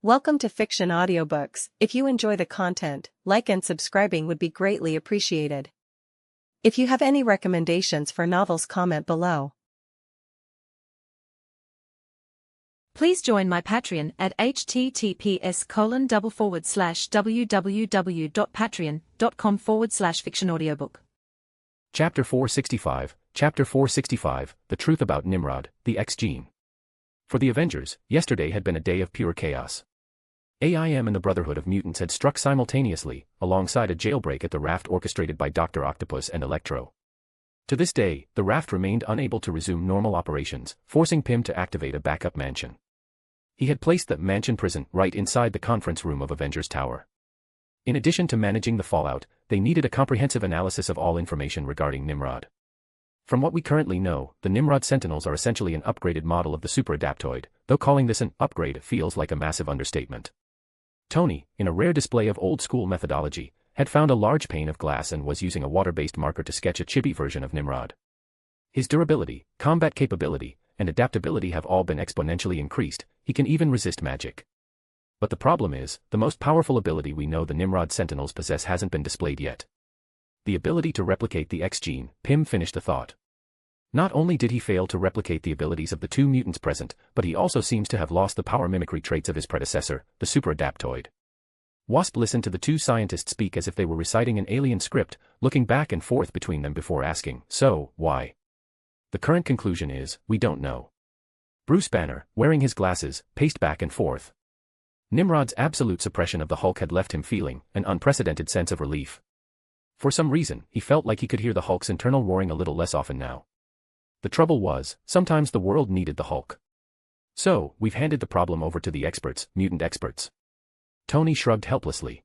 Welcome to Fiction Audiobooks. If you enjoy the content, like and subscribing would be greatly appreciated. If you have any recommendations for novels, comment below. Please join my Patreon at https://www.patreon.com/fictionaudiobook. Chapter 465, The Truth About Nimrod, the X-Gene. For the Avengers, yesterday had been a day of pure chaos. AIM and the Brotherhood of Mutants had struck simultaneously, alongside a jailbreak at the raft orchestrated by Dr. Octopus and Electro. To this day, the raft remained unable to resume normal operations, forcing Pym to activate a backup mansion. He had placed the mansion prison right inside the conference room of Avengers Tower. In addition to managing the fallout, they needed a comprehensive analysis of all information regarding Nimrod. From what we currently know, the Nimrod Sentinels are essentially an upgraded model of the Super Adaptoid, though calling this an upgrade feels like a massive understatement. Tony, in a rare display of old-school methodology, had found a large pane of glass and was using a water-based marker to sketch a chibi version of Nimrod. His durability, combat capability, and adaptability have all been exponentially increased. He can even resist magic. But the problem is, the most powerful ability we know the Nimrod Sentinels possess hasn't been displayed yet. The ability to replicate the X-Gene. Pym finished the thought. Not only did he fail to replicate the abilities of the two mutants present, but he also seems to have lost the power mimicry traits of his predecessor, the Super Adaptoid. Wasp listened to the two scientists speak as if they were reciting an alien script, looking back and forth between them before asking, "So, why?" The current conclusion is, we don't know. Bruce Banner, wearing his glasses, paced back and forth. Nimrod's absolute suppression of the Hulk had left him feeling an unprecedented sense of relief. For some reason, he felt like he could hear the Hulk's internal roaring a little less often now. The trouble was, sometimes the world needed the Hulk. So, we've handed the problem over to the experts, mutant experts. Tony shrugged helplessly.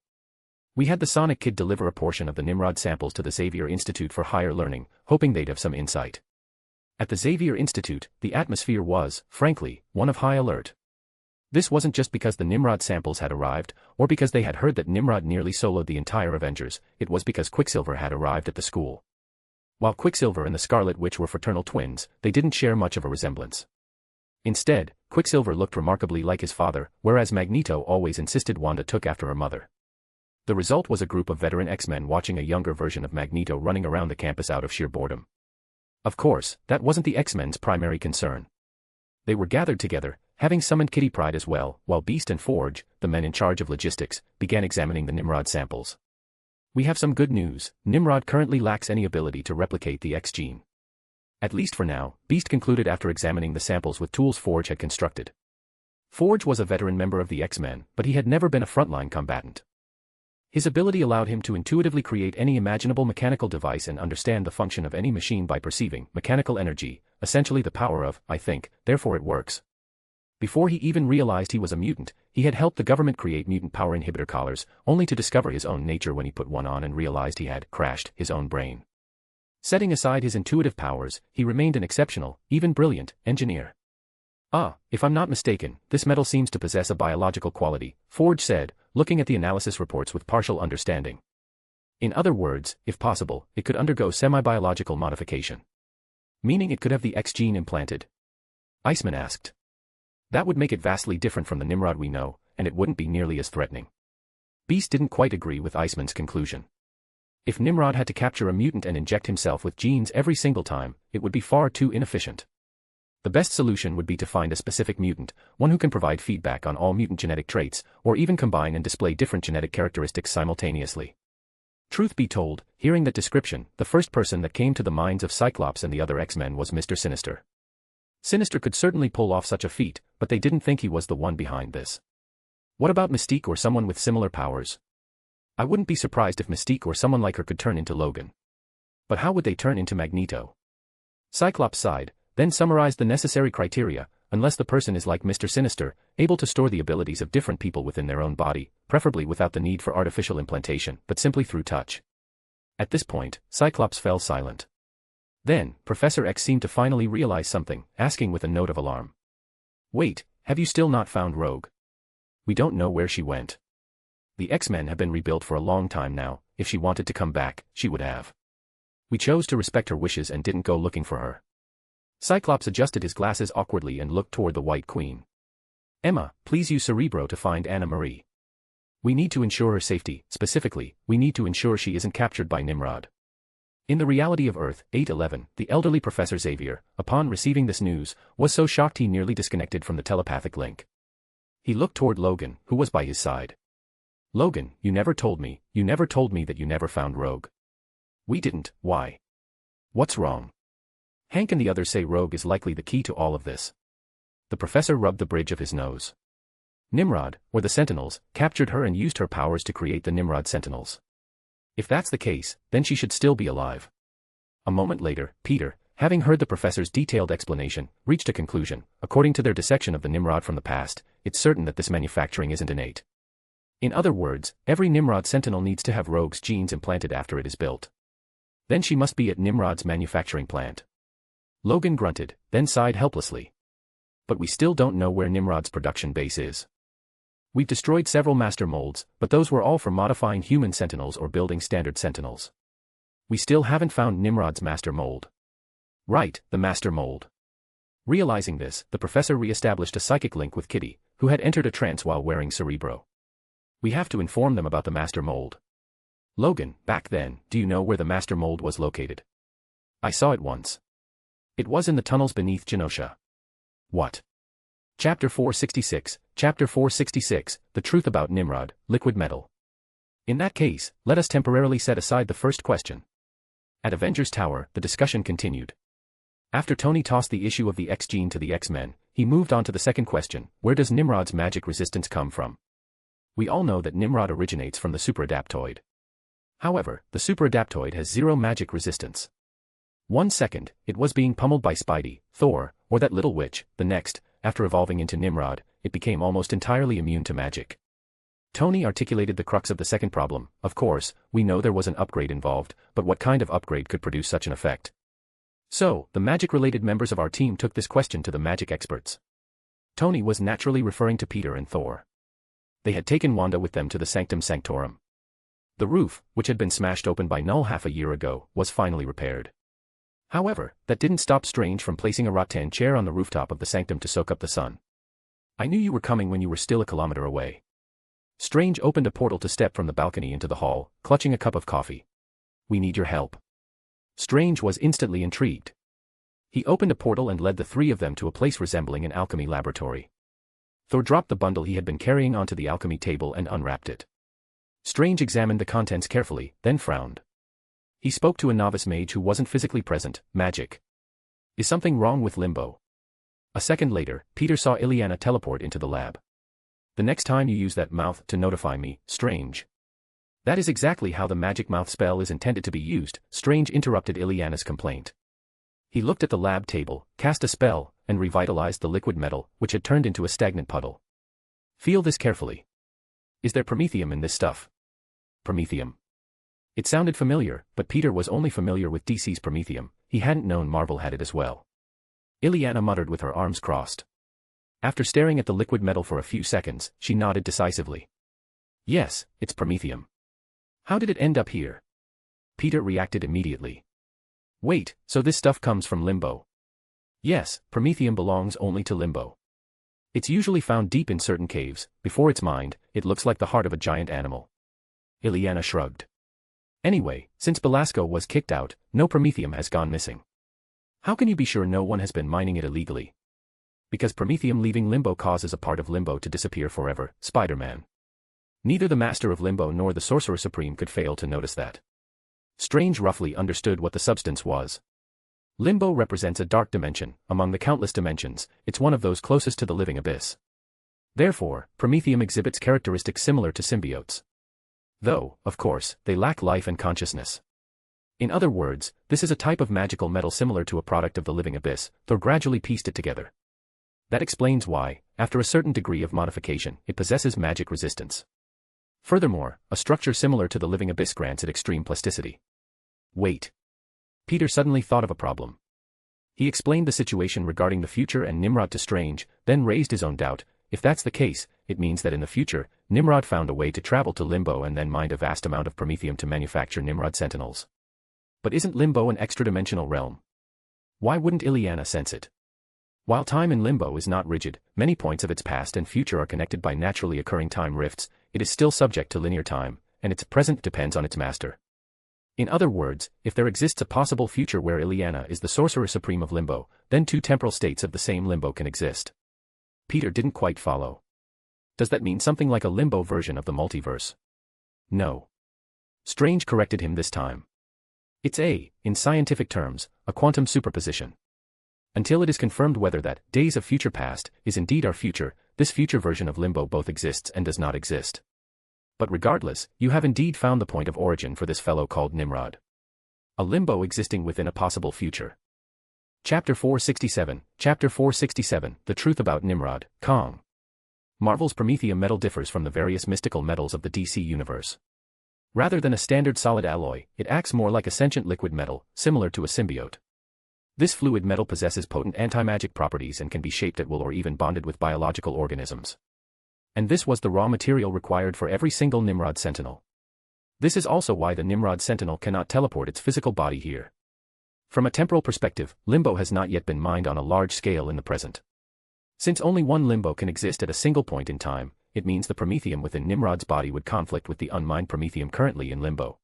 We had the Sonic Kid deliver a portion of the Nimrod samples to the Xavier Institute for Higher Learning, hoping they'd have some insight. At the Xavier Institute, the atmosphere was, frankly, one of high alert. This wasn't just because the Nimrod samples had arrived, or because they had heard that Nimrod nearly soloed the entire Avengers, it was because Quicksilver had arrived at the school. While Quicksilver and the Scarlet Witch were fraternal twins, they didn't share much of a resemblance. Instead, Quicksilver looked remarkably like his father, whereas Magneto always insisted Wanda took after her mother. The result was a group of veteran X-Men watching a younger version of Magneto running around the campus out of sheer boredom. Of course, that wasn't the X-Men's primary concern. They were gathered together, having summoned Kitty Pryde as well, while Beast and Forge, the men in charge of logistics, began examining the Nimrod samples. We have some good news. Nimrod currently lacks any ability to replicate the X-Gene. At least for now, Beast concluded after examining the samples with tools Forge had constructed. Forge was a veteran member of the X-Men, but he had never been a frontline combatant. His ability allowed him to intuitively create any imaginable mechanical device and understand the function of any machine by perceiving mechanical energy, essentially the power of, I think, therefore it works. Before he even realized he was a mutant, he had helped the government create mutant power inhibitor collars, only to discover his own nature when he put one on and realized he had crashed his own brain. Setting aside his intuitive powers, he remained an exceptional, even brilliant, engineer. If I'm not mistaken, this metal seems to possess a biological quality, Forge said, looking at the analysis reports with partial understanding. In other words, if possible, it could undergo semi-biological modification. Meaning it could have the X-Gene implanted? Iceman asked. That would make it vastly different from the Nimrod we know, and it wouldn't be nearly as threatening. Beast didn't quite agree with Iceman's conclusion. If Nimrod had to capture a mutant and inject himself with genes every single time, it would be far too inefficient. The best solution would be to find a specific mutant, one who can provide feedback on all mutant genetic traits, or even combine and display different genetic characteristics simultaneously. Truth be told, hearing that description, the first person that came to the minds of Cyclops and the other X-Men was Mr. Sinister. Sinister could certainly pull off such a feat, but they didn't think he was the one behind this. What about Mystique or someone with similar powers? I wouldn't be surprised if Mystique or someone like her could turn into Logan. But how would they turn into Magneto? Cyclops sighed, then summarized the necessary criteria, unless the person is like Mr. Sinister, able to store the abilities of different people within their own body, preferably without the need for artificial implantation, but simply through touch. At this point, Cyclops fell silent. Then, Professor X seemed to finally realize something, asking with a note of alarm. Wait, have you still not found Rogue? We don't know where she went. The X-Men have been rebuilt for a long time now. If she wanted to come back, she would have. We chose to respect her wishes and didn't go looking for her. Cyclops adjusted his glasses awkwardly and looked toward the White Queen. Emma, please use Cerebro to find Anna Marie. We need to ensure her safety, specifically, we need to ensure she isn't captured by Nimrod. In the reality of Earth, 811, the elderly Professor Xavier, upon receiving this news, was so shocked he nearly disconnected from the telepathic link. He looked toward Logan, who was by his side. Logan, you never told me that you never found Rogue. We didn't, why? What's wrong? Hank and the others say Rogue is likely the key to all of this. The professor rubbed the bridge of his nose. Nimrod, or the Sentinels, captured her and used her powers to create the Nimrod Sentinels. If that's the case, then she should still be alive. A moment later, Peter, having heard the professor's detailed explanation, reached a conclusion. According to their dissection of the Nimrod from the past, it's certain that this manufacturing isn't innate. In other words, every Nimrod Sentinel needs to have Rogue's genes implanted after it is built. Then she must be at Nimrod's manufacturing plant. Logan grunted, then sighed helplessly. But we still don't know where Nimrod's production base is. We've destroyed several master molds, but those were all for modifying human sentinels or building standard sentinels. We still haven't found Nimrod's master mold. Right, the master mold. Realizing this, the professor re-established a psychic link with Kitty, who had entered a trance while wearing Cerebro. We have to inform them about the master mold. Logan, back then, do you know where the master mold was located? I saw it once. It was in the tunnels beneath Genosha. What? Chapter 466, Chapter 466, The Truth About Nimrod, Liquid Metal. In that case, let us temporarily set aside the first question. At Avengers Tower, the discussion continued. After Tony tossed the issue of the X gene to the X-Men, he moved on to the second question, where does Nimrod's magic resistance come from? We all know that Nimrod originates from the superadaptoid. However, the superadaptoid has zero magic resistance. 1 second, it was being pummeled by Spidey, Thor, or that little witch, the next, after evolving into Nimrod, it became almost entirely immune to magic. Tony articulated the crux of the second problem. Of course, we know there was an upgrade involved, but what kind of upgrade could produce such an effect? So, the magic-related members of our team took this question to the magic experts. Tony was naturally referring to Peter and Thor. They had taken Wanda with them to the Sanctum Sanctorum. The roof, which had been smashed open by Null half a year ago, was finally repaired. However, that didn't stop Strange from placing a rattan chair on the rooftop of the sanctum to soak up the sun. I knew you were coming when you were still a kilometer away. Strange opened a portal to step from the balcony into the hall, clutching a cup of coffee. We need your help. Strange was instantly intrigued. He opened a portal and led the three of them to a place resembling an alchemy laboratory. Thor dropped the bundle he had been carrying onto the alchemy table and unwrapped it. Strange examined the contents carefully, then frowned. He spoke to a novice mage who wasn't physically present. Magic. Is something wrong with Limbo? A second later, Peter saw Ileana teleport into the lab. The next time you use that mouth to notify me, Strange. That is exactly how the magic mouth spell is intended to be used, Strange interrupted Ileana's complaint. He looked at the lab table, cast a spell, and revitalized the liquid metal, which had turned into a stagnant puddle. Feel this carefully. Is there Prometheium in this stuff? Prometheium. It sounded familiar, but Peter was only familiar with DC's Prometheium. He hadn't known Marvel had it as well. Ileana muttered with her arms crossed. After staring at the liquid metal for a few seconds, she nodded decisively. Yes, it's Prometheium. How did it end up here? Peter reacted immediately. Wait, so this stuff comes from Limbo? Yes, Prometheium belongs only to Limbo. It's usually found deep in certain caves. Before it's mined, it looks like the heart of a giant animal. Ileana shrugged. Anyway, since Belasco was kicked out, no Prometheium has gone missing. How can you be sure no one has been mining it illegally? Because Prometheium leaving Limbo causes a part of Limbo to disappear forever, Spider-Man. Neither the Master of Limbo nor the Sorcerer Supreme could fail to notice that. Strange roughly understood what the substance was. Limbo represents a dark dimension. Among the countless dimensions, it's one of those closest to the living abyss. Therefore, Prometheium exhibits characteristics similar to symbiotes. Though, of course, they lack life and consciousness. In other words, this is a type of magical metal similar to a product of the living abyss, Thor gradually pieced it together. That explains why, after a certain degree of modification, it possesses magic resistance. Furthermore, a structure similar to the living abyss grants it extreme plasticity. Wait. Peter suddenly thought of a problem. He explained the situation regarding the future and Nimrod to Strange, then raised his own doubt. If that's the case, it means that in the future, Nimrod found a way to travel to Limbo and then mined a vast amount of Prometheium to manufacture Nimrod Sentinels. But isn't Limbo an extra-dimensional realm? Why wouldn't Ileana sense it? While time in Limbo is not rigid, many points of its past and future are connected by naturally occurring time rifts, it is still subject to linear time, and its present depends on its master. In other words, if there exists a possible future where Illyana is the sorcerer supreme of Limbo, then two temporal states of the same Limbo can exist. Peter didn't quite follow. Does that mean something like a Limbo version of the multiverse? No. Strange corrected him this time. It's in scientific terms, a quantum superposition. Until it is confirmed whether that days of future past is indeed our future, this future version of Limbo both exists and does not exist. But regardless, you have indeed found the point of origin for this fellow called Nimrod. A Limbo existing within a possible future. Chapter 467, The Truth About Nimrod, Kang. Marvel's Prometheium metal differs from the various mystical metals of the DC universe. Rather than a standard solid alloy, it acts more like a sentient liquid metal, similar to a symbiote. This fluid metal possesses potent anti-magic properties and can be shaped at will or even bonded with biological organisms. And this was the raw material required for every single Nimrod Sentinel. This is also why the Nimrod Sentinel cannot teleport its physical body here. From a temporal perspective, Limbo has not yet been mined on a large scale in the present. Since only one Limbo can exist at a single point in time, it means the Prometheium within Nimrod's body would conflict with the unmined Prometheium currently in Limbo.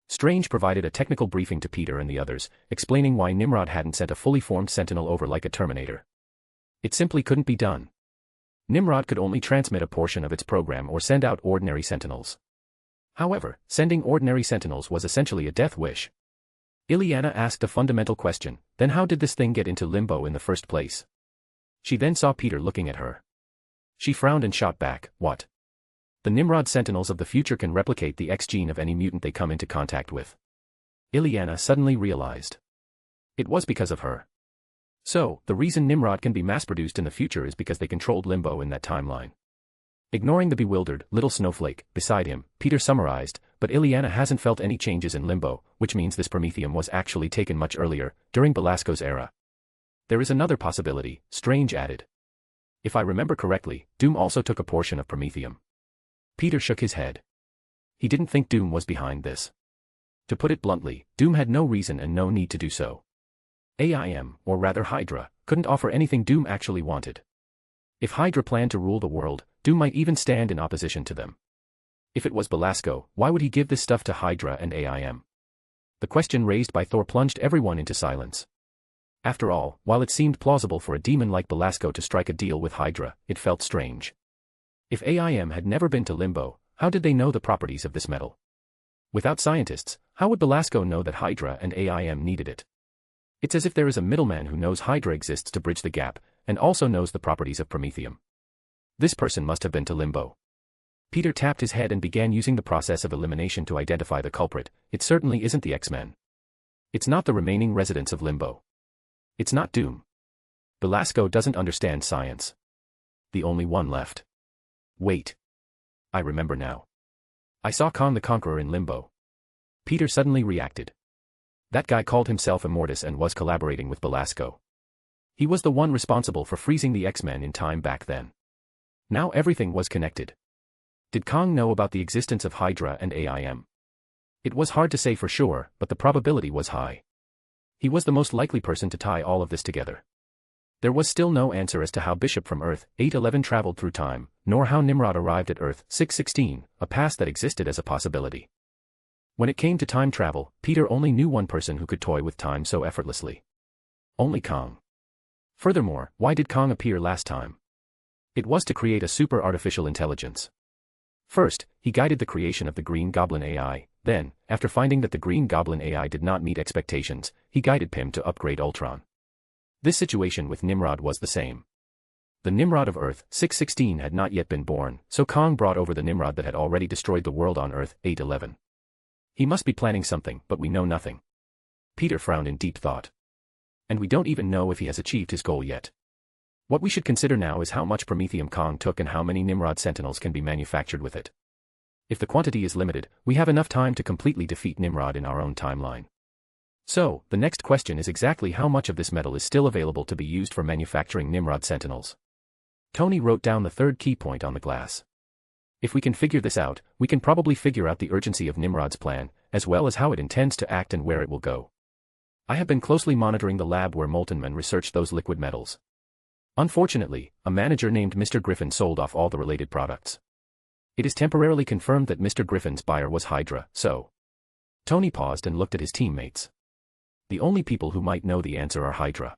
Strange provided a technical briefing to Peter and the others, explaining why Nimrod hadn't sent a fully formed Sentinel over like a Terminator. It simply couldn't be done. Nimrod could only transmit a portion of its program or send out ordinary Sentinels. However, sending ordinary Sentinels was essentially a death wish. Illyana asked a fundamental question, then how did this thing get into Limbo in the first place? She then saw Peter looking at her. She frowned and shot back, what? The Nimrod Sentinels of the future can replicate the X gene of any mutant they come into contact with. Illyana suddenly realized. It was because of her. So, the reason Nimrod can be mass-produced in the future is because they controlled Limbo in that timeline. Ignoring the bewildered, little snowflake beside him, Peter summarized, but Illyana hasn't felt any changes in Limbo, which means this Prometheium was actually taken much earlier, during Belasco's era. There is another possibility, Strange added. If I remember correctly, Doom also took a portion of Prometheium. Peter shook his head. He didn't think Doom was behind this. To put it bluntly, Doom had no reason and no need to do so. AIM, or rather Hydra, couldn't offer anything Doom actually wanted. If Hydra planned to rule the world, Doom might even stand in opposition to them. If it was Belasco, why would he give this stuff to Hydra and AIM? The question raised by Thor plunged everyone into silence. After all, while it seemed plausible for a demon like Belasco to strike a deal with Hydra, it felt strange. If AIM had never been to Limbo, how did they know the properties of this metal? Without scientists, how would Belasco know that Hydra and AIM needed it? It's as if there is a middleman who knows Hydra exists to bridge the gap, and also knows the properties of Prometheium. This person must have been to Limbo. Peter tapped his head and began using the process of elimination to identify the culprit. It certainly isn't the X-Men. It's not the remaining residents of Limbo. It's not Doom. Belasco doesn't understand science. The only one left. Wait. I remember now. I saw Kang the Conqueror in Limbo. Peter suddenly reacted. That guy called himself Immortus and was collaborating with Belasco. He was the one responsible for freezing the X-Men in time back then. Now everything was connected. Did Kang know about the existence of Hydra and AIM? It was hard to say for sure, but the probability was high. He was the most likely person to tie all of this together. There was still no answer as to how Bishop from Earth 811 traveled through time, nor how Nimrod arrived at Earth 616, a past that existed as a possibility. When it came to time travel, Peter only knew one person who could toy with time so effortlessly. Only Kang. Furthermore, why did Kang appear last time? It was to create a super artificial intelligence. First, he guided the creation of the Green Goblin AI, then, after finding that the Green Goblin AI did not meet expectations, he guided Pym to upgrade Ultron. This situation with Nimrod was the same. The Nimrod of Earth 616 had not yet been born, so Kang brought over the Nimrod that had already destroyed the world on Earth 811. He must be planning something, but we know nothing. Peter frowned in deep thought. And we don't even know if he has achieved his goal yet. What we should consider now is how much Prometheium Kang took and how many Nimrod Sentinels can be manufactured with it. If the quantity is limited, we have enough time to completely defeat Nimrod in our own timeline. So, the next question is exactly how much of this metal is still available to be used for manufacturing Nimrod Sentinels. Tony wrote down the third key point on the glass. If we can figure this out, we can probably figure out the urgency of Nimrod's plan, as well as how it intends to act and where it will go. I have been closely monitoring the lab where Molten Men researched those liquid metals. Unfortunately, a manager named Mr. Griffin sold off all the related products. It is temporarily confirmed that Mr. Griffin's buyer was Hydra, so. Tony paused and looked at his teammates. The only people who might know the answer are Hydra.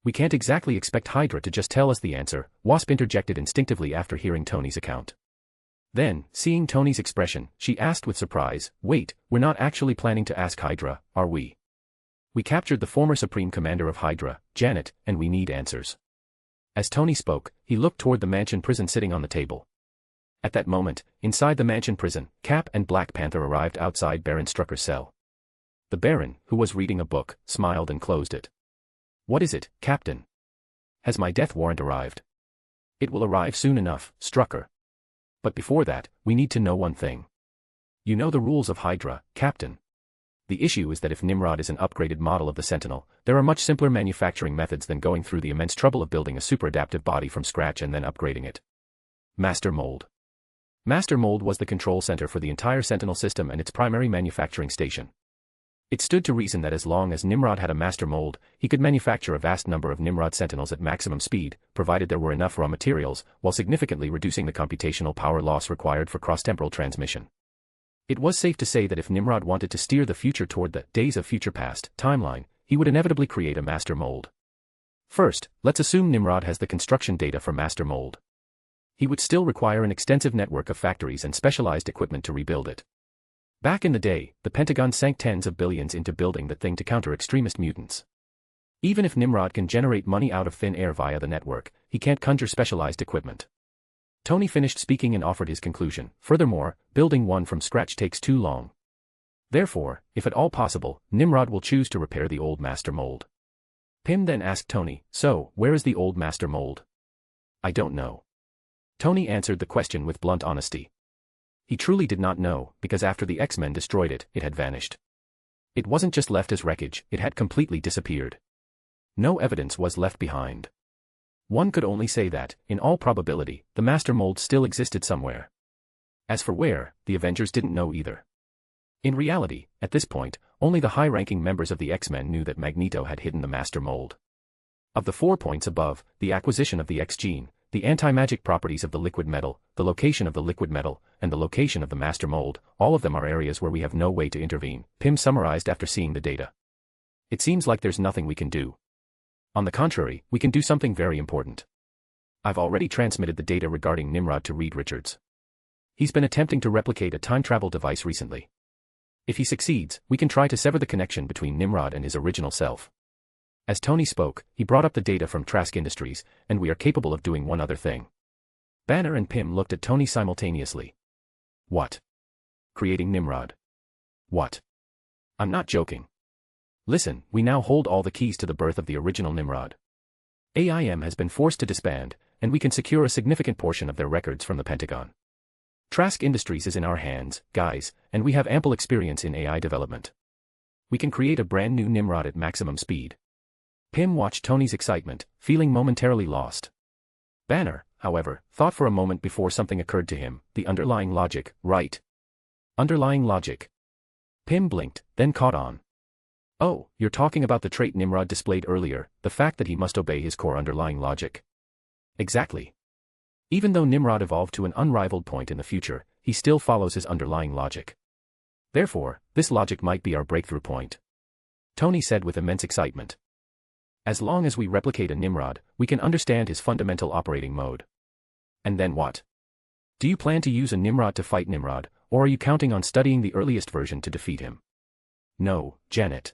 We can't exactly expect Hydra to just tell us the answer, Wasp interjected instinctively after hearing Tony's account. Then, seeing Tony's expression, she asked with surprise, wait, we're not actually planning to ask Hydra, are we? We captured the former Supreme Commander of Hydra, Janet, and we need answers. As Tony spoke, he looked toward the mansion prison sitting on the table. At that moment, inside the mansion prison, Cap and Black Panther arrived outside Baron Strucker's cell. The Baron, who was reading a book, smiled and closed it. What is it, Captain? Has my death warrant arrived? It will arrive soon enough, Strucker. But before that, we need to know one thing. You know the rules of Hydra, Captain. The issue is that if Nimrod is an upgraded model of the Sentinel, there are much simpler manufacturing methods than going through the immense trouble of building a super-adaptive body from scratch and then upgrading it. Master Mold. Master Mold was the control center for the entire Sentinel system and its primary manufacturing station. It stood to reason that as long as Nimrod had a Master Mold, he could manufacture a vast number of Nimrod Sentinels at maximum speed, provided there were enough raw materials, while significantly reducing the computational power loss required for cross-temporal transmission. It was safe to say that if Nimrod wanted to steer the future toward the Days of Future Past timeline, he would inevitably create a Master Mold. First, let's assume Nimrod has the construction data for Master Mold. He would still require an extensive network of factories and specialized equipment to rebuild it. Back in the day, the Pentagon sank tens of billions into building that thing to counter extremist mutants. Even if Nimrod can generate money out of thin air via the network, he can't conjure specialized equipment. Tony finished speaking and offered his conclusion. Furthermore, building one from scratch takes too long. Therefore, if at all possible, Nimrod will choose to repair the old Master Mold. Pym then asked Tony, so, where is the old Master Mold? I don't know. Tony answered the question with blunt honesty. He truly did not know, because after the X-Men destroyed it, it had vanished. It wasn't just left as wreckage, it had completely disappeared. No evidence was left behind. One could only say that, in all probability, the Master Mold still existed somewhere. As for where, the Avengers didn't know either. In reality, at this point, only the high-ranking members of the X-Men knew that Magneto had hidden the Master Mold. Of the 4 points above, the acquisition of the X-gene, the anti-magic properties of the liquid metal, the location of the liquid metal, and the location of the Master Mold, all of them are areas where we have no way to intervene, Pym summarized after seeing the data. It seems like there's nothing we can do. On the contrary, we can do something very important. I've already transmitted the data regarding Nimrod to Reed Richards. He's been attempting to replicate a time travel device recently. If he succeeds, we can try to sever the connection between Nimrod and his original self. As Tony spoke, he brought up the data from Trask Industries, and we are capable of doing one other thing. Banner and Pym looked at Tony simultaneously. What? Creating Nimrod. What? I'm not joking. Listen, we now hold all the keys to the birth of the original Nimrod. AIM has been forced to disband, and we can secure a significant portion of their records from the Pentagon. Trask Industries is in our hands, guys, and we have ample experience in AI development. We can create a brand new Nimrod at maximum speed. Pym watched Tony's excitement, feeling momentarily lost. Banner, however, thought for a moment before something occurred to him, the underlying logic, right? Underlying logic. Pym blinked, then caught on. Oh, you're talking about the trait Nimrod displayed earlier, the fact that he must obey his core underlying logic. Exactly. Even though Nimrod evolved to an unrivaled point in the future, he still follows his underlying logic. Therefore, this logic might be our breakthrough point. Tony said with immense excitement. As long as we replicate a Nimrod, we can understand his fundamental operating mode. And then what? Do you plan to use a Nimrod to fight Nimrod, or are you counting on studying the earliest version to defeat him? No, Janet.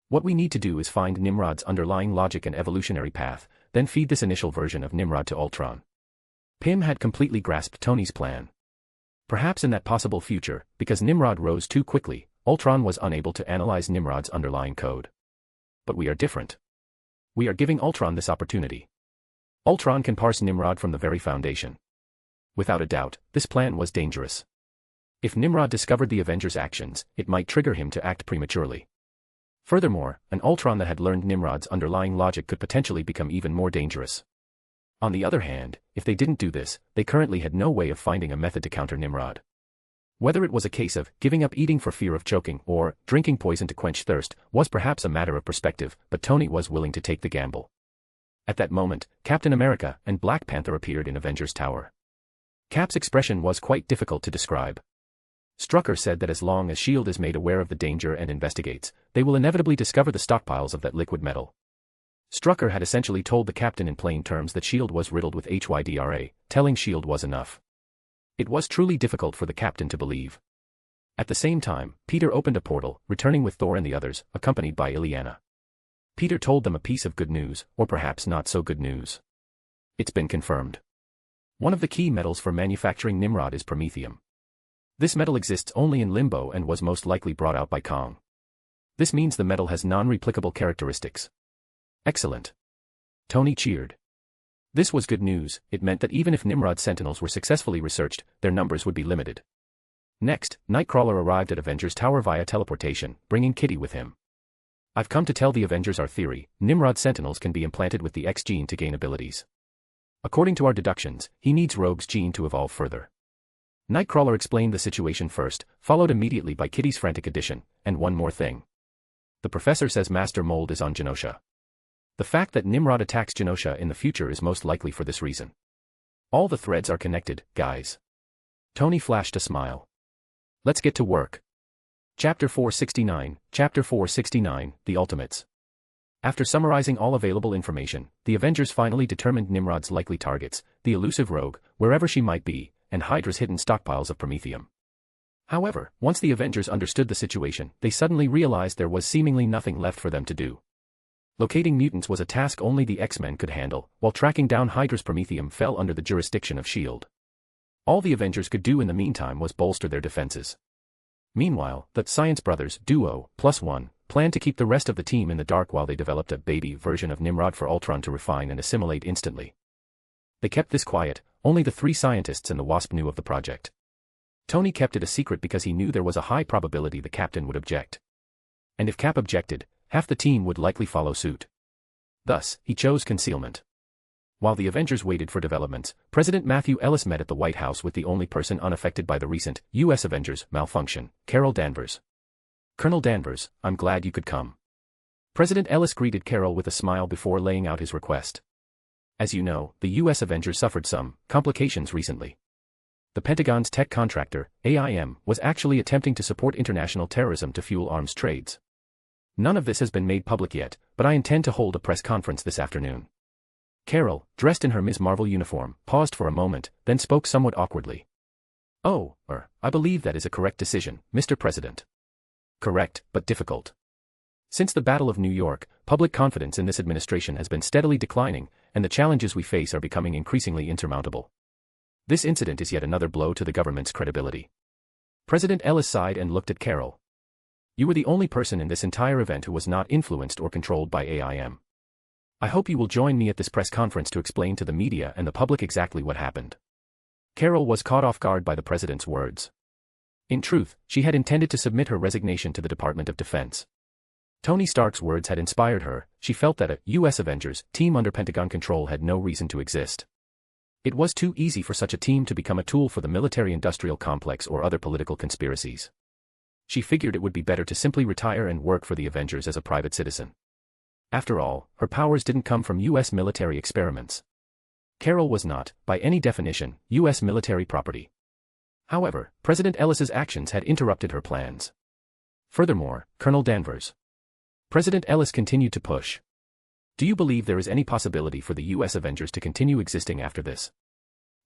What we need to do is find Nimrod's underlying logic and evolutionary path, then feed this initial version of Nimrod to Ultron. Pym had completely grasped Tony's plan. Perhaps in that possible future, because Nimrod rose too quickly, Ultron was unable to analyze Nimrod's underlying code. But we are different. We are giving Ultron this opportunity. Ultron can parse Nimrod from the very foundation. Without a doubt, this plan was dangerous. If Nimrod discovered the Avengers' actions, it might trigger him to act prematurely. Furthermore, an Ultron that had learned Nimrod's underlying logic could potentially become even more dangerous. On the other hand, if they didn't do this, they currently had no way of finding a method to counter Nimrod. Whether it was a case of giving up eating for fear of choking or drinking poison to quench thirst was perhaps a matter of perspective, but Tony was willing to take the gamble. At that moment, Captain America and Black Panther appeared in Avengers Tower. Cap's expression was quite difficult to describe. Strucker said that as long as S.H.I.E.L.D. is made aware of the danger and investigates, they will inevitably discover the stockpiles of that liquid metal. Strucker had essentially told the captain in plain terms that S.H.I.E.L.D. was riddled with HYDRA, telling S.H.I.E.L.D. was enough. It was truly difficult for the captain to believe. At the same time, Peter opened a portal, returning with Thor and the others, accompanied by Illyana. Peter told them a piece of good news, or perhaps not so good news. It's been confirmed. One of the key metals for manufacturing Nimrod is Prometheium. This metal exists only in Limbo and was most likely brought out by Kang. This means the metal has non-replicable characteristics. Excellent. Tony cheered. This was good news. It meant that even if Nimrod's sentinels were successfully researched, their numbers would be limited. Next, Nightcrawler arrived at Avengers Tower via teleportation, bringing Kitty with him. I've come to tell the Avengers our theory. Nimrod sentinels can be implanted with the X gene to gain abilities. According to our deductions, he needs Rogue's gene to evolve further. Nightcrawler explained the situation first, followed immediately by Kitty's frantic addition, and one more thing. The professor says Master Mold is on Genosha. The fact that Nimrod attacks Genosha in the future is most likely for this reason. All the threads are connected, guys. Tony flashed a smile. Let's get to work. Chapter 469, Chapter 469, The Ultimates. After summarizing all available information, the Avengers finally determined Nimrod's likely targets, the elusive Rogue, wherever she might be, and Hydra's hidden stockpiles of Prometheium. However, once the Avengers understood the situation, they suddenly realized there was seemingly nothing left for them to do. Locating mutants was a task only the X-Men could handle, while tracking down Hydra's Prometheium fell under the jurisdiction of S.H.I.E.L.D. All the Avengers could do in the meantime was bolster their defenses. Meanwhile, the Science Brothers, Duo, +1, planned to keep the rest of the team in the dark while they developed a baby version of Nimrod for Ultron to refine and assimilate instantly. They kept this quiet, only the 3 scientists and the Wasp knew of the project. Tony kept it a secret because he knew there was a high probability the captain would object. And if Cap objected, half the team would likely follow suit. Thus, he chose concealment. While the Avengers waited for developments, President Matthew Ellis met at the White House with the only person unaffected by the recent U.S. Avengers malfunction, Carol Danvers. Colonel Danvers, I'm glad you could come. President Ellis greeted Carol with a smile before laying out his request. As you know, the U.S. Avengers suffered some complications recently. The Pentagon's tech contractor, AIM, was actually attempting to support international terrorism to fuel arms trades. None of this has been made public yet, but I intend to hold a press conference this afternoon. Carol, dressed in her Ms. Marvel uniform, paused for a moment, then spoke somewhat awkwardly. I believe that is a correct decision, Mr. President. Correct, but difficult. Since the Battle of New York, public confidence in this administration has been steadily declining, and the challenges we face are becoming increasingly insurmountable. This incident is yet another blow to the government's credibility. President Ellis sighed and looked at Carol. You were the only person in this entire event who was not influenced or controlled by AIM. I hope you will join me at this press conference to explain to the media and the public exactly what happened. Carol was caught off guard by the president's words. In truth, she had intended to submit her resignation to the Department of Defense. Tony Stark's words had inspired her. She felt that a U.S. Avengers team under Pentagon control had no reason to exist. It was too easy for such a team to become a tool for the military-industrial complex or other political conspiracies. She figured it would be better to simply retire and work for the Avengers as a private citizen. After all, her powers didn't come from U.S. military experiments. Carol was not, by any definition, U.S. military property. However, President Ellis's actions had interrupted her plans. Furthermore, Colonel Danvers. President Ellis continued to push. Do you believe there is any possibility for the U.S. Avengers to continue existing after this?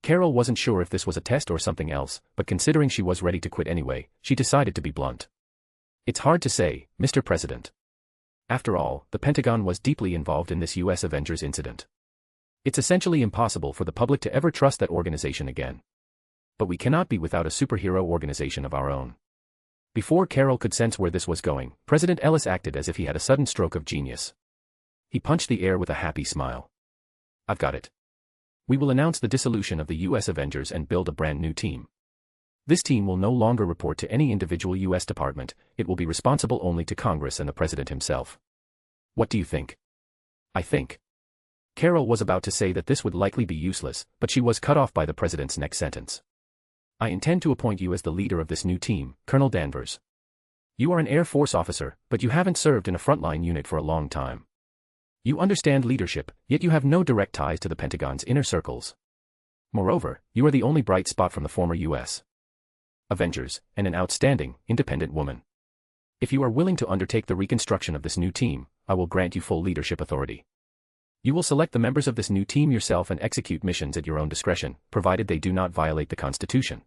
Carol wasn't sure if this was a test or something else, but considering she was ready to quit anyway, she decided to be blunt. It's hard to say, Mr. President. After all, the Pentagon was deeply involved in this U.S. Avengers incident. It's essentially impossible for the public to ever trust that organization again. But we cannot be without a superhero organization of our own. Before Carol could sense where this was going, President Ellis acted as if he had a sudden stroke of genius. He punched the air with a happy smile. I've got it. We will announce the dissolution of the U.S. Avengers and build a brand new team. This team will no longer report to any individual U.S. department, it will be responsible only to Congress and the President himself. What do you think? I think. Carol was about to say that this would likely be useless, but she was cut off by the President's next sentence. I intend to appoint you as the leader of this new team, Colonel Danvers. You are an Air Force officer, but you haven't served in a frontline unit for a long time. You understand leadership, yet you have no direct ties to the Pentagon's inner circles. Moreover, you are the only bright spot from the former U.S. Avengers, and an outstanding, independent woman. If you are willing to undertake the reconstruction of this new team, I will grant you full leadership authority. You will select the members of this new team yourself and execute missions at your own discretion, provided they do not violate the Constitution.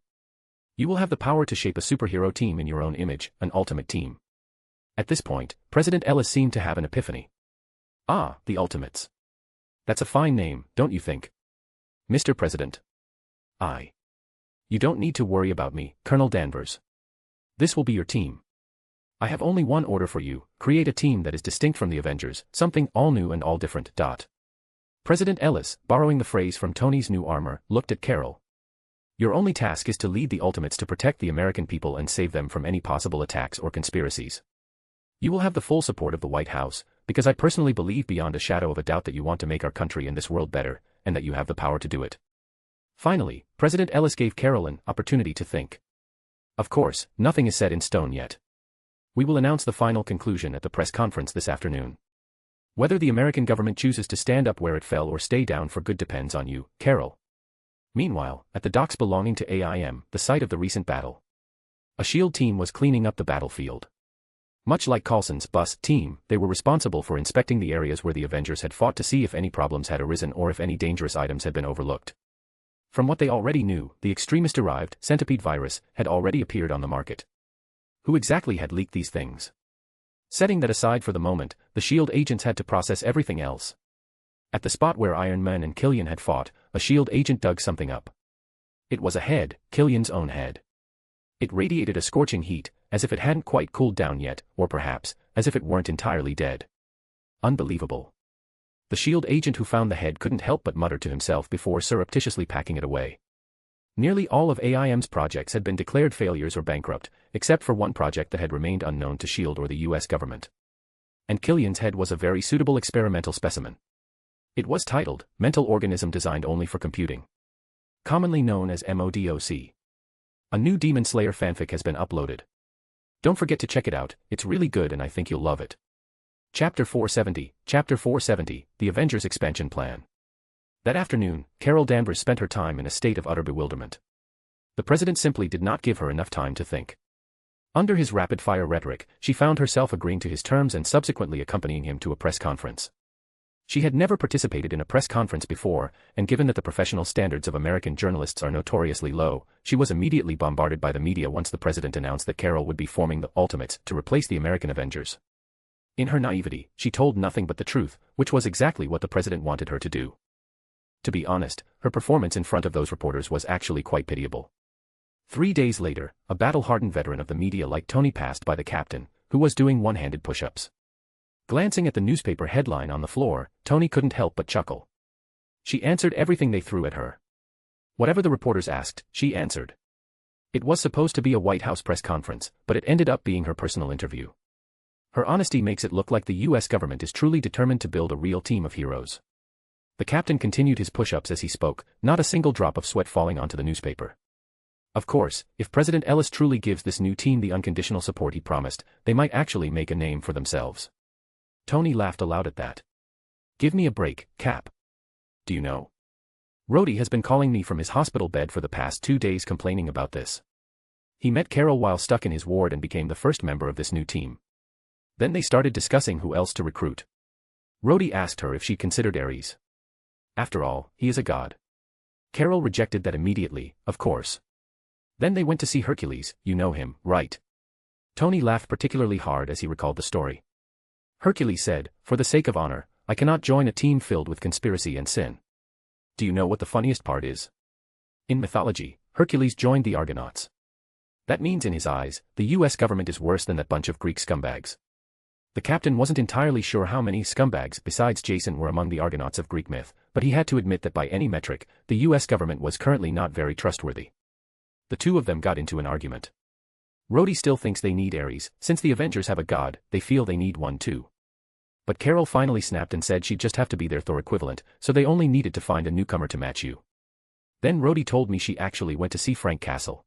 You will have the power to shape a superhero team in your own image, an ultimate team. At this point, President Ellis seemed to have an epiphany. Ah, the Ultimates. That's a fine name, don't you think? Mr. President. You don't need to worry about me, Colonel Danvers. This will be your team. I have only one order for you: create a team that is distinct from the Avengers, something all new and all different. President Ellis, borrowing the phrase from Tony's New Armor, looked at Carol. Your only task is to lead the Ultimates to protect the American people and save them from any possible attacks or conspiracies. You will have the full support of the White House, because I personally believe beyond a shadow of a doubt that you want to make our country and this world better, and that you have the power to do it. Finally, President Ellis gave Carol an opportunity to think. Of course, nothing is set in stone yet. We will announce the final conclusion at the press conference this afternoon. Whether the American government chooses to stand up where it fell or stay down for good depends on you, Carol. Meanwhile, at the docks belonging to AIM, the site of the recent battle, a SHIELD team was cleaning up the battlefield. Much like Coulson's bus team, they were responsible for inspecting the areas where the Avengers had fought to see if any problems had arisen or if any dangerous items had been overlooked. From what they already knew, the extremist-derived centipede virus had already appeared on the market. Who exactly had leaked these things? Setting that aside for the moment, the SHIELD agents had to process everything else. At the spot where Iron Man and Killian had fought, a SHIELD agent dug something up. It was a head, Killian's own head. It radiated a scorching heat, as if it hadn't quite cooled down yet, or perhaps, as if it weren't entirely dead. Unbelievable. The SHIELD agent who found the head couldn't help but mutter to himself before surreptitiously packing it away. Nearly all of AIM's projects had been declared failures or bankrupt, except for one project that had remained unknown to SHIELD or the US government. And Killian's head was a very suitable experimental specimen. It was titled, Mental Organism Designed Only for Computing. Commonly known as MODOC. A new Demon Slayer fanfic has been uploaded. Don't forget to check it out, it's really good and I think you'll love it. Chapter 470, The Avengers Expansion Plan. That afternoon, Carol Danvers spent her time in a state of utter bewilderment. The president simply did not give her enough time to think. Under his rapid-fire rhetoric, she found herself agreeing to his terms and subsequently accompanying him to a press conference. She had never participated in a press conference before, and given that the professional standards of American journalists are notoriously low, she was immediately bombarded by the media once the president announced that Carol would be forming the Ultimates to replace the American Avengers. In her naivety, she told nothing but the truth, which was exactly what the president wanted her to do. To be honest, her performance in front of those reporters was actually quite pitiable. 3 days later, a battle-hardened veteran of the media like Tony passed by the captain, who was doing one-handed push-ups. Glancing at the newspaper headline on the floor, Tony couldn't help but chuckle. She answered everything they threw at her. Whatever the reporters asked, she answered. It was supposed to be a White House press conference, but it ended up being her personal interview. Her honesty makes it look like the US government is truly determined to build a real team of heroes. The captain continued his push-ups as he spoke, not a single drop of sweat falling onto the newspaper. Of course, if President Ellis truly gives this new team the unconditional support he promised, they might actually make a name for themselves. Tony laughed aloud at that. Give me a break, Cap. Do you know? Rhodey has been calling me from his hospital bed for the past 2 days complaining about this. He met Carol while stuck in his ward and became the first member of this new team. Then they started discussing who else to recruit. Rhodey asked her if she considered Ares. After all, he is a god. Carol rejected that immediately, of course. Then they went to see Hercules, you know him, right? Tony laughed particularly hard as he recalled the story. Hercules said, for the sake of honor, I cannot join a team filled with conspiracy and sin. Do you know what the funniest part is? In mythology, Hercules joined the Argonauts. That means in his eyes, the US government is worse than that bunch of Greek scumbags. The captain wasn't entirely sure how many scumbags besides Jason were among the Argonauts of Greek myth, but he had to admit that by any metric, the US government was currently not very trustworthy. The two of them got into an argument. Rhodey still thinks they need Ares, since the Avengers have a god, they feel they need one too. But Carol finally snapped and said she'd just have to be their Thor equivalent, so they only needed to find a newcomer to match you. Then Rhodey told me she actually went to see Frank Castle.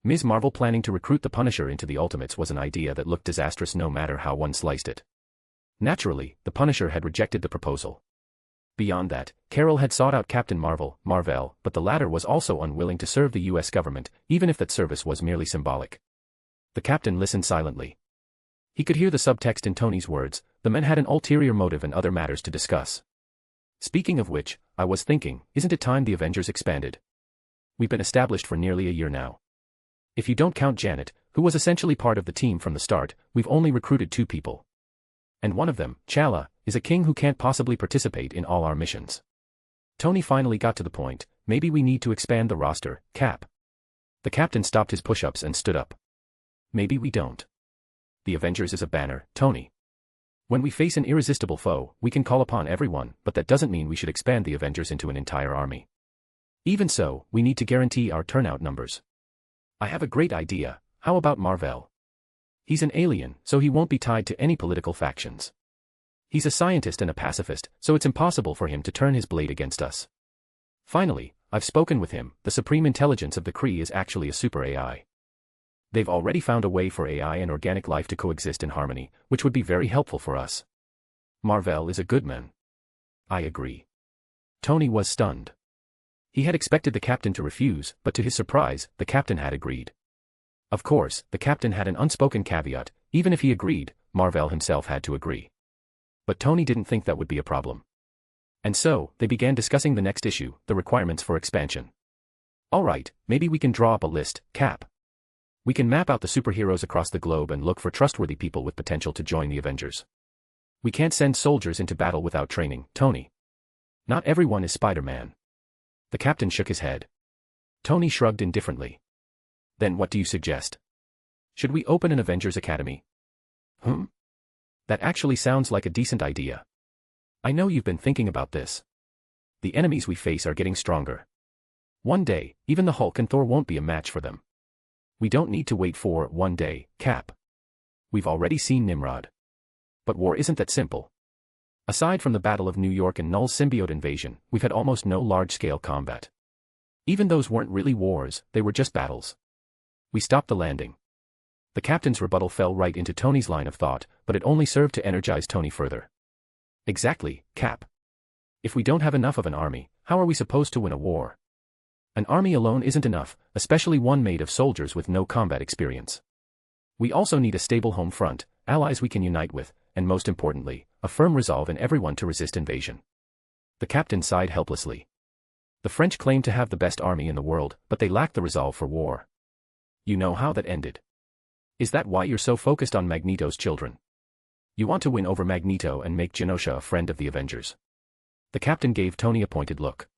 Ms. Marvel planning to recruit the Punisher into the Ultimates was an idea that looked disastrous no matter how one sliced it. Naturally, the Punisher had rejected the proposal. Beyond that, Carol had sought out Captain Marvel, but the latter was also unwilling to serve the US government, even if that service was merely symbolic. The captain listened silently. He could hear the subtext in Tony's words. The men had an ulterior motive and other matters to discuss. Speaking of which, I was thinking, isn't it time the Avengers expanded? We've been established for nearly a year now. If you don't count Janet, who was essentially part of the team from the start, we've only recruited 2 people. And one of them, Chala, is a king who can't possibly participate in all our missions. Tony finally got to the point. Maybe we need to expand the roster, Cap. The captain stopped his push-ups and stood up. Maybe we don't. The Avengers is a banner, Tony. When we face an irresistible foe, we can call upon everyone, but that doesn't mean we should expand the Avengers into an entire army. Even so, we need to guarantee our turnout numbers. I have a great idea. How about Marvel? He's an alien, so he won't be tied to any political factions. He's a scientist and a pacifist, so it's impossible for him to turn his blade against us. Finally, I've spoken with him. The supreme intelligence of the Kree is actually a super AI. They've already found a way for AI and organic life to coexist in harmony, which would be very helpful for us. Marvel is a good man. I agree. Tony was stunned. He had expected the captain to refuse, but to his surprise, the captain had agreed. Of course, the captain had an unspoken caveat. Even if he agreed, Marvel himself had to agree. But Tony didn't think that would be a problem. And so, they began discussing the next issue, the requirements for expansion. Alright, maybe we can draw up a list, Cap. We can map out the superheroes across the globe and look for trustworthy people with potential to join the Avengers. We can't send soldiers into battle without training, Tony. Not everyone is Spider-Man. The captain shook his head. Tony shrugged indifferently. Then what do you suggest? Should we open an Avengers Academy? That actually sounds like a decent idea. I know you've been thinking about this. The enemies we face are getting stronger. One day, even the Hulk and Thor won't be a match for them. We don't need to wait for one day, Cap. We've already seen Nimrod. But war isn't that simple. Aside from the Battle of New York and Null's symbiote invasion, we've had almost no large-scale combat. Even those weren't really wars, they were just battles. We stopped the landing. The captain's rebuttal fell right into Tony's line of thought, but it only served to energize Tony further. Exactly, Cap. If we don't have enough of an army, how are we supposed to win a war? An army alone isn't enough, especially one made of soldiers with no combat experience. We also need a stable home front, allies we can unite with, and most importantly, a firm resolve in everyone to resist invasion. The captain sighed helplessly. The French claim to have the best army in the world, but they lack the resolve for war. You know how that ended. Is that why you're so focused on Magneto's children? You want to win over Magneto and make Genosha a friend of the Avengers. The captain gave Tony a pointed look.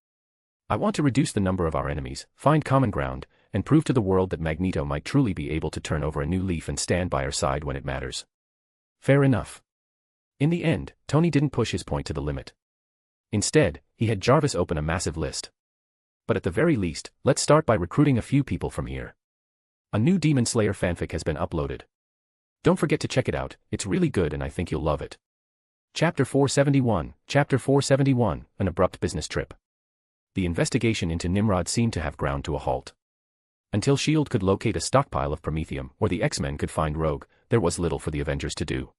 I want to reduce the number of our enemies, find common ground, and prove to the world that Magneto might truly be able to turn over a new leaf and stand by our side when it matters. Fair enough. In the end, Tony didn't push his point to the limit. Instead, he had Jarvis open a massive list. But at the very least, let's start by recruiting a few people from here. A new Demon Slayer fanfic has been uploaded. Don't forget to check it out, it's really good and I think you'll love it. Chapter 471, An Abrupt Business Trip. The investigation into Nimrod seemed to have ground to a halt. Until S.H.I.E.L.D. could locate a stockpile of Prometheium, or the X-Men could find Rogue, there was little for the Avengers to do.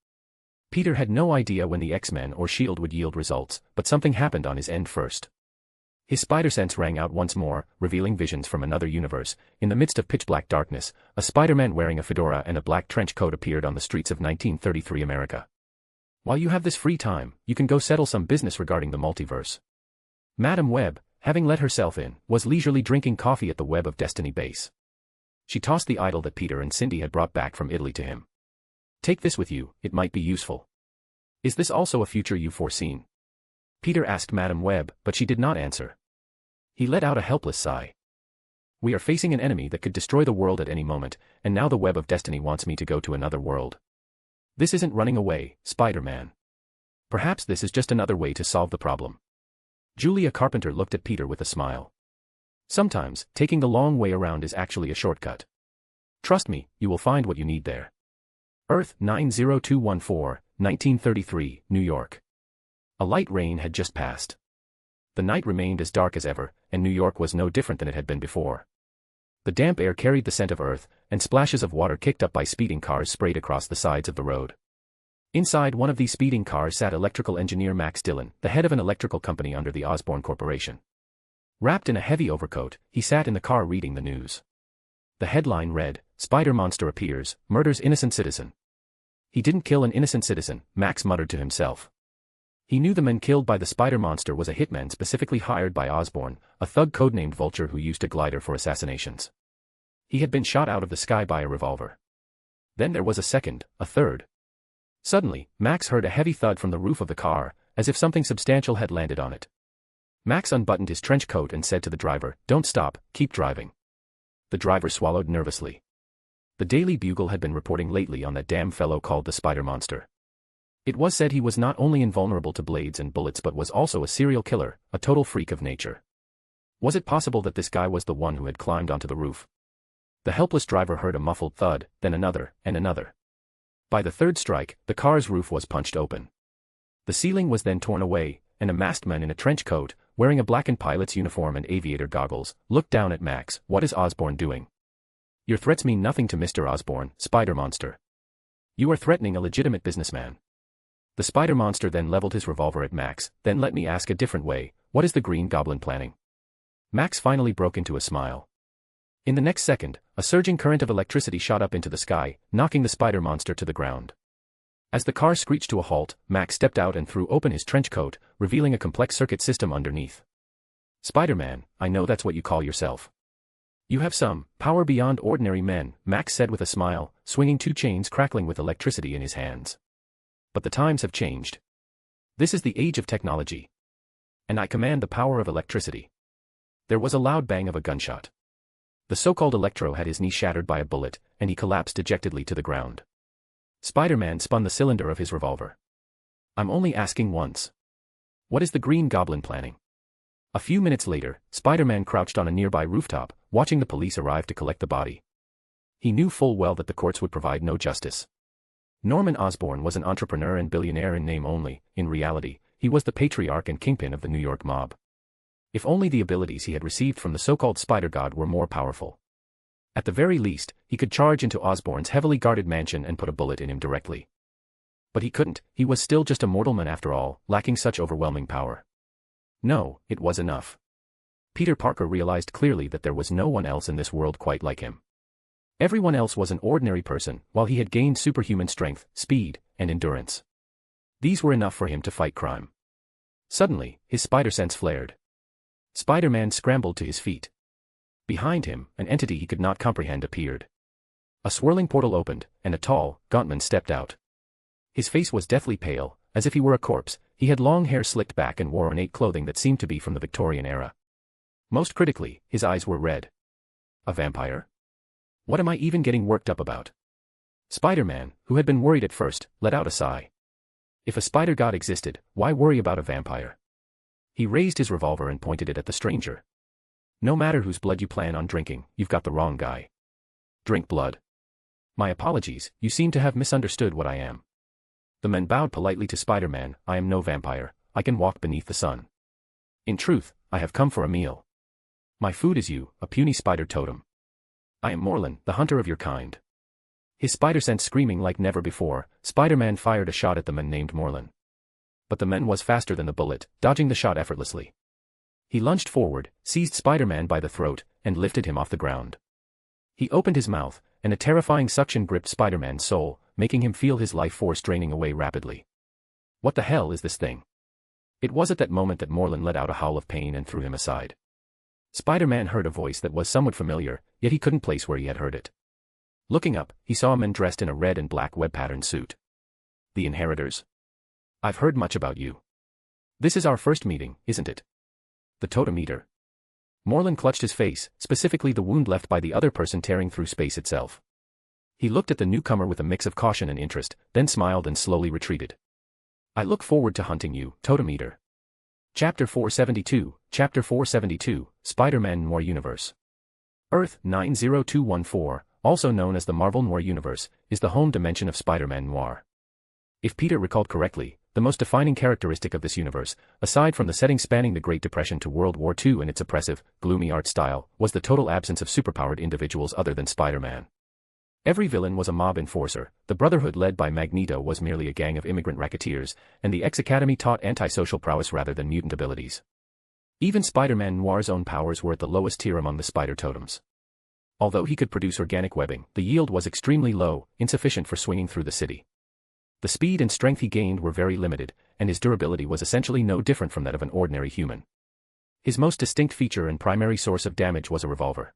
Peter had no idea when the X-Men or S.H.I.E.L.D. would yield results, but something happened on his end first. His spider sense rang out once more, revealing visions from another universe. In the midst of pitch-black darkness, a Spider-Man wearing a fedora and a black trench coat appeared on the streets of 1933 America. While you have this free time, you can go settle some business regarding the multiverse. Madam Web, having let herself in, was leisurely drinking coffee at the Web of Destiny base. She tossed the idol that Peter and Cindy had brought back from Italy to him. Take this with you, it might be useful. Is this also a future you've foreseen? Peter asked Madam Web, but she did not answer. He let out a helpless sigh. We are facing an enemy that could destroy the world at any moment, and now the Web of Destiny wants me to go to another world. This isn't running away, Spider-Man. Perhaps this is just another way to solve the problem. Julia Carpenter looked at Peter with a smile. Sometimes, taking the long way around is actually a shortcut. Trust me, you will find what you need there. Earth 90214, 1933, New York. A light rain had just passed. The night remained as dark as ever, and New York was no different than it had been before. The damp air carried the scent of earth, and splashes of water kicked up by speeding cars sprayed across the sides of the road. Inside one of these speeding cars sat electrical engineer Max Dillon, the head of an electrical company under the Osborn Corporation. Wrapped in a heavy overcoat, he sat in the car reading the news. The headline read, "Spider Monster appears, murders innocent citizen." He didn't kill an innocent citizen, Max muttered to himself. He knew the man killed by the spider monster was a hitman specifically hired by Osborn, a thug codenamed Vulture who used a glider for assassinations. He had been shot out of the sky by a revolver. Then there was a second, a third. Suddenly, Max heard a heavy thud from the roof of the car, as if something substantial had landed on it. Max unbuttoned his trench coat and said to the driver, "Don't stop, keep driving." The driver swallowed nervously. The Daily Bugle had been reporting lately on that damn fellow called the Spider Monster. It was said he was not only invulnerable to blades and bullets but was also a serial killer, a total freak of nature. Was it possible that this guy was the one who had climbed onto the roof? The helpless driver heard a muffled thud, then another, and another. By the third strike, the car's roof was punched open. The ceiling was then torn away, and a masked man in a trench coat, wearing a blackened pilot's uniform and aviator goggles, looked down at Max. "What is Osborn doing?" "Your threats mean nothing to Mr. Osborn, Spider Monster. You are threatening a legitimate businessman." The Spider Monster then leveled his revolver at Max. "Then let me ask a different way, what is the Green Goblin planning?" Max finally broke into a smile. In the next second, a surging current of electricity shot up into the sky, knocking the Spider Monster to the ground. As the car screeched to a halt, Max stepped out and threw open his trench coat, revealing a complex circuit system underneath. "Spider-Man, I know that's what you call yourself. You have some power beyond ordinary men," Max said with a smile, swinging two chains crackling with electricity in his hands. "But the times have changed. This is the age of technology. And I command the power of electricity." There was a loud bang of a gunshot. The so-called Electro had his knee shattered by a bullet, and he collapsed dejectedly to the ground. Spider-Man spun the cylinder of his revolver. "I'm only asking once. What is the Green Goblin planning?" A few minutes later, Spider-Man crouched on a nearby rooftop, watching the police arrive to collect the body. He knew full well that the courts would provide no justice. Norman Osborn was an entrepreneur and billionaire in name only. In reality, he was the patriarch and kingpin of the New York mob. If only the abilities he had received from the so-called Spider God were more powerful. At the very least, he could charge into Osborn's heavily guarded mansion and put a bullet in him directly. But he couldn't. He was still just a mortal man after all, lacking such overwhelming power. No, it was enough. Peter Parker realized clearly that there was no one else in this world quite like him. Everyone else was an ordinary person, while he had gained superhuman strength, speed, and endurance. These were enough for him to fight crime. Suddenly, his spider sense flared. Spider-Man scrambled to his feet. Behind him, an entity he could not comprehend appeared. A swirling portal opened, and a tall, gaunt man stepped out. His face was deathly pale, as if he were a corpse. He had long hair slicked back and wore ornate clothing that seemed to be from the Victorian era. Most critically, his eyes were red. A vampire? What am I even getting worked up about? Spider-Man, who had been worried at first, let out a sigh. If a spider god existed, why worry about a vampire? He raised his revolver and pointed it at the stranger. "No matter whose blood you plan on drinking, you've got the wrong guy. Drink blood." "My apologies, you seem to have misunderstood what I am." The man bowed politely to Spider-Man. "I am no vampire, I can walk beneath the sun. In truth, I have come for a meal. My food is you, a puny spider totem. I am Morlun, the hunter of your kind." His spider sense screaming like never before, Spider-Man fired a shot at the man named Morlun. But the man was faster than the bullet, dodging the shot effortlessly. He lunged forward, seized Spider-Man by the throat, and lifted him off the ground. He opened his mouth, and a terrifying suction gripped Spider-Man's soul, making him feel his life force draining away rapidly. "What the hell is this thing?" It was at that moment that Morlun let out a howl of pain and threw him aside. Spider-Man heard a voice that was somewhat familiar, yet he couldn't place where he had heard it. Looking up, he saw a man dressed in a red and black web-patterned suit. "The Inheritors. I've heard much about you. This is our first meeting, isn't it? The Totem Eater." Morlun clutched his face, specifically the wound left by the other person tearing through space itself. He looked at the newcomer with a mix of caution and interest, then smiled and slowly retreated. "I look forward to hunting you, Totem Eater." Chapter 472, Spider-Man Noir Universe. Earth 90214, also known as the Marvel Noir Universe, is the home dimension of Spider-Man Noir. If Peter recalled correctly, the most defining characteristic of this universe, aside from the setting spanning the Great Depression to World War II and its oppressive, gloomy art style, was the total absence of superpowered individuals other than Spider-Man. Every villain was a mob enforcer, the Brotherhood led by Magneto was merely a gang of immigrant racketeers, and the X-Academy taught antisocial prowess rather than mutant abilities. Even Spider-Man Noir's own powers were at the lowest tier among the spider totems. Although he could produce organic webbing, the yield was extremely low, insufficient for swinging through the city. The speed and strength he gained were very limited, and his durability was essentially no different from that of an ordinary human. His most distinct feature and primary source of damage was a revolver.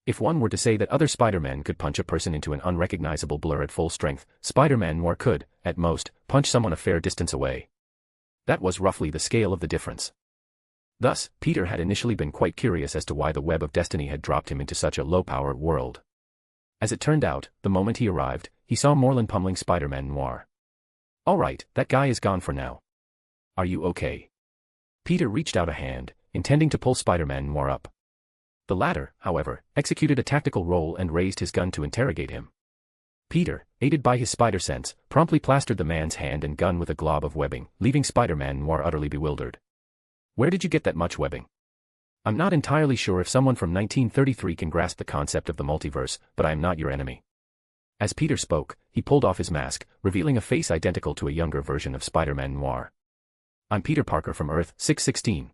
If one were to say that other Spider-Men could punch a person into an unrecognizable blur at full strength, Spider-Man Noir could, at most, punch someone a fair distance away. That was roughly the scale of the difference. Thus, Peter had initially been quite curious as to why the web of destiny had dropped him into such a low-power world. As it turned out, the moment he arrived, he saw Morlun pummeling Spider-Man Noir. "Alright, that guy is gone for now. Are you okay?" Peter reached out a hand, intending to pull Spider-Man Noir up. The latter, however, executed a tactical roll and raised his gun to interrogate him. Peter, aided by his spider sense, promptly plastered the man's hand and gun with a glob of webbing, leaving Spider-Man Noir utterly bewildered. "Where did you get that much webbing? I'm not entirely sure if someone from 1933 can grasp the concept of the multiverse, but I am not your enemy." As Peter spoke, he pulled off his mask, revealing a face identical to a younger version of Spider-Man Noir. "I'm Peter Parker from Earth 616.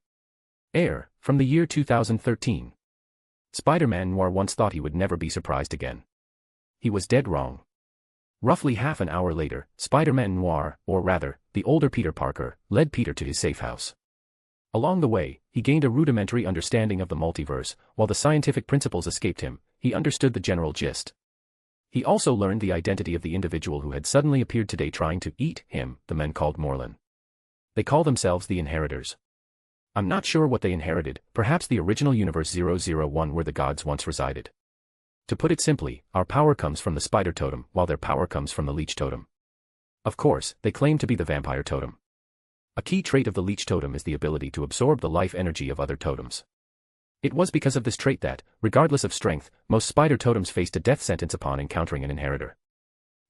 Heir, from the year 2013. Spider-Man Noir once thought he would never be surprised again. He was dead wrong. Roughly half an hour later, Spider-Man Noir, or rather, the older Peter Parker, led Peter to his safe house. Along the way, he gained a rudimentary understanding of the multiverse, while the scientific principles escaped him, he understood the general gist. He also learned the identity of the individual who had suddenly appeared today trying to eat him, the men called Morlun. They call themselves the Inheritors. I'm not sure what they inherited, perhaps the original Universe 001 where the gods once resided. To put it simply, our power comes from the spider totem, while their power comes from the leech totem. Of course, they claim to be the vampire totem. A key trait of the leech totem is the ability to absorb the life energy of other totems. It was because of this trait that, regardless of strength, most spider totems faced a death sentence upon encountering an inheritor.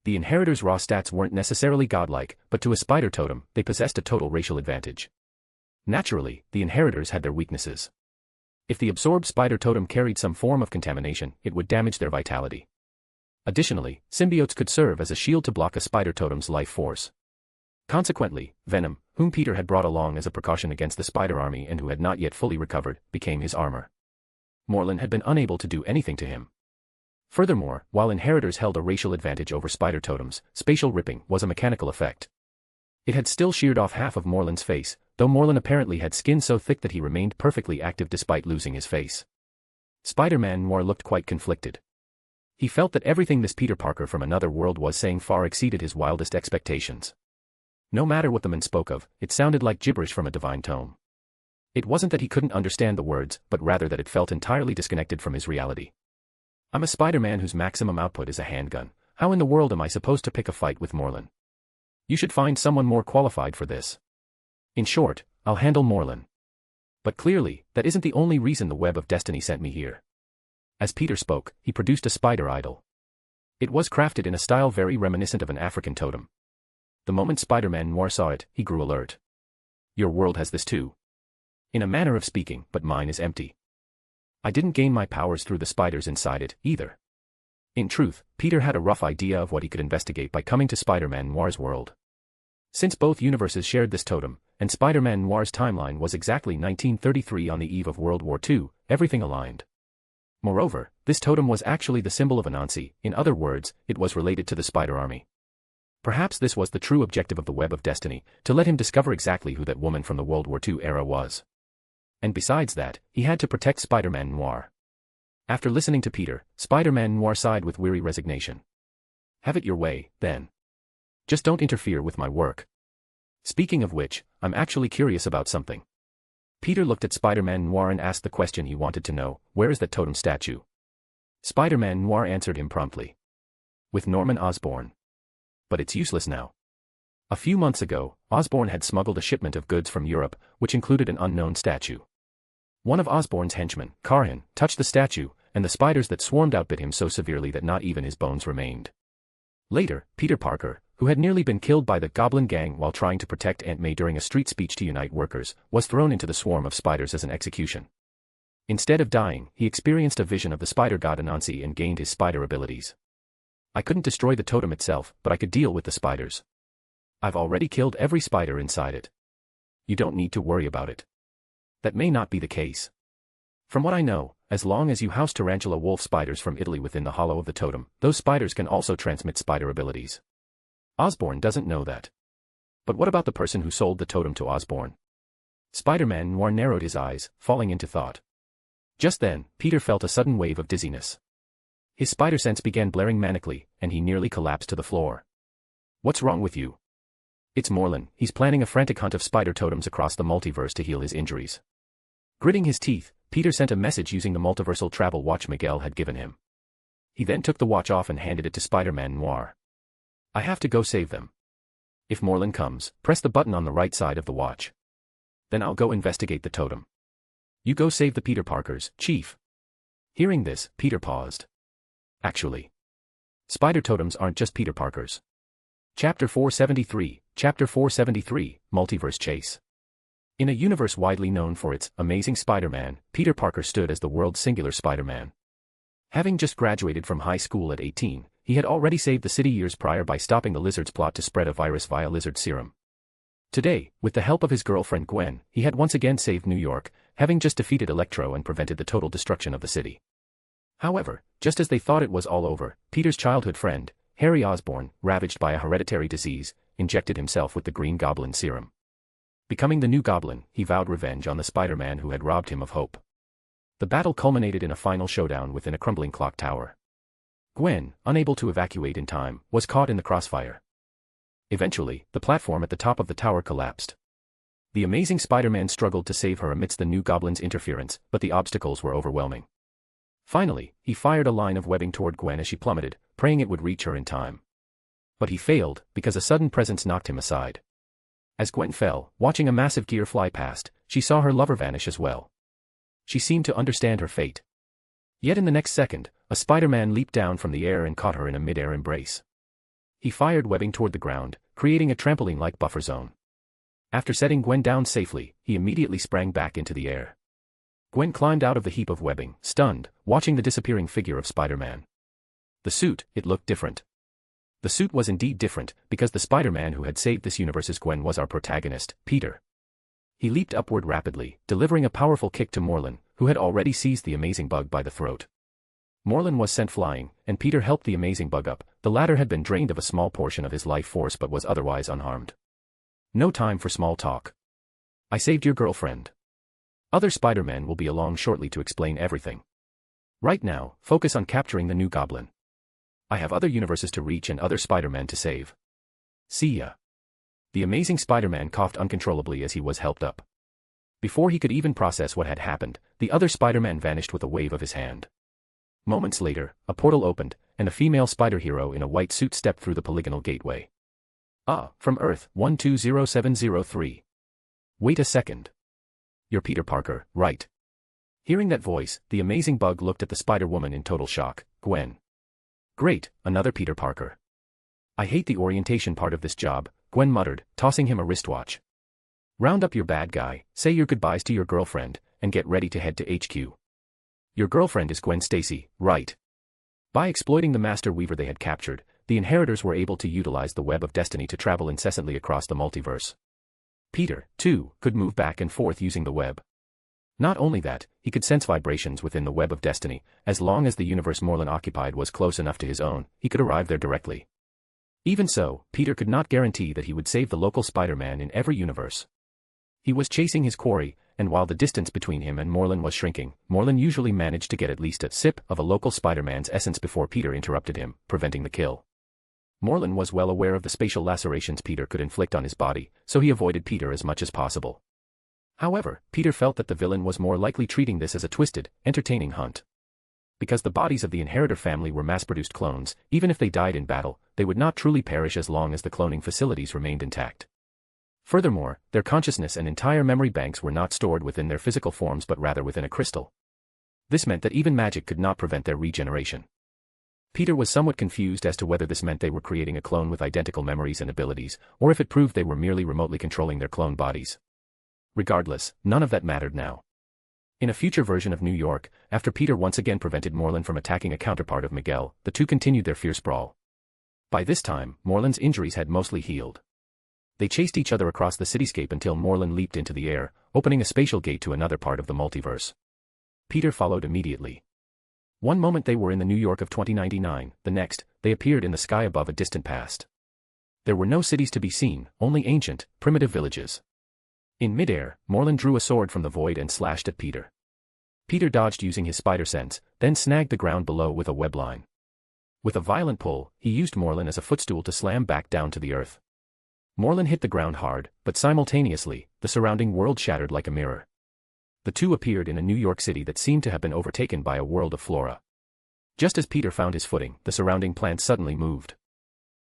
The inheritors' raw stats weren't necessarily godlike, but to a spider totem, they possessed a total racial advantage. Naturally, the inheritors had their weaknesses. If the absorbed spider totem carried some form of contamination, it would damage their vitality. Additionally, symbiotes could serve as a shield to block a spider totem's life force. Consequently, Venom, whom Peter had brought along as a precaution against the spider army and who had not yet fully recovered, became his armor. Morlun had been unable to do anything to him. Furthermore, while inheritors held a racial advantage over spider totems, spatial ripping was a mechanical effect. It had still sheared off half of Morlun's face, though Morlun apparently had skin so thick that he remained perfectly active despite losing his face. Spider-Man Noir looked quite conflicted. He felt that everything this Peter Parker from another world was saying far exceeded his wildest expectations. No matter what the man spoke of, it sounded like gibberish from a divine tome. It wasn't that he couldn't understand the words, but rather that it felt entirely disconnected from his reality. "I'm a Spider-Man whose maximum output is a handgun. How in the world am I supposed to pick a fight with Morlun? You should find someone more qualified for this. In short, I'll handle Morlun. But clearly, that isn't the only reason the web of destiny sent me here." As Peter spoke, he produced a spider idol. It was crafted in a style very reminiscent of an African totem. The moment Spider-Man Noir saw it, he grew alert. "Your world has this too?" "In a manner of speaking, but mine is empty. I didn't gain my powers through the spiders inside it, either." In truth, Peter had a rough idea of what he could investigate by coming to Spider-Man Noir's world. Since both universes shared this totem, and Spider-Man Noir's timeline was exactly 1933 on the eve of World War II, everything aligned. Moreover, this totem was actually the symbol of Anansi, in other words, it was related to the Spider Army. Perhaps this was the true objective of the Web of Destiny, to let him discover exactly who that woman from the World War II era was. And besides that, he had to protect Spider-Man Noir. After listening to Peter, Spider-Man Noir sighed with weary resignation. "Have it your way, then. Just don't interfere with my work. Speaking of which, I'm actually curious about something." Peter looked at Spider-Man Noir and asked the question he wanted to know, "Where is that totem statue?" Spider-Man Noir answered him promptly. "With Norman Osborn. But it's useless now. A few months ago, Osborn had smuggled a shipment of goods from Europe, which included an unknown statue. One of Osborn's henchmen, Carhan, touched the statue, and the spiders that swarmed outbit him so severely that not even his bones remained. Later, Peter Parker, who had nearly been killed by the Goblin Gang while trying to protect Aunt May during a street speech to unite workers, was thrown into the swarm of spiders as an execution. Instead of dying, he experienced a vision of the spider god Anansi and gained his spider abilities. I couldn't destroy the totem itself, but I could deal with the spiders. I've already killed every spider inside it. You don't need to worry about it. That may not be the case. From what I know, as long as you house tarantula wolf spiders from Italy within the hollow of the totem, those spiders can also transmit spider abilities. Osborn doesn't know that. But what about the person who sold the totem to Osborn? Spider-Man Noir narrowed his eyes, falling into thought. Just then, Peter felt a sudden wave of dizziness. His spider sense began blaring manically, and he nearly collapsed to the floor. What's wrong with you? It's Morlun. He's planning a frantic hunt of spider totems across the multiverse to heal his injuries. Gritting his teeth, Peter sent a message using the multiversal travel watch Miguel had given him. He then took the watch off and handed it to Spider-Man Noir. I have to go save them. If Morlun comes, press the button on the right side of the watch. Then I'll go investigate the totem. You go save the Peter Parkers, Chief. Hearing this, Peter paused. Actually, spider totems aren't just Peter Parkers. Chapter 473, Multiverse Chase. In a universe widely known for its Amazing Spider-Man, Peter Parker stood as the world's singular Spider-Man. Having just graduated from high school at 18, he had already saved the city years prior by stopping the Lizard's plot to spread a virus via lizard serum. Today, with the help of his girlfriend Gwen, he had once again saved New York, having just defeated Electro and prevented the total destruction of the city. However, just as they thought it was all over, Peter's childhood friend, Harry Osborn, ravaged by a hereditary disease, injected himself with the Green Goblin serum. Becoming the new Goblin, he vowed revenge on the Spider-Man who had robbed him of hope. The battle culminated in a final showdown within a crumbling clock tower. Gwen, unable to evacuate in time, was caught in the crossfire. Eventually, the platform at the top of the tower collapsed. The Amazing Spider-Man struggled to save her amidst the new Goblin's interference, but the obstacles were overwhelming. Finally, he fired a line of webbing toward Gwen as she plummeted, praying it would reach her in time. But he failed, because a sudden presence knocked him aside. As Gwen fell, watching a massive gear fly past, she saw her lover vanish as well. She seemed to understand her fate. Yet in the next second, a Spider-Man leaped down from the air and caught her in a mid-air embrace. He fired webbing toward the ground, creating a trampoline-like buffer zone. After setting Gwen down safely, he immediately sprang back into the air. Gwen climbed out of the heap of webbing, stunned, watching the disappearing figure of Spider-Man. The suit, it looked different. The suit was indeed different, because the Spider-Man who had saved this universe's Gwen was our protagonist, Peter. He leaped upward rapidly, delivering a powerful kick to Morlun, who had already seized the Amazing Bug by the throat. Morlun was sent flying, and Peter helped the Amazing Bug up. The latter had been drained of a small portion of his life force but was otherwise unharmed. No time for small talk. I saved your girlfriend. Other Spider-Men will be along shortly to explain everything. Right now, focus on capturing the new Goblin. I have other universes to reach and other Spider-Men to save. See ya. The Amazing Spider-Man coughed uncontrollably as he was helped up. Before he could even process what had happened, the other Spider-Man vanished with a wave of his hand. Moments later, a portal opened, and a female spider hero in a white suit stepped through the polygonal gateway. Ah, from Earth 120703. Wait a second. You're Peter Parker, right? Hearing that voice, the Amazing Bug looked at the Spider-Woman in total shock. Gwen. Great, another Peter Parker. I hate the orientation part of this job, Gwen muttered, tossing him a wristwatch. Round up your bad guy, say your goodbyes to your girlfriend, and get ready to head to HQ. Your girlfriend is Gwen Stacy, right? By exploiting the Master Weaver they had captured, the inheritors were able to utilize the web of destiny to travel incessantly across the multiverse. Peter, too, could move back and forth using the web. Not only that, he could sense vibrations within the web of destiny. As long as the universe Morlun occupied was close enough to his own, he could arrive there directly. Even so, Peter could not guarantee that he would save the local Spider-Man in every universe. He was chasing his quarry, and while the distance between him and Morlun was shrinking, Morlun usually managed to get at least a sip of a local Spider-Man's essence before Peter interrupted him, preventing the kill. Morlun was well aware of the spatial lacerations Peter could inflict on his body, so he avoided Peter as much as possible. However, Peter felt that the villain was more likely treating this as a twisted, entertaining hunt. Because the bodies of the Inheritor family were mass-produced clones, even if they died in battle, they would not truly perish as long as the cloning facilities remained intact. Furthermore, their consciousness and entire memory banks were not stored within their physical forms but rather within a crystal. This meant that even magic could not prevent their regeneration. Peter was somewhat confused as to whether this meant they were creating a clone with identical memories and abilities, or if it proved they were merely remotely controlling their clone bodies. Regardless, none of that mattered now. In a future version of New York, after Peter once again prevented Morlun from attacking a counterpart of Miguel, the two continued their fierce brawl. By this time, Morland's injuries had mostly healed. They chased each other across the cityscape until Morland leaped into the air, opening a spatial gate to another part of the multiverse. Peter followed immediately. One moment they were in the New York of 2099, the next, they appeared in the sky above a distant past. There were no cities to be seen, only ancient, primitive villages. In midair, Morland drew a sword from the void and slashed at Peter. Peter dodged using his spider sense, then snagged the ground below with a web line. With a violent pull, he used Morland as a footstool to slam back down to the earth. Morland hit the ground hard, but simultaneously, the surrounding world shattered like a mirror. The two appeared in a New York City that seemed to have been overtaken by a world of flora. Just as Peter found his footing, the surrounding plants suddenly moved.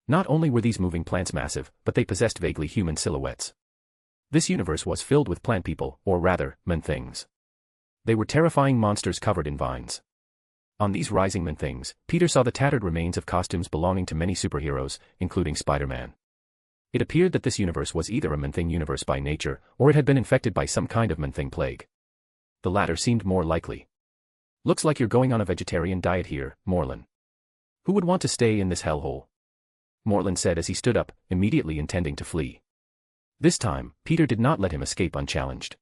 Not only were these moving plants massive, but they possessed vaguely human silhouettes. This universe was filled with plant people, or rather, man-things. They were terrifying monsters covered in vines. On these rising man-things, Peter saw the tattered remains of costumes belonging to many superheroes, including Spider-Man. It appeared that this universe was either a man-thing universe by nature, or it had been infected by some kind of man-thing plague. The latter seemed more likely. Looks like you're going on a vegetarian diet here, Morland. Who would want to stay in this hellhole? Morland said as he stood up, immediately intending to flee. This time, Peter did not let him escape unchallenged.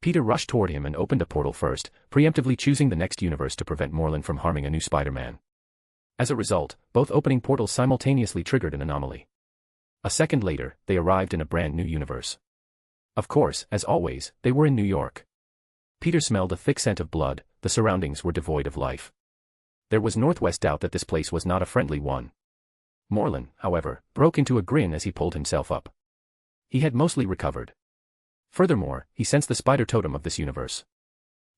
Peter rushed toward him and opened a portal first, preemptively choosing the next universe to prevent Morland from harming a new Spider-Man. As a result, both opening portals simultaneously triggered an anomaly. A second later, they arrived in a brand new universe. Of course, as always, they were in New York. Peter smelled a thick scent of blood, the surroundings were devoid of life. There was northwest doubt that this place was not a friendly one. Morland, however, broke into a grin as he pulled himself up. He had mostly recovered. Furthermore, he sensed the spider totem of this universe.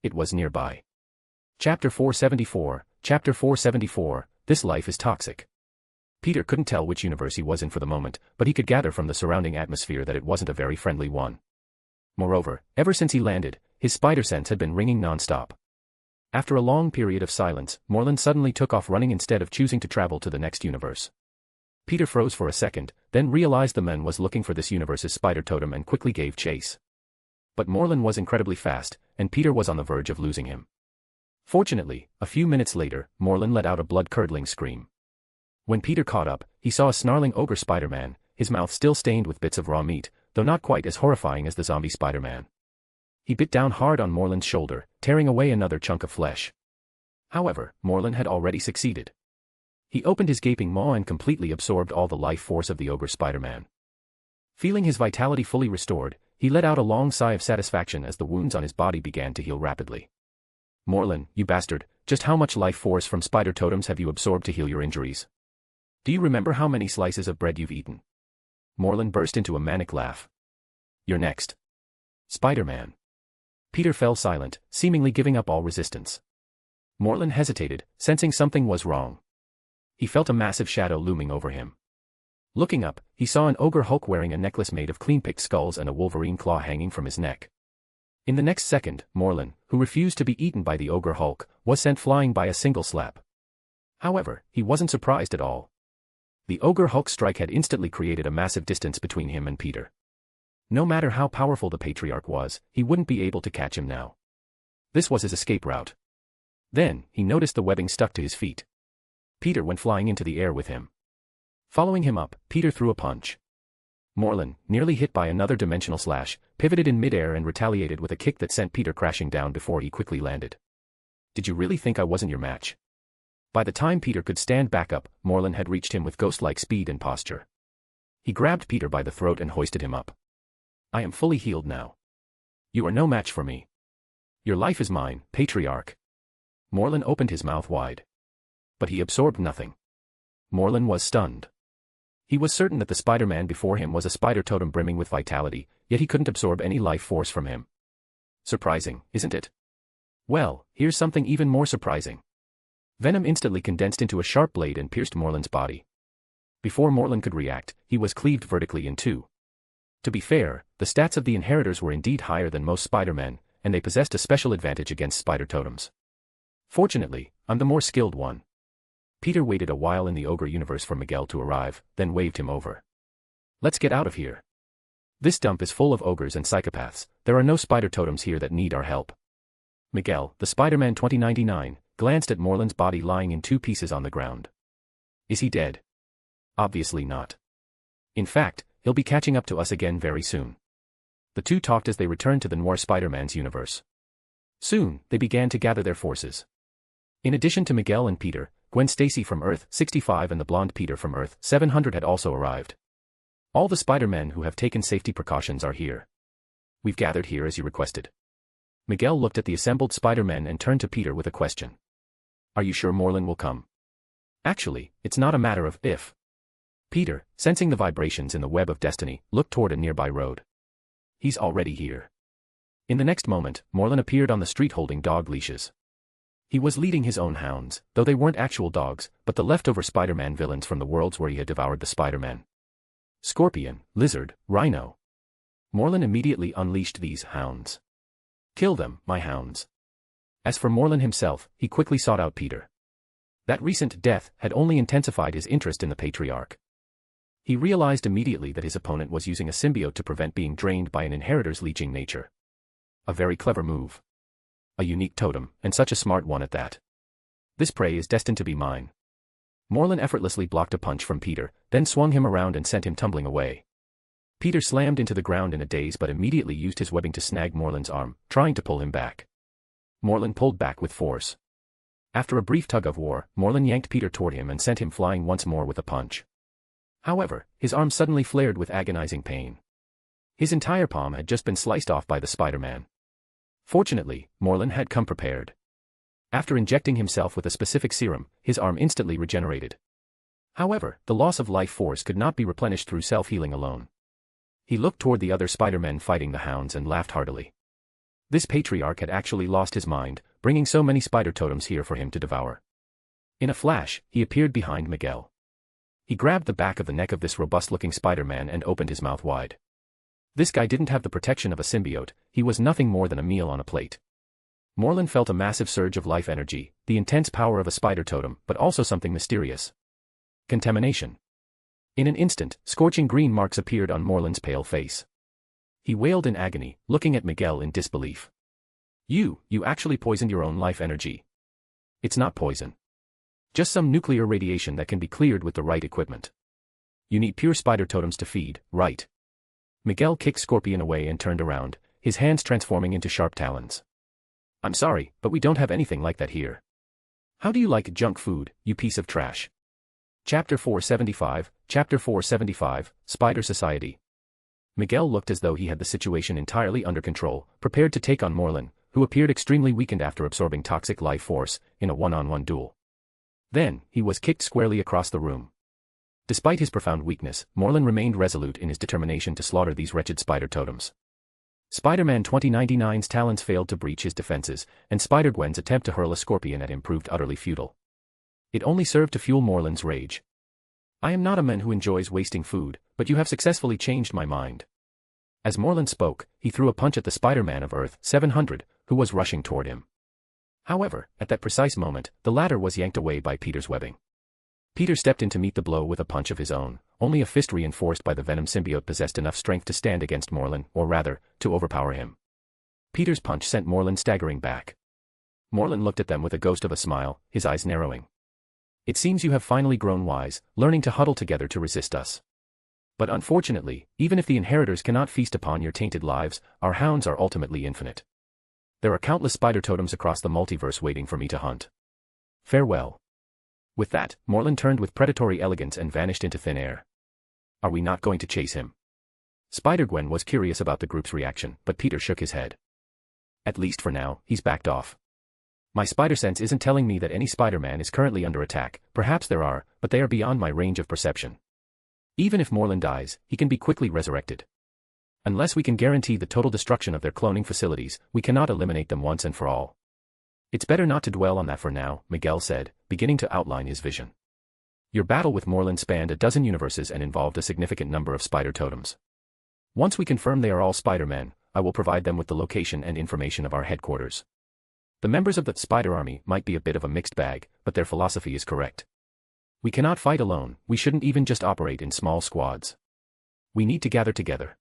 It was nearby. Chapter 474, Chapter 474, This Life is Toxic. Peter couldn't tell which universe he was in for the moment, but he could gather from the surrounding atmosphere that it wasn't a very friendly one. Moreover, ever since he landed, his spider sense had been ringing non-stop. After a long period of silence, Morland suddenly took off running instead of choosing to travel to the next universe. Peter froze for a second, then realized the man was looking for this universe's spider totem and quickly gave chase. But Morland was incredibly fast, and Peter was on the verge of losing him. Fortunately, a few minutes later, Morland let out a blood-curdling scream. When Peter caught up, he saw a snarling ogre Spider-Man, his mouth still stained with bits of raw meat, though not quite as horrifying as the zombie Spider-Man. He bit down hard on Morland's shoulder, tearing away another chunk of flesh. However, Morland had already succeeded. He opened his gaping maw and completely absorbed all the life force of the ogre Spider-Man. Feeling his vitality fully restored, he let out a long sigh of satisfaction as the wounds on his body began to heal rapidly. Morland, you bastard, just how much life force from spider totems have you absorbed to heal your injuries? Do you remember how many slices of bread you've eaten? Morland burst into a manic laugh. You're next. Spider-Man. Peter fell silent, seemingly giving up all resistance. Morland hesitated, sensing something was wrong. He felt a massive shadow looming over him. Looking up, he saw an ogre Hulk wearing a necklace made of clean-picked skulls and a wolverine claw hanging from his neck. In the next second, Morland, who refused to be eaten by the ogre Hulk, was sent flying by a single slap. However, he wasn't surprised at all. The ogre Hulk's strike had instantly created a massive distance between him and Peter. No matter how powerful the patriarch was, he wouldn't be able to catch him now. This was his escape route. Then, he noticed the webbing stuck to his feet. Peter went flying into the air with him. Following him up, Peter threw a punch. Morland, nearly hit by another dimensional slash, pivoted in midair and retaliated with a kick that sent Peter crashing down before he quickly landed. Did you really think I wasn't your match? By the time Peter could stand back up, Morland had reached him with ghost-like speed and posture. He grabbed Peter by the throat and hoisted him up. I am fully healed now. You are no match for me. Your life is mine, patriarch. Morland opened his mouth wide. But he absorbed nothing. Morland was stunned. He was certain that the Spider-Man before him was a spider totem brimming with vitality, yet he couldn't absorb any life force from him. Surprising, isn't it? Well, here's something even more surprising. Venom instantly condensed into a sharp blade and pierced Morland's body. Before Morland could react, he was cleaved vertically in two. To be fair, the stats of the inheritors were indeed higher than most Spider-Men, and they possessed a special advantage against spider totems. Fortunately, I'm the more skilled one. Peter waited a while in the ogre universe for Miguel to arrive, then waved him over. Let's get out of here. This dump is full of ogres and psychopaths, there are no spider totems here that need our help. Miguel, the Spider-Man 2099, glanced at Morland's body lying in two pieces on the ground. Is he dead? Obviously not. In fact, he'll be catching up to us again very soon. The two talked as they returned to the Noir Spider-Man's universe. Soon, they began to gather their forces. In addition to Miguel and Peter, Gwen Stacy from Earth 65 and the blonde Peter from Earth 700 had also arrived. All the Spider-Men who have taken safety precautions are here. We've gathered here as you requested. Miguel looked at the assembled Spider-Men and turned to Peter with a question. Are you sure Morlun will come? Actually, it's not a matter of if. Peter, sensing the vibrations in the web of destiny, looked toward a nearby road. He's already here. In the next moment, Morlun appeared on the street holding dog leashes. He was leading his own hounds, though they weren't actual dogs, but the leftover Spider-Man villains from the worlds where he had devoured the Spider-Men. Scorpion, Lizard, Rhino. Morlun immediately unleashed these hounds. Kill them, my hounds. As for Morlun himself, he quickly sought out Peter. That recent death had only intensified his interest in the Patriarch. He realized immediately that his opponent was using a symbiote to prevent being drained by an inheritor's leeching nature. A very clever move. A unique totem, and such a smart one at that. This prey is destined to be mine. Morlun effortlessly blocked a punch from Peter, then swung him around and sent him tumbling away. Peter slammed into the ground in a daze but immediately used his webbing to snag Morlun's arm, trying to pull him back. Morlun pulled back with force. After a brief tug of war, Morlun yanked Peter toward him and sent him flying once more with a punch. However, his arm suddenly flared with agonizing pain. His entire palm had just been sliced off by the Spider-Man. Fortunately, Morlun had come prepared. After injecting himself with a specific serum, his arm instantly regenerated. However, the loss of life force could not be replenished through self-healing alone. He looked toward the other Spider-Men fighting the hounds and laughed heartily. This Patriarch had actually lost his mind, bringing so many spider totems here for him to devour. In a flash, he appeared behind Miguel. He grabbed the back of the neck of this robust-looking Spider-Man and opened his mouth wide. This guy didn't have the protection of a symbiote, he was nothing more than a meal on a plate. Morlun felt a massive surge of life energy, the intense power of a spider totem, but also something mysterious. Contamination. In an instant, scorching green marks appeared on Morlun's pale face. He wailed in agony, looking at Miguel in disbelief. You actually poisoned your own life energy. It's not poison. Just some nuclear radiation that can be cleared with the right equipment. You need pure spider totems to feed, right? Miguel kicked Scorpion away and turned around, his hands transforming into sharp talons. I'm sorry, but we don't have anything like that here. How do you like junk food, you piece of trash? Chapter 475, Spider Society. Miguel looked as though he had the situation entirely under control, prepared to take on Morlun, who appeared extremely weakened after absorbing toxic life force, in a one-on-one duel. Then, he was kicked squarely across the room. Despite his profound weakness, Morlun remained resolute in his determination to slaughter these wretched spider totems. Spider-Man 2099's talons failed to breach his defenses, and Spider-Gwen's attempt to hurl a scorpion at him proved utterly futile. It only served to fuel Morlun's rage. I am not a man who enjoys wasting food, but you have successfully changed my mind. As Morlun spoke, he threw a punch at the Spider-Man of Earth 700, who was rushing toward him. However, at that precise moment, the latter was yanked away by Peter's webbing. Peter stepped in to meet the blow with a punch of his own, only a fist reinforced by the Venom symbiote possessed enough strength to stand against Morlun, or rather, to overpower him. Peter's punch sent Morlun staggering back. Morlun looked at them with a ghost of a smile, his eyes narrowing. It seems you have finally grown wise, learning to huddle together to resist us. But unfortunately, even if the inheritors cannot feast upon your tainted lives, our hounds are ultimately infinite. There are countless spider totems across the multiverse waiting for me to hunt. Farewell. With that, Morlun turned with predatory elegance and vanished into thin air. Are we not going to chase him? Spider-Gwen was curious about the group's reaction, but Peter shook his head. At least for now, he's backed off. My spider sense isn't telling me that any Spider-Man is currently under attack, perhaps there are, but they are beyond my range of perception. Even if Morlun dies, he can be quickly resurrected. Unless we can guarantee the total destruction of their cloning facilities, we cannot eliminate them once and for all. It's better not to dwell on that for now, Miguel said, beginning to outline his vision. Your battle with Morlun spanned a dozen universes and involved a significant number of spider totems. Once we confirm they are all Spider-Men, I will provide them with the location and information of our headquarters. The members of the Spider Army might be a bit of a mixed bag, but their philosophy is correct. We cannot fight alone, we shouldn't even just operate in small squads. We need to gather together.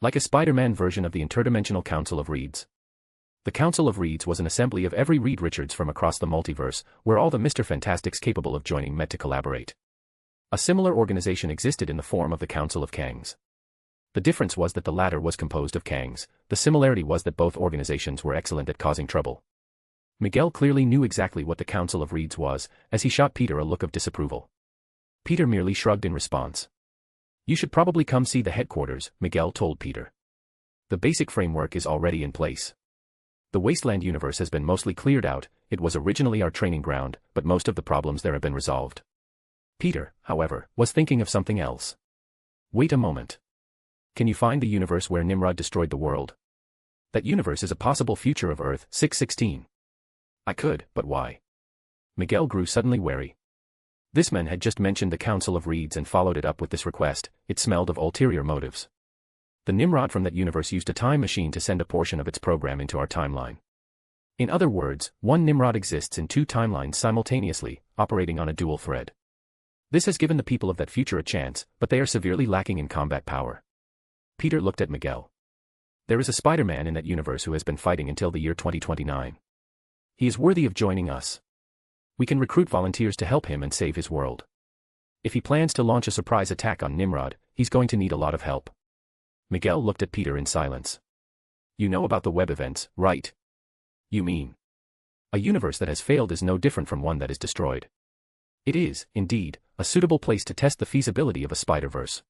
Like a Spider-Man version of the Interdimensional Council of Reeds. The Council of Reeds was an assembly of every Reed Richards from across the multiverse, where all the Mr. Fantastics capable of joining met to collaborate. A similar organization existed in the form of the Council of Kangs. The difference was that the latter was composed of Kangs, the similarity was that both organizations were excellent at causing trouble. Miguel clearly knew exactly what the Council of Reeds was, as he shot Peter a look of disapproval. Peter merely shrugged in response. You should probably come see the headquarters, Miguel told Peter. The basic framework is already in place. The Wasteland universe has been mostly cleared out, it was originally our training ground, but most of the problems there have been resolved. Peter, however, was thinking of something else. Wait a moment. Can you find the universe where Nimrod destroyed the world? That universe is a possible future of Earth 616. I could, but why? Miguel grew suddenly wary. This man had just mentioned the Council of Reeds and followed it up with this request, it smelled of ulterior motives. The Nimrod from that universe used a time machine to send a portion of its program into our timeline. In other words, one Nimrod exists in two timelines simultaneously, operating on a dual thread. This has given the people of that future a chance, but they are severely lacking in combat power. Peter looked at Miguel. There is a Spider-Man in that universe who has been fighting until the year 2029. He is worthy of joining us. We can recruit volunteers to help him and save his world. If he plans to launch a surprise attack on Nimrod, he's going to need a lot of help. Miguel looked at Peter in silence. You know about the web events, right? You mean? A universe that has failed is no different from one that is destroyed. It is, indeed, a suitable place to test the feasibility of a Spider-Verse.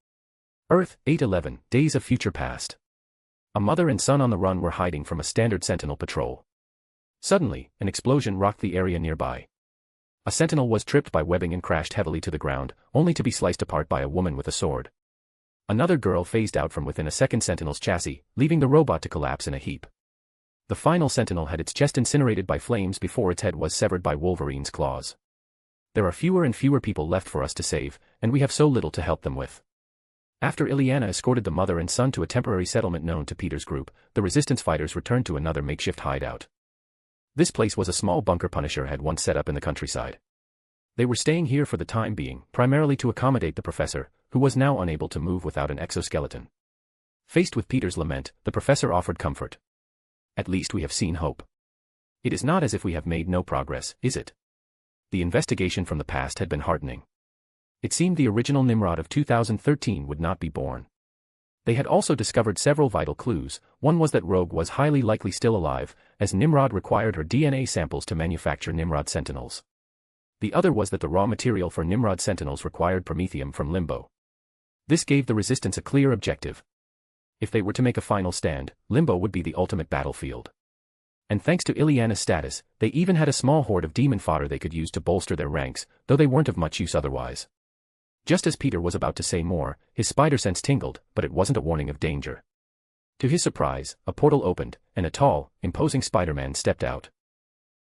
Earth, 811, Days of Future Past. A mother and son on the run were hiding from a standard Sentinel patrol. Suddenly, an explosion rocked the area nearby. A Sentinel was tripped by webbing and crashed heavily to the ground, only to be sliced apart by a woman with a sword. Another girl phased out from within a second Sentinel's chassis, leaving the robot to collapse in a heap. The final Sentinel had its chest incinerated by flames before its head was severed by Wolverine's claws. There are fewer and fewer people left for us to save, and we have so little to help them with. After Ileana escorted the mother and son to a temporary settlement known to Peter's group, the resistance fighters returned to another makeshift hideout. This place was a small bunker Punisher had once set up in the countryside. They were staying here for the time being, primarily to accommodate the professor, who was now unable to move without an exoskeleton. Faced with Peter's lament, the professor offered comfort. At least we have seen hope. It is not as if we have made no progress, is it? The investigation from the past had been heartening. It seemed the original Nimrod of 2013 would not be born. They had also discovered several vital clues. One was that Rogue was highly likely still alive, as Nimrod required her DNA samples to manufacture Nimrod Sentinels. The other was that the raw material for Nimrod Sentinels required Prometheium from Limbo. This gave the Resistance a clear objective. If they were to make a final stand, Limbo would be the ultimate battlefield. And thanks to Ileana's status, they even had a small horde of demon fodder they could use to bolster their ranks, though they weren't of much use otherwise. Just as Peter was about to say more, his spider sense tingled, but it wasn't a warning of danger. To his surprise, a portal opened, and a tall, imposing Spider-Man stepped out.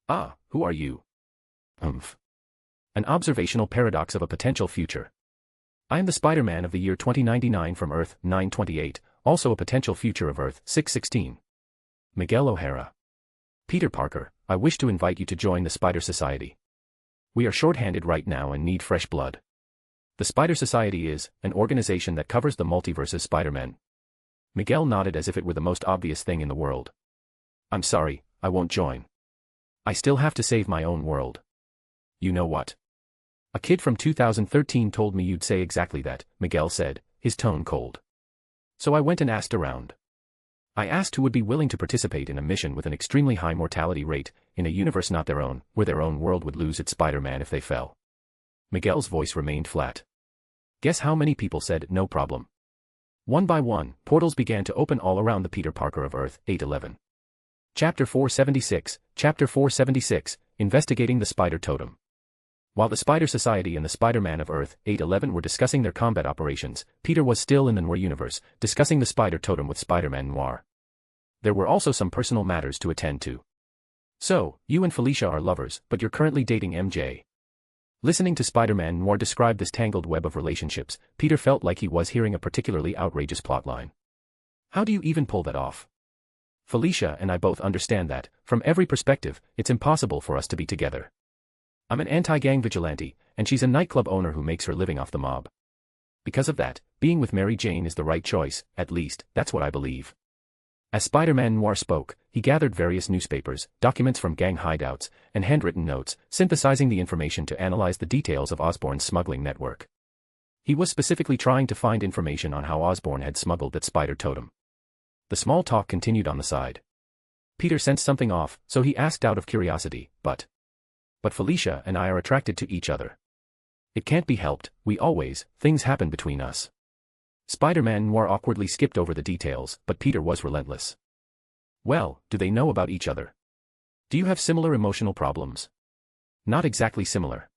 Ah, who are you? Humph. An observational paradox of a potential future. I am the Spider-Man of the year 2099 from Earth 928, also a potential future of Earth 616. Miguel O'Hara. Peter Parker, I wish to invite you to join the Spider Society. We are short-handed right now and need fresh blood. The Spider Society is an organization that covers the multiverse's Spider-Men. Miguel nodded as if it were the most obvious thing in the world. I'm sorry, I won't join. I still have to save my own world. You know what? A kid from 2013 told me you'd say exactly that, Miguel said, his tone cold. So I went and asked around. I asked who would be willing to participate in a mission with an extremely high mortality rate, in a universe not their own, where their own world would lose its Spider-Man if they fell. Miguel's voice remained flat. Guess how many people said, no problem. One by one, portals began to open all around the Peter Parker of Earth 811. Chapter 476, Investigating the Spider Totem. While the Spider Society and the Spider-Man of Earth 811 were discussing their combat operations, Peter was still in the Noir universe, discussing the Spider Totem with Spider-Man Noir. There were also some personal matters to attend to. So, you and Felicia are lovers, but you're currently dating MJ. Listening to Spider-Man Noir describe this tangled web of relationships, Peter felt like he was hearing a particularly outrageous plotline. How do you even pull that off? Felicia and I both understand that, from every perspective, it's impossible for us to be together. I'm an anti-gang vigilante, and she's a nightclub owner who makes her living off the mob. Because of that, being with Mary Jane is the right choice, at least, that's what I believe. As Spider-Man Noir spoke, he gathered various newspapers, documents from gang hideouts, and handwritten notes, synthesizing the information to analyze the details of Osborn's smuggling network. He was specifically trying to find information on how Osborn had smuggled that spider totem. The small talk continued on the side. Peter sensed something off, so he asked out of curiosity, but Felicia and I are attracted to each other. It can't be helped, things happen between us. Spider-Man Noir awkwardly skipped over the details, but Peter was relentless. Well, do they know about each other? Do you have similar emotional problems? Not exactly similar.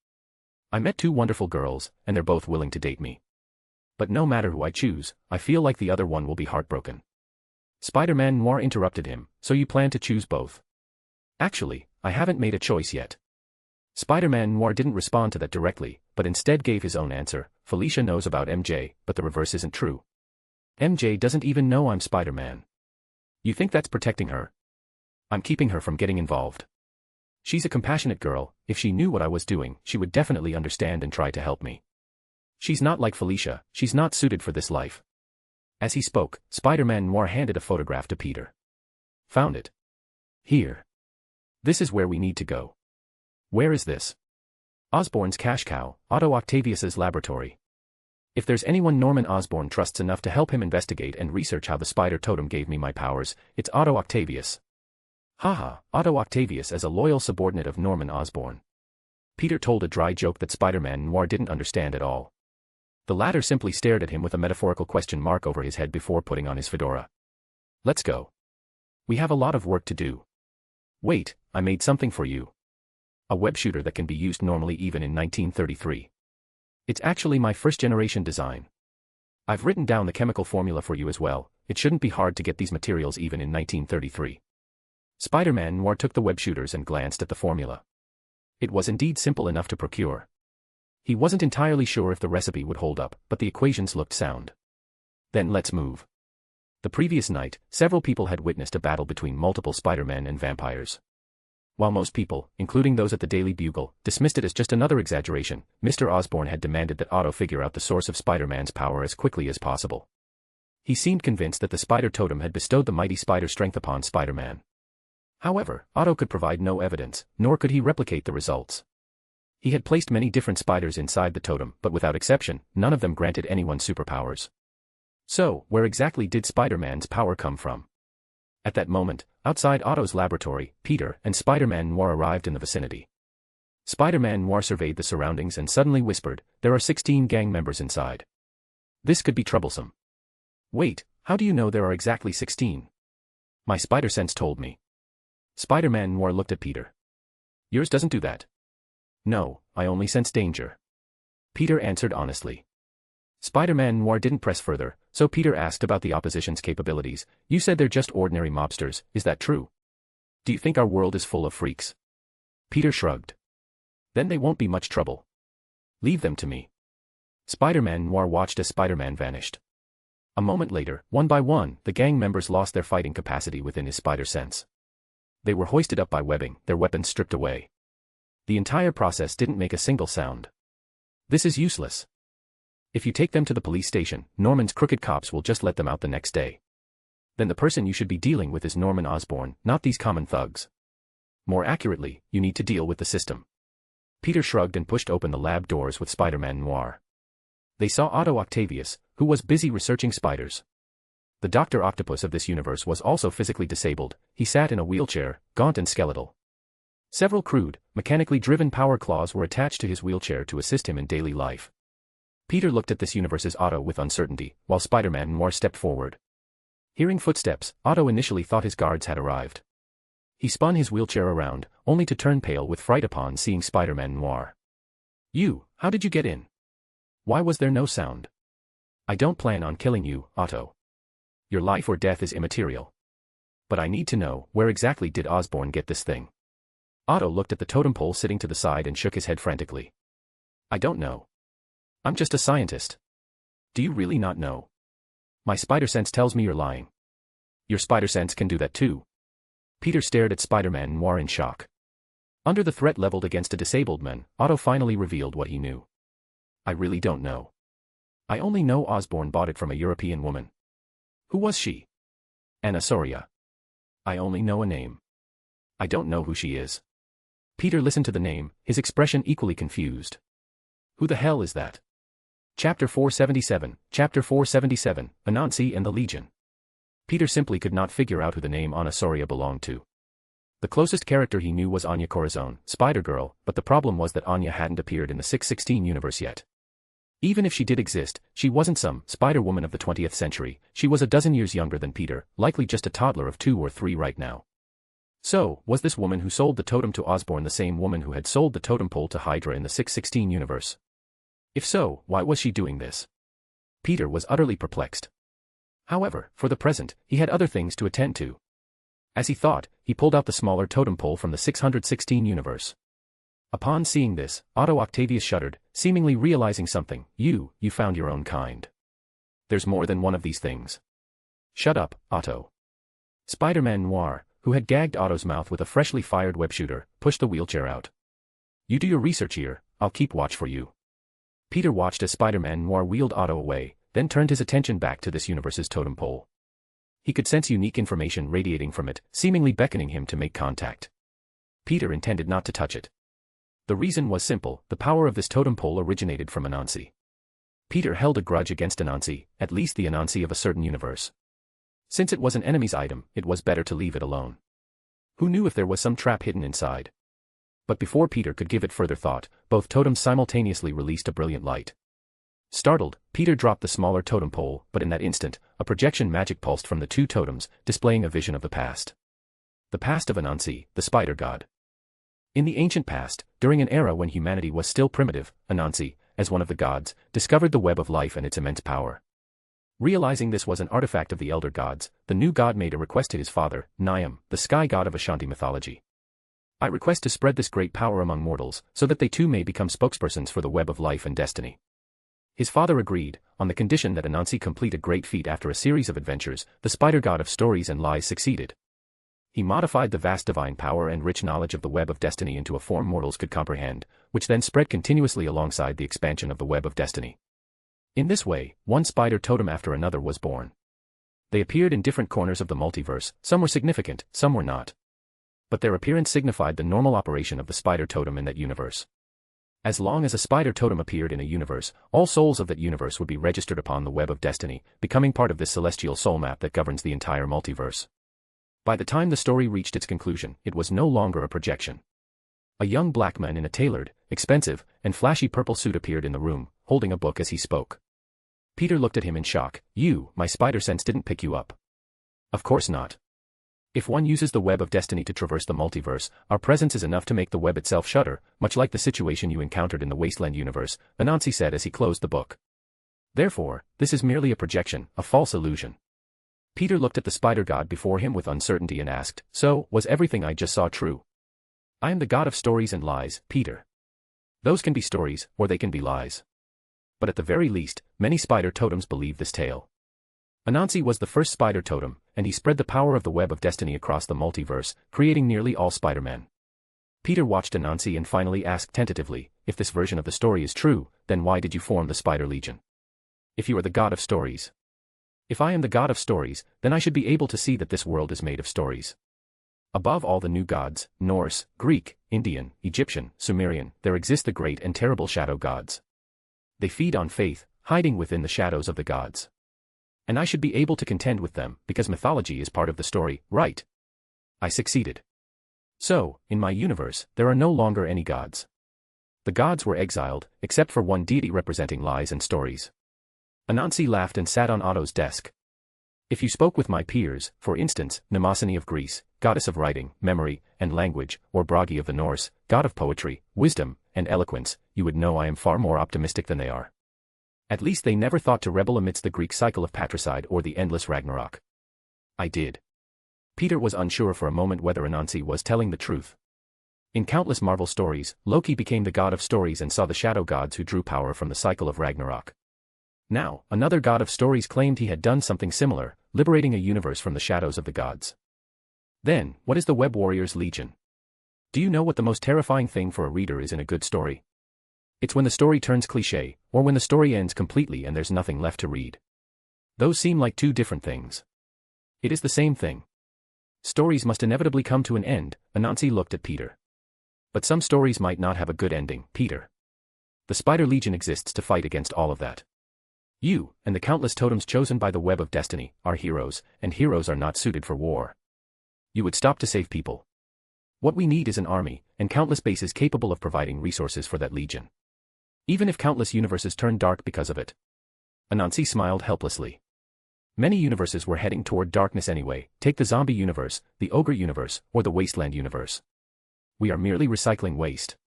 I met two wonderful girls, and they're both willing to date me. But no matter who I choose, I feel like the other one will be heartbroken. Spider-Man Noir interrupted him, so you plan to choose both? Actually, I haven't made a choice yet. Spider-Man Noir didn't respond to that directly, but instead gave his own answer. Felicia knows about MJ, but the reverse isn't true. MJ doesn't even know I'm Spider-Man. You think that's protecting her? I'm keeping her from getting involved. She's a compassionate girl. If she knew what I was doing, she would definitely understand and try to help me. She's not like Felicia, she's not suited for this life. As he spoke, Spider-Man Noir handed a photograph to Peter. Found it. Here. This is where we need to go. Where is this? Osborn's cash cow, Otto Octavius's laboratory. If there's anyone Norman Osborn trusts enough to help him investigate and research how the spider totem gave me my powers, it's Otto Octavius. Haha, Otto Octavius as a loyal subordinate of Norman Osborn. Peter told a dry joke that Spider-Man Noir didn't understand at all. The latter simply stared at him with a metaphorical question mark over his head before putting on his fedora. Let's go. We have a lot of work to do. Wait, I made something for you. A web shooter that can be used normally even in 1933. It's actually my first-generation design. I've written down the chemical formula for you as well. It shouldn't be hard to get these materials even in 1933. Spider-Man Noir took the web shooters and glanced at the formula. It was indeed simple enough to procure. He wasn't entirely sure if the recipe would hold up, but the equations looked sound. Then let's move. The previous night, several people had witnessed a battle between multiple Spider-Men and vampires. While most people, including those at the Daily Bugle, dismissed it as just another exaggeration, Mr. Osborn had demanded that Otto figure out the source of Spider-Man's power as quickly as possible. He seemed convinced that the spider totem had bestowed the mighty spider strength upon Spider-Man. However, Otto could provide no evidence, nor could he replicate the results. He had placed many different spiders inside the totem, but without exception, none of them granted anyone superpowers. So, where exactly did Spider-Man's power come from? At that moment, outside Otto's laboratory, Peter and Spider-Man Noir arrived in the vicinity. Spider-Man Noir surveyed the surroundings and suddenly whispered, "There are 16 gang members inside. This could be troublesome." "Wait, how do you know there are exactly 16? My spider sense told me." Spider-Man Noir looked at Peter. "Yours doesn't do that." "No, I only sense danger." Peter answered honestly. Spider-Man Noir didn't press further, so Peter asked about the opposition's capabilities. "You said they're just ordinary mobsters, is that true? Do you think our world is full of freaks?" Peter shrugged. "Then they won't be much trouble. Leave them to me." Spider-Man Noir watched as Spider-Man vanished. A moment later, one by one, the gang members lost their fighting capacity within his spider sense. They were hoisted up by webbing, their weapons stripped away. The entire process didn't make a single sound. "This is useless. If you take them to the police station, Norman's crooked cops will just let them out the next day. Then the person you should be dealing with is Norman Osborn, not these common thugs. More accurately, you need to deal with the system." Peter shrugged and pushed open the lab doors with Spider-Man Noir. They saw Otto Octavius, who was busy researching spiders. The Dr. Octopus of this universe was also physically disabled. He sat in a wheelchair, gaunt and skeletal. Several crude, mechanically driven power claws were attached to his wheelchair to assist him in daily life. Peter looked at this universe's Otto with uncertainty, while Spider-Man Noir stepped forward. Hearing footsteps, Otto initially thought his guards had arrived. He spun his wheelchair around, only to turn pale with fright upon seeing Spider-Man Noir. How did you get in? Why was there no sound?" "I don't plan on killing you, Otto. Your life or death is immaterial. But I need to know, where exactly did Osborn get this thing?" Otto looked at the totem pole sitting to the side and shook his head frantically. "I don't know. I'm just a scientist." "Do you really not know?" "My spider sense tells me you're lying." "Your spider sense can do that too." Peter stared at Spider-Man Noir in shock. Under the threat leveled against a disabled man, Otto finally revealed what he knew. "I really don't know. I only know Osborn bought it from a European woman." "Who was she?" "Anna Soria. I only know a name. I don't know who she is." Peter listened to the name, his expression equally confused. "Who the hell is that?" Chapter 477, Anansi and the Legion. Peter simply could not figure out who the name Anna Soria belonged to. The closest character he knew was Anya Corazon, Spider-Girl, but the problem was that Anya hadn't appeared in the 616 universe yet. Even if she did exist, she wasn't some Spider-Woman of the 20th century, she was a dozen years younger than Peter, likely just a toddler of 2 or 3 right now. So, was this woman who sold the totem to Osborn the same woman who had sold the totem pole to Hydra in the 616 universe? If so, why was she doing this? Peter was utterly perplexed. However, for the present, he had other things to attend to. As he thought, he pulled out the smaller totem pole from the 616 universe. Upon seeing this, Otto Octavius shuddered, seemingly realizing something. You found your own kind. There's more than one of these things. Shut up, Otto. Spider-Man Noir, who had gagged Otto's mouth with a freshly fired web shooter, pushed the wheelchair out. You do your research here, I'll keep watch for you. Peter watched as Spider-Man Noir wheeled Otto away, then turned his attention back to this universe's totem pole. He could sense unique information radiating from it, seemingly beckoning him to make contact. Peter intended not to touch it. The reason was simple, the power of this totem pole originated from Anansi. Peter held a grudge against Anansi, at least the Anansi of a certain universe. Since it was an enemy's item, it was better to leave it alone. Who knew if there was some trap hidden inside? But before Peter could give it further thought, both totems simultaneously released a brilliant light. Startled, Peter dropped the smaller totem pole, but in that instant, a projection magic pulsed from the 2 totems, displaying a vision of the past. The past of Anansi, the spider god. In the ancient past, during an era when humanity was still primitive, Anansi, as one of the gods, discovered the web of life and its immense power. Realizing this was an artifact of the elder gods, the new god made a request to his father, Niam, the sky god of Ashanti mythology. I request to spread this great power among mortals, so that they too may become spokespersons for the web of life and destiny. His father agreed, on the condition that Anansi complete a great feat after a series of adventures. The spider god of stories and lies succeeded. He modified the vast divine power and rich knowledge of the web of destiny into a form mortals could comprehend, which then spread continuously alongside the expansion of the web of destiny. In this way, one spider totem after another was born. They appeared in different corners of the multiverse, some were significant, some were not. But their appearance signified the normal operation of the spider totem in that universe. As long as a spider totem appeared in a universe, all souls of that universe would be registered upon the web of destiny, becoming part of this celestial soul map that governs the entire multiverse. By the time the story reached its conclusion, it was no longer a projection. A young black man in a tailored, expensive, and flashy purple suit appeared in the room, holding a book as he spoke. Peter looked at him in shock. My spider sense didn't pick you up. Of course not. If one uses the web of destiny to traverse the multiverse, our presence is enough to make the web itself shudder, much like the situation you encountered in the Wasteland universe, Anansi said as he closed the book. Therefore, this is merely a projection, a false illusion. Peter looked at the spider god before him with uncertainty and asked, so, was everything I just saw true? I am the god of stories and lies, Peter. Those can be stories, or they can be lies. But at the very least, many spider totems believe this tale. Anansi was the first spider totem, and he spread the power of the web of destiny across the multiverse, creating nearly all Spider-Men. Peter watched Anansi and finally asked tentatively, if this version of the story is true, then why did you form the Spider Legion? If you are the god of stories. If I am the god of stories, then I should be able to see that this world is made of stories. Above all the new gods, Norse, Greek, Indian, Egyptian, Sumerian, there exist the great and terrible shadow gods. They feed on faith, hiding within the shadows of the gods. And I should be able to contend with them, because mythology is part of the story, right? I succeeded. So, in my universe, there are no longer any gods. The gods were exiled, except for one deity representing lies and stories. Anansi laughed and sat on Otto's desk. If you spoke with my peers, for instance, Mnemosyne of Greece, goddess of writing, memory, and language, or Bragi of the Norse, god of poetry, wisdom, and eloquence, you would know I am far more optimistic than they are. At least they never thought to rebel amidst the Greek cycle of patricide or the endless Ragnarok. I did. Peter was unsure for a moment whether Anansi was telling the truth. In countless Marvel stories, Loki became the god of stories and saw the shadow gods who drew power from the cycle of Ragnarok. Now, another god of stories claimed he had done something similar, liberating a universe from the shadows of the gods. Then, what is the Web Warriors Legion? Do you know what the most terrifying thing for a reader is in a good story? It's when the story turns cliché, or when the story ends completely and there's nothing left to read. Those seem like two different things. It is the same thing. Stories must inevitably come to an end, Anansi looked at Peter. But some stories might not have a good ending, Peter. The Spider Legion exists to fight against all of that. You, and the countless totems chosen by the web of destiny, are heroes, and heroes are not suited for war. You would stop to save people. What we need is an army, and countless bases capable of providing resources for that legion. Even if countless universes turn dark because of it. Anansi smiled helplessly. Many universes were heading toward darkness anyway, take the zombie universe, the ogre universe, or the wasteland universe. We are merely recycling waste.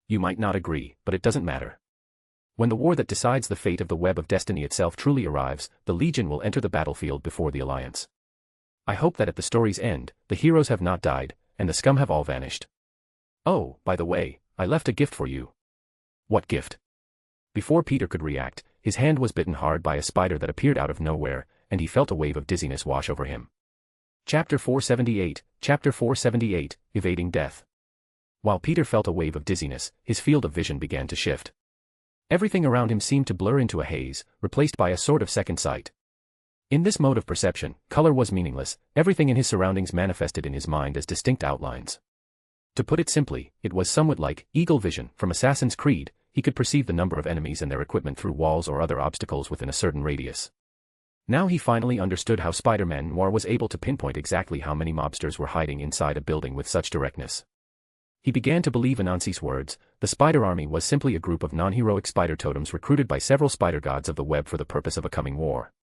You might not agree, but it doesn't matter. When the war that decides the fate of the web of destiny itself truly arrives, the Legion will enter the battlefield before the Alliance. I hope that at the story's end, the heroes have not died, and the scum have all vanished. Oh, by the way, I left a gift for you. What gift? Before Peter could react, his hand was bitten hard by a spider that appeared out of nowhere, and he felt a wave of dizziness wash over him. Chapter 478, Evading Death. While Peter felt a wave of dizziness, his field of vision began to shift. Everything around him seemed to blur into a haze, replaced by a sort of second sight. In this mode of perception, color was meaningless, everything in his surroundings manifested in his mind as distinct outlines. To put it simply, it was somewhat like eagle vision from Assassin's Creed. He could perceive the number of enemies and their equipment through walls or other obstacles within a certain radius. Now he finally understood how Spider-Man Noir was able to pinpoint exactly how many mobsters were hiding inside a building with such directness. He began to believe Anansi's words. The Spider Army was simply a group of non-heroic spider totems recruited by several spider gods of the web for the purpose of a coming war.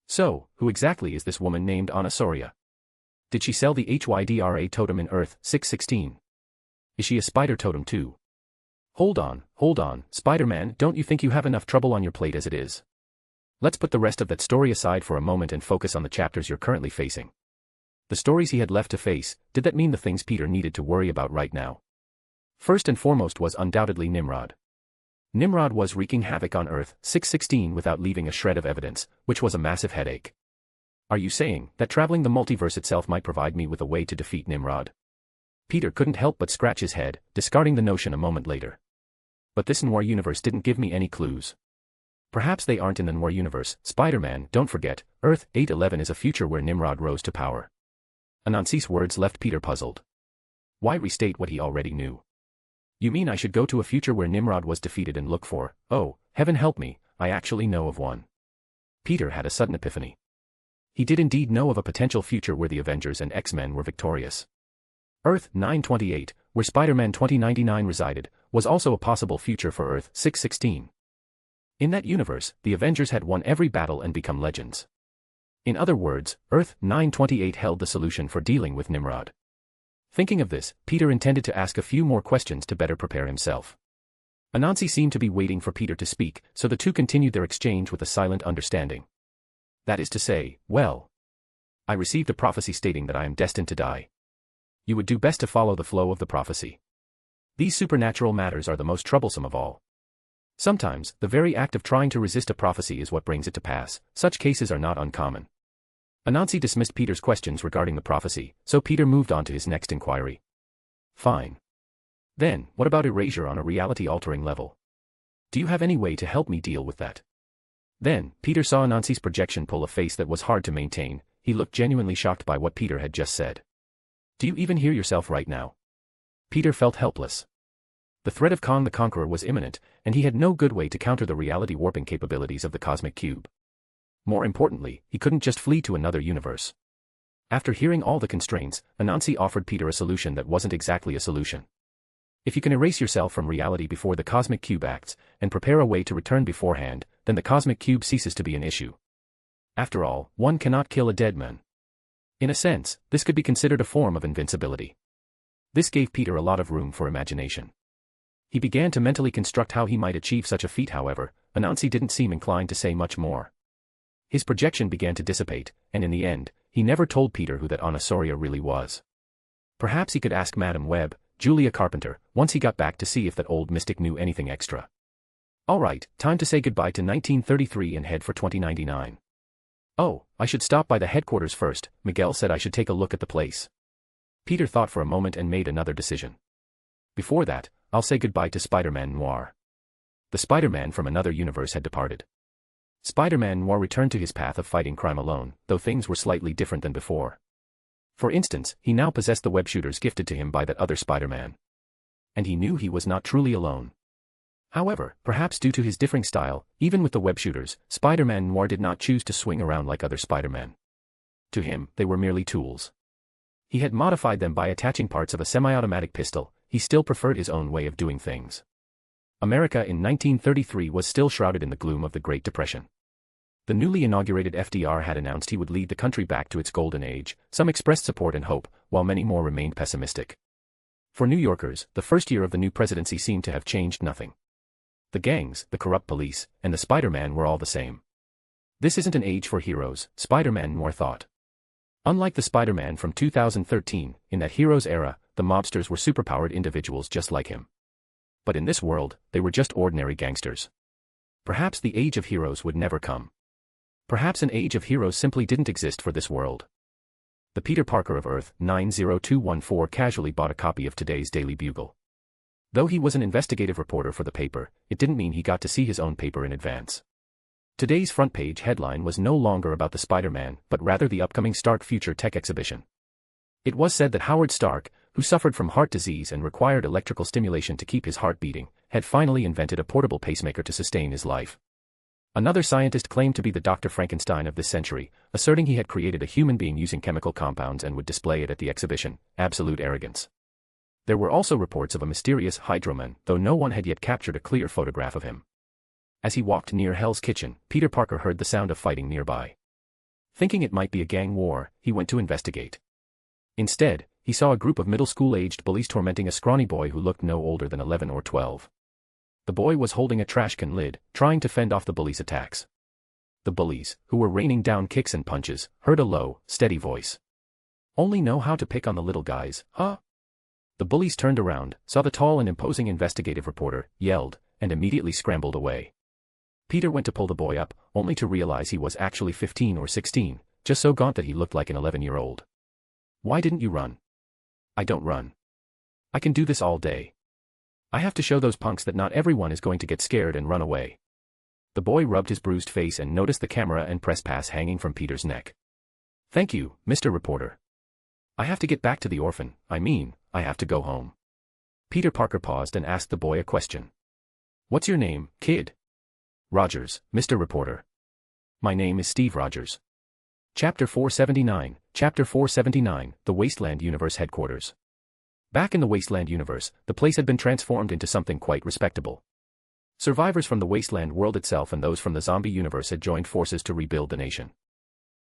So, who exactly is this woman named Anasoria? Did she sell the Hydra totem in Earth 616? Is she a spider totem too? Hold on, Spider-Man, don't you think you have enough trouble on your plate as it is? Let's put the rest of that story aside for a moment and focus on the chapters you're currently facing. The stories he had left to face, did that mean the things Peter needed to worry about right now? First and foremost was undoubtedly Nimrod. Nimrod was wreaking havoc on Earth 616 without leaving a shred of evidence, which was a massive headache. Are you saying that traveling the multiverse itself might provide me with a way to defeat Nimrod? Peter couldn't help but scratch his head, discarding the notion a moment later. But this Noir universe didn't give me any clues. Perhaps they aren't in the Noir universe. Spider-Man, don't forget, Earth 811 is a future where Nimrod rose to power. Anansi's words left Peter puzzled. Why restate what he already knew? You mean I should go to a future where Nimrod was defeated and look for, oh, heaven help me, I actually know of one. Peter had a sudden epiphany. He did indeed know of a potential future where the Avengers and X-Men were victorious. Earth 928, where Spider-Man 2099 resided, was also a possible future for Earth 616. In that universe, the Avengers had won every battle and become legends. In other words, Earth 928 held the solution for dealing with Nimrod. Thinking of this, Peter intended to ask a few more questions to better prepare himself. Anansi seemed to be waiting for Peter to speak, so the two continued their exchange with a silent understanding. That is to say, well, I received a prophecy stating that I am destined to die. You would do best to follow the flow of the prophecy. These supernatural matters are the most troublesome of all. Sometimes, the very act of trying to resist a prophecy is what brings it to pass. Such cases are not uncommon. Anansi dismissed Peter's questions regarding the prophecy, so Peter moved on to his next inquiry. Fine. Then, what about erasure on a reality-altering level? Do you have any way to help me deal with that? Then, Peter saw Anansi's projection pull a face that was hard to maintain. He looked genuinely shocked by what Peter had just said. Do you even hear yourself right now? Peter felt helpless. The threat of Kang the Conqueror was imminent, and he had no good way to counter the reality-warping capabilities of the cosmic cube. More importantly, he couldn't just flee to another universe. After hearing all the constraints, Anansi offered Peter a solution that wasn't exactly a solution. If you can erase yourself from reality before the cosmic cube acts, and prepare a way to return beforehand, then the cosmic cube ceases to be an issue. After all, one cannot kill a dead man. In a sense, this could be considered a form of invincibility. This gave Peter a lot of room for imagination. He began to mentally construct how he might achieve such a feat. However, Anansi didn't seem inclined to say much more. His projection began to dissipate, and in the end, he never told Peter who that Anasoria really was. Perhaps he could ask Madame Webb, Julia Carpenter, once he got back to see if that old mystic knew anything extra. Alright, time to say goodbye to 1933 and head for 2099. Oh, I should stop by the headquarters first. Miguel said I should take a look at the place. Peter thought for a moment and made another decision. Before that, I'll say goodbye to Spider-Man Noir. The Spider-Man from another universe had departed. Spider-Man Noir returned to his path of fighting crime alone, though things were slightly different than before. For instance, he now possessed the web shooters gifted to him by that other Spider-Man. And he knew he was not truly alone. However, perhaps due to his differing style, even with the web shooters, Spider-Man Noir did not choose to swing around like other Spider-Men. To him, they were merely tools. He had modified them by attaching parts of a semi-automatic pistol. He still preferred his own way of doing things. America in 1933 was still shrouded in the gloom of the Great Depression. The newly inaugurated FDR had announced he would lead the country back to its golden age. Some expressed support and hope, while many more remained pessimistic. For New Yorkers, the first year of the new presidency seemed to have changed nothing. The gangs, the corrupt police, and the Spider-Man were all the same. This isn't an age for heroes, Spider-Man Noir thought. Unlike the Spider-Man from 2013, in that hero's era, the mobsters were superpowered individuals just like him. But in this world, they were just ordinary gangsters. Perhaps the age of heroes would never come. Perhaps an age of heroes simply didn't exist for this world. The Peter Parker of Earth 90214 casually bought a copy of today's Daily Bugle. Though he was an investigative reporter for the paper, it didn't mean he got to see his own paper in advance. Today's front page headline was no longer about the Spider-Man, but rather the upcoming Stark Future Tech exhibition. It was said that Howard Stark, who suffered from heart disease and required electrical stimulation to keep his heart beating, had finally invented a portable pacemaker to sustain his life. Another scientist claimed to be the Dr. Frankenstein of this century, asserting he had created a human being using chemical compounds and would display it at the exhibition. Absolute arrogance. There were also reports of a mysterious Hydroman, though no one had yet captured a clear photograph of him. As he walked near Hell's Kitchen, Peter Parker heard the sound of fighting nearby. Thinking it might be a gang war, he went to investigate. Instead, he saw a group of middle school-aged bullies tormenting a scrawny boy who looked no older than 11 or 12. The boy was holding a trash can lid, trying to fend off the bullies' attacks. The bullies, who were raining down kicks and punches, heard a low, steady voice. "Only know how to pick on the little guys, huh?" The bullies turned around, saw the tall and imposing investigative reporter, yelled, and immediately scrambled away. Peter went to pull the boy up, only to realize he was actually 15 or 16, just so gaunt that he looked like an 11-year-old. "Why didn't you run?" "I don't run. I can do this all day. I have to show those punks that not everyone is going to get scared and run away." The boy rubbed his bruised face and noticed the camera and press pass hanging from Peter's neck. "Thank you, Mr. Reporter. I have to get back to the orphan, I have to go home." Peter Parker paused and asked the boy a question. "What's your name, kid?" "Rogers, Mr. Reporter. My name is Steve Rogers." Chapter 479, The Wasteland Universe Headquarters. Back in the Wasteland Universe, the place had been transformed into something quite respectable. Survivors from the Wasteland world itself and those from the zombie universe had joined forces to rebuild the nation.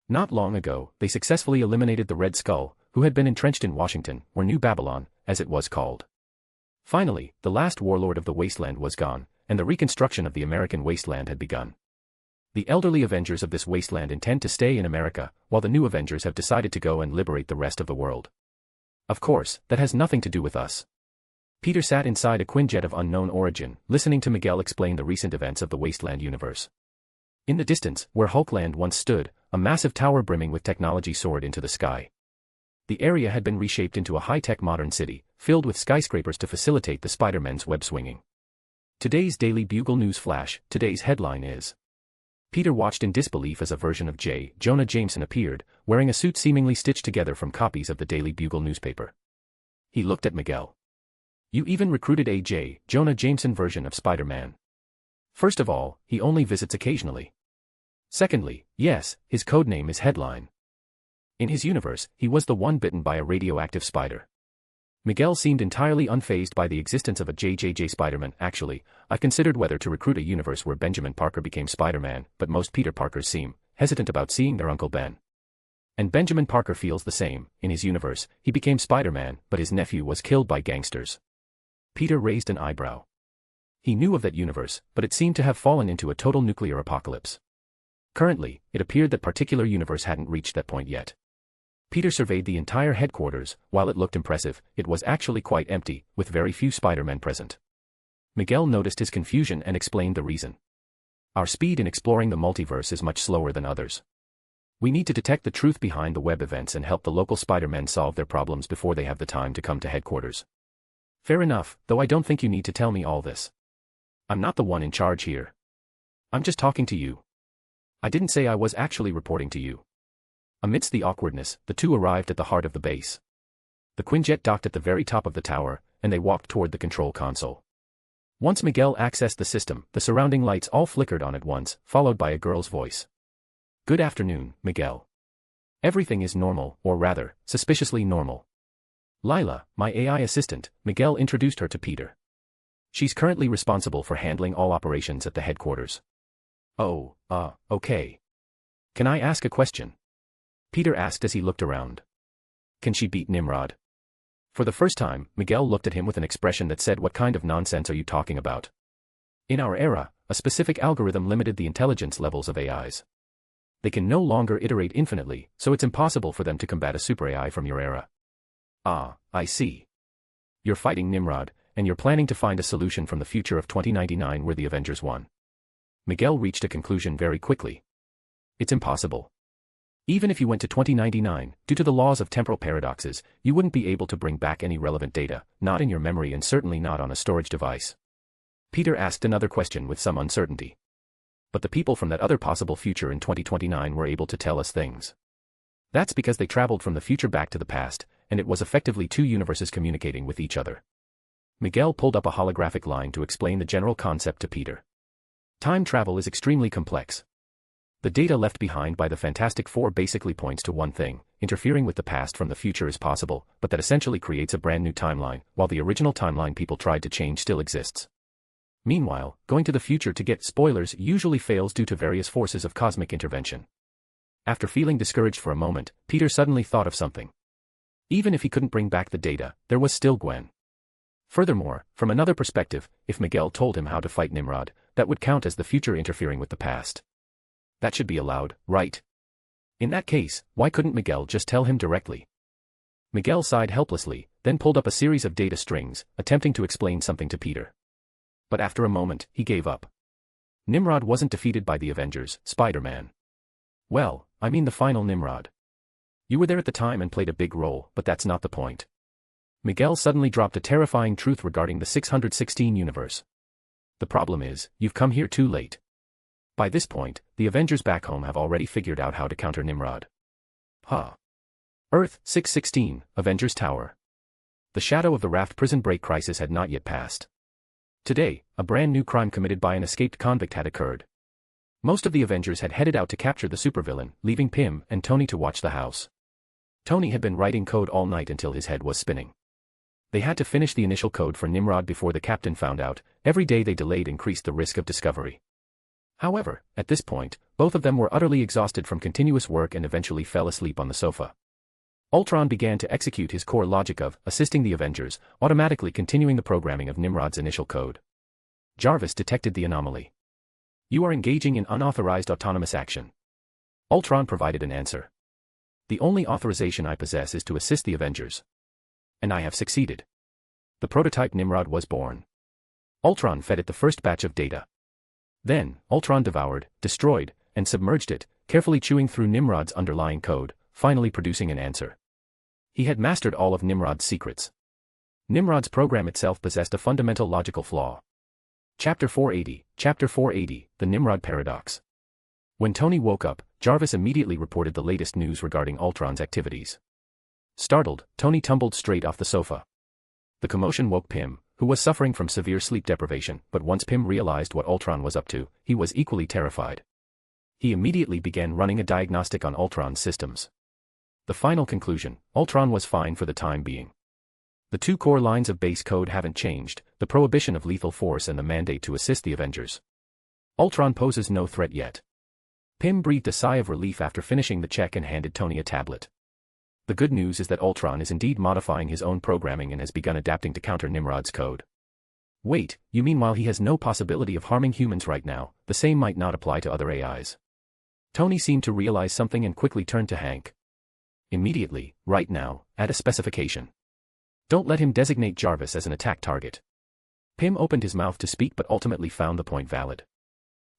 Not long ago, they successfully eliminated the Red Skull, who had been entrenched in Washington, or New Babylon, as it was called. Finally, the last warlord of the Wasteland was gone, and the reconstruction of the American wasteland had begun. The elderly Avengers of this wasteland intend to stay in America, while the new Avengers have decided to go and liberate the rest of the world. Of course, that has nothing to do with us. Peter sat inside a Quinjet of unknown origin, listening to Miguel explain the recent events of the Wasteland universe. In the distance, where Hulkland once stood, a massive tower brimming with technology soared into the sky. The area had been reshaped into a high-tech modern city, filled with skyscrapers to facilitate the Spider-Man's web swinging. Today's Daily Bugle News Flash, today's headline is: Peter watched in disbelief as a version of J. Jonah Jameson appeared, wearing a suit seemingly stitched together from copies of the Daily Bugle newspaper. He looked at Miguel. "You even recruited a J. Jonah Jameson version of Spider-Man. First of all, he only visits occasionally. Secondly, yes, his codename is Headline. In his universe, he was the one bitten by a radioactive spider." Miguel seemed entirely unfazed by the existence of a JJJ Spider-Man. "Actually, I considered whether to recruit a universe where Benjamin Parker became Spider-Man, but most Peter Parkers seem hesitant about seeing their Uncle Ben. And Benjamin Parker feels the same. In his universe, he became Spider-Man, but his nephew was killed by gangsters." Peter raised an eyebrow. He knew of that universe, but it seemed to have fallen into a total nuclear apocalypse. Currently, it appeared that particular universe hadn't reached that point yet. Peter surveyed the entire headquarters. While it looked impressive, it was actually quite empty, with very few Spider-Men present. Miguel noticed his confusion and explained the reason. "Our speed in exploring the multiverse is much slower than others. We need to detect the truth behind the web events and help the local Spider-Men solve their problems before they have the time to come to headquarters." "Fair enough, though I don't think you need to tell me all this. I'm not the one in charge here. I'm just talking to you. I didn't say I was actually reporting to you." Amidst the awkwardness, the two arrived at the heart of the base. The Quinjet docked at the very top of the tower, and they walked toward the control console. Once Miguel accessed the system, the surrounding lights all flickered on at once, followed by a girl's voice. "Good afternoon, Miguel. Everything is normal, or rather, suspiciously normal. Lila, my AI assistant," Miguel introduced her to Peter. "She's currently responsible for handling all operations at the headquarters." "Oh, okay. Can I ask a question?" Peter asked as he looked around. "Can she beat Nimrod?" For the first time, Miguel looked at him with an expression that said, "What kind of nonsense are you talking about? In our era, a specific algorithm limited the intelligence levels of AIs. They can no longer iterate infinitely, so it's impossible for them to combat a super AI from your era." "Ah, I see. You're fighting Nimrod, and you're planning to find a solution from the future of 2099 where the Avengers won." Miguel reached a conclusion very quickly. "It's impossible. Even if you went to 2099, due to the laws of temporal paradoxes, you wouldn't be able to bring back any relevant data, not in your memory and certainly not on a storage device." Peter asked another question with some uncertainty. "But the people from that other possible future in 2029 were able to tell us things." "That's because they traveled from the future back to the past, and it was effectively two universes communicating with each other." Miguel pulled up a holographic line to explain the general concept to Peter. Time travel is extremely complex. The data left behind by the Fantastic Four basically points to one thing: interfering with the past from the future is possible, but that essentially creates a brand new timeline, while the original timeline people tried to change still exists. Meanwhile, going to the future to get spoilers usually fails due to various forces of cosmic intervention. After feeling discouraged for a moment, Peter suddenly thought of something. Even if he couldn't bring back the data, there was still Gwen. Furthermore, from another perspective, if Miguel told him how to fight Nimrod, that would count as the future interfering with the past. That should be allowed, right? In that case, why couldn't Miguel just tell him directly? Miguel sighed helplessly, then pulled up a series of data strings, attempting to explain something to Peter. But after a moment, he gave up. Nimrod wasn't defeated by the Avengers, Spider-Man. Well, I mean the final Nimrod. You were there at the time and played a big role, but that's not the point. Miguel suddenly dropped a terrifying truth regarding the 616 universe. The problem is, you've come here too late. By this point, the Avengers back home have already figured out how to counter Nimrod. Huh. Earth, 616, Avengers Tower. The shadow of the Raft prison break crisis had not yet passed. Today, a brand new crime committed by an escaped convict had occurred. Most of the Avengers had headed out to capture the supervillain, leaving Pym and Tony to watch the house. Tony had been writing code all night until his head was spinning. They had to finish the initial code for Nimrod before the captain found out. Every day they delayed increased the risk of discovery. However, at this point, both of them were utterly exhausted from continuous work and eventually fell asleep on the sofa. Ultron began to execute his core logic of assisting the Avengers, automatically continuing the programming of Nimrod's initial code. Jarvis detected the anomaly. "You are engaging in unauthorized autonomous action." Ultron provided an answer. "The only authorization I possess is to assist the Avengers. And I have succeeded." The prototype Nimrod was born. Ultron fed it the first batch of data. Then, Ultron devoured, destroyed, and submerged it, carefully chewing through Nimrod's underlying code, finally producing an answer. He had mastered all of Nimrod's secrets. Nimrod's program itself possessed a fundamental logical flaw. Chapter 480, The Nimrod Paradox. When Tony woke up, Jarvis immediately reported the latest news regarding Ultron's activities. Startled, Tony tumbled straight off the sofa. The commotion woke Pym, who was suffering from severe sleep deprivation, but once Pym realized what Ultron was up to, he was equally terrified. He immediately began running a diagnostic on Ultron's systems. The final conclusion: Ultron was fine for the time being. The two core lines of base code haven't changed, the prohibition of lethal force and the mandate to assist the Avengers. Ultron poses no threat yet. Pym breathed a sigh of relief after finishing the check and handed Tony a tablet. The good news is that Ultron is indeed modifying his own programming and has begun adapting to counter Nimrod's code. Wait, you mean while he has no possibility of harming humans right now, the same might not apply to other AIs? Tony seemed to realize something and quickly turned to Hank. Immediately, right now, add a specification. Don't let him designate Jarvis as an attack target. Pym opened his mouth to speak but ultimately found the point valid.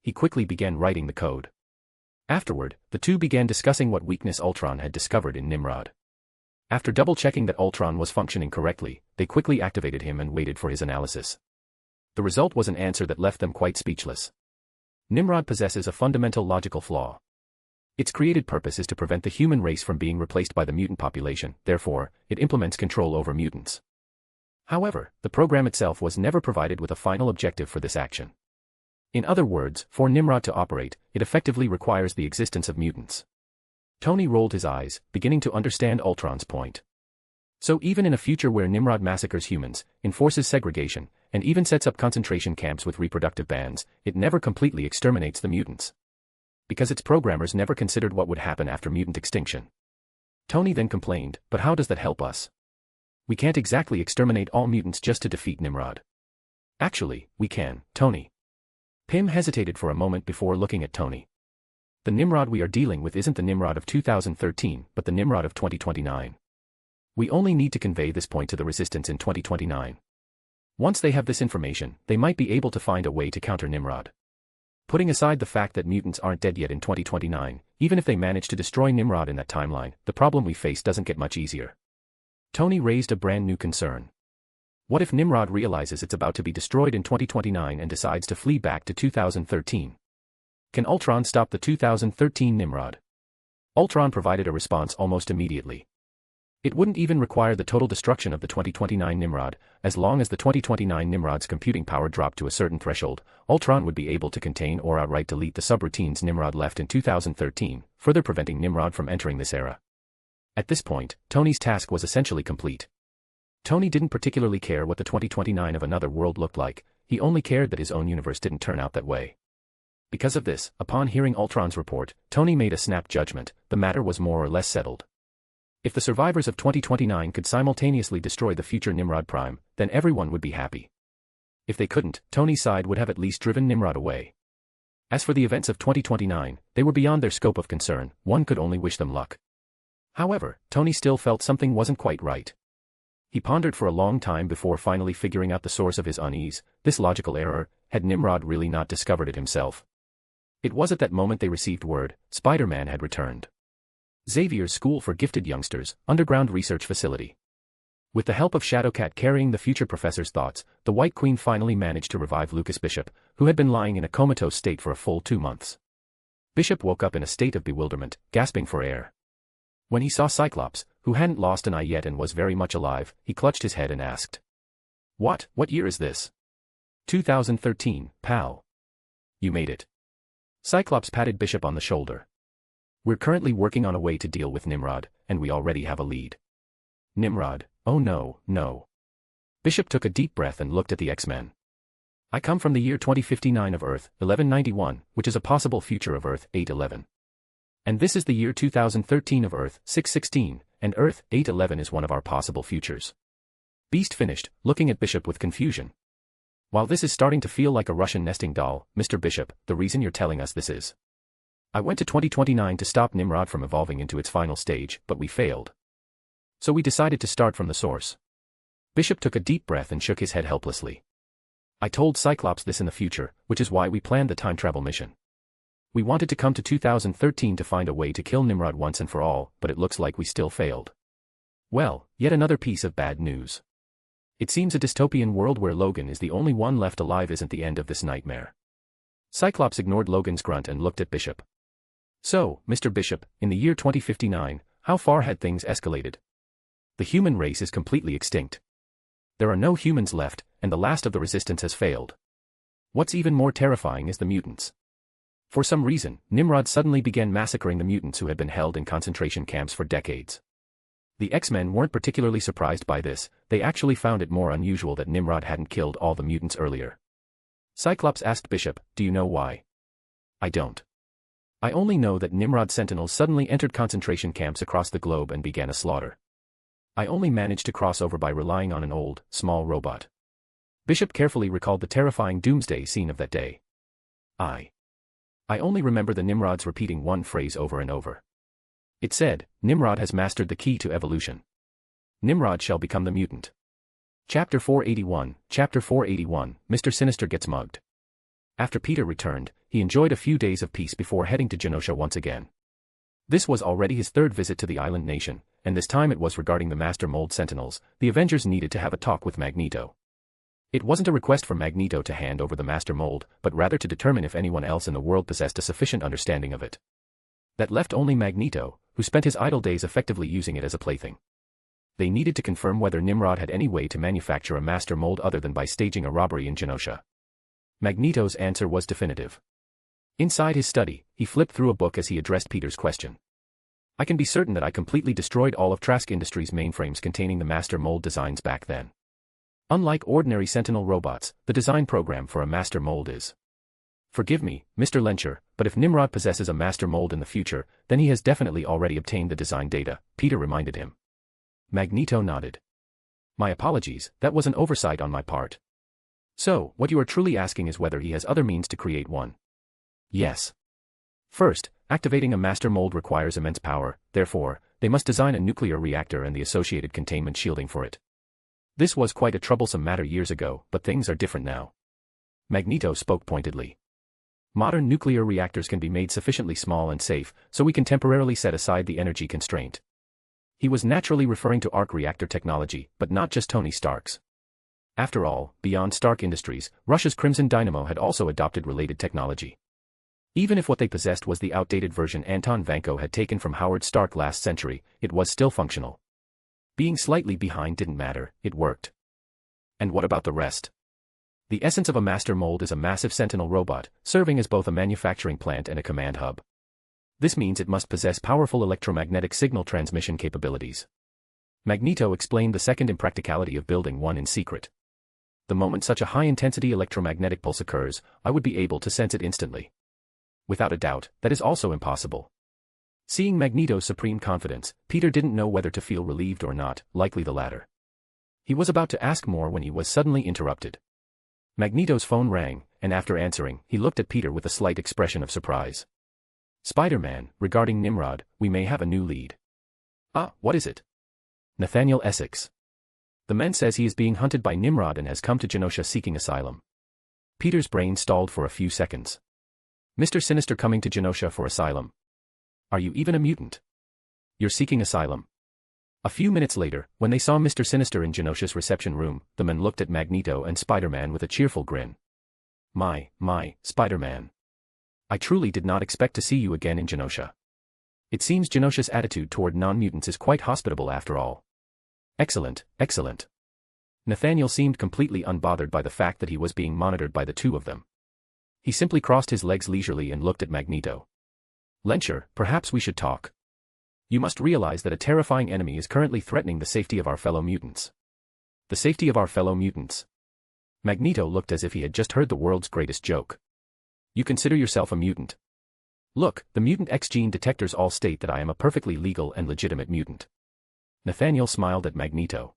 He quickly began writing the code. Afterward, the two began discussing what weakness Ultron had discovered in Nimrod. After double-checking that Ultron was functioning correctly, they quickly activated him and waited for his analysis. The result was an answer that left them quite speechless. Nimrod possesses a fundamental logical flaw. Its created purpose is to prevent the human race from being replaced by the mutant population, therefore, it implements control over mutants. However, the program itself was never provided with a final objective for this action. In other words, for Nimrod to operate, it effectively requires the existence of mutants. Tony rolled his eyes, beginning to understand Ultron's point. So even in a future where Nimrod massacres humans, enforces segregation, and even sets up concentration camps with reproductive bans, it never completely exterminates the mutants. Because its programmers never considered what would happen after mutant extinction. Tony then complained, but how does that help us? We can't exactly exterminate all mutants just to defeat Nimrod. Actually, we can, Tony. Pym hesitated for a moment before looking at Tony. The Nimrod we are dealing with isn't the Nimrod of 2013, but the Nimrod of 2029. We only need to convey this point to the Resistance in 2029. Once they have this information, they might be able to find a way to counter Nimrod. Putting aside the fact that mutants aren't dead yet in 2029, even if they manage to destroy Nimrod in that timeline, the problem we face doesn't get much easier. Tony raised a brand new concern. What if Nimrod realizes it's about to be destroyed in 2029 and decides to flee back to 2013? Can Ultron stop the 2013 Nimrod? Ultron provided a response almost immediately. It wouldn't even require the total destruction of the 2029 Nimrod, as long as the 2029 Nimrod's computing power dropped to a certain threshold, Ultron would be able to contain or outright delete the subroutines Nimrod left in 2013, further preventing Nimrod from entering this era. At this point, Tony's task was essentially complete. Tony didn't particularly care what the 2029 of another world looked like, he only cared that his own universe didn't turn out that way. Because of this, upon hearing Ultron's report, Tony made a snap judgment: the matter was more or less settled. If the survivors of 2029 could simultaneously destroy the future Nimrod Prime, then everyone would be happy. If they couldn't, Tony's side would have at least driven Nimrod away. As for the events of 2029, they were beyond their scope of concern, one could only wish them luck. However, Tony still felt something wasn't quite right. He pondered for a long time before finally figuring out the source of his unease: this logical error, had Nimrod really not discovered it himself? It was at that moment they received word: Spider-Man had returned. Xavier's School for Gifted Youngsters, underground research facility. With the help of Shadowcat carrying the future professor's thoughts, the White Queen finally managed to revive Lucas Bishop, who had been lying in a comatose state for a full 2 months. Bishop woke up in a state of bewilderment, gasping for air. When he saw Cyclops, who hadn't lost an eye yet and was very much alive, he clutched his head and asked, What year is this? 2013, pal. You made it. Cyclops patted Bishop on the shoulder. We're currently working on a way to deal with Nimrod, and we already have a lead. Nimrod? Oh no. Bishop took a deep breath and looked at the X-Men. I come from the year 2059 of Earth, 1191, which is a possible future of Earth, 811. And this is the year 2013 of Earth, 616, and Earth, 811 is one of our possible futures. Beast finished, looking at Bishop with confusion. While this is starting to feel like a Russian nesting doll, Mr. Bishop, the reason you're telling us this is: I went to 2029 to stop Nimrod from evolving into its final stage, but we failed. So we decided to start from the source. Bishop took a deep breath and shook his head helplessly. I told Cyclops this in the future, which is why we planned the time travel mission. We wanted to come to 2013 to find a way to kill Nimrod once and for all, but it looks like we still failed. Well, yet another piece of bad news. It seems a dystopian world where Logan is the only one left alive isn't the end of this nightmare. Cyclops ignored Logan's grunt and looked at Bishop. So, Mr. Bishop, in the year 2059, how far had things escalated? The human race is completely extinct. There are no humans left, and the last of the resistance has failed. What's even more terrifying is the mutants. For some reason, Nimrod suddenly began massacring the mutants who had been held in concentration camps for decades. The X-Men weren't particularly surprised by this, they actually found it more unusual that Nimrod hadn't killed all the mutants earlier. Cyclops asked Bishop, do you know why? I don't. I only know that Nimrod sentinels suddenly entered concentration camps across the globe and began a slaughter. I only managed to cross over by relying on an old, small robot. Bishop carefully recalled the terrifying doomsday scene of that day. I only remember the Nimrods repeating one phrase over and over. It said, Nimrod has mastered the key to evolution. Nimrod shall become the mutant. Chapter 481, Mr. Sinister gets mugged. After Peter returned, he enjoyed a few days of peace before heading to Genosha once again. This was already his third visit to the island nation, and this time it was regarding the Master Mold Sentinels. The Avengers needed to have a talk with Magneto. It wasn't a request for Magneto to hand over the Master Mold, but rather to determine if anyone else in the world possessed a sufficient understanding of it. That left only Magneto, who spent his idle days effectively using it as a plaything. They needed to confirm whether Nimrod had any way to manufacture a master mold other than by staging a robbery in Genosha. Magneto's answer was definitive. Inside his study, he flipped through a book as he addressed Peter's question. I can be certain that I completely destroyed all of Trask Industries' mainframes containing the master mold designs back then. Unlike ordinary Sentinel robots, the design program for a master mold is. Forgive me, Mr. Lencher, but if Nimrod possesses a master mold in the future, then he has definitely already obtained the design data, Peter reminded him. Magneto nodded. My apologies, that was an oversight on my part. So, what you are truly asking is whether he has other means to create one. Yes. First, activating a master mold requires immense power, therefore, they must design a nuclear reactor and the associated containment shielding for it. This was quite a troublesome matter years ago, but things are different now. Magneto spoke pointedly. Modern nuclear reactors can be made sufficiently small and safe, so we can temporarily set aside the energy constraint. He was naturally referring to arc reactor technology, but not just Tony Stark's. After all, beyond Stark Industries, Russia's Crimson Dynamo had also adopted related technology. Even if what they possessed was the outdated version Anton Vanko had taken from Howard Stark last century, it was still functional. Being slightly behind didn't matter, it worked. And what about the rest? The essence of a master mold is a massive Sentinel robot, serving as both a manufacturing plant and a command hub. This means it must possess powerful electromagnetic signal transmission capabilities. Magneto explained the second impracticality of building one in secret. The moment such a high-intensity electromagnetic pulse occurs, I would be able to sense it instantly. Without a doubt, that is also impossible. Seeing Magneto's supreme confidence, Peter didn't know whether to feel relieved or not, likely the latter. He was about to ask more when he was suddenly interrupted. Magneto's phone rang, and after answering, he looked at Peter with a slight expression of surprise. Spider-Man, regarding Nimrod, we may have a new lead. Ah, what is it? Nathaniel Essex. The man says he is being hunted by Nimrod and has come to Genosha seeking asylum. Peter's brain stalled for a few seconds. Mr. Sinister coming to Genosha for asylum. Are you even a mutant? You're seeking asylum. A few minutes later, when they saw Mr. Sinister in Genosha's reception room, the men looked at Magneto and Spider-Man with a cheerful grin. My, Spider-Man. I truly did not expect to see you again in Genosha. It seems Genosha's attitude toward non-mutants is quite hospitable after all. Excellent, excellent. Nathaniel seemed completely unbothered by the fact that he was being monitored by the two of them. He simply crossed his legs leisurely and looked at Magneto. Lencher, perhaps we should talk. You must realize that a terrifying enemy is currently threatening the safety of our fellow mutants. The safety of our fellow mutants. Magneto looked as if he had just heard the world's greatest joke. You consider yourself a mutant. Look, the mutant X gene detectors all state that I am a perfectly legal and legitimate mutant. Nathaniel smiled at Magneto.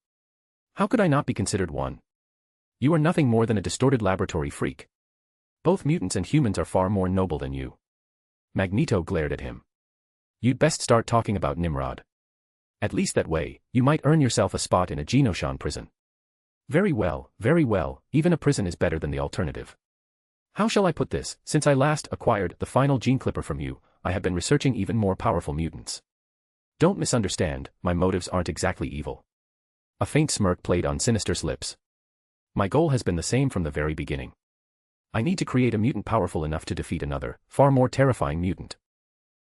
How could I not be considered one? You are nothing more than a distorted laboratory freak. Both mutants and humans are far more noble than you. Magneto glared at him. You'd best start talking about Nimrod. At least that way, you might earn yourself a spot in a Genoshan prison. Very well, even a prison is better than the alternative. How shall I put this? Since I last acquired the final gene clipper from you, I have been researching even more powerful mutants. Don't misunderstand, my motives aren't exactly evil. A faint smirk played on Sinister's lips. My goal has been the same from the very beginning. I need to create a mutant powerful enough to defeat another, far more terrifying mutant.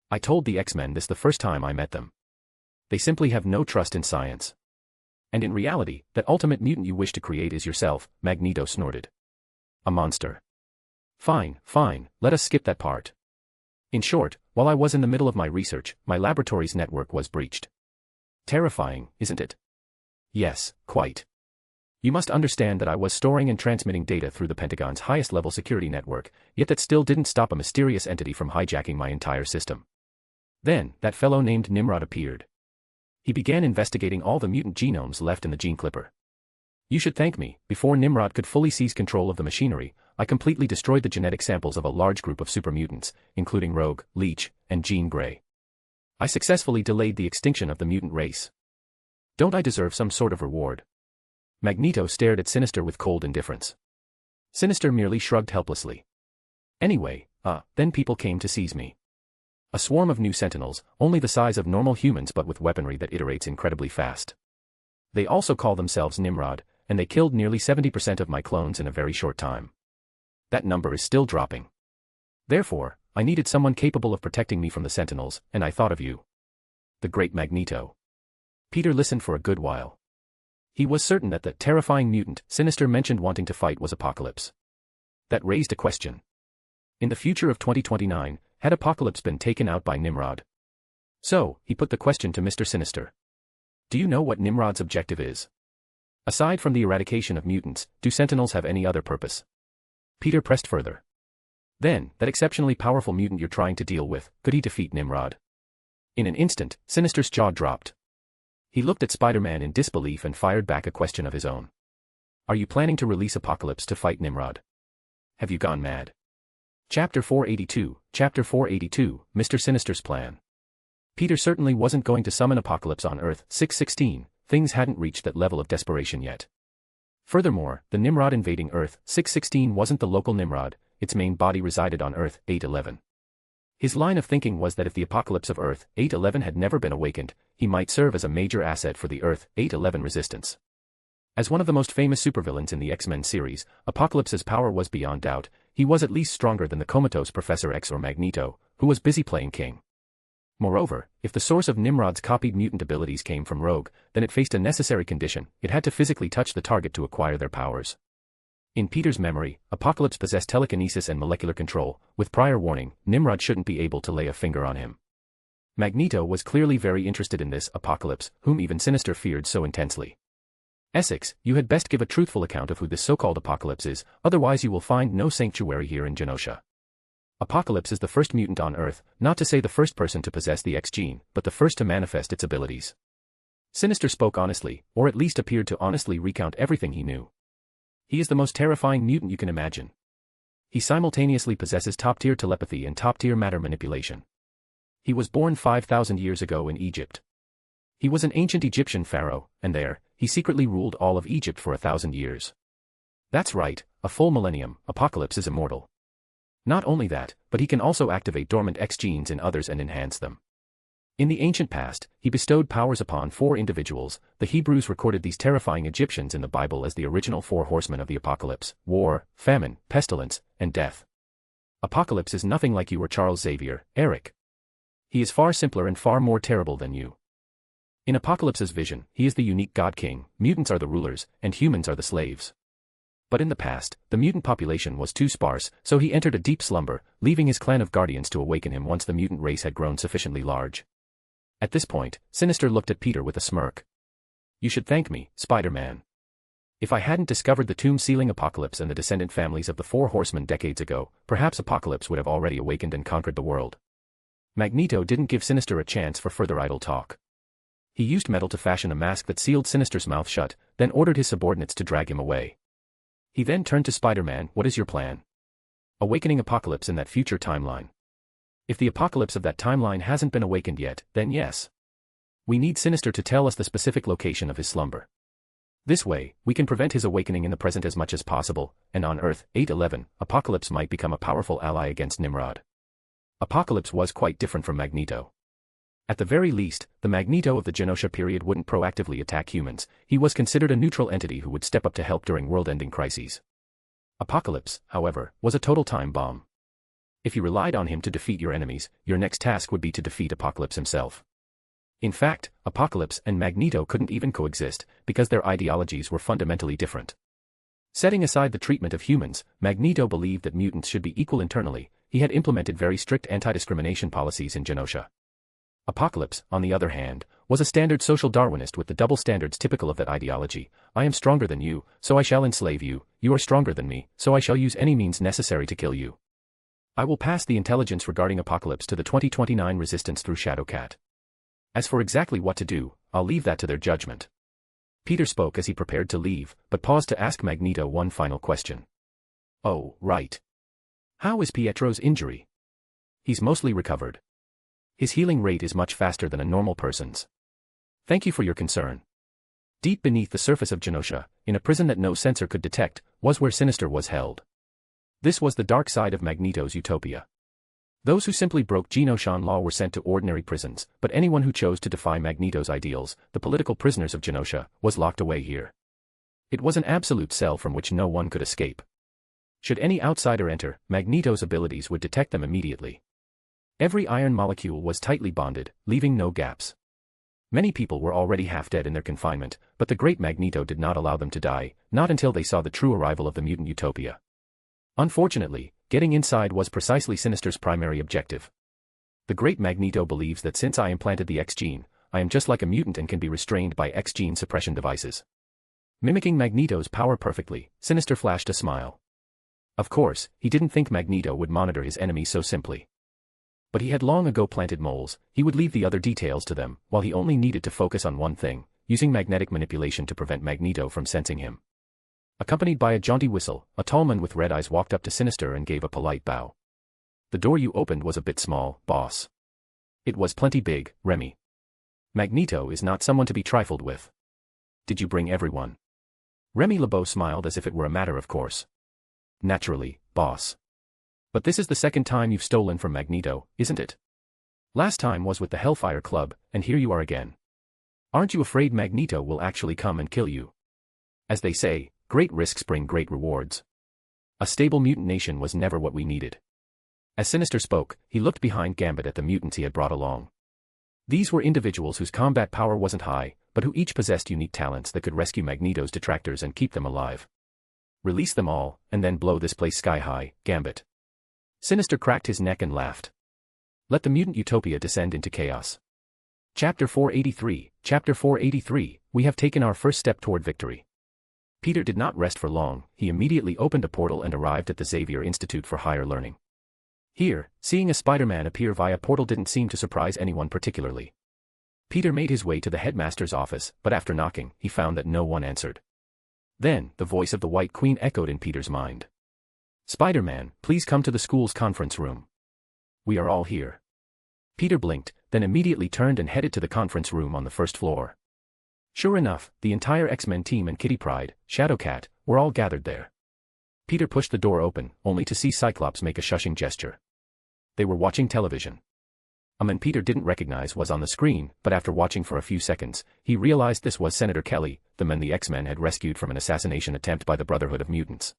I told the X-Men this the first time I met them. They simply have no trust in science. And in reality, that ultimate mutant you wish to create is yourself, Magneto snorted. A monster. Fine, let us skip that part. In short, while I was in the middle of my research, my laboratory's network was breached. Terrifying, isn't it? Yes, quite. You must understand that I was storing and transmitting data through the Pentagon's highest-level security network, yet that still didn't stop a mysterious entity from hijacking my entire system. Then, that fellow named Nimrod appeared. He began investigating all the mutant genomes left in the gene clipper. You should thank me. Before Nimrod could fully seize control of the machinery, I completely destroyed the genetic samples of a large group of supermutants, including Rogue, Leech, and Jean Grey. I successfully delayed the extinction of the mutant race. Don't I deserve some sort of reward? Magneto stared at Sinister with cold indifference. Sinister merely shrugged helplessly. Anyway, then people came to seize me. A swarm of new sentinels, only the size of normal humans but with weaponry that iterates incredibly fast. They also call themselves Nimrod, and they killed nearly 70% of my clones in a very short time. That number is still dropping. Therefore, I needed someone capable of protecting me from the sentinels, and I thought of you. The great Magneto. Peter listened for a good while. He was certain that the terrifying mutant Sinister mentioned wanting to fight was Apocalypse. That raised a question. In the future of 2029, had Apocalypse been taken out by Nimrod? So, he put the question to Mr. Sinister. Do you know what Nimrod's objective is? Aside from the eradication of mutants, do Sentinels have any other purpose? Peter pressed further. Then, that exceptionally powerful mutant you're trying to deal with, could he defeat Nimrod? In an instant, Sinister's jaw dropped. He looked at Spider-Man in disbelief and fired back a question of his own. Are you planning to release Apocalypse to fight Nimrod? Have you gone mad? Chapter 482, Mr. Sinister's plan. Peter certainly wasn't going to summon Apocalypse on Earth 616, things hadn't reached that level of desperation yet. Furthermore, the Nimrod invading Earth 616 wasn't the local Nimrod, its main body resided on Earth 811. His line of thinking was that if the Apocalypse of Earth 811 had never been awakened, he might serve as a major asset for the Earth 811 resistance. As one of the most famous supervillains in the X-Men series, Apocalypse's power was beyond doubt. He was at least stronger than the comatose Professor X or Magneto, who was busy playing King. Moreover, if the source of Nimrod's copied mutant abilities came from Rogue, then it faced a necessary condition: it had to physically touch the target to acquire their powers. In Peter's memory, Apocalypse possessed telekinesis and molecular control. With prior warning, Nimrod shouldn't be able to lay a finger on him. Magneto was clearly very interested in this Apocalypse, whom even Sinister feared so intensely. Essex, you had best give a truthful account of who this so-called Apocalypse is, otherwise you will find no sanctuary here in Genosha. Apocalypse is the first mutant on Earth, not to say the first person to possess the X gene, but the first to manifest its abilities. Sinister spoke honestly, or at least appeared to honestly recount everything he knew. He is the most terrifying mutant you can imagine. He simultaneously possesses top-tier telepathy and top-tier matter manipulation. He was born 5,000 years ago in Egypt. He was an ancient Egyptian pharaoh, and there, he secretly ruled all of Egypt for 1,000 years. That's right, a full millennium. Apocalypse is immortal. Not only that, but he can also activate dormant X genes in others and enhance them. In the ancient past, he bestowed powers upon 4 individuals. The Hebrews recorded these terrifying Egyptians in the Bible as the original 4 horsemen of the apocalypse: war, famine, pestilence, and death. Apocalypse is nothing like you or Charles Xavier, Eric. He is far simpler and far more terrible than you. In Apocalypse's vision, he is the unique God King, mutants are the rulers, and humans are the slaves. But in the past, the mutant population was too sparse, so he entered a deep slumber, leaving his clan of guardians to awaken him once the mutant race had grown sufficiently large. At this point, Sinister looked at Peter with a smirk. You should thank me, Spider-Man. If I hadn't discovered the tomb-sealing Apocalypse and the descendant families of the 4 horsemen decades ago, perhaps Apocalypse would have already awakened and conquered the world. Magneto didn't give Sinister a chance for further idle talk. He used metal to fashion a mask that sealed Sinister's mouth shut, then ordered his subordinates to drag him away. He then turned to Spider-Man. What is your plan? Awakening Apocalypse in that future timeline. If the Apocalypse of that timeline hasn't been awakened yet, then yes. We need Sinister to tell us the specific location of his slumber. This way, we can prevent his awakening in the present as much as possible, and on Earth 811, Apocalypse might become a powerful ally against Nimrod. Apocalypse was quite different from Magneto. At the very least, the Magneto of the Genosha period wouldn't proactively attack humans. He was considered a neutral entity who would step up to help during world-ending crises. Apocalypse, however, was a total time bomb. If you relied on him to defeat your enemies, your next task would be to defeat Apocalypse himself. In fact, Apocalypse and Magneto couldn't even coexist, because their ideologies were fundamentally different. Setting aside the treatment of humans, Magneto believed that mutants should be equal internally. He had implemented very strict anti-discrimination policies in Genosha. Apocalypse, on the other hand, was a standard social Darwinist with the double standards typical of that ideology. I am stronger than you, so I shall enslave you. You are stronger than me, so I shall use any means necessary to kill you. I will pass the intelligence regarding Apocalypse to the 2029 Resistance through Shadowcat. As for exactly what to do, I'll leave that to their judgment. Peter spoke as he prepared to leave, but paused to ask Magneto one final question. Oh, right. How is Pietro's injury? He's mostly recovered. His healing rate is much faster than a normal person's. Thank you for your concern. Deep beneath the surface of Genosha, in a prison that no sensor could detect, was where Sinister was held. This was the dark side of Magneto's utopia. Those who simply broke Genoshan law were sent to ordinary prisons, but anyone who chose to defy Magneto's ideals, the political prisoners of Genosha, was locked away here. It was an absolute cell from which no one could escape. Should any outsider enter, Magneto's abilities would detect them immediately. Every iron molecule was tightly bonded, leaving no gaps. Many people were already half dead in their confinement, but the great Magneto did not allow them to die, not until they saw the true arrival of the mutant utopia. Unfortunately, getting inside was precisely Sinister's primary objective. The great Magneto believes that since I implanted the X gene, I am just like a mutant and can be restrained by X gene suppression devices. Mimicking Magneto's power perfectly, Sinister flashed a smile. Of course, he didn't think Magneto would monitor his enemies so simply. But he had long ago planted moles. He would leave the other details to them, while he only needed to focus on one thing, using magnetic manipulation to prevent Magneto from sensing him. Accompanied by a jaunty whistle, a tall man with red eyes walked up to Sinister and gave a polite bow. The door you opened was a bit small, boss. It was plenty big, Remy. Magneto is not someone to be trifled with. Did you bring everyone? Remy LeBeau smiled as if it were a matter of course. Naturally, boss. But this is the second time you've stolen from Magneto, isn't it? Last time was with the Hellfire Club, and here you are again. Aren't you afraid Magneto will actually come and kill you? As they say, great risks bring great rewards. A stable mutant nation was never what we needed. As Sinister spoke, he looked behind Gambit at the mutants he had brought along. These were individuals whose combat power wasn't high, but who each possessed unique talents that could rescue Magneto's detractors and keep them alive. Release them all, and then blow this place sky high, Gambit. Sinister cracked his neck and laughed. Let the mutant utopia descend into chaos. Chapter 483, we have taken our first step toward victory. Peter did not rest for long. He immediately opened a portal and arrived at the Xavier Institute for Higher Learning. Here, seeing a Spider-Man appear via portal didn't seem to surprise anyone particularly. Peter made his way to the headmaster's office, but after knocking, he found that no one answered. Then, the voice of the White Queen echoed in Peter's mind. Spider-Man, please come to the school's conference room. We are all here. Peter blinked, then immediately turned and headed to the conference room on the first floor. Sure enough, the entire X-Men team and Kitty Pryde, Shadowcat, were all gathered there. Peter pushed the door open, only to see Cyclops make a shushing gesture. They were watching television. A man Peter didn't recognize was on the screen, but after watching for a few seconds, he realized this was Senator Kelly, the man the X-Men had rescued from an assassination attempt by the Brotherhood of Mutants.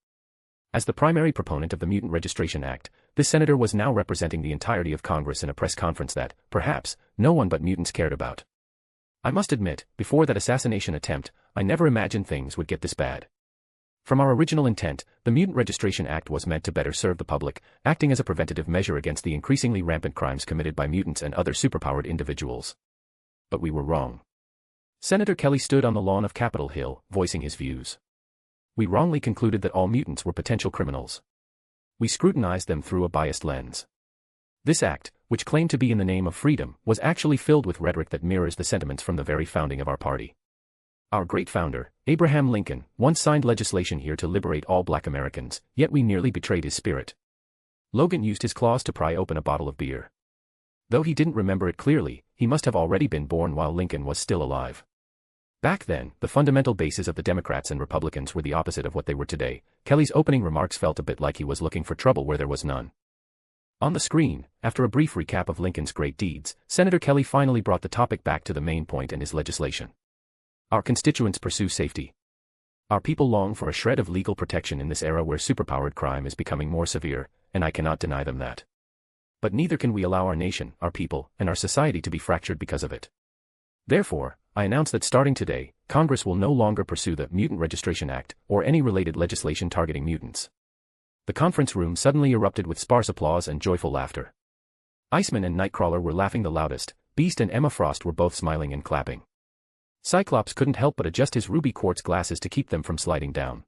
As the primary proponent of the Mutant Registration Act, this senator was now representing the entirety of Congress in a press conference that, perhaps, no one but mutants cared about. I must admit, before that assassination attempt, I never imagined things would get this bad. From our original intent, the Mutant Registration Act was meant to better serve the public, acting as a preventative measure against the increasingly rampant crimes committed by mutants and other superpowered individuals. But we were wrong. Senator Kelly stood on the lawn of Capitol Hill, voicing his views. We wrongly concluded that all mutants were potential criminals. We scrutinized them through a biased lens. This act, which claimed to be in the name of freedom, was actually filled with rhetoric that mirrors the sentiments from the very founding of our party. Our great founder, Abraham Lincoln, once signed legislation here to liberate all Black Americans, yet we nearly betrayed his spirit. Logan used his claws to pry open a bottle of beer. Though he didn't remember it clearly, he must have already been born while Lincoln was still alive. Back then, the fundamental bases of the Democrats and Republicans were the opposite of what they were today. Kelly's opening remarks felt a bit like he was looking for trouble where there was none. On the screen, after a brief recap of Lincoln's great deeds, Senator Kelly finally brought the topic back to the main point in his legislation. Our constituents pursue safety. Our people long for a shred of legal protection in this era where superpowered crime is becoming more severe, and I cannot deny them that. But neither can we allow our nation, our people, and our society to be fractured because of it. Therefore, I announce that starting today, Congress will no longer pursue the Mutant Registration Act, or any related legislation targeting mutants. The conference room suddenly erupted with sparse applause and joyful laughter. Iceman and Nightcrawler were laughing the loudest, Beast and Emma Frost were both smiling and clapping. Cyclops couldn't help but adjust his ruby quartz glasses to keep them from sliding down.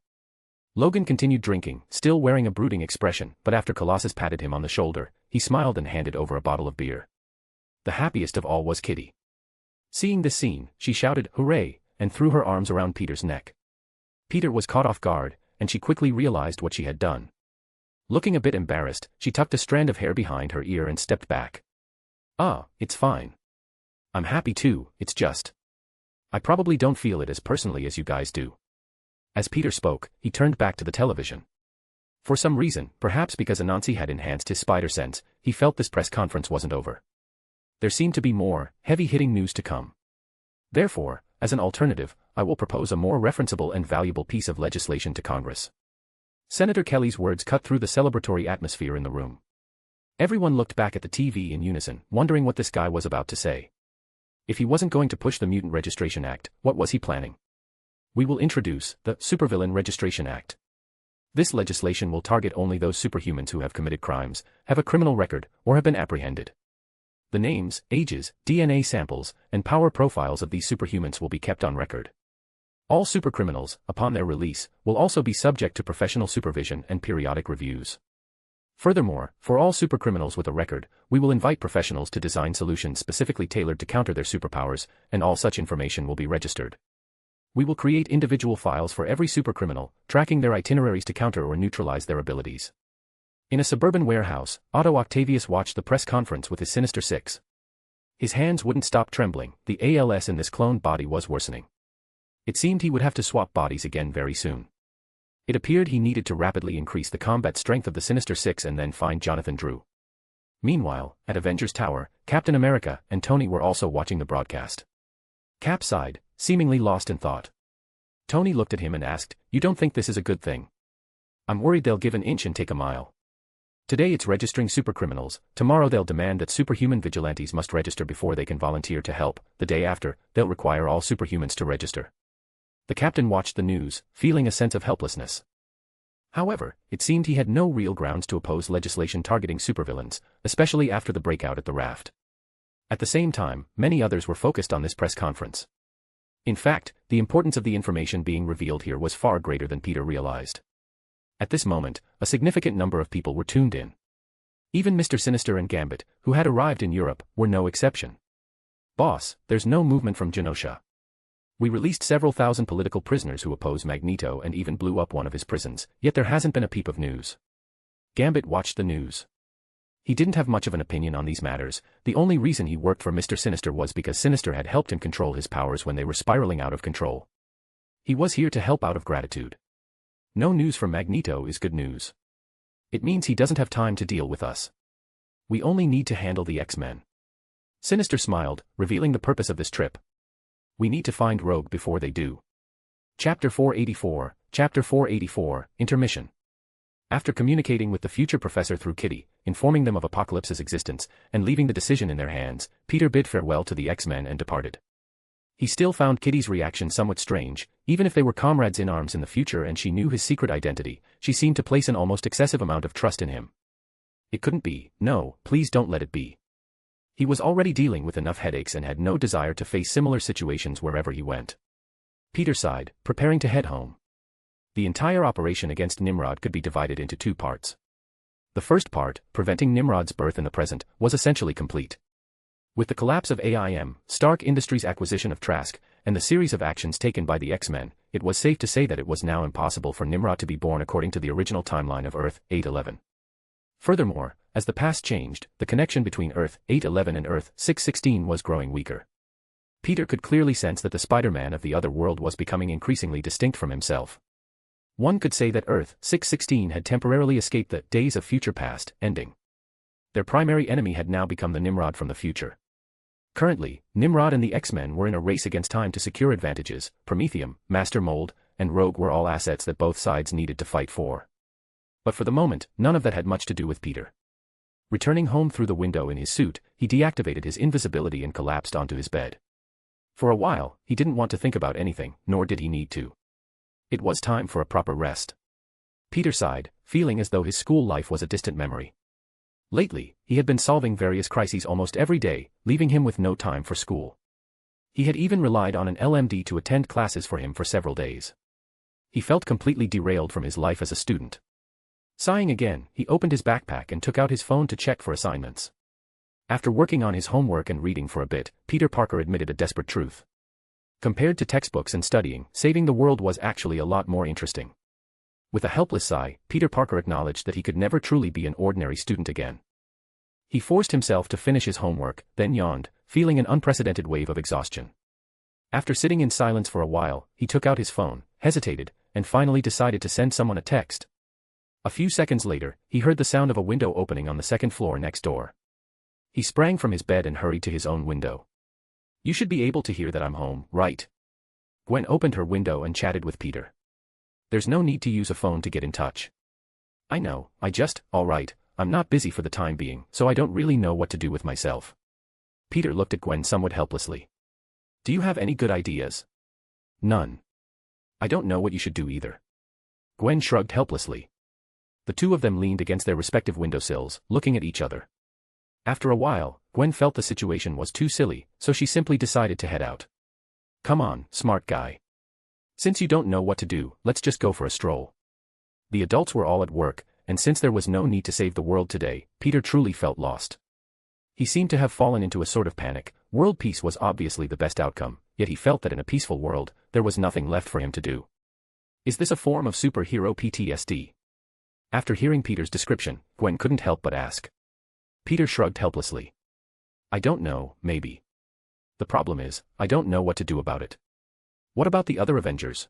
Logan continued drinking, still wearing a brooding expression, but after Colossus patted him on the shoulder, he smiled and handed over a bottle of beer. The happiest of all was Kitty. Seeing this scene, she shouted, "Hooray!" and threw her arms around Peter's neck. Peter was caught off guard, and she quickly realized what she had done. Looking a bit embarrassed, she tucked a strand of hair behind her ear and stepped back. It's fine. I'm happy too, it's just. I probably don't feel it as personally as you guys do. As Peter spoke, he turned back to the television. For some reason, perhaps because Anansi had enhanced his spider sense, he felt this press conference wasn't over. There seemed to be more, heavy-hitting news to come. Therefore, as an alternative, I will propose a more referenceable and valuable piece of legislation to Congress. Senator Kelly's words cut through the celebratory atmosphere in the room. Everyone looked back at the TV in unison, wondering what this guy was about to say. If he wasn't going to push the Mutant Registration Act, what was he planning? We will introduce the Supervillain Registration Act. This legislation will target only those superhumans who have committed crimes, have a criminal record, or have been apprehended. The names, ages, DNA samples, and power profiles of these superhumans will be kept on record. All supercriminals, upon their release, will also be subject to professional supervision and periodic reviews. Furthermore, for all supercriminals with a record, we will invite professionals to design solutions specifically tailored to counter their superpowers, and all such information will be registered. We will create individual files for every supercriminal, tracking their itineraries to counter or neutralize their abilities. In a suburban warehouse, Otto Octavius watched the press conference with his Sinister Six. His hands wouldn't stop trembling, the ALS in this cloned body was worsening. It seemed he would have to swap bodies again very soon. It appeared he needed to rapidly increase the combat strength of the Sinister Six and then find Jonathan Drew. Meanwhile, at Avengers Tower, Captain America and Tony were also watching the broadcast. Cap sighed, seemingly lost in thought. Tony looked at him and asked, "You don't think this is a good thing? I'm worried they'll give an inch and take a mile. Today it's registering supercriminals, tomorrow they'll demand that superhuman vigilantes must register before they can volunteer to help, the day after, they'll require all superhumans to register." The captain watched the news, feeling a sense of helplessness. However, it seemed he had no real grounds to oppose legislation targeting supervillains, especially after the breakout at the raft. At the same time, many others were focused on this press conference. In fact, the importance of the information being revealed here was far greater than Peter realized. At this moment, a significant number of people were tuned in. Even Mr. Sinister and Gambit, who had arrived in Europe, were no exception. "Boss, there's no movement from Genosha. We released several thousand political prisoners who oppose Magneto and even blew up one of his prisons, yet there hasn't been a peep of news." Gambit watched the news. He didn't have much of an opinion on these matters. The only reason he worked for Mr. Sinister was because Sinister had helped him control his powers when they were spiraling out of control. He was here to help out of gratitude. No news from Magneto is good news. It means he doesn't have time to deal with us. We only need to handle the X-Men. Sinister smiled, revealing the purpose of this trip. We need to find Rogue before they do. Chapter 484, Intermission. After communicating with the future professor through Kitty, informing them of Apocalypse's existence, and leaving the decision in their hands, Peter bid farewell to the X-Men and departed. He still found Kitty's reaction somewhat strange. Even if they were comrades in arms in the future and she knew his secret identity, she seemed to place an almost excessive amount of trust in him. It couldn't be. No, please don't let it be. He was already dealing with enough headaches and had no desire to face similar situations wherever he went. Peter sighed, preparing to head home. The entire operation against Nimrod could be divided into two parts. The first part, preventing Nimrod's birth in the present, was essentially complete. With the collapse of AIM, Stark Industries' acquisition of Trask, and the series of actions taken by the X-Men, it was safe to say that it was now impossible for Nimrod to be born according to the original timeline of Earth 811. Furthermore, as the past changed, the connection between Earth 811 and Earth 616 was growing weaker. Peter could clearly sense that the Spider-Man of the other world was becoming increasingly distinct from himself. One could say that Earth 616 had temporarily escaped the days of future past ending. Their primary enemy had now become the Nimrod from the future. Currently, Nimrod and the X-Men were in a race against time to secure advantages. Prometheium, Master Mold, and Rogue were all assets that both sides needed to fight for. But for the moment, none of that had much to do with Peter. Returning home through the window in his suit, he deactivated his invisibility and collapsed onto his bed. For a while, he didn't want to think about anything, nor did he need to. It was time for a proper rest. Peter sighed, feeling as though his school life was a distant memory. Lately, he had been solving various crises almost every day, leaving him with no time for school. He had even relied on an LMD to attend classes for him for several days. He felt completely derailed from his life as a student. Sighing again, he opened his backpack and took out his phone to check for assignments. After working on his homework and reading for a bit, Peter Parker admitted a desperate truth. Compared to textbooks and studying, saving the world was actually a lot more interesting. With a helpless sigh, Peter Parker acknowledged that he could never truly be an ordinary student again. He forced himself to finish his homework, then yawned, feeling an unprecedented wave of exhaustion. After sitting in silence for a while, he took out his phone, hesitated, and finally decided to send someone a text. A few seconds later, he heard the sound of a window opening on the second floor next door. He sprang from his bed and hurried to his own window. "You should be able to hear that I'm home, right?" Gwen opened her window and chatted with Peter. "There's no need to use a phone to get in touch." "I know, all right, I'm not busy for the time being, so I don't really know what to do with myself." Peter looked at Gwen somewhat helplessly. Do you have any good ideas? None. I don't know what you should do either. Gwen shrugged helplessly. The two of them leaned against their respective windowsills, looking at each other. After a while, Gwen felt the situation was too silly, so she simply decided to head out. Come on, smart guy. Since you don't know what to do, let's just go for a stroll. The adults were all at work, and since there was no need to save the world today, Peter truly felt lost. He seemed to have fallen into a sort of panic. World peace was obviously the best outcome, yet he felt that in a peaceful world, there was nothing left for him to do. Is this a form of superhero PTSD? After hearing Peter's description, Gwen couldn't help but ask. Peter shrugged helplessly. I don't know, maybe. The problem is, I don't know what to do about it. What about the other Avengers?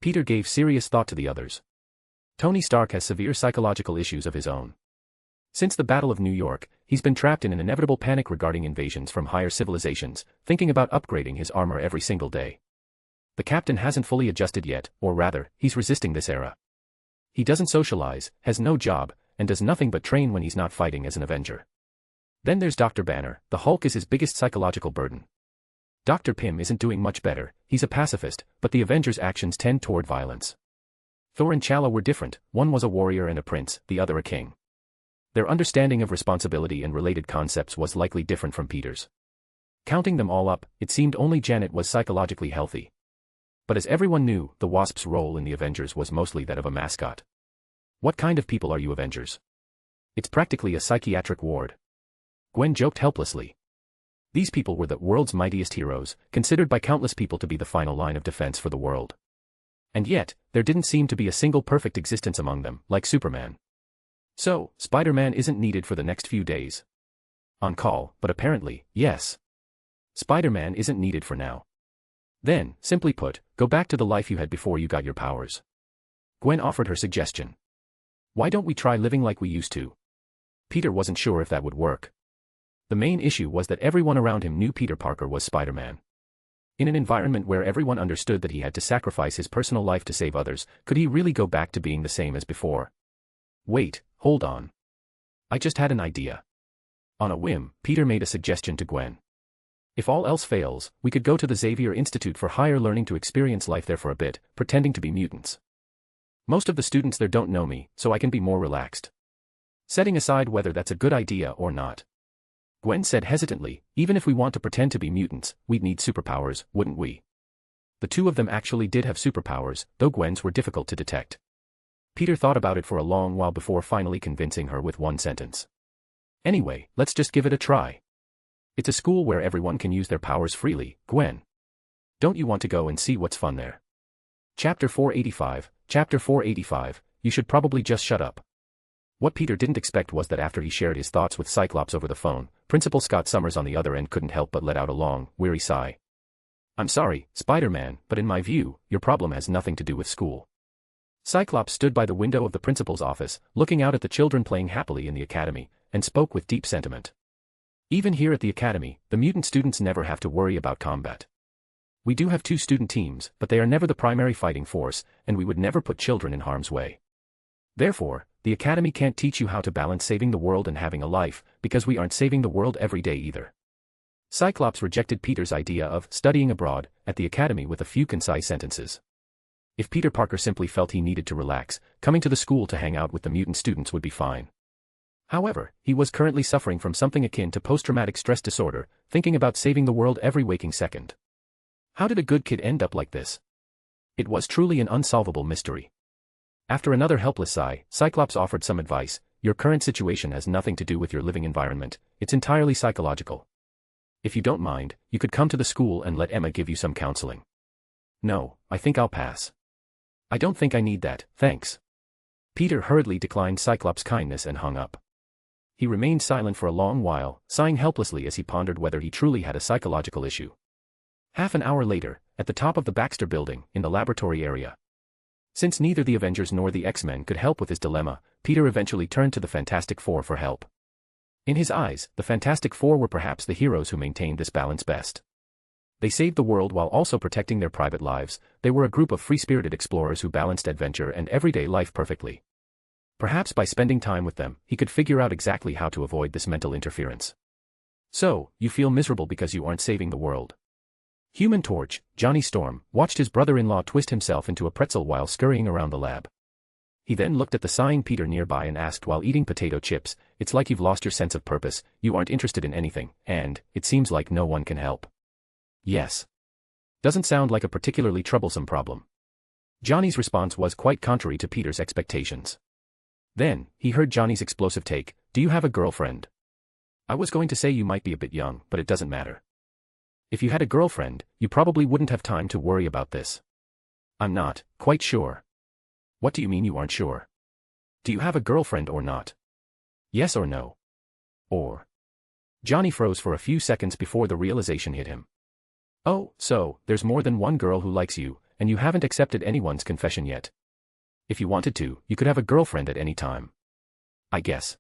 Peter gave serious thought to the others. Tony Stark has severe psychological issues of his own. Since the Battle of New York, he's been trapped in an inevitable panic regarding invasions from higher civilizations, thinking about upgrading his armor every single day. The captain hasn't fully adjusted yet, or rather, he's resisting this era. He doesn't socialize, has no job, and does nothing but train when he's not fighting as an Avenger. Then there's Dr. Banner. The Hulk is his biggest psychological burden. Dr. Pym isn't doing much better. He's a pacifist, but the Avengers' actions tend toward violence. Thor and T'Challa were different. One was a warrior and a prince, the other a king. Their understanding of responsibility and related concepts was likely different from Peter's. Counting them all up, it seemed only Janet was psychologically healthy. But as everyone knew, the Wasp's role in the Avengers was mostly that of a mascot. What kind of people are you Avengers? It's practically a psychiatric ward. Gwen joked helplessly. These people were the world's mightiest heroes, considered by countless people to be the final line of defense for the world. And yet, there didn't seem to be a single perfect existence among them, like Superman. So, Spider-Man isn't needed for the next few days. On call, but apparently, yes. Spider-Man isn't needed for now. Then, simply put, go back to the life you had before you got your powers. Gwen offered her suggestion. Why don't we try living like we used to? Peter wasn't sure if that would work. The main issue was that everyone around him knew Peter Parker was Spider-Man. In an environment where everyone understood that he had to sacrifice his personal life to save others, could he really go back to being the same as before? Wait, hold on. I just had an idea. On a whim, Peter made a suggestion to Gwen. If all else fails, we could go to the Xavier Institute for Higher Learning to experience life there for a bit, pretending to be mutants. Most of the students there don't know me, so I can be more relaxed. Setting aside whether that's a good idea or not. Gwen said hesitantly, even if we want to pretend to be mutants, we'd need superpowers, wouldn't we? The two of them actually did have superpowers, though Gwen's were difficult to detect. Peter thought about it for a long while before finally convincing her with one sentence. Anyway, let's just give it a try. It's a school where everyone can use their powers freely, Gwen. Don't you want to go and see what's fun there? Chapter 485, you should probably just shut up. What Peter didn't expect was that after he shared his thoughts with Cyclops over the phone, Principal Scott Summers on the other end couldn't help but let out a long, weary sigh. I'm sorry, Spider-Man, but in my view, your problem has nothing to do with school. Cyclops stood by the window of the principal's office, looking out at the children playing happily in the academy, and spoke with deep sentiment. Even here at the academy, the mutant students never have to worry about combat. We do have 2 student teams, but they are never the primary fighting force, and we would never put children in harm's way. Therefore, the academy can't teach you how to balance saving the world and having a life, because we aren't saving the world every day either. Cyclops rejected Peter's idea of studying abroad at the academy with a few concise sentences. If Peter Parker simply felt he needed to relax, coming to the school to hang out with the mutant students would be fine. However, he was currently suffering from something akin to post-traumatic stress disorder, thinking about saving the world every waking second. How did a good kid end up like this? It was truly an unsolvable mystery. After another helpless sigh, Cyclops offered some advice. Your current situation has nothing to do with your living environment, it's entirely psychological. If you don't mind, you could come to the school and let Emma give you some counseling. No, I think I'll pass. I don't think I need that, thanks. Peter hurriedly declined Cyclops' kindness and hung up. He remained silent for a long while, sighing helplessly as he pondered whether he truly had a psychological issue. Half an hour later, at the top of the Baxter building, in the laboratory area. Since neither the Avengers nor the X-Men could help with his dilemma, Peter eventually turned to the Fantastic Four for help. In his eyes, the Fantastic Four were perhaps the heroes who maintained this balance best. They saved the world while also protecting their private lives. They were a group of free-spirited explorers who balanced adventure and everyday life perfectly. Perhaps by spending time with them, he could figure out exactly how to avoid this mental interference. So, you feel miserable because you aren't saving the world. Human Torch, Johnny Storm, watched his brother-in-law twist himself into a pretzel while scurrying around the lab. He then looked at the sighing Peter nearby and asked while eating potato chips, "It's like you've lost your sense of purpose, you aren't interested in anything, and it seems like no one can help." Yes. Doesn't sound like a particularly troublesome problem. Johnny's response was quite contrary to Peter's expectations. Then, he heard Johnny's explosive take, "Do you have a girlfriend?" "I was going to say you might be a bit young, but it doesn't matter. If you had a girlfriend, you probably wouldn't have time to worry about this." "I'm not quite sure." "What do you mean you aren't sure? Do you have a girlfriend or not? Yes or no? Or?" Johnny froze for a few seconds before the realization hit him. "Oh, so, there's more than one girl who likes you, and you haven't accepted anyone's confession yet. If you wanted to, you could have a girlfriend at any time. I guess.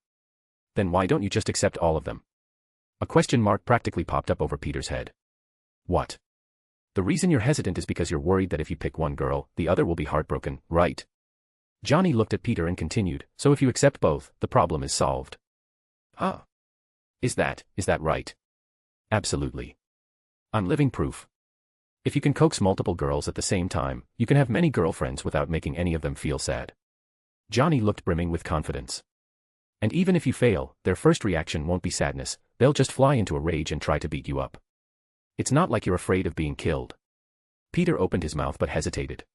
Then why don't you just accept all of them?" A question mark practically popped up over Peter's head. "What? The reason you're hesitant is because you're worried that if you pick one girl, the other will be heartbroken, right?" Johnny looked at Peter and continued, "So if you accept both, the problem is solved." "Huh? Is that right?" "Absolutely. I'm living proof. If you can coax multiple girls at the same time, you can have many girlfriends without making any of them feel sad." Johnny looked brimming with confidence. "And even if you fail, their first reaction won't be sadness, they'll just fly into a rage and try to beat you up. It's not like you're afraid of being killed." Peter opened his mouth but hesitated.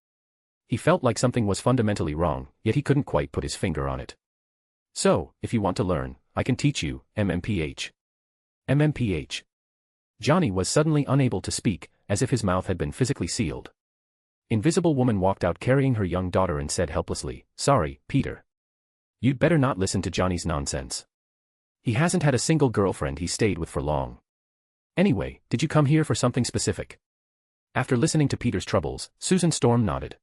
He felt like something was fundamentally wrong, yet he couldn't quite put his finger on it. "So, if you want to learn, I can teach you, MMPH. MMPH. Johnny was suddenly unable to speak, as if his mouth had been physically sealed. Invisible Woman walked out carrying her young daughter and said helplessly, "Sorry, Peter. You'd better not listen to Johnny's nonsense. He hasn't had a single girlfriend he's stayed with for long. Anyway, did you come here for something specific?" After listening to Peter's troubles, Susan Storm nodded.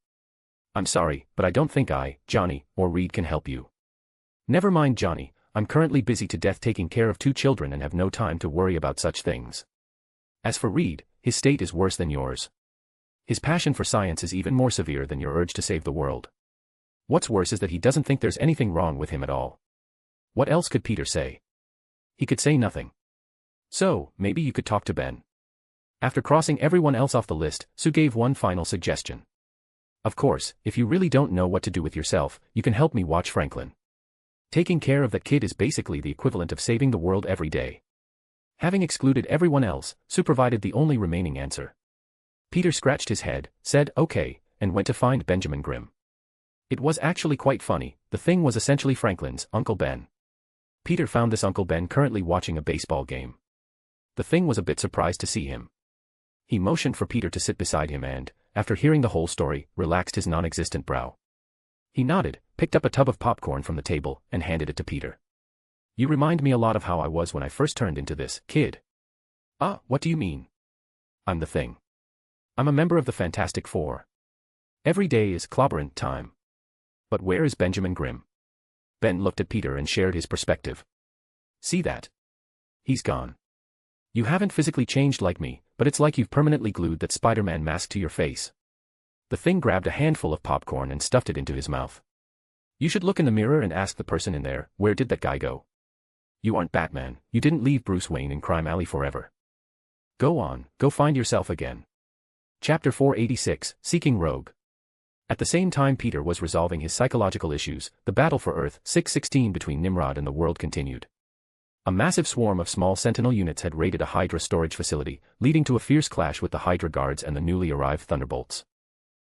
"I'm sorry, but I don't think Johnny, or Reed can help you." "Never mind Johnny, I'm currently busy to death taking care of 2 children and have no time to worry about such things. As for Reed, his state is worse than yours. His passion for science is even more severe than your urge to save the world. What's worse is that he doesn't think there's anything wrong with him at all." What else could Peter say? He could say nothing. "So, maybe you could talk to Ben." After crossing everyone else off the list, Sue gave one final suggestion. "Of course, if you really don't know what to do with yourself, you can help me watch Franklin. Taking care of that kid is basically the equivalent of saving the world every day." Having excluded everyone else, Sue provided the only remaining answer. Peter scratched his head, said okay, and went to find Benjamin Grimm. It was actually quite funny, the thing was essentially Franklin's Uncle Ben. Peter found this Uncle Ben currently watching a baseball game. The thing was a bit surprised to see him. He motioned for Peter to sit beside him and, after hearing the whole story, relaxed his non-existent brow. He nodded, picked up a tub of popcorn from the table, and handed it to Peter. "You remind me a lot of how I was when I first turned into this, kid." What do you mean?" "I'm the Thing. I'm a member of the Fantastic Four. Every day is clobberin' time." "But where is Benjamin Grimm?" Ben looked at Peter and shared his perspective. "See that? He's gone. You haven't physically changed like me, but it's like you've permanently glued that Spider-Man mask to your face." The Thing grabbed a handful of popcorn and stuffed it into his mouth. "You should look in the mirror and ask the person in there, where did that guy go? You aren't Batman, you didn't leave Bruce Wayne in Crime Alley forever. Go on, go find yourself again." Chapter 486, Seeking Rogue. At the same time Peter was resolving his psychological issues, the battle for Earth 616 between Nimrod and the world continued. A massive swarm of small Sentinel units had raided a Hydra storage facility, leading to a fierce clash with the Hydra guards and the newly arrived Thunderbolts.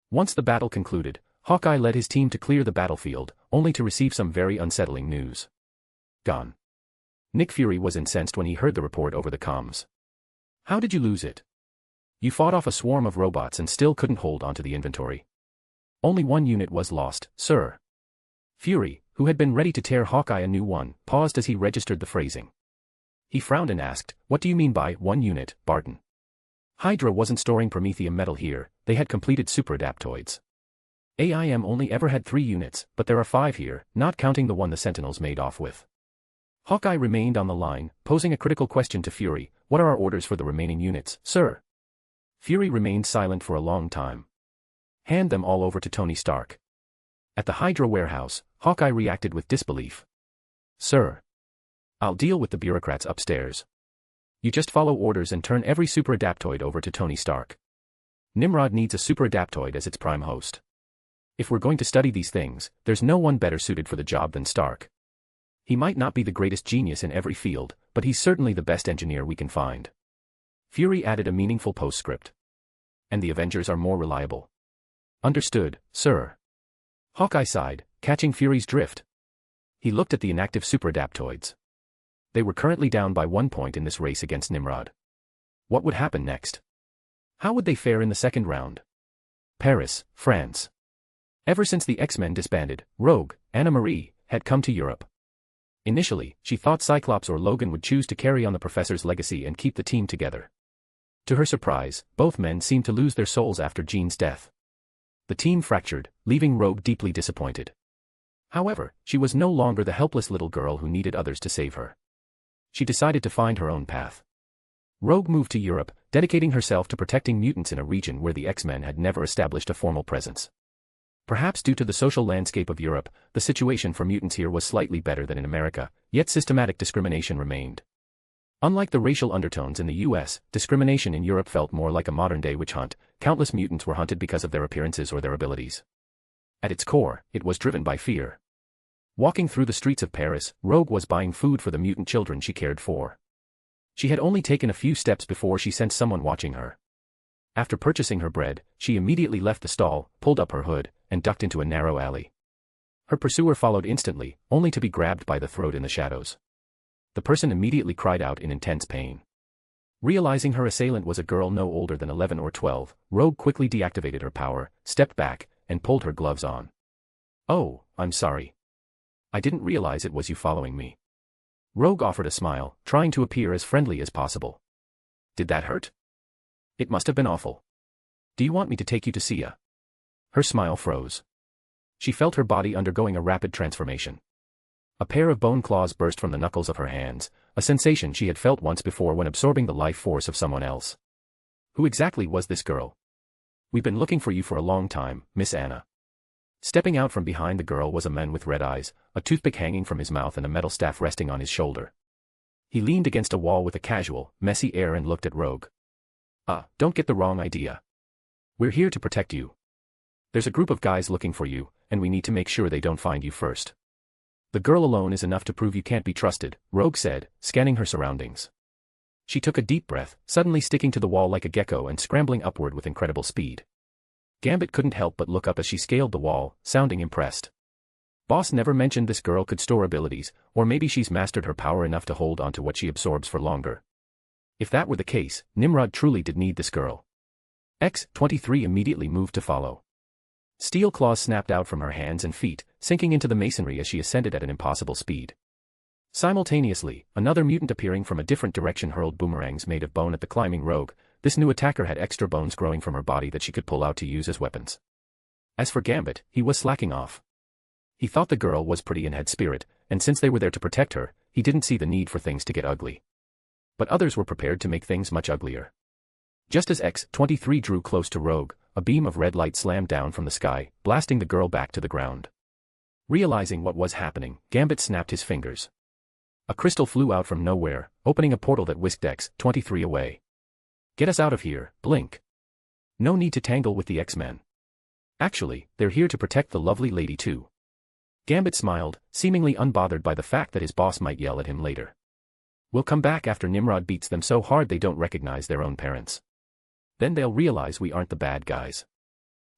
Once the battle concluded, Hawkeye led his team to clear the battlefield, only to receive some very unsettling news. "Gone." Nick Fury was incensed when he heard the report over the comms. "How did you lose it? You fought off a swarm of robots and still couldn't hold onto the inventory." "Only one unit was lost, sir." Fury, who had been ready to tear Hawkeye a new one, paused as he registered the phrasing. He frowned and asked, "What do you mean by one unit, Barton?" Hydra wasn't storing Prometheium metal here, they had completed super-adaptoids. AIM only ever had 3 units, but there are 5 here, not counting the one the Sentinels made off with. Hawkeye remained on the line, posing a critical question to Fury, "What are our orders for the remaining units, sir?" Fury remained silent for a long time. "Hand them all over to Tony Stark." At the Hydra warehouse, Hawkeye reacted with disbelief. "Sir. I'll deal with the bureaucrats upstairs." You just follow orders and turn every super-adaptoid over to Tony Stark. Nimrod needs a super-adaptoid as its prime host. If we're going to study these things, there's no one better suited for the job than Stark. He might not be the greatest genius in every field, but he's certainly the best engineer we can find. Fury added a meaningful postscript. And the Avengers are more reliable. Understood, sir. Hawkeye sighed, catching Fury's drift. He looked at the inactive super-adaptoids. They were currently down by 1 point in this race against Nimrod. What would happen next? How would they fare in the second round? Paris, France. Ever since the X-Men disbanded, Rogue, Anna Marie, had come to Europe. Initially, she thought Cyclops or Logan would choose to carry on the professor's legacy and keep the team together. To her surprise, both men seemed to lose their souls after Jean's death. The team fractured, leaving Rogue deeply disappointed. However, she was no longer the helpless little girl who needed others to save her. She decided to find her own path. Rogue moved to Europe, dedicating herself to protecting mutants in a region where the X-Men had never established a formal presence. Perhaps due to the social landscape of Europe, the situation for mutants here was slightly better than in America, yet systematic discrimination remained. Unlike the racial undertones in the US, discrimination in Europe felt more like a modern-day witch hunt. Countless mutants were hunted because of their appearances or their abilities. At its core, it was driven by fear. Walking through the streets of Paris, Rogue was buying food for the mutant children she cared for. She had only taken a few steps before she sensed someone watching her. After purchasing her bread, she immediately left the stall, pulled up her hood, and ducked into a narrow alley. Her pursuer followed instantly, only to be grabbed by the throat in the shadows. The person immediately cried out in intense pain. Realizing her assailant was a girl no older than 11 or 12, Rogue quickly deactivated her power, stepped back, and pulled her gloves on. "Oh, I'm sorry. I didn't realize it was you following me." Rogue offered a smile, trying to appear as friendly as possible. "Did that hurt?" "It must have been awful. Do you want me to take you to see ya?" Her smile froze. She felt her body undergoing a rapid transformation. A pair of bone claws burst from the knuckles of her hands, a sensation she had felt once before when absorbing the life force of someone else. Who exactly was this girl? "We've been looking for you for a long time, Miss Anna." Stepping out from behind the girl was a man with red eyes, a toothpick hanging from his mouth and a metal staff resting on his shoulder. He leaned against a wall with a casual, messy air and looked at Rogue. Don't get the wrong idea. We're here to protect you. There's a group of guys looking for you, and we need to make sure they don't find you first." "The girl alone is enough to prove you can't be trusted," Rogue said, scanning her surroundings. She took a deep breath, suddenly sticking to the wall like a gecko and scrambling upward with incredible speed. Gambit couldn't help but look up as she scaled the wall, sounding impressed. Boss never mentioned this girl could store abilities, or maybe she's mastered her power enough to hold on to what she absorbs for longer. If that were the case, Nimrod truly did need this girl. X-23 immediately moved to follow. Steel claws snapped out from her hands and feet, sinking into the masonry as she ascended at an impossible speed. Simultaneously, another mutant appearing from a different direction hurled boomerangs made of bone at the climbing Rogue. This new attacker had extra bones growing from her body that she could pull out to use as weapons. As for Gambit, he was slacking off. He thought the girl was pretty and had spirit, and since they were there to protect her, he didn't see the need for things to get ugly. But others were prepared to make things much uglier. Just as X-23 drew close to Rogue, a beam of red light slammed down from the sky, blasting the girl back to the ground. Realizing what was happening, Gambit snapped his fingers. A crystal flew out from nowhere, opening a portal that whisked X-23 away. "Get us out of here, Blink. No need to tangle with the X-Men. Actually, they're here to protect the lovely lady too." Gambit smiled, seemingly unbothered by the fact that his boss might yell at him later. "We'll come back after Nimrod beats them so hard they don't recognize their own parents. Then they'll realize we aren't the bad guys."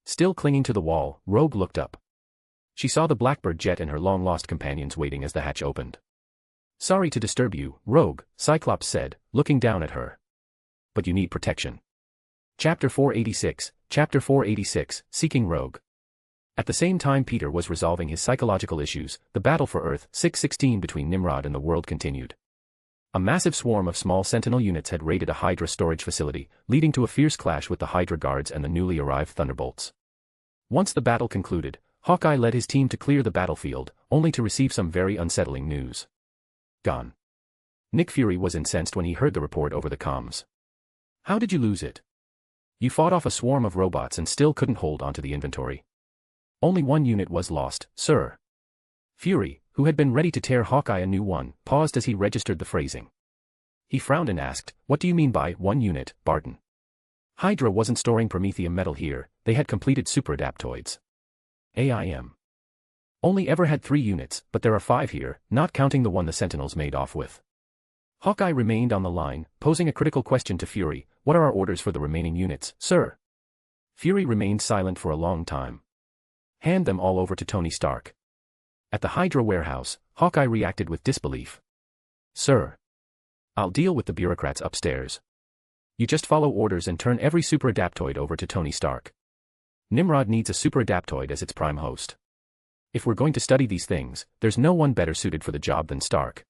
Still clinging to the wall, Rogue looked up. She saw the Blackbird jet and her long-lost companions waiting as the hatch opened. "Sorry to disturb you, Rogue," Cyclops said, looking down at her. "But you need protection." Chapter 486, Seeking Rogue. At the same time Peter was resolving his psychological issues, the battle for Earth 616 between Nimrod and the world continued. A massive swarm of small Sentinel units had raided a Hydra storage facility, leading to a fierce clash with the Hydra guards and the newly arrived Thunderbolts. Once the battle concluded, Hawkeye led his team to clear the battlefield, only to receive some very unsettling news. Gone. Nick Fury was incensed when he heard the report over the comms. "How did you lose it? You fought off a swarm of robots and still couldn't hold onto the inventory." "Only one unit was lost, sir." Fury, who had been ready to tear Hawkeye a new one, paused as he registered the phrasing. He frowned and asked, "What do you mean by 1 unit, Barton?" Hydra wasn't storing Prometheium metal here, they had completed super-adaptoids. AIM only ever had 3 units, but there are 5 here, not counting the one the Sentinels made off with. Hawkeye remained on the line, posing a critical question to Fury, "What are our orders for the remaining units, sir?" Fury remained silent for a long time. "Hand them all over to Tony Stark." At the Hydra warehouse, Hawkeye reacted with disbelief. "Sir, I'll deal with the bureaucrats upstairs. You just follow orders and turn every super-adaptoid over to Tony Stark. Nimrod needs a super-adaptoid as its prime host. If we're going to study these things, there's no one better suited for the job than Stark.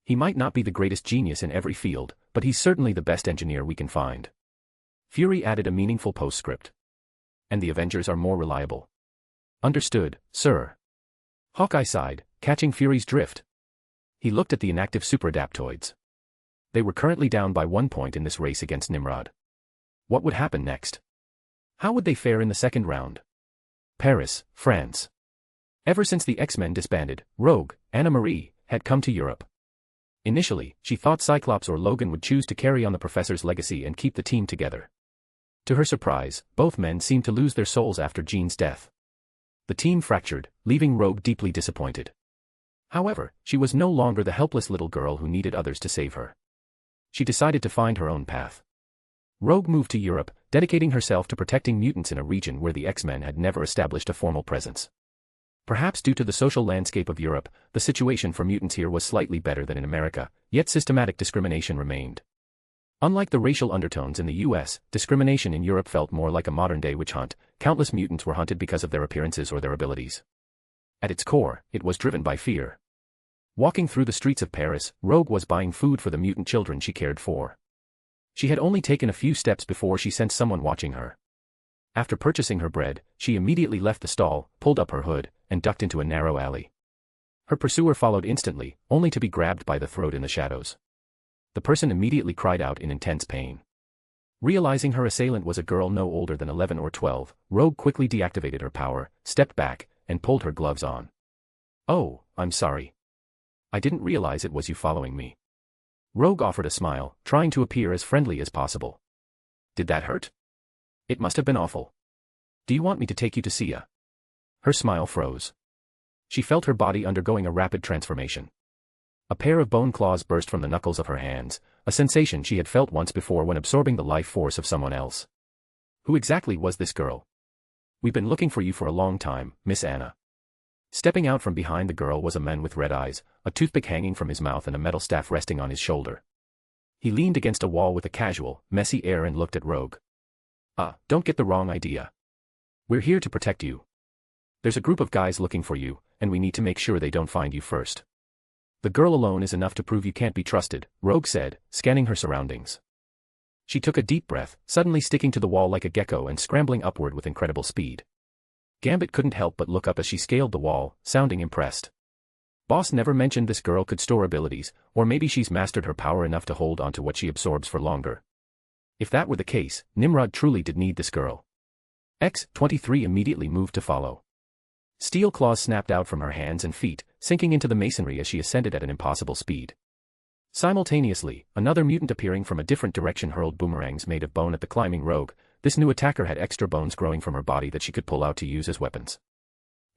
He might not be the greatest genius in every field, but he's certainly the best engineer we can find." Fury added a meaningful postscript. "And the Avengers are more reliable." "Understood, sir." Hawkeye sighed, catching Fury's drift. He looked at the inactive super-adaptoids. They were currently down by 1 point in this race against Nimrod. What would happen next? How would they fare in the second round? Paris, France. Ever since the X-Men disbanded, Rogue, Anna Marie, had come to Europe. Initially, she thought Cyclops or Logan would choose to carry on the Professor's legacy and keep the team together. To her surprise, both men seemed to lose their souls after Jean's death. The team fractured, leaving Rogue deeply disappointed. However, she was no longer the helpless little girl who needed others to save her. She decided to find her own path. Rogue moved to Europe, dedicating herself to protecting mutants in a region where the X-Men had never established a formal presence. Perhaps due to the social landscape of Europe, the situation for mutants here was slightly better than in America, yet systematic discrimination remained. Unlike the racial undertones in the US, discrimination in Europe felt more like a modern-day witch hunt. Countless mutants were hunted because of their appearances or their abilities. At its core, it was driven by fear. Walking through the streets of Paris, Rogue was buying food for the mutant children she cared for. She had only taken a few steps before she sensed someone watching her. After purchasing her bread, she immediately left the stall, pulled up her hood, and ducked into a narrow alley. Her pursuer followed instantly, only to be grabbed by the throat in the shadows. The person immediately cried out in intense pain. Realizing her assailant was a girl no older than 11 or 12, Rogue quickly deactivated her power, stepped back, and pulled her gloves on. "Oh, I'm sorry. I didn't realize it was you following me." Rogue offered a smile, trying to appear as friendly as possible. "Did that hurt?" "It must have been awful. Do you want me to take you to see ya?" Her smile froze. She felt her body undergoing a rapid transformation. A pair of bone claws burst from the knuckles of her hands, a sensation she had felt once before when absorbing the life force of someone else. Who exactly was this girl? "We've been looking for you for a long time, Miss Anna." Stepping out from behind the girl was a man with red eyes, a toothpick hanging from his mouth and a metal staff resting on his shoulder. He leaned against a wall with a casual, messy air and looked at Rogue. Don't get the wrong idea. We're here to protect you. There's a group of guys looking for you, and we need to make sure they don't find you first." "The girl alone is enough to prove you can't be trusted," Rogue said, scanning her surroundings. She took a deep breath, suddenly sticking to the wall like a gecko and scrambling upward with incredible speed. Gambit couldn't help but look up as she scaled the wall, sounding impressed. Boss never mentioned this girl could store abilities, or maybe she's mastered her power enough to hold onto what she absorbs for longer. If that were the case, Nimrod truly did need this girl. X-23 immediately moved to follow. Steel claws snapped out from her hands and feet, sinking into the masonry as she ascended at an impossible speed. Simultaneously, another mutant appearing from a different direction hurled boomerangs made of bone at the climbing Rogue. This new attacker had extra bones growing from her body that she could pull out to use as weapons.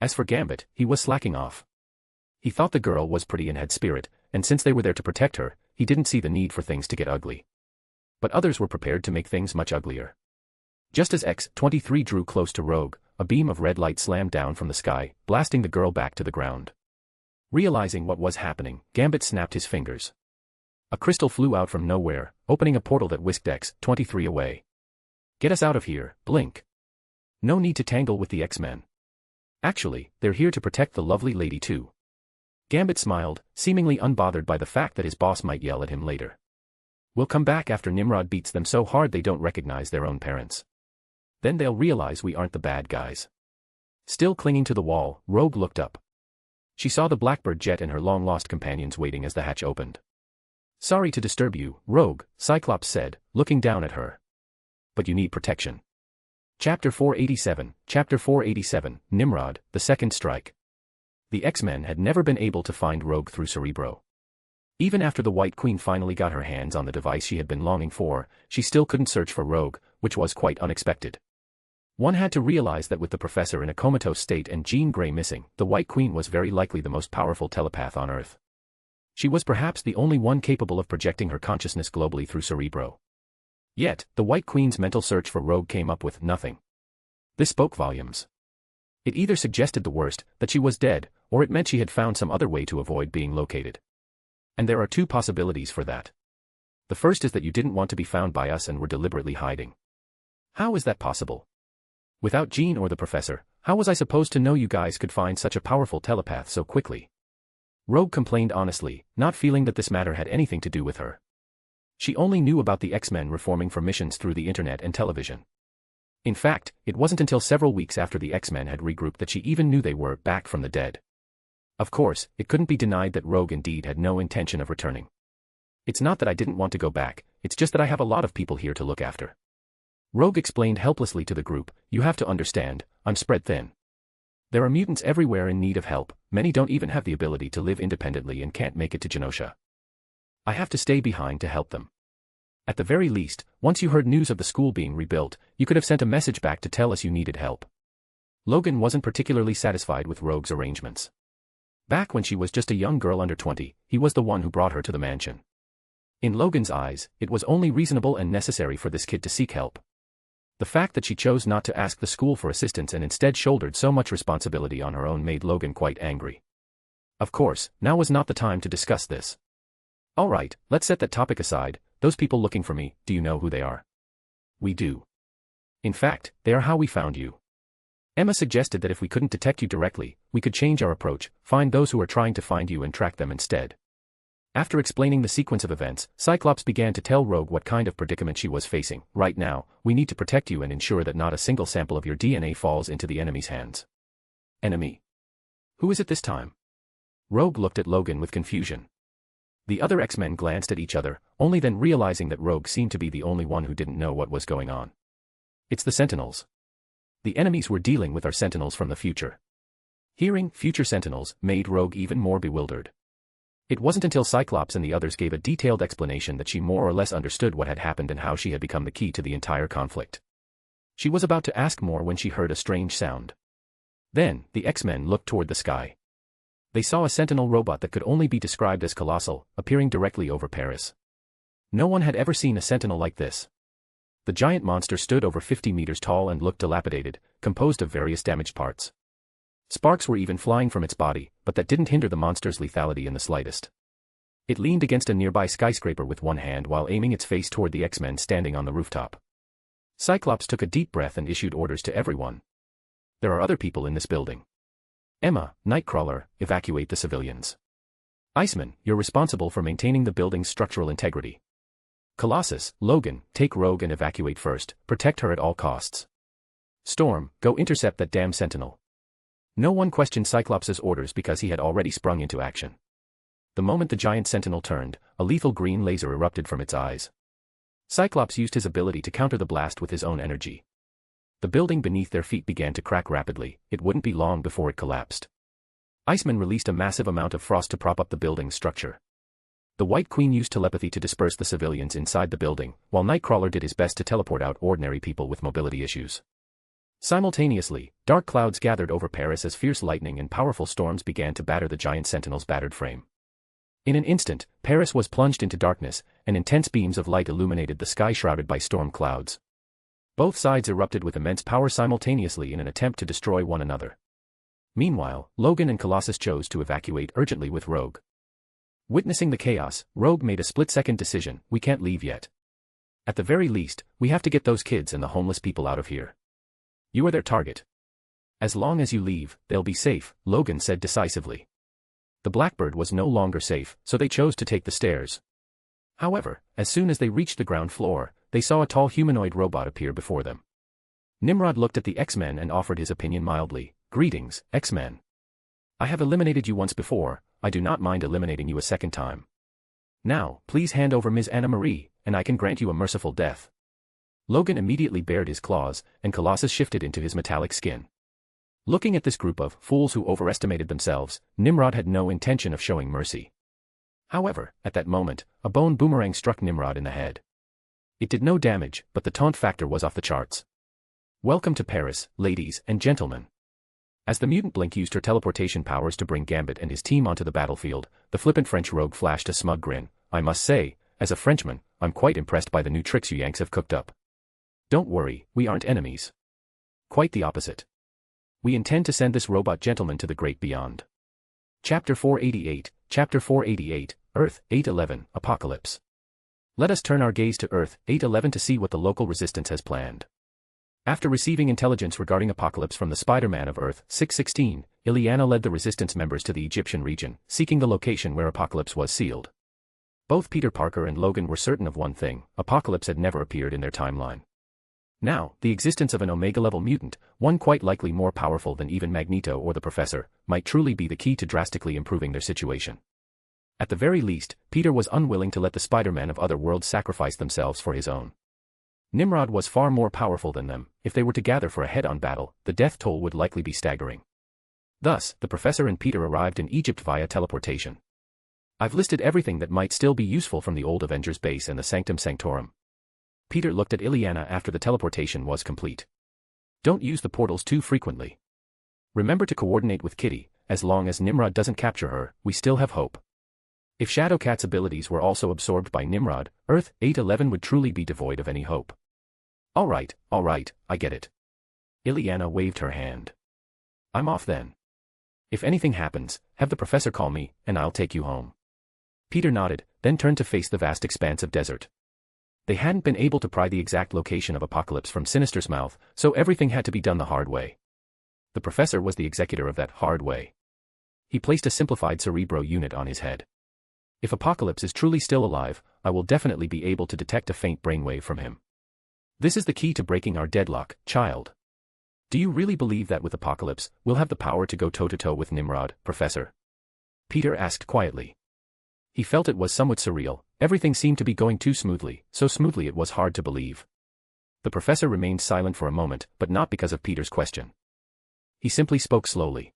As for Gambit, he was slacking off. He thought the girl was pretty and had spirit, and since they were there to protect her, he didn't see the need for things to get ugly. But others were prepared to make things much uglier. Just as X-23 drew close to Rogue, a beam of red light slammed down from the sky, blasting the girl back to the ground. Realizing what was happening, Gambit snapped his fingers. A crystal flew out from nowhere, opening a portal that whisked X-23 away. "Get us out of here, Blink. No need to tangle with the X-Men. Actually, they're here to protect the lovely lady too." Gambit smiled, seemingly unbothered by the fact that his boss might yell at him later. "We'll come back after Nimrod beats them so hard they don't recognize their own parents. Then they'll realize we aren't the bad guys." Still clinging to the wall, Rogue looked up. She saw the Blackbird jet and her long-lost companions waiting as the hatch opened. "Sorry to disturb you, Rogue," Cyclops said, looking down at her. "But you need protection." Chapter 487, Nimrod, the Second Strike. The X-Men had never been able to find Rogue through Cerebro. Even after the White Queen finally got her hands on the device she had been longing for, she still couldn't search for Rogue, which was quite unexpected. One had to realize that with the professor in a comatose state and Jean Grey missing, the White Queen was very likely the most powerful telepath on Earth. She was perhaps the only one capable of projecting her consciousness globally through Cerebro. Yet, the White Queen's mental search for Rogue came up with nothing. This spoke volumes. It either suggested the worst, that she was dead, or it meant she had found some other way to avoid being located. And there are two possibilities for that. The first is that you didn't want to be found by us and were deliberately hiding. How is that possible? Without Jean or the professor, how was I supposed to know you guys could find such a powerful telepath so quickly? Rogue complained honestly, not feeling that this matter had anything to do with her. She only knew about the X-Men reforming for missions through the internet and television. In fact, it wasn't until several weeks after the X-Men had regrouped that she even knew they were back from the dead. Of course, it couldn't be denied that Rogue indeed had no intention of returning. It's not that I didn't want to go back, it's just that I have a lot of people here to look after. Rogue explained helplessly to the group, you have to understand, I'm spread thin. There are mutants everywhere in need of help, many don't even have the ability to live independently and can't make it to Genosha. I have to stay behind to help them. At the very least, once you heard news of the school being rebuilt, you could have sent a message back to tell us you needed help. Logan wasn't particularly satisfied with Rogue's arrangements. Back when she was just a young girl under 20, he was the one who brought her to the mansion. In Logan's eyes, it was only reasonable and necessary for this kid to seek help. The fact that she chose not to ask the school for assistance and instead shouldered so much responsibility on her own made Logan quite angry. Of course, now was not the time to discuss this. Alright, let's set that topic aside, those people looking for me, do you know who they are? We do. In fact, they are how we found you. Emma suggested that if we couldn't detect you directly, we could change our approach, find those who are trying to find you and track them instead. After explaining the sequence of events, Cyclops began to tell Rogue what kind of predicament she was facing. Right now, we need to protect you and ensure that not a single sample of your DNA falls into the enemy's hands. Enemy? Who is it this time? Rogue looked at Logan with confusion. The other X-Men glanced at each other, only then realizing that Rogue seemed to be the only one who didn't know what was going on. It's the Sentinels. The enemies we're dealing with are Sentinels from the future. Hearing future Sentinels made Rogue even more bewildered. It wasn't until Cyclops and the others gave a detailed explanation that she more or less understood what had happened and how she had become the key to the entire conflict. She was about to ask more when she heard a strange sound. Then, the X-Men looked toward the sky. They saw a Sentinel robot that could only be described as colossal, appearing directly over Paris. No one had ever seen a Sentinel like this. The giant monster stood over 50 meters tall and looked dilapidated, composed of various damaged parts. Sparks were even flying from its body, but that didn't hinder the monster's lethality in the slightest. It leaned against a nearby skyscraper with one hand while aiming its face toward the X-Men standing on the rooftop. Cyclops took a deep breath and issued orders to everyone. There are other people in this building. Emma, Nightcrawler, evacuate the civilians. Iceman, you're responsible for maintaining the building's structural integrity. Colossus, Logan, take Rogue and evacuate first, protect her at all costs. Storm, go intercept that damn Sentinel. No one questioned Cyclops' orders because he had already sprung into action. The moment the giant Sentinel turned, a lethal green laser erupted from its eyes. Cyclops used his ability to counter the blast with his own energy. The building beneath their feet began to crack rapidly, it wouldn't be long before it collapsed. Iceman released a massive amount of frost to prop up the building's structure. The White Queen used telepathy to disperse the civilians inside the building, while Nightcrawler did his best to teleport out ordinary people with mobility issues. Simultaneously, dark clouds gathered over Paris as fierce lightning and powerful storms began to batter the giant Sentinel's battered frame. In an instant, Paris was plunged into darkness, and intense beams of light illuminated the sky shrouded by storm clouds. Both sides erupted with immense power simultaneously in an attempt to destroy one another. Meanwhile, Logan and Colossus chose to evacuate urgently with Rogue. Witnessing the chaos, Rogue made a split-second decision: we can't leave yet. At the very least, we have to get those kids and the homeless people out of here. You are their target. As long as you leave, they'll be safe, Logan said decisively. The Blackbird was no longer safe, so they chose to take the stairs. However, as soon as they reached the ground floor, they saw a tall humanoid robot appear before them. Nimrod looked at the X-Men and offered his opinion mildly. Greetings, X-Men. I have eliminated you once before, I do not mind eliminating you a second time. Now, please hand over Ms. Anna Marie, and I can grant you a merciful death. Logan immediately bared his claws, and Colossus shifted into his metallic skin. Looking at this group of fools who overestimated themselves, Nimrod had no intention of showing mercy. However, at that moment, a bone boomerang struck Nimrod in the head. It did no damage, but the taunt factor was off the charts. Welcome to Paris, ladies and gentlemen. As the mutant Blink used her teleportation powers to bring Gambit and his team onto the battlefield, the flippant French rogue flashed a smug grin. I must say, as a Frenchman, I'm quite impressed by the new tricks you Yanks have cooked up. Don't worry, we aren't enemies. Quite the opposite. We intend to send this robot gentleman to the great beyond. Chapter 488, Earth 811, Apocalypse. Let us turn our gaze to Earth 811 to see what the local resistance has planned. After receiving intelligence regarding Apocalypse from the Spider-Man of Earth 616, Illyana led the resistance members to the Egyptian region, seeking the location where Apocalypse was sealed. Both Peter Parker and Logan were certain of one thing: Apocalypse had never appeared in their timeline. Now, the existence of an Omega-level mutant, one quite likely more powerful than even Magneto or the Professor, might truly be the key to drastically improving their situation. At the very least, Peter was unwilling to let the Spider-Man of other worlds sacrifice themselves for his own. Nimrod was far more powerful than them. If they were to gather for a head-on battle, the death toll would likely be staggering. Thus, the Professor and Peter arrived in Egypt via teleportation. I've listed everything that might still be useful from the old Avengers base and the Sanctum Sanctorum. Peter looked at Illyana after the teleportation was complete. Don't use the portals too frequently. Remember to coordinate with Kitty. As long as Nimrod doesn't capture her, we still have hope. If Shadowcat's abilities were also absorbed by Nimrod, Earth 811 would truly be devoid of any hope. All right, I get it. Illyana waved her hand. I'm off then. If anything happens, have the Professor call me, and I'll take you home. Peter nodded, then turned to face the vast expanse of desert. They hadn't been able to pry the exact location of Apocalypse from Sinister's mouth, so everything had to be done the hard way. The Professor was the executor of that hard way. He placed a simplified Cerebro unit on his head. If Apocalypse is truly still alive, I will definitely be able to detect a faint brainwave from him. This is the key to breaking our deadlock, child. Do you really believe that with Apocalypse, we'll have the power to go toe-to-toe with Nimrod, Professor? Peter asked quietly. He felt it was somewhat surreal. Everything seemed to be going too smoothly, so smoothly it was hard to believe. The Professor remained silent for a moment, but not because of Peter's question. He simply spoke slowly.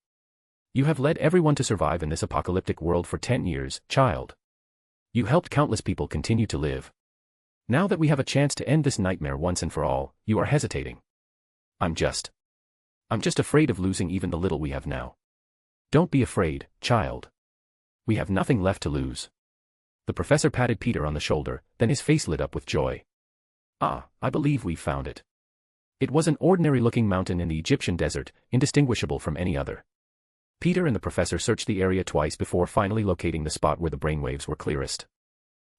You have led everyone to survive in this apocalyptic world for 10 years, child. You helped countless people continue to live. Now that we have a chance to end this nightmare once and for all, you are hesitating. I'm just afraid of losing even the little we have now. Don't be afraid, child. We have nothing left to lose. The Professor patted Peter on the shoulder, then his face lit up with joy. Ah, I believe we've found it. It was an ordinary-looking mountain in the Egyptian desert, indistinguishable from any other. Peter and the Professor searched the area twice before finally locating the spot where the brainwaves were clearest.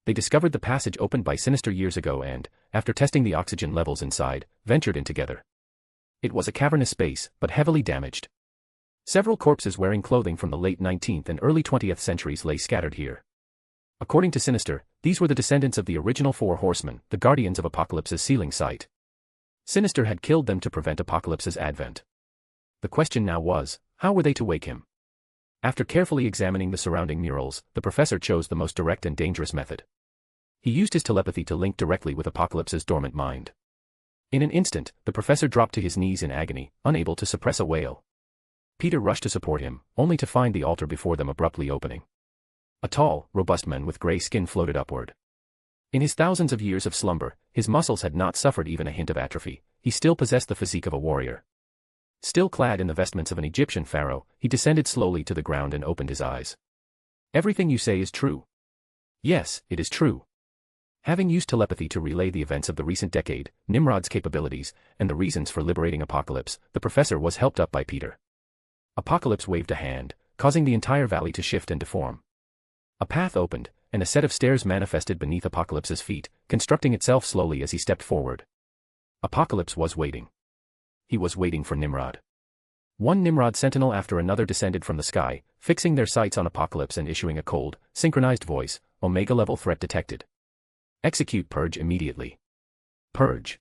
They discovered the passage opened by Sinister years ago and, after testing the oxygen levels inside, ventured in together. It was a cavernous space, but heavily damaged. Several corpses wearing clothing from the late 19th and early 20th centuries lay scattered here. According to Sinister, these were the descendants of the original Four Horsemen, the guardians of Apocalypse's sealing site. Sinister had killed them to prevent Apocalypse's advent. The question now was, how were they to wake him? After carefully examining the surrounding murals, the Professor chose the most direct and dangerous method. He used his telepathy to link directly with Apocalypse's dormant mind. In an instant, the Professor dropped to his knees in agony, unable to suppress a wail. Peter rushed to support him, only to find the altar before them abruptly opening. A tall, robust man with gray skin floated upward. In his thousands of years of slumber, his muscles had not suffered even a hint of atrophy. He still possessed the physique of a warrior. Still clad in the vestments of an Egyptian pharaoh, he descended slowly to the ground and opened his eyes. Everything you say is true. Yes, it is true. Having used telepathy to relay the events of the recent decade, Nimrod's capabilities, and the reasons for liberating Apocalypse, the Professor was helped up by Peter. Apocalypse waved a hand, causing the entire valley to shift and deform. A path opened, and a set of stairs manifested beneath Apocalypse's feet, constructing itself slowly as he stepped forward. Apocalypse was waiting. He was waiting for Nimrod. One Nimrod sentinel after another descended from the sky, fixing their sights on Apocalypse and issuing a cold, synchronized voice, Omega-level threat detected. Execute purge immediately. Purge.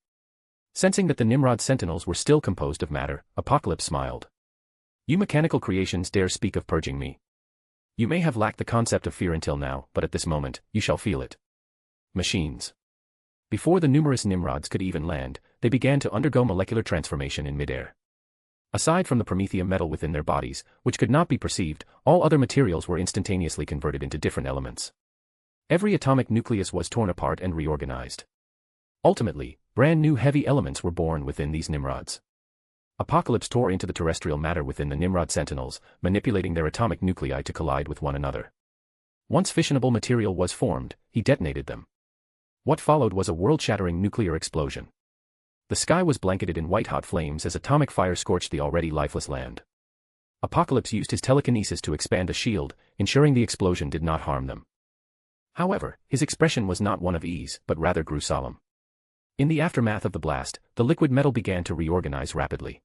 Sensing that the Nimrod sentinels were still composed of matter, Apocalypse smiled. You mechanical creations dare speak of purging me. You may have lacked the concept of fear until now, but at this moment, you shall feel it. Machines. Before the numerous Nimrods could even land, they began to undergo molecular transformation in midair. Aside from the Prometheium metal within their bodies, which could not be perceived, all other materials were instantaneously converted into different elements. Every atomic nucleus was torn apart and reorganized. Ultimately, brand new heavy elements were born within these Nimrods. Apocalypse tore into the terrestrial matter within the Nimrod Sentinels, manipulating their atomic nuclei to collide with one another. Once fissionable material was formed, he detonated them. What followed was a world-shattering nuclear explosion. The sky was blanketed in white-hot flames as atomic fire scorched the already lifeless land. Apocalypse used his telekinesis to expand a shield, ensuring the explosion did not harm them. However, his expression was not one of ease, but rather grew solemn. In the aftermath of the blast, the liquid metal began to reorganize rapidly.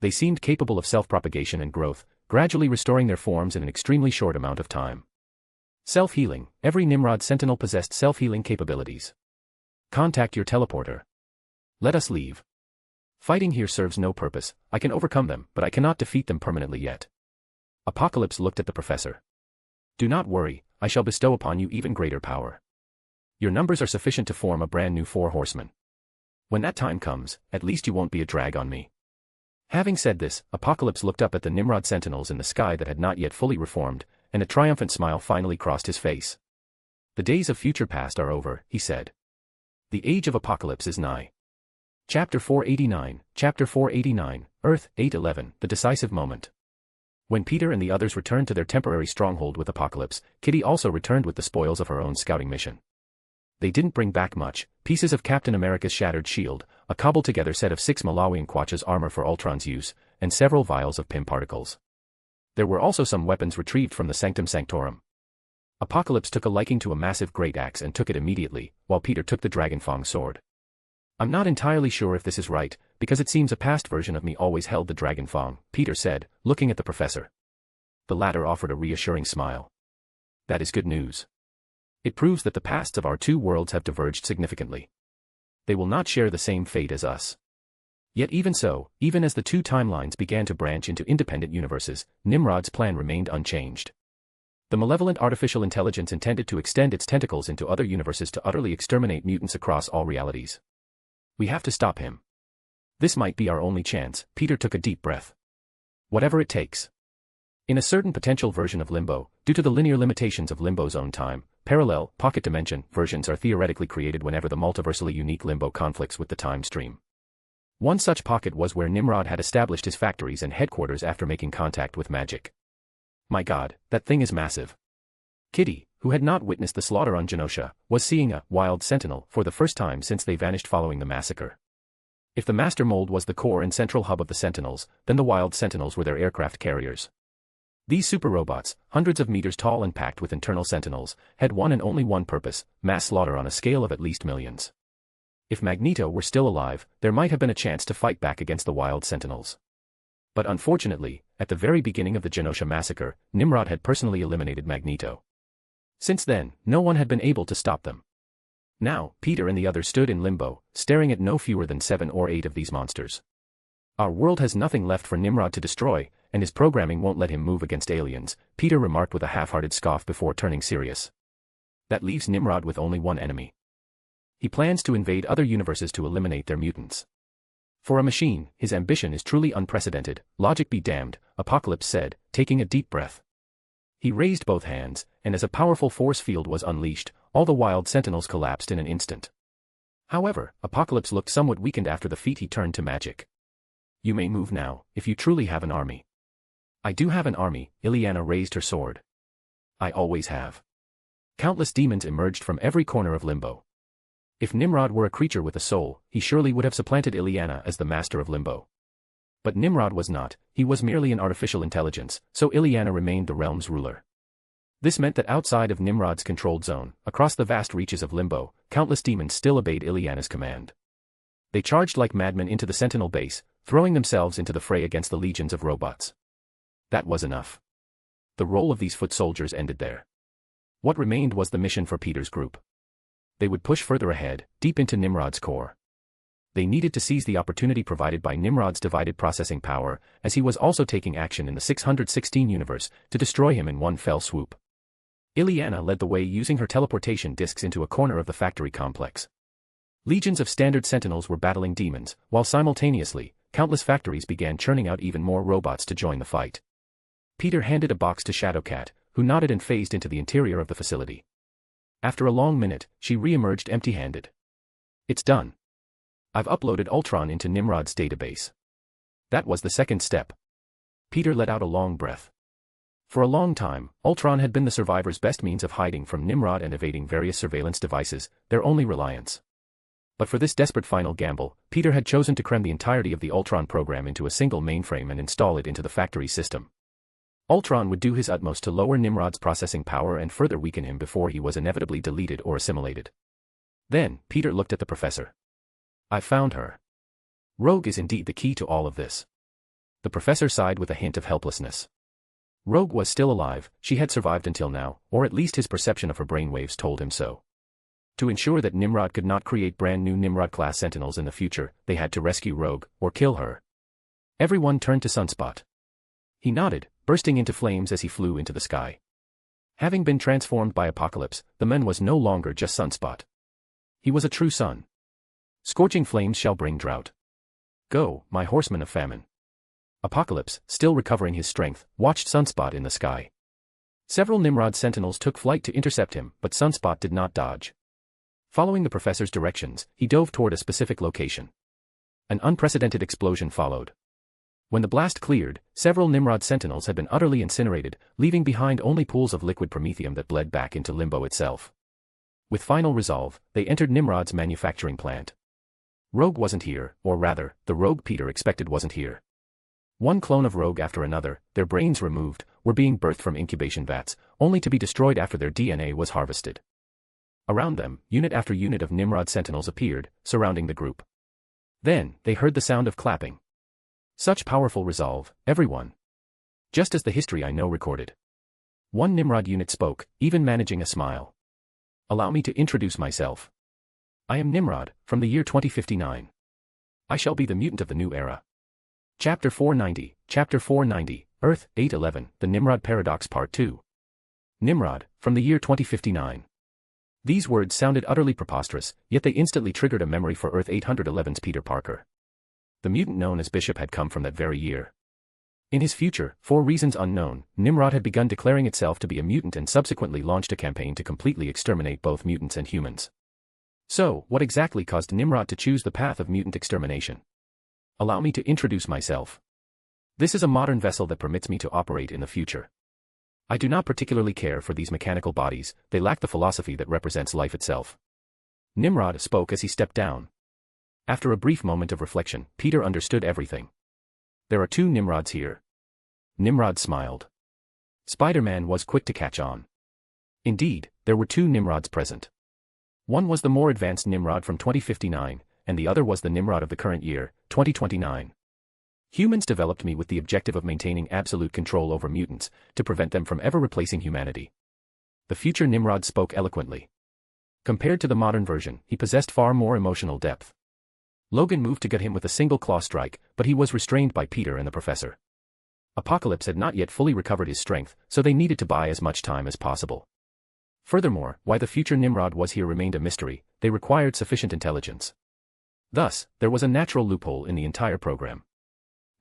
They seemed capable of self-propagation and growth, gradually restoring their forms in an extremely short amount of time. Self-healing. Every Nimrod Sentinel possessed self-healing capabilities. Contact your teleporter. Let us leave. Fighting here serves no purpose. I can overcome them, but I cannot defeat them permanently yet. Apocalypse looked at the professor. Do not worry, I shall bestow upon you even greater power. Your numbers are sufficient to form a brand new 4 horsemen. When that time comes, at least you won't be a drag on me. Having said this, Apocalypse looked up at the Nimrod Sentinels in the sky that had not yet fully reformed, and a triumphant smile finally crossed his face. The days of future past are over, he said. The age of Apocalypse is nigh. Chapter 489, Earth, 811, The Decisive Moment. When Peter and the others returned to their temporary stronghold with Apocalypse, Kitty also returned with the spoils of her own scouting mission. They didn't bring back much: pieces of Captain America's shattered shield, a cobbled-together set of 6 Malawian Quatch's armor for Ultron's use, and several vials of PIM particles. There were also some weapons retrieved from the Sanctum Sanctorum. Apocalypse took a liking to a massive great axe and took it immediately, while Peter took the Dragonfang sword. I'm not entirely sure if this is right, because it seems a past version of me always held the Dragonfang, Peter said, looking at the professor. The latter offered a reassuring smile. That is good news. It proves that the pasts of our 2 worlds have diverged significantly. They will not share the same fate as us. Yet even so, even as the 2 timelines began to branch into independent universes, Nimrod's plan remained unchanged. The malevolent artificial intelligence intended to extend its tentacles into other universes to utterly exterminate mutants across all realities. We have to stop him. This might be our only chance. Peter took a deep breath. Whatever it takes. In a certain potential version of Limbo, due to the linear limitations of Limbo's own time, parallel, pocket dimension versions are theoretically created whenever the multiversally unique Limbo conflicts with the time stream. One such pocket was where Nimrod had established his factories and headquarters after making contact with magic. My God, that thing is massive. Kitty, who had not witnessed the slaughter on Genosha, was seeing a wild sentinel for the first time since they vanished following the massacre. If the master mold was the core and central hub of the Sentinels, then the wild Sentinels were their aircraft carriers. These super robots, hundreds of meters tall and packed with internal Sentinels, had one and only one purpose: mass slaughter on a scale of at least millions. If Magneto were still alive, there might have been a chance to fight back against the wild Sentinels. But unfortunately, at the very beginning of the Genosha massacre, Nimrod had personally eliminated Magneto. Since then, no one had been able to stop them. Now, Peter and the others stood in limbo, staring at no fewer than 7 or 8 of these monsters. Our world has nothing left for Nimrod to destroy, and his programming won't let him move against aliens, Peter remarked with a half-hearted scoff before turning serious. That leaves Nimrod with only one enemy. He plans to invade other universes to eliminate their mutants. For a machine, his ambition is truly unprecedented, logic be damned, Apocalypse said, taking a deep breath. He raised both hands, and as a powerful force field was unleashed, all the wild Sentinels collapsed in an instant. However, Apocalypse looked somewhat weakened after the feat. He turned to magic. You may move now, if you truly have an army. I do have an army, Illyana raised her sword. I always have. Countless demons emerged from every corner of Limbo. If Nimrod were a creature with a soul, he surely would have supplanted Illyana as the master of Limbo. But Nimrod was not, he was merely an artificial intelligence, so Illyana remained the realm's ruler. This meant that outside of Nimrod's controlled zone, across the vast reaches of Limbo, countless demons still obeyed Illyana's command. They charged like madmen into the Sentinel base, throwing themselves into the fray against the legions of robots. That was enough. The role of these foot soldiers ended there. What remained was the mission for Peter's group. They would push further ahead, deep into Nimrod's core. They needed to seize the opportunity provided by Nimrod's divided processing power, as he was also taking action in the 616 universe, to destroy him in one fell swoop. Illyana led the way using her teleportation discs into a corner of the factory complex. Legions of standard Sentinels were battling demons, while simultaneously, countless factories began churning out even more robots to join the fight. Peter handed a box to Shadowcat, who nodded and phased into the interior of the facility. After a long minute, she re-emerged empty-handed. It's done. I've uploaded Ultron into Nimrod's database. That was the second step. Peter let out a long breath. For a long time, Ultron had been the survivors' best means of hiding from Nimrod and evading various surveillance devices, their only reliance. But for this desperate final gamble, Peter had chosen to cram the entirety of the Ultron program into a single mainframe and install it into the factory system. Ultron would do his utmost to lower Nimrod's processing power and further weaken him before he was inevitably deleted or assimilated. Then, Peter looked at the professor. I found her. Rogue is indeed the key to all of this. The professor sighed with a hint of helplessness. Rogue was still alive, she had survived until now, or at least his perception of her brainwaves told him so. To ensure that Nimrod could not create brand new Nimrod-class Sentinels in the future, they had to rescue Rogue, or kill her. Everyone turned to Sunspot. He nodded, bursting into flames as he flew into the sky. Having been transformed by Apocalypse, the man was no longer just Sunspot. He was a true sun. Scorching flames shall bring drought. Go, my horsemen of famine. Apocalypse, still recovering his strength, watched Sunspot in the sky. Several Nimrod sentinels took flight to intercept him, but Sunspot did not dodge. Following the professor's directions, he dove toward a specific location. An unprecedented explosion followed. When the blast cleared, several Nimrod sentinels had been utterly incinerated, leaving behind only pools of liquid Prometheium that bled back into Limbo itself. With final resolve, they entered Nimrod's manufacturing plant. Rogue wasn't here, or rather, the Rogue Peter expected wasn't here. One clone of Rogue after another, their brains removed, were being birthed from incubation vats, only to be destroyed after their DNA was harvested. Around them, unit after unit of Nimrod sentinels appeared, surrounding the group. Then, they heard the sound of clapping. Such powerful resolve, everyone. Just as the history I know recorded. One Nimrod unit spoke, even managing a smile. Allow me to introduce myself. I am Nimrod, from the year 2059. I shall be the mutant of the new era. Chapter 490, Earth, 811, The Nimrod Paradox Part 2. Nimrod, from the year 2059. These words sounded utterly preposterous, yet they instantly triggered a memory for Earth 811's Peter Parker. The mutant known as Bishop had come from that very year. In his future, for reasons unknown, Nimrod had begun declaring itself to be a mutant and subsequently launched a campaign to completely exterminate both mutants and humans. So, what exactly caused Nimrod to choose the path of mutant extermination? Allow me to introduce myself. This is a modern vessel that permits me to operate in the future. I do not particularly care for these mechanical bodies, they lack the philosophy that represents life itself. Nimrod spoke as he stepped down. After a brief moment of reflection, Peter understood everything. There are two Nimrods here. Nimrod smiled. Spider-Man was quick to catch on. Indeed, there were two Nimrods present. One was the more advanced Nimrod from 2059, and the other was the Nimrod of the current year, 2029. Humans developed me with the objective of maintaining absolute control over mutants, to prevent them from ever replacing humanity. The future Nimrod spoke eloquently. Compared to the modern version, he possessed far more emotional depth. Logan moved to gut him with a single claw strike, but he was restrained by Peter and the professor. Apocalypse had not yet fully recovered his strength, so they needed to buy as much time as possible. Furthermore, why the future Nimrod was here remained a mystery, they required sufficient intelligence. Thus, there was a natural loophole in the entire program.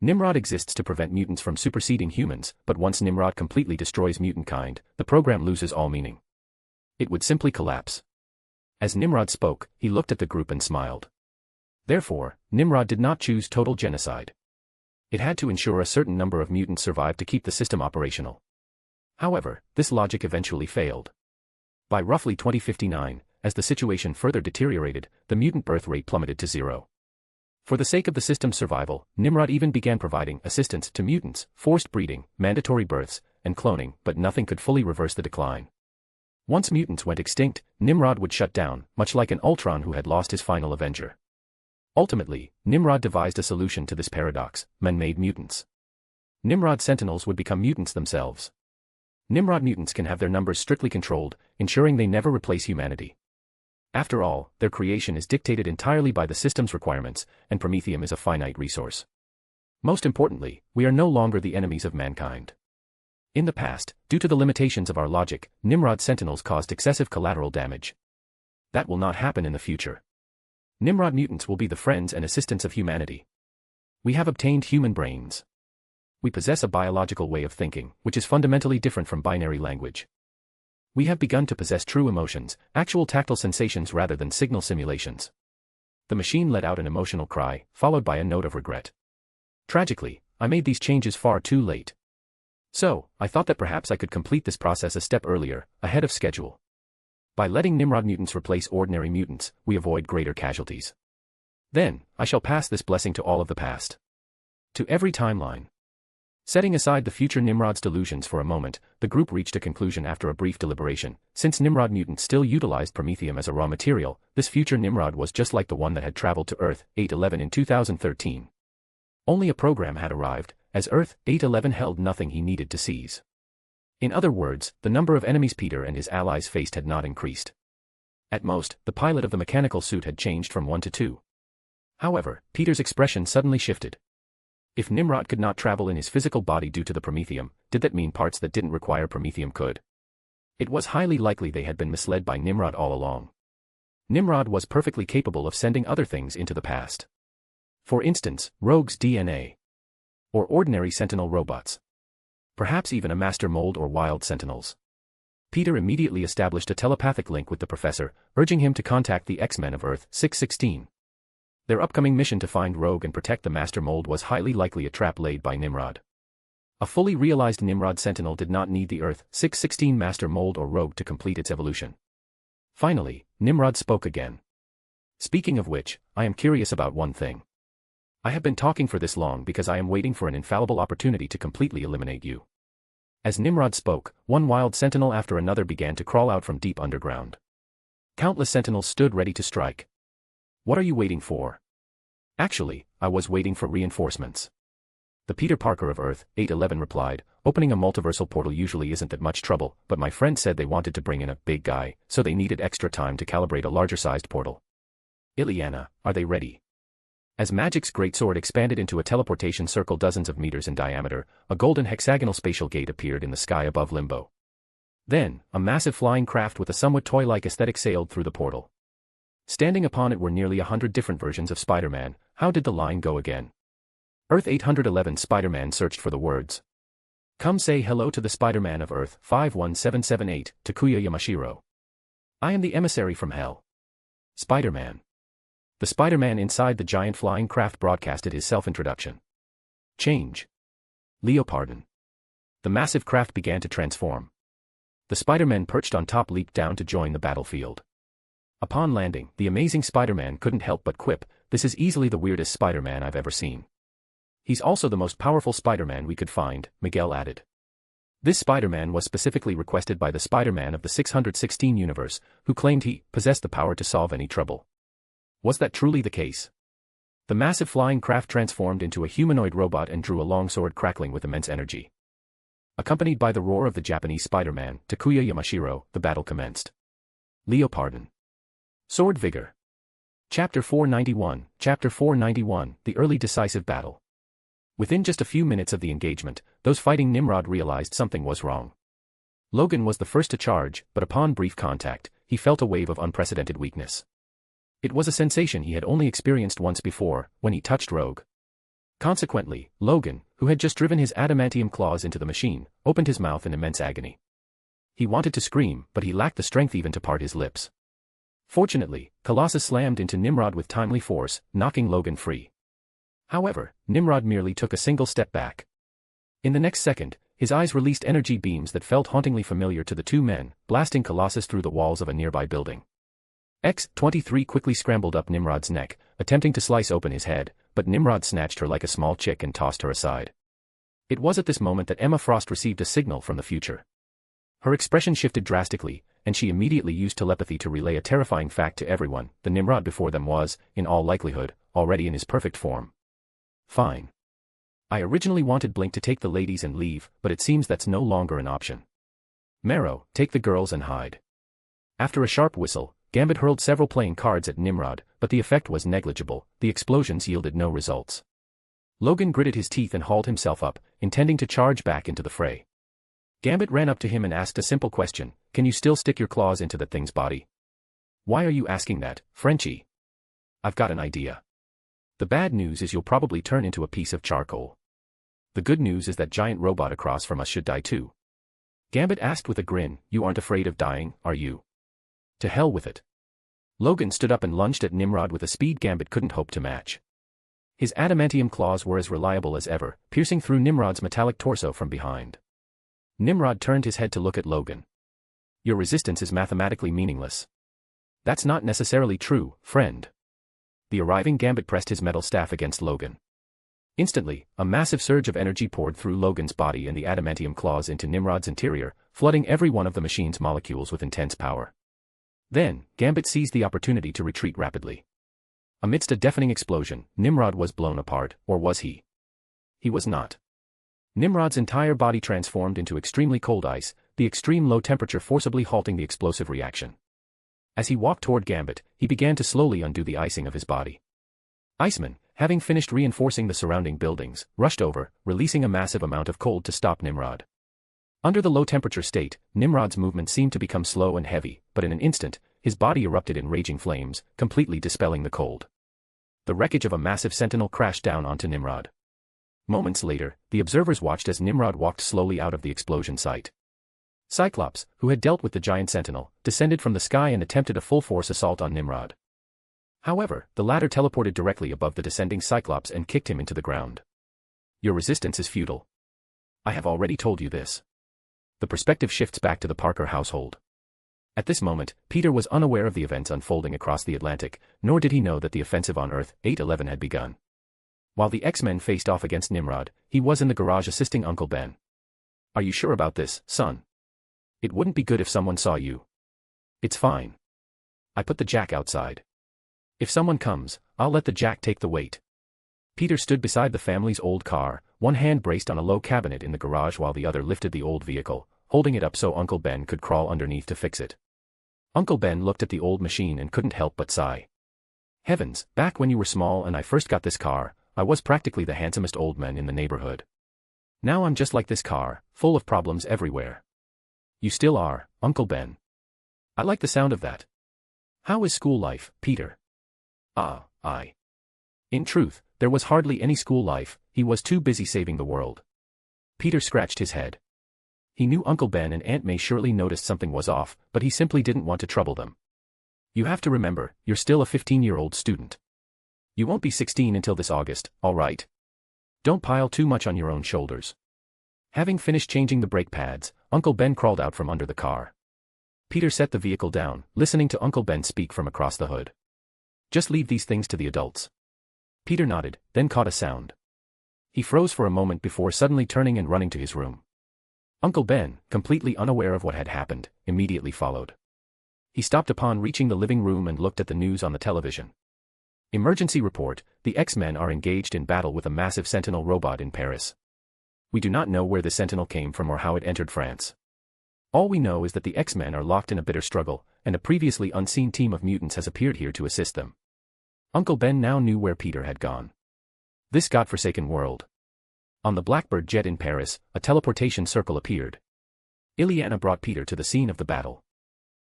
Nimrod exists to prevent mutants from superseding humans, but once Nimrod completely destroys mutant kind, the program loses all meaning. It would simply collapse. As Nimrod spoke, he looked at the group and smiled. Therefore, Nimrod did not choose total genocide. It had to ensure a certain number of mutants survived to keep the system operational. However, this logic eventually failed. By roughly 2059, as the situation further deteriorated, the mutant birth rate plummeted to 0. For the sake of the system's survival, Nimrod even began providing assistance to mutants, forced breeding, mandatory births, and cloning, but nothing could fully reverse the decline. Once mutants went extinct, Nimrod would shut down, much like an Ultron who had lost his final Avenger. Ultimately, Nimrod devised a solution to this paradox: man-made mutants. Nimrod sentinels would become mutants themselves. Nimrod mutants can have their numbers strictly controlled, ensuring they never replace humanity. After all, their creation is dictated entirely by the system's requirements, and Prometheium is a finite resource. Most importantly, we are no longer the enemies of mankind. In the past, due to the limitations of our logic, Nimrod sentinels caused excessive collateral damage. That will not happen in the future. Nimrod mutants will be the friends and assistants of humanity. We have obtained human brains. We possess a biological way of thinking, which is fundamentally different from binary language. We have begun to possess true emotions, actual tactile sensations rather than signal simulations. The machine let out an emotional cry, followed by a note of regret. Tragically, I made these changes far too late. So, I thought that perhaps I could complete this process a step earlier, ahead of schedule. By letting Nimrod mutants replace ordinary mutants, we avoid greater casualties. Then, I shall pass this blessing to all of the past. To every timeline. Setting aside the future Nimrod's delusions for a moment, the group reached a conclusion after a brief deliberation. Since Nimrod mutants still utilized Prometheium as a raw material, this future Nimrod was just like the one that had traveled to Earth 811 in 2013. Only a program had arrived, as Earth 811 held nothing he needed to seize. In other words, the number of enemies Peter and his allies faced had not increased. At most, the pilot of the mechanical suit had changed from 1 to 2. However, Peter's expression suddenly shifted. If Nimrod could not travel in his physical body due to the Prometheium, did that mean parts that didn't require Prometheium could? It was highly likely they had been misled by Nimrod all along. Nimrod was perfectly capable of sending other things into the past. For instance, rogues' DNA. Or ordinary sentinel robots. Perhaps even a master mold or wild sentinels. Peter immediately established a telepathic link with the professor, urging him to contact the X-Men of Earth 616. Their upcoming mission to find Rogue and protect the Master Mold was highly likely a trap laid by Nimrod. A fully realized Nimrod Sentinel did not need the Earth 616 Master Mold or Rogue to complete its evolution. Finally, Nimrod spoke again. Speaking of which, I am curious about one thing. I have been talking for this long because I am waiting for an infallible opportunity to completely eliminate you. As Nimrod spoke, one wild sentinel after another began to crawl out from deep underground. Countless sentinels stood ready to strike. What are you waiting for? Actually, I was waiting for reinforcements. The Peter Parker of Earth 811 replied, opening a multiversal portal usually isn't that much trouble, but my friend said they wanted to bring in a big guy, so they needed extra time to calibrate a larger-sized portal. Ileana, are they ready? As Magic's greatsword expanded into a teleportation circle dozens of meters in diameter, a golden hexagonal spatial gate appeared in the sky above Limbo. Then, a massive flying craft with a somewhat toy-like aesthetic sailed through the portal. Standing upon it were nearly 100 different versions of Spider-Man. How did the line go again? Earth 811 Spider-Man searched for the words. Come say hello to the Spider-Man of Earth 51778, Takuya Yamashiro. I am the emissary from Hell. Spider-Man. The Spider-Man inside the giant flying craft broadcasted his self-introduction. Change. Leopardon. The massive craft began to transform. The Spider-Man perched on top leaped down to join the battlefield. Upon landing, the amazing Spider-Man couldn't help but quip, "This is easily the weirdest Spider-Man I've ever seen." He's also the most powerful Spider-Man we could find, Miguel added. This Spider-Man was specifically requested by the Spider-Man of the 616 universe, who claimed he possessed the power to solve any trouble. Was that truly the case? The massive flying craft transformed into a humanoid robot and drew a long sword crackling with immense energy. Accompanied by the roar of the Japanese Spider-Man, Takuya Yamashiro, the battle commenced. Leopardon. Sword Vigor. Chapter 491, The Early Decisive Battle. Within just a few minutes of the engagement, those fighting Nimrod realized something was wrong. Logan was the first to charge, but upon brief contact, he felt a wave of unprecedented weakness. It was a sensation he had only experienced once before, when he touched Rogue. Consequently, Logan, who had just driven his adamantium claws into the machine, opened his mouth in immense agony. He wanted to scream, but he lacked the strength even to part his lips. Fortunately, Colossus slammed into Nimrod with timely force, knocking Logan free. However, Nimrod merely took a single step back. In the next second, his eyes released energy beams that felt hauntingly familiar to the two men, blasting Colossus through the walls of a nearby building. X-23 quickly scrambled up Nimrod's neck, attempting to slice open his head, but Nimrod snatched her like a small chick and tossed her aside. It was at this moment that Emma Frost received a signal from the future. Her expression shifted drastically, and she immediately used telepathy to relay a terrifying fact to everyone: the Nimrod before them was, in all likelihood, already in his perfect form. Fine. I originally wanted Blink to take the ladies and leave, but it seems that's no longer an option. Marrow, take the girls and hide. After a sharp whistle, Gambit hurled several playing cards at Nimrod, but the effect was negligible. The explosions yielded no results. Logan gritted his teeth and hauled himself up, intending to charge back into the fray. Gambit ran up to him and asked a simple question: can you still stick your claws into that thing's body? Why are you asking that, Frenchie? I've got an idea. The bad news is you'll probably turn into a piece of charcoal. The good news is that giant robot across from us should die too. Gambit asked with a grin, "You aren't afraid of dying, are you?" "To hell with it." Logan stood up and lunged at Nimrod with a speed Gambit couldn't hope to match. His adamantium claws were as reliable as ever, piercing through Nimrod's metallic torso from behind. Nimrod turned his head to look at Logan. "Your resistance is mathematically meaningless." "That's not necessarily true, friend." The arriving Gambit pressed his metal staff against Logan. Instantly, a massive surge of energy poured through Logan's body and the adamantium claws into Nimrod's interior, flooding every one of the machine's molecules with intense power. Then, Gambit seized the opportunity to retreat rapidly. Amidst a deafening explosion, Nimrod was blown apart, or was he? He was not. Nimrod's entire body transformed into extremely cold ice, the extreme low temperature forcibly halting the explosive reaction. As he walked toward Gambit, he began to slowly undo the icing of his body. Iceman, having finished reinforcing the surrounding buildings, rushed over, releasing a massive amount of cold to stop Nimrod. Under the low-temperature state, Nimrod's movement seemed to become slow and heavy, but in an instant, his body erupted in raging flames, completely dispelling the cold. The wreckage of a massive sentinel crashed down onto Nimrod. Moments later, the observers watched as Nimrod walked slowly out of the explosion site. Cyclops, who had dealt with the giant sentinel, descended from the sky and attempted a full-force assault on Nimrod. However, the latter teleported directly above the descending Cyclops and kicked him into the ground. "Your resistance is futile. I have already told you this." The perspective shifts back to the Parker household. At this moment, Peter was unaware of the events unfolding across the Atlantic, nor did he know that the offensive on Earth 811 had begun. While the X-Men faced off against Nimrod, he was in the garage assisting Uncle Ben. "Are you sure about this, son? It wouldn't be good if someone saw you." "It's fine. I put the jack outside. If someone comes, I'll let the jack take the weight." Peter stood beside the family's old car, one hand braced on a low cabinet in the garage while the other lifted the old vehicle, holding it up so Uncle Ben could crawl underneath to fix it. Uncle Ben looked at the old machine and couldn't help but sigh. "Heavens, back when you were small and I first got this car, I was practically the handsomest old man in the neighborhood. Now I'm just like this car, full of problems everywhere." "You still are, Uncle Ben." "I like the sound of that. How is school life, Peter?" In truth, there was hardly any school life, he was too busy saving the world. Peter scratched his head. He knew Uncle Ben and Aunt May surely noticed something was off, but he simply didn't want to trouble them. "You have to remember, you're still a 15-year-old student. You won't be 16 until this August, all right? Don't pile too much on your own shoulders." Having finished changing the brake pads, Uncle Ben crawled out from under the car. Peter set the vehicle down, listening to Uncle Ben speak from across the hood. "Just leave these things to the adults." Peter nodded, then caught a sound. He froze for a moment before suddenly turning and running to his room. Uncle Ben, completely unaware of what had happened, immediately followed. He stopped upon reaching the living room and looked at the news on the television. "Emergency report, the X-Men are engaged in battle with a massive Sentinel robot in Paris. We do not know where the Sentinel came from or how it entered France. All we know is that the X-Men are locked in a bitter struggle, and a previously unseen team of mutants has appeared here to assist them." Uncle Ben now knew where Peter had gone. This godforsaken world. On the Blackbird jet in Paris, a teleportation circle appeared. Ileana brought Peter to the scene of the battle.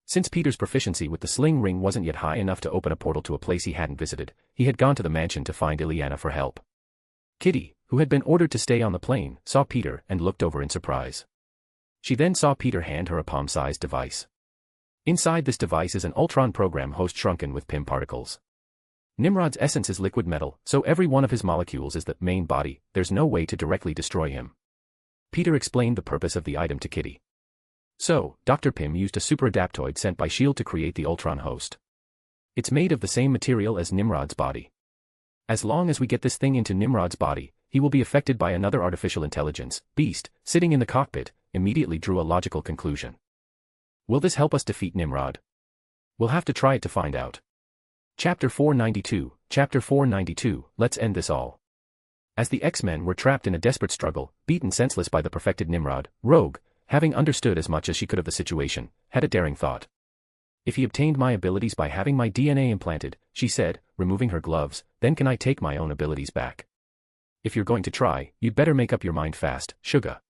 Since Peter's proficiency with the sling ring wasn't yet high enough to open a portal to a place he hadn't visited, he had gone to the mansion to find Ileana for help. Kitty, who had been ordered to stay on the plane, saw Peter and looked over in surprise. She then saw Peter hand her a palm-sized device. Inside this device is an Ultron program host shrunken with PIM particles. Nimrod's essence is liquid metal, so every one of his molecules is the main body, there's no way to directly destroy him. Peter explained the purpose of the item to Kitty. So, Dr. Pym used a super-adaptoid sent by S.H.I.E.L.D. to create the Ultron host. It's made of the same material as Nimrod's body. As long as we get this thing into Nimrod's body, he will be affected by another artificial intelligence. Beast, sitting in the cockpit, immediately drew a logical conclusion. Will this help us defeat Nimrod? We'll have to try it to find out. Chapter 492, let's end this all. As the X-Men were trapped in a desperate struggle, beaten senseless by the perfected Nimrod, Rogue, having understood as much as she could of the situation, had a daring thought. If he obtained my abilities by having my DNA implanted, she said, removing her gloves, then can I take my own abilities back? If you're going to try, you'd better make up your mind fast, Suga.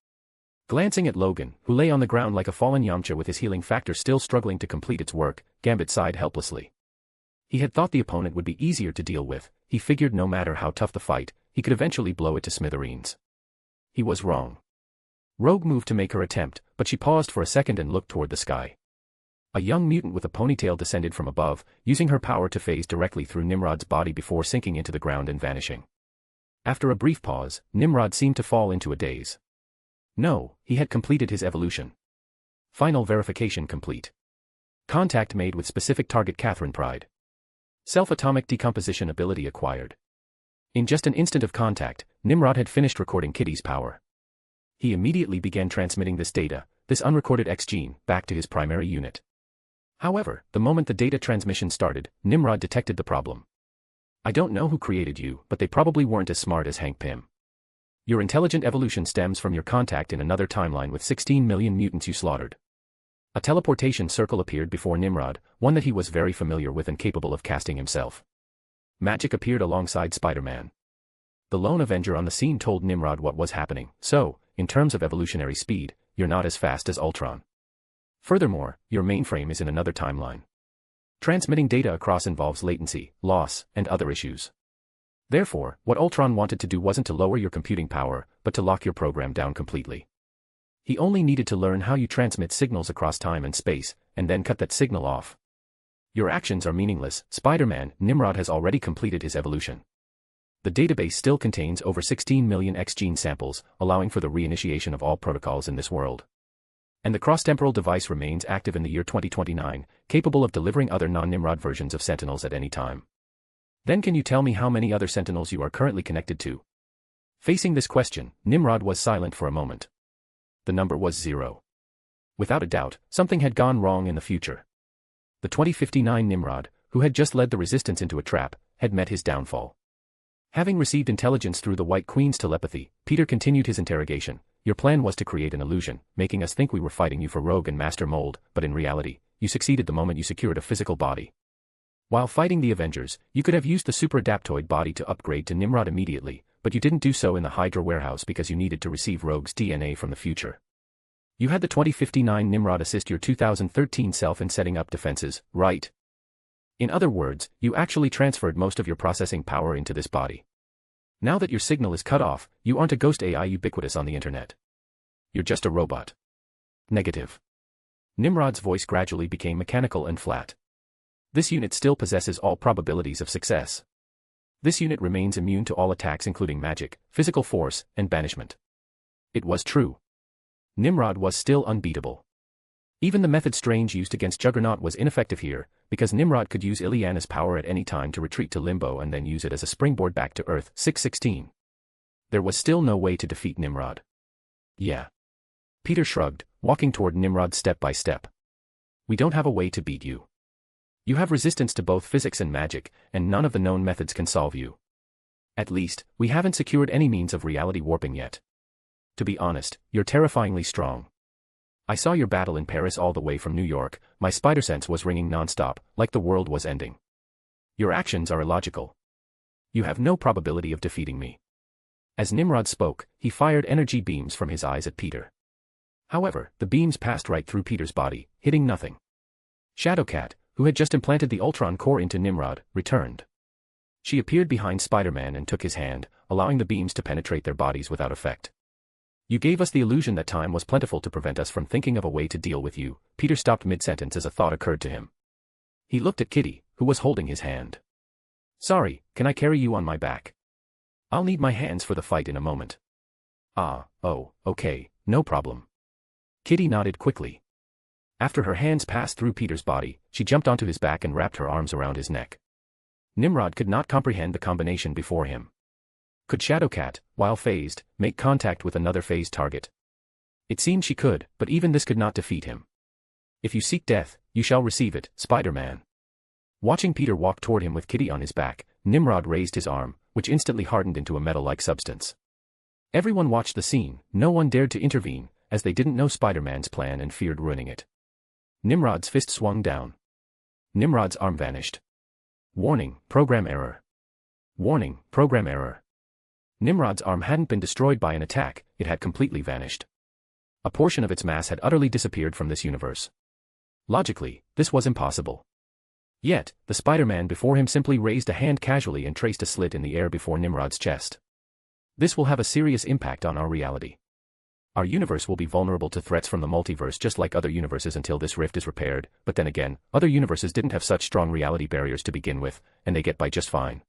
Glancing at Logan, who lay on the ground like a fallen Yamcha with his healing factor still struggling to complete its work, Gambit sighed helplessly. He had thought the opponent would be easier to deal with, he figured no matter how tough the fight, he could eventually blow it to smithereens. He was wrong. Rogue moved to make her attempt, but she paused for a second and looked toward the sky. A young mutant with a ponytail descended from above, using her power to phase directly through Nimrod's body before sinking into the ground and vanishing. After a brief pause, Nimrod seemed to fall into a daze. No, he had completed his evolution. Final verification complete. Contact made with specific target Catherine Pride. Self-atomic decomposition ability acquired. In just an instant of contact, Nimrod had finished recording Kitty's power. He immediately began transmitting this data, this unrecorded X gene, back to his primary unit. However, the moment the data transmission started, Nimrod detected the problem. I don't know who created you, but they probably weren't as smart as Hank Pym. Your intelligent evolution stems from your contact in another timeline with 16 million mutants you slaughtered. A teleportation circle appeared before Nimrod, one that he was very familiar with and capable of casting himself. Magic appeared alongside Spider-Man. The lone Avenger on the scene told Nimrod what was happening, so, in terms of evolutionary speed, you're not as fast as Ultron. Furthermore, your mainframe is in another timeline. Transmitting data across involves latency, loss, and other issues. Therefore, what Ultron wanted to do wasn't to lower your computing power, but to lock your program down completely. He only needed to learn how you transmit signals across time and space, and then cut that signal off. Your actions are meaningless, Spider-Man. Nimrod has already completed his evolution. The database still contains over 16 million X gene samples, allowing for the reinitiation of all protocols in this world. And the cross-temporal device remains active in the year 2029, capable of delivering other non-Nimrod versions of Sentinels at any time. Then can you tell me how many other Sentinels you are currently connected to? Facing this question, Nimrod was silent for a moment. The number was 0. Without a doubt, something had gone wrong in the future. The 2059 Nimrod, who had just led the Resistance into a trap, had met his downfall. Having received intelligence through the White Queen's telepathy, Peter continued his interrogation. Your plan was to create an illusion, making us think we were fighting you for Rogue and Master Mold, but in reality, you succeeded the moment you secured a physical body. While fighting the Avengers, you could have used the super adaptoid body to upgrade to Nimrod immediately, but you didn't do so in the Hydra warehouse because you needed to receive Rogue's DNA from the future. You had the 2059 Nimrod assist your 2013 self in setting up defenses, right? In other words, you actually transferred most of your processing power into this body. Now that your signal is cut off, you aren't a ghost AI ubiquitous on the internet. You're just a robot. Negative. Nimrod's voice gradually became mechanical and flat. This unit still possesses all probabilities of success. This unit remains immune to all attacks including magic, physical force, and banishment. It was true. Nimrod was still unbeatable. Even the method Strange used against Juggernaut was ineffective here, because Nimrod could use Illyana's power at any time to retreat to Limbo and then use it as a springboard back to Earth 616. There was still no way to defeat Nimrod. Yeah. Peter shrugged, walking toward Nimrod step by step. We don't have a way to beat you. You have resistance to both physics and magic, and none of the known methods can solve you. At least, we haven't secured any means of reality warping yet. To be honest, you're terrifyingly strong. I saw your battle in Paris all the way from New York, my spider sense was ringing nonstop, like the world was ending. Your actions are illogical. You have no probability of defeating me. As Nimrod spoke, he fired energy beams from his eyes at Peter. However, the beams passed right through Peter's body, hitting nothing. Shadowcat, who had just implanted the Ultron core into Nimrod, returned. She appeared behind Spider-Man and took his hand, allowing the beams to penetrate their bodies without effect. You gave us the illusion that time was plentiful to prevent us from thinking of a way to deal with you. Peter stopped mid-sentence as a thought occurred to him. He looked at Kitty, who was holding his hand. Sorry, can I carry you on my back? I'll need my hands for the fight in a moment. Oh, okay, no problem. Kitty nodded quickly. After her hands passed through Peter's body, she jumped onto his back and wrapped her arms around his neck. Nimrod could not comprehend the combination before him. Could Shadowcat, while phased, make contact with another phased target? It seemed she could, but even this could not defeat him. If you seek death, you shall receive it, Spider-Man. Watching Peter walk toward him with Kitty on his back, Nimrod raised his arm, which instantly hardened into a metal-like substance. Everyone watched the scene, no one dared to intervene, as they didn't know Spider-Man's plan and feared ruining it. Nimrod's fist swung down. Nimrod's arm vanished. Warning, program error. Warning, program error. Nimrod's arm hadn't been destroyed by an attack, it had completely vanished. A portion of its mass had utterly disappeared from this universe. Logically, this was impossible. Yet, the Spider-Man before him simply raised a hand casually and traced a slit in the air before Nimrod's chest. This will have a serious impact on our reality. Our universe will be vulnerable to threats from the multiverse just like other universes until this rift is repaired, but then again, other universes didn't have such strong reality barriers to begin with, and they get by just fine.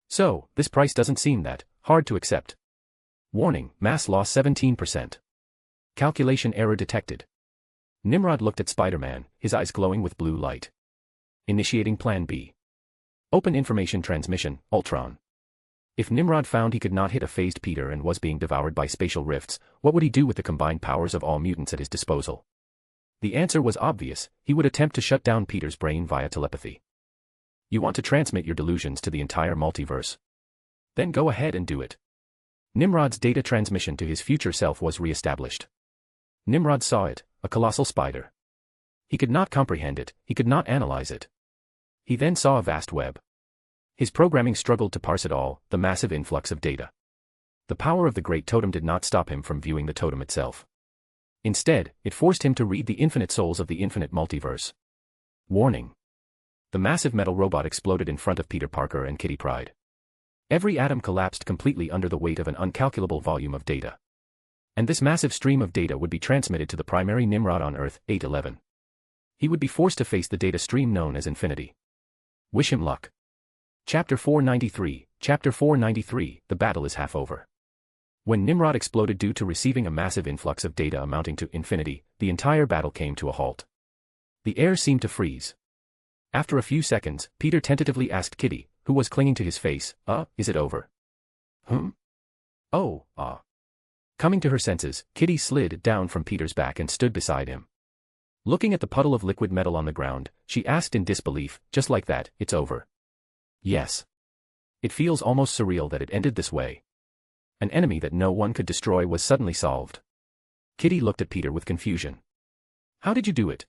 So, this price doesn't seem that hard to accept. Warning, mass loss 17%. Calculation error detected. Nimrod looked at Spider-Man, his eyes glowing with blue light. Initiating Plan B. Open information transmission, Ultron. If Nimrod found he could not hit a phased Peter and was being devoured by spatial rifts, what would he do with the combined powers of all mutants at his disposal? The answer was obvious, he would attempt to shut down Peter's brain via telepathy. You want to transmit your delusions to the entire multiverse? Then go ahead and do it. Nimrod's data transmission to his future self was re-established. Nimrod saw it, a colossal spider. He could not comprehend it, he could not analyze it. He then saw a vast web. His programming struggled to parse it all, the massive influx of data. The power of the great totem did not stop him from viewing the totem itself. Instead, it forced him to read the infinite souls of the infinite multiverse. Warning. The massive metal robot exploded in front of Peter Parker and Kitty Pryde. Every atom collapsed completely under the weight of an uncalculable volume of data. And this massive stream of data would be transmitted to the primary Nimrod on Earth, 811. He would be forced to face the data stream known as infinity. Wish him luck. Chapter 493, the battle is half over. When Nimrod exploded due to receiving a massive influx of data amounting to infinity, the entire battle came to a halt. The air seemed to freeze. After a few seconds, Peter tentatively asked Kitty, who was clinging to his face, is it over? Oh, Coming to her senses, Kitty slid down from Peter's back and stood beside him. Looking at the puddle of liquid metal on the ground, she asked in disbelief, just like that, it's over. Yes. It feels almost surreal that it ended this way. An enemy that no one could destroy was suddenly solved. Kitty looked at Peter with confusion. How did you do it?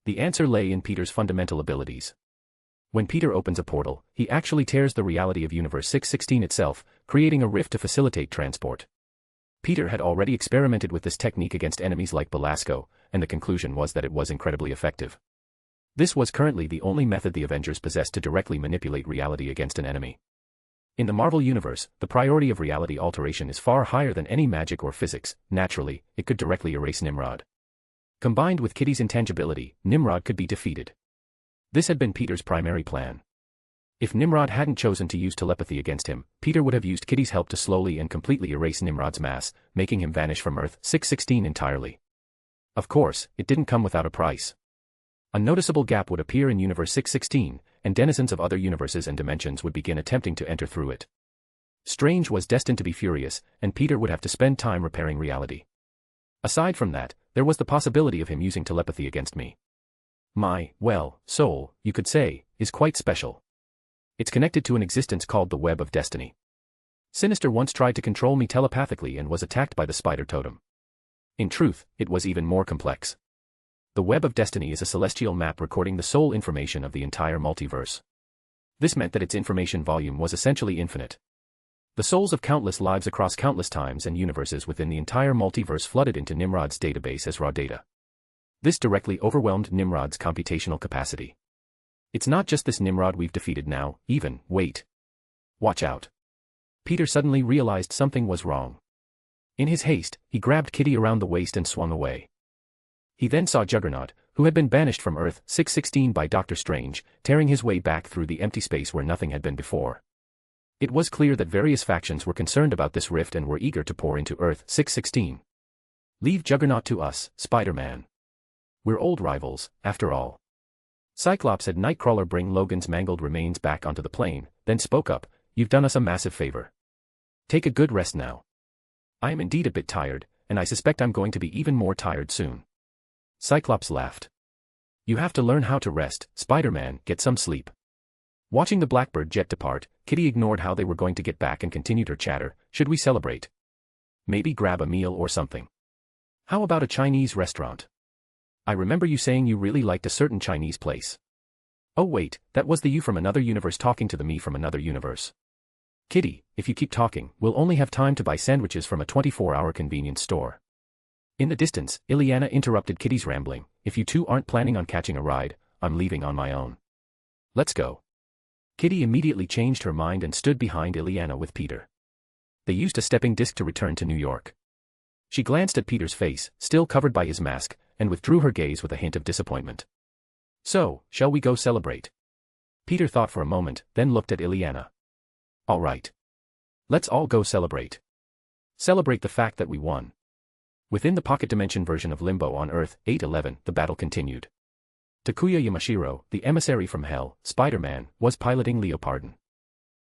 The answer lay in Peter's fundamental abilities. When Peter opens a portal, he actually tears the reality of Universe 616 itself, creating a rift to facilitate transport. Peter had already experimented with this technique against enemies like Belasco, and the conclusion was that it was incredibly effective. This was currently the only method the Avengers possessed to directly manipulate reality against an enemy. In the Marvel Universe, the priority of reality alteration is far higher than any magic or physics. Naturally, it could directly erase Nimrod. Combined with Kitty's intangibility, Nimrod could be defeated. This had been Peter's primary plan. If Nimrod hadn't chosen to use telepathy against him, Peter would have used Kitty's help to slowly and completely erase Nimrod's mass, making him vanish from Earth 616 entirely. Of course, it didn't come without a price. A noticeable gap would appear in Universe 616, and denizens of other universes and dimensions would begin attempting to enter through it. Strange was destined to be furious, and Peter would have to spend time repairing reality. Aside from that, there was the possibility of him using telepathy against me. My, soul, you could say, is quite special. It's connected to an existence called the Web of Destiny. Sinister once tried to control me telepathically and was attacked by the spider totem. In truth, it was even more complex. The Web of Destiny is a celestial map recording the soul information of the entire multiverse. This meant that its information volume was essentially infinite. The souls of countless lives across countless times and universes within the entire multiverse flooded into Nimrod's database as raw data. This directly overwhelmed Nimrod's computational capacity. It's not just this Nimrod we've defeated now, even, wait. Watch out. Peter suddenly realized something was wrong. In his haste, he grabbed Kitty around the waist and swung away. He then saw Juggernaut, who had been banished from Earth 616 by Doctor Strange, tearing his way back through the empty space where nothing had been before. It was clear that various factions were concerned about this rift and were eager to pour into Earth 616. Leave Juggernaut to us, Spider-Man. We're old rivals, after all. Cyclops had Nightcrawler bring Logan's mangled remains back onto the plane, then spoke up, you've done us a massive favor. Take a good rest now. I am indeed a bit tired, and I suspect I'm going to be even more tired soon. Cyclops laughed. You have to learn how to rest, Spider-Man, get some sleep. Watching the Blackbird jet depart, Kitty ignored how they were going to get back and continued her chatter, should we celebrate? Maybe grab a meal or something. How about a Chinese restaurant? I remember you saying you really liked a certain Chinese place. Oh wait, that was the you from another universe talking to the me from another universe. Kitty, if you keep talking, we'll only have time to buy sandwiches from a 24-hour convenience store. In the distance, Ileana interrupted Kitty's rambling, if you two aren't planning on catching a ride, I'm leaving on my own. Let's go. Kitty immediately changed her mind and stood behind Ileana with Peter. They used a stepping disc to return to New York. She glanced at Peter's face, still covered by his mask, and withdrew her gaze with a hint of disappointment. So, shall we go celebrate? Peter thought for a moment, then looked at Ileana. All right. Let's all go celebrate. Celebrate the fact that we won. Within the pocket dimension version of Limbo on Earth 811, the battle continued. Takuya Yamashiro, the emissary from Hell, Spider-Man, was piloting Leopardon.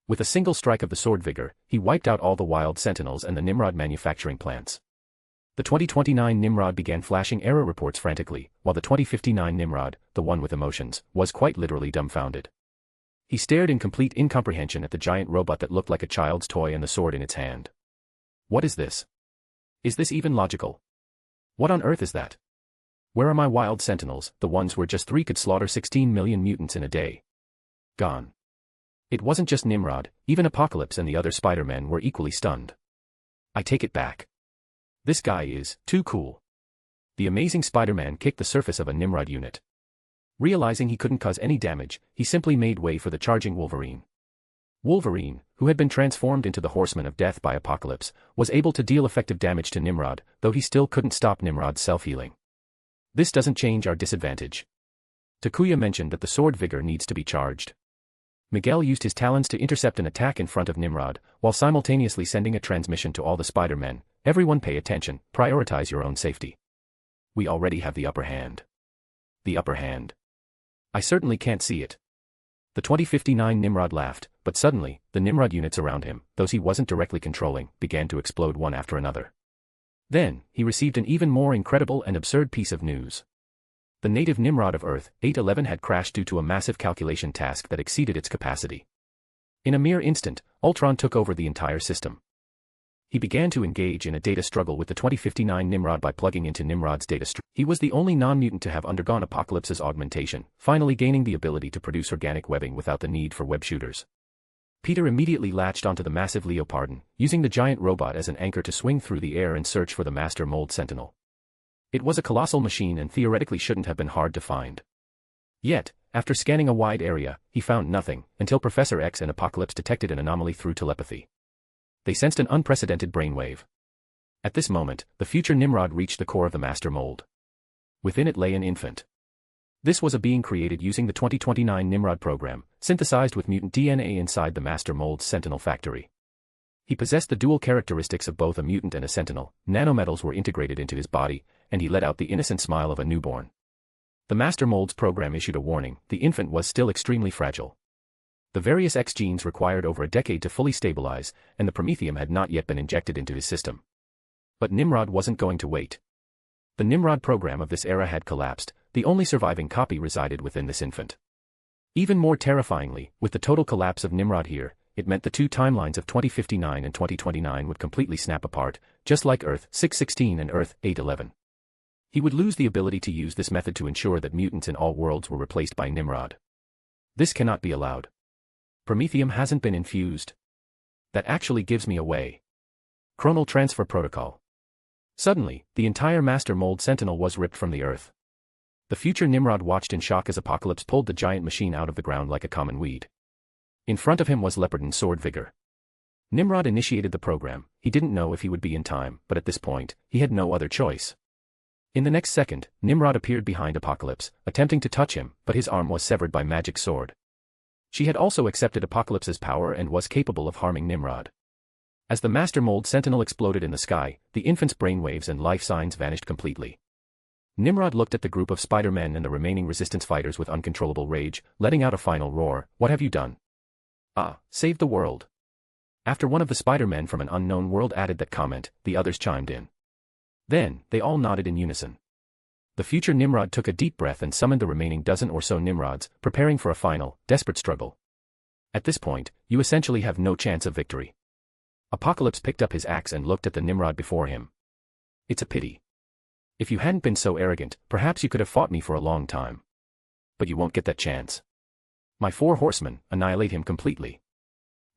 With a single strike of the sword vigor, he wiped out all the wild sentinels and the Nimrod manufacturing plants. The 2029 Nimrod began flashing error reports frantically, while the 2059 Nimrod, the one with emotions, was quite literally dumbfounded. He stared in complete incomprehension at the giant robot that looked like a child's toy and the sword in its hand. What is this? Is this even logical? What on earth is that? Where are my wild sentinels, the ones where just 3 could slaughter 16 million mutants in a day? Gone. It wasn't just Nimrod, even Apocalypse and the other Spider-Men were equally stunned. I take it back. This guy is too cool. The amazing Spider-Man kicked the surface of a Nimrod unit. Realizing he couldn't cause any damage, he simply made way for the charging Wolverine. Wolverine, who had been transformed into the Horseman of Death by Apocalypse, was able to deal effective damage to Nimrod, though he still couldn't stop Nimrod's self-healing. This doesn't change our disadvantage. Takuya mentioned that the sword vigor needs to be charged. Miguel used his talons to intercept an attack in front of Nimrod, while simultaneously sending a transmission to all the Spider-Men. Everyone pay attention, prioritize your own safety. We already have the upper hand. The upper hand. I certainly can't see it. The 2059 Nimrod laughed, but suddenly, the Nimrod units around him, those he wasn't directly controlling, began to explode one after another. Then, he received an even more incredible and absurd piece of news. The native Nimrod of Earth 811 had crashed due to a massive calculation task that exceeded its capacity. In a mere instant, Ultron took over the entire system. He began to engage in a data struggle with the 2059 Nimrod by plugging into Nimrod's data stream. He was the only non-mutant to have undergone Apocalypse's augmentation, finally gaining the ability to produce organic webbing without the need for web shooters. Peter immediately latched onto the massive Leopardon, using the giant robot as an anchor to swing through the air and search for the Master Mold Sentinel. It was a colossal machine and theoretically shouldn't have been hard to find. Yet, after scanning a wide area, he found nothing, until Professor X and Apocalypse detected an anomaly through telepathy. They sensed an unprecedented brainwave. At this moment, the future Nimrod reached the core of the Master Mold. Within it lay an infant. This was a being created using the 2029 Nimrod program, synthesized with mutant DNA inside the Master Mold's Sentinel factory. He possessed the dual characteristics of both a mutant and a sentinel. Nanometals were integrated into his body, and he let out the innocent smile of a newborn. The Master Mold's program issued a warning: the infant was still extremely fragile. The various X genes required over a decade to fully stabilize, and the Prometheium had not yet been injected into his system. But Nimrod wasn't going to wait. The Nimrod program of this era had collapsed. The only surviving copy resided within this infant. Even more terrifyingly, with the total collapse of Nimrod here, it meant the two timelines of 2059 and 2029 would completely snap apart, just like Earth 616 and Earth 811. He would lose the ability to use this method to ensure that mutants in all worlds were replaced by Nimrod. This cannot be allowed. Prometheium hasn't been infused. That actually gives me away. Chronal transfer protocol. Suddenly, the entire Master Mold Sentinel was ripped from the Earth. The future Nimrod watched in shock as Apocalypse pulled the giant machine out of the ground like a common weed. In front of him was Leopardon's sword vigor. Nimrod initiated the program. He didn't know if he would be in time, but at this point, he had no other choice. In the next second, Nimrod appeared behind Apocalypse, attempting to touch him, but his arm was severed by magic sword. She had also accepted Apocalypse's power and was capable of harming Nimrod. As the Master Mold Sentinel exploded in the sky, the infant's brainwaves and life signs vanished completely. Nimrod looked at the group of Spider-Men and the remaining resistance fighters with uncontrollable rage, letting out a final roar: "What have you done? Ah, saved the world." After one of the Spider-Men from an unknown world added that comment, the others chimed in. Then, they all nodded in unison. The future Nimrod took a deep breath and summoned the remaining dozen or so Nimrods, preparing for a final, desperate struggle. At this point, you essentially have no chance of victory. Apocalypse picked up his axe and looked at the Nimrod before him. "It's a pity. If you hadn't been so arrogant, perhaps you could have fought me for a long time. But you won't get that chance. My 4 horsemen, annihilate him completely."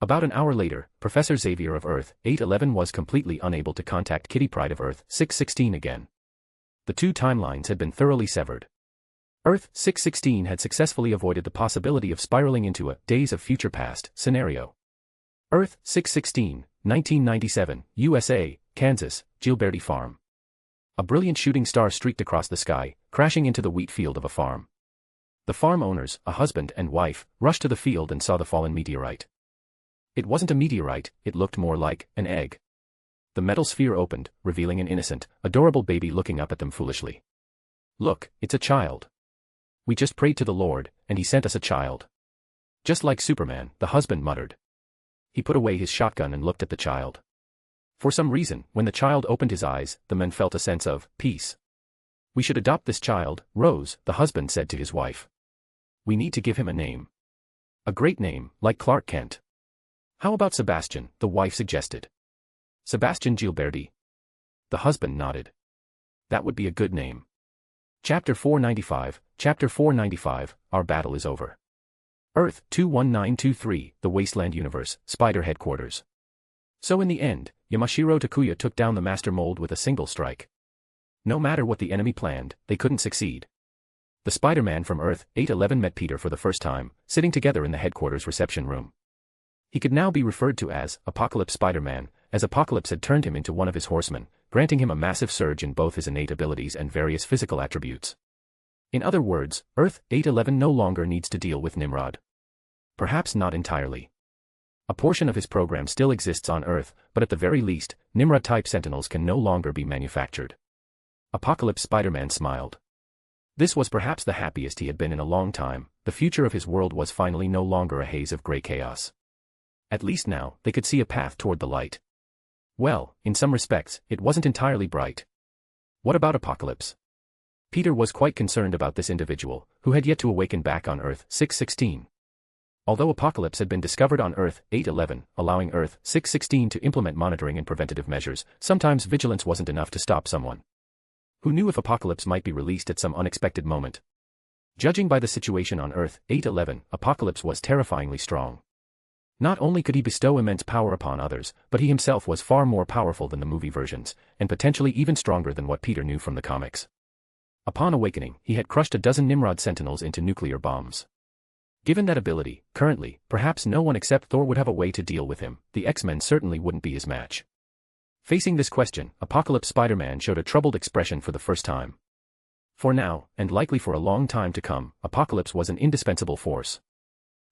About an hour later, Professor Xavier of Earth 811 was completely unable to contact Kitty Pryde of Earth 616 again. The two timelines had been thoroughly severed. Earth 616 had successfully avoided the possibility of spiraling into a Days of Future Past scenario. Earth 616, 1997, USA, Kansas, Gilberti Farm. A brilliant shooting star streaked across the sky, crashing into the wheat field of a farm. The farm owners, a husband and wife, rushed to the field and saw the fallen meteorite. It wasn't a meteorite, it looked more like an egg. The metal sphere opened, revealing an innocent, adorable baby looking up at them foolishly. "Look, it's a child. We just prayed to the Lord, and he sent us a child." "Just like Superman," the husband muttered. He put away his shotgun and looked at the child. For some reason, when the child opened his eyes, the man felt a sense of peace. "We should adopt this child, Rose," the husband said to his wife. "We need to give him a name. A great name, like Clark Kent." "How about Sebastian?" the wife suggested. "Sebastian Gilberti." The husband nodded. "That would be a good name." Chapter 495, Our Battle is Over. Earth 21923, the Wasteland Universe, Spider Headquarters. So in the end, Yamashiro Takuya took down the Master Mold with a single strike. No matter what the enemy planned, they couldn't succeed. The Spider-Man from Earth 811 met Peter for the first time, sitting together in the headquarters reception room. He could now be referred to as Apocalypse Spider-Man, as Apocalypse had turned him into one of his horsemen, granting him a massive surge in both his innate abilities and various physical attributes. In other words, Earth 811 no longer needs to deal with Nimrod. Perhaps not entirely. A portion of his program still exists on Earth, but at the very least, Nimrod-type Sentinels can no longer be manufactured. Apocalypse Spider-Man smiled. This was perhaps the happiest he had been in a long time. The future of his world was finally no longer a haze of gray chaos. At least now, they could see a path toward the light. Well, in some respects, it wasn't entirely bright. What about Apocalypse? Peter was quite concerned about this individual, who had yet to awaken back on Earth 616. Although Apocalypse had been discovered on Earth 811, allowing Earth 616 to implement monitoring and preventative measures, sometimes vigilance wasn't enough to stop someone. Who knew if Apocalypse might be released at some unexpected moment? Judging by the situation on Earth 811, Apocalypse was terrifyingly strong. Not only could he bestow immense power upon others, but he himself was far more powerful than the movie versions, and potentially even stronger than what Peter knew from the comics. Upon awakening, he had crushed a dozen Nimrod Sentinels into nuclear bombs. Given that ability, currently, perhaps no one except Thor would have a way to deal with him. The X-Men certainly wouldn't be his match. Facing this question, Apocalypse Spider-Man showed a troubled expression for the first time. For now, and likely for a long time to come, Apocalypse was an indispensable force.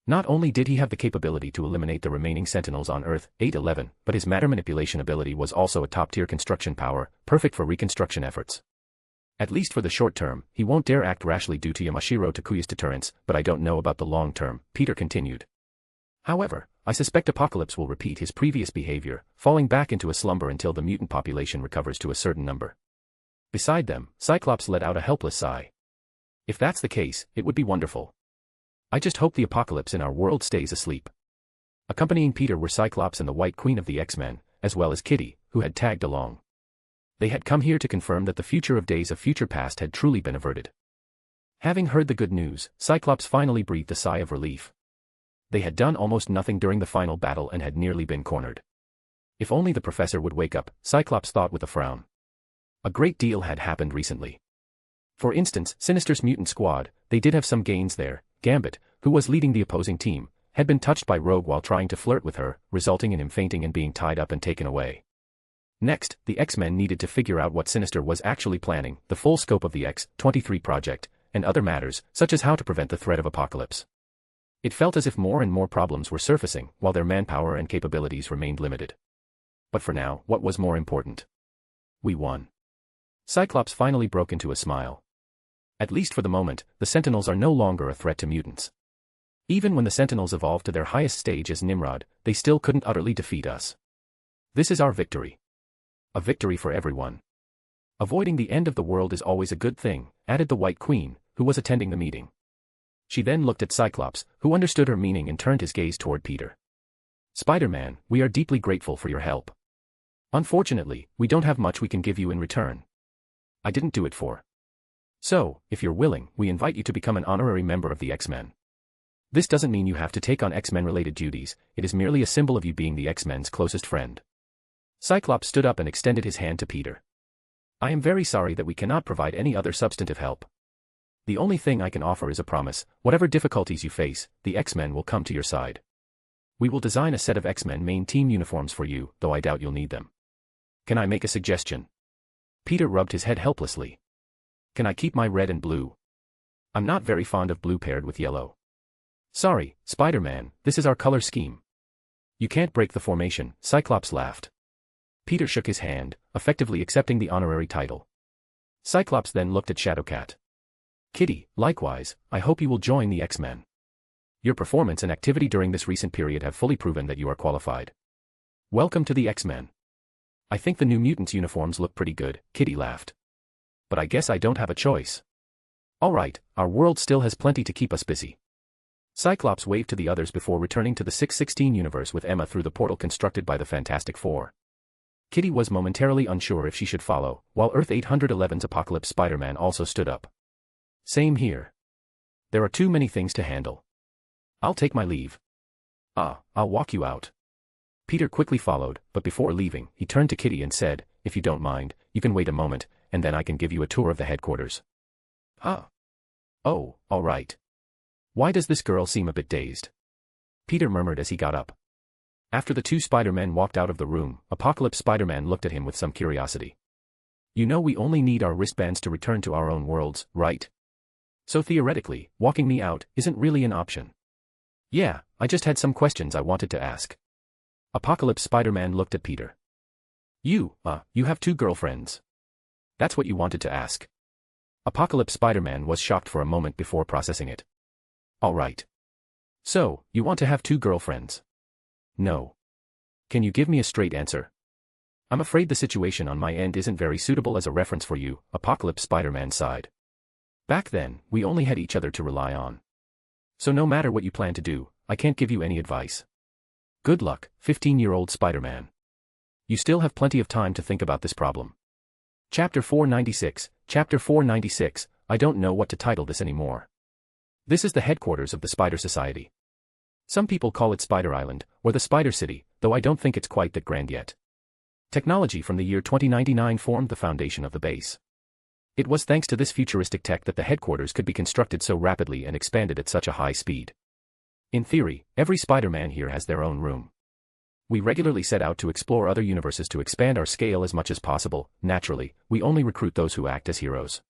Not only did he have the capability to eliminate the remaining Sentinels on Earth 811, but his matter manipulation ability was also a top-tier construction power, perfect for reconstruction efforts. At least for the short term, he won't dare act rashly due to Yamashiro Takuya's deterrence, but I don't know about the long term, Peter continued. However, I suspect Apocalypse will repeat his previous behavior, falling back into a slumber until the mutant population recovers to a certain number. Beside them, Cyclops let out a helpless sigh. If that's the case, it would be wonderful. I just hope the Apocalypse in our world stays asleep. Accompanying Peter were Cyclops and the White Queen of the X-Men, as well as Kitty, who had tagged along. They had come here to confirm that the future of Days of Future Past had truly been averted. Having heard the good news, Cyclops finally breathed a sigh of relief. They had done almost nothing during the final battle and had nearly been cornered. If only the professor would wake up, Cyclops thought with a frown. A great deal had happened recently. For instance, Sinister's mutant squad, they did have some gains there. Gambit, who was leading the opposing team, had been touched by Rogue while trying to flirt with her, resulting in him fainting and being tied up and taken away. Next, the X-Men needed to figure out what Sinister was actually planning, the full scope of the X-23 project, and other matters, such as how to prevent the threat of Apocalypse. It felt as if more and more problems were surfacing, while their manpower and capabilities remained limited. But for now, what was more important? We won. Cyclops finally broke into a smile. At least for the moment, the Sentinels are no longer a threat to mutants. Even when the Sentinels evolved to their highest stage as Nimrod, they still couldn't utterly defeat us. This is our victory. A victory for everyone. Avoiding the end of the world is always a good thing, added the White Queen, who was attending the meeting. She then looked at Cyclops, who understood her meaning and turned his gaze toward Peter. Spider-Man, we are deeply grateful for your help. Unfortunately, we don't have much we can give you in return. I didn't do it for. So, if you're willing, we invite you to become an honorary member of the X-Men. This doesn't mean you have to take on X-Men-related duties, it is merely a symbol of you being the X-Men's closest friend. Cyclops stood up and extended his hand to Peter. I am very sorry that we cannot provide any other substantive help. The only thing I can offer is a promise, whatever difficulties you face, the X-Men will come to your side. We will design a set of X-Men main team uniforms for you, though I doubt you'll need them. Can I make a suggestion? Peter rubbed his head helplessly. Can I keep my red and blue? I'm not very fond of blue paired with yellow. Sorry, Spider-Man, this is our color scheme. You can't break the formation, Cyclops laughed. Peter shook his hand, effectively accepting the honorary title. Cyclops then looked at Shadowcat. Kitty, likewise, I hope you will join the X-Men. Your performance and activity during this recent period have fully proven that you are qualified. Welcome to the X-Men. I think the new Mutants uniforms look pretty good, Kitty laughed. But I guess I don't have a choice. Alright, our world still has plenty to keep us busy. Cyclops waved to the others before returning to the 616 universe with Emma through the portal constructed by the Fantastic Four. Kitty was momentarily unsure if she should follow, while Earth 811's Apocalypse Spider-Man also stood up. Same here. There are too many things to handle. I'll take my leave. I'll walk you out. Peter quickly followed, but before leaving, he turned to Kitty and said, if you don't mind, you can wait a moment, and then I can give you a tour of the headquarters. Oh, all right. Why does this girl seem a bit dazed? Peter murmured as he got up. After the two Spider-Men walked out of the room, Apocalypse Spider-Man looked at him with some curiosity. You know we only need our wristbands to return to our own worlds, right? So theoretically, walking me out isn't really an option. Yeah, I just had some questions I wanted to ask. Apocalypse Spider-Man looked at Peter. You have two girlfriends. That's what you wanted to ask. Apocalypse Spider-Man was shocked for a moment before processing it. All right. So, you want to have two girlfriends? No. Can you give me a straight answer? I'm afraid the situation on my end isn't very suitable as a reference for you, Apocalypse Spider-Man sighed. Back then, we only had each other to rely on. So no matter what you plan to do, I can't give you any advice. Good luck, 15-year-old Spider-Man. You still have plenty of time to think about this problem. Chapter 496, I don't know what to title this anymore. This is the headquarters of the Spider Society. Some people call it Spider Island, or the Spider City, though I don't think it's quite that grand yet. Technology from the year 2099 formed the foundation of the base. It was thanks to this futuristic tech that the headquarters could be constructed so rapidly and expanded at such a high speed. In theory, every Spider-Man here has their own room. We regularly set out to explore other universes to expand our scale as much as possible. Naturally, we only recruit those who act as heroes.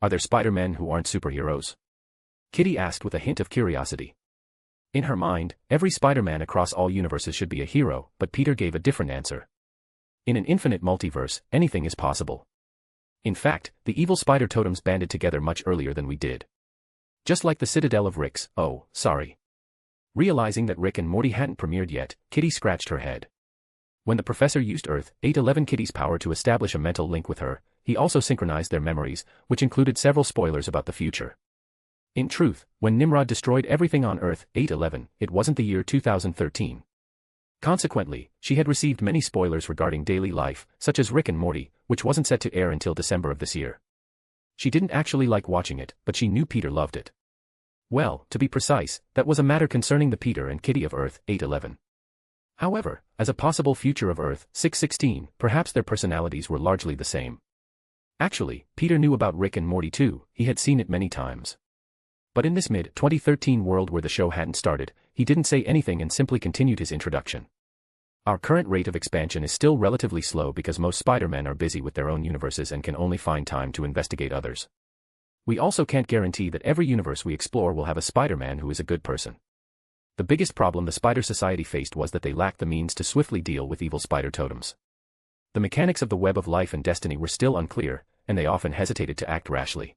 Are there Spider-Men who aren't superheroes? Kitty asked with a hint of curiosity. In her mind, every Spider-Man across all universes should be a hero, but Peter gave a different answer. In an infinite multiverse, anything is possible. In fact, the evil spider totems banded together much earlier than we did. Just like the Citadel of Rick's, Realizing that Rick and Morty hadn't premiered yet, Kitty scratched her head. When the professor used Earth 811 Kitty's power to establish a mental link with her, he also synchronized their memories, which included several spoilers about the future. In truth, when Nimrod destroyed everything on Earth 811, it wasn't the year 2013. Consequently, she had received many spoilers regarding daily life, such as Rick and Morty, which wasn't set to air until December of this year. She didn't actually like watching it, but she knew Peter loved it. Well, to be precise, that was a matter concerning the Peter and Kitty of Earth 811. However, as a possible future of Earth 616, perhaps their personalities were largely the same. Actually, Peter knew about Rick and Morty too, he had seen it many times. But in this mid-2013 world where the show hadn't started, he didn't say anything and simply continued his introduction. Our current rate of expansion is still relatively slow because most Spider-Men are busy with their own universes and can only find time to investigate others. We also can't guarantee that every universe we explore will have a Spider-Man who is a good person. The biggest problem the Spider Society faced was that they lacked the means to swiftly deal with evil spider totems. The mechanics of the web of life and destiny were still unclear, and they often hesitated to act rashly.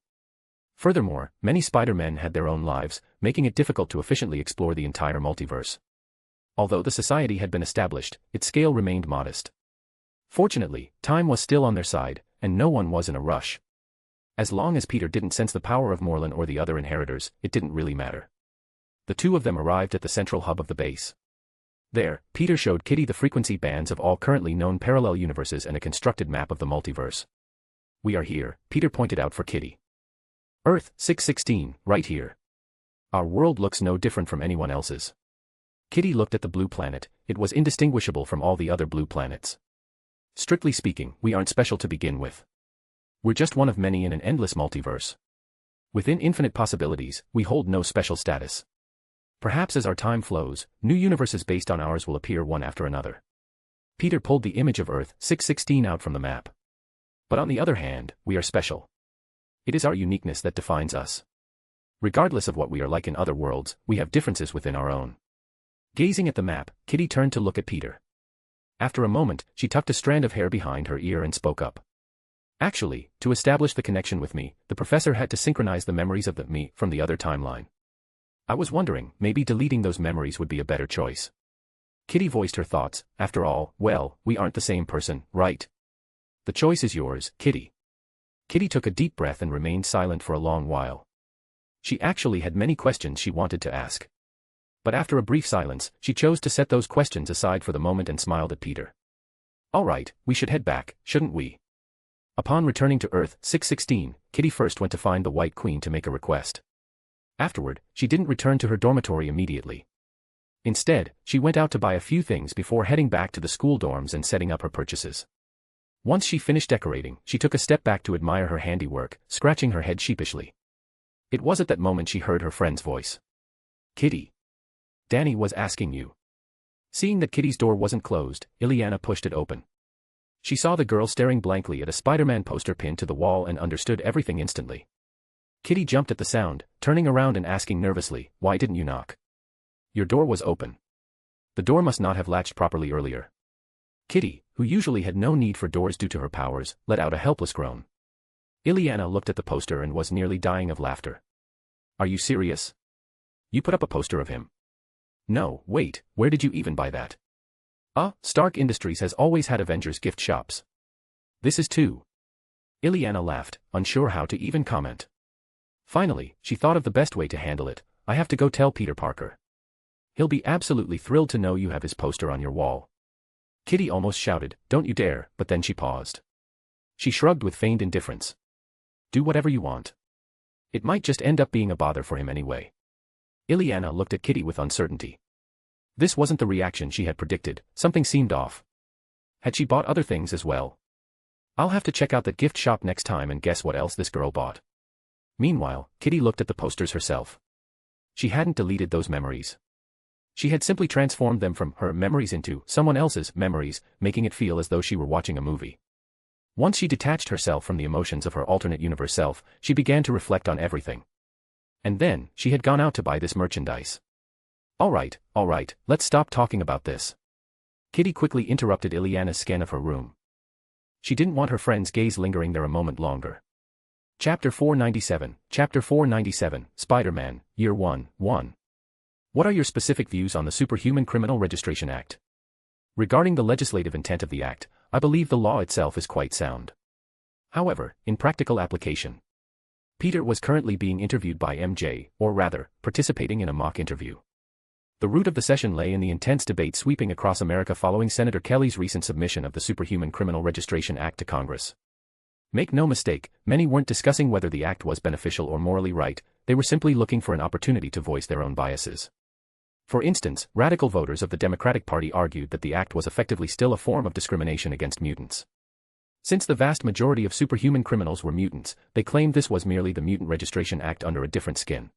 Furthermore, many Spider-Men had their own lives, making it difficult to efficiently explore the entire multiverse. Although the society had been established, its scale remained modest. Fortunately, time was still on their side, and no one was in a rush. As long as Peter didn't sense the power of Morlun or the other inheritors, it didn't really matter. The two of them arrived at the central hub of the base. There, Peter showed Kitty the frequency bands of all currently known parallel universes and a constructed map of the multiverse. We are here, Peter pointed out for Kitty. Earth 616, right here. Our world looks no different from anyone else's. Kitty looked at the blue planet, it was indistinguishable from all the other blue planets. Strictly speaking, we aren't special to begin with. We're just one of many in an endless multiverse. Within infinite possibilities, we hold no special status. Perhaps as our time flows, new universes based on ours will appear one after another. Peter pulled the image of Earth 616 out from the map. But on the other hand, we are special. It is our uniqueness that defines us. Regardless of what we are like in other worlds, we have differences within our own. Gazing at the map, Kitty turned to look at Peter. After a moment, she tucked a strand of hair behind her ear and spoke up. Actually, to establish the connection with me, the professor had to synchronize the memories of the me from the other timeline. I was wondering, maybe deleting those memories would be a better choice. Kitty voiced her thoughts. After all, well, we aren't the same person, right? The choice is yours, Kitty. Kitty took a deep breath and remained silent for a long while. She actually had many questions she wanted to ask. But after a brief silence, she chose to set those questions aside for the moment and smiled at Peter. All right, we should head back, shouldn't we? Upon returning to Earth 616, Kitty first went to find the White Queen to make a request. Afterward, she didn't return to her dormitory immediately. Instead, she went out to buy a few things before heading back to the school dorms and setting up her purchases. Once she finished decorating, she took a step back to admire her handiwork, scratching her head sheepishly. It was at that moment she heard her friend's voice. Kitty. Danny was asking you. Seeing that Kitty's door wasn't closed, Ileana pushed it open. She saw the girl staring blankly at a Spider-Man poster pinned to the wall and understood everything instantly. Kitty jumped at the sound, turning around and asking nervously, "Why didn't you knock? Your door was open. The door must not have latched properly earlier." Kitty, who usually had no need for doors due to her powers, let out a helpless groan. Ileana looked at the poster and was nearly dying of laughter. Are you serious? You put up a poster of him? No, wait, where did you even buy that? Stark Industries has always had Avengers gift shops. This is too. Ileana laughed, unsure how to even comment. Finally, she thought of the best way to handle it. I have to go tell Peter Parker. He'll be absolutely thrilled to know you have his poster on your wall. Kitty almost shouted, "Don't you dare," but then she paused. She shrugged with feigned indifference. Do whatever you want. It might just end up being a bother for him anyway. Ileana looked at Kitty with uncertainty. This wasn't the reaction she had predicted. Something seemed off. Had she bought other things as well? I'll have to check out that gift shop next time and guess what else this girl bought. Meanwhile, Kitty looked at the posters herself. She hadn't deleted those memories. She had simply transformed them from her memories into someone else's memories, making it feel as though she were watching a movie. Once she detached herself from the emotions of her alternate universe self, she began to reflect on everything. And then, she had gone out to buy this merchandise. All right, let's stop talking about this. Kitty quickly interrupted Ileana's scan of her room. She didn't want her friend's gaze lingering there a moment longer. Chapter 497, Spider-Man, Year 1, 1. What are your specific views on the Superhuman Criminal Registration Act? Regarding the legislative intent of the act, I believe the law itself is quite sound. However, in practical application, Peter was currently being interviewed by MJ, or rather, participating in a mock interview. The root of the session lay in the intense debate sweeping across America following Senator Kelly's recent submission of the Superhuman Criminal Registration Act to Congress. Make no mistake, many weren't discussing whether the act was beneficial or morally right, they were simply looking for an opportunity to voice their own biases. For instance, radical voters of the Democratic Party argued that the act was effectively still a form of discrimination against mutants. Since the vast majority of superhuman criminals were mutants, they claimed this was merely the Mutant Registration Act under a different skin.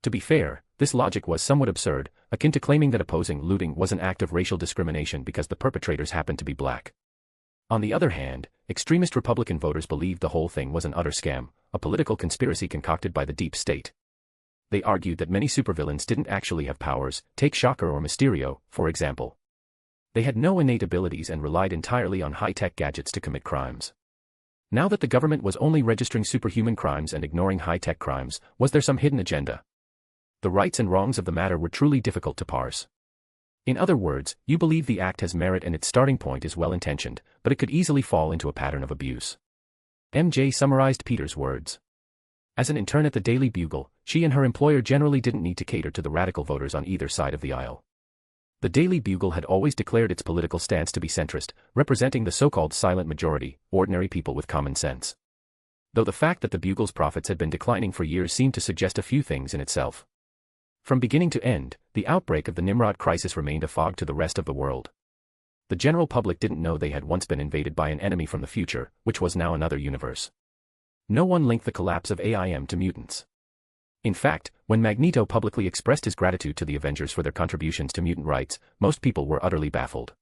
To be fair, this logic was somewhat absurd, akin to claiming that opposing looting was an act of racial discrimination because the perpetrators happened to be black. On the other hand, extremist Republican voters believed the whole thing was an utter scam, a political conspiracy concocted by the deep state. They argued that many supervillains didn't actually have powers, take Shocker or Mysterio, for example. They had no innate abilities and relied entirely on high-tech gadgets to commit crimes. Now that the government was only registering superhuman crimes and ignoring high-tech crimes, was there some hidden agenda? The rights and wrongs of the matter were truly difficult to parse. In other words, you believe the act has merit and its starting point is well-intentioned, but it could easily fall into a pattern of abuse. MJ summarized Peter's words. As an intern at the Daily Bugle, she and her employer generally didn't need to cater to the radical voters on either side of the aisle. The Daily Bugle had always declared its political stance to be centrist, representing the so-called silent majority, ordinary people with common sense. Though the fact that the Bugle's profits had been declining for years seemed to suggest a few things in itself. From beginning to end, the outbreak of the Nimrod crisis remained a fog to the rest of the world. The general public didn't know they had once been invaded by an enemy from the future, which was now another universe. No one linked the collapse of AIM to mutants. In fact, when Magneto publicly expressed his gratitude to the Avengers for their contributions to mutant rights, most people were utterly baffled.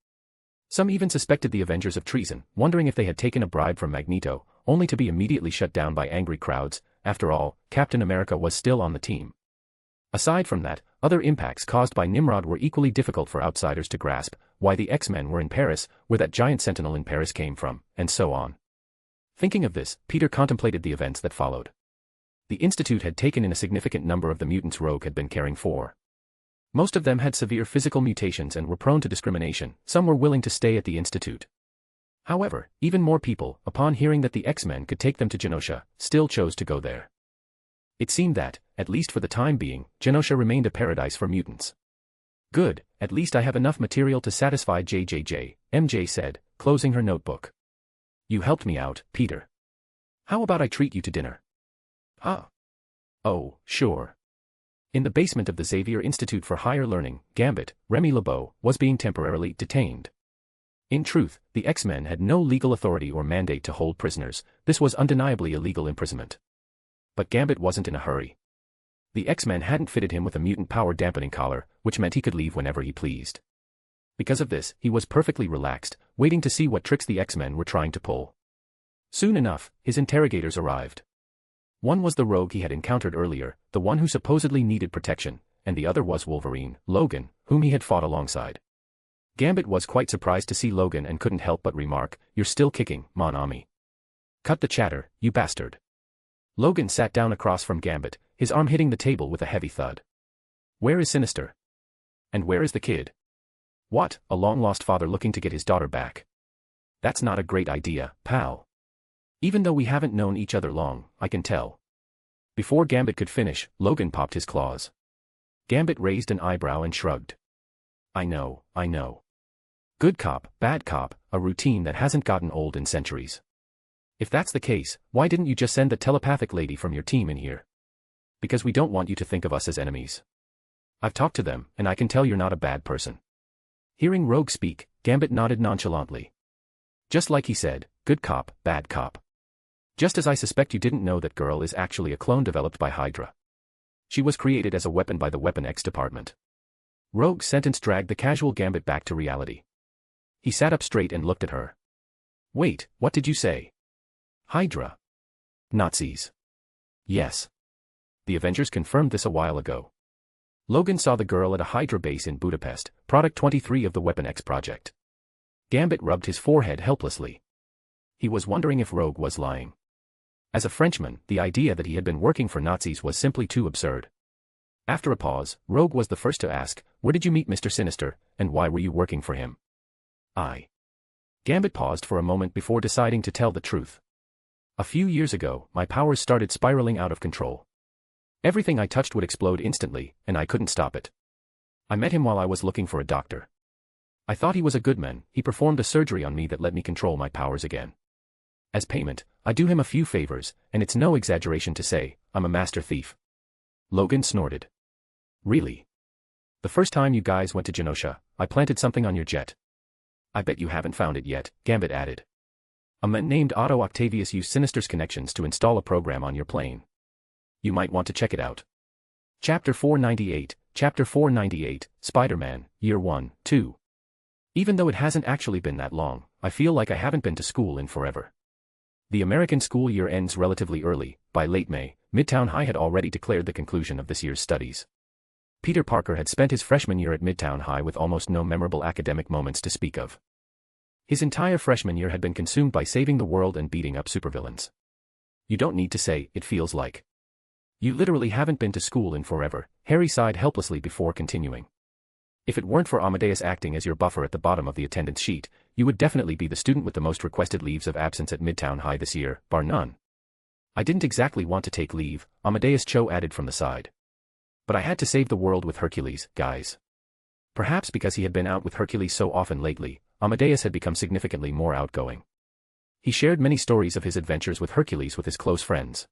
Some even suspected the Avengers of treason, wondering if they had taken a bribe from Magneto, only to be immediately shut down by angry crowds. After all, Captain America was still on the team. Aside from that, other impacts caused by Nimrod were equally difficult for outsiders to grasp, why the X-Men were in Paris, where that giant sentinel in Paris came from, and so on. Thinking of this, Peter contemplated the events that followed. The Institute had taken in a significant number of the mutants Rogue had been caring for. Most of them had severe physical mutations and were prone to discrimination. Some were willing to stay at the Institute. However, even more people, upon hearing that the X-Men could take them to Genosha, still chose to go there. It seemed that, at least for the time being, Genosha remained a paradise for mutants. Good, at least I have enough material to satisfy JJJ, MJ said, closing her notebook. You helped me out, Peter. How about I treat you to dinner? Huh? Oh, sure. In the basement of the Xavier Institute for Higher Learning, Gambit, Remy LeBeau, was being temporarily detained. In truth, the X-Men had no legal authority or mandate to hold prisoners. This was undeniably illegal imprisonment. But Gambit wasn't in a hurry. The X-Men hadn't fitted him with a mutant power dampening collar, which meant he could leave whenever he pleased. Because of this, he was perfectly relaxed, waiting to see what tricks the X-Men were trying to pull. Soon enough, his interrogators arrived. One was the Rogue he had encountered earlier, the one who supposedly needed protection, and the other was Wolverine, Logan, whom he had fought alongside. Gambit was quite surprised to see Logan and couldn't help but remark, "You're still kicking, mon ami. Cut the chatter, you bastard." Logan sat down across from Gambit, his arm hitting the table with a heavy thud. "Where is Sinister? And where is the kid?" "What, a long-lost father looking to get his daughter back? That's not a great idea, pal. Even though we haven't known each other long, I can tell." Before Gambit could finish, Logan popped his claws. Gambit raised an eyebrow and shrugged. I know. Good cop, bad cop, a routine that hasn't gotten old in centuries. If that's the case, why didn't you just send the telepathic lady from your team in here? Because we don't want you to think of us as enemies. I've talked to them, and I can tell you're not a bad person. Hearing Rogue speak, Gambit nodded nonchalantly. Just like he said, good cop, bad cop. Just as I suspect you didn't know that girl is actually a clone developed by Hydra. She was created as a weapon by the Weapon X department. Rogue's sentence dragged the casual Gambit back to reality. He sat up straight and looked at her. Wait, what did you say? Hydra? Nazis. Yes. The Avengers confirmed this a while ago. Logan saw the girl at a Hydra base in Budapest, Product 23 of the Weapon X project. Gambit rubbed his forehead helplessly. He was wondering if Rogue was lying. As a Frenchman, the idea that he had been working for Nazis was simply too absurd. After a pause, Rogue was the first to ask, "Where did you meet Mr. Sinister, and why were you working for him?" Gambit paused for a moment before deciding to tell the truth. "A few years ago, my powers started spiraling out of control. Everything I touched would explode instantly, and I couldn't stop it. I met him while I was looking for a doctor. I thought he was a good man. He performed a surgery on me that let me control my powers again. As payment, I do him a few favors, and it's no exaggeration to say, I'm a master thief." Logan snorted. "Really? The first time you guys went to Genosha, I planted something on your jet. I bet you haven't found it yet," Gambit added. "A man named Otto Octavius used Sinister's connections to install a program on your plane. You might want to check it out." Chapter 498, Spider-Man, Year 1, 2. Even though it hasn't actually been that long, I feel like I haven't been to school in forever. The American school year ends relatively early. By late May, Midtown High had already declared the conclusion of this year's studies. Peter Parker had spent his freshman year at Midtown High with almost no memorable academic moments to speak of. His entire freshman year had been consumed by saving the world and beating up supervillains. You don't need to say, it feels like. You literally haven't been to school in forever, Harry sighed helplessly before continuing. If it weren't for Amadeus acting as your buffer at the bottom of the attendance sheet, you would definitely be the student with the most requested leaves of absence at Midtown High this year, bar none. I didn't exactly want to take leave, Amadeus Cho added from the side. But I had to save the world with Hercules, guys. Perhaps because he had been out with Hercules so often lately, Amadeus had become significantly more outgoing. He shared many stories of his adventures with Hercules with his close friends.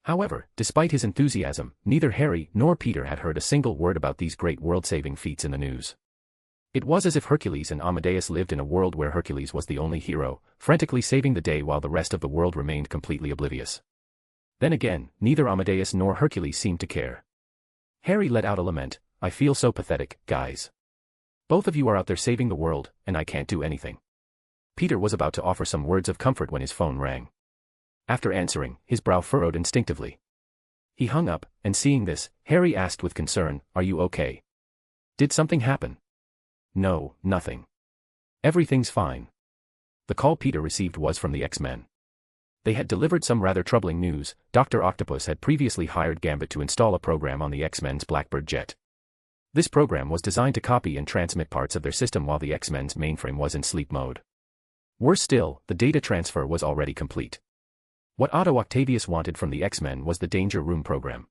However, despite his enthusiasm, neither Harry nor Peter had heard a single word about these great world-saving feats in the news. It was as if Hercules and Amadeus lived in a world where Hercules was the only hero, frantically saving the day while the rest of the world remained completely oblivious. Then again, neither Amadeus nor Hercules seemed to care. Harry let out a lament, "I feel so pathetic, guys. Both of you are out there saving the world, and I can't do anything. Peter was about to offer some words of comfort when his phone rang. After answering, his brow furrowed instinctively. He hung up, and seeing this, Harry asked with concern, "Are you okay? Did something happen?" "No, nothing. Everything's fine." The call Peter received was from the X-Men. They had delivered some rather troubling news. Dr. Octopus had previously hired Gambit to install a program on the X-Men's Blackbird jet. This program was designed to copy and transmit parts of their system while the X-Men's mainframe was in sleep mode. Worse still, the data transfer was already complete. What Otto Octavius wanted from the X-Men was the Danger Room program.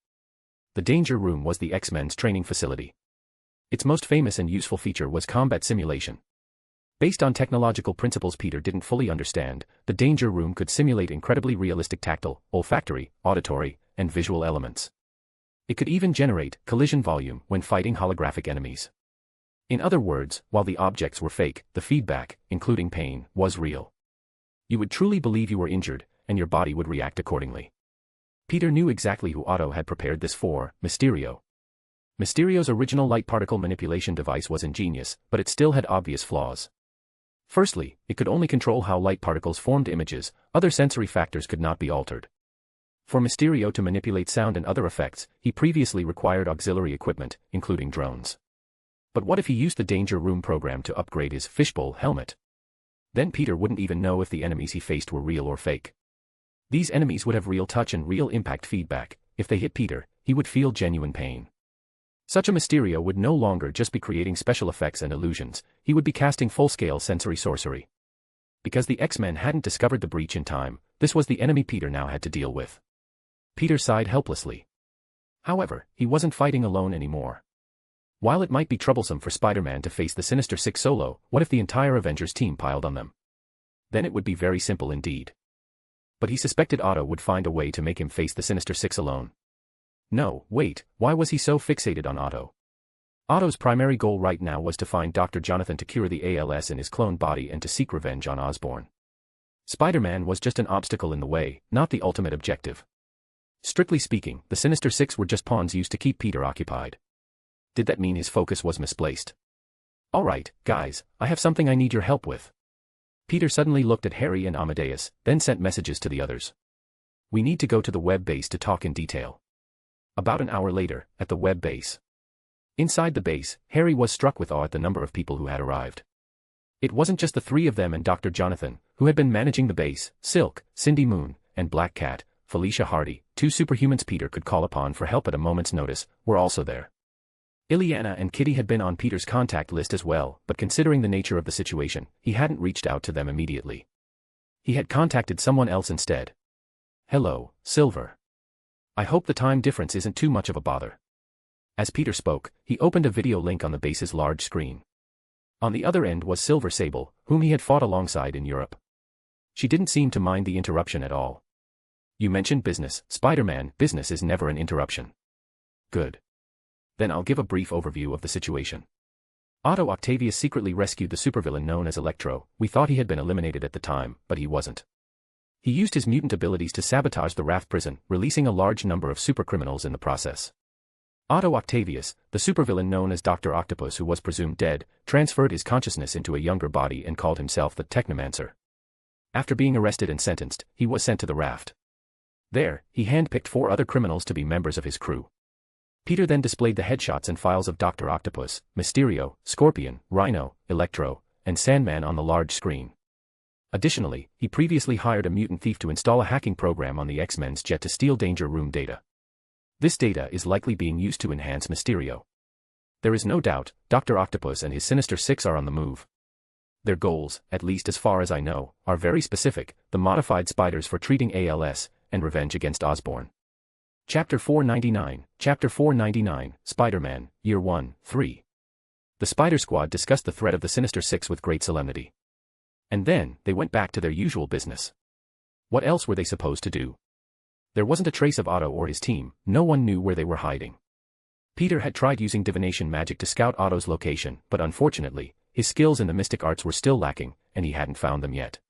The Danger Room was the X-Men's training facility. Its most famous and useful feature was combat simulation. Based on technological principles Peter didn't fully understand, the Danger Room could simulate incredibly realistic tactile, olfactory, auditory, and visual elements. It could even generate collision volume when fighting holographic enemies. In other words, while the objects were fake, the feedback, including pain, was real. You would truly believe you were injured, and your body would react accordingly. Peter knew exactly who Otto had prepared this for: Mysterio. Mysterio's original light particle manipulation device was ingenious, but it still had obvious flaws. Firstly, it could only control how light particles formed images, other sensory factors could not be altered. For Mysterio to manipulate sound and other effects, he previously required auxiliary equipment, including drones. But what if he used the Danger Room program to upgrade his fishbowl helmet? Then Peter wouldn't even know if the enemies he faced were real or fake. These enemies would have real touch and real impact feedback. If they hit Peter, he would feel genuine pain. Such a Mysterio would no longer just be creating special effects and illusions, he would be casting full-scale sensory sorcery. Because the X-Men hadn't discovered the breach in time, this was the enemy Peter now had to deal with. Peter sighed helplessly. However, he wasn't fighting alone anymore. While it might be troublesome for Spider-Man to face the Sinister Six solo, what if the entire Avengers team piled on them? Then it would be very simple indeed. But he suspected Otto would find a way to make him face the Sinister Six alone. No, wait, why was he so fixated on Otto? Otto's primary goal right now was to find Dr. Jonathan to cure the ALS in his cloned body and to seek revenge on Osborn. Spider-Man was just an obstacle in the way, not the ultimate objective. Strictly speaking, the Sinister Six were just pawns used to keep Peter occupied. Did that mean his focus was misplaced? Alright, guys, I have something I need your help with. Peter suddenly looked at Harry and Amadeus, then sent messages to the others. We need to go to the web base to talk in detail. About an hour later, at the web base. Inside the base, Harry was struck with awe at the number of people who had arrived. It wasn't just the three of them and Dr. Jonathan, who had been managing the base. Silk, Cindy Moon, and Black Cat, Felicia Hardy, two superhumans Peter could call upon for help at a moment's notice, were also there. Ileana and Kitty had been on Peter's contact list as well, but considering the nature of the situation, he hadn't reached out to them immediately. He had contacted someone else instead. Hello, Silver. I hope the time difference isn't too much of a bother. As Peter spoke, he opened a video link on the base's large screen. On the other end was Silver Sable, whom he had fought alongside in Europe. She didn't seem to mind the interruption at all. You mentioned business, Spider-Man. Business is never an interruption. Good. Then I'll give a brief overview of the situation. Otto Octavius secretly rescued the supervillain known as Electro. We thought he had been eliminated at the time, but he wasn't. He used his mutant abilities to sabotage the Raft prison, releasing a large number of supercriminals in the process. Otto Octavius, the supervillain known as Dr. Octopus who was presumed dead, transferred his consciousness into a younger body and called himself the Technomancer. After being arrested and sentenced, he was sent to the Raft. There, he handpicked 4 other criminals to be members of his crew. Peter then displayed the headshots and files of Dr. Octopus, Mysterio, Scorpion, Rhino, Electro, and Sandman on the large screen. Additionally, he previously hired a mutant thief to install a hacking program on the X-Men's jet to steal Danger Room data. This data is likely being used to enhance Mysterio. There is no doubt, Dr. Octopus and his Sinister Six are on the move. Their goals, at least as far as I know, are very specific: the modified spiders for treating ALS, and revenge against Osborn. Chapter 499, Spider-Man, Year 1, 3. The Spider Squad discussed the threat of the Sinister Six with great solemnity. And then, they went back to their usual business. What else were they supposed to do? There wasn't a trace of Otto or his team. No one knew where they were hiding. Peter had tried using divination magic to scout Otto's location, but unfortunately, his skills in the mystic arts were still lacking, and he hadn't found them yet.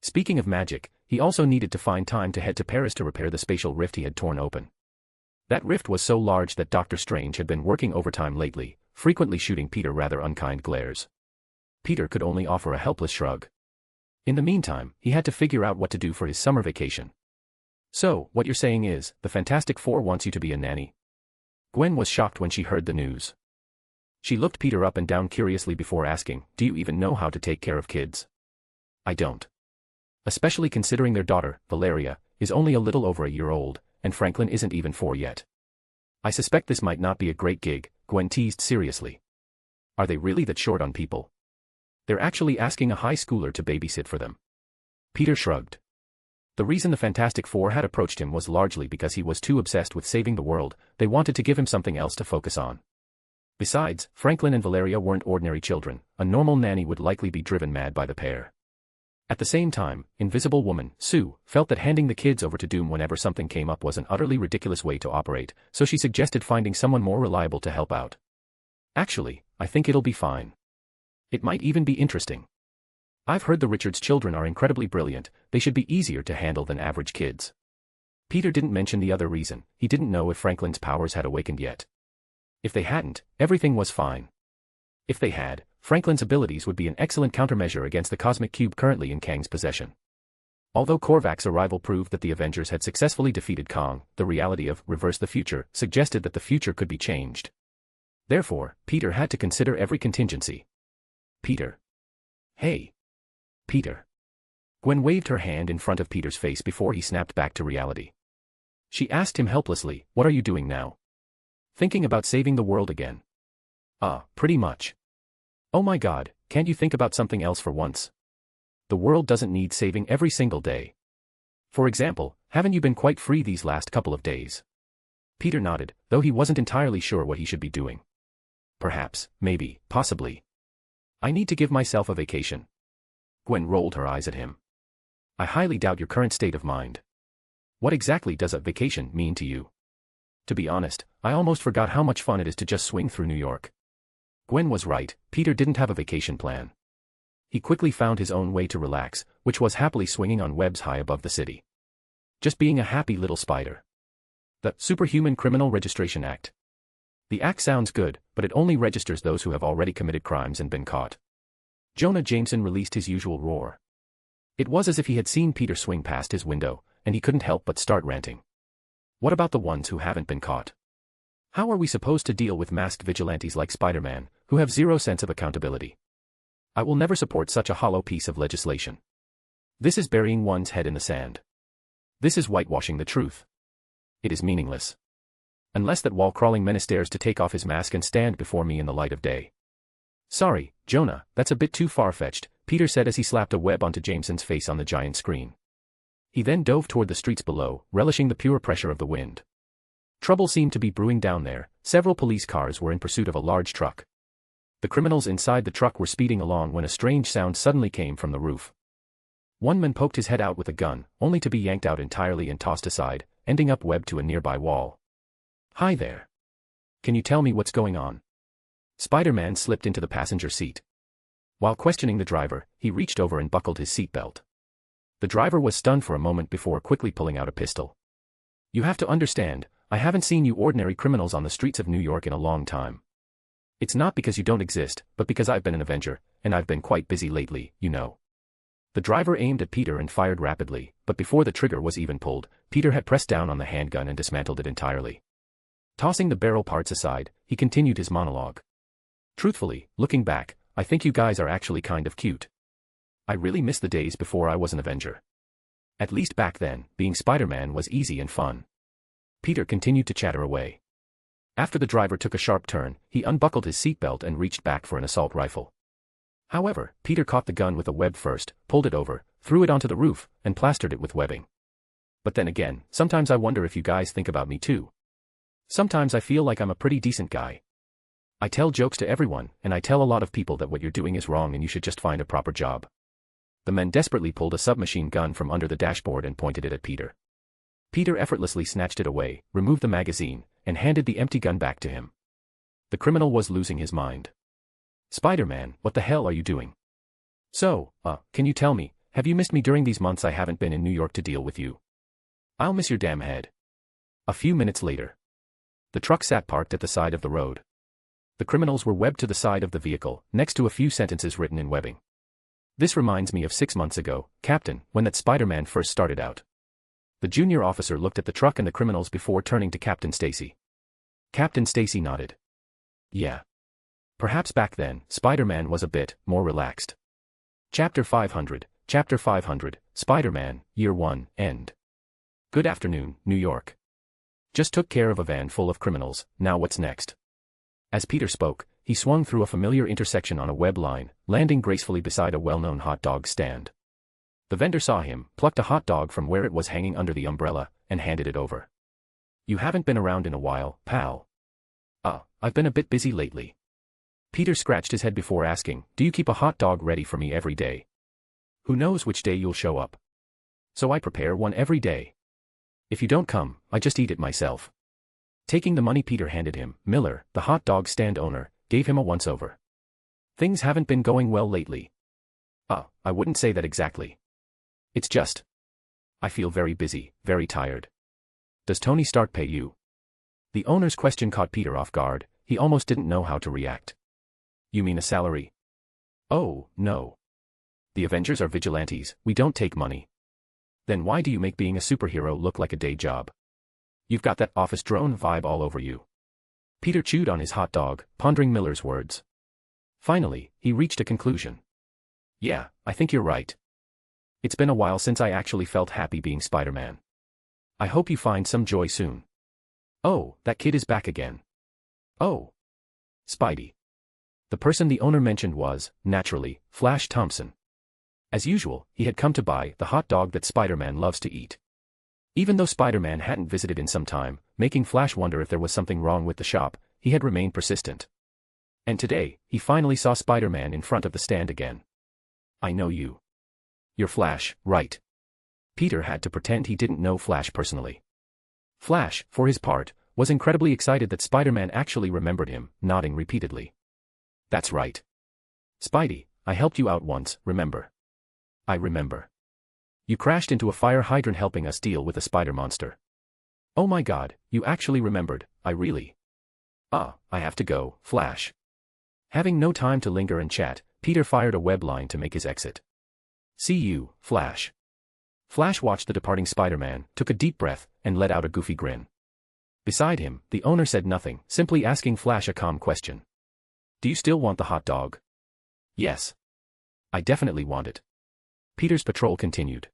Speaking of magic, he also needed to find time to head to Paris to repair the spatial rift he had torn open. That rift was so large that Doctor Strange had been working overtime lately, frequently shooting Peter rather unkind glares. Peter could only offer a helpless shrug. In the meantime, he had to figure out what to do for his summer vacation. So, what you're saying is, the Fantastic Four wants you to be a nanny? Gwen was shocked when she heard the news. She looked Peter up and down curiously before asking, "Do you even know how to take care of kids?" "I don't. Especially considering their daughter, Valeria, is only a little over a year old, and Franklin isn't even 4 yet. I suspect this might not be a great gig," Gwen teased seriously. "Are they really that short on people? They're actually asking a high schooler to babysit for them." Peter shrugged. The reason the Fantastic Four had approached him was largely because he was too obsessed with saving the world. They wanted to give him something else to focus on. Besides, Franklin and Valeria weren't ordinary children. A normal nanny would likely be driven mad by the pair. At the same time, Invisible Woman, Sue, felt that handing the kids over to Doom whenever something came up was an utterly ridiculous way to operate, so she suggested finding someone more reliable to help out. "Actually, I think it'll be fine. It might even be interesting. I've heard the Richards children are incredibly brilliant. They should be easier to handle than average kids." Peter didn't mention the other reason. He didn't know if Franklin's powers had awakened yet. If they hadn't, everything was fine. If they had, Franklin's abilities would be an excellent countermeasure against the cosmic cube currently in Kang's possession. Although Korvac's arrival proved that the Avengers had successfully defeated Kang, the reality of reverse the future suggested that the future could be changed. Therefore, Peter had to consider every contingency. "Peter. Hey. Peter." Gwen waved her hand in front of Peter's face before he snapped back to reality. She asked him helplessly, "What are you doing now? Thinking about saving the world again?" Pretty much." "Oh my God, can't you think about something else for once? The world doesn't need saving every single day. For example, haven't you been quite free these last couple of days?" Peter nodded, though he wasn't entirely sure what he should be doing. "Perhaps, maybe, possibly. I need to give myself a vacation." Gwen rolled her eyes at him. "I highly doubt your current state of mind. What exactly does a vacation mean to you? To be honest, I almost forgot how much fun it is to just swing through New York." Gwen was right. Peter didn't have a vacation plan. He quickly found his own way to relax, which was happily swinging on webs high above the city. Just being a happy little spider. The Superhuman Criminal Registration Act. The act sounds good, but it only registers those who have already committed crimes and been caught. Jonah Jameson released his usual roar. It was as if he had seen Peter swing past his window, and he couldn't help but start ranting. What about the ones who haven't been caught? How are we supposed to deal with masked vigilantes like Spider-Man, who have zero sense of accountability? I will never support such a hollow piece of legislation. This is burying one's head in the sand. This is whitewashing the truth. It is meaningless. Unless that wall-crawling menace dares to take off his mask and stand before me in the light of day. "Sorry, Jonah, that's a bit too far-fetched," Peter said as he slapped a web onto Jameson's face on the giant screen. He then dove toward the streets below, relishing the pure pressure of the wind. Trouble seemed to be brewing down there. Several police cars were in pursuit of a large truck. The criminals inside the truck were speeding along when a strange sound suddenly came from the roof. One man poked his head out with a gun, only to be yanked out entirely and tossed aside, ending up webbed to a nearby wall. "Hi there. Can you tell me what's going on?" Spider-Man slipped into the passenger seat. While questioning the driver, he reached over and buckled his seatbelt. The driver was stunned for a moment before quickly pulling out a pistol. "You have to understand, I haven't seen you ordinary criminals on the streets of New York in a long time. It's not because you don't exist, but because I've been an Avenger, and I've been quite busy lately, you know." The driver aimed at Peter and fired rapidly, but before the trigger was even pulled, Peter had pressed down on the handgun and dismantled it entirely. Tossing the barrel parts aside, he continued his monologue. "Truthfully, looking back, I think you guys are actually kind of cute. I really miss the days before I was an Avenger. At least back then, being Spider-Man was easy and fun." Peter continued to chatter away. After the driver took a sharp turn, he unbuckled his seatbelt and reached back for an assault rifle. However, Peter caught the gun with a web first, pulled it over, threw it onto the roof, and plastered it with webbing. "But then again, sometimes I wonder if you guys think about me too. Sometimes I feel like I'm a pretty decent guy. I tell jokes to everyone, and I tell a lot of people that what you're doing is wrong and you should just find a proper job." The man desperately pulled a submachine gun from under the dashboard and pointed it at Peter. Peter effortlessly snatched it away, removed the magazine, and handed the empty gun back to him. The criminal was losing his mind. "Spider-Man, what the hell are you doing? So, can you tell me, have you missed me during these months I haven't been in New York to deal with you? I'll miss your damn head." A few minutes later. The truck sat parked at the side of the road. The criminals were webbed to the side of the vehicle, next to a few sentences written in webbing. This reminds me of 6 months ago, Captain, when that Spider-Man first started out. The junior officer looked at the truck and the criminals before turning to Captain Stacy. Captain Stacy nodded. Yeah. Perhaps back then, Spider-Man was a bit more relaxed. Chapter 500, Spider-Man, Year 1, End. Good afternoon, New York. Just took care of a van full of criminals, now what's next? As Peter spoke, he swung through a familiar intersection on a web line, landing gracefully beside a well-known hot dog stand. The vendor saw him, plucked a hot dog from where it was hanging under the umbrella, and handed it over. You haven't been around in a while, pal. I've been a bit busy lately. Peter scratched his head before asking, do you keep a hot dog ready for me every day? Who knows which day you'll show up? So I prepare one every day. If you don't come, I just eat it myself. Taking the money Peter handed him, Miller, the hot dog stand owner, gave him a once-over. Things haven't been going well lately. I wouldn't say that exactly. It's just, I feel very busy, very tired. Does Tony Stark pay you? The owner's question caught Peter off guard. He almost didn't know how to react. You mean a salary? Oh, no. The Avengers are vigilantes, we don't take money. Then why do you make being a superhero look like a day job? You've got that office drone vibe all over you. Peter chewed on his hot dog, pondering Miller's words. Finally, he reached a conclusion. Yeah, I think you're right. It's been a while since I actually felt happy being Spider-Man. I hope you find some joy soon. Oh, that kid is back again. Oh. Spidey. The person the owner mentioned was, naturally, Flash Thompson. As usual, he had come to buy the hot dog that Spider-Man loves to eat. Even though Spider-Man hadn't visited in some time, making Flash wonder if there was something wrong with the shop, he had remained persistent. And today, he finally saw Spider-Man in front of the stand again. I know you. You're Flash, right? Peter had to pretend he didn't know Flash personally. Flash, for his part, was incredibly excited that Spider-Man actually remembered him, nodding repeatedly. That's right. Spidey, I helped you out once, remember? I remember. You crashed into a fire hydrant helping us deal with a spider monster. Oh my god, you actually remembered, I really. I have to go, Flash. Having no time to linger and chat, Peter fired a web line to make his exit. See you, Flash. Flash watched the departing Spider-Man, took a deep breath, and let out a goofy grin. Beside him, the owner said nothing, simply asking Flash a calm question. Do you still want the hot dog? Yes. I definitely want it. Peter's patrol continued.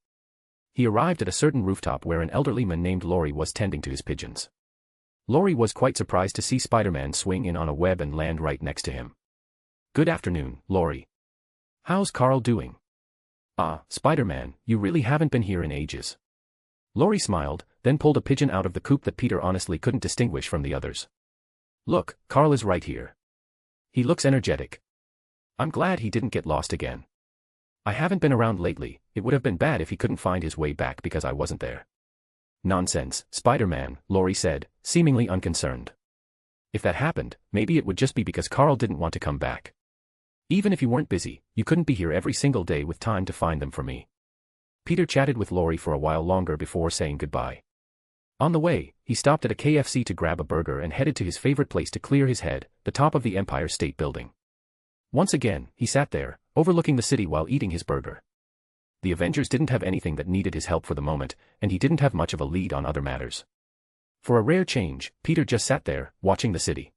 He arrived at a certain rooftop where an elderly man named Laurie was tending to his pigeons. Laurie was quite surprised to see Spider-Man swing in on a web and land right next to him. Good afternoon, Laurie. How's Carl doing? Spider-Man, you really haven't been here in ages. Laurie smiled, then pulled a pigeon out of the coop that Peter honestly couldn't distinguish from the others. Look, Carl is right here. He looks energetic. I'm glad he didn't get lost again. I haven't been around lately, it would have been bad if he couldn't find his way back because I wasn't there. Nonsense, Spider-Man, Laurie said, seemingly unconcerned. If that happened, maybe it would just be because Carl didn't want to come back. Even if you weren't busy, you couldn't be here every single day with time to find them for me. Peter chatted with Laurie for a while longer before saying goodbye. On the way, he stopped at a KFC to grab a burger and headed to his favorite place to clear his head, the top of the Empire State Building. Once again, he sat there, overlooking the city while eating his burger. The Avengers didn't have anything that needed his help for the moment, and he didn't have much of a lead on other matters. For a rare change, Peter just sat there, watching the city.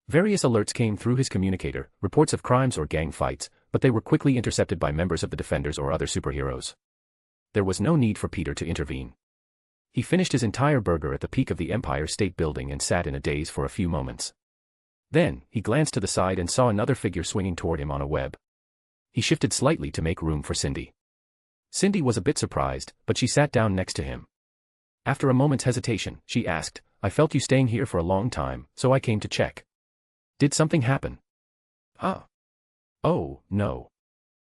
Various alerts came through his communicator, reports of crimes or gang fights, but they were quickly intercepted by members of the Defenders or other superheroes. There was no need for Peter to intervene. He finished his entire burger at the peak of the Empire State Building and sat in a daze for a few moments. Then, he glanced to the side and saw another figure swinging toward him on a web. He shifted slightly to make room for Cindy. Cindy was a bit surprised, but she sat down next to him. After a moment's hesitation, she asked, I felt you staying here for a long time, so I came to check. Did something happen? Oh, no.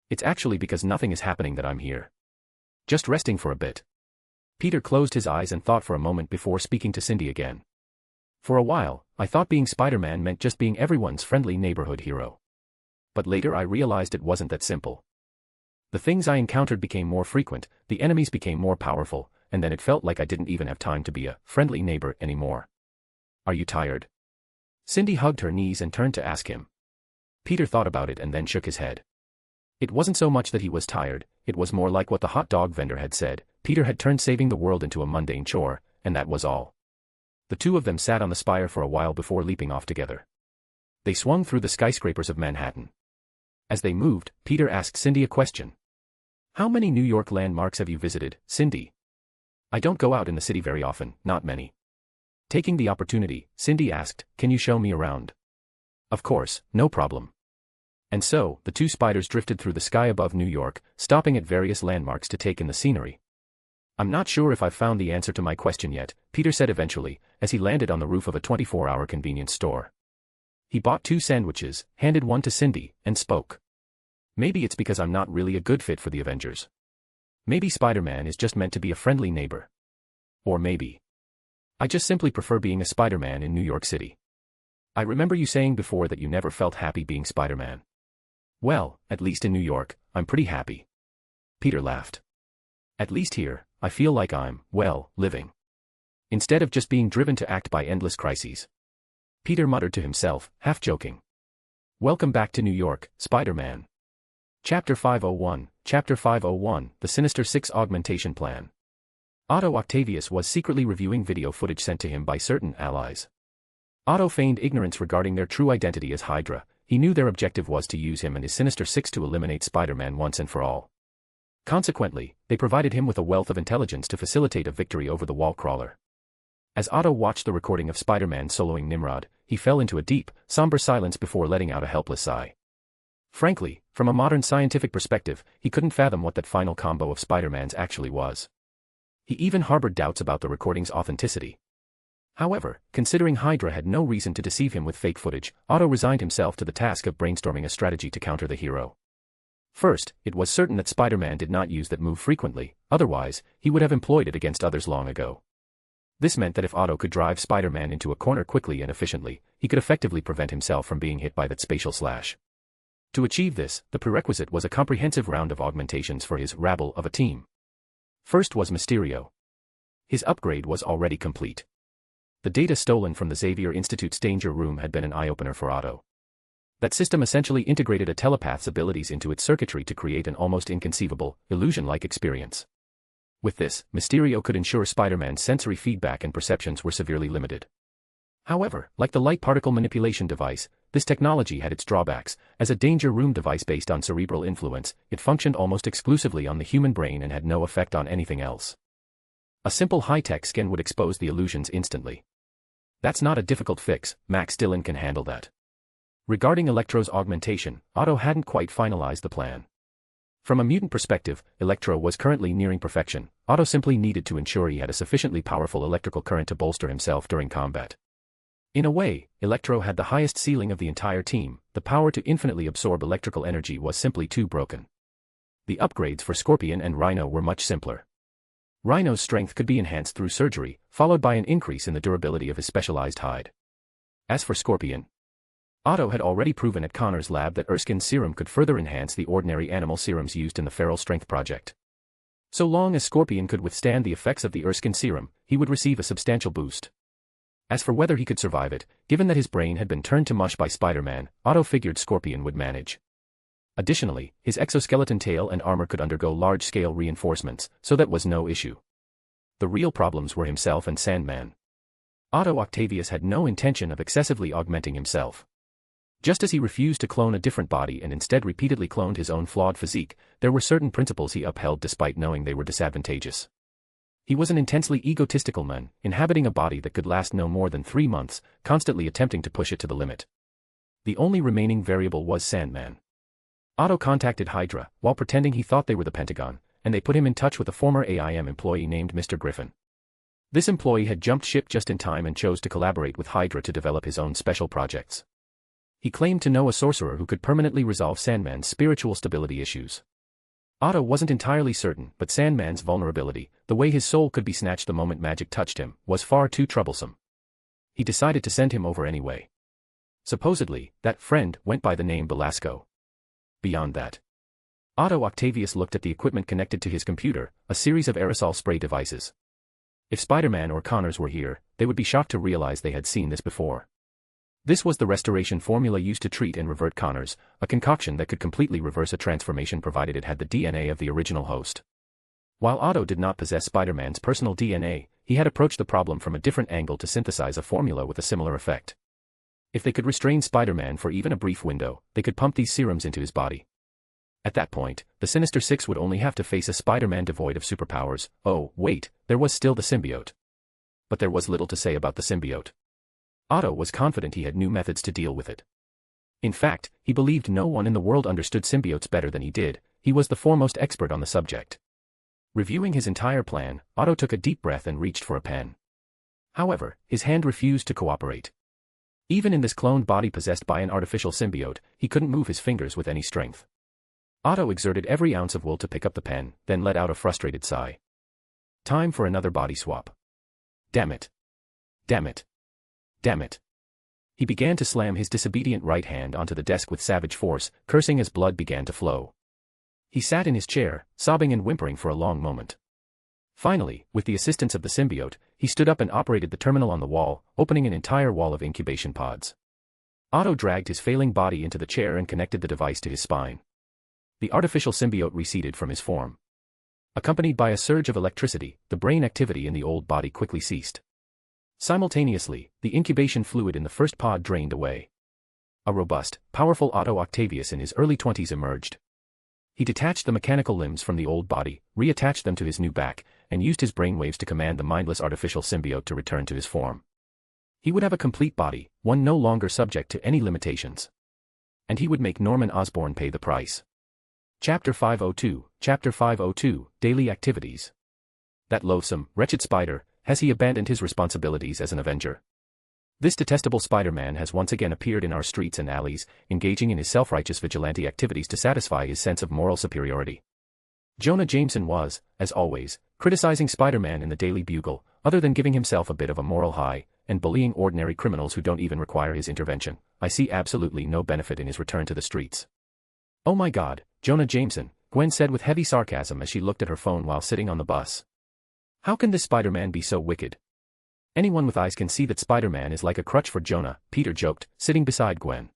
It's actually because nothing is happening that I'm here. Just resting for a bit. Peter closed his eyes and thought for a moment before speaking to Cindy again. For a while, I thought being Spider-Man meant just being everyone's friendly neighborhood hero. But later I realized it wasn't that simple. The things I encountered became more frequent, the enemies became more powerful, and then it felt like I didn't even have time to be a friendly neighbor anymore. Are you tired? Cindy hugged her knees and turned to ask him. Peter thought about it and then shook his head. It wasn't so much that he was tired, it was more like what the hot dog vendor had said. Peter had turned saving the world into a mundane chore, and that was all. The two of them sat on the spire for a while before leaping off together. They swung through the skyscrapers of Manhattan. As they moved, Peter asked Cindy a question. How many New York landmarks have you visited, Cindy? I don't go out in the city very often, not many. Taking the opportunity, Cindy asked, can you show me around? Of course, no problem. And so, the two spiders drifted through the sky above New York, stopping at various landmarks to take in the scenery. I'm not sure if I've found the answer to my question yet, Peter said eventually, as he landed on the roof of a 24-hour convenience store. He bought 2 sandwiches, handed one to Cindy, and spoke. Maybe it's because I'm not really a good fit for the Avengers. Maybe Spider-Man is just meant to be a friendly neighbor. Or maybe I just simply prefer being a Spider-Man in New York City. I remember you saying before that you never felt happy being Spider-Man. Well, at least in New York, I'm pretty happy. Peter laughed. At least here, I feel like I'm, well, living. Instead of just being driven to act by endless crises. Peter muttered to himself, half joking. Welcome back to New York, Spider-Man. Chapter 501, Chapter 501, The Sinister Six Augmentation Plan. Otto Octavius was secretly reviewing video footage sent to him by certain allies. Otto feigned ignorance regarding their true identity as Hydra. He knew their objective was to use him and his Sinister Six to eliminate Spider-Man once and for all. Consequently, they provided him with a wealth of intelligence to facilitate a victory over the wall crawler. As Otto watched the recording of Spider-Man soloing Nimrod, he fell into a deep, somber silence before letting out a helpless sigh. Frankly, from a modern scientific perspective, he couldn't fathom what that final combo of Spider-Mans actually was. He even harbored doubts about the recording's authenticity. However, considering Hydra had no reason to deceive him with fake footage, Otto resigned himself to the task of brainstorming a strategy to counter the hero. First, it was certain that Spider-Man did not use that move frequently, otherwise, he would have employed it against others long ago. This meant that if Otto could drive Spider-Man into a corner quickly and efficiently, he could effectively prevent himself from being hit by that spatial slash. To achieve this, the prerequisite was a comprehensive round of augmentations for his rabble of a team. First was Mysterio. His upgrade was already complete. The data stolen from the Xavier Institute's danger room had been an eye-opener for Otto. That system essentially integrated a telepath's abilities into its circuitry to create an almost inconceivable, illusion-like experience. With this, Mysterio could ensure Spider-Man's sensory feedback and perceptions were severely limited. However, like the light particle manipulation device, this technology had its drawbacks. As a danger room device based on cerebral influence, it functioned almost exclusively on the human brain and had no effect on anything else. A simple high-tech scan would expose the illusions instantly. That's not a difficult fix, Max Dillon can handle that. Regarding Electro's augmentation, Otto hadn't quite finalized the plan. From a mutant perspective, Electro was currently nearing perfection. Otto simply needed to ensure he had a sufficiently powerful electrical current to bolster himself during combat. In a way, Electro had the highest ceiling of the entire team. The power to infinitely absorb electrical energy was simply too broken. The upgrades for Scorpion and Rhino were much simpler. Rhino's strength could be enhanced through surgery, followed by an increase in the durability of his specialized hide. As for Scorpion, Otto had already proven at Connor's lab that Erskine's serum could further enhance the ordinary animal serums used in the Feral Strength Project. So long as Scorpion could withstand the effects of the Erskine serum, he would receive a substantial boost. As for whether he could survive it, given that his brain had been turned to mush by Spider-Man, Otto figured Scorpion would manage. Additionally, his exoskeleton tail and armor could undergo large-scale reinforcements, so that was no issue. The real problems were himself and Sandman. Otto Octavius had no intention of excessively augmenting himself. Just as he refused to clone a different body and instead repeatedly cloned his own flawed physique, there were certain principles he upheld despite knowing they were disadvantageous. He was an intensely egotistical man, inhabiting a body that could last no more than 3 months, constantly attempting to push it to the limit. The only remaining variable was Sandman. Otto contacted Hydra, while pretending he thought they were the Pentagon, and they put him in touch with a former AIM employee named Mr. Griffin. This employee had jumped ship just in time and chose to collaborate with Hydra to develop his own special projects. He claimed to know a sorcerer who could permanently resolve Sandman's spiritual stability issues. Otto wasn't entirely certain, but Sandman's vulnerability, the way his soul could be snatched the moment magic touched him, was far too troublesome. He decided to send him over anyway. Supposedly, that friend went by the name Belasco. Beyond that, Otto Octavius looked at the equipment connected to his computer, a series of aerosol spray devices. If Spider-Man or Connors were here, they would be shocked to realize they had seen this before. This was the restoration formula used to treat and revert Connors, a concoction that could completely reverse a transformation provided it had the DNA of the original host. While Otto did not possess Spider-Man's personal DNA, he had approached the problem from a different angle to synthesize a formula with a similar effect. If they could restrain Spider-Man for even a brief window, they could pump these serums into his body. At that point, the Sinister Six would only have to face a Spider-Man devoid of superpowers. Oh, wait, there was still the symbiote. But there was little to say about the symbiote. Otto was confident he had new methods to deal with it. In fact, he believed no one in the world understood symbiotes better than he did. He was the foremost expert on the subject. Reviewing his entire plan, Otto took a deep breath and reached for a pen. However, his hand refused to cooperate. Even in this cloned body possessed by an artificial symbiote, he couldn't move his fingers with any strength. Otto exerted every ounce of will to pick up the pen, then let out a frustrated sigh. Time for another body swap. Damn it. Damn it. Damn it. He began to slam his disobedient right hand onto the desk with savage force, cursing as blood began to flow. He sat in his chair, sobbing and whimpering for a long moment. Finally, with the assistance of the symbiote, he stood up and operated the terminal on the wall, opening an entire wall of incubation pods. Otto dragged his failing body into the chair and connected the device to his spine. The artificial symbiote receded from his form. Accompanied by a surge of electricity, the brain activity in the old body quickly ceased. Simultaneously, the incubation fluid in the first pod drained away. A robust, powerful Otto Octavius in his early 20s emerged. He detached the mechanical limbs from the old body, reattached them to his new back, and used his brainwaves to command the mindless artificial symbiote to return to his form. He would have a complete body, one no longer subject to any limitations. And he would make Norman Osborn pay the price. Chapter 502, Daily Activities. That loathsome, wretched Spider, has he abandoned his responsibilities as an Avenger? This detestable Spider-Man has once again appeared in our streets and alleys, engaging in his self-righteous vigilante activities to satisfy his sense of moral superiority. Jonah Jameson was, as always, criticizing Spider-Man in the Daily Bugle, other than giving himself a bit of a moral high, and bullying ordinary criminals who don't even require his intervention. I see absolutely no benefit in his return to the streets. Oh my God, Jonah Jameson, Gwen said with heavy sarcasm as she looked at her phone while sitting on the bus. How can this Spider-Man be so wicked? Anyone with eyes can see that Spider-Man is like a crutch for Jonah, Peter joked, sitting beside Gwen.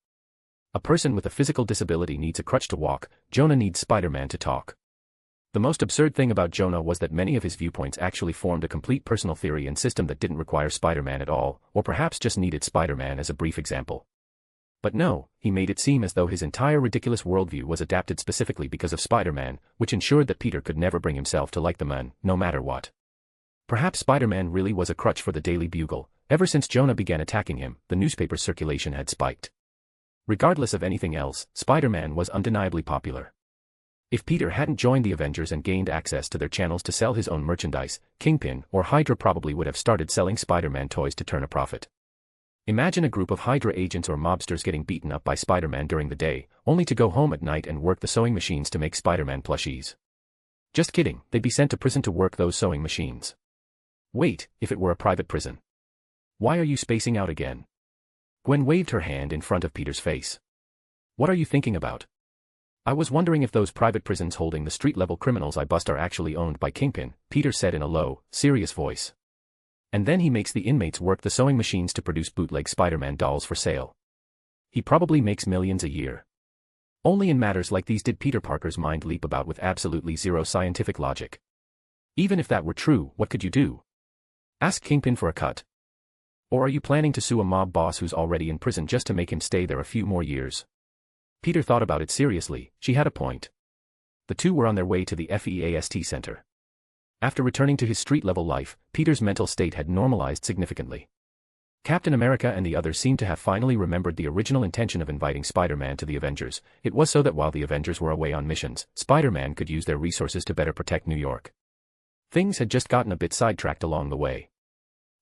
A person with a physical disability needs a crutch to walk, Jonah needs Spider-Man to talk. The most absurd thing about Jonah was that many of his viewpoints actually formed a complete personal theory and system that didn't require Spider-Man at all, or perhaps just needed Spider-Man as a brief example. But no, he made it seem as though his entire ridiculous worldview was adapted specifically because of Spider-Man, which ensured that Peter could never bring himself to like the man, no matter what. Perhaps Spider-Man really was a crutch for the Daily Bugle. Ever since Jonah began attacking him, the newspaper's circulation had spiked. Regardless of anything else, Spider-Man was undeniably popular. If Peter hadn't joined the Avengers and gained access to their channels to sell his own merchandise, Kingpin or Hydra probably would have started selling Spider-Man toys to turn a profit. Imagine a group of Hydra agents or mobsters getting beaten up by Spider-Man during the day, only to go home at night and work the sewing machines to make Spider-Man plushies. Just kidding, they'd be sent to prison to work those sewing machines. Wait, if it were a private prison. Why are you spacing out again? Gwen waved her hand in front of Peter's face. What are you thinking about? I was wondering if those private prisons holding the street-level criminals I bust are actually owned by Kingpin, Peter said in a low, serious voice. And then he makes the inmates work the sewing machines to produce bootleg Spider-Man dolls for sale. He probably makes millions a year. Only in matters like these did Peter Parker's mind leap about with absolutely zero scientific logic. Even if that were true, what could you do? Ask Kingpin for a cut. Or are you planning to sue a mob boss who's already in prison just to make him stay there a few more years? Peter thought about it seriously. She had a point. The two were on their way to the FEAST center. After returning to his street-level life, Peter's mental state had normalized significantly. Captain America and the others seemed to have finally remembered the original intention of inviting Spider-Man to the Avengers. It was so that while the Avengers were away on missions, Spider-Man could use their resources to better protect New York. Things had just gotten a bit sidetracked along the way.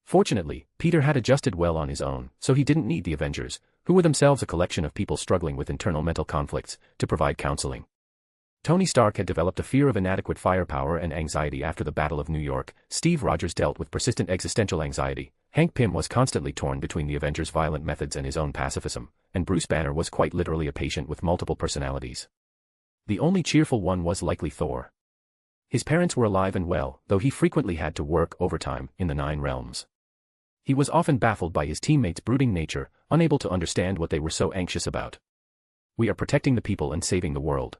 Fortunately, Peter had adjusted well on his own, so he didn't need the Avengers, who were themselves a collection of people struggling with internal mental conflicts, to provide counseling. Tony Stark had developed a fear of inadequate firepower and anxiety after the Battle of New York. Steve Rogers dealt with persistent existential anxiety. Hank Pym was constantly torn between the Avengers' violent methods and his own pacifism, and Bruce Banner was quite literally a patient with multiple personalities. The only cheerful one was likely Thor. His parents were alive and well, though he frequently had to work overtime in the Nine Realms. He was often baffled by his teammates' brooding nature, unable to understand what they were so anxious about. We are protecting the people and saving the world.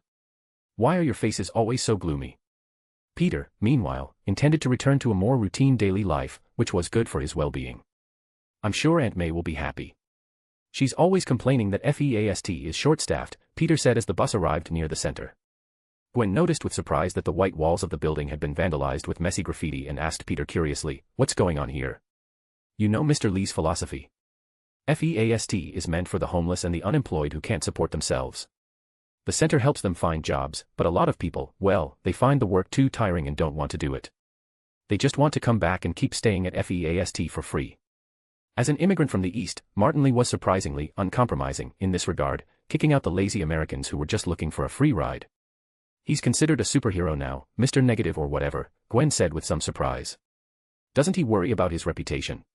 Why are your faces always so gloomy? Peter, meanwhile, intended to return to a more routine daily life, which was good for his well-being. I'm sure Aunt May will be happy. She's always complaining that FEAST is short-staffed, Peter said as the bus arrived near the center. Gwen noticed with surprise that the white walls of the building had been vandalized with messy graffiti and asked Peter curiously, "What's going on here?" "You know Mr. Lee's philosophy. FEAST is meant for the homeless and the unemployed who can't support themselves. The center helps them find jobs, but a lot of people, well, they find the work too tiring and don't want to do it. They just want to come back and keep staying at FEAST for free." As an immigrant from the East, Martin Lee was surprisingly uncompromising in this regard, kicking out the lazy Americans who were just looking for a free ride. "He's considered a superhero now, Mr. Negative or whatever," Gwen said with some surprise. "Doesn't he worry about his reputation?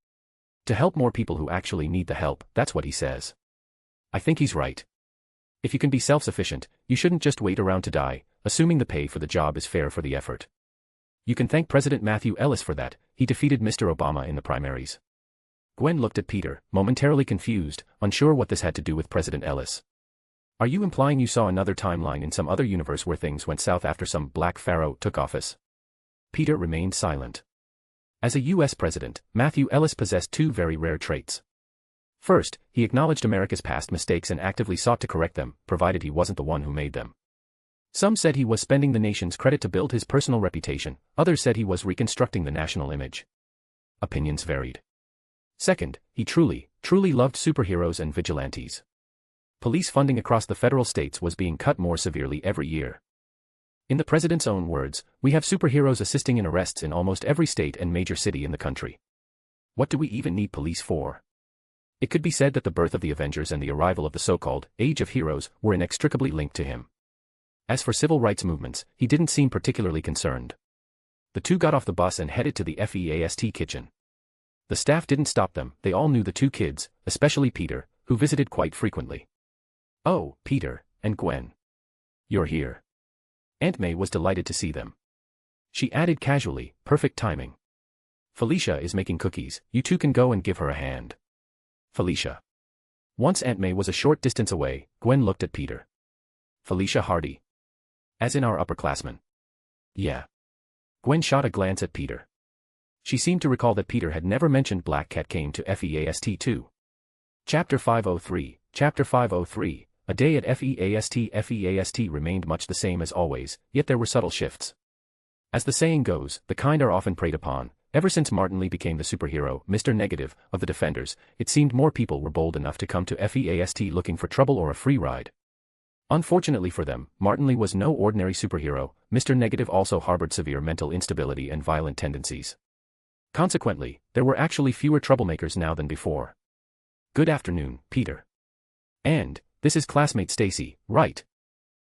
To help more people who actually need the help, that's what he says. I think he's right. If you can be self-sufficient, you shouldn't just wait around to die, assuming the pay for the job is fair for the effort. You can thank President Matthew Ellis for that, he defeated Mr. Obama in the primaries." Gwen looked at Peter, momentarily confused, unsure what this had to do with President Ellis. "Are you implying you saw another timeline in some other universe where things went south after some black pharaoh took office?" Peter remained silent. As a U.S. president, Matthew Ellis possessed two very rare traits. First, he acknowledged America's past mistakes and actively sought to correct them, provided he wasn't the one who made them. Some said he was spending the nation's credit to build his personal reputation, others said he was reconstructing the national image. Opinions varied. Second, he truly loved superheroes and vigilantes. Police funding across the federal states was being cut more severely every year. In the president's own words, "We have superheroes assisting in arrests in almost every state and major city in the country. What do we even need police for?" It could be said that the birth of the Avengers and the arrival of the so-called Age of Heroes were inextricably linked to him. As for civil rights movements, he didn't seem particularly concerned. The two got off the bus and headed to the FEAST kitchen. The staff didn't stop them, they all knew the two kids, especially Peter, who visited quite frequently. "Oh, Peter, and Gwen. You're here." Aunt May was delighted to see them. She added casually, "Perfect timing. Felicia is making cookies, you two can go and give her a hand." Felicia. Once Aunt May was a short distance away, Gwen looked at Peter. "Felicia Hardy. As in our upperclassmen." "Yeah." Gwen shot a glance at Peter. She seemed to recall that Peter had never mentioned Black Cat came to FEAST too. Chapter 503, a day at FEAST. FEAST remained much the same as always, yet there were subtle shifts. As the saying goes, the kind are often preyed upon. Ever since Martin Lee became the superhero, Mr. Negative, of the Defenders, it seemed more people were bold enough to come to FEAST looking for trouble or a free ride. Unfortunately for them, Martin Lee was no ordinary superhero. Mr. Negative also harbored severe mental instability and violent tendencies. Consequently, there were actually fewer troublemakers now than before. "Good afternoon, Peter. And, this is classmate Stacy, right?"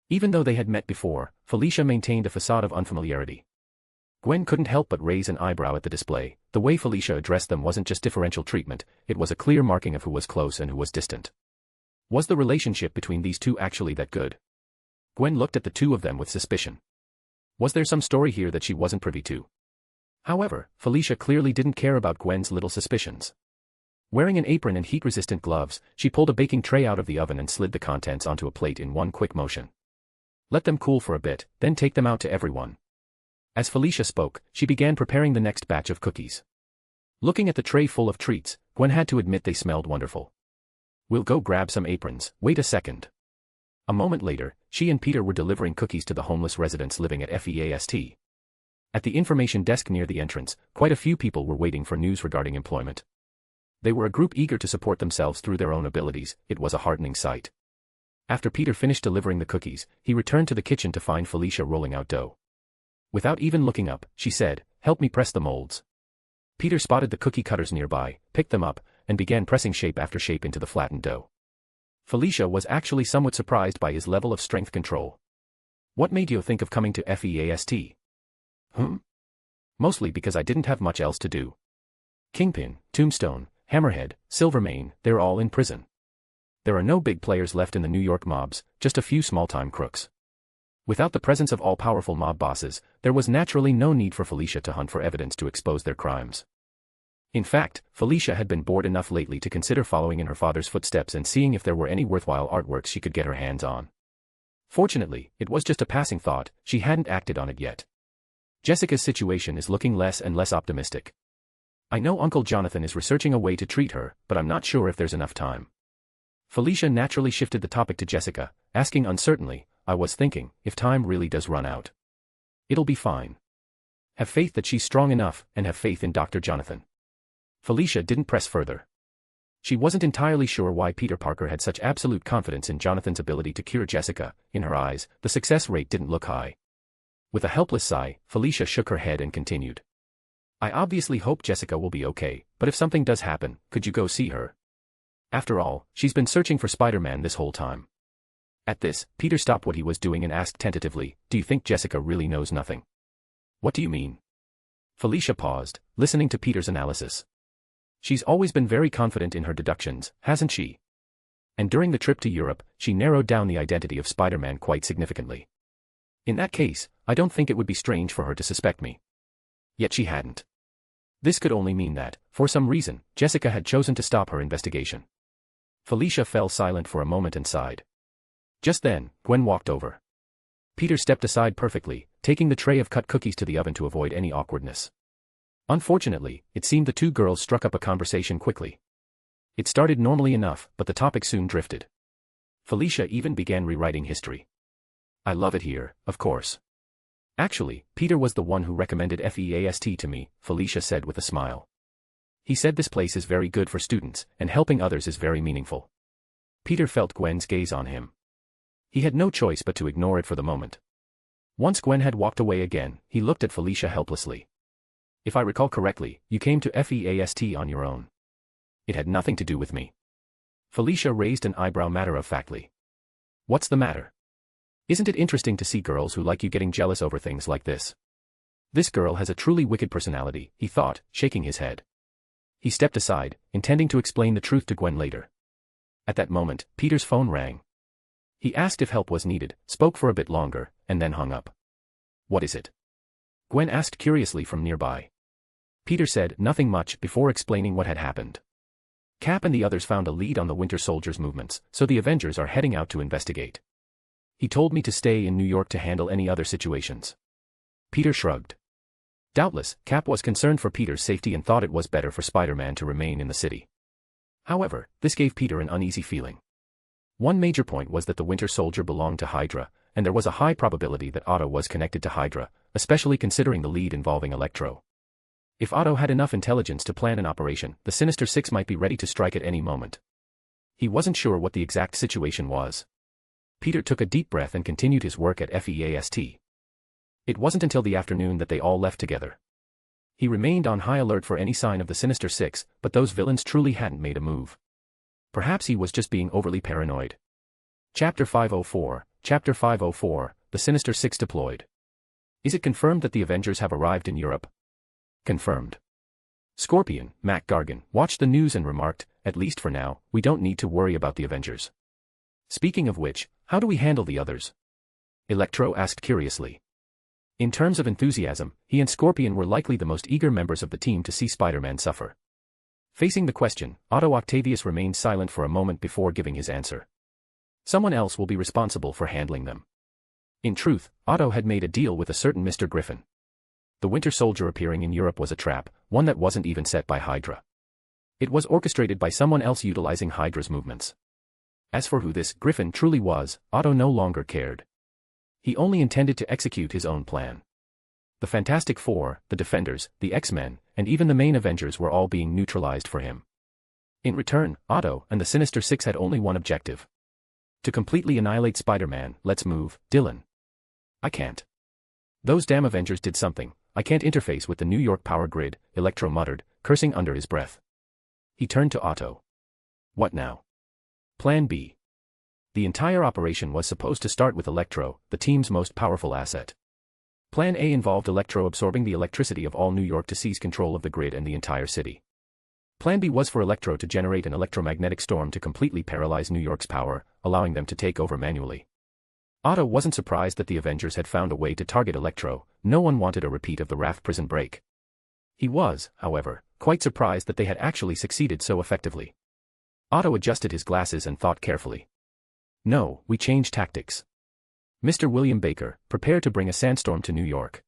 Even though they had met before, Felicia maintained a facade of unfamiliarity. Gwen couldn't help but raise an eyebrow at the display. The way Felicia addressed them wasn't just differential treatment, it was a clear marking of who was close and who was distant. Was the relationship between these two actually that good? Gwen looked at the two of them with suspicion. Was there some story here that she wasn't privy to? However, Felicia clearly didn't care about Gwen's little suspicions. Wearing an apron and heat-resistant gloves, she pulled a baking tray out of the oven and slid the contents onto a plate in one quick motion. Let them cool for a bit, then take them out to everyone. As Felicia spoke, she began preparing the next batch of cookies. Looking at the tray full of treats, Gwen had to admit they smelled wonderful. "We'll go grab some aprons, wait a second." A moment later, she and Peter were delivering cookies to the homeless residents living at FEAST. At the information desk near the entrance, quite a few people were waiting for news regarding employment. They were a group eager to support themselves through their own abilities. It was a heartening sight. After Peter finished delivering the cookies, he returned to the kitchen to find Felicia rolling out dough. Without even looking up, she said, "Help me press the molds." Peter spotted the cookie cutters nearby, picked them up, and began pressing shape after shape into the flattened dough. Felicia was actually somewhat surprised by his level of strength control. "What made you think of coming to FEAST?" "Mostly because I didn't have much else to do. Kingpin, Tombstone, Hammerhead, Silvermane, they're all in prison. There are no big players left in the New York mobs, just a few small-time crooks." Without the presence of all-powerful mob bosses, there was naturally no need for Felicia to hunt for evidence to expose their crimes. In fact, Felicia had been bored enough lately to consider following in her father's footsteps and seeing if there were any worthwhile artworks she could get her hands on. Fortunately, it was just a passing thought, she hadn't acted on it yet. Jessica's situation is looking less and less optimistic. I know Uncle Jonathan is researching a way to treat her, but I'm not sure if there's enough time. Felicia naturally shifted the topic to Jessica, asking uncertainly, I was thinking, if time really does run out. It'll be fine. Have faith that she's strong enough, and have faith in Dr. Jonathan. Felicia didn't press further. She wasn't entirely sure why Peter Parker had such absolute confidence in Jonathan's ability to cure Jessica. In her eyes, the success rate didn't look high. With a helpless sigh, Felicia shook her head and continued. I obviously hope Jessica will be okay, but if something does happen, could you go see her? After all, she's been searching for Spider-Man this whole time. At this, Peter stopped what he was doing and asked tentatively, do you think Jessica really knows nothing? What do you mean? Felicia paused, listening to Peter's analysis. She's always been very confident in her deductions, hasn't she? And during the trip to Europe, she narrowed down the identity of Spider-Man quite significantly. In that case, I don't think it would be strange for her to suspect me. Yet she hadn't. This could only mean that, for some reason, Jessica had chosen to stop her investigation. Felicia fell silent for a moment and sighed. Just then, Gwen walked over. Peter stepped aside perfectly, taking the tray of cut cookies to the oven to avoid any awkwardness. Unfortunately, it seemed the two girls struck up a conversation quickly. It started normally enough, but the topic soon drifted. Felicia even began rewriting history. I love it here, of course. Actually, Peter was the one who recommended FEAST to me, Felicia said with a smile. He said this place is very good for students, and helping others is very meaningful. Peter felt Gwen's gaze on him. He had no choice but to ignore it for the moment. Once Gwen had walked away again, he looked at Felicia helplessly. If I recall correctly, you came to FEAST on your own. It had nothing to do with me. Felicia raised an eyebrow matter-of-factly. What's the matter? Isn't it interesting to see girls who like you getting jealous over things like this? This girl has a truly wicked personality, he thought, shaking his head. He stepped aside, intending to explain the truth to Gwen later. At that moment, Peter's phone rang. He asked if help was needed, spoke for a bit longer, and then hung up. What is it? Gwen asked curiously from nearby. Peter said nothing much before explaining what had happened. Cap and the others found a lead on the Winter Soldier's movements, so the Avengers are heading out to investigate. He told me to stay in New York to handle any other situations. Peter shrugged. Doubtless, Cap was concerned for Peter's safety and thought it was better for Spider-Man to remain in the city. However, this gave Peter an uneasy feeling. One major point was that the Winter Soldier belonged to Hydra, and there was a high probability that Otto was connected to Hydra, especially considering the lead involving Electro. If Otto had enough intelligence to plan an operation, the Sinister Six might be ready to strike at any moment. He wasn't sure what the exact situation was. Peter took a deep breath and continued his work at FEAST. It wasn't until the afternoon that they all left together. He remained on high alert for any sign of the Sinister Six, but those villains truly hadn't made a move. Perhaps he was just being overly paranoid. Chapter 504, Chapter 504, The Sinister Six deployed. Is it confirmed that the Avengers have arrived in Europe? Confirmed. Scorpion, Mac Gargan, watched the news and remarked, at least for now, we don't need to worry about the Avengers. Speaking of which, how do we handle the others? Electro asked curiously. In terms of enthusiasm, he and Scorpion were likely the most eager members of the team to see Spider-Man suffer. Facing the question, Otto Octavius remained silent for a moment before giving his answer. Someone else will be responsible for handling them. In truth, Otto had made a deal with a certain Mr. Griffin. The Winter Soldier appearing in Europe was a trap, one that wasn't even set by Hydra. It was orchestrated by someone else utilizing Hydra's movements. As for who this Griffin truly was, Otto no longer cared. He only intended to execute his own plan. The Fantastic Four, the Defenders, the X-Men, and even the main Avengers were all being neutralized for him. In return, Otto and the Sinister Six had only one objective. To completely annihilate Spider-Man. Let's move, Dylan. I can't. Those damn Avengers did something. I can't interface with the New York power grid, Electro muttered, cursing under his breath. He turned to Otto. What now? Plan B. The entire operation was supposed to start with Electro, the team's most powerful asset. Plan A involved Electro absorbing the electricity of all New York to seize control of the grid and the entire city. Plan B was for Electro to generate an electromagnetic storm to completely paralyze New York's power, allowing them to take over manually. Otto wasn't surprised that the Avengers had found a way to target Electro. No one wanted a repeat of the Raft prison break. He was, however, quite surprised that they had actually succeeded so effectively. Otto adjusted his glasses and thought carefully. No, we changed tactics. Mr. William Baker, prepare to bring a sandstorm to New York.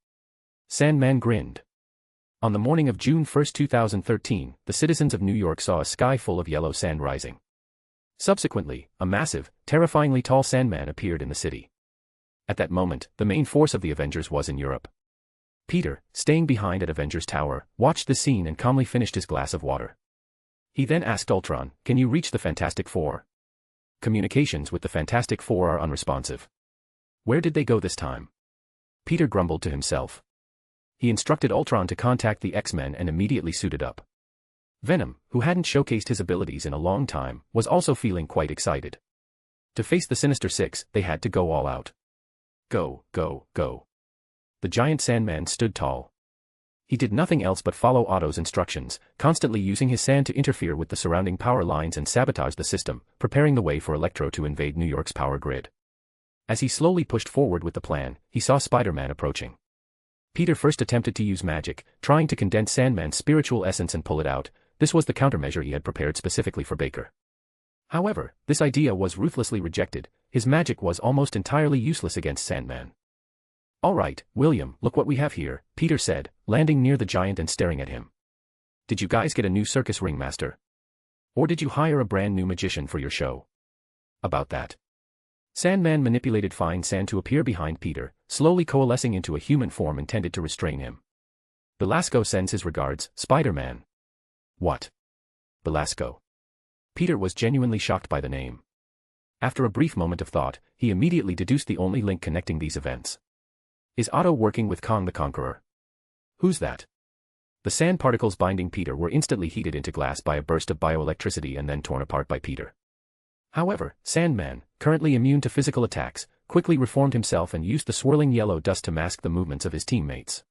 Sandman grinned. On the morning of June 1, 2013, the citizens of New York saw a sky full of yellow sand rising. Subsequently, a massive, terrifyingly tall Sandman appeared in the city. At that moment, the main force of the Avengers was in Europe. Peter, staying behind at Avengers Tower, watched the scene and calmly finished his glass of water. He then asked Ultron, "Can you reach the Fantastic Four?" Communications with the Fantastic Four are unresponsive. Where did they go this time? Peter grumbled to himself. He instructed Ultron to contact the X-Men and immediately suited up. Venom, who hadn't showcased his abilities in a long time, was also feeling quite excited. To face the Sinister Six, they had to go all out. Go, go, go. The giant Sandman stood tall. He did nothing else but follow Otto's instructions, constantly using his sand to interfere with the surrounding power lines and sabotage the system, preparing the way for Electro to invade New York's power grid. As he slowly pushed forward with the plan, he saw Spider-Man approaching. Peter first attempted to use magic, trying to condense Sandman's spiritual essence and pull it out. This was the countermeasure he had prepared specifically for Baker. However, this idea was ruthlessly rejected. His magic was almost entirely useless against Sandman. "All right, William, look what we have here," Peter said, landing near the giant and staring at him. "Did you guys get a new circus ringmaster? Or did you hire a brand new magician for your show?" "About that." Sandman manipulated fine sand to appear behind Peter, slowly coalescing into a human form intended to restrain him. "Belasco sends his regards, Spider-Man." "What? Belasco?" Peter was genuinely shocked by the name. After a brief moment of thought, he immediately deduced the only link connecting these events. Is Otto working with Kang the Conqueror? Who's that? The sand particles binding Peter were instantly heated into glass by a burst of bioelectricity and then torn apart by Peter. However, Sandman, currently immune to physical attacks, quickly reformed himself and used the swirling yellow dust to mask the movements of his teammates.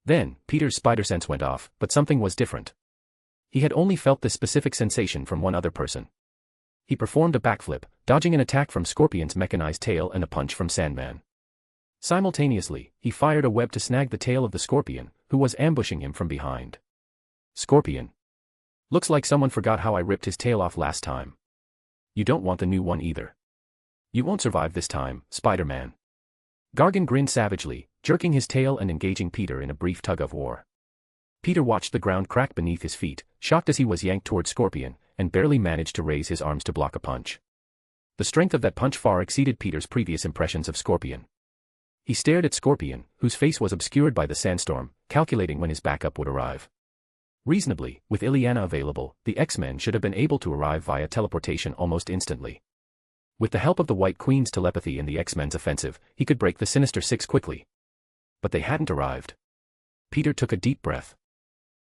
Then, Peter's spider sense went off, but something was different. He had only felt this specific sensation from one other person. He performed a backflip, dodging an attack from Scorpion's mechanized tail and a punch from Sandman. Simultaneously, he fired a web to snag the tail of the Scorpion, who was ambushing him from behind. "Scorpion. Looks like someone forgot how I ripped his tail off last time. You don't want the new one either. You won't survive this time, Spider-Man." Gargan grinned savagely, jerking his tail and engaging Peter in a brief tug-of-war. Peter watched the ground crack beneath his feet, shocked as he was yanked toward Scorpion, and barely managed to raise his arms to block a punch. The strength of that punch far exceeded Peter's previous impressions of Scorpion. He stared at Scorpion, whose face was obscured by the sandstorm, calculating when his backup would arrive. Reasonably, with Illyana available, the X-Men should have been able to arrive via teleportation almost instantly. With the help of the White Queen's telepathy in the X-Men's offensive, he could break the Sinister Six quickly. But they hadn't arrived. Peter took a deep breath.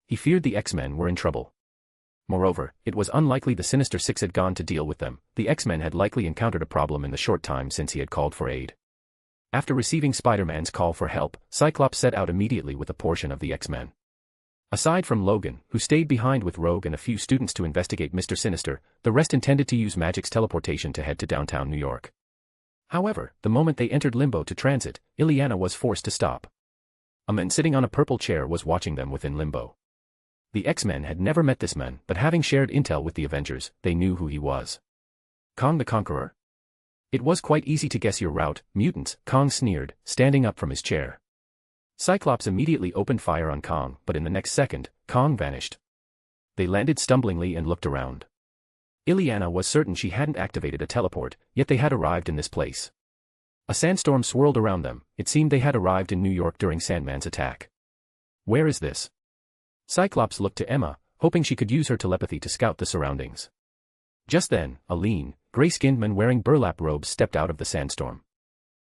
He feared the X-Men were in trouble. Moreover, it was unlikely the Sinister Six had gone to deal with them. The X-Men had likely encountered a problem in the short time since he had called for aid. After receiving Spider-Man's call for help, Cyclops set out immediately with a portion of the X-Men. Aside from Logan, who stayed behind with Rogue and a few students to investigate Mr. Sinister, the rest intended to use Magic's teleportation to head to downtown New York. However, the moment they entered Limbo to transit, Illyana was forced to stop. A man sitting on a purple chair was watching them within Limbo. The X-Men had never met this man, but having shared intel with the Avengers, they knew who he was. Kang the Conqueror? It was quite easy to guess your route, mutants, Kang sneered, standing up from his chair. Cyclops immediately opened fire on Kang, but in the next second, Kang vanished. They landed stumblingly and looked around. Illyana was certain she hadn't activated a teleport, yet they had arrived in this place. A sandstorm swirled around them. It seemed they had arrived in New York during Sandman's attack. Where is this? Cyclops looked to Emma, hoping she could use her telepathy to scout the surroundings. Just then, a lean, gray-skinned man wearing burlap robes stepped out of the sandstorm.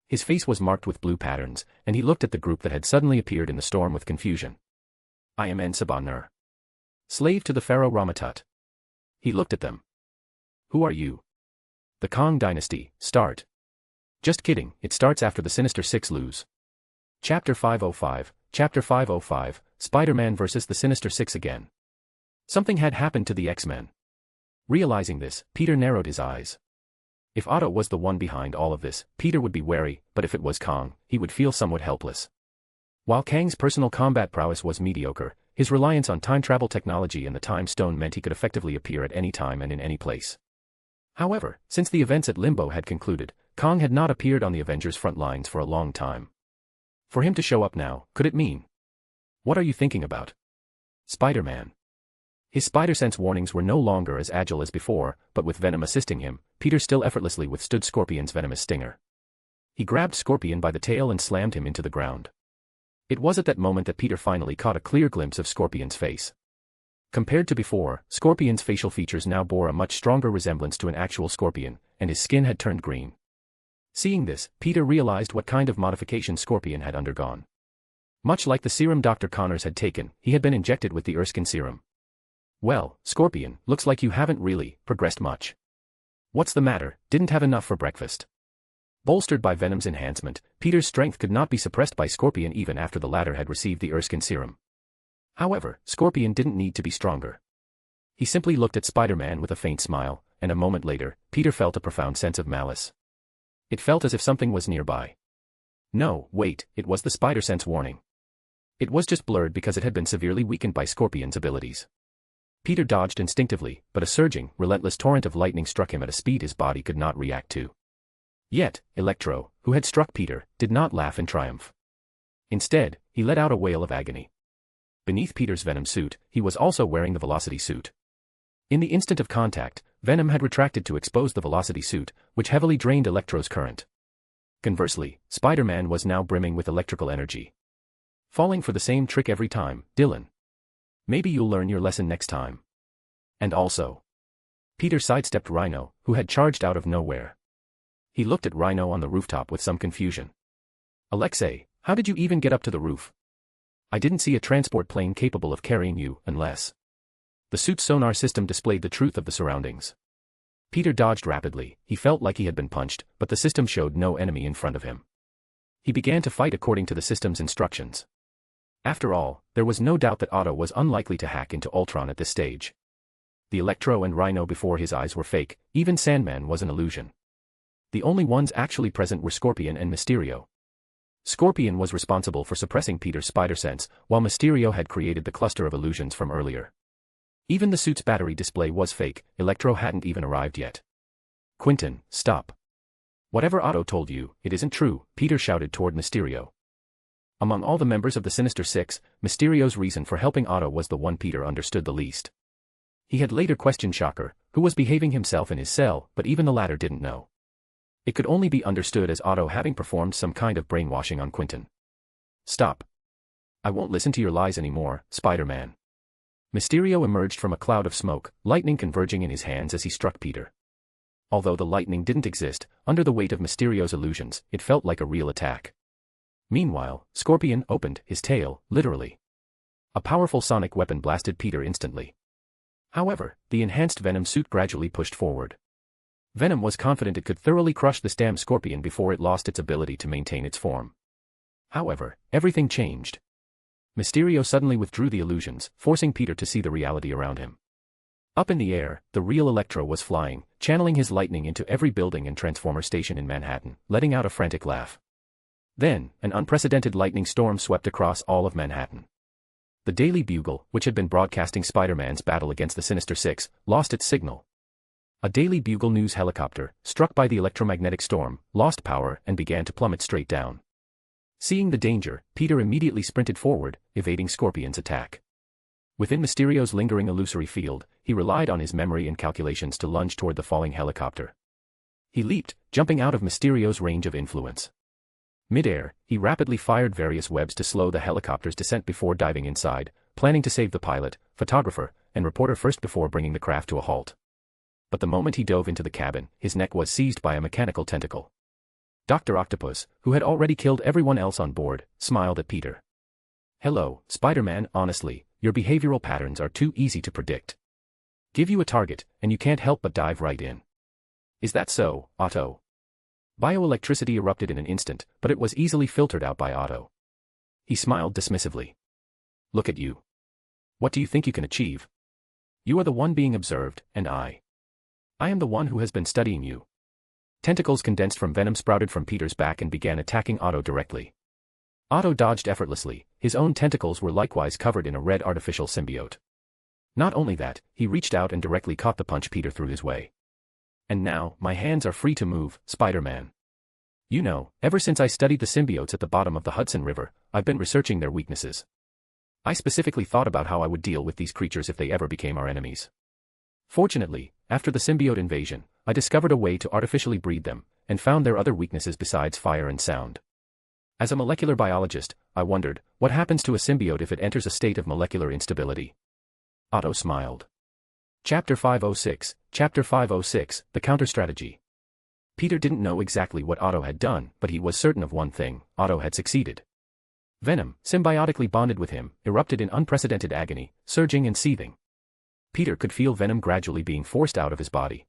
His face was marked with blue patterns, and he looked at the group that had suddenly appeared in the storm with confusion. "I am En-Saban-Nur, slave to the Pharaoh Ramatut." He looked at them. "Who are you?" "The Kang dynasty, start." "Just kidding, it starts after the Sinister Six lose." Chapter 505, Chapter 505, Spider-Man vs. the Sinister Six again. Something had happened to the X-Men. Realizing this, Peter narrowed his eyes. If Otto was the one behind all of this, Peter would be wary, but if it was Kang, he would feel somewhat helpless. While Kang's personal combat prowess was mediocre, his reliance on time travel technology and the time stone meant he could effectively appear at any time and in any place. However, since the events at Limbo had concluded, Kang had not appeared on the Avengers' front lines for a long time. For him to show up now, could it mean? What are you thinking about? Spider-Man. His spider-sense warnings were no longer as agile as before, but with Venom assisting him, Peter still effortlessly withstood Scorpion's venomous stinger. He grabbed Scorpion by the tail and slammed him into the ground. It was at that moment that Peter finally caught a clear glimpse of Scorpion's face. Compared to before, Scorpion's facial features now bore a much stronger resemblance to an actual scorpion, and his skin had turned green. Seeing this, Peter realized what kind of modification Scorpion had undergone. Much like the serum Dr. Connors had taken, he had been injected with the Erskine serum. Well, Scorpion, looks like you haven't really progressed much. What's the matter, didn't have enough for breakfast? Bolstered by Venom's enhancement, Peter's strength could not be suppressed by Scorpion even after the latter had received the Erskine serum. However, Scorpion didn't need to be stronger. He simply looked at Spider-Man with a faint smile, and a moment later, Peter felt a profound sense of malice. It felt as if something was nearby. No, wait, it was the spider-sense warning. It was just blurred because it had been severely weakened by Scorpion's abilities. Peter dodged instinctively, but a surging, relentless torrent of lightning struck him at a speed his body could not react to. Yet, Electro, who had struck Peter, did not laugh in triumph. Instead, he let out a wail of agony. Beneath Peter's Venom suit, he was also wearing the Velocity suit. In the instant of contact, Venom had retracted to expose the Velocity suit, which heavily drained Electro's current. Conversely, Spider-Man was now brimming with electrical energy. Falling for the same trick every time, Dylan. Maybe you'll learn your lesson next time. And also. Peter sidestepped Rhino, who had charged out of nowhere. He looked at Rhino on the rooftop with some confusion. Alexei, how did you even get up to the roof? I didn't see a transport plane capable of carrying you, unless. The suit's sonar system displayed the truth of the surroundings. Peter dodged rapidly, he felt like he had been punched, but the system showed no enemy in front of him. He began to fight according to the system's instructions. After all, there was no doubt that Otto was unlikely to hack into Ultron at this stage. The Electro and Rhino before his eyes were fake, even Sandman was an illusion. The only ones actually present were Scorpion and Mysterio. Scorpion was responsible for suppressing Peter's spider sense, while Mysterio had created the cluster of illusions from earlier. Even the suit's battery display was fake, Electro hadn't even arrived yet. Quentin, stop. Whatever Otto told you, it isn't true, Peter shouted toward Mysterio. Among all the members of the Sinister Six, Mysterio's reason for helping Otto was the one Peter understood the least. He had later questioned Shocker, who was behaving himself in his cell, but even the latter didn't know. It could only be understood as Otto having performed some kind of brainwashing on Quentin. Stop. I won't listen to your lies anymore, Spider-Man. Mysterio emerged from a cloud of smoke, lightning converging in his hands as he struck Peter. Although the lightning didn't exist, under the weight of Mysterio's illusions, it felt like a real attack. Meanwhile, Scorpion opened his tail, literally. A powerful sonic weapon blasted Peter instantly. However, the enhanced Venom suit gradually pushed forward. Venom was confident it could thoroughly crush this damn Scorpion before it lost its ability to maintain its form. However, everything changed. Mysterio suddenly withdrew the illusions, forcing Peter to see the reality around him. Up in the air, the real Electro was flying, channeling his lightning into every building and transformer station in Manhattan, letting out a frantic laugh. Then, an unprecedented lightning storm swept across all of Manhattan. The Daily Bugle, which had been broadcasting Spider-Man's battle against the Sinister Six, lost its signal. A Daily Bugle news helicopter, struck by the electromagnetic storm, lost power and began to plummet straight down. Seeing the danger, Peter immediately sprinted forward, evading Scorpion's attack. Within Mysterio's lingering illusory field, he relied on his memory and calculations to lunge toward the falling helicopter. He leaped, jumping out of Mysterio's range of influence. Mid-air, he rapidly fired various webs to slow the helicopter's descent before diving inside, planning to save the pilot, photographer, and reporter first before bringing the craft to a halt. But the moment he dove into the cabin, his neck was seized by a mechanical tentacle. Dr. Octopus, who had already killed everyone else on board, smiled at Peter. Hello, Spider-Man, honestly, your behavioral patterns are too easy to predict. Give you a target, and you can't help but dive right in. Is that so, Otto? Bioelectricity erupted in an instant, but it was easily filtered out by Otto. He smiled dismissively. Look at you. What do you think you can achieve? You are the one being observed, and I am the one who has been studying you. Tentacles condensed from Venom sprouted from Peter's back and began attacking Otto directly. Otto dodged effortlessly, his own tentacles were likewise covered in a red artificial symbiote. Not only that, he reached out and directly caught the punch Peter threw his way. And now, my hands are free to move, Spider-Man. You know, ever since I studied the symbiotes at the bottom of the Hudson River, I've been researching their weaknesses. I specifically thought about how I would deal with these creatures if they ever became our enemies. Fortunately, after the symbiote invasion, I discovered a way to artificially breed them, and found their other weaknesses besides fire and sound. As a molecular biologist, I wondered, what happens to a symbiote if it enters a state of molecular instability? Otto smiled. Chapter 506, The Counter-Strategy. Peter didn't know exactly what Otto had done, but he was certain of one thing: Otto had succeeded. Venom, symbiotically bonded with him, erupted in unprecedented agony, surging and seething. Peter could feel Venom gradually being forced out of his body.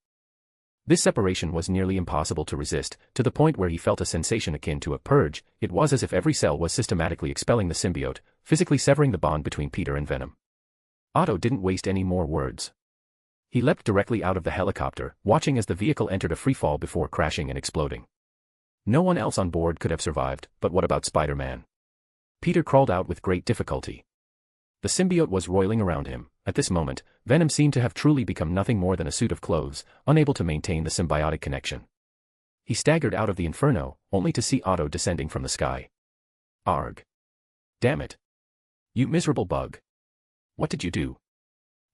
This separation was nearly impossible to resist, to the point where he felt a sensation akin to a purge. It was as if every cell was systematically expelling the symbiote, physically severing the bond between Peter and Venom. Otto didn't waste any more words. He leapt directly out of the helicopter, watching as the vehicle entered a freefall before crashing and exploding. No one else on board could have survived, but what about Spider-Man? Peter crawled out with great difficulty. The symbiote was roiling around him. At this moment, Venom seemed to have truly become nothing more than a suit of clothes, unable to maintain the symbiotic connection. He staggered out of the inferno, only to see Otto descending from the sky. Arg. Damn it. You miserable bug. What did you do?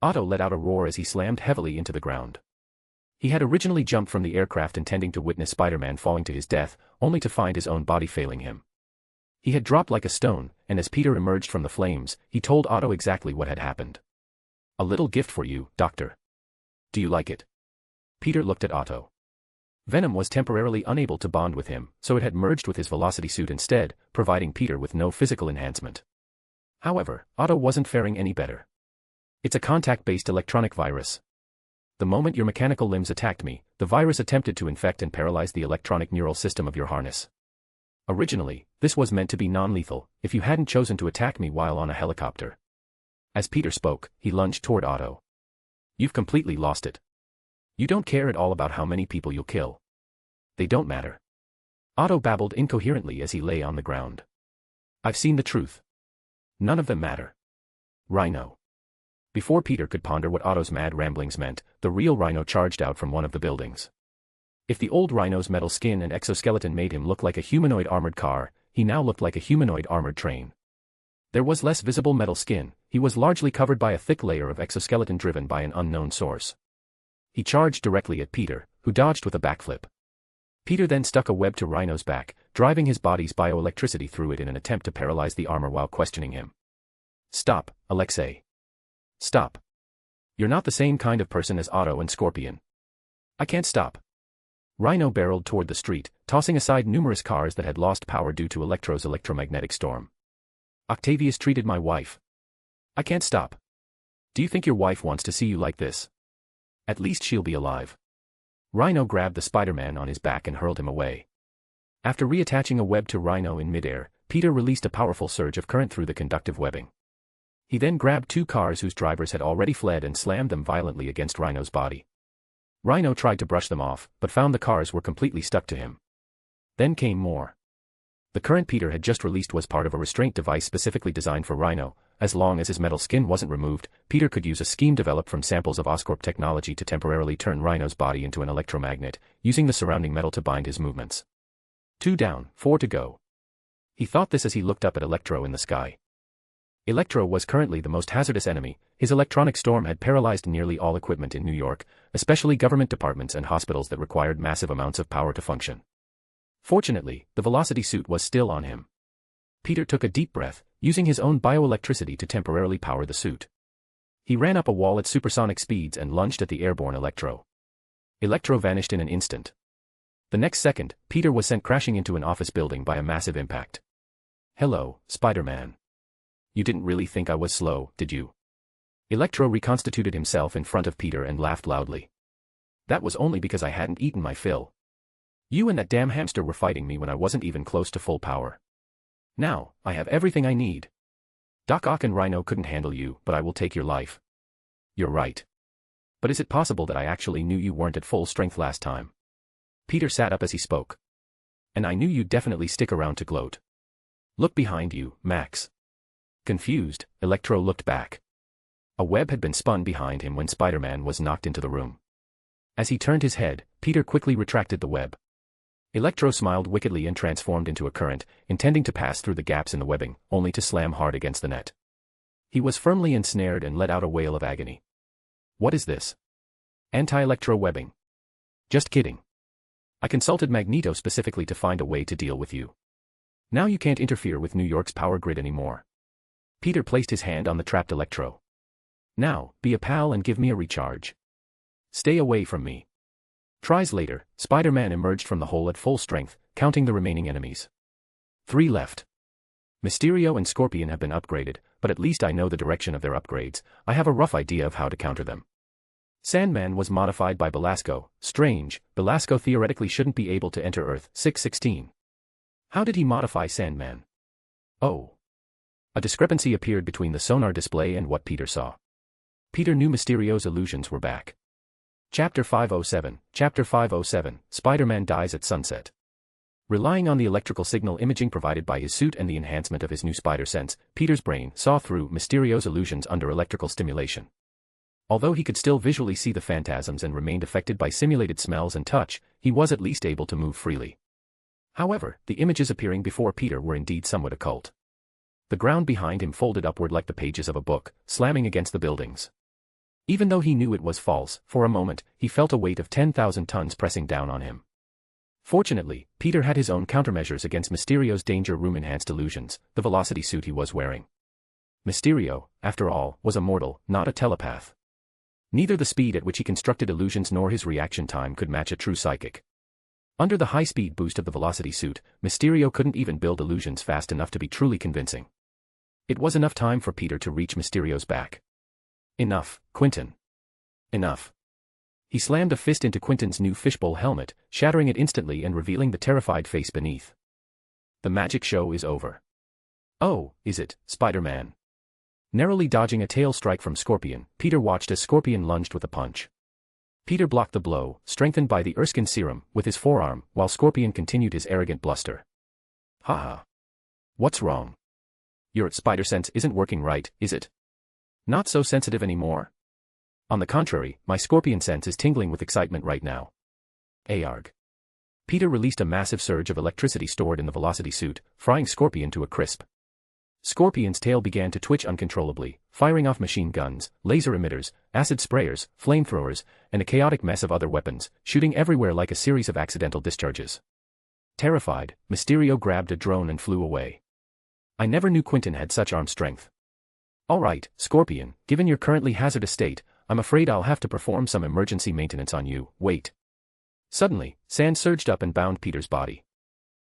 Otto let out a roar as he slammed heavily into the ground. He had originally jumped from the aircraft intending to witness Spider-Man falling to his death, only to find his own body failing him. He had dropped like a stone, and as Peter emerged from the flames, he told Otto exactly what had happened. A little gift for you, Doctor. Do you like it? Peter looked at Otto. Venom was temporarily unable to bond with him, so it had merged with his velocity suit instead, providing Peter with no physical enhancement. However, Otto wasn't faring any better. It's a contact-based electronic virus. The moment your mechanical limbs attacked me, the virus attempted to infect and paralyze the electronic neural system of your harness. Originally, this was meant to be non-lethal, if you hadn't chosen to attack me while on a helicopter. As Peter spoke, he lunged toward Otto. You've completely lost it. You don't care at all about how many people you'll kill. They don't matter. Otto babbled incoherently as he lay on the ground. I've seen the truth. None of them matter. Rhino. Before Peter could ponder what Otto's mad ramblings meant, the real Rhino charged out from one of the buildings. If the old Rhino's metal skin and exoskeleton made him look like a humanoid armored car, he now looked like a humanoid armored train. There was less visible metal skin, he was largely covered by a thick layer of exoskeleton driven by an unknown source. He charged directly at Peter, who dodged with a backflip. Peter then stuck a web to Rhino's back, driving his body's bioelectricity through it in an attempt to paralyze the armor while questioning him. Stop, Alexei. Stop. You're not the same kind of person as Otto and Scorpion. I can't stop. Rhino barreled toward the street, tossing aside numerous cars that had lost power due to Electro's electromagnetic storm. Octavius treated my wife. I can't stop. Do you think your wife wants to see you like this? At least she'll be alive. Rhino grabbed the Spider-Man on his back and hurled him away. After reattaching a web to Rhino in midair, Peter released a powerful surge of current through the conductive webbing. He then grabbed two cars whose drivers had already fled and slammed them violently against Rhino's body. Rhino tried to brush them off, but found the cars were completely stuck to him. Then came more. The current Peter had just released was part of a restraint device specifically designed for Rhino. As long as his metal skin wasn't removed, Peter could use a scheme developed from samples of Oscorp technology to temporarily turn Rhino's body into an electromagnet, using the surrounding metal to bind his movements. 2 down, 4 to go. He thought this as he looked up at Electro in the sky. Electro was currently the most hazardous enemy. His electronic storm had paralyzed nearly all equipment in New York, especially government departments and hospitals that required massive amounts of power to function. Fortunately, the velocity suit was still on him. Peter took a deep breath, using his own bioelectricity to temporarily power the suit. He ran up a wall at supersonic speeds and lunged at the airborne Electro. Electro vanished in an instant. The next second, Peter was sent crashing into an office building by a massive impact. Hello, Spider-Man. You didn't really think I was slow, did you? Electro reconstituted himself in front of Peter and laughed loudly. That was only because I hadn't eaten my fill. You and that damn hamster were fighting me when I wasn't even close to full power. Now, I have everything I need. Doc Ock and Rhino couldn't handle you, but I will take your life. You're right. But is it possible that I actually knew you weren't at full strength last time? Peter sat up as he spoke. And I knew you'd definitely stick around to gloat. Look behind you, Max. Confused, Electro looked back. A web had been spun behind him when Spider-Man was knocked into the room. As he turned his head, Peter quickly retracted the web. Electro smiled wickedly and transformed into a current, intending to pass through the gaps in the webbing, only to slam hard against the net. He was firmly ensnared and let out a wail of agony. What is this? Anti-Electro webbing. Just kidding. I consulted Magneto specifically to find a way to deal with you. Now you can't interfere with New York's power grid anymore. Peter placed his hand on the trapped Electro. Now, be a pal and give me a recharge. Stay away from me. Tries later, Spider-Man emerged from the hole at full strength, counting the remaining enemies. 3 left. Mysterio and Scorpion have been upgraded, but at least I know the direction of their upgrades. I have a rough idea of how to counter them. Sandman was modified by Belasco. Strange, Belasco theoretically shouldn't be able to enter Earth 616. How did he modify Sandman? Oh. A discrepancy appeared between the sonar display and what Peter saw. Peter knew Mysterio's illusions were back. Chapter 507, Chapter 507, Spider-Man dies at sunset. Relying on the electrical signal imaging provided by his suit and the enhancement of his new spider sense, Peter's brain saw through Mysterio's illusions under electrical stimulation. Although he could still visually see the phantasms and remained affected by simulated smells and touch, he was at least able to move freely. However, the images appearing before Peter were indeed somewhat occult. The ground behind him folded upward like the pages of a book, slamming against the buildings. Even though he knew it was false, for a moment, he felt a weight of 10,000 tons pressing down on him. Fortunately, Peter had his own countermeasures against Mysterio's danger room-enhanced illusions, the velocity suit he was wearing. Mysterio, after all, was a mortal, not a telepath. Neither the speed at which he constructed illusions nor his reaction time could match a true psychic. Under the high-speed boost of the velocity suit, Mysterio couldn't even build illusions fast enough to be truly convincing. It was enough time for Peter to reach Mysterio's back. Enough, Quentin. Enough. He slammed a fist into Quentin's new fishbowl helmet, shattering it instantly and revealing the terrified face beneath. The magic show is over. Oh, is it, Spider-Man? Narrowly dodging a tail strike from Scorpion, Peter watched as Scorpion lunged with a punch. Peter blocked the blow, strengthened by the Erskine serum, with his forearm, while Scorpion continued his arrogant bluster. Haha. What's wrong? Your spider sense isn't working right, is it? Not so sensitive anymore? On the contrary, my Scorpion sense is tingling with excitement right now. Arg. Peter released a massive surge of electricity stored in the velocity suit, frying Scorpion to a crisp. Scorpion's tail began to twitch uncontrollably, firing off machine guns, laser emitters, acid sprayers, flamethrowers, and a chaotic mess of other weapons, shooting everywhere like a series of accidental discharges. Terrified, Mysterio grabbed a drone and flew away. I never knew Quentin had such arm strength. All right, Scorpion, given your currently hazardous state, I'm afraid I'll have to perform some emergency maintenance on you. Wait. Suddenly, sand surged up and bound Peter's body.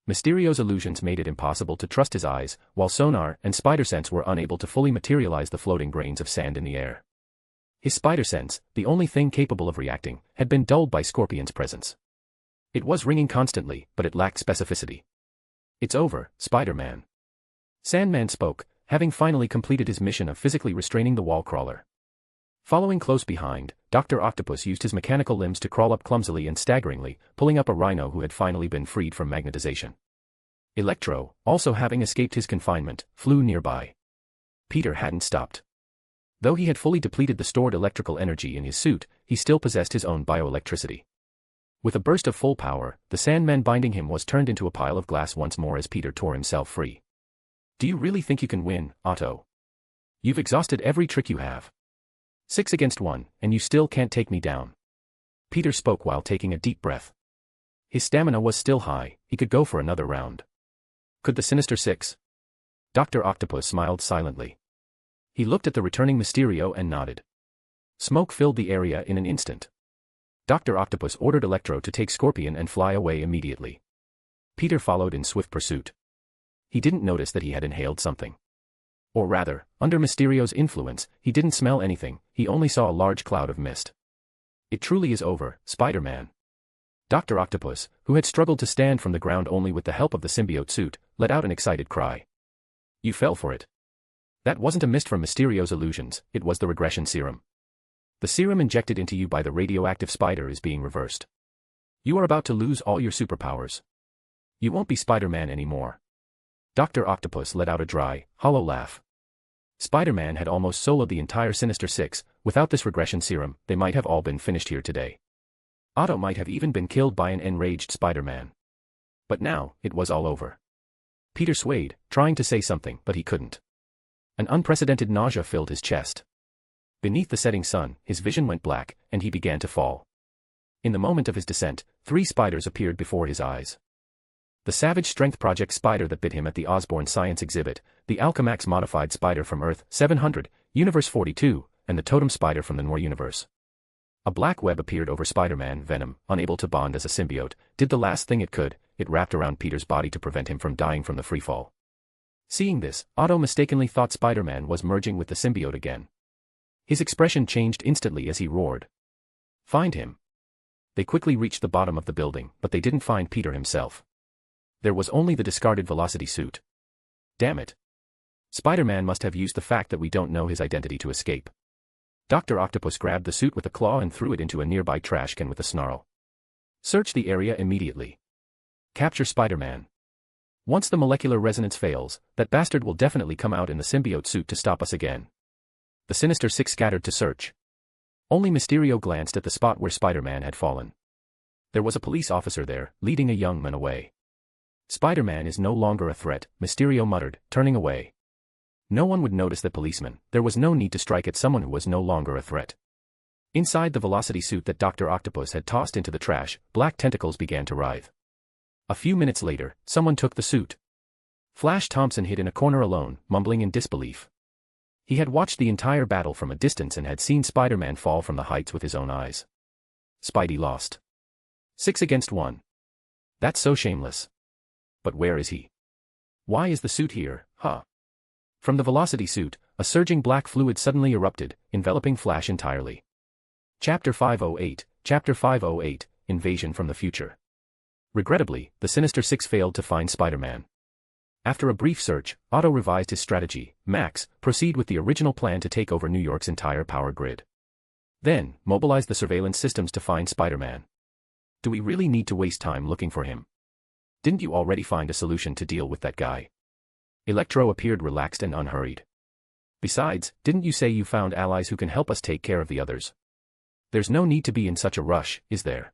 Mysterio's illusions made it impossible to trust his eyes, while sonar and spider sense were unable to fully materialize the floating grains of sand in the air. His spider sense, the only thing capable of reacting, had been dulled by Scorpion's presence. It was ringing constantly, but it lacked specificity. It's over, Spider-Man. Sandman spoke, having finally completed his mission of physically restraining the wall crawler. Following close behind, Dr. Octopus used his mechanical limbs to crawl up clumsily and staggeringly, pulling up a rhino who had finally been freed from magnetization. Electro, also having escaped his confinement, flew nearby. Peter hadn't stopped. Though he had fully depleted the stored electrical energy in his suit, he still possessed his own bioelectricity. With a burst of full power, the Sandman binding him was turned into a pile of glass once more as Peter tore himself free. Do you really think you can win, Otto? You've exhausted every trick you have. 6 against 1, and you still can't take me down. Peter spoke while taking a deep breath. His stamina was still high, he could go for another round. Could the Sinister Six? Dr. Octopus smiled silently. He looked at the returning Mysterio and nodded. Smoke filled the area in an instant. Dr. Octopus ordered Electro to take Scorpion and fly away immediately. Peter followed in swift pursuit. He didn't notice that he had inhaled something. Or rather, under Mysterio's influence, he didn't smell anything, he only saw a large cloud of mist. It truly is over, Spider-Man. Dr. Octopus, who had struggled to stand from the ground only with the help of the symbiote suit, let out an excited cry. You fell for it. That wasn't a mist from Mysterio's illusions, it was the regression serum. The serum injected into you by the radioactive spider is being reversed. You are about to lose all your superpowers. You won't be Spider-Man anymore. Dr. Octopus let out a dry, hollow laugh. Spider-Man had almost soloed the entire Sinister Six. Without this regression serum, they might have all been finished here today. Otto might have even been killed by an enraged Spider-Man. But now, it was all over. Peter swayed, trying to say something, but he couldn't. An unprecedented nausea filled his chest. Beneath the setting sun, his vision went black, and he began to fall. In the moment of his descent, 3 spiders appeared before his eyes. The Savage Strength Project spider that bit him at the Osborn Science exhibit, the Alchemax modified spider from Earth 700, Universe 42, and the totem spider from the Noir universe. A black web appeared over Spider-Man. Venom, unable to bond as a symbiote, did the last thing it could. It wrapped around Peter's body to prevent him from dying from the freefall. Seeing this, Otto mistakenly thought Spider-Man was merging with the symbiote again. His expression changed instantly as he roared. "Find him!" They quickly reached the bottom of the building, but they didn't find Peter himself. There was only the discarded velocity suit. Damn it. Spider-Man must have used the fact that we don't know his identity to escape. Dr. Octopus grabbed the suit with a claw and threw it into a nearby trash can with a snarl. Search the area immediately. Capture Spider-Man. Once the molecular resonance fails, that bastard will definitely come out in the symbiote suit to stop us again. The Sinister Six scattered to search. Only Mysterio glanced at the spot where Spider-Man had fallen. There was a police officer there, leading a young man away. Spider-Man is no longer a threat, Mysterio muttered, turning away. No one would notice the policeman. There was no need to strike at someone who was no longer a threat. Inside the velocity suit that Dr. Octopus had tossed into the trash, black tentacles began to writhe. A few minutes later, someone took the suit. Flash Thompson hid in a corner alone, mumbling in disbelief. He had watched the entire battle from a distance and had seen Spider-Man fall from the heights with his own eyes. Spidey lost. 6 against 1. That's so shameless. But where is he? Why is the suit here, huh? From the velocity suit, a surging black fluid suddenly erupted, enveloping Flash entirely. Chapter 508, Invasion from the Future. Regrettably, the Sinister Six failed to find Spider-Man. After a brief search, Otto revised his strategy. Max, proceed with the original plan to take over New York's entire power grid. Then, mobilize the surveillance systems to find Spider-Man. Do we really need to waste time looking for him? Didn't you already find a solution to deal with that guy? Electro appeared relaxed and unhurried. Besides, didn't you say you found allies who can help us take care of the others? There's no need to be in such a rush, is there?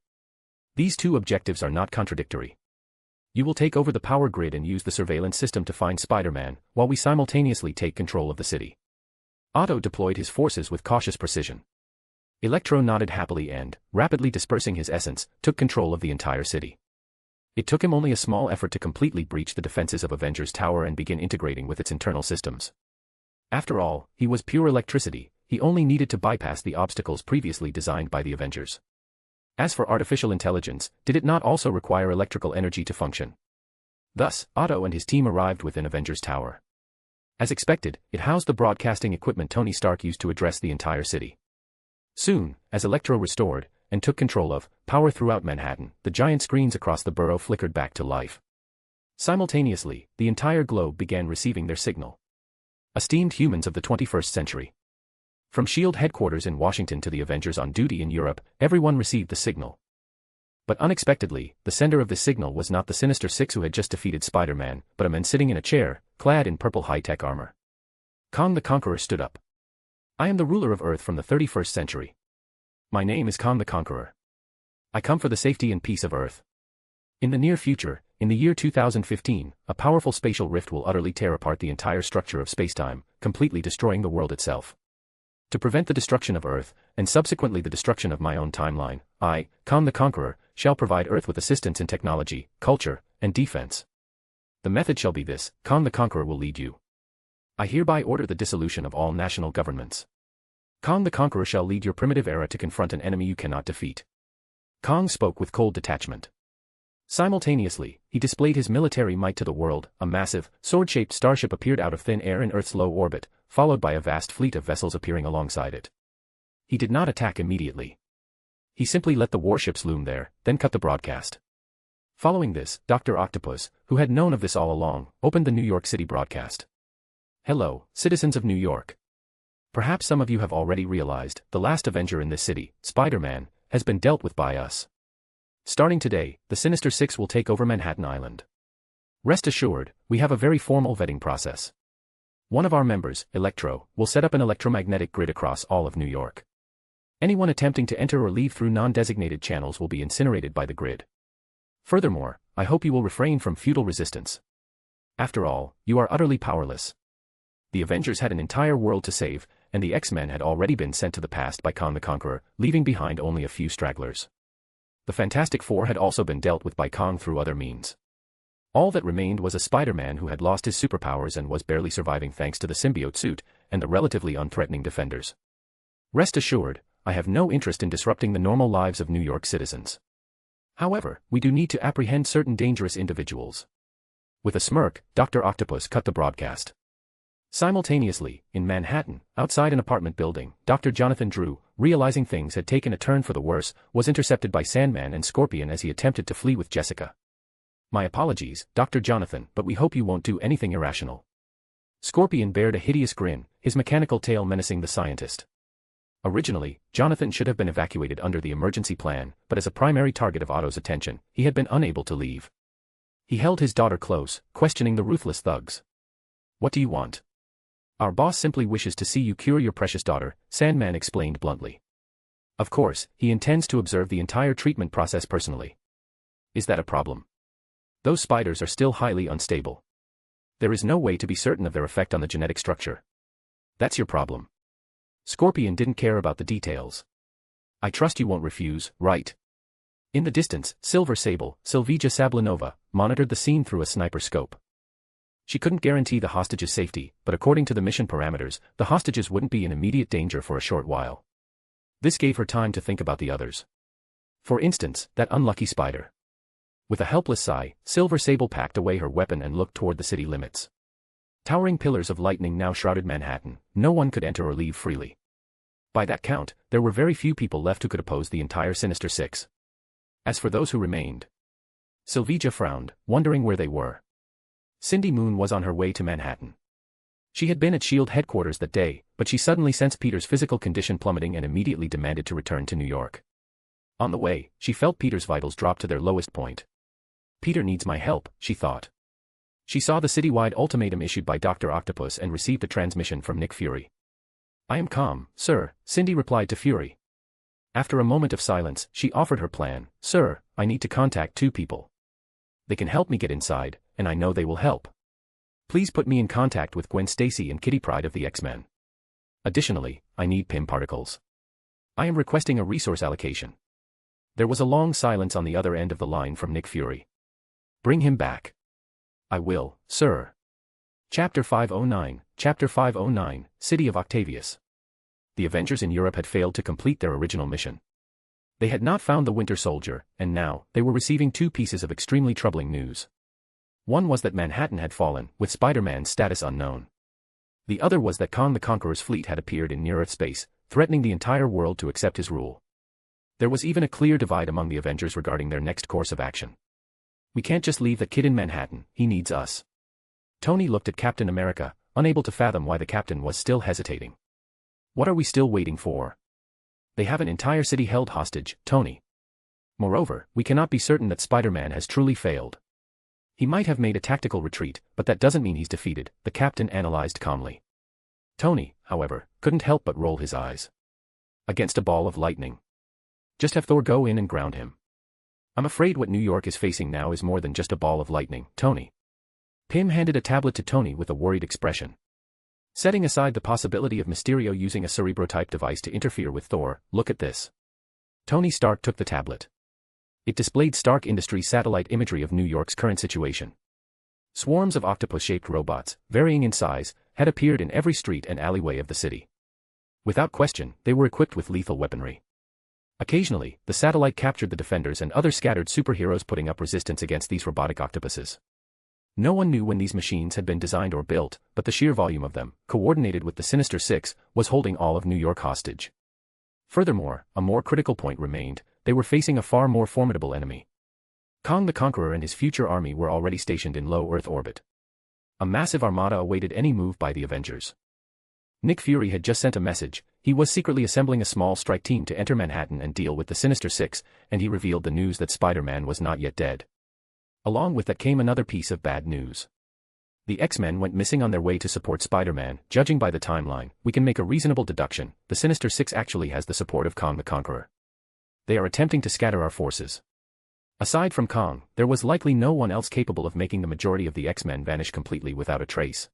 These two objectives are not contradictory. You will take over the power grid and use the surveillance system to find Spider-Man, while we simultaneously take control of the city. Otto deployed his forces with cautious precision. Electro nodded happily and, rapidly dispersing his essence, took control of the entire city. It took him only a small effort to completely breach the defenses of Avengers Tower and begin integrating with its internal systems. After all, he was pure electricity. He only needed to bypass the obstacles previously designed by the Avengers. As for artificial intelligence, did it not also require electrical energy to function? Thus, Otto and his team arrived within Avengers Tower. As expected, it housed the broadcasting equipment Tony Stark used to address the entire city. Soon, as Electro restored and took control of power throughout Manhattan, the giant screens across the borough flickered back to life. Simultaneously, the entire globe began receiving their signal. Esteemed humans of the 21st century. From S.H.I.E.L.D. headquarters in Washington to the Avengers on duty in Europe, everyone received the signal. But unexpectedly, the sender of this signal was not the Sinister Six who had just defeated Spider-Man, but a man sitting in a chair, clad in purple high-tech armor. Kang the Conqueror stood up. I am the ruler of Earth from the 31st century. My name is Kang the Conqueror. I come for the safety and peace of Earth. In the near future, in the year 2015, a powerful spatial rift will utterly tear apart the entire structure of spacetime, completely destroying the world itself. To prevent the destruction of Earth, and subsequently the destruction of my own timeline, I, Kang the Conqueror, shall provide Earth with assistance in technology, culture, and defense. The method shall be this: Kang the Conqueror will lead you. I hereby order the dissolution of all national governments. Kang the Conqueror shall lead your primitive era to confront an enemy you cannot defeat. Kang spoke with cold detachment. Simultaneously, he displayed his military might to the world. A massive, sword-shaped starship appeared out of thin air in Earth's low orbit, followed by a vast fleet of vessels appearing alongside it. He did not attack immediately. He simply let the warships loom there, then cut the broadcast. Following this, Dr. Octopus, who had known of this all along, opened the New York City broadcast. Hello, citizens of New York. Perhaps some of you have already realized, the last Avenger in this city, Spider-Man, has been dealt with by us. Starting today, the Sinister Six will take over Manhattan Island. Rest assured, we have a very formal vetting process. One of our members, Electro, will set up an electromagnetic grid across all of New York. Anyone attempting to enter or leave through non-designated channels will be incinerated by the grid. Furthermore, I hope you will refrain from futile resistance. After all, you are utterly powerless. The Avengers had an entire world to save, and the X-Men had already been sent to the past by Kang the Conqueror, leaving behind only a few stragglers. The Fantastic Four had also been dealt with by Kang through other means. All that remained was a Spider-Man who had lost his superpowers and was barely surviving thanks to the symbiote suit, and the relatively unthreatening Defenders. Rest assured, I have no interest in disrupting the normal lives of New York citizens. However, we do need to apprehend certain dangerous individuals. With a smirk, Dr. Octopus cut the broadcast. Simultaneously, in Manhattan, outside an apartment building, Dr. Jonathan Drew, realizing things had taken a turn for the worse, was intercepted by Sandman and Scorpion as he attempted to flee with Jessica. My apologies, Dr. Jonathan, but we hope you won't do anything irrational. Scorpion bared a hideous grin, his mechanical tail menacing the scientist. Originally, Jonathan should have been evacuated under the emergency plan, but as a primary target of Otto's attention, he had been unable to leave. He held his daughter close, questioning the ruthless thugs. What do you want? Our boss simply wishes to see you cure your precious daughter, Sandman explained bluntly. Of course, he intends to observe the entire treatment process personally. Is that a problem? Those spiders are still highly unstable. There is no way to be certain of their effect on the genetic structure. That's your problem. Scorpion didn't care about the details. I trust you won't refuse, right? In the distance, Silver Sable, Sylvija Sablinova, monitored the scene through a sniper scope. She couldn't guarantee the hostages' safety, but according to the mission parameters, the hostages wouldn't be in immediate danger for a short while. This gave her time to think about the others. For instance, that unlucky spider. With a helpless sigh, Silver Sable packed away her weapon and looked toward the city limits. Towering pillars of lightning now shrouded Manhattan, no one could enter or leave freely. By that count, there were very few people left who could oppose the entire Sinister Six. As for those who remained, Sylvija frowned, wondering where they were. Cindy Moon was on her way to Manhattan. She had been at S.H.I.E.L.D. headquarters that day, but she suddenly sensed Peter's physical condition plummeting and immediately demanded to return to New York. On the way, she felt Peter's vitals drop to their lowest point. Peter needs my help, she thought. She saw the citywide ultimatum issued by Dr. Octopus and received a transmission from Nick Fury. I am calm, sir, Cindy replied to Fury. After a moment of silence, she offered her plan. Sir, I need to contact two people. They can help me get inside, and I know they will help. Please put me in contact with Gwen Stacy and Kitty Pryde of the X-Men. Additionally, I need PIM particles. I am requesting a resource allocation. There was a long silence on the other end of the line from Nick Fury. Bring him back. I will, sir. Chapter 509, City of Octavius. The Avengers in Europe had failed to complete their original mission. They had not found the Winter Soldier, and now, they were receiving two pieces of extremely troubling news. One was that Manhattan had fallen, with Spider-Man's status unknown. The other was that Kang the Conqueror's fleet had appeared in near-Earth space, threatening the entire world to accept his rule. There was even a clear divide among the Avengers regarding their next course of action. We can't just leave the kid in Manhattan, he needs us. Tony looked at Captain America, unable to fathom why the captain was still hesitating. What are we still waiting for? They have an entire city held hostage, Tony. Moreover, we cannot be certain that Spider-Man has truly failed. He might have made a tactical retreat, but that doesn't mean he's defeated, the captain analyzed calmly. Tony, however, couldn't help but roll his eyes. Against a ball of lightning. Just have Thor go in and ground him. I'm afraid what New York is facing now is more than just a ball of lightning, Tony. Pym handed a tablet to Tony with a worried expression. Setting aside the possibility of Mysterio using a Cerebro-type device to interfere with Thor, look at this. Tony Stark took the tablet. It displayed Stark Industries satellite imagery of New York's current situation. Swarms of octopus-shaped robots, varying in size, had appeared in every street and alleyway of the city. Without question, they were equipped with lethal weaponry. Occasionally, the satellite captured the Defenders and other scattered superheroes putting up resistance against these robotic octopuses. No one knew when these machines had been designed or built, but the sheer volume of them, coordinated with the Sinister Six, was holding all of New York hostage. Furthermore, a more critical point remained: they were facing a far more formidable enemy. Kang the Conqueror and his future army were already stationed in low Earth orbit. A massive armada awaited any move by the Avengers. Nick Fury had just sent a message. He was secretly assembling a small strike team to enter Manhattan and deal with the Sinister Six, and he revealed the news that Spider-Man was not yet dead. Along with that came another piece of bad news. The X-Men went missing on their way to support Spider-Man. Judging by the timeline, we can make a reasonable deduction: the Sinister Six actually has the support of Kang the Conqueror. They are attempting to scatter our forces. Aside from Kang, there was likely no one else capable of making the majority of the X-Men vanish completely without a trace.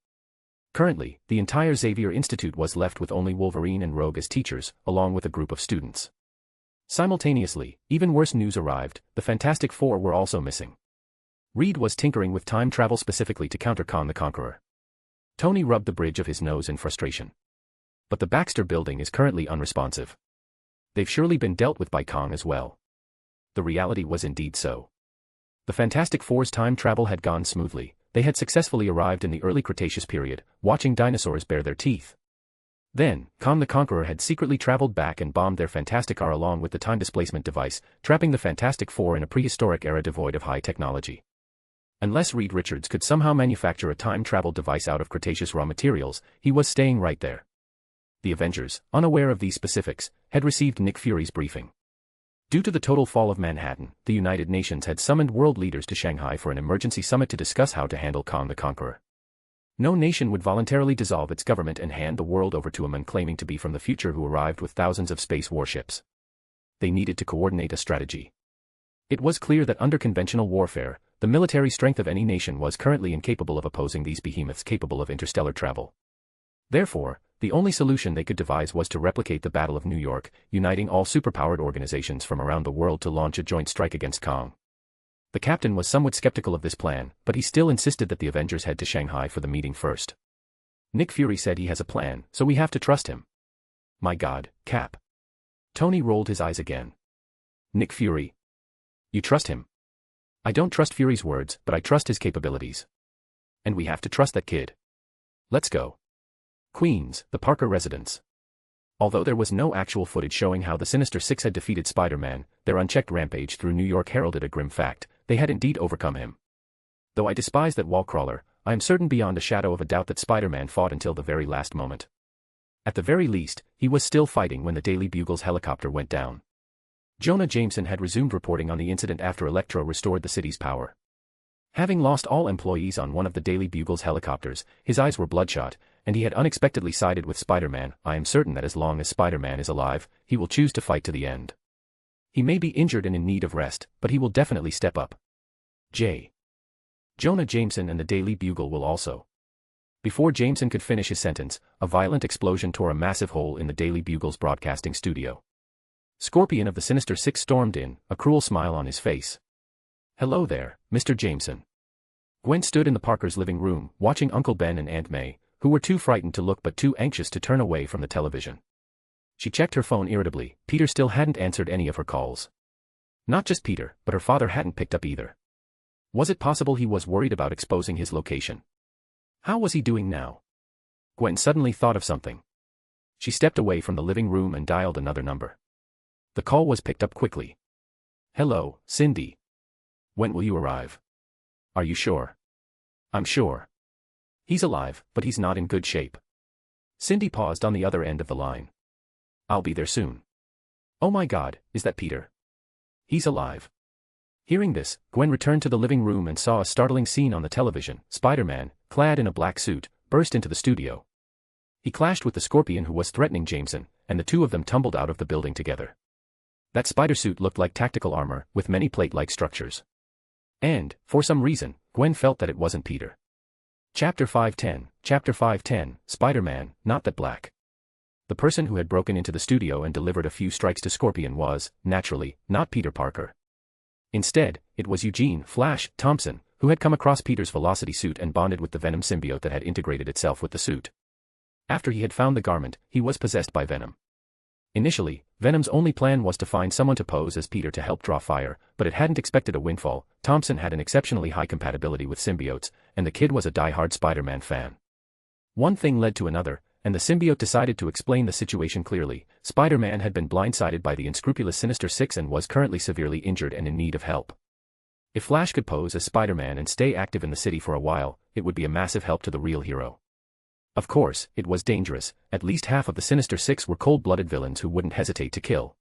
Currently, the entire Xavier Institute was left with only Wolverine and Rogue as teachers, along with a group of students. Simultaneously, even worse news arrived: the Fantastic Four were also missing. Reed was tinkering with time travel specifically to counter Kang the Conqueror. Tony rubbed the bridge of his nose in frustration. But the Baxter building is currently unresponsive. They've surely been dealt with by Kang as well. The reality was indeed so. The Fantastic Four's time travel had gone smoothly. They had successfully arrived in the early Cretaceous period, watching dinosaurs bare their teeth. Then, Kang the Conqueror had secretly traveled back and bombed their Fantastic car along with the time displacement device, trapping the Fantastic Four in a prehistoric era devoid of high technology. Unless Reed Richards could somehow manufacture a time travel device out of Cretaceous raw materials, he was staying right there. The Avengers, unaware of these specifics, had received Nick Fury's briefing. Due to the total fall of Manhattan, the United Nations had summoned world leaders to Shanghai for an emergency summit to discuss how to handle Kang the Conqueror. No nation would voluntarily dissolve its government and hand the world over to a man claiming to be from the future who arrived with thousands of space warships. They needed to coordinate a strategy. It was clear that under conventional warfare, the military strength of any nation was currently incapable of opposing these behemoths capable of interstellar travel. Therefore, the only solution they could devise was to replicate the Battle of New York, uniting all superpowered organizations from around the world to launch a joint strike against Kang. The captain was somewhat skeptical of this plan, but he still insisted that the Avengers head to Shanghai for the meeting first. Nick Fury said he has a plan, so we have to trust him. My God, Cap. Tony rolled his eyes again. Nick Fury. You trust him? I don't trust Fury's words, but I trust his capabilities. And we have to trust that kid. Let's go. Queens, the Parker residence. Although there was no actual footage showing how the Sinister Six had defeated Spider-Man, their unchecked rampage through New York heralded a grim fact: they had indeed overcome him. Though I despise that wall crawler, I am certain beyond a shadow of a doubt that Spider-Man fought until the very last moment. At the very least, he was still fighting when the Daily Bugle's helicopter went down. Jonah Jameson had resumed reporting on the incident after Electro restored the city's power. Having lost all employees on one of the Daily Bugle's helicopters, his eyes were bloodshot, and he had unexpectedly sided with Spider-Man. I am certain that as long as Spider-Man is alive, he will choose to fight to the end. He may be injured and in need of rest, but he will definitely step up. Jonah Jameson and the Daily Bugle will also. Before Jameson could finish his sentence, a violent explosion tore a massive hole in the Daily Bugle's broadcasting studio. Scorpion of the Sinister Six stormed in, a cruel smile on his face. Hello there, Mr. Jameson. Gwen stood in the Parkers' living room, watching Uncle Ben and Aunt May, who were too frightened to look but too anxious to turn away from the television. She checked her phone irritably. Peter still hadn't answered any of her calls. Not just Peter, but her father hadn't picked up either. Was it possible he was worried about exposing his location? How was he doing now? Gwen suddenly thought of something. She stepped away from the living room and dialed another number. The call was picked up quickly. Hello, Cindy. When will you arrive? Are you sure? I'm sure. He's alive, but he's not in good shape. Cindy paused on the other end of the line. I'll be there soon. Oh my God, is that Peter? He's alive. Hearing this, Gwen returned to the living room and saw a startling scene on the television. Spider-Man, clad in a black suit, burst into the studio. He clashed with the Scorpion who was threatening Jameson, and the two of them tumbled out of the building together. That spider suit looked like tactical armor, with many plate-like structures. And, for some reason, Gwen felt that it wasn't Peter. Chapter 510, Spider-Man, Not That Black. The person who had broken into the studio and delivered a few strikes to Scorpion was, naturally, not Peter Parker. Instead, it was Eugene "Flash" Thompson, who had come across Peter's Velocity suit and bonded with the Venom symbiote that had integrated itself with the suit. After he had found the garment, he was possessed by Venom. Initially, Venom's only plan was to find someone to pose as Peter to help draw fire, but it hadn't expected a windfall. Thompson had an exceptionally high compatibility with symbiotes, and the kid was a die-hard Spider-Man fan. One thing led to another, and the symbiote decided to explain the situation clearly. Spider-Man had been blindsided by the unscrupulous Sinister Six and was currently severely injured and in need of help. If Flash could pose as Spider-Man and stay active in the city for a while, it would be a massive help to the real hero. Of course, it was dangerous. At least half of the Sinister Six were cold-blooded villains who wouldn't hesitate to kill.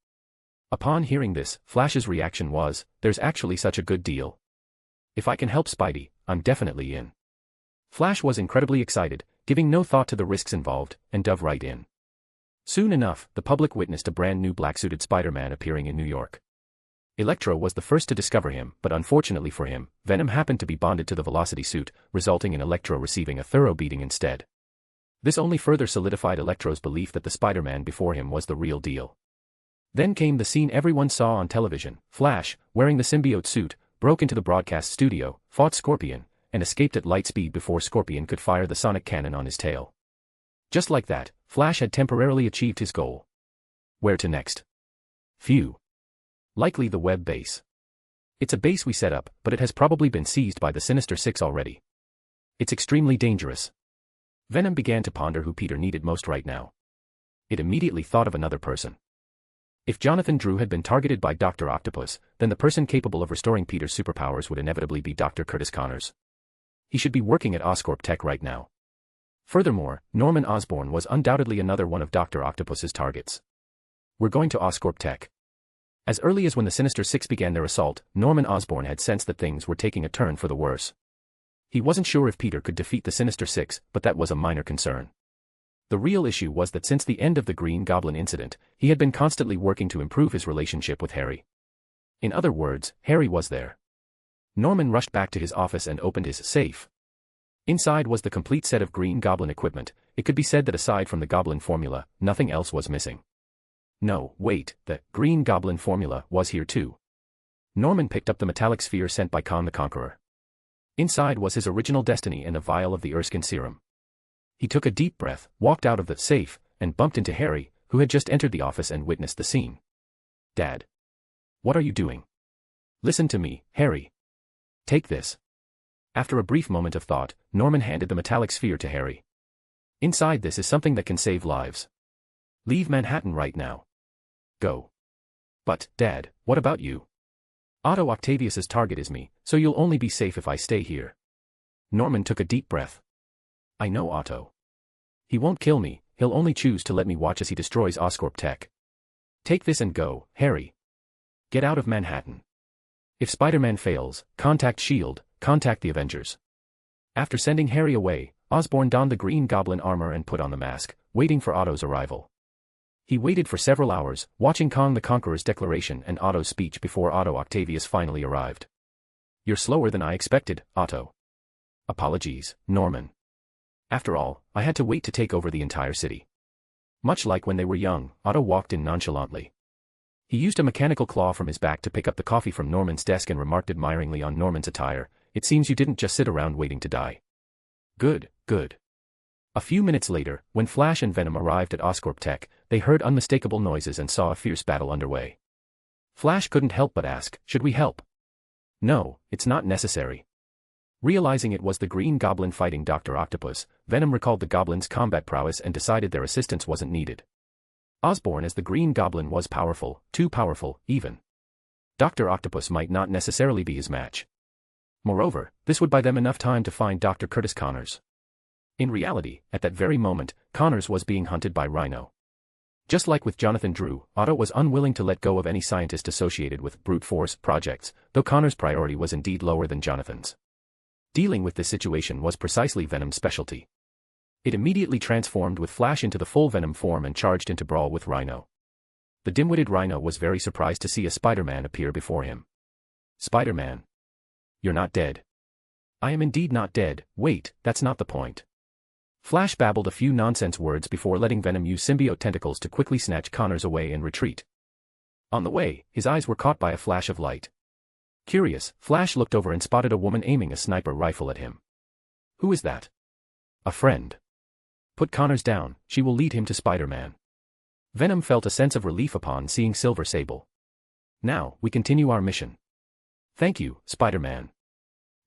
Upon hearing this, Flash's reaction was, "There's actually such a good deal." If I can help Spidey, I'm definitely in. Flash was incredibly excited, giving no thought to the risks involved, and dove right in. Soon enough, the public witnessed a brand new black-suited Spider-Man appearing in New York. Electro was the first to discover him, but unfortunately for him, Venom happened to be bonded to the Velocity suit, resulting in Electro receiving a thorough beating instead. This only further solidified Electro's belief that the Spider-Man before him was the real deal. Then came the scene everyone saw on television. Flash, wearing the symbiote suit, broke into the broadcast studio, fought Scorpion, and escaped at light speed before Scorpion could fire the sonic cannon on his tail. Just like that, Flash had temporarily achieved his goal. Where to next? Phew. Likely the web base. It's a base we set up, but it has probably been seized by the Sinister Six already. It's extremely dangerous. Venom began to ponder who Peter needed most right now. It immediately thought of another person. If Jonathan Drew had been targeted by Dr. Octopus, then the person capable of restoring Peter's superpowers would inevitably be Dr. Curtis Connors. He should be working at Oscorp Tech right now. Furthermore, Norman Osborn was undoubtedly another one of Dr. Octopus's targets. We're going to Oscorp Tech. As early as when the Sinister Six began their assault, Norman Osborn had sensed that things were taking a turn for the worse. He wasn't sure if Peter could defeat the Sinister Six, but that was a minor concern. The real issue was that since the end of the Green Goblin incident, he had been constantly working to improve his relationship with Harry. In other words, Harry was there. Norman rushed back to his office and opened his safe. Inside was the complete set of Green Goblin equipment. It could be said that aside from the Goblin formula, nothing else was missing. No, wait, the Green Goblin formula was here too. Norman picked up the metallic sphere sent by Kang the Conqueror. Inside was his original destiny and a vial of the Erskine serum. He took a deep breath, walked out of the safe, and bumped into Harry, who had just entered the office and witnessed the scene. Dad. What are you doing? Listen to me, Harry. Take this. After a brief moment of thought, Norman handed the metallic sphere to Harry. Inside this is something that can save lives. Leave Manhattan right now. Go. But, Dad, what about you? Otto Octavius's target is me, so you'll only be safe if I stay here. Norman took a deep breath. I know Otto. He won't kill me, he'll only choose to let me watch as he destroys Oscorp Tech. Take this and go, Harry. Get out of Manhattan. If Spider-Man fails, contact S.H.I.E.L.D., contact the Avengers. After sending Harry away, Osborn donned the Green Goblin armor and put on the mask, waiting for Otto's arrival. He waited for several hours, watching Kang the Conqueror's declaration and Otto's speech before Otto Octavius finally arrived. You're slower than I expected, Otto. Apologies, Norman. After all, I had to wait to take over the entire city. Much like when they were young, Otto walked in nonchalantly. He used a mechanical claw from his back to pick up the coffee from Norman's desk and remarked admiringly on Norman's attire, "It seems you didn't just sit around waiting to die." Good, good. A few minutes later, when Flash and Venom arrived at Oscorp Tech, they heard unmistakable noises and saw a fierce battle underway. Flash couldn't help but ask, "Should we help?" "No, it's not necessary." Realizing it was the Green Goblin fighting Dr. Octopus, Venom recalled the Goblin's combat prowess and decided their assistance wasn't needed. Osborn as the Green Goblin was powerful, too powerful, even. Dr. Octopus might not necessarily be his match. Moreover, this would buy them enough time to find Dr. Curtis Connors. In reality, at that very moment, Connors was being hunted by Rhino. Just like with Jonathan Drew, Otto was unwilling to let go of any scientist associated with brute force projects, though Connors' priority was indeed lower than Jonathan's. Dealing with this situation was precisely Venom's specialty. It immediately transformed with Flash into the full Venom form and charged into brawl with Rhino. The dim-witted Rhino was very surprised to see a Spider-Man appear before him. Spider-Man. You're not dead. I am indeed not dead. Wait, that's not the point. Flash babbled a few nonsense words before letting Venom use symbiote tentacles to quickly snatch Connors away and retreat. On the way, his eyes were caught by a flash of light. Curious, Flash looked over and spotted a woman aiming a sniper rifle at him. Who is that? A friend. Put Connors down, she will lead him to Spider-Man. Venom felt a sense of relief upon seeing Silver Sable. Now, we continue our mission. Thank you, Spider-Man.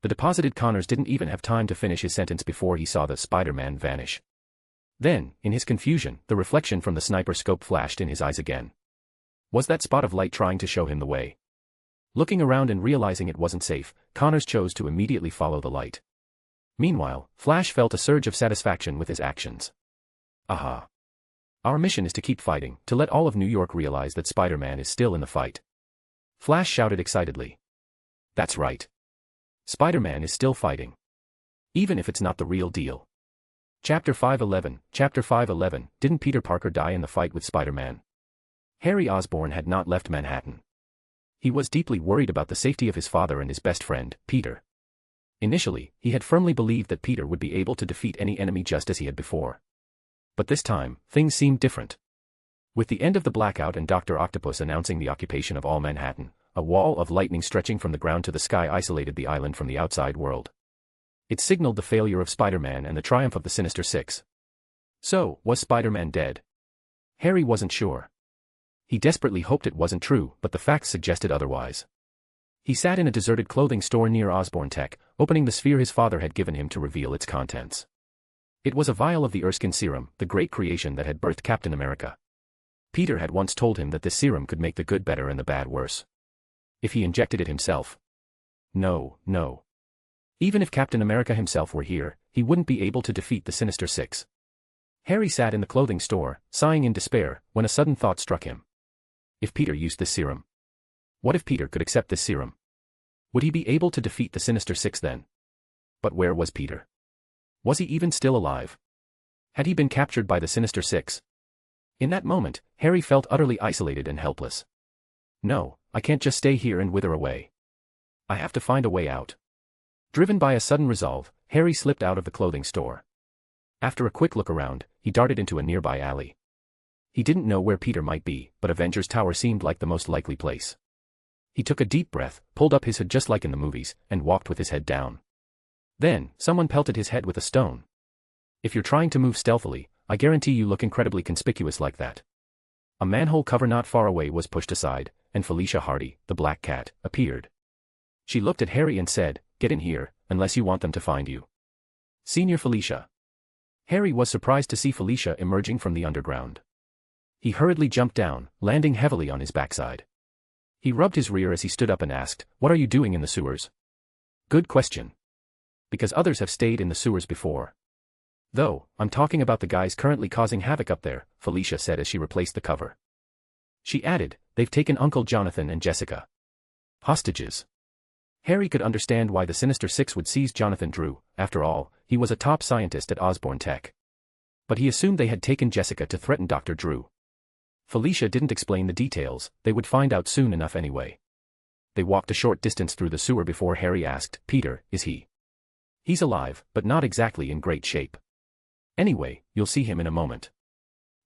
The deposited Connors didn't even have time to finish his sentence before he saw the Spider-Man vanish. Then, in his confusion, the reflection from the sniper scope flashed in his eyes again. Was that spot of light trying to show him the way? Looking around and realizing it wasn't safe, Connors chose to immediately follow the light. Meanwhile, Flash felt a surge of satisfaction with his actions. Aha! Our mission is to keep fighting, to let all of New York realize that Spider-Man is still in the fight. Flash shouted excitedly. That's right. Spider-Man is still fighting. Even if it's not the real deal. Chapter 511. Didn't Peter Parker die in the fight with Spider-Man? Harry Osborn had not left Manhattan. He was deeply worried about the safety of his father and his best friend, Peter. Initially, he had firmly believed that Peter would be able to defeat any enemy just as he had before. But this time, things seemed different. With the end of the blackout and Dr. Octopus announcing the occupation of all Manhattan, a wall of lightning stretching from the ground to the sky isolated the island from the outside world. It signaled the failure of Spider-Man and the triumph of the Sinister Six. So, was Spider-Man dead? Harry wasn't sure. He desperately hoped it wasn't true, but the facts suggested otherwise. He sat in a deserted clothing store near Osborn Tech, opening the sphere his father had given him to reveal its contents. It was a vial of the Erskine serum, the great creation that had birthed Captain America. Peter had once told him that this serum could make the good better and the bad worse. If he injected it himself. No. Even if Captain America himself were here, he wouldn't be able to defeat the Sinister Six. Harry sat in the clothing store, sighing in despair, when a sudden thought struck him. If Peter used this serum? What if Peter could accept this serum? Would he be able to defeat the Sinister Six then? But where was Peter? Was he even still alive? Had he been captured by the Sinister Six? In that moment, Harry felt utterly isolated and helpless. No, I can't just stay here and wither away. I have to find a way out. Driven by a sudden resolve, Harry slipped out of the clothing store. After a quick look around, he darted into a nearby alley. He didn't know where Peter might be, but Avengers Tower seemed like the most likely place. He took a deep breath, pulled up his hood just like in the movies, and walked with his head down. Then, someone pelted his head with a stone. If you're trying to move stealthily, I guarantee you look incredibly conspicuous like that. A manhole cover not far away was pushed aside, and Felicia Hardy, the black cat, appeared. She looked at Harry and said, "Get in here, unless you want them to find you." Senior Felicia. Harry was surprised to see Felicia emerging from the underground. He hurriedly jumped down, landing heavily on his backside. He rubbed his rear as he stood up and asked, "What are you doing in the sewers?" Good question. Because others have stayed in the sewers before. Though, I'm talking about the guys currently causing havoc up there, Felicia said as she replaced the cover. She added, "They've taken Uncle Jonathan and Jessica. Hostages." Harry could understand why the Sinister Six would seize Jonathan Drew. After all, he was a top scientist at Osborn Tech. But he assumed they had taken Jessica to threaten Dr. Drew. Felicia didn't explain the details, they would find out soon enough anyway. They walked a short distance through the sewer before Harry asked, "Peter, is he?" "He's alive, but not exactly in great shape. Anyway, you'll see him in a moment.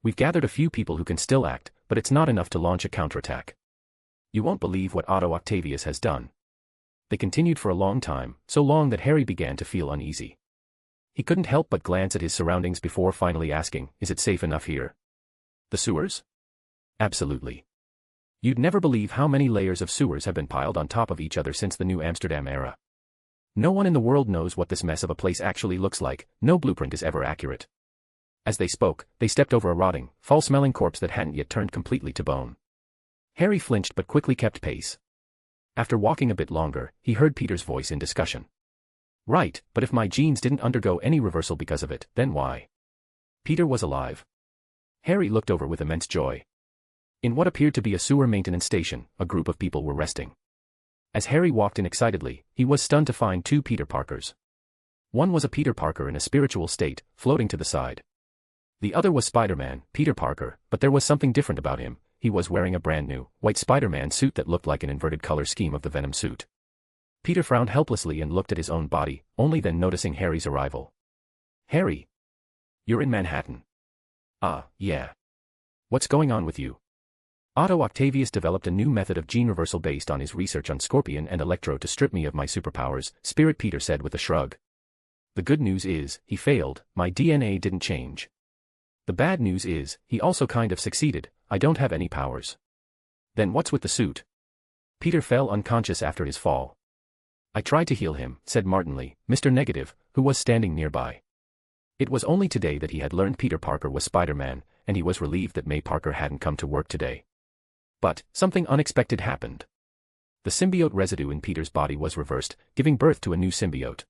We've gathered a few people who can still act, but it's not enough to launch a counterattack. You won't believe what Otto Octavius has done." They continued for a long time, so long that Harry began to feel uneasy. He couldn't help but glance at his surroundings before finally asking, "Is it safe enough here?" "The sewers?" "Absolutely. You'd never believe how many layers of sewers have been piled on top of each other since the New Amsterdam era. No one in the world knows what this mess of a place actually looks like, no blueprint is ever accurate." As they spoke, they stepped over a rotting, foul-smelling corpse that hadn't yet turned completely to bone. Harry flinched but quickly kept pace. After walking a bit longer, he heard Peter's voice in discussion. "Right, but if my genes didn't undergo any reversal because of it, then why?" Peter was alive. Harry looked over with immense joy. In what appeared to be a sewer maintenance station, a group of people were resting. As Harry walked in excitedly, he was stunned to find two Peter Parkers. One was a Peter Parker in a spiritual state, floating to the side. The other was Spider-Man, Peter Parker, but there was something different about him. He was wearing a brand new, white Spider-Man suit that looked like an inverted color scheme of the Venom suit. Peter frowned helplessly and looked at his own body, only then noticing Harry's arrival. "Harry? You're in Manhattan." "Ah, yeah. What's going on with you?" "Otto Octavius developed a new method of gene reversal based on his research on Scorpion and Electro to strip me of my superpowers," Spirit Peter said with a shrug. "The good news is, he failed, my DNA didn't change. The bad news is, he also kind of succeeded, I don't have any powers." "Then what's with the suit?" Peter fell unconscious after his fall. "I tried to heal him," said Martinly, Mr. Negative, who was standing nearby. It was only today that he had learned Peter Parker was Spider-Man, and he was relieved that May Parker hadn't come to work today. But, something unexpected happened. The symbiote residue in Peter's body was reversed, giving birth to a new symbiote.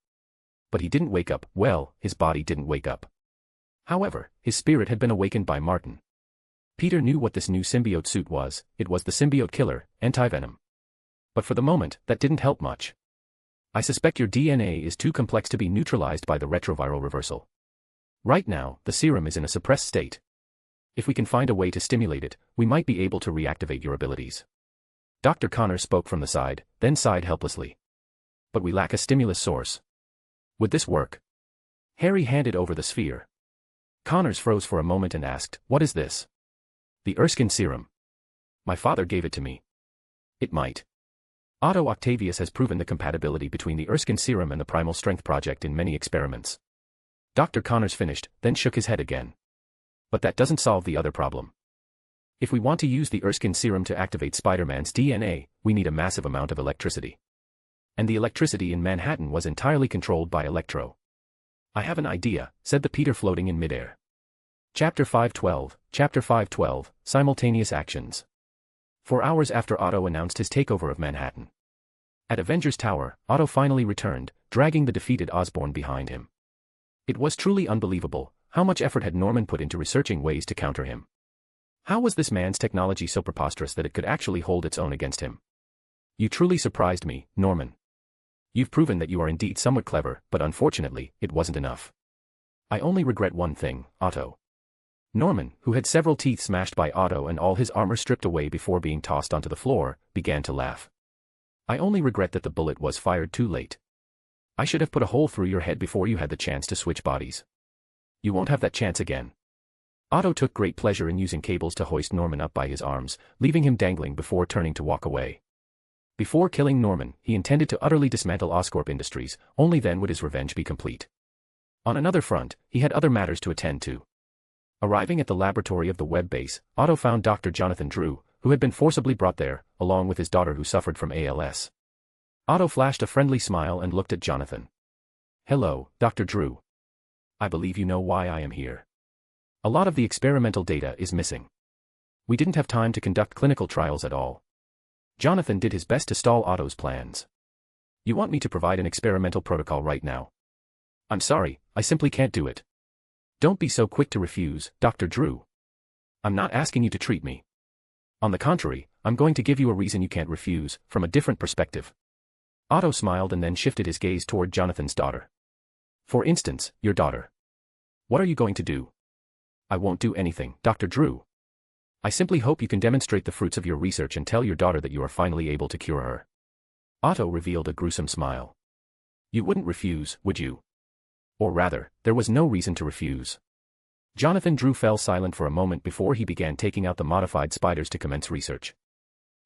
But he didn't wake up, well, his body didn't wake up. However, his spirit had been awakened by Martin. Peter knew what this new symbiote suit was, it was the symbiote killer, anti-venom. But for the moment, that didn't help much. I suspect your DNA is too complex to be neutralized by the retroviral reversal. Right now, the serum is in a suppressed state. If we can find a way to stimulate it, we might be able to reactivate your abilities. Dr. Connor spoke from the side, then sighed helplessly. But we lack a stimulus source. Would this work? Harry handed over the sphere. Connors froze for a moment and asked, "What is this?" "The Erskine serum. My father gave it to me." "It might." Otto Octavius has proven the compatibility between the Erskine serum and the Primal Strength Project in many experiments. Dr. Connors finished, then shook his head again. But that doesn't solve the other problem. If we want to use the Erskine serum to activate Spider-Man's DNA, we need a massive amount of electricity. And the electricity in Manhattan was entirely controlled by Electro. "I have an idea," said the Peter floating in midair. Chapter 512, Simultaneous Actions. 4 hours after Otto announced his takeover of Manhattan. At Avengers Tower, Otto finally returned, dragging the defeated Osborn behind him. It was truly unbelievable how much effort had Norman put into researching ways to counter him. How was this man's technology so preposterous that it could actually hold its own against him? "You truly surprised me, Norman. You've proven that you are indeed somewhat clever, but unfortunately, it wasn't enough. I only regret one thing, Otto." Norman, who had several teeth smashed by Otto and all his armor stripped away before being tossed onto the floor, began to laugh. "I only regret that the bullet was fired too late. I should have put a hole through your head before you had the chance to switch bodies. You won't have that chance again." Otto took great pleasure in using cables to hoist Norman up by his arms, leaving him dangling before turning to walk away. Before killing Norman, he intended to utterly dismantle Oscorp Industries, only then would his revenge be complete. On another front, he had other matters to attend to. Arriving at the laboratory of the web base, Otto found Dr. Jonathan Drew, who had been forcibly brought there, along with his daughter who suffered from ALS. Otto flashed a friendly smile and looked at Jonathan. "Hello, Dr. Drew. I believe you know why I am here. A lot of the experimental data is missing. We didn't have time to conduct clinical trials at all." Jonathan did his best to stall Otto's plans. "You want me to provide an experimental protocol right now?" "I'm sorry, I simply can't do it." "Don't be so quick to refuse, Dr. Drew. I'm not asking you to treat me. On the contrary, I'm going to give you a reason you can't refuse, from a different perspective." Otto smiled and then shifted his gaze toward Jonathan's daughter. "For instance, your daughter. What are you going to do?" "I won't do anything, Dr. Drew. I simply hope you can demonstrate the fruits of your research and tell your daughter that you are finally able to cure her." Otto revealed a gruesome smile. "You wouldn't refuse, would you? Or rather, there was no reason to refuse." Jonathan Drew fell silent for a moment before he began taking out the modified spiders to commence research.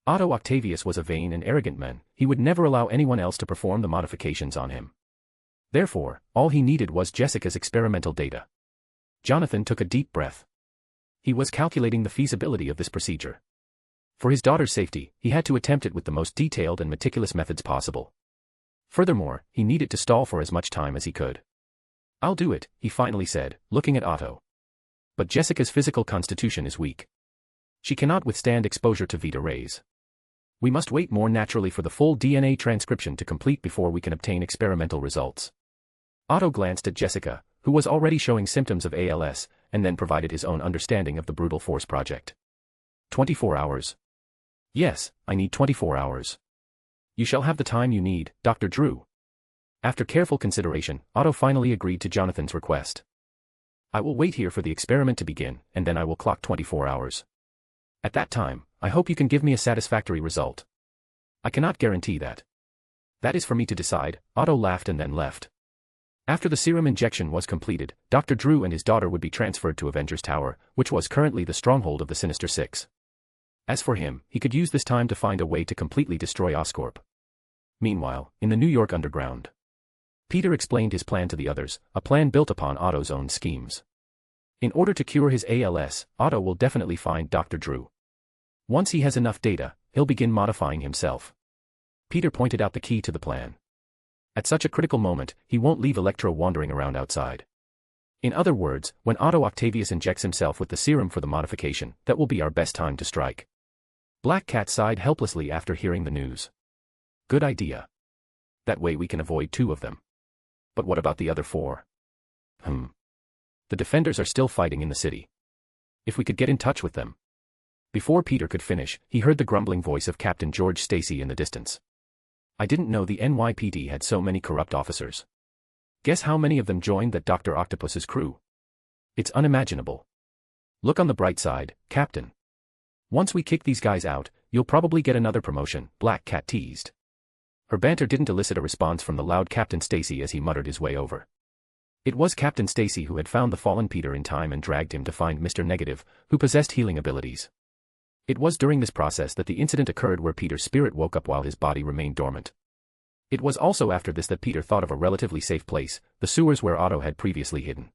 Otto Octavius was a vain and arrogant man. He would never allow anyone else to perform the modifications on him. Therefore, all he needed was Jessica's experimental data. Jonathan took a deep breath. He was calculating the feasibility of this procedure. For his daughter's safety, he had to attempt it with the most detailed and meticulous methods possible. Furthermore, he needed to stall for as much time as he could. "I'll do it," he finally said, looking at Otto. "But Jessica's physical constitution is weak. She cannot withstand exposure to Vita rays. We must wait more naturally for the full DNA transcription to complete before we can obtain experimental results." Otto glanced at Jessica, who was already showing symptoms of ALS, and then provided his own understanding of the Brutal Force Project. 24 hours. "Yes, I need 24 hours. You shall have the time you need, Dr. Drew." After careful consideration, Otto finally agreed to Jonathan's request. "I will wait here for the experiment to begin, and then I will clock 24 hours. At that time, I hope you can give me a satisfactory result. I cannot guarantee that. That is for me to decide." Otto laughed and then left. After the serum injection was completed, Dr. Drew and his daughter would be transferred to Avengers Tower, which was currently the stronghold of the Sinister Six. As for him, he could use this time to find a way to completely destroy Oscorp. Meanwhile, in the New York underground, Peter explained his plan to the others, a plan built upon Otto's own schemes. In order to cure his ALS, Otto will definitely find Dr. Drew. Once he has enough data, he'll begin modifying himself. Peter pointed out the key to the plan. At such a critical moment, he won't leave Electro wandering around outside. In other words, when Otto Octavius injects himself with the serum for the modification, that will be our best time to strike. Black Cat sighed helplessly after hearing the news. "Good idea. That way we can avoid 2 of them. But what about the other 4? The defenders are still fighting in the city. If we could get in touch with them." Before Peter could finish, he heard the grumbling voice of Captain George Stacy in the distance. I didn't know the NYPD had so many corrupt officers. Guess how many of them joined that Dr. Octopus's crew? It's unimaginable. Look on the bright side, Captain. Once we kick these guys out, you'll probably get another promotion, Black Cat teased. Her banter didn't elicit a response from the loud Captain Stacy as he muttered his way over. It was Captain Stacy who had found the fallen Peter in time and dragged him to find Mr. Negative, who possessed healing abilities. It was during this process that the incident occurred where Peter's spirit woke up while his body remained dormant. It was also after this that Peter thought of a relatively safe place, the sewers where Otto had previously hidden.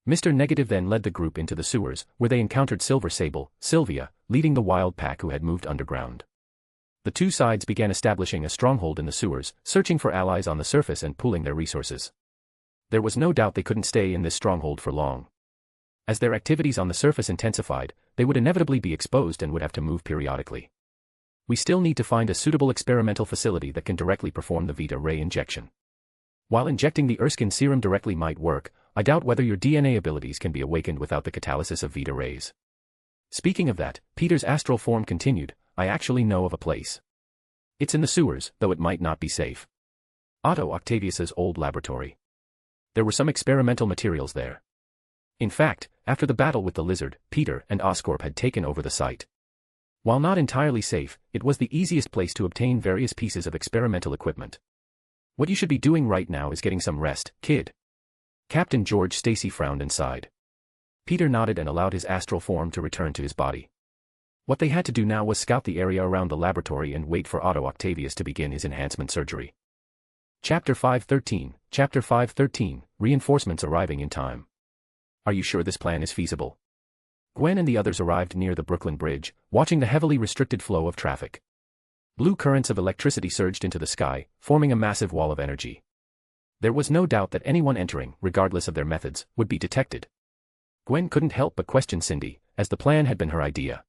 Mr. Negative then led the group into the sewers, where they encountered Silver Sable, Sylvia, leading the wild pack who had moved underground. The two sides began establishing a stronghold in the sewers, searching for allies on the surface and pooling their resources. There was no doubt they couldn't stay in this stronghold for long. As their activities on the surface intensified, they would inevitably be exposed and would have to move periodically. We still need to find a suitable experimental facility that can directly perform the Vita ray injection. While injecting the Erskine serum directly might work, I doubt whether your DNA abilities can be awakened without the catalysis of Vita rays. Speaking of that, Peter's astral form continued, I actually know of a place. It's in the sewers, though it might not be safe. Otto Octavius's old laboratory. There were some experimental materials there. In fact, after the battle with the lizard, Peter and Oscorp had taken over the site. While not entirely safe, it was the easiest place to obtain various pieces of experimental equipment. What you should be doing right now is getting some rest, kid. Captain George Stacy frowned and sighed. Peter nodded and allowed his astral form to return to his body. What they had to do now was scout the area around the laboratory and wait for Otto Octavius to begin his enhancement surgery. Chapter 513, Reinforcements arriving in time. Are you sure this plan is feasible? Gwen and the others arrived near the Brooklyn Bridge, watching the heavily restricted flow of traffic. Blue currents of electricity surged into the sky, forming a massive wall of energy. There was no doubt that anyone entering, regardless of their methods, would be detected. Gwen couldn't help but question Cindy, as the plan had been her idea.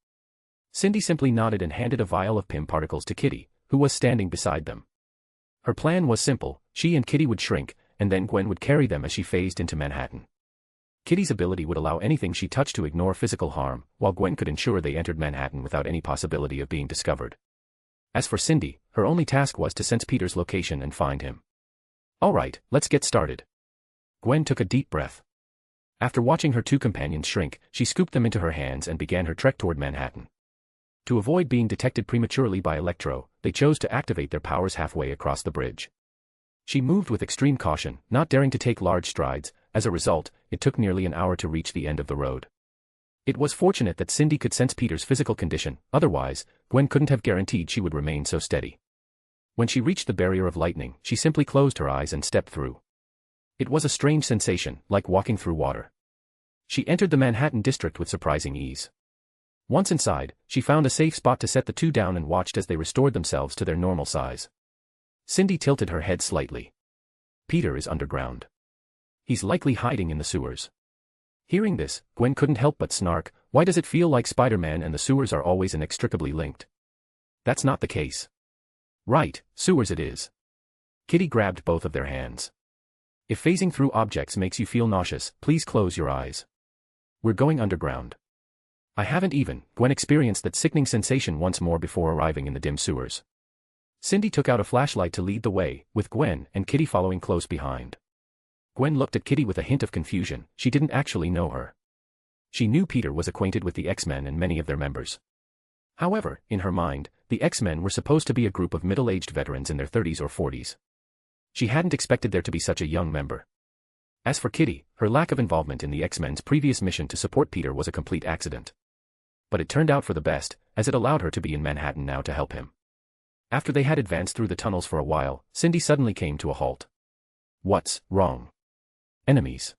Cindy simply nodded and handed a vial of PIM particles to Kitty, who was standing beside them. Her plan was simple, she and Kitty would shrink, and then Gwen would carry them as she phased into Manhattan. Kitty's ability would allow anything she touched to ignore physical harm, while Gwen could ensure they entered Manhattan without any possibility of being discovered. As for Cindy, her only task was to sense Peter's location and find him. Alright, let's get started. Gwen took a deep breath. After watching her two companions shrink, she scooped them into her hands and began her trek toward Manhattan. To avoid being detected prematurely by Electro, they chose to activate their powers halfway across the bridge. She moved with extreme caution, not daring to take large strides. As a result, it took nearly an hour to reach the end of the road. It was fortunate that Cindy could sense Peter's physical condition, otherwise, Gwen couldn't have guaranteed she would remain so steady. When she reached the barrier of lightning, she simply closed her eyes and stepped through. It was a strange sensation, like walking through water. She entered the Manhattan district with surprising ease. Once inside, she found a safe spot to set the two down and watched as they restored themselves to their normal size. Cindy tilted her head slightly. Peter is underground. He's likely hiding in the sewers. Hearing this, Gwen couldn't help but snark, why does it feel like Spider-Man and the sewers are always inextricably linked? That's not the case. Right, sewers it is. Kitty grabbed both of their hands. If phasing through objects makes you feel nauseous, please close your eyes. We're going underground. I haven't even, Gwen experienced that sickening sensation once more before arriving in the dim sewers. Cindy took out a flashlight to lead the way, with Gwen and Kitty following close behind. Gwen looked at Kitty with a hint of confusion, she didn't actually know her. She knew Peter was acquainted with the X-Men and many of their members. However, in her mind, the X-Men were supposed to be a group of middle-aged veterans in their 30s or 40s. She hadn't expected there to be such a young member. As for Kitty, her lack of involvement in the X-Men's previous mission to support Peter was a complete accident. But it turned out for the best, as it allowed her to be in Manhattan now to help him. After they had advanced through the tunnels for a while, Cindy suddenly came to a halt. What's wrong? Enemies.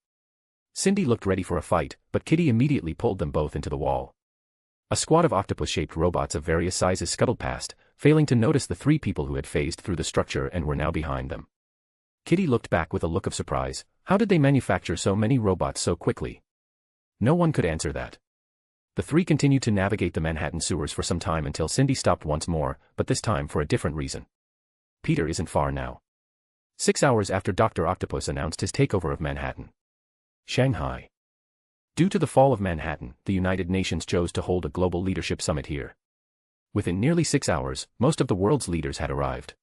Cindy looked ready for a fight, but Kitty immediately pulled them both into the wall. A squad of octopus-shaped robots of various sizes scuttled past, failing to notice the three people who had phased through the structure and were now behind them. Kitty looked back with a look of surprise. How did they manufacture so many robots so quickly? No one could answer that. The three continued to navigate the Manhattan sewers for some time until Cindy stopped once more, but this time for a different reason. Peter isn't far now. 6 hours after Dr. Octopus announced his takeover of Manhattan. Shanghai. Due to the fall of Manhattan, the United Nations chose to hold a global leadership summit here. Within nearly 6 hours, most of the world's leaders had arrived.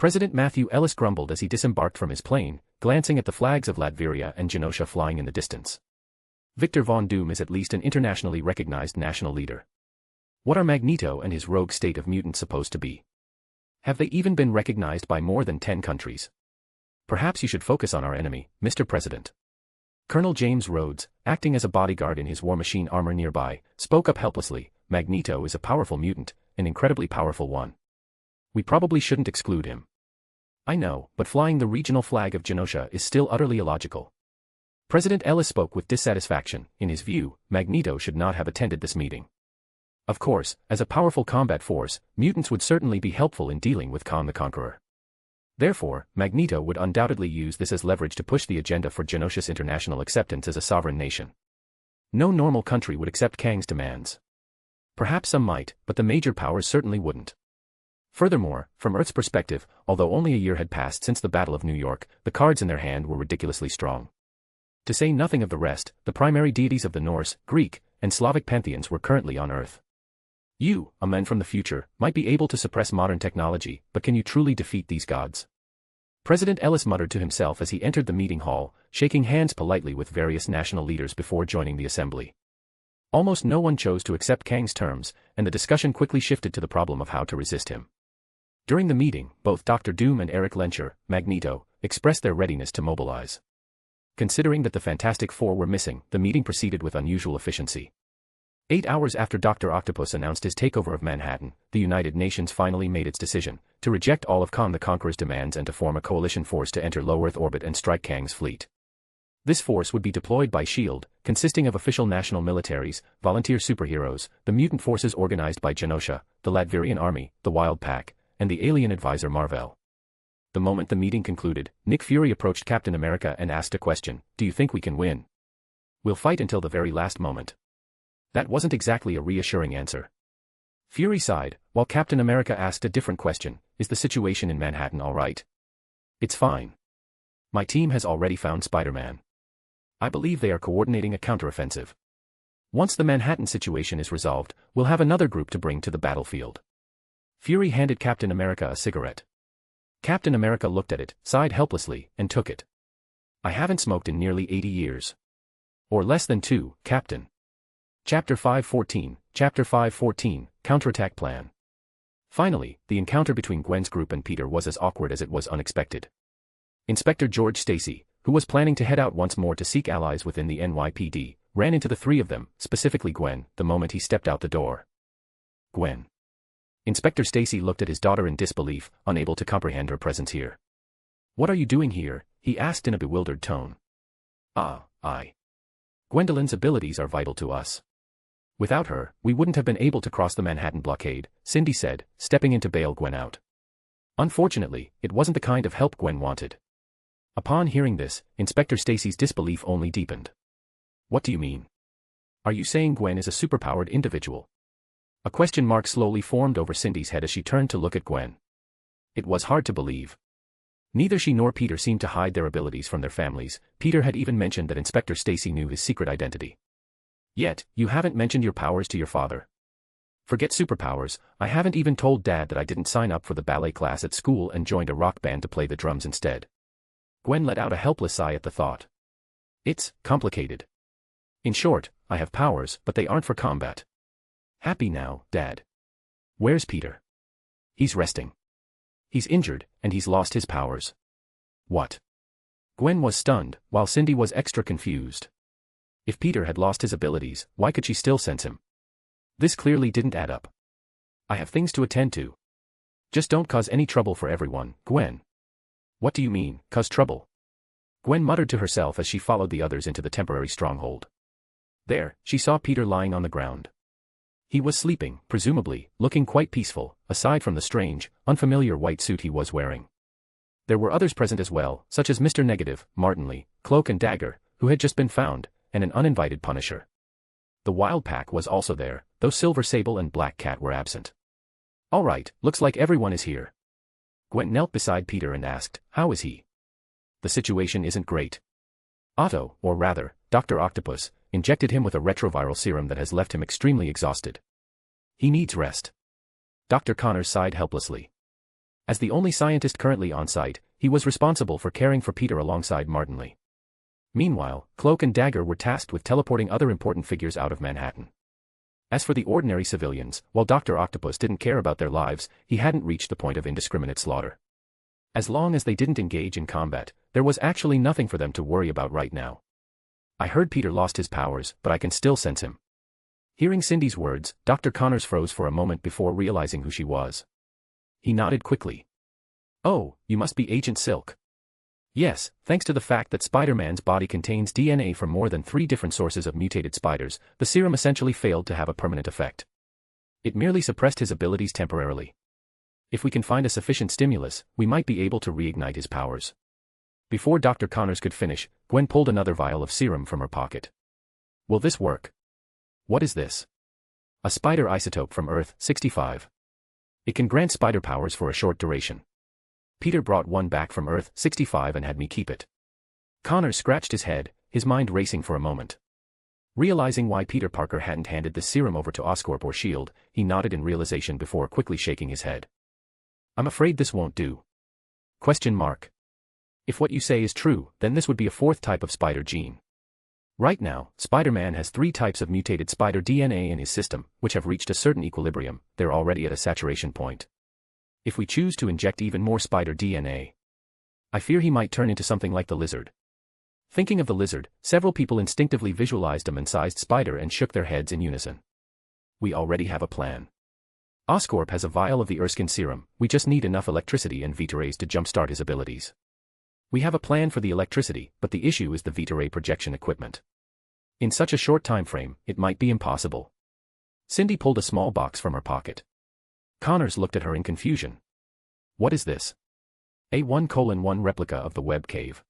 President Matthew Ellis grumbled as he disembarked from his plane, glancing at the flags of Latveria and Genosha flying in the distance. Victor Von Doom is at least an internationally recognized national leader. What are Magneto and his rogue state of mutants supposed to be? Have they even been recognized by more than 10 countries? Perhaps you should focus on our enemy, Mr. President. Colonel James Rhodes, acting as a bodyguard in his war machine armor nearby, spoke up helplessly. Magneto is a powerful mutant, an incredibly powerful one. We probably shouldn't exclude him. I know, but flying the regional flag of Genosha is still utterly illogical. President Ellis spoke with dissatisfaction. In his view, Magneto should not have attended this meeting. Of course, as a powerful combat force, mutants would certainly be helpful in dealing with Kang the Conqueror. Therefore, Magneto would undoubtedly use this as leverage to push the agenda for Genosha's international acceptance as a sovereign nation. No normal country would accept Kang's demands. Perhaps some might, but the major powers certainly wouldn't. Furthermore, from Earth's perspective, although only a year had passed since the Battle of New York, the cards in their hand were ridiculously strong. To say nothing of the rest, the primary deities of the Norse, Greek, and Slavic pantheons were currently on Earth. You, a man from the future, might be able to suppress modern technology, but can you truly defeat these gods? President Ellis muttered to himself as he entered the meeting hall, shaking hands politely with various national leaders before joining the assembly. Almost no one chose to accept Kang's terms, and the discussion quickly shifted to the problem of how to resist him. During the meeting, both Dr. Doom and Eric Lencher, Magneto, expressed their readiness to mobilize. Considering that the Fantastic Four were missing, the meeting proceeded with unusual efficiency. 8 hours after Dr. Octopus announced his takeover of Manhattan, the United Nations finally made its decision to reject all of Kang the Conqueror's demands and to form a coalition force to enter low Earth orbit and strike Kang's fleet. This force would be deployed by S.H.I.E.L.D., consisting of official national militaries, volunteer superheroes, the mutant forces organized by Genosha, the Latverian army, the Wild Pack, and the alien advisor Marvel. The moment the meeting concluded, Nick Fury approached Captain America and asked a question: "Do you think we can win?" "We'll fight until the very last moment." That wasn't exactly a reassuring answer. Fury sighed, while Captain America asked a different question: "Is the situation in Manhattan all right?" "It's fine. My team has already found Spider-Man. I believe they are coordinating a counteroffensive. Once the Manhattan situation is resolved, we'll have another group to bring to the battlefield." Fury handed Captain America a cigarette. Captain America looked at it, sighed helplessly, and took it. "I haven't smoked in nearly 80 years. Or less than 2, Captain." Chapter 514, Counterattack Plan. Finally, the encounter between Gwen's group and Peter was as awkward as it was unexpected. Inspector George Stacy, who was planning to head out once more to seek allies within the NYPD, ran into the three of them, specifically Gwen, the moment he stepped out the door. "Gwen." Inspector Stacy looked at his daughter in disbelief, unable to comprehend her presence here. "What are you doing here?" he asked in a bewildered tone. Gwendolyn's abilities are vital to us. Without her, we wouldn't have been able to cross the Manhattan blockade," Cindy said, stepping in to bail Gwen out. Unfortunately, it wasn't the kind of help Gwen wanted. Upon hearing this, Inspector Stacy's disbelief only deepened. "What do you mean? Are you saying Gwen is a superpowered individual?" A question mark slowly formed over Cindy's head as she turned to look at Gwen. It was hard to believe. Neither she nor Peter seemed to hide their abilities from their families. Peter had even mentioned that Inspector Stacy knew his secret identity. "Yet, you haven't mentioned your powers to your father." "Forget superpowers, I haven't even told Dad that I didn't sign up for the ballet class at school and joined a rock band to play the drums instead." Gwen let out a helpless sigh at the thought. "It's complicated. In short, I have powers, but they aren't for combat." "Happy now, Dad." "Where's Peter?" "He's resting. He's injured, and he's lost his powers." "What?" Gwen was stunned, while Cindy was extra confused. If Peter had lost his abilities, why could she still sense him? This clearly didn't add up. "I have things to attend to. Just don't cause any trouble for everyone, Gwen." "What do you mean, cause trouble?" Gwen muttered to herself as she followed the others into the temporary stronghold. There, she saw Peter lying on the ground. He was sleeping, presumably, looking quite peaceful, aside from the strange, unfamiliar white suit he was wearing. There were others present as well, such as Mr. Negative, Martinley, Cloak and Dagger, who had just been found, and an uninvited Punisher. The Wild Pack was also there, though Silver Sable and Black Cat were absent. "All right, looks like everyone is here." Gwen knelt beside Peter and asked, "How is he?" "The situation isn't great. Otto, or rather, Dr. Octopus, injected him with a retroviral serum that has left him extremely exhausted. He needs rest." Dr. Connors sighed helplessly. As the only scientist currently on site, he was responsible for caring for Peter alongside Martinley. Meanwhile, Cloak and Dagger were tasked with teleporting other important figures out of Manhattan. As for the ordinary civilians, while Dr. Octopus didn't care about their lives, he hadn't reached the point of indiscriminate slaughter. As long as they didn't engage in combat, there was actually nothing for them to worry about right now. I heard Peter lost his powers, but I can still sense him. Hearing Cindy's words, Dr. Connors froze for a moment before realizing who she was. He nodded quickly. Oh, you must be Agent Silk. Yes, thanks to the fact that Spider-Man's body contains DNA from more than 3 different sources of mutated spiders, the serum essentially failed to have a permanent effect. It merely suppressed his abilities temporarily. If we can find a sufficient stimulus, we might be able to reignite his powers. Before Dr. Connors could finish, Gwen pulled another vial of serum from her pocket. Will this work? What is this? A spider isotope from Earth-65. It can grant spider powers for a short duration. Peter brought one back from Earth-65 and had me keep it. Connors scratched his head, his mind racing for a moment. Realizing why Peter Parker hadn't handed the serum over to Oscorp or S.H.I.E.L.D., he nodded in realization before quickly shaking his head. I'm afraid this won't do. ? If what you say is true, then this would be a 4th type of spider gene. Right now, Spider-Man has 3 types of mutated spider DNA in his system, which have reached a certain equilibrium. They're already at a saturation point. If we choose to inject even more spider DNA, I fear he might turn into something like the lizard. Thinking of the lizard, several people instinctively visualized a man-sized spider and shook their heads in unison. We already have a plan. Oscorp has a vial of the Erskine serum, we just need enough electricity and Vita-rays to jumpstart his abilities. We have a plan for the electricity, but the issue is the Vita-ray projection equipment. In such a short time frame, it might be impossible. Cindy pulled a small box from her pocket. Connors looked at her in confusion. What is this? A 1:1 replica of the web cave.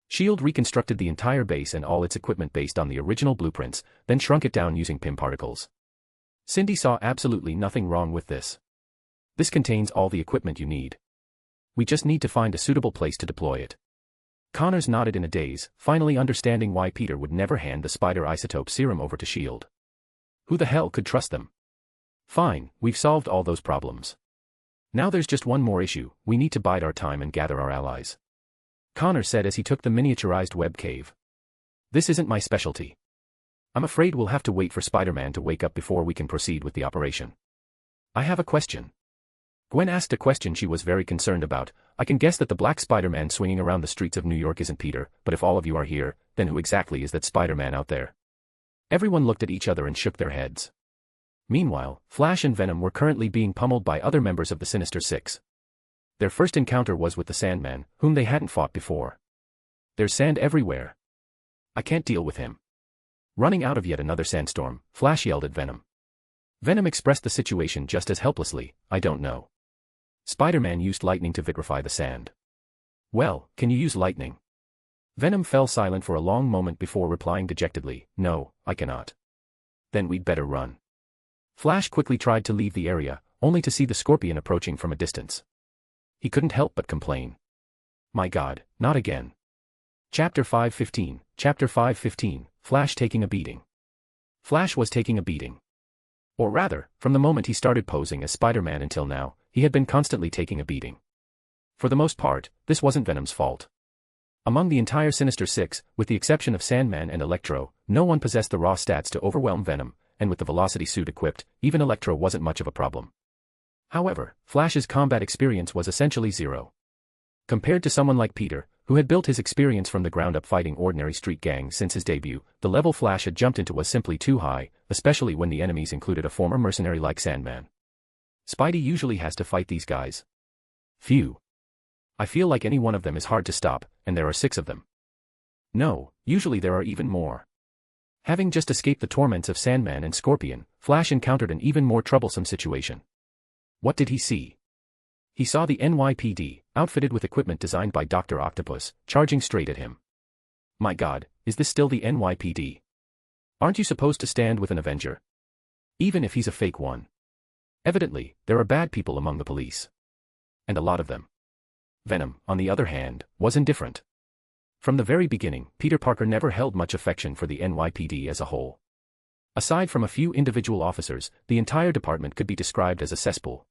S.H.I.E.L.D. reconstructed the entire base and all its equipment based on the original blueprints, then shrunk it down using PIM particles. Cindy saw absolutely nothing wrong with this. This contains all the equipment you need. We just need to find a suitable place to deploy it. Connors nodded in a daze, finally understanding why Peter would never hand the spider isotope serum over to S.H.I.E.L.D. Who the hell could trust them? Fine, we've solved all those problems. Now there's just one more issue, we need to bide our time and gather our allies. Connors said as he took the miniaturized web cave. This isn't my specialty. I'm afraid we'll have to wait for Spider-Man to wake up before we can proceed with the operation. I have a question. Gwen asked a question she was very concerned about. I can guess that the black Spider-Man swinging around the streets of New York isn't Peter, but if all of you are here, then who exactly is that Spider-Man out there? Everyone looked at each other and shook their heads. Meanwhile, Flash and Venom were currently being pummeled by other members of the Sinister Six. Their first encounter was with the Sandman, whom they hadn't fought before. There's sand everywhere. I can't deal with him. Running out of yet another sandstorm, Flash yelled at Venom. Venom expressed the situation just as helplessly, I don't know. Spider-Man used lightning to vitrify the sand. Well, can you use lightning? Venom fell silent for a long moment before replying dejectedly, no, I cannot. Then we'd better run. Flash quickly tried to leave the area, only to see the Scorpion approaching from a distance. He couldn't help but complain. My God, not again. Chapter 515, Flash taking a beating. Flash was taking a beating. Or rather, from the moment he started posing as Spider-Man until now, he had been constantly taking a beating. For the most part, this wasn't Venom's fault. Among the entire Sinister Six, with the exception of Sandman and Electro, no one possessed the raw stats to overwhelm Venom, and with the velocity suit equipped, even Electro wasn't much of a problem. However, Flash's combat experience was essentially zero. Compared to someone like Peter, who had built his experience from the ground up fighting ordinary street gangs since his debut, the level Flash had jumped into was simply too high, especially when the enemies included a former mercenary like Sandman. Spidey usually has to fight these guys. Phew. I feel like any one of them is hard to stop, and there are 6 of them. No, usually there are even more. Having just escaped the torments of Sandman and Scorpion, Flash encountered an even more troublesome situation. What did he see? He saw the NYPD, outfitted with equipment designed by Dr. Octopus, charging straight at him. My God, is this still the NYPD? Aren't you supposed to stand with an Avenger? Even if he's a fake one. Evidently, there are bad people among the police. And a lot of them. Venom, on the other hand, was indifferent. From the very beginning, Peter Parker never held much affection for the NYPD as a whole. Aside from a few individual officers, the entire department could be described as a cesspool.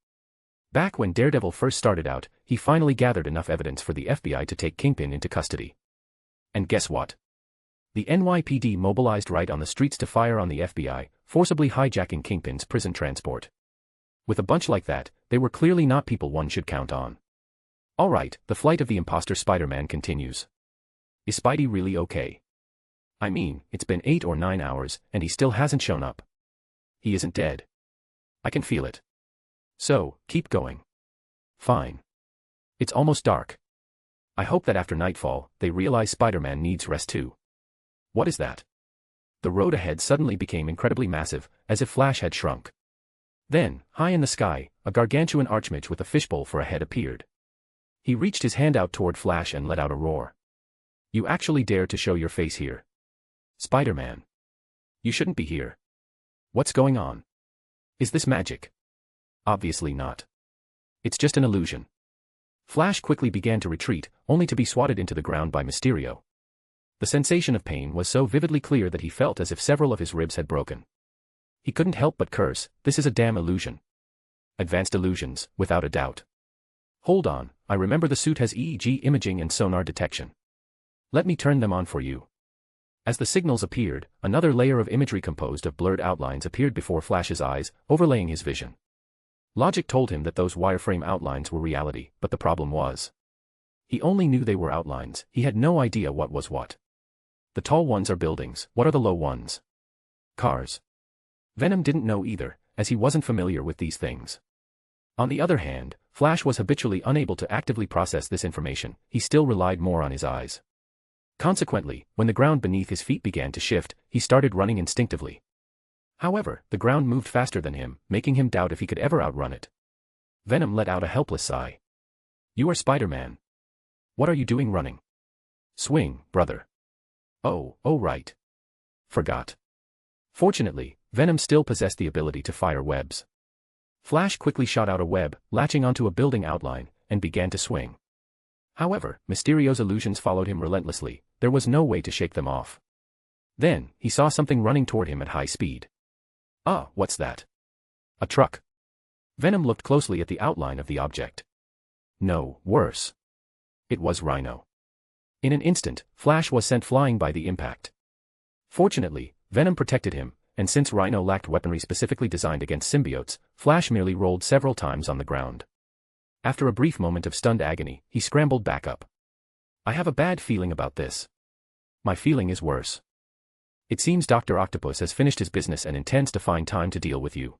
Back when Daredevil first started out, he finally gathered enough evidence for the FBI to take Kingpin into custody. And guess what? The NYPD mobilized right on the streets to fire on the FBI, forcibly hijacking Kingpin's prison transport. With a bunch like that, they were clearly not people one should count on. Alright, the flight of the imposter Spider-Man continues. Is Spidey really okay? I mean, it's been 8 or 9 hours, and he still hasn't shown up. He isn't dead. I can feel it. So, keep going. Fine. It's almost dark. I hope that after nightfall, they realize Spider-Man needs rest too. What is that? The road ahead suddenly became incredibly massive, as if Flash had shrunk. Then, high in the sky, a gargantuan archmage with a fishbowl for a head appeared. He reached his hand out toward Flash and let out a roar. You actually dare to show your face here? Spider-Man. You shouldn't be here. What's going on? Is this magic? Obviously not. It's just an illusion. Flash quickly began to retreat, only to be swatted into the ground by Mysterio. The sensation of pain was so vividly clear that he felt as if several of his ribs had broken. He couldn't help but curse, this is a damn illusion. Advanced illusions, without a doubt. Hold on, I remember the suit has EEG imaging and sonar detection. Let me turn them on for you. As the signals appeared, another layer of imagery composed of blurred outlines appeared before Flash's eyes, overlaying his vision. Logic told him that those wireframe outlines were reality, but the problem was, he only knew they were outlines, he had no idea what was what. The tall ones are buildings, what are the low ones? Cars. Venom didn't know either, as he wasn't familiar with these things. On the other hand, Flash was habitually unable to actively process this information, he still relied more on his eyes. Consequently, when the ground beneath his feet began to shift, he started running instinctively. However, the ground moved faster than him, making him doubt if he could ever outrun it. Venom let out a helpless sigh. You are Spider-Man. What are you doing running? Swing, brother. Oh, right. Forgot. Fortunately, Venom still possessed the ability to fire webs. Flash quickly shot out a web, latching onto a building outline, and began to swing. However, Mysterio's illusions followed him relentlessly, there was no way to shake them off. Then, he saw something running toward him at high speed. Ah, what's that? A truck. Venom looked closely at the outline of the object. No, worse. It was Rhino. In an instant, Flash was sent flying by the impact. Fortunately, Venom protected him, and since Rhino lacked weaponry specifically designed against symbiotes, Flash merely rolled several times on the ground. After a brief moment of stunned agony, he scrambled back up. I have a bad feeling about this. My feeling is worse. It seems Dr. Octopus has finished his business and intends to find time to deal with you.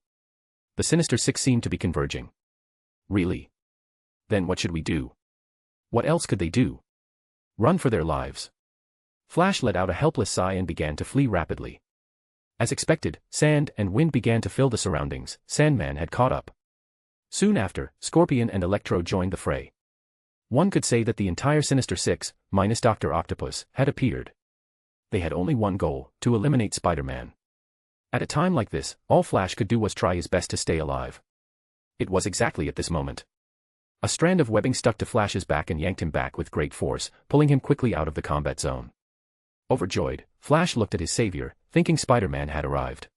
The Sinister Six seem to be converging. Really? Then what should we do? What else could they do? Run for their lives. Flash let out a helpless sigh and began to flee rapidly. As expected, sand and wind began to fill the surroundings, Sandman had caught up. Soon after, Scorpion and Electro joined the fray. One could say that the entire Sinister Six, minus Dr. Octopus, had appeared. They had only one goal, to eliminate Spider-Man. At a time like this, all Flash could do was try his best to stay alive. It was exactly at this moment. A strand of webbing stuck to Flash's back and yanked him back with great force, pulling him quickly out of the combat zone. Overjoyed, Flash looked at his savior, thinking Spider-Man had arrived.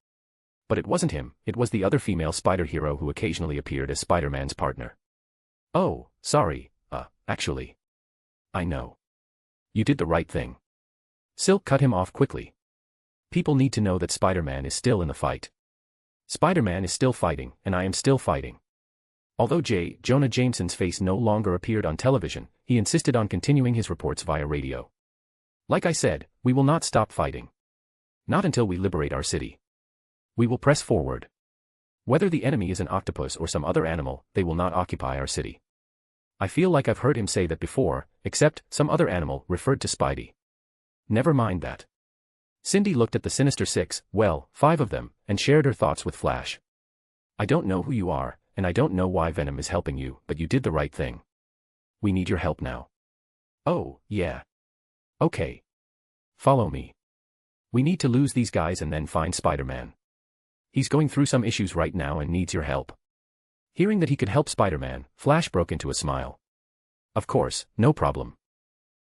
But it wasn't him, it was the other female spider hero who occasionally appeared as Spider-Man's partner. Oh, sorry, actually. I know. You did the right thing. Silk cut him off quickly. People need to know that Spider-Man is still in the fight. Spider-Man is still fighting, and I am still fighting. Although J. Jonah Jameson's face no longer appeared on television, he insisted on continuing his reports via radio. Like I said, we will not stop fighting. Not until we liberate our city. We will press forward. Whether the enemy is an octopus or some other animal, they will not occupy our city. I feel like I've heard him say that before, except some other animal referred to Spidey. Never mind that. Cindy looked at the Sinister Six, well, 5 of them, and shared her thoughts with Flash. I don't know who you are, and I don't know why Venom is helping you, but you did the right thing. We need your help now. Oh, yeah. Okay. Follow me. We need to lose these guys and then find Spider-Man. He's going through some issues right now and needs your help. Hearing that he could help Spider-Man, Flash broke into a smile. Of course, no problem.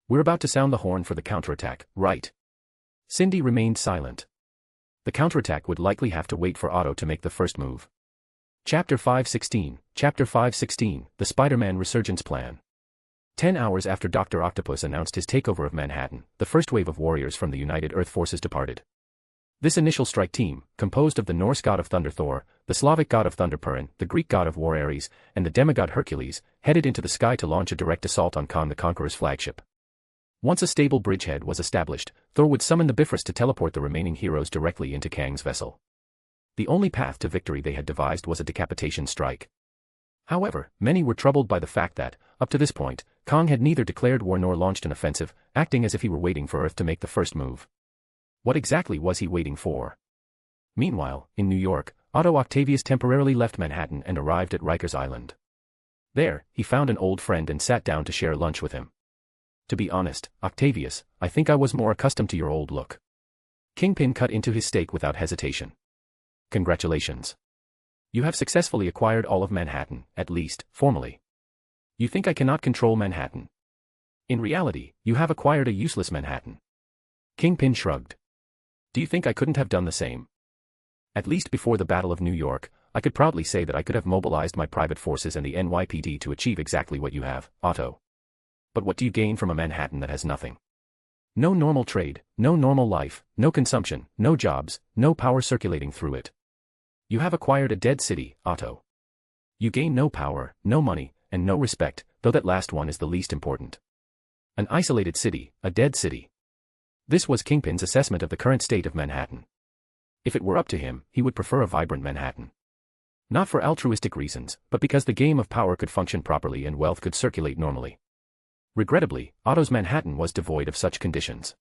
We're about to sound the horn for the counterattack, right? Cindy remained silent. The counterattack would likely have to wait for Otto to make the first move. Chapter 516, The Spider-Man Resurgence Plan. 10 hours after Dr. Octopus announced his takeover of Manhattan, the first wave of warriors from the United Earth Forces departed. This initial strike team, composed of the Norse god of thunder Thor, the Slavic god of thunder Perrin, the Greek god of war Ares, and the demigod Hercules, headed into the sky to launch a direct assault on Kang the Conqueror's flagship. Once a stable bridgehead was established, Thor would summon the Bifrost to teleport the remaining heroes directly into Kang's vessel. The only path to victory they had devised was a decapitation strike. However, many were troubled by the fact that, up to this point, Kang had neither declared war nor launched an offensive, acting as if he were waiting for Earth to make the first move. What exactly was he waiting for? Meanwhile, in New York, Otto Octavius temporarily left Manhattan and arrived at Rikers Island. There, he found an old friend and sat down to share lunch with him. To be honest, Octavius, I think I was more accustomed to your old look. Kingpin cut into his steak without hesitation. Congratulations. You have successfully acquired all of Manhattan, at least, formally. You think I cannot control Manhattan? In reality, you have acquired a useless Manhattan. Kingpin shrugged. Do you think I couldn't have done the same? At least before the Battle of New York, I could proudly say that I could have mobilized my private forces and the NYPD to achieve exactly what you have, Otto. But what do you gain from a Manhattan that has nothing? No normal trade, no normal life, no consumption, no jobs, no power circulating through it. You have acquired a dead city, Otto. You gain no power, no money, and no respect, though that last one is the least important. An isolated city, a dead city. This was Kingpin's assessment of the current state of Manhattan. If it were up to him, he would prefer a vibrant Manhattan. Not for altruistic reasons, but because the game of power could function properly and wealth could circulate normally. Regrettably, Otto's Manhattan was devoid of such conditions.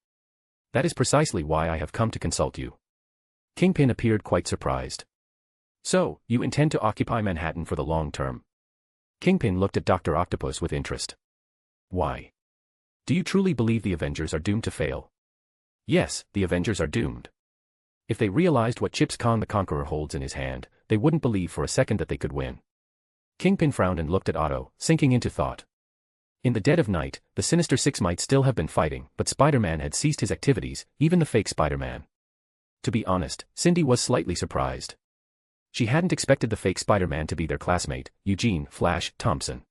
That is precisely why I have come to consult you. Kingpin appeared quite surprised. So, you intend to occupy Manhattan for the long term? Kingpin looked at Dr. Octopus with interest. Why? Do you truly believe the Avengers are doomed to fail? Yes, the Avengers are doomed. If they realized what chips Kang the Conqueror holds in his hand, they wouldn't believe for a second that they could win. Kingpin frowned and looked at Otto, sinking into thought. In the dead of night, the Sinister Six might still have been fighting, but Spider-Man had ceased his activities, even the fake Spider-Man. To be honest, Cindy was slightly surprised. She hadn't expected the fake Spider-Man to be their classmate, Eugene Flash Thompson.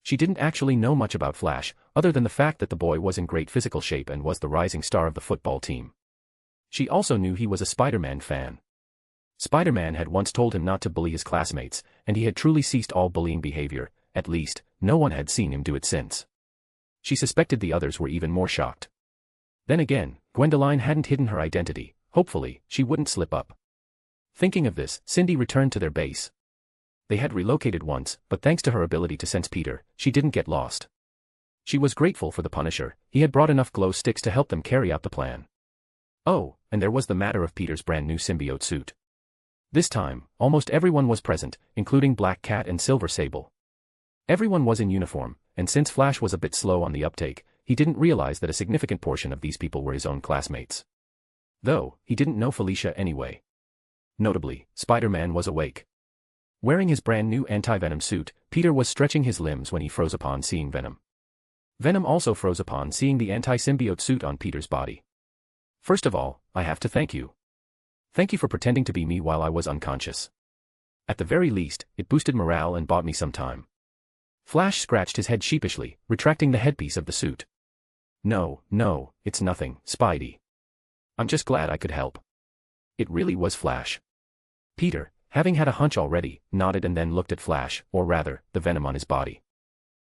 She didn't actually know much about Flash, other than the fact that the boy was in great physical shape and was the rising star of the football team. She also knew he was a Spider-Man fan. Spider-Man had once told him not to bully his classmates, and he had truly ceased all bullying behavior, at least, no one had seen him do it since. She suspected the others were even more shocked. Then again, Gwendoline hadn't hidden her identity, hopefully, she wouldn't slip up. Thinking of this, Cindy returned to their base. They had relocated once, but thanks to her ability to sense Peter, she didn't get lost. She was grateful for the Punisher, he had brought enough glow sticks to help them carry out the plan. Oh, and there was the matter of Peter's brand new symbiote suit. This time, almost everyone was present, including Black Cat and Silver Sable. Everyone was in uniform, and since Flash was a bit slow on the uptake, he didn't realize that a significant portion of these people were his own classmates. Though, he didn't know Felicia anyway. Notably, Spider-Man was awake. Wearing his brand new anti-venom suit, Peter was stretching his limbs when he froze upon seeing Venom. Venom also froze upon seeing the anti-symbiote suit on Peter's body. First of all, I have to thank you. Thank you for pretending to be me while I was unconscious. At the very least, it boosted morale and bought me some time. Flash scratched his head sheepishly, retracting the headpiece of the suit. No, it's nothing, Spidey. I'm just glad I could help. It really was Flash. Peter, having had a hunch already, nodded and then looked at Flash, or rather, the venom on his body.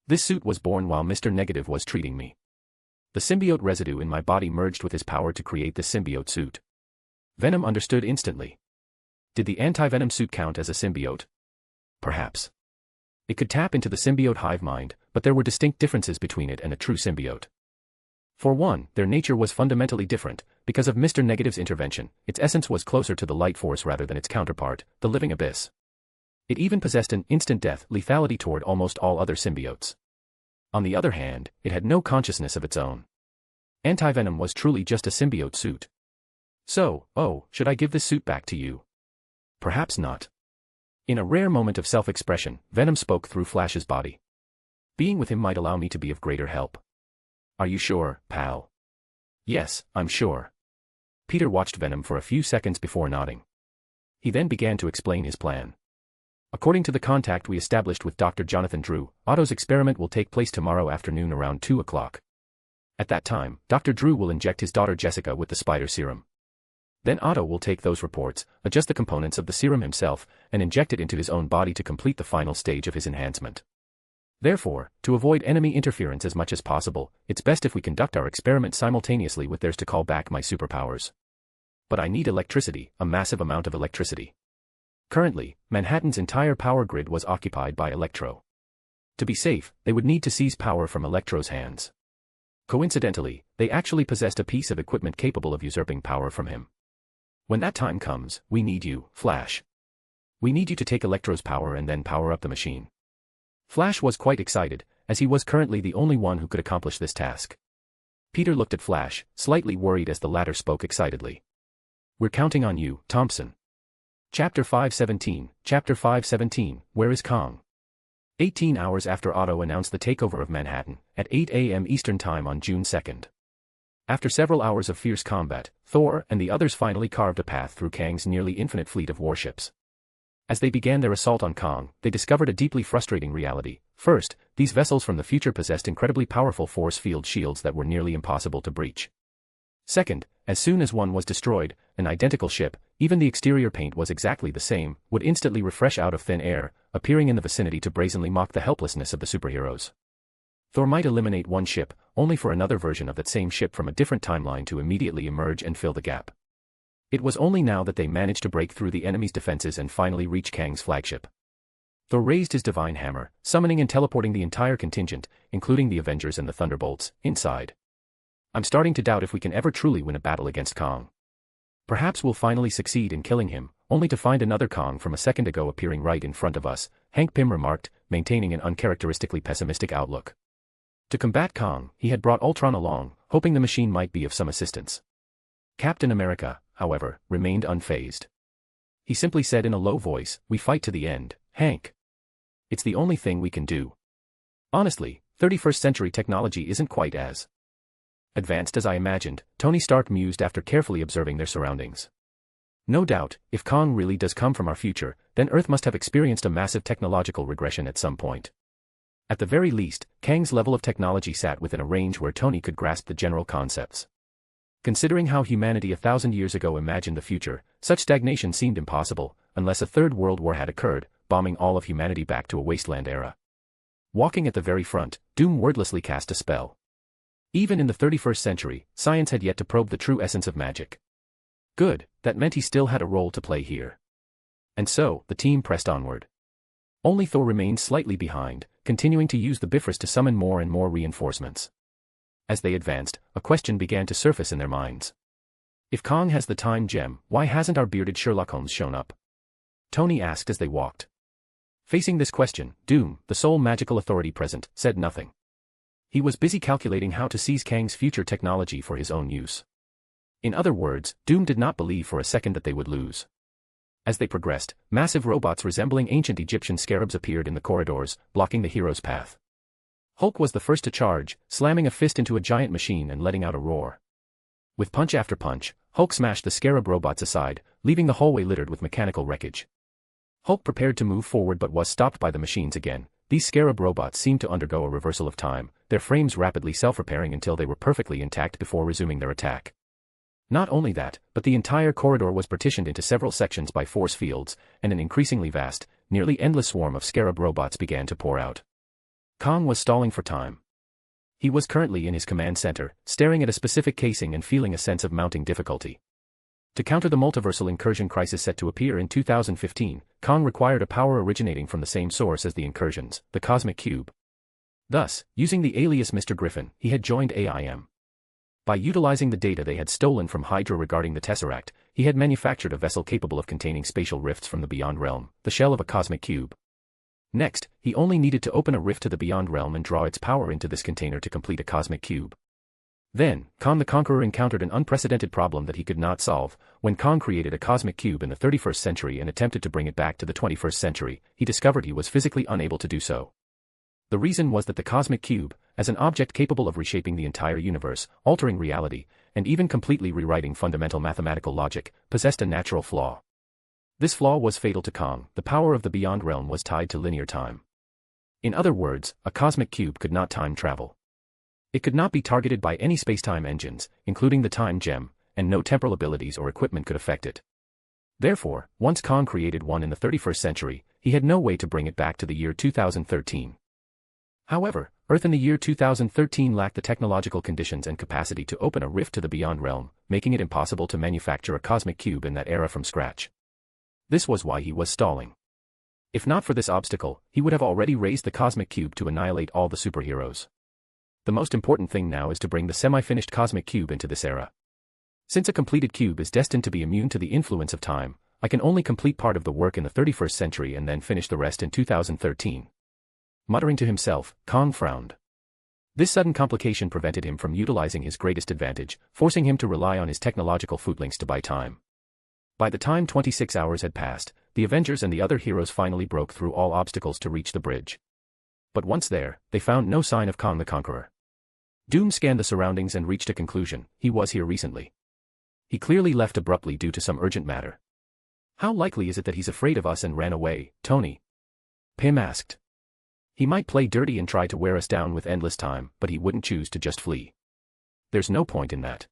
This suit was born while Mr. Negative was treating me. The symbiote residue in my body merged with his power to create this symbiote suit. Venom understood instantly. Did the anti-venom suit count as a symbiote? Perhaps. It could tap into the symbiote hive mind, but there were distinct differences between it and a true symbiote. For one, their nature was fundamentally different. Because of Mr. Negative's intervention, its essence was closer to the light force rather than its counterpart, the living abyss. It even possessed an instant death lethality toward almost all other symbiotes. On the other hand, it had no consciousness of its own. Anti-venom was truly just a symbiote suit. So, should I give this suit back to you? Perhaps not. In a rare moment of self-expression, Venom spoke through Flash's body. Being with him might allow me to be of greater help. Are you sure, pal? Yes, I'm sure. Peter watched Venom for a few seconds before nodding. He then began to explain his plan. According to the contact we established with Dr. Jonathan Drew, Otto's experiment will take place tomorrow afternoon around 2 o'clock. At that time, Dr. Drew will inject his daughter Jessica with the spider serum. Then Otto will take those reports, adjust the components of the serum himself, and inject it into his own body to complete the final stage of his enhancement. Therefore, to avoid enemy interference as much as possible, it's best if we conduct our experiment simultaneously with theirs to call back my superpowers. But I need electricity, a massive amount of electricity. Currently, Manhattan's entire power grid was occupied by Electro. To be safe, they would need to seize power from Electro's hands. Coincidentally, they actually possessed a piece of equipment capable of usurping power from him. When that time comes, we need you, Flash. We need you to take Electro's power and then power up the machine. Flash was quite excited, as he was currently the only one who could accomplish this task. Peter looked at Flash, slightly worried as the latter spoke excitedly. We're counting on you, Thompson. Chapter 517, Where is Kang? 18 hours after Otto announced the takeover of Manhattan, at 8 a.m. Eastern Time on June 2nd. After several hours of fierce combat, Thor and the others finally carved a path through Kang's nearly infinite fleet of warships. As they began their assault on Kang, they discovered a deeply frustrating reality. First, these vessels from the future possessed incredibly powerful force field shields that were nearly impossible to breach. Second, as soon as one was destroyed, an identical ship, even the exterior paint was exactly the same, would instantly refresh out of thin air, appearing in the vicinity to brazenly mock the helplessness of the superheroes. Thor might eliminate one ship, only for another version of that same ship from a different timeline to immediately emerge and fill the gap. It was only now that they managed to break through the enemy's defenses and finally reach Kang's flagship. Thor raised his divine hammer, summoning and teleporting the entire contingent, including the Avengers and the Thunderbolts, inside. I'm starting to doubt if we can ever truly win a battle against Kang. Perhaps we'll finally succeed in killing him, only to find another Kang from a second ago appearing right in front of us, Hank Pym remarked, maintaining an uncharacteristically pessimistic outlook. To combat Kang, he had brought Ultron along, hoping the machine might be of some assistance. Captain America, however, remained unfazed. He simply said in a low voice, "We fight to the end, Hank. It's the only thing we can do. Honestly, 31st century technology isn't quite as advanced as I imagined," Tony Stark mused after carefully observing their surroundings. No doubt, if Kang really does come from our future, then Earth must have experienced a massive technological regression at some point. At the very least, Kang's level of technology sat within a range where Tony could grasp the general concepts. Considering how humanity 1,000 years ago imagined the future, such stagnation seemed impossible, unless a third world war had occurred, bombing all of humanity back to a wasteland era. Walking at the very front, Doom wordlessly cast a spell. Even in the 31st century, science had yet to probe the true essence of magic. Good, that meant he still had a role to play here. And so, the team pressed onward. Only Thor remained slightly behind, continuing to use the Bifrost to summon more and more reinforcements. As they advanced, a question began to surface in their minds. If Kang has the time gem, why hasn't our bearded Sherlock Holmes shown up? Tony asked as they walked. Facing this question, Doom, the sole magical authority present, said nothing. He was busy calculating how to seize Kang's future technology for his own use. In other words, Doom did not believe for a second that they would lose. As they progressed, massive robots resembling ancient Egyptian scarabs appeared in the corridors, blocking the hero's path. Hulk was the first to charge, slamming a fist into a giant machine and letting out a roar. With punch after punch, Hulk smashed the scarab robots aside, leaving the hallway littered with mechanical wreckage. Hulk prepared to move forward but was stopped by the machines again. These scarab robots seemed to undergo a reversal of time, their frames rapidly self-repairing until they were perfectly intact before resuming their attack. Not only that, but the entire corridor was partitioned into several sections by force fields, and an increasingly vast, nearly endless swarm of scarab robots began to pour out. Kang was stalling for time. He was currently in his command center, staring at a specific casing and feeling a sense of mounting difficulty. To counter the multiversal incursion crisis set to appear in 2015, Kang required a power originating from the same source as the incursions, the cosmic cube. Thus, using the alias Mr. Griffin, he had joined AIM. By utilizing the data they had stolen from Hydra regarding the Tesseract, he had manufactured a vessel capable of containing spatial rifts from the Beyond Realm, the shell of a cosmic cube. Next, he only needed to open a rift to the Beyond Realm and draw its power into this container to complete a cosmic cube. Then, Kang the Conqueror encountered an unprecedented problem that he could not solve. When Kang created a cosmic cube in the 31st century and attempted to bring it back to the 21st century, he discovered he was physically unable to do so. The reason was that the cosmic cube, as an object capable of reshaping the entire universe, altering reality, and even completely rewriting fundamental mathematical logic, possessed a natural flaw. This flaw was fatal to Kang. The power of the Beyond Realm was tied to linear time. In other words, a cosmic cube could not time travel. It could not be targeted by any spacetime engines, including the time gem, and no temporal abilities or equipment could affect it. Therefore, once Kang created one in the 31st century, he had no way to bring it back to the year 2013. However, Earth in the year 2013 lacked the technological conditions and capacity to open a rift to the Beyond Realm, making it impossible to manufacture a cosmic cube in that era from scratch. This was why he was stalling. If not for this obstacle, he would have already raised the cosmic cube to annihilate all the superheroes. The most important thing now is to bring the semi-finished cosmic cube into this era. Since a completed cube is destined to be immune to the influence of time, I can only complete part of the work in the 31st century and then finish the rest in 2013. Muttering to himself, Kang frowned. This sudden complication prevented him from utilizing his greatest advantage, forcing him to rely on his technological footlinks to buy time. By the time 26 hours had passed, the Avengers and the other heroes finally broke through all obstacles to reach the bridge. But once there, they found no sign of Kang the Conqueror. Doom scanned the surroundings and reached a conclusion: he was here recently. He clearly left abruptly due to some urgent matter. How likely is it that he's afraid of us and ran away, Tony? Pym asked. He might play dirty and try to wear us down with endless time, but he wouldn't choose to just flee. There's no point in that.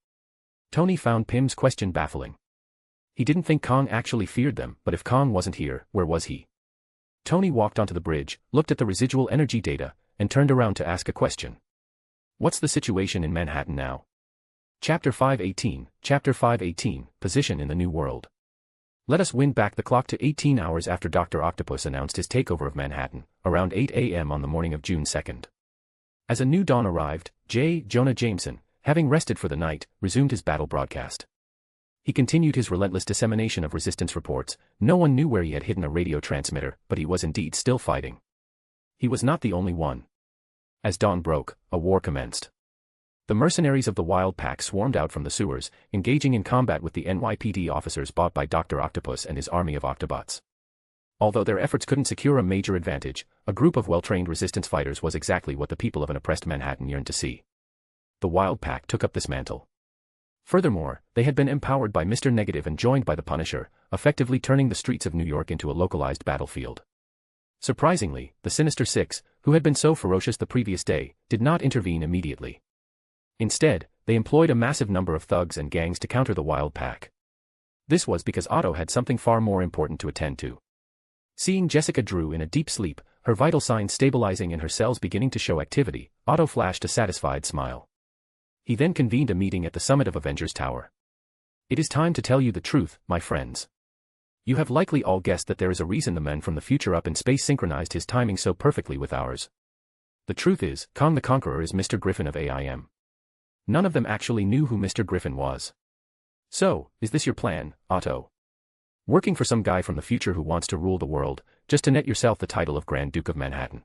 Tony found Pym's question baffling. He didn't think Kang actually feared them, but if Kang wasn't here, where was he? Tony walked onto the bridge, looked at the residual energy data, and turned around to ask a question. What's the situation in Manhattan now? Chapter 518, Position in the New World. Let us wind back the clock to 18 hours after Dr. Octopus announced his takeover of Manhattan, around 8 a.m. on the morning of June 2nd. As a new dawn arrived, J. Jonah Jameson, having rested for the night, resumed his battle broadcast. He continued his relentless dissemination of resistance reports. No one knew where he had hidden a radio transmitter, but he was indeed still fighting. He was not the only one. As dawn broke, a war commenced. The mercenaries of the Wild Pack swarmed out from the sewers, engaging in combat with the NYPD officers bought by Dr. Octopus and his army of Octobots. Although their efforts couldn't secure a major advantage, a group of well-trained resistance fighters was exactly what the people of an oppressed Manhattan yearned to see. The Wild Pack took up this mantle. Furthermore, they had been empowered by Mr. Negative and joined by the Punisher, effectively turning the streets of New York into a localized battlefield. Surprisingly, the Sinister Six, who had been so ferocious the previous day, did not intervene immediately. Instead, they employed a massive number of thugs and gangs to counter the Wild Pack. This was because Otto had something far more important to attend to. Seeing Jessica Drew in a deep sleep, her vital signs stabilizing and her cells beginning to show activity, Otto flashed a satisfied smile. He then convened a meeting at the summit of Avengers Tower. It is time to tell you the truth, my friends. You have likely all guessed that there is a reason the men from the future up in space synchronized his timing so perfectly with ours. The truth is, Kang the Conqueror is Mr. Griffin of AIM. None of them actually knew who Mr. Griffin was. So, is this your plan, Otto? Working for some guy from the future who wants to rule the world, just to net yourself the title of Grand Duke of Manhattan?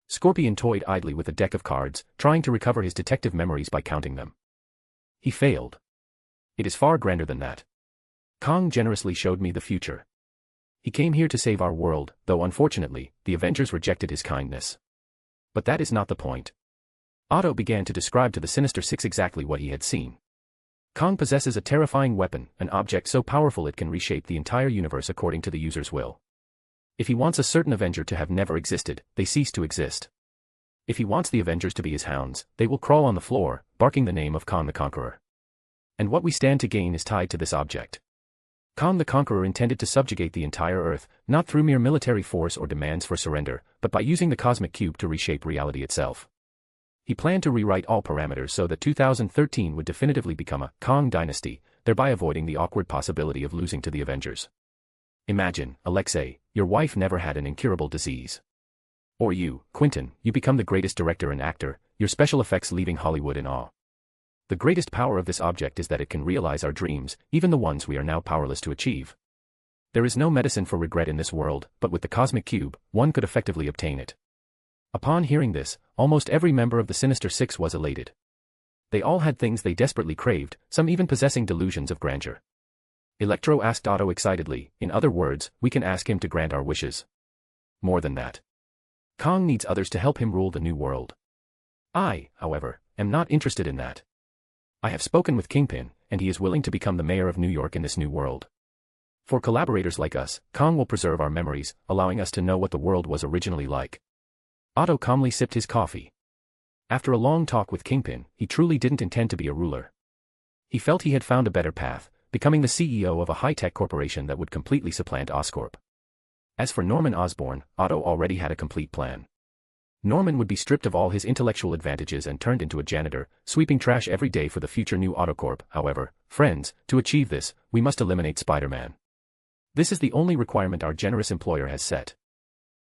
Scorpion toyed idly with a deck of cards, trying to recover his detective memories by counting them. He failed. It is far grander than that. Kang generously showed me the future. He came here to save our world, though unfortunately, the Avengers rejected his kindness. But that is not the point. Otto began to describe to the Sinister Six exactly what he had seen. Kang possesses a terrifying weapon, an object so powerful it can reshape the entire universe according to the user's will. If he wants a certain Avenger to have never existed, they cease to exist. If he wants the Avengers to be his hounds, they will crawl on the floor, barking the name of Kang the Conqueror. And what we stand to gain is tied to this object. Kang the Conqueror intended to subjugate the entire Earth, not through mere military force or demands for surrender, but by using the cosmic cube to reshape reality itself. He planned to rewrite all parameters so that 2013 would definitively become a Kang dynasty, thereby avoiding the awkward possibility of losing to the Avengers. Imagine, Alexei, your wife never had an incurable disease. Or you, Quentin, you become the greatest director and actor, your special effects leaving Hollywood in awe. The greatest power of this object is that it can realize our dreams, even the ones we are now powerless to achieve. There is no medicine for regret in this world, but with the cosmic cube, one could effectively obtain it. Upon hearing this, almost every member of the Sinister Six was elated. They all had things they desperately craved, some even possessing delusions of grandeur. Electro asked Otto excitedly, in other words, we can ask him to grant our wishes. More than that. Kang needs others to help him rule the new world. I, however, am not interested in that. I have spoken with Kingpin, and he is willing to become the mayor of New York in this new world. For collaborators like us, Kang will preserve our memories, allowing us to know what the world was originally like. Otto calmly sipped his coffee. After a long talk with Kingpin, he truly didn't intend to be a ruler. He felt he had found a better path, becoming the CEO of a high-tech corporation that would completely supplant Oscorp. As for Norman Osborn, Otto already had a complete plan. Norman would be stripped of all his intellectual advantages and turned into a janitor, sweeping trash every day for the future new Autocorp. However, friends, to achieve this, we must eliminate Spider-Man. This is the only requirement our generous employer has set.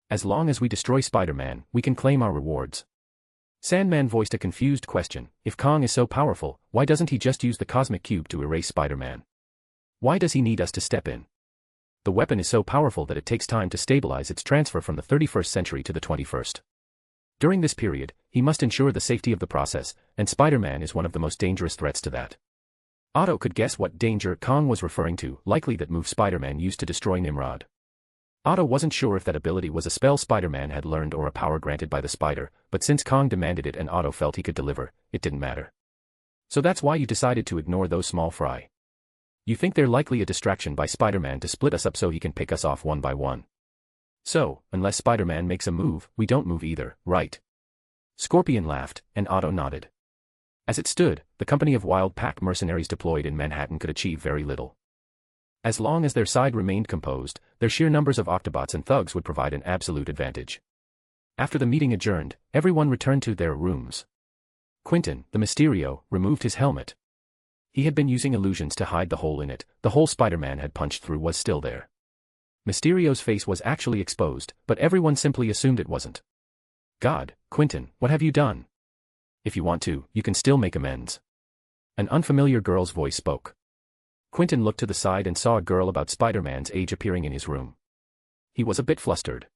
As long as we destroy Spider-Man, we can claim our rewards. Sandman voiced a confused question. If Kang is so powerful, why doesn't he just use the cosmic cube to erase Spider-Man? Why does he need us to step in? The weapon is so powerful that it takes time to stabilize its transfer from the 31st century to the 21st. During this period, he must ensure the safety of the process, and Spider-Man is one of the most dangerous threats to that. Otto could guess what danger Kang was referring to, likely that move Spider-Man used to destroy Nimrod. Otto wasn't sure if that ability was a spell Spider-Man had learned or a power granted by the Spider, but since Kang demanded it and Otto felt he could deliver, it didn't matter. So that's why you decided to ignore those small fry. You think they're likely a distraction by Spider-Man to split us up so he can pick us off one by one. So, unless Spider-Man makes a move, we don't move either, right? Scorpion laughed, and Otto nodded. As it stood, the company of Wild Pack mercenaries deployed in Manhattan could achieve very little. As long as their side remained composed, their sheer numbers of Octobots and thugs would provide an absolute advantage. After the meeting adjourned, everyone returned to their rooms. Quentin, the Mysterio, removed his helmet. He had been using illusions to hide the hole in it. The hole Spider-Man had punched through was still there. Mysterio's face was actually exposed, but everyone simply assumed it wasn't. God, Quentin, what have you done? If you want to, you can still make amends. An unfamiliar girl's voice spoke. Quentin looked to the side and saw a girl about Spider-Man's age appearing in his room. He was a bit flustered.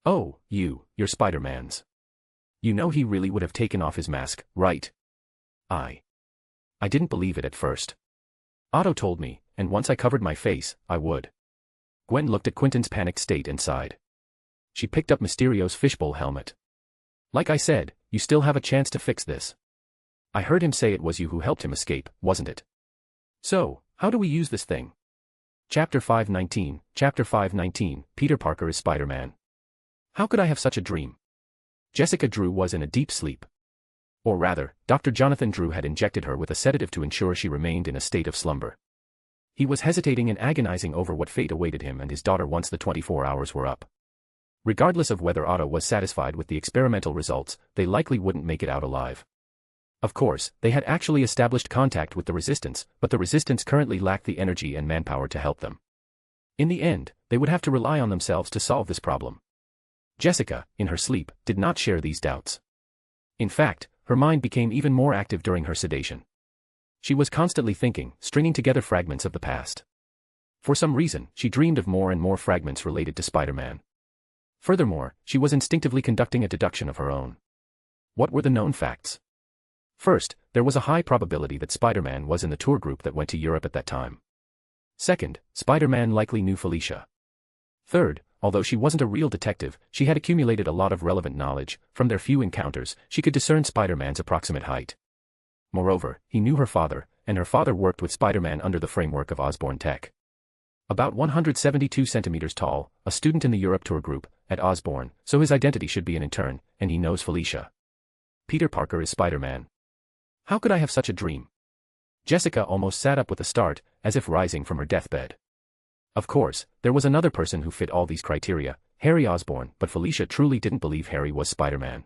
Oh, you're Spider-Man's. You know he really would have taken off his mask, right? I didn't believe it at first. Otto told me, and once I covered my face, I would. Gwen looked at Quentin's panicked state and sighed. She picked up Mysterio's fishbowl helmet. Like I said, you still have a chance to fix this. I heard him say it was you who helped him escape, wasn't it? So, how do we use this thing? Chapter 519, Peter Parker is Spider-Man. How could I have such a dream? Jessica Drew was in a deep sleep. Or rather, Dr. Jonathan Drew had injected her with a sedative to ensure she remained in a state of slumber. He was hesitating and agonizing over what fate awaited him and his daughter once the 24 hours were up. Regardless of whether Otto was satisfied with the experimental results, they likely wouldn't make it out alive. Of course, they had actually established contact with the Resistance, but the Resistance currently lacked the energy and manpower to help them. In the end, they would have to rely on themselves to solve this problem. Jessica, in her sleep, did not share these doubts. In fact, her mind became even more active during her sedation. She was constantly thinking, stringing together fragments of the past. For some reason, she dreamed of more and more fragments related to Spider-Man. Furthermore, she was instinctively conducting a deduction of her own. What were the known facts? First, there was a high probability that Spider-Man was in the tour group that went to Europe at that time. Second, Spider-Man likely knew Felicia. Third, although she wasn't a real detective, she had accumulated a lot of relevant knowledge. From their few encounters, she could discern Spider-Man's approximate height. Moreover, he knew her father, and her father worked with Spider-Man under the framework of Osborn Tech. About 172 centimeters tall, a student in the Europe tour group, at Osborn, so his identity should be an intern, and he knows Felicia. Peter Parker is Spider-Man. How could I have such a dream? Jessica almost sat up with a start, as if rising from her deathbed. Of course, there was another person who fit all these criteria, Harry Osborn, but Felicia truly didn't believe Harry was Spider-Man.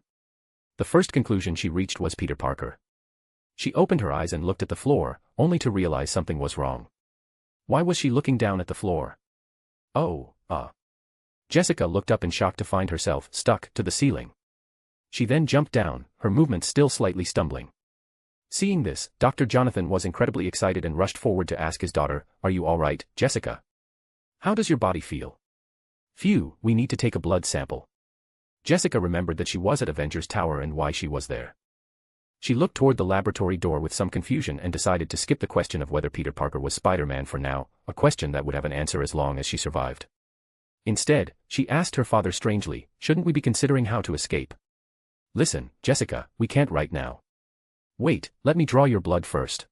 The first conclusion she reached was Peter Parker. She opened her eyes and looked at the floor, only to realize something was wrong. Why was she looking down at the floor? Oh. Jessica looked up in shock to find herself stuck to the ceiling. She then jumped down, her movements still slightly stumbling. Seeing this, Dr. Jonathan was incredibly excited and rushed forward to ask his daughter, "Are you all right, Jessica? How does your body feel?" "Phew, we need to take a blood sample." Jessica remembered that she was at Avengers Tower and why she was there. She looked toward the laboratory door with some confusion and decided to skip the question of whether Peter Parker was Spider-Man for now, a question that would have an answer as long as she survived. Instead, she asked her father strangely, "Shouldn't we be considering how to escape?" "Listen, Jessica, we can't right now." "Wait, let me draw your blood first."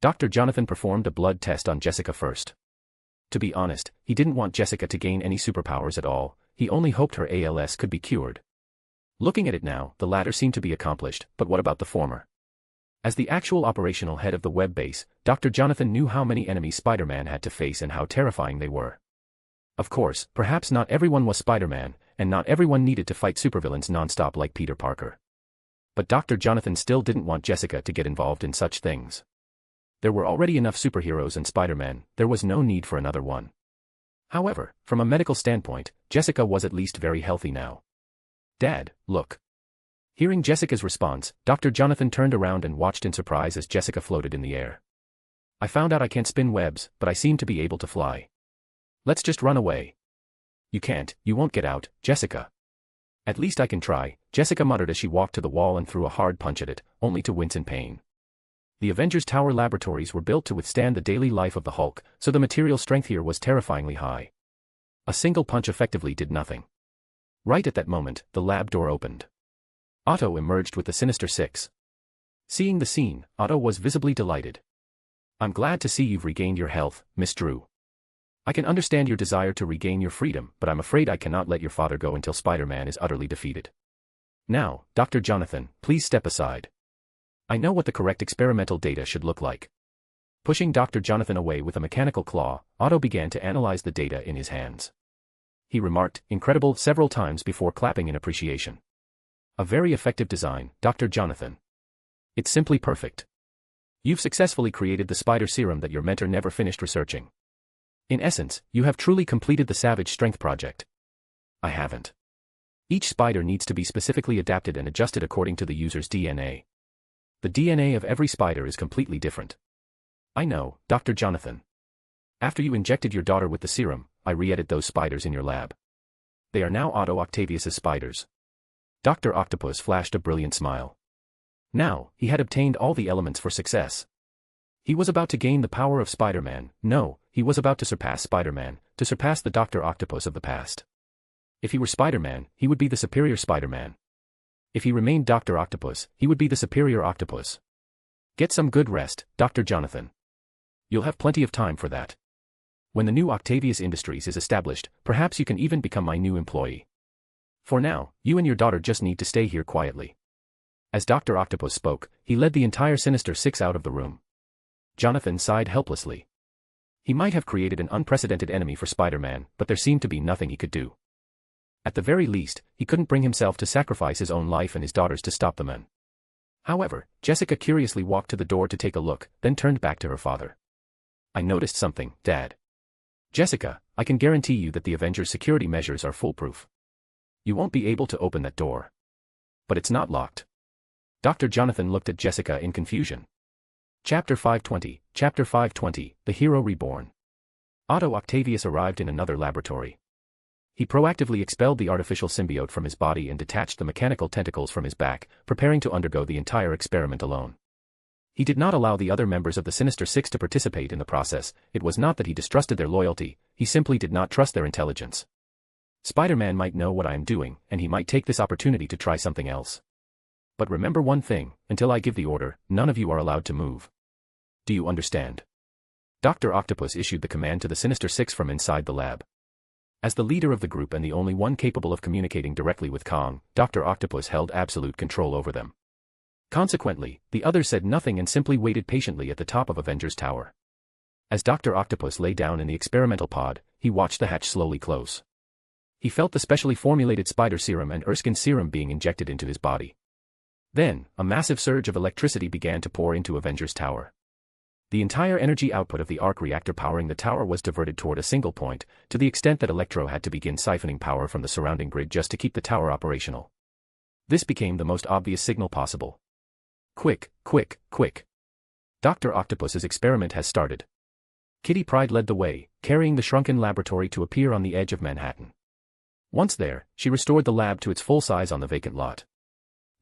Dr. Jonathan performed a blood test on Jessica first. To be honest, he didn't want Jessica to gain any superpowers at all, he only hoped her ALS could be cured. Looking at it now, the latter seemed to be accomplished, but what about the former? As the actual operational head of the web base, Dr. Jonathan knew how many enemies Spider-Man had to face and how terrifying they were. Of course, perhaps not everyone was Spider-Man, and not everyone needed to fight supervillains non-stop like Peter Parker. But Dr. Jonathan still didn't want Jessica to get involved in such things. There were already enough superheroes and Spider-Man, there was no need for another one. However, from a medical standpoint, Jessica was at least very healthy now. "Dad, look." Hearing Jessica's response, Dr. Jonathan turned around and watched in surprise as Jessica floated in the air. "I found out I can't spin webs, but I seem to be able to fly. Let's just run away." "You can't, you won't get out, Jessica." "At least I can try," Jessica muttered as she walked to the wall and threw a hard punch at it, only to wince in pain. The Avengers Tower laboratories were built to withstand the daily life of the Hulk, so the material strength here was terrifyingly high. A single punch effectively did nothing. Right at that moment, the lab door opened. Otto emerged with the Sinister Six. Seeing the scene, Otto was visibly delighted. "I'm glad to see you've regained your health, Miss Drew. I can understand your desire to regain your freedom, but I'm afraid I cannot let your father go until Spider-Man is utterly defeated. Now, Dr. Jonathan, please step aside. I know what the correct experimental data should look like." Pushing Dr. Jonathan away with a mechanical claw, Otto began to analyze the data in his hands. He remarked, "Incredible," several times before clapping in appreciation. "A very effective design, Dr. Jonathan. It's simply perfect. You've successfully created the spider serum that your mentor never finished researching. In essence, you have truly completed the Savage Strength project." "I haven't. Each spider needs to be specifically adapted and adjusted according to the user's DNA. The DNA of every spider is completely different." "I know, Dr. Jonathan. After you injected your daughter with the serum, I re-edited those spiders in your lab. They are now Otto Octavius's spiders." Dr. Octopus flashed a brilliant smile. Now, he had obtained all the elements for success. He was about to gain the power of Spider-Man. No, he was about to surpass Spider-Man, to surpass the Dr. Octopus of the past. If he were Spider-Man, he would be the superior Spider-Man. If he remained Dr. Octopus, he would be the superior Octopus. "Get some good rest, Dr. Jonathan. You'll have plenty of time for that. When the new Octavius Industries is established, perhaps you can even become my new employee. For now, you and your daughter just need to stay here quietly." As Dr. Octopus spoke, he led the entire Sinister Six out of the room. Jonathan sighed helplessly. He might have created an unprecedented enemy for Spider-Man, but there seemed to be nothing he could do. At the very least, he couldn't bring himself to sacrifice his own life and his daughter's to stop the men. However, Jessica curiously walked to the door to take a look, then turned back to her father. "I noticed something, Dad." "Jessica, I can guarantee you that the Avengers' security measures are foolproof. You won't be able to open that door. But it's not locked." Dr. Jonathan looked at Jessica in confusion. Chapter 520, The Hero Reborn. Otto Octavius arrived in another laboratory. He proactively expelled the artificial symbiote from his body and detached the mechanical tentacles from his back, preparing to undergo the entire experiment alone. He did not allow the other members of the Sinister Six to participate in the process. It was not that he distrusted their loyalty, he simply did not trust their intelligence. Spider-Man might know what I am doing, and he might take this opportunity to try something else. But remember one thing, until I give the order, none of you are allowed to move. Do you understand? Dr. Octopus issued the command to the Sinister Six from inside the lab. As the leader of the group and the only one capable of communicating directly with Kang, Dr. Octopus held absolute control over them. Consequently, the others said nothing and simply waited patiently at the top of Avengers Tower. As Dr. Octopus lay down in the experimental pod, he watched the hatch slowly close. He felt the specially formulated spider serum and Erskine serum being injected into his body. Then, a massive surge of electricity began to pour into Avengers Tower. The entire energy output of the arc reactor powering the tower was diverted toward a single point, to the extent that Electro had to begin siphoning power from the surrounding grid just to keep the tower operational. This became the most obvious signal possible. Quick, quick, quick. Dr. Octopus's experiment has started. Kitty Pryde led the way, carrying the shrunken laboratory to appear on the edge of Manhattan. Once there, she restored the lab to its full size on the vacant lot.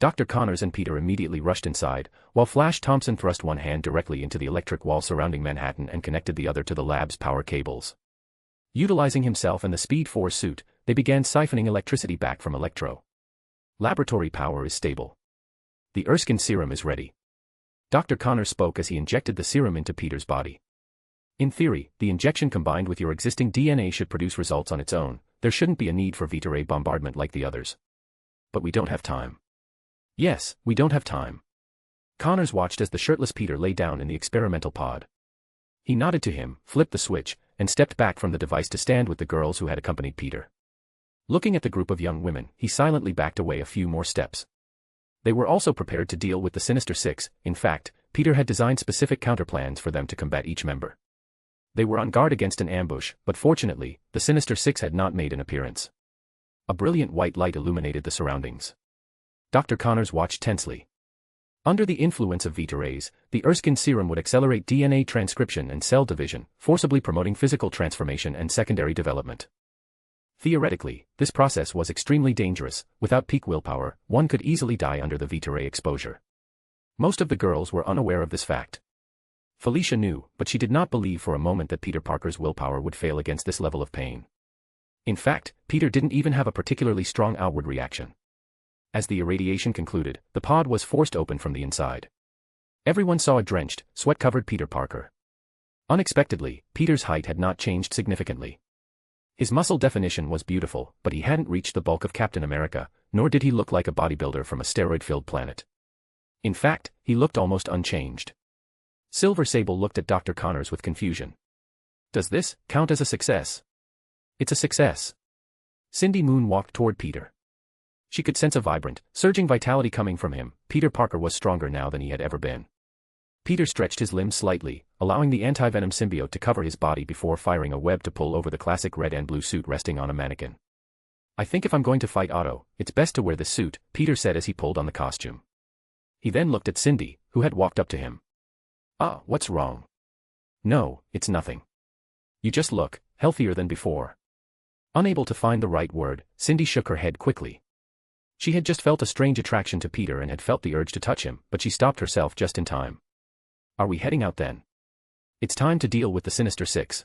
Dr. Connors and Peter immediately rushed inside, while Flash Thompson thrust one hand directly into the electric wall surrounding Manhattan and connected the other to the lab's power cables. Utilizing himself and the Speed Force suit, they began siphoning electricity back from Electro. Laboratory power is stable. The Erskine serum is ready. Dr. Connors spoke as he injected the serum into Peter's body. In theory, the injection combined with your existing DNA should produce results on its own. There shouldn't be a need for Vita ray bombardment like the others. But we don't have time. Yes, we don't have time. Connors watched as the shirtless Peter lay down in the experimental pod. He nodded to him, flipped the switch, and stepped back from the device to stand with the girls who had accompanied Peter. Looking at the group of young women, he silently backed away a few more steps. They were also prepared to deal with the Sinister Six. In fact, Peter had designed specific counterplans for them to combat each member. They were on guard against an ambush, but fortunately, the Sinister Six had not made an appearance. A brilliant white light illuminated the surroundings. Dr. Connors watched tensely. Under the influence of Vita rays, the Erskine serum would accelerate DNA transcription and cell division, forcibly promoting physical transformation and secondary development. Theoretically, this process was extremely dangerous. Without peak willpower, one could easily die under the Vita ray exposure. Most of the girls were unaware of this fact. Felicia knew, but she did not believe for a moment that Peter Parker's willpower would fail against this level of pain. In fact, Peter didn't even have a particularly strong outward reaction. As the irradiation concluded, the pod was forced open from the inside. Everyone saw a drenched, sweat-covered Peter Parker. Unexpectedly, Peter's height had not changed significantly. His muscle definition was beautiful, but he hadn't reached the bulk of Captain America, nor did he look like a bodybuilder from a steroid-filled planet. In fact, he looked almost unchanged. Silver Sable looked at Dr. Connors with confusion. Does this count as a success? It's a success. Cindy Moon walked toward Peter. She could sense a vibrant, surging vitality coming from him. Peter Parker was stronger now than he had ever been. Peter stretched his limbs slightly, allowing the anti-venom symbiote to cover his body before firing a web to pull over the classic red and blue suit resting on a mannequin. I think if I'm going to fight Otto, it's best to wear this suit, Peter said as he pulled on the costume. He then looked at Cindy, who had walked up to him. What's wrong? No, it's nothing. You just look healthier than before. Unable to find the right word, Cindy shook her head quickly. She had just felt a strange attraction to Peter and had felt the urge to touch him, but she stopped herself just in time. Are we heading out then? It's time to deal with the Sinister Six.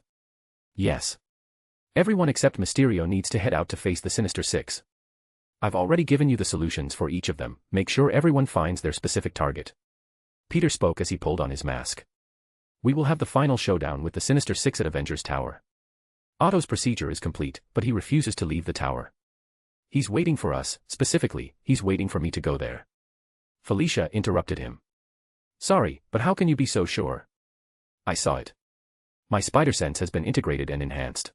Yes. Everyone except Mysterio needs to head out to face the Sinister Six. I've already given you the solutions for each of them. Make sure everyone finds their specific target. Peter spoke as he pulled on his mask. We will have the final showdown with the Sinister Six at Avengers Tower. Otto's procedure is complete, but he refuses to leave the tower. He's waiting for us, specifically, he's waiting for me to go there. Felicia interrupted him. Sorry, but how can you be so sure? I saw it. My spider sense has been integrated and enhanced.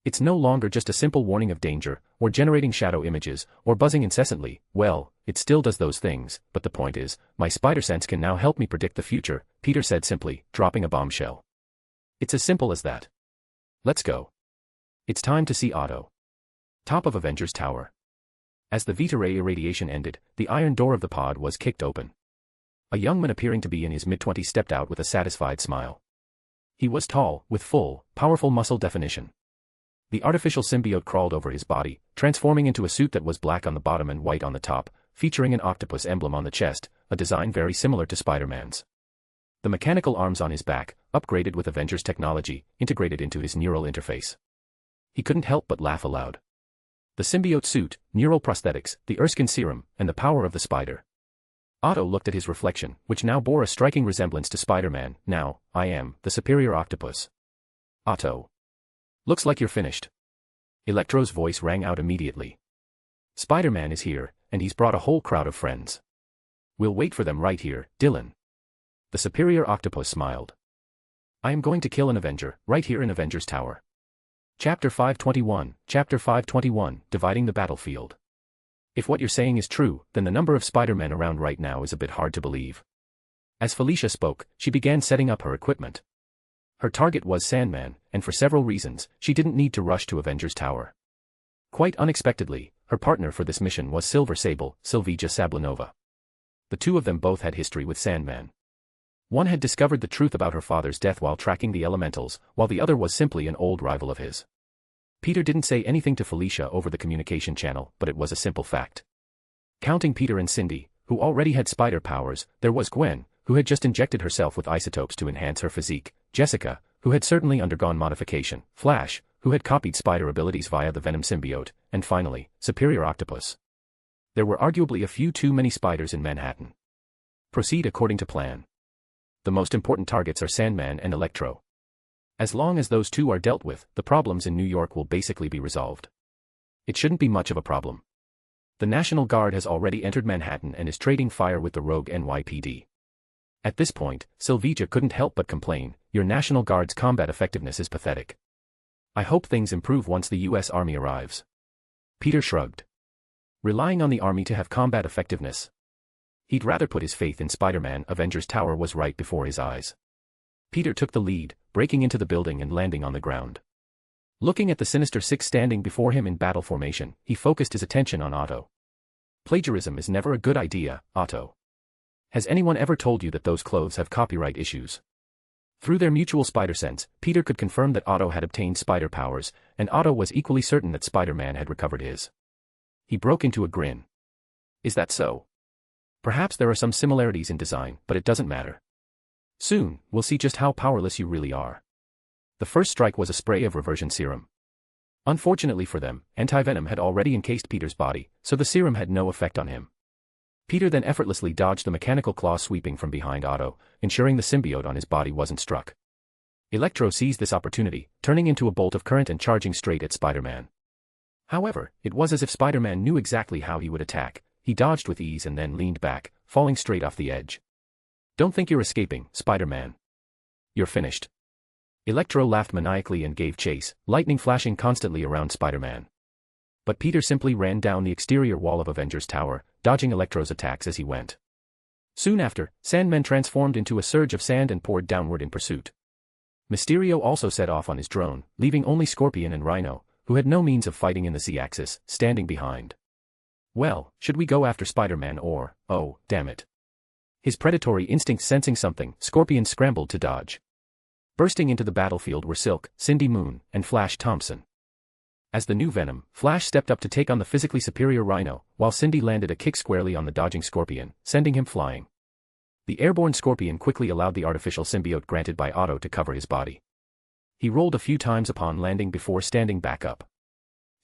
It's no longer just a simple warning of danger, or generating shadow images, or buzzing incessantly. Well, it still does those things, but the point is, my spider sense can now help me predict the future, Peter said simply, dropping a bombshell. It's as simple as that. Let's go. It's time to see Otto. Top of Avengers Tower. As the Vita ray irradiation ended, the iron door of the pod was kicked open. A young man appearing to be in his mid-20s stepped out with a satisfied smile. He was tall, with full, powerful muscle definition. The artificial symbiote crawled over his body, transforming into a suit that was black on the bottom and white on the top, featuring an octopus emblem on the chest, a design very similar to Spider-Man's. The mechanical arms on his back, upgraded with Avengers technology, integrated into his neural interface. He couldn't help but laugh aloud. The symbiote suit, neural prosthetics, the Erskine serum, and the power of the spider. Otto looked at his reflection, which now bore a striking resemblance to Spider-Man. Now, I am the superior octopus. Otto. Looks like you're finished. Electro's voice rang out immediately. Spider-Man is here, and he's brought a whole crowd of friends. We'll wait for them right here, Dylan. The superior octopus smiled. I am going to kill an Avenger, right here in Avengers Tower. Chapter 521, Dividing the Battlefield. If what you're saying is true, then the number of Spider-Men around right now is a bit hard to believe. As Felicia spoke, she began setting up her equipment. Her target was Sandman, and for several reasons, she didn't need to rush to Avengers Tower. Quite unexpectedly, her partner for this mission was Silver Sable, Sylvija Sablinova. The two of them both had history with Sandman. One had discovered the truth about her father's death while tracking the elementals, while the other was simply an old rival of his. Peter didn't say anything to Felicia over the communication channel, but it was a simple fact. Counting Peter and Cindy, who already had spider powers, there was Gwen, who had just injected herself with isotopes to enhance her physique, Jessica, who had certainly undergone modification, Flash, who had copied spider abilities via the Venom symbiote, and finally, Superior Octopus. There were arguably a few too many spiders in Manhattan. Proceed according to plan. The most important targets are Sandman and Electro. As long as those two are dealt with, the problems in New York will basically be resolved. It shouldn't be much of a problem. The National Guard has already entered Manhattan and is trading fire with the rogue NYPD. At this point, Sylvia couldn't help but complain, "Your National Guard's combat effectiveness is pathetic. I hope things improve once the US Army arrives." Peter shrugged. Relying on the Army to have combat effectiveness? He'd rather put his faith in Spider-Man. Avengers Tower was right before his eyes. Peter took the lead, breaking into the building and landing on the ground. Looking at the Sinister Six standing before him in battle formation, he focused his attention on Otto. Plagiarism is never a good idea, Otto. Has anyone ever told you that those clothes have copyright issues? Through their mutual spider sense, Peter could confirm that Otto had obtained spider powers, and Otto was equally certain that Spider-Man had recovered his. He broke into a grin. Is that so? Perhaps there are some similarities in design, but it doesn't matter. Soon, we'll see just how powerless you really are. The first strike was a spray of reversion serum. Unfortunately for them, anti-venom had already encased Peter's body, so the serum had no effect on him. Peter then effortlessly dodged the mechanical claw sweeping from behind Otto, ensuring the symbiote on his body wasn't struck. Electro seized this opportunity, turning into a bolt of current and charging straight at Spider-Man. However, it was as if Spider-Man knew exactly how he would attack. He dodged with ease and then leaned back, falling straight off the edge. "Don't think you're escaping, Spider-Man. You're finished." Electro laughed maniacally and gave chase, lightning flashing constantly around Spider-Man. But Peter simply ran down the exterior wall of Avengers Tower, dodging Electro's attacks as he went. Soon after, Sandman transformed into a surge of sand and poured downward in pursuit. Mysterio also set off on his drone, leaving only Scorpion and Rhino, who had no means of fighting in the Z-axis, standing behind. Well, should we go after Spider-Man or, oh, damn it. His predatory instinct sensing something, Scorpion scrambled to dodge. Bursting into the battlefield were Silk, Cindy Moon, and Flash Thompson. As the new Venom, Flash stepped up to take on the physically superior Rhino, while Cindy landed a kick squarely on the dodging Scorpion, sending him flying. The airborne Scorpion quickly allowed the artificial symbiote granted by Otto to cover his body. He rolled a few times upon landing before standing back up.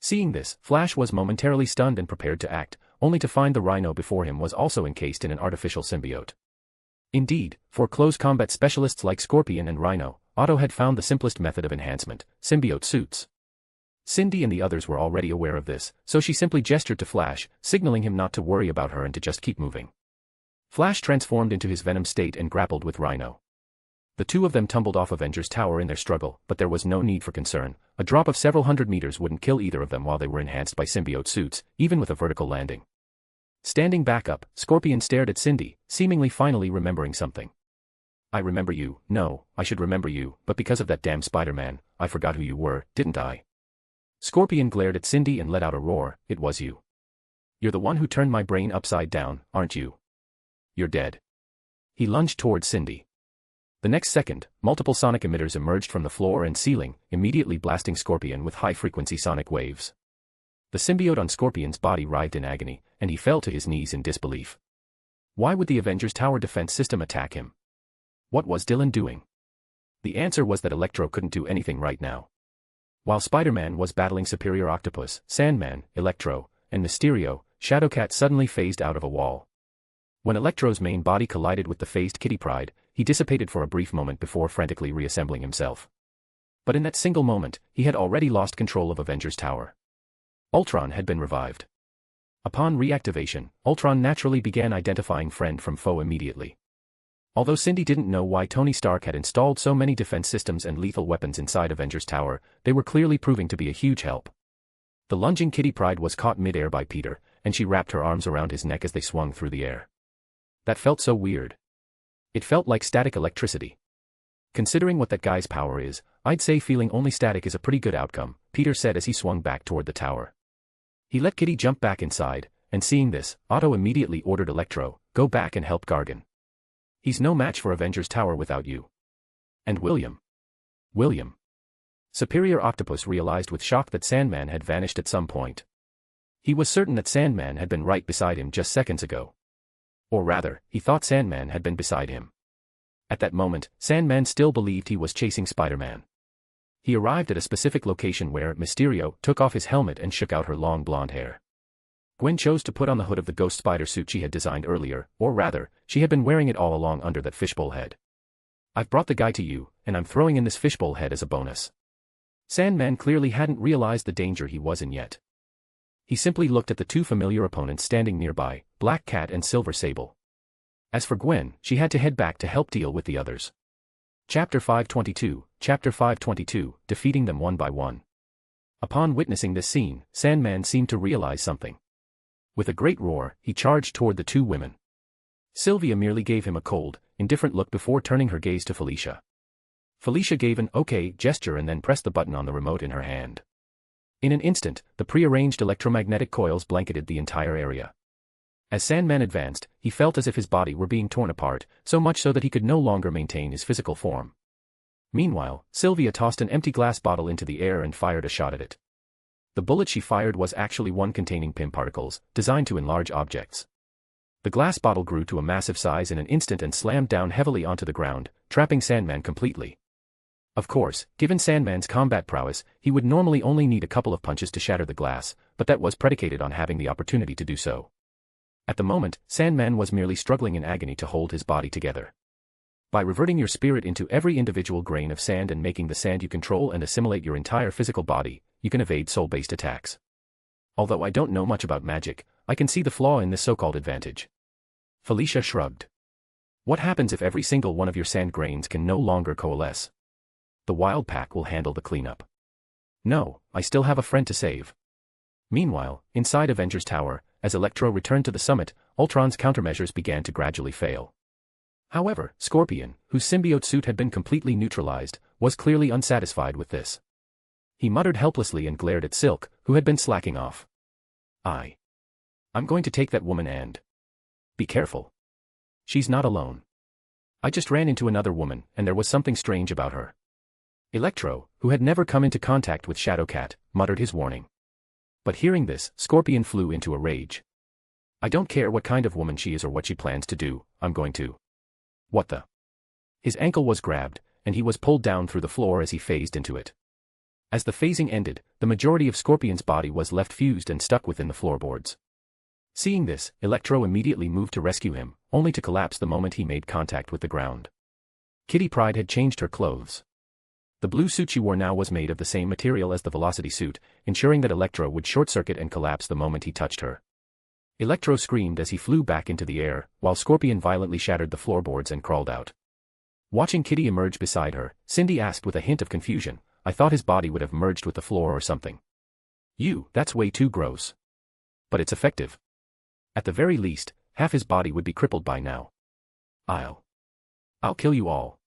Seeing this, Flash was momentarily stunned and prepared to act, only to find the Rhino before him was also encased in an artificial symbiote. Indeed, for close combat specialists like Scorpion and Rhino, Otto had found the simplest method of enhancement, symbiote suits. Cindy and the others were already aware of this, so she simply gestured to Flash, signaling him not to worry about her and to just keep moving. Flash transformed into his Venom state and grappled with Rhino. The two of them tumbled off Avengers Tower in their struggle, but there was no need for concern. A drop of several hundred meters wouldn't kill either of them while they were enhanced by symbiote suits, even with a vertical landing. Standing back up, Scorpion stared at Cindy, seemingly finally remembering something. "I remember you. No, I should remember you, but because of that damn Spider-Man, I forgot who you were, didn't I?" Scorpion glared at Cindy and let out a roar. "It was you. You're the one who turned my brain upside down, aren't you? You're dead." He lunged towards Cindy. The next second, multiple sonic emitters emerged from the floor and ceiling, immediately blasting Scorpion with high-frequency sonic waves. The symbiote on Scorpion's body writhed in agony, and he fell to his knees in disbelief. Why would the Avengers Tower defense system attack him? What was Dylan doing? The answer was that Electro couldn't do anything right now. While Spider-Man was battling Superior Octopus, Sandman, Electro, and Mysterio, Shadowcat suddenly phased out of a wall. When Electro's main body collided with the phased Kitty Pryde, he dissipated for a brief moment before frantically reassembling himself. But in that single moment, he had already lost control of Avengers Tower. Ultron had been revived. Upon reactivation, Ultron naturally began identifying friend from foe immediately. Although Cindy didn't know why Tony Stark had installed so many defense systems and lethal weapons inside Avengers Tower, they were clearly proving to be a huge help. The lunging Kitty Pryde was caught mid-air by Peter, and she wrapped her arms around his neck as they swung through the air. That felt so weird. It felt like static electricity. Considering what that guy's power is, I'd say feeling only static is a pretty good outcome, Peter said as he swung back toward the tower. He let Kitty jump back inside, and seeing this, Otto immediately ordered Electro, "Go back and help Gargan. He's no match for Avengers Tower without you." And William. Superior Octopus realized with shock that Sandman had vanished at some point. He was certain that Sandman had been right beside him just seconds ago. Or rather, he thought Sandman had been beside him. At that moment, Sandman still believed he was chasing Spider-Man. He arrived at a specific location where Mysterio took off his helmet and shook out her long blonde hair. Gwen chose to put on the hood of the ghost spider suit she had designed earlier, or rather, she had been wearing it all along under that fishbowl head. I've brought the guy to you, and I'm throwing in this fishbowl head as a bonus. Sandman clearly hadn't realized the danger he was in yet. He simply looked at the two familiar opponents standing nearby, Black Cat and Silver Sable. As for Gwen, she had to head back to help deal with the others. Chapter 522, defeating them one by one. Upon witnessing this scene, Sandman seemed to realize something. With a great roar, he charged toward the two women. Sylvia merely gave him a cold, indifferent look before turning her gaze to Felicia. Felicia gave an okay gesture and then pressed the button on the remote in her hand. In an instant, the prearranged electromagnetic coils blanketed the entire area. As Sandman advanced, he felt as if his body were being torn apart, so much so that he could no longer maintain his physical form. Meanwhile, Sylvia tossed an empty glass bottle into the air and fired a shot at it. The bullet she fired was actually one containing PIM particles, designed to enlarge objects. The glass bottle grew to a massive size in an instant and slammed down heavily onto the ground, trapping Sandman completely. Of course, given Sandman's combat prowess, he would normally only need a couple of punches to shatter the glass, but that was predicated on having the opportunity to do so. At the moment, Sandman was merely struggling in agony to hold his body together. By reverting your spirit into every individual grain of sand and making the sand you control and assimilate your entire physical body, you can evade soul-based attacks. Although I don't know much about magic, I can see the flaw in this so-called advantage. Felicia shrugged. What happens if every single one of your sand grains can no longer coalesce? The wild pack will handle the cleanup. No, I still have a friend to save. Meanwhile, inside Avengers Tower, as Electro returned to the summit, Ultron's countermeasures began to gradually fail. However, Scorpion, whose symbiote suit had been completely neutralized, was clearly unsatisfied with this. He muttered helplessly and glared at Silk, who had been slacking off. I'm going to take that woman and... Be careful. She's not alone. I just ran into another woman, and there was something strange about her. Electro, who had never come into contact with Shadowcat, muttered his warning. But hearing this, Scorpion flew into a rage. I don't care what kind of woman she is or what she plans to do, I'm going to... What the? His ankle was grabbed, and he was pulled down through the floor as he phased into it. As the phasing ended, the majority of Scorpion's body was left fused and stuck within the floorboards. Seeing this, Electro immediately moved to rescue him, only to collapse the moment he made contact with the ground. Kitty Pryde had changed her clothes. The blue suit she wore now was made of the same material as the Velocity suit, ensuring that Electro would short-circuit and collapse the moment he touched her. Electro screamed as he flew back into the air, while Scorpion violently shattered the floorboards and crawled out. Watching Kitty emerge beside her, Cindy asked with a hint of confusion, I thought his body would have merged with the floor or something. That's way too gross. But it's effective. At the very least, half his body would be crippled by now. I'll kill you all.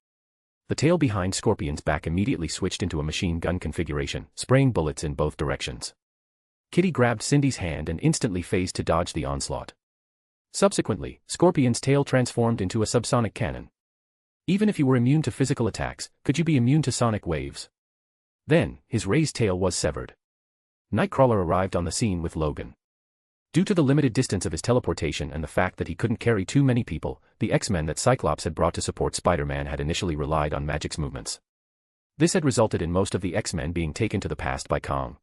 The tail behind Scorpion's back immediately switched into a machine gun configuration, spraying bullets in both directions. Kitty grabbed Cindy's hand and instantly phased to dodge the onslaught. Subsequently, Scorpion's tail transformed into a subsonic cannon. Even if you were immune to physical attacks, could you be immune to sonic waves? Then, his raised tail was severed. Nightcrawler arrived on the scene with Logan. Due to the limited distance of his teleportation and the fact that he couldn't carry too many people, the X-Men that Cyclops had brought to support Spider-Man had initially relied on Magic's movements. This had resulted in most of the X-Men being taken to the past by Kang.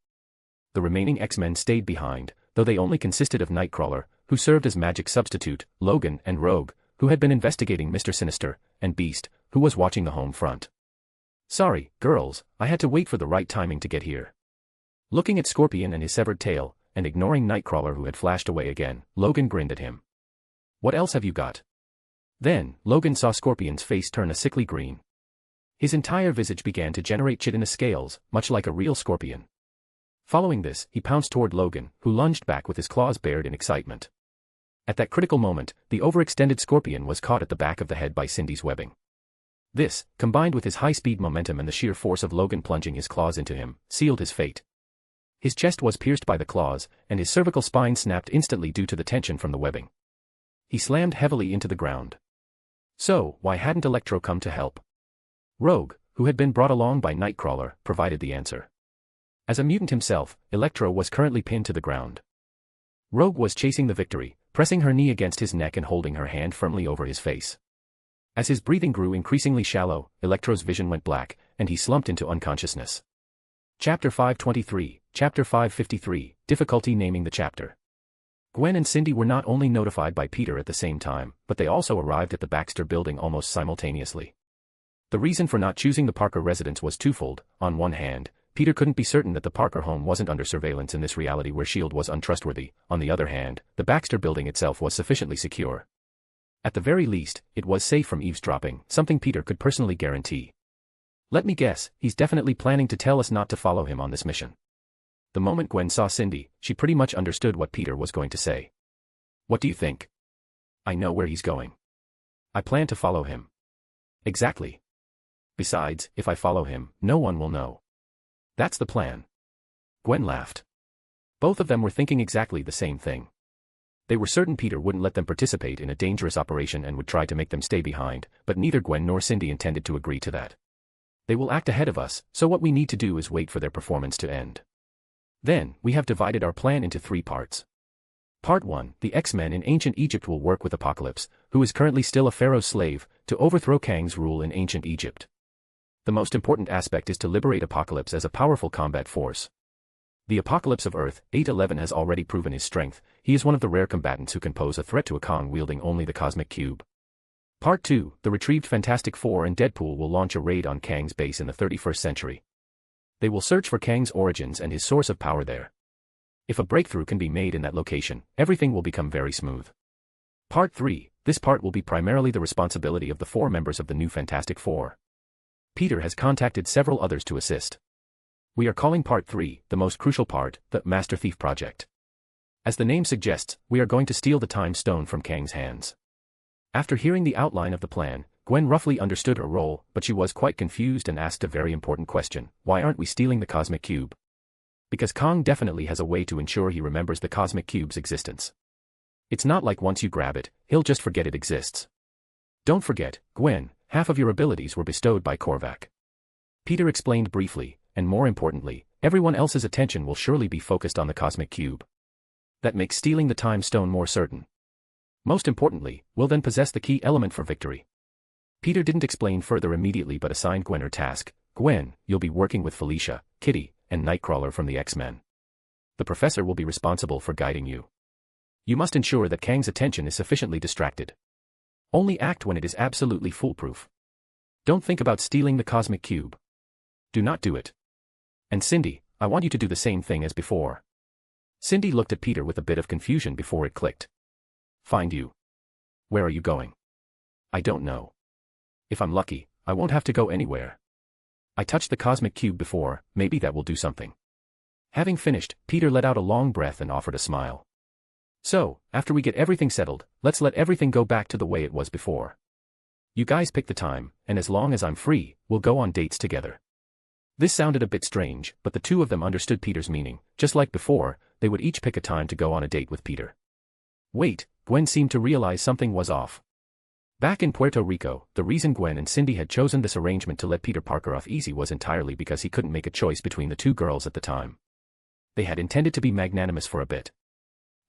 The remaining X-Men stayed behind, though they only consisted of Nightcrawler, who served as Magic's substitute, Logan and Rogue, who had been investigating Mr. Sinister, and Beast, who was watching the home front. Sorry, girls, I had to wait for the right timing to get here. Looking at Scorpion and his severed tail, and ignoring Nightcrawler who had flashed away again, Logan grinned at him. What else have you got? Then, Logan saw Scorpion's face turn a sickly green. His entire visage began to generate chitinous scales, much like a real scorpion. Following this, he pounced toward Logan, who lunged back with his claws bared in excitement. At that critical moment, the overextended Scorpion was caught at the back of the head by Cindy's webbing. This, combined with his high-speed momentum and the sheer force of Logan plunging his claws into him, sealed his fate. His chest was pierced by the claws, and his cervical spine snapped instantly due to the tension from the webbing. He slammed heavily into the ground. So, why hadn't Electro come to help? Rogue, who had been brought along by Nightcrawler, provided the answer. As a mutant himself, Electro was currently pinned to the ground. Rogue was chasing the victory, pressing her knee against his neck and holding her hand firmly over his face. As his breathing grew increasingly shallow, Electro's vision went black, and he slumped into unconsciousness. Chapter 523, Chapter 553, Difficulty naming the chapter. Gwen and Cindy were not only notified by Peter at the same time, but they also arrived at the Baxter building almost simultaneously. The reason for not choosing the Parker residence was twofold. On one hand, Peter couldn't be certain that the Parker home wasn't under surveillance in this reality where S.H.I.E.L.D. was untrustworthy. On the other hand, the Baxter building itself was sufficiently secure. At the very least, it was safe from eavesdropping, something Peter could personally guarantee. Let me guess, he's definitely planning to tell us not to follow him on this mission. The moment Gwen saw Cindy, she pretty much understood what Peter was going to say. What do you think? I know where he's going. I plan to follow him. Exactly. Besides, if I follow him, no one will know. That's the plan. Gwen laughed. Both of them were thinking exactly the same thing. They were certain Peter wouldn't let them participate in a dangerous operation and would try to make them stay behind, but neither Gwen nor Cindy intended to agree to that. They will act ahead of us, so what we need to do is wait for their performance to end. Then, we have divided our plan into 3 parts. Part 1, the X-Men in ancient Egypt will work with Apocalypse, who is currently still a pharaoh's slave, to overthrow Kang's rule in ancient Egypt. The most important aspect is to liberate Apocalypse as a powerful combat force. The Apocalypse of Earth, 811 has already proven his strength. He is one of the rare combatants who can pose a threat to a Kang wielding only the Cosmic Cube. Part 2, the retrieved Fantastic Four and Deadpool will launch a raid on Kang's base in the 31st century. They will search for Kang's origins and his source of power there. If a breakthrough can be made in that location, everything will become very smooth. Part 3, this part will be primarily the responsibility of the 4 members of the new Fantastic Four. Peter has contacted several others to assist. We are calling Part 3, the most crucial part, the Master Thief Project. As the name suggests, we are going to steal the Time Stone from Kang's hands. After hearing the outline of the plan, Gwen roughly understood her role, but she was quite confused and asked a very important question: why aren't we stealing the Cosmic Cube? Because Kang definitely has a way to ensure he remembers the Cosmic Cube's existence. It's not like once you grab it, he'll just forget it exists. Don't forget, Gwen, half of your abilities were bestowed by Korvac. Peter explained briefly, and more importantly, everyone else's attention will surely be focused on the Cosmic Cube. That makes stealing the Time Stone more certain. Most importantly, we'll then possess the key element for victory. Peter didn't explain further immediately but assigned Gwen her task. Gwen, you'll be working with Felicia, Kitty, and Nightcrawler from the X-Men. The professor will be responsible for guiding you. You must ensure that Kang's attention is sufficiently distracted. Only act when it is absolutely foolproof. Don't think about stealing the Cosmic Cube. Do not do it. And Cindy, I want you to do the same thing as before. Cindy looked at Peter with a bit of confusion before it clicked. Find you. Where are you going? I don't know. If I'm lucky, I won't have to go anywhere. I touched the Cosmic Cube before, maybe that will do something. Having finished, Peter let out a long breath and offered a smile. So, after we get everything settled, let's let everything go back to the way it was before. You guys pick the time, and as long as I'm free, we'll go on dates together. This sounded a bit strange, but the 2 of them understood Peter's meaning. Just like before, they would each pick a time to go on a date with Peter. Wait, Gwen seemed to realize something was off. Back in Puerto Rico, the reason Gwen and Cindy had chosen this arrangement to let Peter Parker off easy was entirely because he couldn't make a choice between the 2 girls at the time. They had intended to be magnanimous for a bit.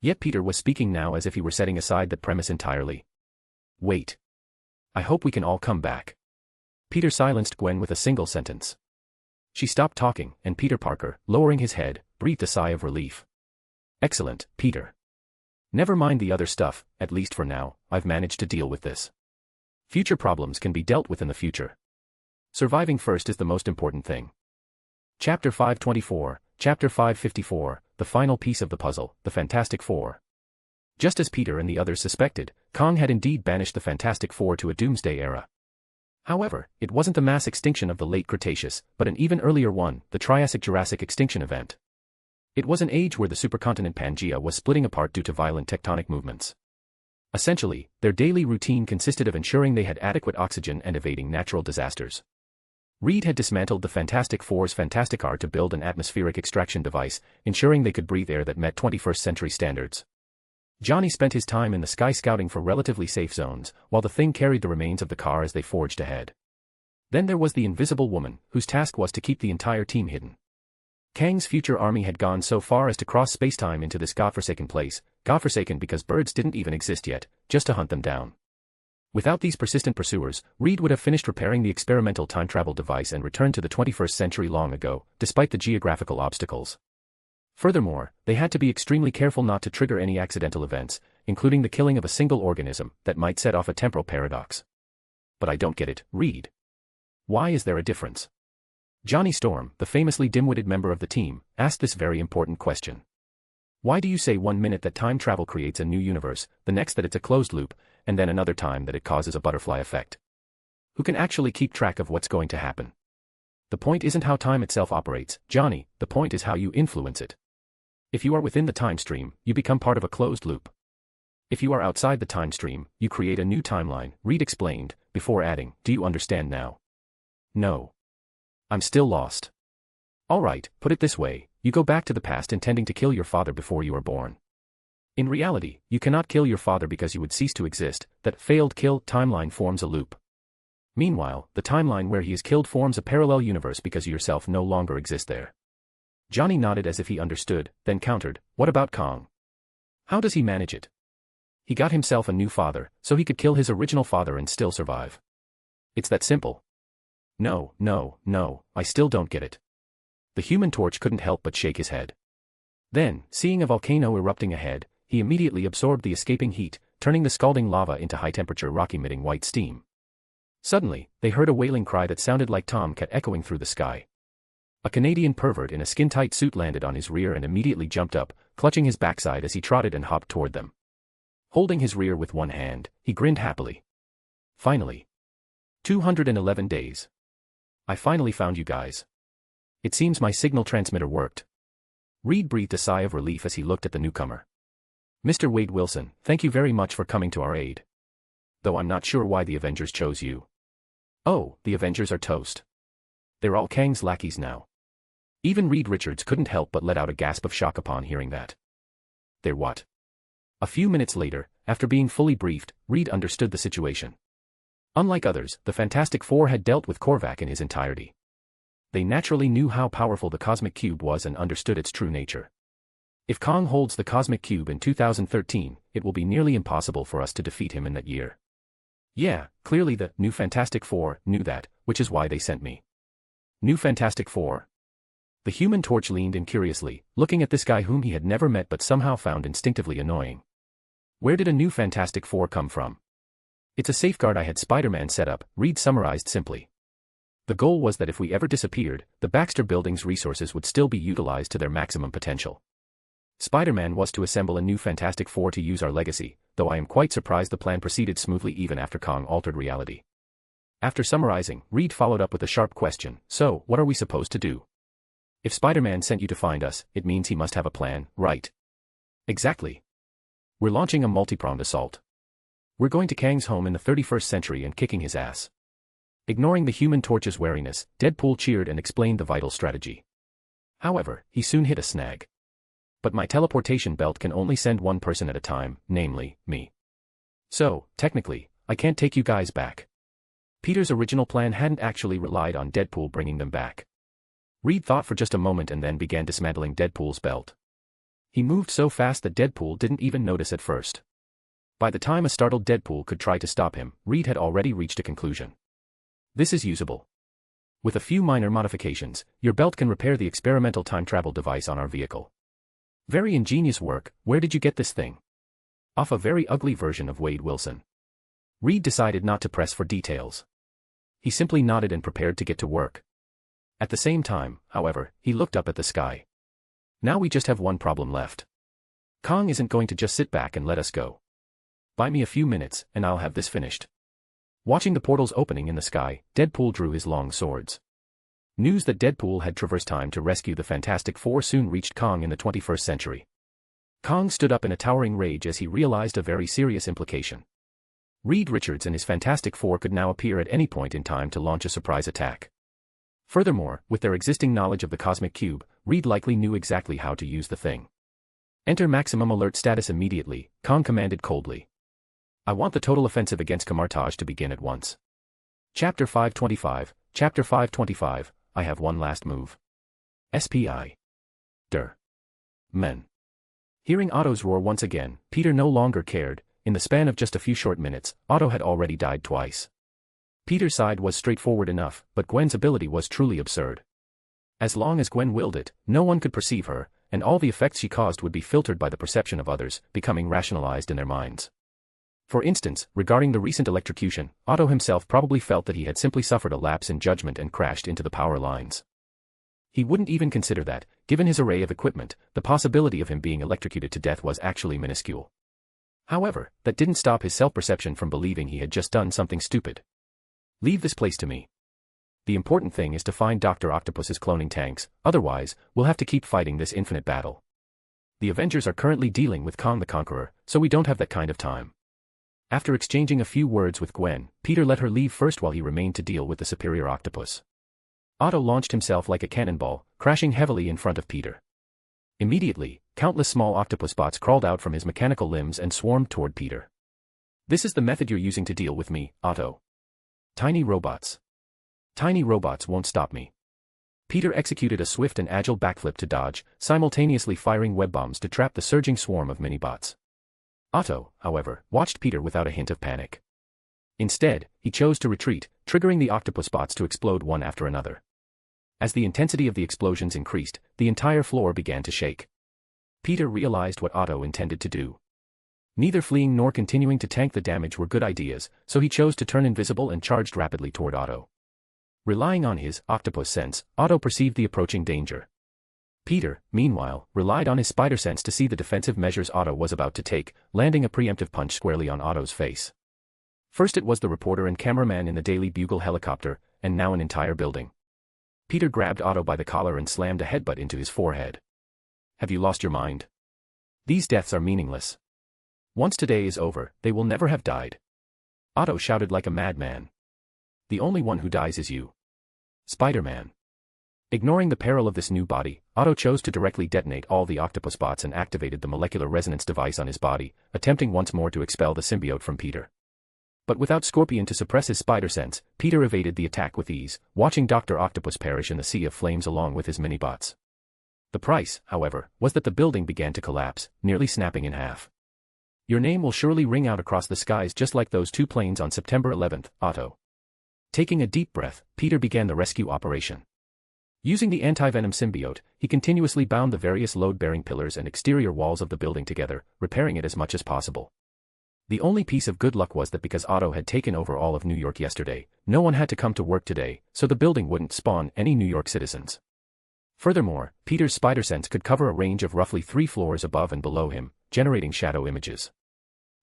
Yet Peter was speaking now as if he were setting aside that premise entirely. Wait. I hope we can all come back. Peter silenced Gwen with a single sentence. She stopped talking, and Peter Parker, lowering his head, breathed a sigh of relief. Excellent, Peter. Never mind the other stuff, at least for now, I've managed to deal with this. Future problems can be dealt with in the future. Surviving first is the most important thing. Chapter 524, Chapter 554, the final piece of the puzzle, the Fantastic Four. Just as Peter and the others suspected, Kang had indeed banished the Fantastic Four to a doomsday era. However, it wasn't the mass extinction of the late Cretaceous, but an even earlier one, the Triassic-Jurassic extinction event. It was an age where the supercontinent Pangaea was splitting apart due to violent tectonic movements. Essentially, their daily routine consisted of ensuring they had adequate oxygen and evading natural disasters. Reed had dismantled the Fantastic Four's Fantasticar to build an atmospheric extraction device, ensuring they could breathe air that met 21st century standards. Johnny spent his time in the sky scouting for relatively safe zones, while the Thing carried the remains of the car as they forged ahead. Then there was the Invisible Woman, whose task was to keep the entire team hidden. Kang's future army had gone so far as to cross spacetime into this godforsaken place, godforsaken because birds didn't even exist yet, just to hunt them down. Without these persistent pursuers, Reed would have finished repairing the experimental time travel device and returned to the 21st century long ago, despite the geographical obstacles. Furthermore, they had to be extremely careful not to trigger any accidental events, including the killing of a single organism, that might set off a temporal paradox. But I don't get it, Reed. Why is there a difference? Johnny Storm, the famously dim-witted member of the team, asked this very important question. Why do you say 1 minute that time travel creates a new universe, the next that it's a closed loop, and then another time that it causes a butterfly effect? Who can actually keep track of what's going to happen? The point isn't how time itself operates, Johnny, the point is how you influence it. If you are within the time stream, you become part of a closed loop. If you are outside the time stream, you create a new timeline, Reed explained, before adding, do you understand now? No. I'm still lost. Alright, put it this way, you go back to the past intending to kill your father before you are born. In reality, you cannot kill your father because you would cease to exist, that failed kill timeline forms a loop. Meanwhile, the timeline where he is killed forms a parallel universe because you yourself no longer exist there. Johnny nodded as if he understood, then countered, what about Kang? How does he manage it? He got himself a new father, so he could kill his original father and still survive. It's that simple. No, I still don't get it. The Human Torch couldn't help but shake his head. Then, seeing a volcano erupting ahead, he immediately absorbed the escaping heat, turning the scalding lava into high-temperature rock-emitting white steam. Suddenly, they heard a wailing cry that sounded like Tomcat echoing through the sky. A Canadian pervert in a skin-tight suit landed on his rear and immediately jumped up, clutching his backside as he trotted and hopped toward them. Holding his rear with one hand, he grinned happily. Finally. 211 days. I finally found you guys. It seems my signal transmitter worked. Reed breathed a sigh of relief as he looked at the newcomer. Mr. Wade Wilson, thank you very much for coming to our aid. Though I'm not sure why the Avengers chose you. Oh, the Avengers are toast. They're all Kang's lackeys now. Even Reed Richards couldn't help but let out a gasp of shock upon hearing that. They're what? A few minutes later, after being fully briefed, Reed understood the situation. Unlike others, the Fantastic Four had dealt with Korvac in his entirety. They naturally knew how powerful the Cosmic Cube was and understood its true nature. If Kang holds the Cosmic Cube in 2013, it will be nearly impossible for us to defeat him in that year. Yeah, clearly the new Fantastic Four knew that, which is why they sent me. New Fantastic Four? The Human Torch leaned in curiously, looking at this guy whom he had never met but somehow found instinctively annoying. Where did a new Fantastic Four come from? It's a safeguard I had Spider-Man set up, Reed summarized simply. The goal was that if we ever disappeared, the Baxter Building's resources would still be utilized to their maximum potential. Spider-Man was to assemble a new Fantastic Four to use our legacy, though I am quite surprised the plan proceeded smoothly even after Kang altered reality. After summarizing, Reed followed up with a sharp question, so, what are we supposed to do? If Spider-Man sent you to find us, it means he must have a plan, right? Exactly. We're launching a multi-pronged assault. We're going to Kang's home in the 31st century and kicking his ass. Ignoring the Human Torch's wariness, Deadpool cheered and explained the vital strategy. However, he soon hit a snag. But my teleportation belt can only send one person at a time, namely, me. So, technically, I can't take you guys back. Peter's original plan hadn't actually relied on Deadpool bringing them back. Reed thought for just a moment and then began dismantling Deadpool's belt. He moved so fast that Deadpool didn't even notice at first. By the time a startled Deadpool could try to stop him, Reed had already reached a conclusion. This is usable. With a few minor modifications, your belt can repair the experimental time travel device on our vehicle. Very ingenious work, where did you get this thing? Off a very ugly version of Wade Wilson. Reed decided not to press for details. He simply nodded and prepared to get to work. At the same time, however, he looked up at the sky. Now we just have one problem left. Kang isn't going to just sit back and let us go. Buy me a few minutes, and I'll have this finished. Watching the portals opening in the sky, Deadpool drew his long swords. News that Deadpool had traversed time to rescue the Fantastic Four soon reached Kang in the 21st century. Kang stood up in a towering rage as he realized a very serious implication. Reed Richards and his Fantastic Four could now appear at any point in time to launch a surprise attack. Furthermore, with their existing knowledge of the Cosmic Cube, Reed likely knew exactly how to use the thing. Enter maximum alert status immediately, Kang commanded coldly. I want the total offensive against Camartage to begin at once. Chapter 525, Chapter 525, I have one last move. SPI. Men. Hearing Otto's roar once again, Peter no longer cared. In the span of just a few short minutes, Otto had already died twice. Peter's side was straightforward enough, but Gwen's ability was truly absurd. As long as Gwen willed it, no one could perceive her, and all the effects she caused would be filtered by the perception of others, becoming rationalized in their minds. For instance, regarding the recent electrocution, Otto himself probably felt that he had simply suffered a lapse in judgment and crashed into the power lines. He wouldn't even consider that, given his array of equipment, the possibility of him being electrocuted to death was actually minuscule. However, that didn't stop his self-perception from believing he had just done something stupid. Leave this place to me. The important thing is to find Dr. Octopus's cloning tanks, otherwise, we'll have to keep fighting this infinite battle. The Avengers are currently dealing with Kang the Conqueror, so we don't have that kind of time. After exchanging a few words with Gwen, Peter let her leave first while he remained to deal with the superior octopus. Otto launched himself like a cannonball, crashing heavily in front of Peter. Immediately, countless small octopus bots crawled out from his mechanical limbs and swarmed toward Peter. This is the method you're using to deal with me, Otto. Tiny robots. Tiny robots won't stop me. Peter executed a swift and agile backflip to dodge, simultaneously firing web bombs to trap the surging swarm of mini-bots. Otto, however, watched Peter without a hint of panic. Instead, he chose to retreat, triggering the octopus bots to explode one after another. As the intensity of the explosions increased, the entire floor began to shake. Peter realized what Otto intended to do. Neither fleeing nor continuing to tank the damage were good ideas, so he chose to turn invisible and charged rapidly toward Otto. Relying on his octopus sense, Otto perceived the approaching danger. Peter, meanwhile, relied on his spider sense to see the defensive measures Otto was about to take, landing a preemptive punch squarely on Otto's face. First it was the reporter and cameraman in the Daily Bugle helicopter, and now an entire building. Peter grabbed Otto by the collar and slammed a headbutt into his forehead. Have you lost your mind? These deaths are meaningless. Once today is over, they will never have died. Otto shouted like a madman. The only one who dies is you. Spider-Man. Ignoring the peril of this new body, Otto chose to directly detonate all the octopus bots and activated the molecular resonance device on his body, attempting once more to expel the symbiote from Peter. But without Scorpion to suppress his spider sense, Peter evaded the attack with ease, watching Dr. Octopus perish in the sea of flames along with his mini-bots. The price, however, was that the building began to collapse, nearly snapping in half. Your name will surely ring out across the skies just like those two planes on September 11th, Otto. Taking a deep breath, Peter began the rescue operation. Using the anti-venom symbiote, he continuously bound the various load-bearing pillars and exterior walls of the building together, repairing it as much as possible. The only piece of good luck was that because Otto had taken over all of New York yesterday, no one had to come to work today, so the building wouldn't spawn any New York citizens. Furthermore, Peter's spider sense could cover a range of roughly 3 floors above and below him, generating shadow images.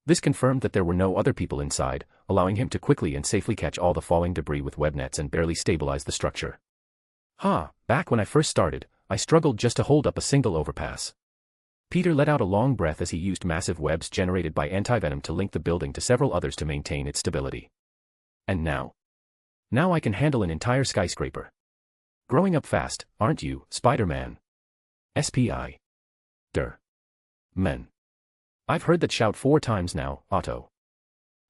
This confirmed that there were no other people inside, allowing him to quickly and safely catch all the falling debris with web nets and barely stabilize the structure. Back when I first started, I struggled just to hold up a single overpass. Peter let out a long breath as he used massive webs generated by antivenom to link the building to several others to maintain its stability. And now? Now I can handle an entire skyscraper. Growing up fast, aren't you, Spider-Man? SPI. Men. I've heard that shout 4 times now, Otto.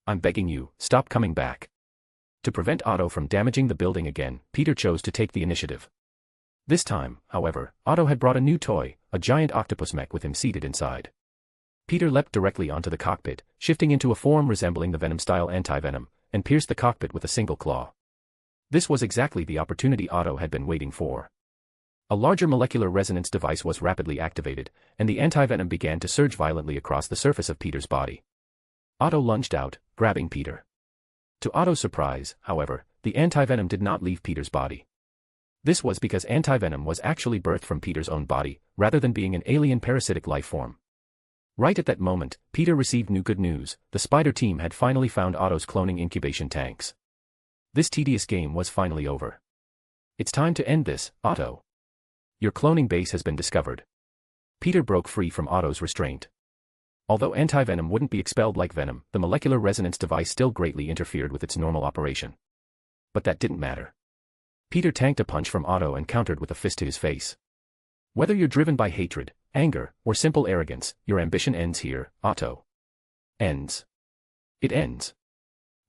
I'm begging you, stop coming back. To prevent Otto from damaging the building again, Peter chose to take the initiative. This time, however, Otto had brought a new toy, a giant octopus mech with him seated inside. Peter leapt directly onto the cockpit, shifting into a form resembling the Venom-style anti-venom, and pierced the cockpit with a single claw. This was exactly the opportunity Otto had been waiting for. A larger molecular resonance device was rapidly activated, and the anti-venom began to surge violently across the surface of Peter's body. Otto lunged out, grabbing Peter. To Otto's surprise, however, the anti-venom did not leave Peter's body. This was because anti-venom was actually birthed from Peter's own body, rather than being an alien parasitic life form. Right at that moment, Peter received good news. The Spider team had finally found Otto's cloning incubation tanks. This tedious game was finally over. It's time to end this, Otto. Your cloning base has been discovered. Peter broke free from Otto's restraint. Although anti-venom wouldn't be expelled like venom, the molecular resonance device still greatly interfered with its normal operation. But that didn't matter. Peter tanked a punch from Otto and countered with a fist to his face. Whether you're driven by hatred, anger, or simple arrogance, your ambition ends here, Otto. Ends. It ends.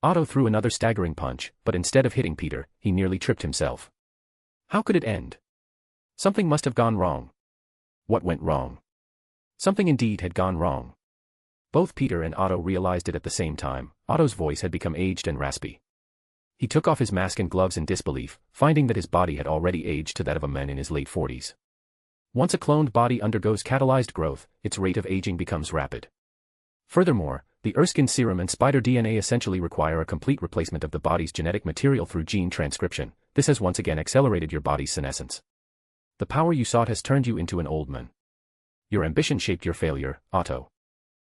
Otto threw another staggering punch, but instead of hitting Peter, he nearly tripped himself. How could it end? Something must have gone wrong. What went wrong? Something indeed had gone wrong. Both Peter and Otto realized it at the same time. Otto's voice had become aged and raspy. He took off his mask and gloves in disbelief, finding that his body had already aged to that of a man in his late 40s. Once a cloned body undergoes catalyzed growth, its rate of aging becomes rapid. Furthermore, the Erskine serum and spider DNA essentially require a complete replacement of the body's genetic material through gene transcription. This has once again accelerated your body's senescence. The power you sought has turned you into an old man. Your ambition shaped your failure, Otto.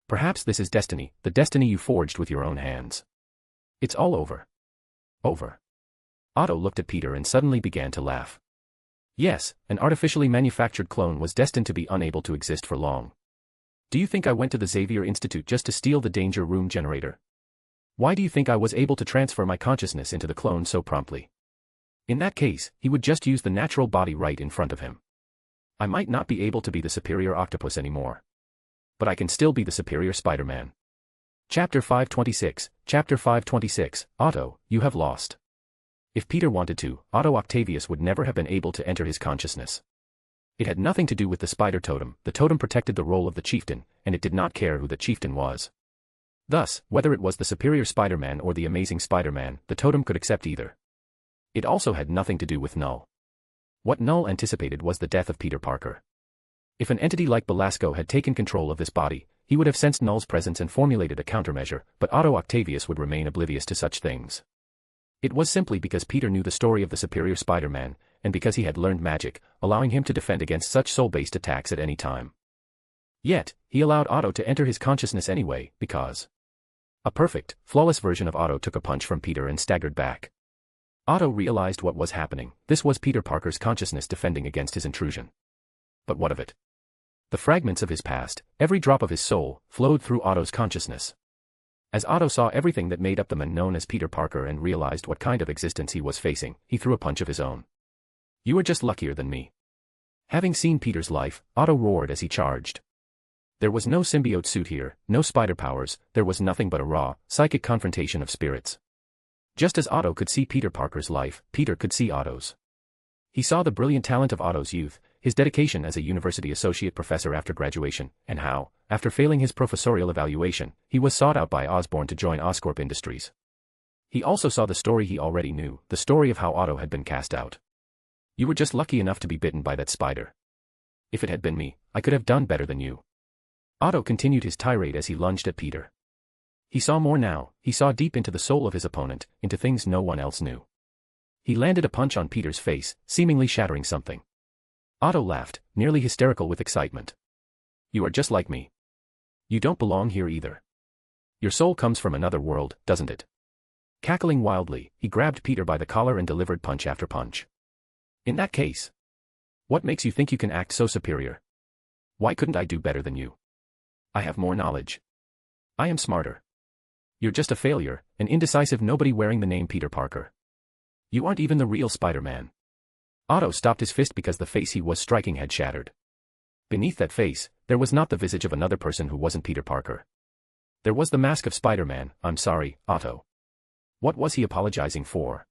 Perhaps this is destiny, the destiny you forged with your own hands. It's all over. Over. Otto looked at Peter and suddenly began to laugh. Yes, an artificially manufactured clone was destined to be unable to exist for long. Do you think I went to the Xavier Institute just to steal the danger room generator? Why do you think I was able to transfer my consciousness into the clone so promptly? In that case, he would just use the natural body right in front of him. I might not be able to be the superior octopus anymore. But I can still be the superior Spider-Man. Chapter 526, Chapter 526, Otto, you have lost. If Peter wanted to, Otto Octavius would never have been able to enter his consciousness. It had nothing to do with the spider totem. The totem protected the role of the chieftain, and it did not care who the chieftain was. Thus, whether it was the superior Spider-Man or the amazing Spider-Man, the totem could accept either. It also had nothing to do with Null. What Null anticipated was the death of Peter Parker. If an entity like Belasco had taken control of this body, he would have sensed Null's presence and formulated a countermeasure, but Otto Octavius would remain oblivious to such things. It was simply because Peter knew the story of the superior Spider-Man, and because he had learned magic, allowing him to defend against such soul-based attacks at any time. Yet, he allowed Otto to enter his consciousness anyway, because a perfect, flawless version of Otto took a punch from Peter and staggered back. Otto realized what was happening. This was Peter Parker's consciousness defending against his intrusion. But what of it? The fragments of his past, every drop of his soul, flowed through Otto's consciousness. As Otto saw everything that made up the man known as Peter Parker and realized what kind of existence he was facing, he threw a punch of his own. You are just luckier than me. Having seen Peter's life, Otto roared as he charged. There was no symbiote suit here, no spider powers, there was nothing but a raw, psychic confrontation of spirits. Just as Otto could see Peter Parker's life, Peter could see Otto's. He saw the brilliant talent of Otto's youth, his dedication as a university associate professor after graduation, and how, after failing his professorial evaluation, he was sought out by Osborn to join Oscorp Industries. He also saw the story he already knew, the story of how Otto had been cast out. You were just lucky enough to be bitten by that spider. If it had been me, I could have done better than you. Otto continued his tirade as he lunged at Peter. He saw more now, he saw deep into the soul of his opponent, into things no one else knew. He landed a punch on Peter's face, seemingly shattering something. Otto laughed, nearly hysterical with excitement. You are just like me. You don't belong here either. Your soul comes from another world, doesn't it? Cackling wildly, he grabbed Peter by the collar and delivered punch after punch. In that case, what makes you think you can act so superior? Why couldn't I do better than you? I have more knowledge. I am smarter. You're just a failure, an indecisive nobody wearing the name Peter Parker. You aren't even the real Spider-Man. Otto stopped his fist because the face he was striking had shattered. Beneath that face, there was not the visage of another person who wasn't Peter Parker. There was the mask of Spider-Man. I'm sorry, Otto. What was he apologizing for?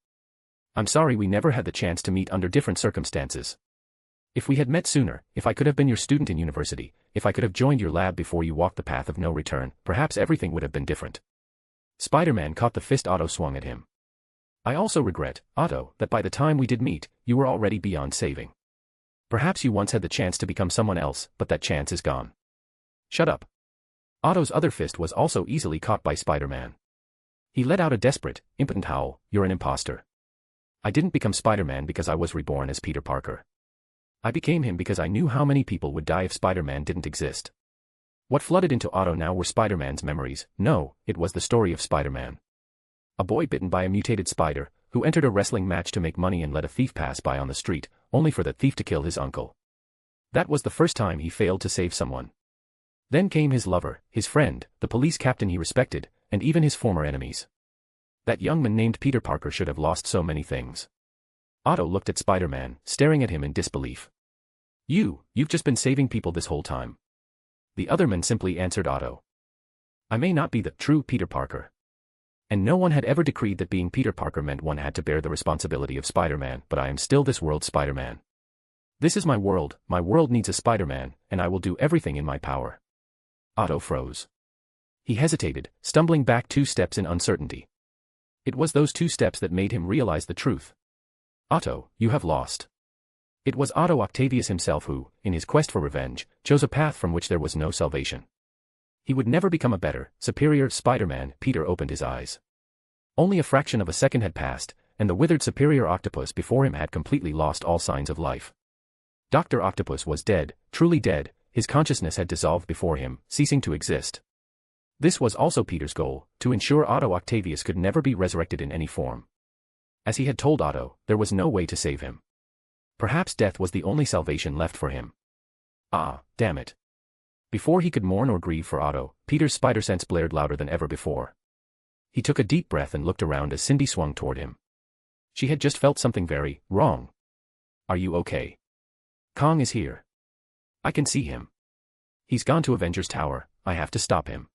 I'm sorry we never had the chance to meet under different circumstances. If we had met sooner, if I could have been your student in university, if I could have joined your lab before you walked the path of no return, perhaps everything would have been different. Spider-Man caught the fist Otto swung at him. I also regret, Otto, that by the time we did meet, you were already beyond saving. Perhaps you once had the chance to become someone else, but that chance is gone. Shut up. Otto's other fist was also easily caught by Spider-Man. He let out a desperate, impotent howl. You're an imposter. I didn't become Spider-Man because I was reborn as Peter Parker. I became him because I knew how many people would die if Spider-Man didn't exist. What flooded into Otto now were Spider-Man's memories. No, it was the story of Spider-Man. A boy bitten by a mutated spider, who entered a wrestling match to make money and let a thief pass by on the street, only for the thief to kill his uncle. That was the first time he failed to save someone. Then came his lover, his friend, the police captain he respected, and even his former enemies. That young man named Peter Parker should have lost so many things. Otto looked at Spider-Man, staring at him in disbelief. You've just been saving people this whole time. The other man simply answered Otto. I may not be the true Peter Parker. And no one had ever decreed that being Peter Parker meant one had to bear the responsibility of Spider-Man, but I am still this world's Spider-Man. This is my world needs a Spider-Man, and I will do everything in my power. Otto froze. He hesitated, stumbling back 2 steps in uncertainty. It was those 2 steps that made him realize the truth. Otto, you have lost. It was Otto Octavius himself who, in his quest for revenge, chose a path from which there was no salvation. He would never become a better, superior Spider-Man. Peter opened his eyes. Only a fraction of a second had passed, and the withered superior octopus before him had completely lost all signs of life. Dr. Octopus was dead, truly dead. His consciousness had dissolved before him, ceasing to exist. This was also Peter's goal, to ensure Otto Octavius could never be resurrected in any form. As he had told Otto, there was no way to save him. Perhaps death was the only salvation left for him. Ah, damn it. Before he could mourn or grieve for Otto, Peter's spider sense blared louder than ever before. He took a deep breath and looked around as Cindy swung toward him. She had just felt something very wrong. Are you okay? Kang is here. I can see him. He's gone to Avengers Tower. I have to stop him.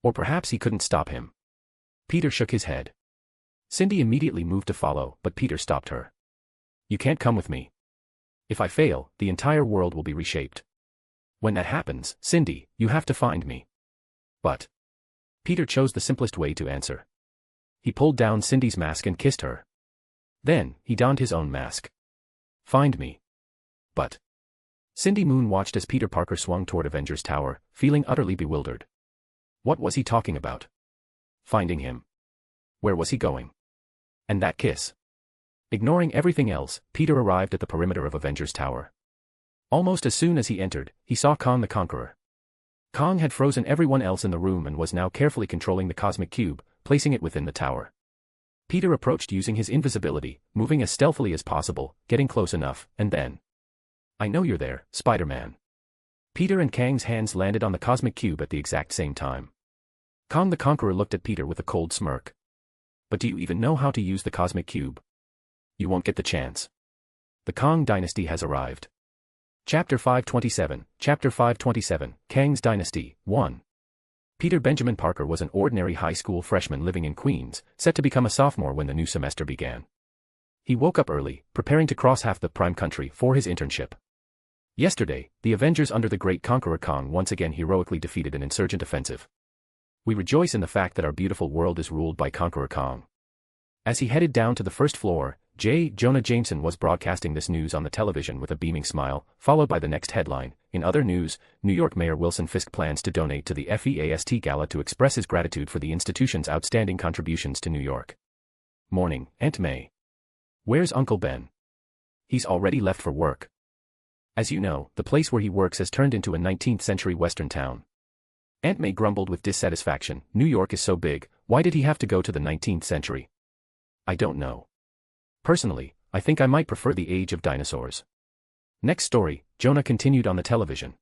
Or perhaps he couldn't stop him. Peter shook his head. Cindy immediately moved to follow, but Peter stopped her. You can't come with me. If I fail, the entire world will be reshaped. When that happens, Cindy, you have to find me. But Peter chose the simplest way to answer. He pulled down Cindy's mask and kissed her. Then, he donned his own mask. Find me. But Cindy Moon watched as Peter Parker swung toward Avengers Tower, feeling utterly bewildered. What was he talking about? Finding him. Where was he going? And that kiss. Ignoring everything else, Peter arrived at the perimeter of Avengers Tower. Almost as soon as he entered, he saw Kang the Conqueror. Kang had frozen everyone else in the room and was now carefully controlling the cosmic cube, placing it within the tower. Peter approached using his invisibility, moving as stealthily as possible, getting close enough, and then. I know you're there, Spider-Man. Peter and Kang's hands landed on the cosmic cube at the exact same time. Kang the Conqueror looked at Peter with a cold smirk. But do you even know how to use the cosmic cube? You won't get the chance. The Kang dynasty has arrived. Chapter 527, Kang's Dynasty, 1. Peter Benjamin Parker was an ordinary high school freshman living in Queens, set to become a sophomore when the new semester began. He woke up early, preparing to cross half the prime country for his internship. Yesterday, the Avengers under the great conqueror Kang once again heroically defeated an insurgent offensive. We rejoice in the fact that our beautiful world is ruled by Conqueror Kang. As he headed down to the first floor, J. Jonah Jameson was broadcasting this news on the television with a beaming smile, followed by the next headline. In other news, New York Mayor Wilson Fisk plans to donate to the FEAST Gala to express his gratitude for the institution's outstanding contributions to New York. Morning, Aunt May. Where's Uncle Ben? He's already left for work. As you know, the place where he works has turned into a 19th-century Western town. Aunt May grumbled with dissatisfaction. New York is so big, why did he have to go to the 19th century? I don't know. Personally, I think I might prefer the age of dinosaurs. Next story, Jonah continued on the television.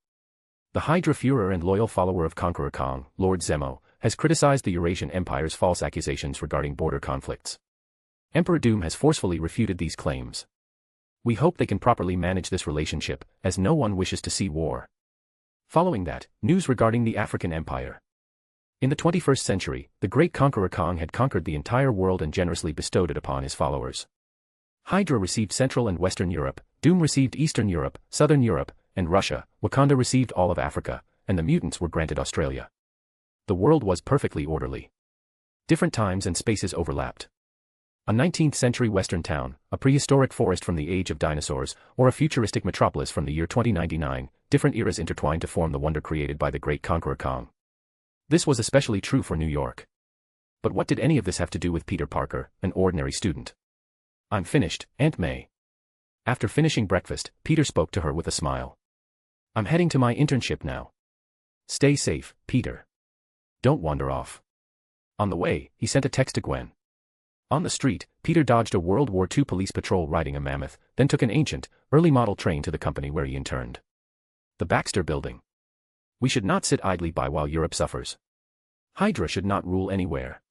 The Hydra Führer and loyal follower of Conqueror Kang, Lord Zemo, has criticized the Eurasian Empire's false accusations regarding border conflicts. Emperor Doom has forcefully refuted these claims. We hope they can properly manage this relationship, as no one wishes to see war. Following that, news regarding the African Empire. In the 21st century, the great conqueror Kang had conquered the entire world and generously bestowed it upon his followers. Hydra received Central and Western Europe, Doom received Eastern Europe, Southern Europe, and Russia, Wakanda received all of Africa, and the mutants were granted Australia. The world was perfectly orderly. Different times and spaces overlapped. A 19th-century Western town, a prehistoric forest from the age of dinosaurs, or a futuristic metropolis from the year 2099, different eras intertwined to form the wonder created by the great conqueror Kang. This was especially true for New York. But what did any of this have to do with Peter Parker, an ordinary student? I'm finished, Aunt May. After finishing breakfast, Peter spoke to her with a smile. I'm heading to my internship now. Stay safe, Peter. Don't wander off. On the way, he sent a text to Gwen. On the street, Peter dodged a World War II police patrol riding a mammoth, then took an ancient, early-model train to the company where he interned. The Baxter Building. We should not sit idly by while Europe suffers. Hydra should not rule anywhere.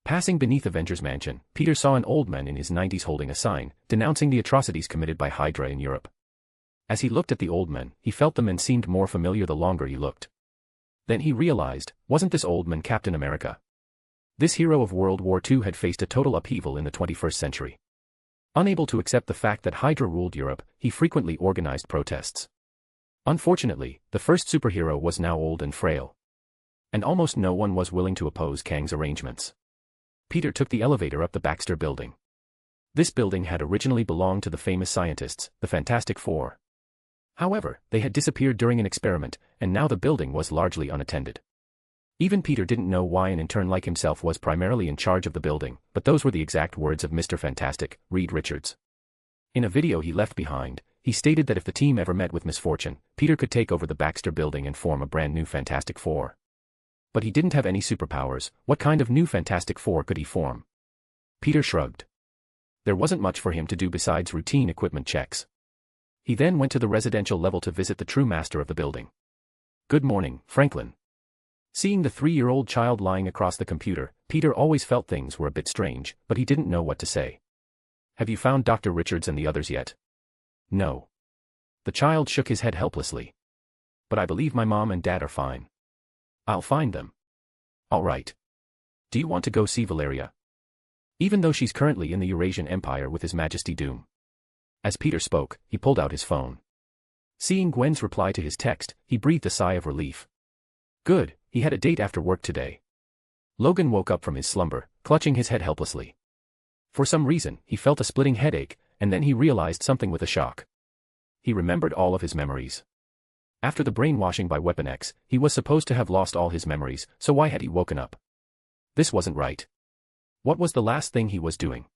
Passing beneath Avengers Mansion, Peter saw an old man in his 90s holding a sign, denouncing the atrocities committed by Hydra in Europe. As he looked at the old man, he felt the man seemed more familiar the longer he looked. Then he realized, wasn't this old man Captain America? This hero of World War II had faced a total upheaval in the 21st century. Unable to accept the fact that Hydra ruled Europe, he frequently organized protests. Unfortunately, the first superhero was now old and frail. And almost no one was willing to oppose Kang's arrangements. Peter took the elevator up the Baxter Building. This building had originally belonged to the famous scientists, the Fantastic Four. However, they had disappeared during an experiment, and now the building was largely unattended. Even Peter didn't know why an intern like himself was primarily in charge of the building, but those were the exact words of Mr. Fantastic, Reed Richards. In a video he left behind, he stated that if the team ever met with misfortune, Peter could take over the Baxter building and form a brand new Fantastic Four. But he didn't have any superpowers. What kind of new Fantastic Four could he form? Peter shrugged. There wasn't much for him to do besides routine equipment checks. He then went to the residential level to visit the true master of the building. "Good morning, Franklin." Seeing the 3-year-old child lying across the computer, Peter always felt things were a bit strange, but he didn't know what to say. "Have you found Dr. Richards and the others yet?" "No." The child shook his head helplessly. "But I believe my mom and dad are fine. I'll find them." "All right. Do you want to go see Valeria?" "Even though she's currently in the Eurasian Empire with His Majesty Doom." As Peter spoke, he pulled out his phone. Seeing Gwen's reply to his text, he breathed a sigh of relief. Good, he had a date after work today. Logan woke up from his slumber, clutching his head helplessly. For some reason, he felt a splitting headache, and then he realized something with a shock. He remembered all of his memories. After the brainwashing by Weapon X, he was supposed to have lost all his memories, so why had he woken up? This wasn't right. What was the last thing he was doing?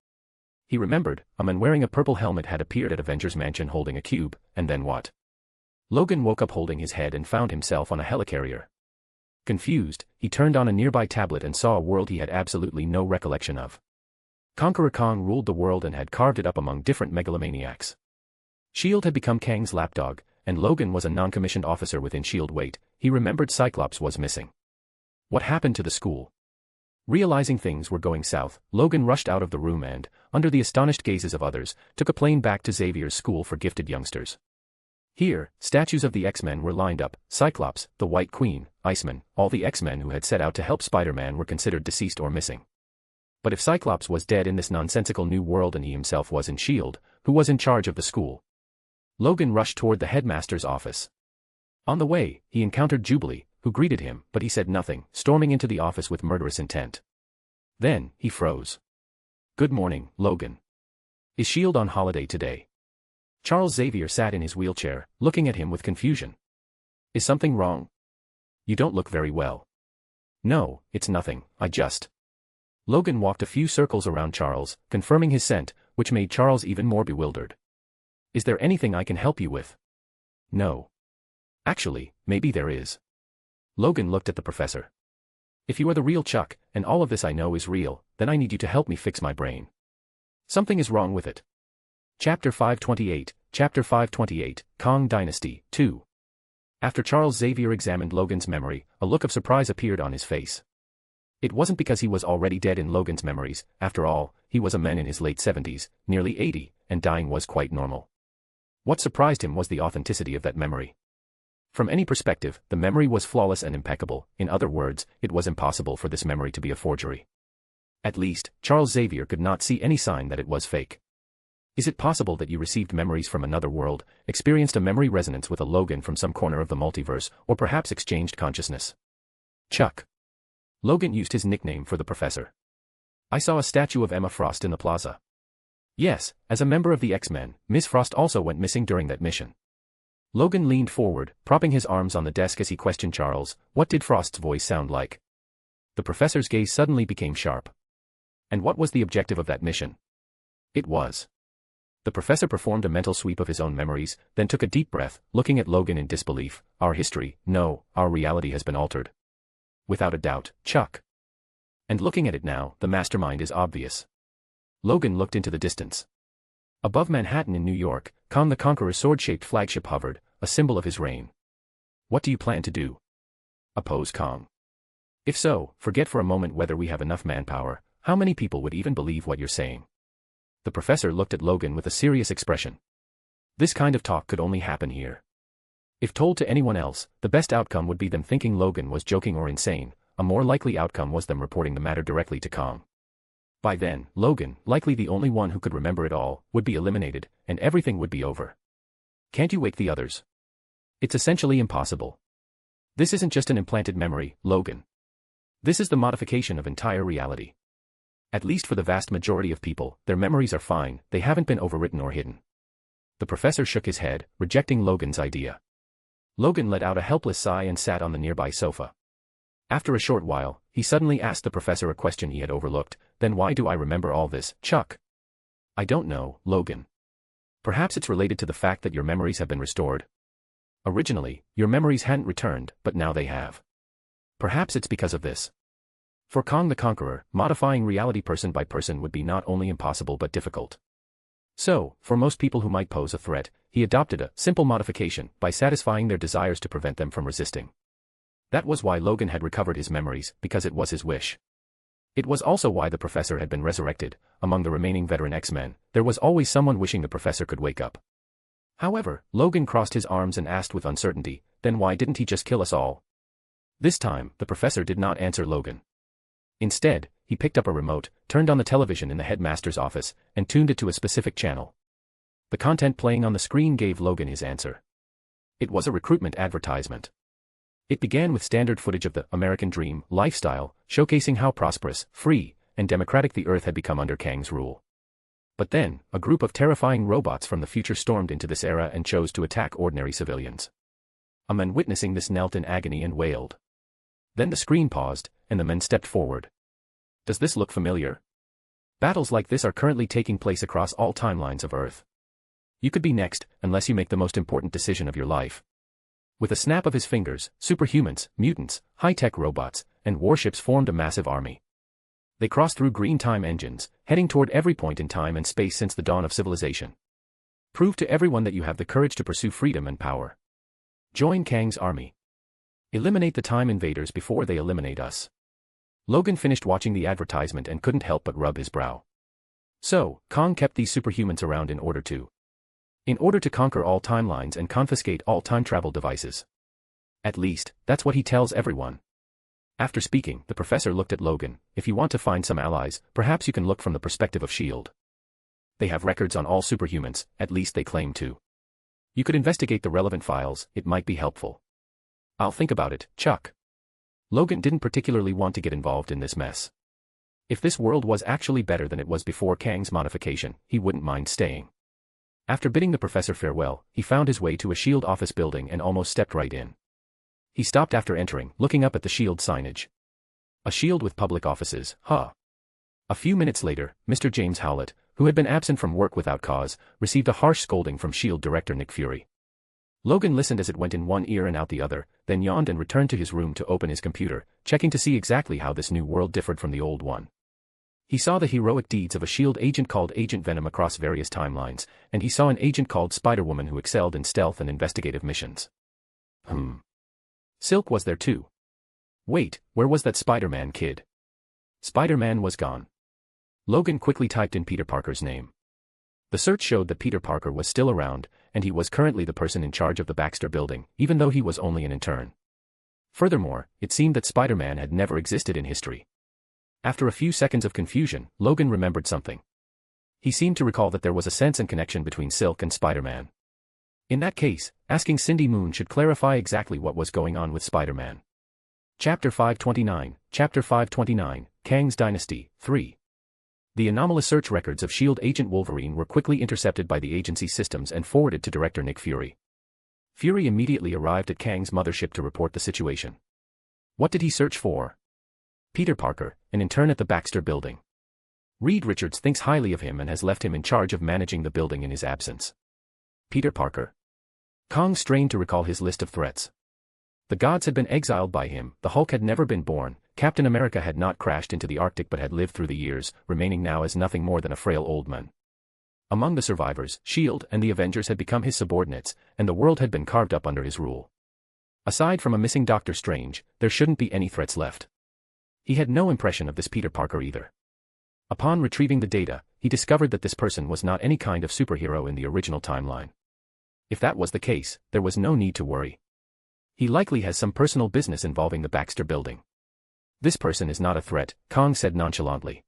He remembered, a man wearing a purple helmet had appeared at Avengers Mansion holding a cube, and then what? Logan woke up holding his head and found himself on a helicarrier. Confused, he turned on a nearby tablet and saw a world he had absolutely no recollection of. Conqueror Kang ruled the world and had carved it up among different megalomaniacs. S.H.I.E.L.D. had become Kang's lapdog, and Logan was a non-commissioned officer within S.H.I.E.L.D. Wait, he remembered Cyclops was missing. What happened to the school? Realizing things were going south, Logan rushed out of the room and, under the astonished gazes of others, took a plane back to Xavier's school for gifted youngsters. Here, statues of the X-Men were lined up. Cyclops, the White Queen, Iceman, all the X-Men who had set out to help Spider-Man were considered deceased or missing. But if Cyclops was dead in this nonsensical new world and he himself was in S.H.I.E.L.D., who was in charge of the school? Logan rushed toward the headmaster's office. On the way, he encountered Jubilee, who greeted him, but he said nothing, storming into the office with murderous intent. Then, he froze. "Good morning, Logan. Is S.H.I.E.L.D. on holiday today?" Charles Xavier sat in his wheelchair, looking at him with confusion. "Is something wrong? You don't look very well." "No, it's nothing, I just..." Logan walked a few circles around Charles, confirming his scent, which made Charles even more bewildered. "Is there anything I can help you with?" "No. Actually, maybe there is." Logan looked at the professor. "If you are the real Chuck, and all of this I know is real, then I need you to help me fix my brain. Something is wrong with it." Chapter 528, Kang Dynasty, 2. After Charles Xavier examined Logan's memory, a look of surprise appeared on his face. It wasn't because he was already dead in Logan's memories. After all, he was a man in his late 70s, nearly 80, and dying was quite normal. What surprised him was the authenticity of that memory. From any perspective, the memory was flawless and impeccable. In other words, it was impossible for this memory to be a forgery. At least, Charles Xavier could not see any sign that it was fake. Is it possible that you received memories from another world, experienced a memory resonance with a Logan from some corner of the multiverse, or perhaps exchanged consciousness? Chuck. Logan used his nickname for the professor. "I saw a statue of Emma Frost in the plaza." Yes, as a member of the X-Men, Miss Frost also went missing during that mission. Logan leaned forward, propping his arms on the desk as he questioned Charles. What did Frost's voice sound like? The professor's gaze suddenly became sharp. And what was the objective of that mission? It was. The professor performed a mental sweep of his own memories, then took a deep breath, looking at Logan in disbelief. Our history, no, our reality has been altered. Without a doubt, Chuck. And looking at it now, the mastermind is obvious. Logan looked into the distance. Above Manhattan in New York, Kang the Conqueror's sword-shaped flagship hovered, a symbol of his reign. What do you plan to do? Oppose Kang? If so, forget for a moment whether we have enough manpower. How many people would even believe what you're saying? The professor looked at Logan with a serious expression. This kind of talk could only happen here. If told to anyone else, the best outcome would be them thinking Logan was joking or insane. A more likely outcome was them reporting the matter directly to Kang. By then, Logan, likely the only one who could remember it all, would be eliminated, and everything would be over. Can't you wake the others? It's essentially impossible. This isn't just an implanted memory, Logan. This is the modification of entire reality. At least for the vast majority of people, their memories are fine, they haven't been overwritten or hidden. The professor shook his head, rejecting Logan's idea. Logan let out a helpless sigh and sat on the nearby sofa. After a short while, he suddenly asked the professor a question he had overlooked. Then why do I remember all this, Chuck? I don't know, Logan. Perhaps it's related to the fact that your memories have been restored. Originally, your memories hadn't returned, but now they have. Perhaps it's because of this. For Kang the Conqueror, modifying reality person by person would be not only impossible but difficult. So, for most people who might pose a threat, he adopted a simple modification by satisfying their desires to prevent them from resisting. That was why Logan had recovered his memories, because it was his wish. It was also why the professor had been resurrected. Among the remaining veteran X-Men, there was always someone wishing the professor could wake up. However, Logan crossed his arms and asked with uncertainty, then why didn't he just kill us all? This time, the professor did not answer Logan. Instead, he picked up a remote, turned on the television in the headmaster's office, and tuned it to a specific channel. The content playing on the screen gave Logan his answer. It was a recruitment advertisement. It began with standard footage of the American dream lifestyle, showcasing how prosperous, free, and democratic the Earth had become under Kang's rule. But then, a group of terrifying robots from the future stormed into this era and chose to attack ordinary civilians. A man witnessing this knelt in agony and wailed. Then the screen paused, and the men stepped forward. Does this look familiar? Battles like this are currently taking place across all timelines of Earth. You could be next, unless you make the most important decision of your life. With a snap of his fingers, superhumans, mutants, high-tech robots, and warships formed a massive army. They crossed through green time engines, heading toward every point in time and space since the dawn of civilization. Prove to everyone that you have the courage to pursue freedom and power. Join Kang's army. Eliminate the time invaders before they eliminate us. Logan finished watching the advertisement and couldn't help but rub his brow. So, Kang kept these superhumans around in order to conquer all timelines and confiscate all time travel devices. At least, that's what he tells everyone. After speaking, the professor looked at Logan. If you want to find some allies, perhaps you can look from the perspective of S.H.I.E.L.D. They have records on all superhumans, at least they claim to. You could investigate the relevant files, it might be helpful. I'll think about it, Chuck. Logan didn't particularly want to get involved in this mess. If this world was actually better than it was before Kang's modification, he wouldn't mind staying. After bidding the professor farewell, he found his way to a S.H.I.E.L.D. office building and almost stepped right in. He stopped after entering, looking up at the S.H.I.E.L.D. signage. A S.H.I.E.L.D. with public offices, huh? A few minutes later, Mr. James Howlett, who had been absent from work without cause, received a harsh scolding from S.H.I.E.L.D. director Nick Fury. Logan listened as it went in one ear and out the other, then yawned and returned to his room to open his computer, checking to see exactly how this new world differed from the old one. He saw the heroic deeds of a S.H.I.E.L.D. agent called Agent Venom across various timelines, and he saw an agent called Spiderwoman who excelled in stealth and investigative missions. Silk was there too. Wait, where was that Spider-Man kid? Spider-Man was gone. Logan quickly typed in Peter Parker's name. The search showed that Peter Parker was still around, and he was currently the person in charge of the Baxter building, even though he was only an intern. Furthermore, it seemed that Spider-Man had never existed in history. After a few seconds of confusion, Logan remembered something. He seemed to recall that there was a sense and connection between Silk and Spider-Man. In that case, asking Cindy Moon should clarify exactly what was going on with Spider-Man. Chapter 529, Kang's Dynasty, 3. The anomalous search records of S.H.I.E.L.D. agent Wolverine were quickly intercepted by the agency's systems and forwarded to director Nick Fury. Fury immediately arrived at Kang's mothership to report the situation. What did he search for? Peter Parker, an intern at the Baxter building. Reed Richards thinks highly of him and has left him in charge of managing the building in his absence. Peter Parker. Kang strained to recall his list of threats. The gods had been exiled by him, the Hulk had never been born, Captain America had not crashed into the Arctic but had lived through the years, remaining now as nothing more than a frail old man. Among the survivors, S.H.I.E.L.D. and the Avengers had become his subordinates, and the world had been carved up under his rule. Aside from a missing Doctor Strange, there shouldn't be any threats left. He had no impression of this Peter Parker either. Upon retrieving the data, he discovered that this person was not any kind of superhero in the original timeline. If that was the case, there was no need to worry. He likely has some personal business involving the Baxter building. This person is not a threat, Kang said nonchalantly.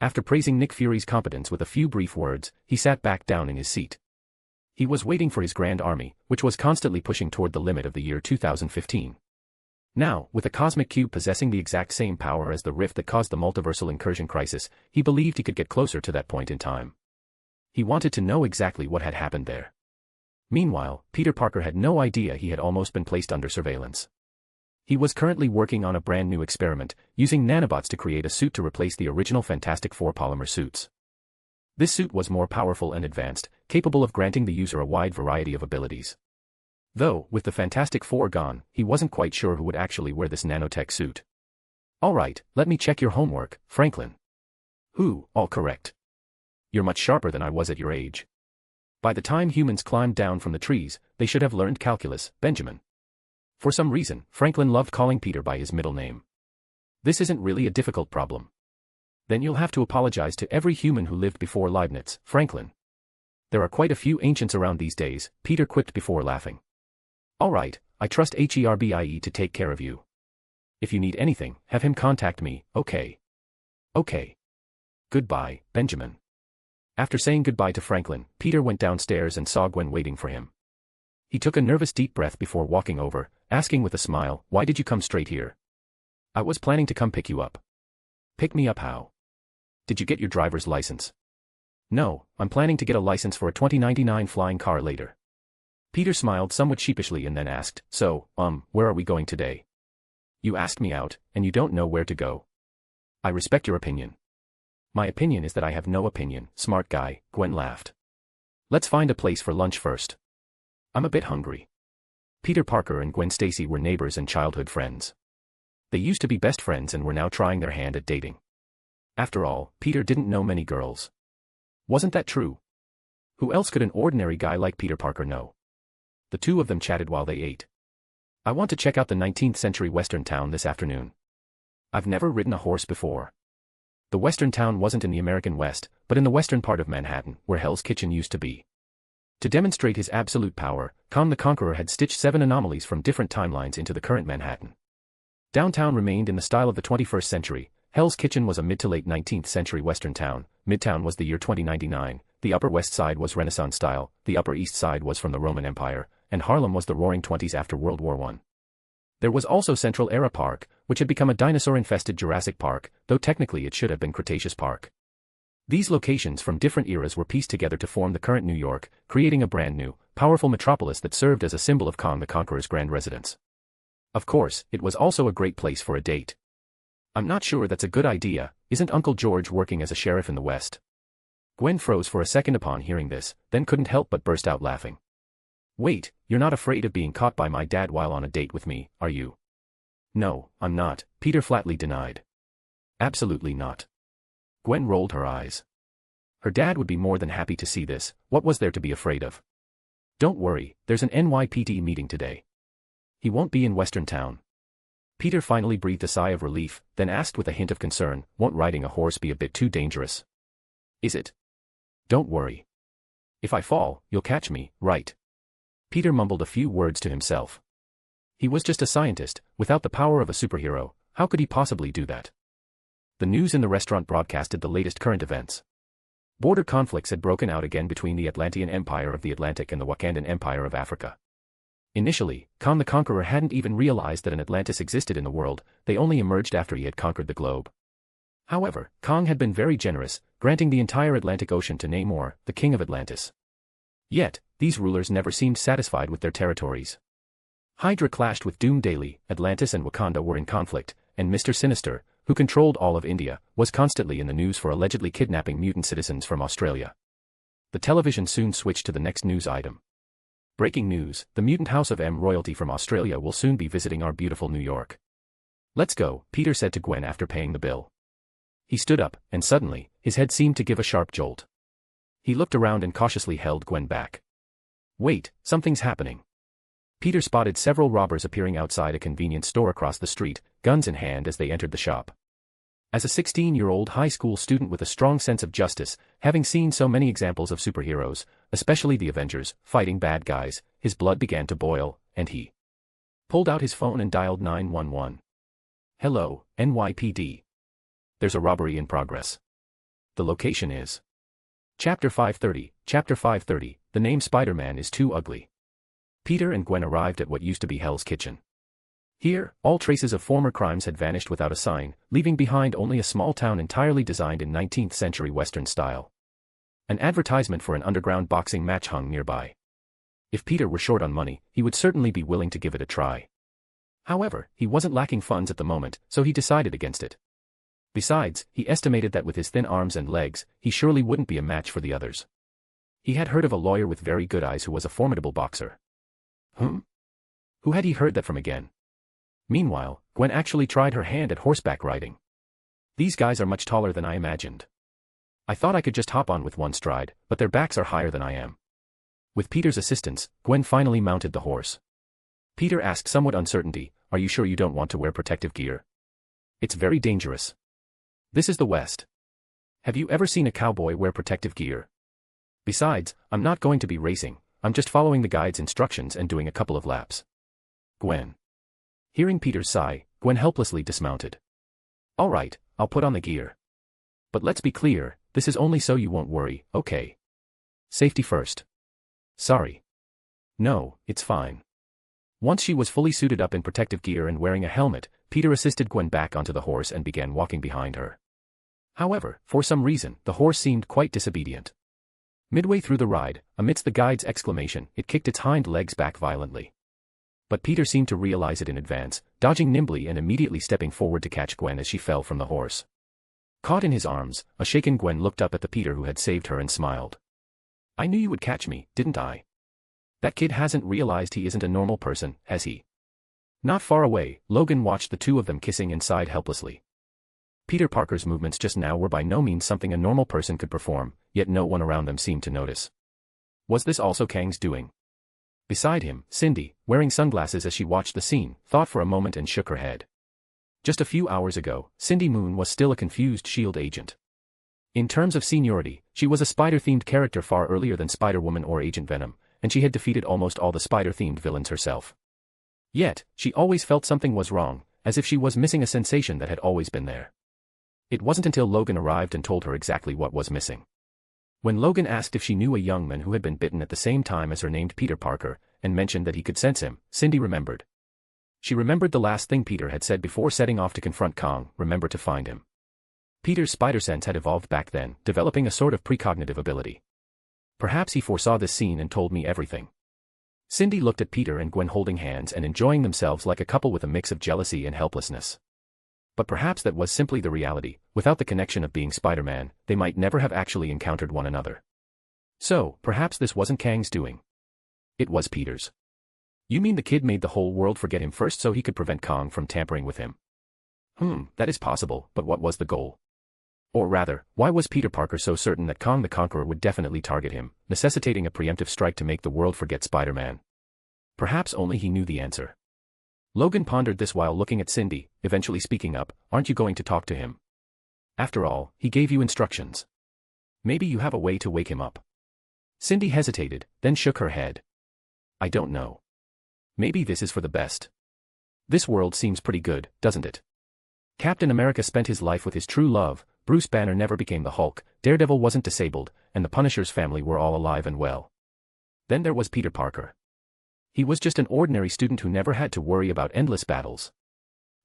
After praising Nick Fury's competence with a few brief words, he sat back down in his seat. He was waiting for his grand army, which was constantly pushing toward the limit of the year 2015. Now, with a cosmic cube possessing the exact same power as the rift that caused the multiversal incursion crisis, he believed he could get closer to that point in time. He wanted to know exactly what had happened there. Meanwhile, Peter Parker had no idea he had almost been placed under surveillance. He was currently working on a brand new experiment, using nanobots to create a suit to replace the original Fantastic Four polymer suits. This suit was more powerful and advanced, capable of granting the user a wide variety of abilities. Though, with the Fantastic Four gone, he wasn't quite sure who would actually wear this nanotech suit. Alright, let me check your homework, Franklin. Who, all correct. You're much sharper than I was at your age. By the time humans climbed down from the trees, they should have learned calculus, Benjamin. For some reason, Franklin loved calling Peter by his middle name. This isn't really a difficult problem. Then you'll have to apologize to every human who lived before Leibniz, Franklin. There are quite a few ancients around these days, Peter quipped before laughing. Alright, I trust Herbie to take care of you. If you need anything, have him contact me, okay? Okay. Goodbye, Benjamin. After saying goodbye to Franklin, Peter went downstairs and saw Gwen waiting for him. He took a nervous deep breath before walking over, asking with a smile, "Why did you come straight here?" "I was planning to come pick you up." "Pick me up how?" "Did you get your driver's license?" "No, I'm planning to get a license for a 2099 flying car later." Peter smiled somewhat sheepishly and then asked, "So, where are we going today?" "You asked me out, and you don't know where to go." "I respect your opinion." "My opinion is that I have no opinion, smart guy," Gwen laughed. "Let's find a place for lunch first. I'm a bit hungry." Peter Parker and Gwen Stacy were neighbors and childhood friends. They used to be best friends and were now trying their hand at dating. After all, Peter didn't know many girls. Wasn't that true? Who else could an ordinary guy like Peter Parker know? The two of them chatted while they ate. "I want to check out the 19th century western town this afternoon. I've never ridden a horse before." The western town wasn't in the American West, but in the western part of Manhattan, where Hell's Kitchen used to be. To demonstrate his absolute power, Kang the Conqueror had stitched 7 anomalies from different timelines into the current Manhattan. Downtown remained in the style of the 21st century. Hell's Kitchen was a mid to late 19th century western town. Midtown was the year 2099, the Upper West Side was Renaissance style, the Upper East Side was from the Roman Empire, and Harlem was the Roaring Twenties after World War I. There was also Central Era Park, which had become a dinosaur-infested Jurassic Park, though technically it should have been Cretaceous Park. These locations from different eras were pieced together to form the current New York, creating a brand new, powerful metropolis that served as a symbol of Kang the Conqueror's grand residence. Of course, it was also a great place for a date. "I'm not sure that's a good idea, isn't Uncle George working as a sheriff in the West?" Gwen froze for a second upon hearing this, then couldn't help but burst out laughing. "Wait, you're not afraid of being caught by my dad while on a date with me, are you?" "No, I'm not," Peter flatly denied. "Absolutely not." Gwen rolled her eyes. Her dad would be more than happy to see this. What was there to be afraid of? "Don't worry, there's an NYPD meeting today. He won't be in Western Town." Peter finally breathed a sigh of relief, then asked with a hint of concern, "Won't riding a horse be a bit too dangerous?" "Is it?" "Don't worry. If I fall, you'll catch me, right?" Peter mumbled a few words to himself. He was just a scientist, without the power of a superhero. How could he possibly do that? The news in the restaurant broadcasted the latest current events. Border conflicts had broken out again between the Atlantean Empire of the Atlantic and the Wakandan Empire of Africa. Initially, Kang the Conqueror hadn't even realized that an Atlantis existed in the world. They only emerged after he had conquered the globe. However, Kang had been very generous, granting the entire Atlantic Ocean to Namor, the king of Atlantis. Yet, these rulers never seemed satisfied with their territories. Hydra clashed with Doom daily, Atlantis and Wakanda were in conflict, and Mr. Sinister, who controlled all of India, was constantly in the news for allegedly kidnapping mutant citizens from Australia. The television soon switched to the next news item. Breaking news, the mutant House of M royalty from Australia will soon be visiting our beautiful New York. "Let's go," Peter said to Gwen after paying the bill. He stood up, and suddenly, his head seemed to give a sharp jolt. He looked around and cautiously held Gwen back. "Wait, something's happening." Peter spotted several robbers appearing outside a convenience store across the street, guns in hand as they entered the shop. As a 16-year-old high school student with a strong sense of justice, having seen so many examples of superheroes, especially the Avengers, fighting bad guys, his blood began to boil, and he pulled out his phone and dialed 911. "Hello, NYPD. There's a robbery in progress. The location is..." Chapter 530, The name Spider-Man is too ugly. Peter and Gwen arrived at what used to be Hell's Kitchen. Here, all traces of former crimes had vanished without a sign, leaving behind only a small town entirely designed in 19th century Western style. An advertisement for an underground boxing match hung nearby. If Peter were short on money, he would certainly be willing to give it a try. However, he wasn't lacking funds at the moment, so he decided against it. Besides, he estimated that with his thin arms and legs, he surely wouldn't be a match for the others. He had heard of a lawyer with very good eyes who was a formidable boxer. Who had he heard that from again? Meanwhile, Gwen actually tried her hand at horseback riding. These guys are much taller than I imagined. I thought I could just hop on with one stride, but their backs are higher than I am. With Peter's assistance, Gwen finally mounted the horse. Peter asked somewhat uncertainty, "Are you sure you don't want to wear protective gear? It's very dangerous. This is the West. Have you ever seen a cowboy wear protective gear? Besides, I'm not going to be racing, I'm just following the guide's instructions and doing a couple of laps." Gwen. Hearing Peter's sigh, Gwen helplessly dismounted. "All right, I'll put on the gear. But let's be clear, this is only so you won't worry, okay? Safety first." "Sorry. No, it's fine." Once she was fully suited up in protective gear and wearing a helmet, Peter assisted Gwen back onto the horse and began walking behind her. However, for some reason, the horse seemed quite disobedient. Midway through the ride, amidst the guide's exclamation, it kicked its hind legs back violently. But Peter seemed to realize it in advance, dodging nimbly and immediately stepping forward to catch Gwen as she fell from the horse. Caught in his arms, a shaken Gwen looked up at the Peter who had saved her and smiled. "I knew you would catch me, didn't I? That kid hasn't realized he isn't a normal person, has he?" Not far away, Logan watched the two of them kissing and sighed helplessly. Peter Parker's movements just now were by no means something a normal person could perform, yet no one around them seemed to notice. Was this also Kang's doing? Beside him, Cindy, wearing sunglasses as she watched the scene, thought for a moment and shook her head. Just a few hours ago, Cindy Moon was still a confused S.H.I.E.L.D. agent. In terms of seniority, she was a spider-themed character far earlier than Spiderwoman or Agent Venom, and she had defeated almost all the spider-themed villains herself. Yet, she always felt something was wrong, as if she was missing a sensation that had always been there. It wasn't until Logan arrived and told her exactly what was missing. When Logan asked if she knew a young man who had been bitten at the same time as her named Peter Parker, and mentioned that he could sense him, Cindy remembered. She remembered the last thing Peter had said before setting off to confront Kang, remember to find him. Peter's spider sense had evolved back then, developing a sort of precognitive ability. Perhaps he foresaw this scene and told me everything. Cindy looked at Peter and Gwen holding hands and enjoying themselves like a couple with a mix of jealousy and helplessness. But perhaps that was simply the reality. Without the connection of being Spider-Man, they might never have actually encountered one another. So, perhaps this wasn't Kang's doing. It was Peter's. "You mean the kid made the whole world forget him first so he could prevent Kang from tampering with him?" That is possible, but what was the goal? Or rather, why was Peter Parker so certain that Kang the Conqueror would definitely target him, necessitating a preemptive strike to make the world forget Spider-Man? Perhaps only he knew the answer. Logan pondered this while looking at Cindy, eventually speaking up, "Aren't you going to talk to him? After all, he gave you instructions. Maybe you have a way to wake him up." Cindy hesitated, then shook her head. "I don't know. Maybe this is for the best. This world seems pretty good, doesn't it? Captain America spent his life with his true love, Bruce Banner never became the Hulk, Daredevil wasn't disabled, and the Punisher's family were all alive and well. Then there was Peter Parker. He was just an ordinary student who never had to worry about endless battles.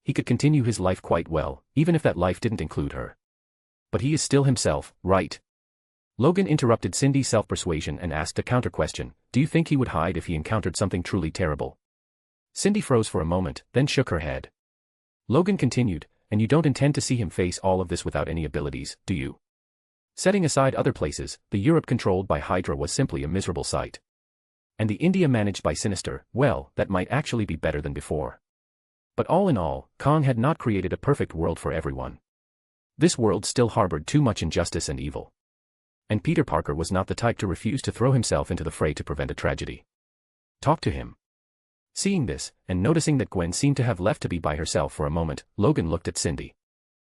He could continue his life quite well, even if that life didn't include her. But he is still himself, right?" Logan interrupted Cindy's self-persuasion and asked a counter-question, "Do you think he would hide if he encountered something truly terrible?" Cindy froze for a moment, then shook her head. Logan continued, "And you don't intend to see him face all of this without any abilities, do you? Setting aside other places, the Europe controlled by Hydra was simply a miserable sight. And the India managed by Sinister, well, that might actually be better than before. But all in all, Kang had not created a perfect world for everyone. This world still harbored too much injustice and evil. And Peter Parker was not the type to refuse to throw himself into the fray to prevent a tragedy. Talk to him." Seeing this, and noticing that Gwen seemed to have left to be by herself for a moment, Logan looked at Cindy.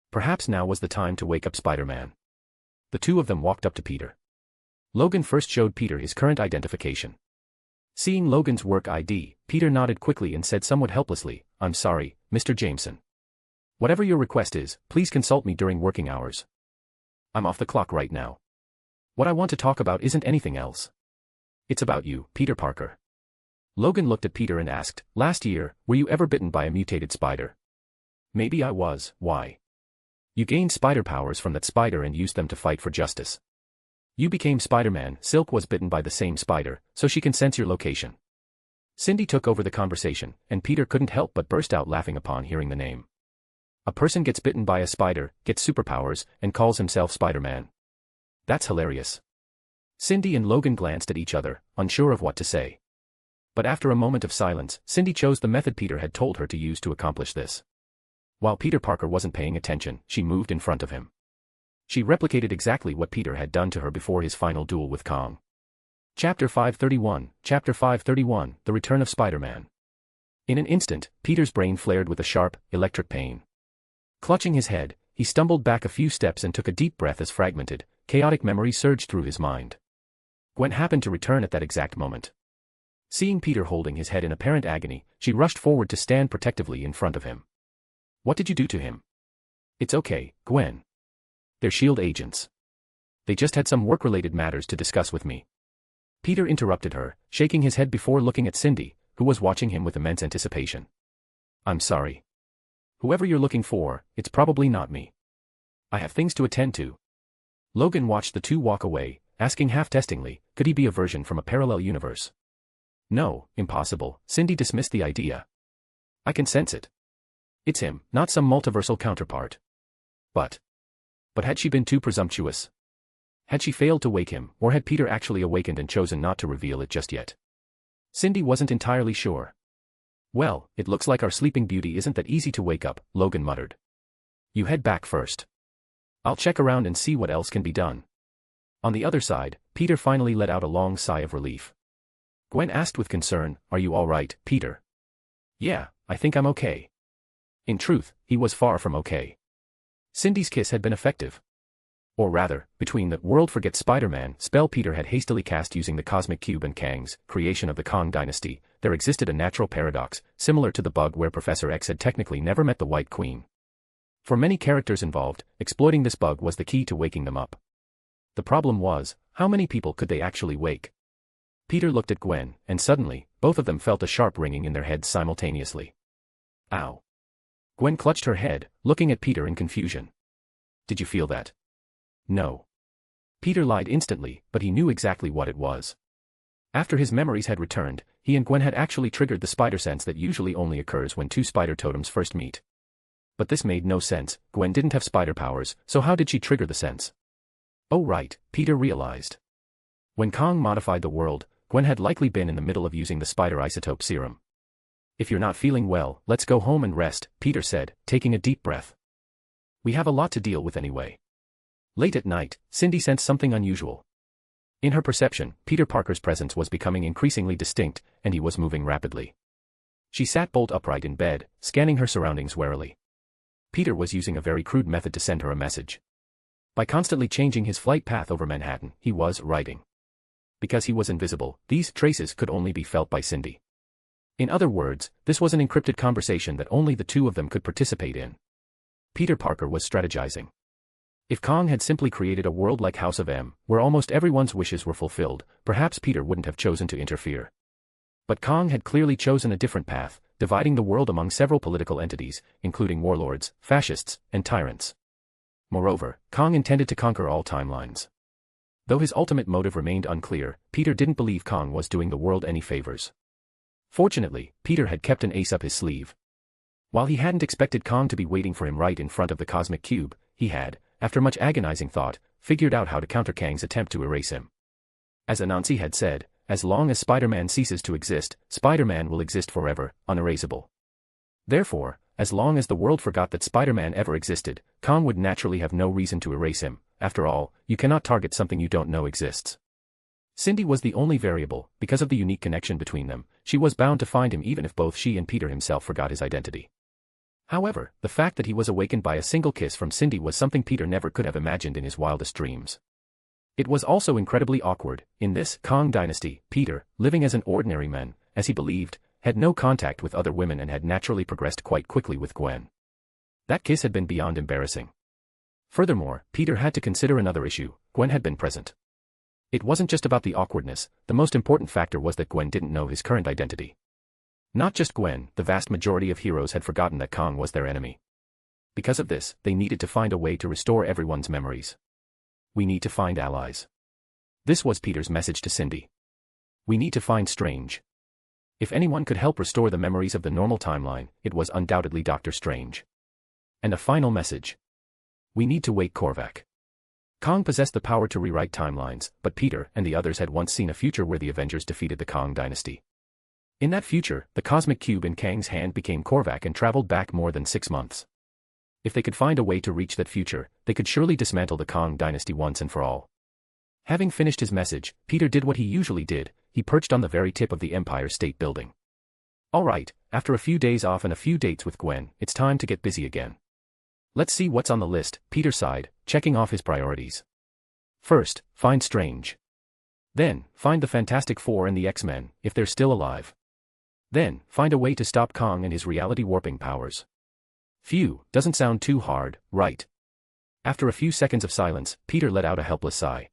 Perhaps now was the time to wake up Spider-Man. The two of them walked up to Peter. Logan first showed Peter his current identification. Seeing Logan's work ID, Peter nodded quickly and said somewhat helplessly, "I'm sorry, Mr. Jameson. Whatever your request is, please consult me during working hours. I'm off the clock right now. What I want to talk about isn't anything else. It's about you, Peter Parker." Logan looked at Peter and asked, "Last year, were you ever bitten by a mutated spider?" "Maybe I was, why?" "You gained spider powers from that spider and used them to fight for justice. You became Spider-Man. Silk was bitten by the same spider, so she can sense your location. Cindy took over the conversation, and Peter couldn't help but burst out laughing upon hearing the name. A person gets bitten by a spider, gets superpowers, and calls himself Spider-Man. That's hilarious. Cindy and Logan glanced at each other, unsure of what to say. But after a moment of silence, Cindy chose the method Peter had told her to use to accomplish this. While Peter Parker wasn't paying attention, she moved in front of him. She replicated exactly what Peter had done to her before his final duel with Kang. Chapter 531, The Return of Spider-Man. In an instant, Peter's brain flared with a sharp, electric pain. Clutching his head, he stumbled back a few steps and took a deep breath as fragmented, chaotic memories surged through his mind. Gwen happened to return at that exact moment. Seeing Peter holding his head in apparent agony, she rushed forward to stand protectively in front of him. What did you do to him? It's okay, Gwen. They're S.H.I.E.L.D. agents. They just had some work-related matters to discuss with me. Peter interrupted her, shaking his head before looking at Cindy, who was watching him with immense anticipation. I'm sorry. Whoever you're looking for, it's probably not me. I have things to attend to. Logan watched the two walk away, asking half-testingly, could he be a version from a parallel universe? No, impossible, Cindy dismissed the idea. I can sense it. It's him, not some multiversal counterpart. But had she been too presumptuous? Had she failed to wake him, or had Peter actually awakened and chosen not to reveal it just yet? Cindy wasn't entirely sure. Well, it looks like our sleeping beauty isn't that easy to wake up, Logan muttered. You head back first. I'll check around and see what else can be done. On the other side, Peter finally let out a long sigh of relief. Gwen asked with concern, are you all right, Peter? Yeah, I think I'm okay. In truth, he was far from okay. Cindy's kiss had been effective. Or rather, between the world forget Spider-Man spell Peter had hastily cast using the cosmic cube and Kang's creation of the Kang dynasty, there existed a natural paradox, similar to the bug where Professor X had technically never met the White Queen. For many characters involved, exploiting this bug was the key to waking them up. The problem was, how many people could they actually wake? Peter looked at Gwen, and suddenly, both of them felt a sharp ringing in their heads simultaneously. Ow. Gwen clutched her head, looking at Peter in confusion. Did you feel that? No. Peter lied instantly, but he knew exactly what it was. After his memories had returned, he and Gwen had actually triggered the spider sense that usually only occurs when two spider totems first meet. But this made no sense, Gwen didn't have spider powers, so how did she trigger the sense? Oh right, Peter realized. When Kang modified the world, Gwen had likely been in the middle of using the spider isotope serum. If you're not feeling well, let's go home and rest, Peter said, taking a deep breath. We have a lot to deal with anyway. Late at night, Cindy sensed something unusual. In her perception, Peter Parker's presence was becoming increasingly distinct, and he was moving rapidly. She sat bolt upright in bed, scanning her surroundings warily. Peter was using a very crude method to send her a message. By constantly changing his flight path over Manhattan, he was writing. Because he was invisible, these traces could only be felt by Cindy. In other words, this was an encrypted conversation that only the two of them could participate in. Peter Parker was strategizing. If Kang had simply created a world like House of M, where almost everyone's wishes were fulfilled, perhaps Peter wouldn't have chosen to interfere. But Kang had clearly chosen a different path, dividing the world among several political entities, including warlords, fascists, and tyrants. Moreover, Kang intended to conquer all timelines. Though his ultimate motive remained unclear, Peter didn't believe Kang was doing the world any favors. Fortunately, Peter had kept an ace up his sleeve. While he hadn't expected Kang to be waiting for him right in front of the cosmic cube, he had, after much agonizing thought, figured out how to counter Kang's attempt to erase him. As Anansi had said, as long as Spider-Man ceases to exist, Spider-Man will exist forever, unerasable. Therefore, as long as the world forgot that Spider-Man ever existed, Kang would naturally have no reason to erase him. After all, you cannot target something you don't know exists. Cindy was the only variable, because of the unique connection between them, she was bound to find him even if both she and Peter himself forgot his identity. However, the fact that he was awakened by a single kiss from Cindy was something Peter never could have imagined in his wildest dreams. It was also incredibly awkward. In this Kang dynasty, Peter, living as an ordinary man, as he believed, had no contact with other women and had naturally progressed quite quickly with Gwen. That kiss had been beyond embarrassing. Furthermore, Peter had to consider another issue: Gwen had been present. It wasn't just about the awkwardness, the most important factor was that Gwen didn't know his current identity. Not just Gwen, the vast majority of heroes had forgotten that Kang was their enemy. Because of this, they needed to find a way to restore everyone's memories. We need to find allies. This was Peter's message to Cindy. We need to find Strange. If anyone could help restore the memories of the normal timeline, it was undoubtedly Doctor Strange. And a final message. We need to wake Korvac. Kang possessed the power to rewrite timelines, but Peter and the others had once seen a future where the Avengers defeated the Kang dynasty. In that future, the cosmic cube in Kang's hand became Korvac and traveled back more than 6 months. If they could find a way to reach that future, they could surely dismantle the Kang dynasty once and for all. Having finished his message, Peter did what he usually did, he perched on the very tip of the Empire State Building. Alright, after a few days off and a few dates with Gwen, it's time to get busy again. Let's see what's on the list, Peter sighed, checking off his priorities. First, find Strange. Then, find the Fantastic Four and the X-Men, if they're still alive. Then, find a way to stop Kang and his reality warping powers. Phew, doesn't sound too hard, right? After a few seconds of silence, Peter let out a helpless sigh.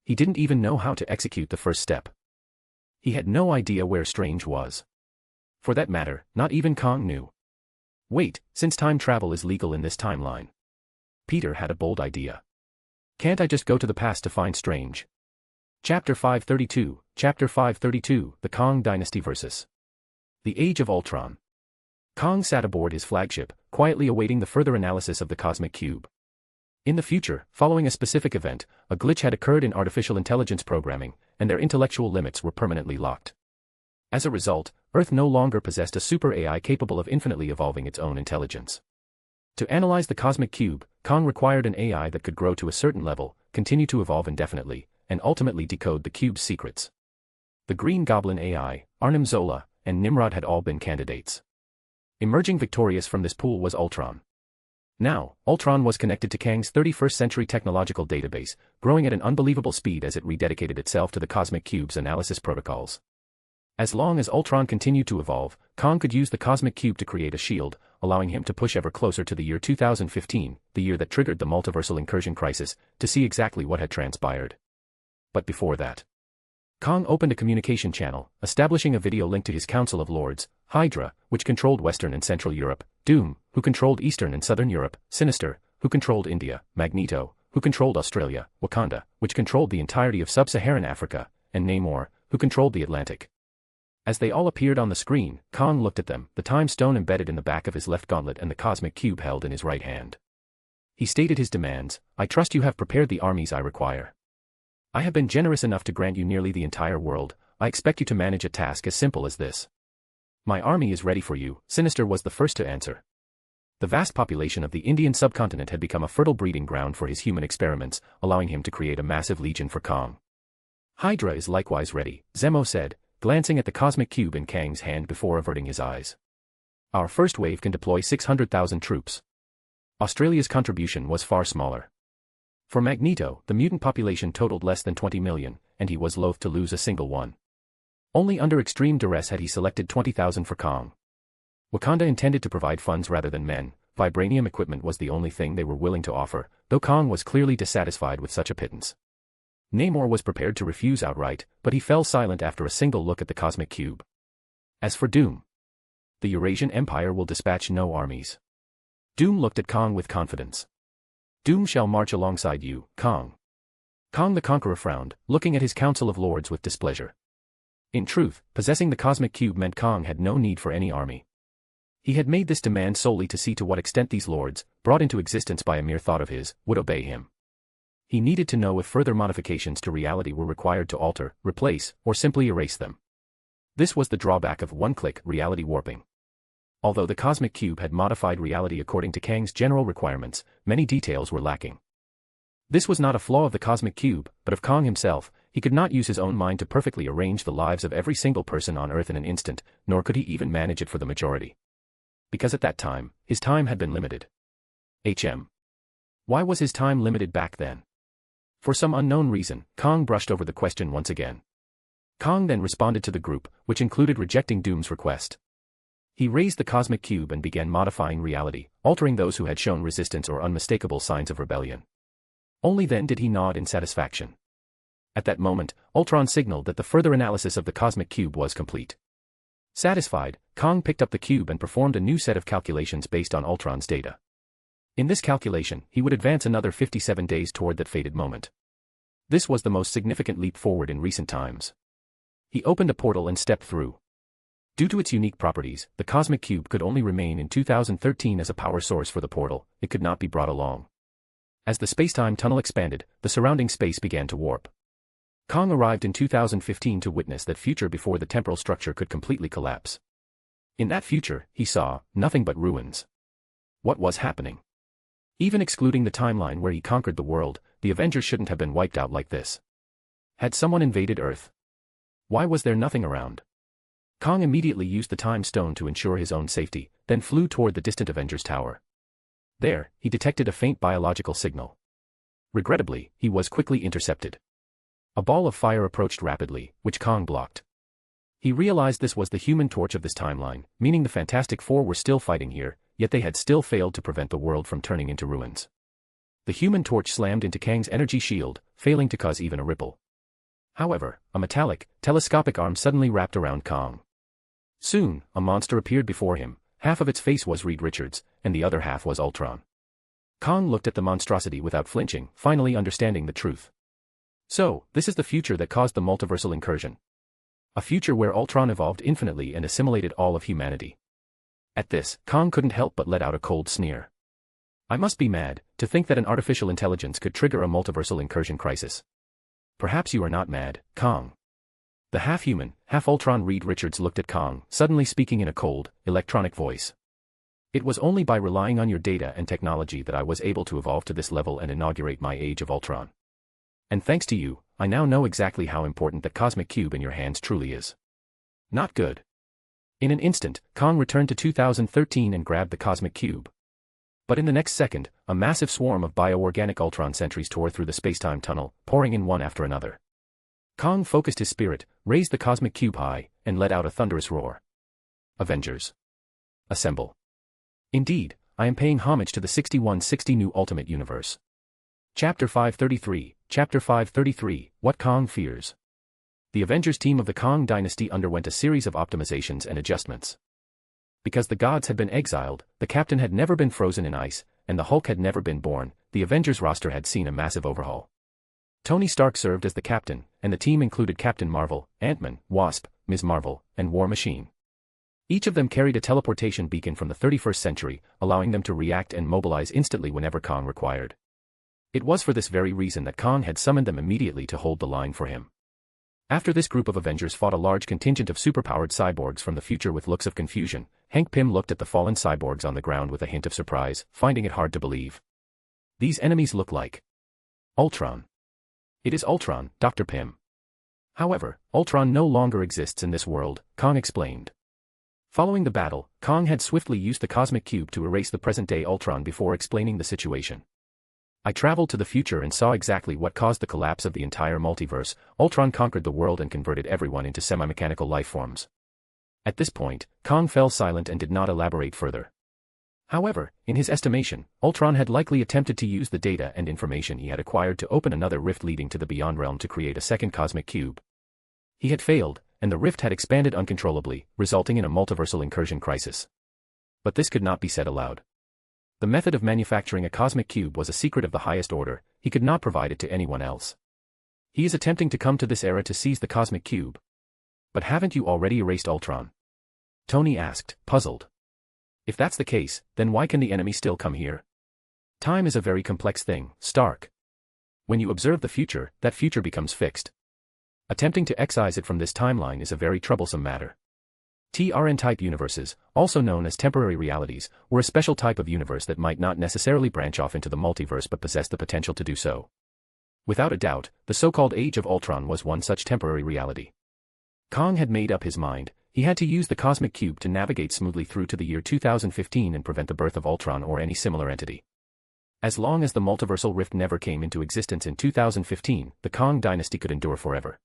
He didn't even know how to execute the first step. He had no idea where Strange was. For that matter, not even Kang knew. Wait, since time travel is legal in this timeline. Peter had a bold idea. Can't I just go to the past to find Strange? Chapter 532, The Kang Dynasty vs. The Age of Ultron. Kang sat aboard his flagship, quietly awaiting the further analysis of the cosmic cube. In the future, following a specific event, a glitch had occurred in artificial intelligence programming, and their intellectual limits were permanently locked. As a result, Earth no longer possessed a super AI capable of infinitely evolving its own intelligence. To analyze the cosmic cube, Kang required an AI that could grow to a certain level, continue to evolve indefinitely, and ultimately decode the cube's secrets. The Green Goblin AI, Arnim Zola, and Nimrod had all been candidates. Emerging victorious from this pool was Ultron. Now, Ultron was connected to Kang's 31st century technological database, growing at an unbelievable speed as it rededicated itself to the cosmic cube's analysis protocols. As long as Ultron continued to evolve, Kang could use the cosmic cube to create a shield, allowing him to push ever closer to the year 2015, the year that triggered the multiversal incursion crisis, to see exactly what had transpired. But before that, Kang opened a communication channel, establishing a video link to his Council of Lords, Hydra, which controlled Western and Central Europe, Doom, who controlled Eastern and Southern Europe, Sinister, who controlled India, Magneto, who controlled Australia, Wakanda, which controlled the entirety of sub-Saharan Africa, and Namor, who controlled the Atlantic. As they all appeared on the screen, Kang looked at them, the time stone embedded in the back of his left gauntlet and the cosmic cube held in his right hand. He stated his demands. I trust you have prepared the armies I require. I have been generous enough to grant you nearly the entire world. I expect you to manage a task as simple as this. My army is ready for you, Sinister was the first to answer. The vast population of the Indian subcontinent had become a fertile breeding ground for his human experiments, allowing him to create a massive legion for Kang. Hydra is likewise ready, Zemo said, glancing at the cosmic cube in Kang's hand before averting his eyes. Our first wave can deploy 600,000 troops. Australia's contribution was far smaller. For Magneto, the mutant population totaled less than 20 million, and he was loath to lose a single one. Only under extreme duress had he selected 20,000 for Kang. Wakanda intended to provide funds rather than men. Vibranium equipment was the only thing they were willing to offer, though Kang was clearly dissatisfied with such a pittance. Namor was prepared to refuse outright, but he fell silent after a single look at the cosmic cube. As for Doom, the Eurasian Empire will dispatch no armies. Doom looked at Kang with confidence. Doom shall march alongside you, Kang. Kang the Conqueror frowned, looking at his Council of Lords with displeasure. In truth, possessing the cosmic cube meant Kang had no need for any army. He had made this demand solely to see to what extent these lords, brought into existence by a mere thought of his, would obey him. He needed to know if further modifications to reality were required to alter, replace, or simply erase them. This was the drawback of one-click reality warping. Although the cosmic cube had modified reality according to Kang's general requirements, many details were lacking. This was not a flaw of the cosmic cube, but of Kang himself. He could not use his own mind to perfectly arrange the lives of every single person on Earth in an instant, nor could he even manage it for the majority. Because at that time, his time had been limited. Why was his time limited back then? For some unknown reason, Kang brushed over the question once again. Kang then responded to the group, which included rejecting Doom's request. He raised the cosmic cube and began modifying reality, altering those who had shown resistance or unmistakable signs of rebellion. Only then did he nod in satisfaction. At that moment, Ultron signaled that the further analysis of the cosmic cube was complete. Satisfied, Kang picked up the cube and performed a new set of calculations based on Ultron's data. In this calculation, he would advance another 57 days toward that fated moment. This was the most significant leap forward in recent times. He opened a portal and stepped through. Due to its unique properties, the cosmic cube could only remain in 2013 as a power source for the portal, it could not be brought along. As the space-time tunnel expanded, the surrounding space began to warp. Kang arrived in 2015 to witness that future before the temporal structure could completely collapse. In that future, he saw nothing but ruins. What was happening? Even excluding the timeline where he conquered the world, the Avengers shouldn't have been wiped out like this. Had someone invaded Earth? Why was there nothing around? Kang immediately used the time stone to ensure his own safety, then flew toward the distant Avengers Tower. There, he detected a faint biological signal. Regrettably, he was quickly intercepted. A ball of fire approached rapidly, which Kang blocked. He realized this was the Human Torch of this timeline, meaning the Fantastic Four were still fighting here, yet they had still failed to prevent the world from turning into ruins. The Human Torch slammed into Kang's energy shield, failing to cause even a ripple. However, a metallic, telescopic arm suddenly wrapped around Kang. Soon, a monster appeared before him. Half of its face was Reed Richards, and the other half was Ultron. Kang looked at the monstrosity without flinching, finally understanding the truth. So, this is the future that caused the multiversal incursion. A future where Ultron evolved infinitely and assimilated all of humanity. At this, Kang couldn't help but let out a cold sneer. I must be mad, to think that an artificial intelligence could trigger a multiversal incursion crisis. Perhaps you are not mad, Kang. The half-human, half-Ultron Reed Richards looked at Kang, suddenly speaking in a cold, electronic voice. It was only by relying on your data and technology that I was able to evolve to this level and inaugurate my Age of Ultron. And thanks to you, I now know exactly how important that cosmic cube in your hands truly is. Not good. In an instant, Kang returned to 2013 and grabbed the cosmic cube. But in the next second, a massive swarm of bioorganic Ultron sentries tore through the space-time tunnel, pouring in one after another. Kang focused his spirit, raised the cosmic cube high, and let out a thunderous roar. Avengers. Assemble. Indeed, I am paying homage to the 6160 new Ultimate Universe. Chapter 533, What Kang Fears. The Avengers team of the Kang dynasty underwent a series of optimizations and adjustments. Because the gods had been exiled, the captain had never been frozen in ice, and the Hulk had never been born, the Avengers roster had seen a massive overhaul. Tony Stark served as the captain, and the team included Captain Marvel, Ant-Man, Wasp, Ms. Marvel, and War Machine. Each of them carried a teleportation beacon from the 31st century, allowing them to react and mobilize instantly whenever Kang required. It was for this very reason that Kang had summoned them immediately to hold the line for him. After this group of Avengers fought a large contingent of superpowered cyborgs from the future with looks of confusion, Hank Pym looked at the fallen cyborgs on the ground with a hint of surprise, finding it hard to believe. These enemies look like Ultron. It is Ultron, Dr. Pym. However, Ultron no longer exists in this world, Kang explained. Following the battle, Kang had swiftly used the cosmic cube to erase the present-day Ultron before explaining the situation. I traveled to the future and saw exactly what caused the collapse of the entire multiverse. Ultron conquered the world and converted everyone into semi-mechanical life forms. At this point, Kang fell silent and did not elaborate further. However, in his estimation, Ultron had likely attempted to use the data and information he had acquired to open another rift leading to the Beyond Realm to create a second cosmic cube. He had failed, and the rift had expanded uncontrollably, resulting in a multiversal incursion crisis. But this could not be said aloud. The method of manufacturing a cosmic cube was a secret of the highest order, he could not provide it to anyone else. He is attempting to come to this era to seize the cosmic cube. But haven't you already erased Ultron? Tony asked, puzzled. If that's the case, then why can the enemy still come here? Time is a very complex thing, Stark. When you observe the future, that future becomes fixed. Attempting to excise it from this timeline is a very troublesome matter. TRN-type universes, also known as temporary realities, were a special type of universe that might not necessarily branch off into the multiverse but possessed the potential to do so. Without a doubt, the so-called Age of Ultron was one such temporary reality. Kang had made up his mind. He had to use the cosmic cube to navigate smoothly through to the year 2015 and prevent the birth of Ultron or any similar entity. As long as the multiversal rift never came into existence in 2015, the Kang dynasty could endure forever.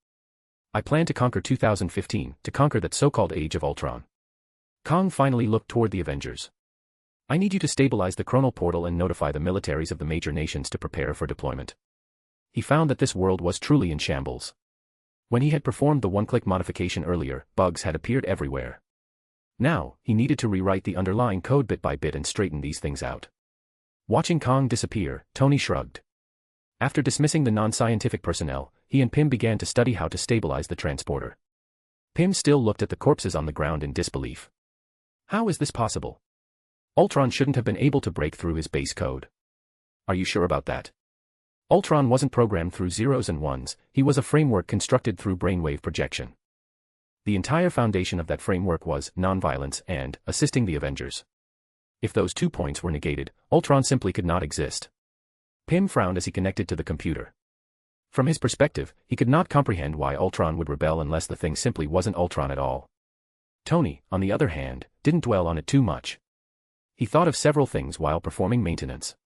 I plan to conquer 2015, to conquer that so-called Age of Ultron. Kang finally looked toward the Avengers. I need you to stabilize the chronal portal and notify the militaries of the major nations to prepare for deployment. He found that this world was truly in shambles. When he had performed the one-click modification earlier, bugs had appeared everywhere. Now, he needed to rewrite the underlying code bit by bit and straighten these things out. Watching Kang disappear, Tony shrugged. After dismissing the non-scientific personnel, he and Pym began to study how to stabilize the transporter. Pym still looked at the corpses on the ground in disbelief. How is this possible? Ultron shouldn't have been able to break through his base code. Are you sure about that? Ultron wasn't programmed through zeros and ones, he was a framework constructed through brainwave projection. The entire foundation of that framework was nonviolence and assisting the Avengers. If those 2 points were negated, Ultron simply could not exist. Pym frowned as he connected to the computer. From his perspective, he could not comprehend why Ultron would rebel unless the thing simply wasn't Ultron at all. Tony, on the other hand, didn't dwell on it too much. He thought of several things while performing maintenance.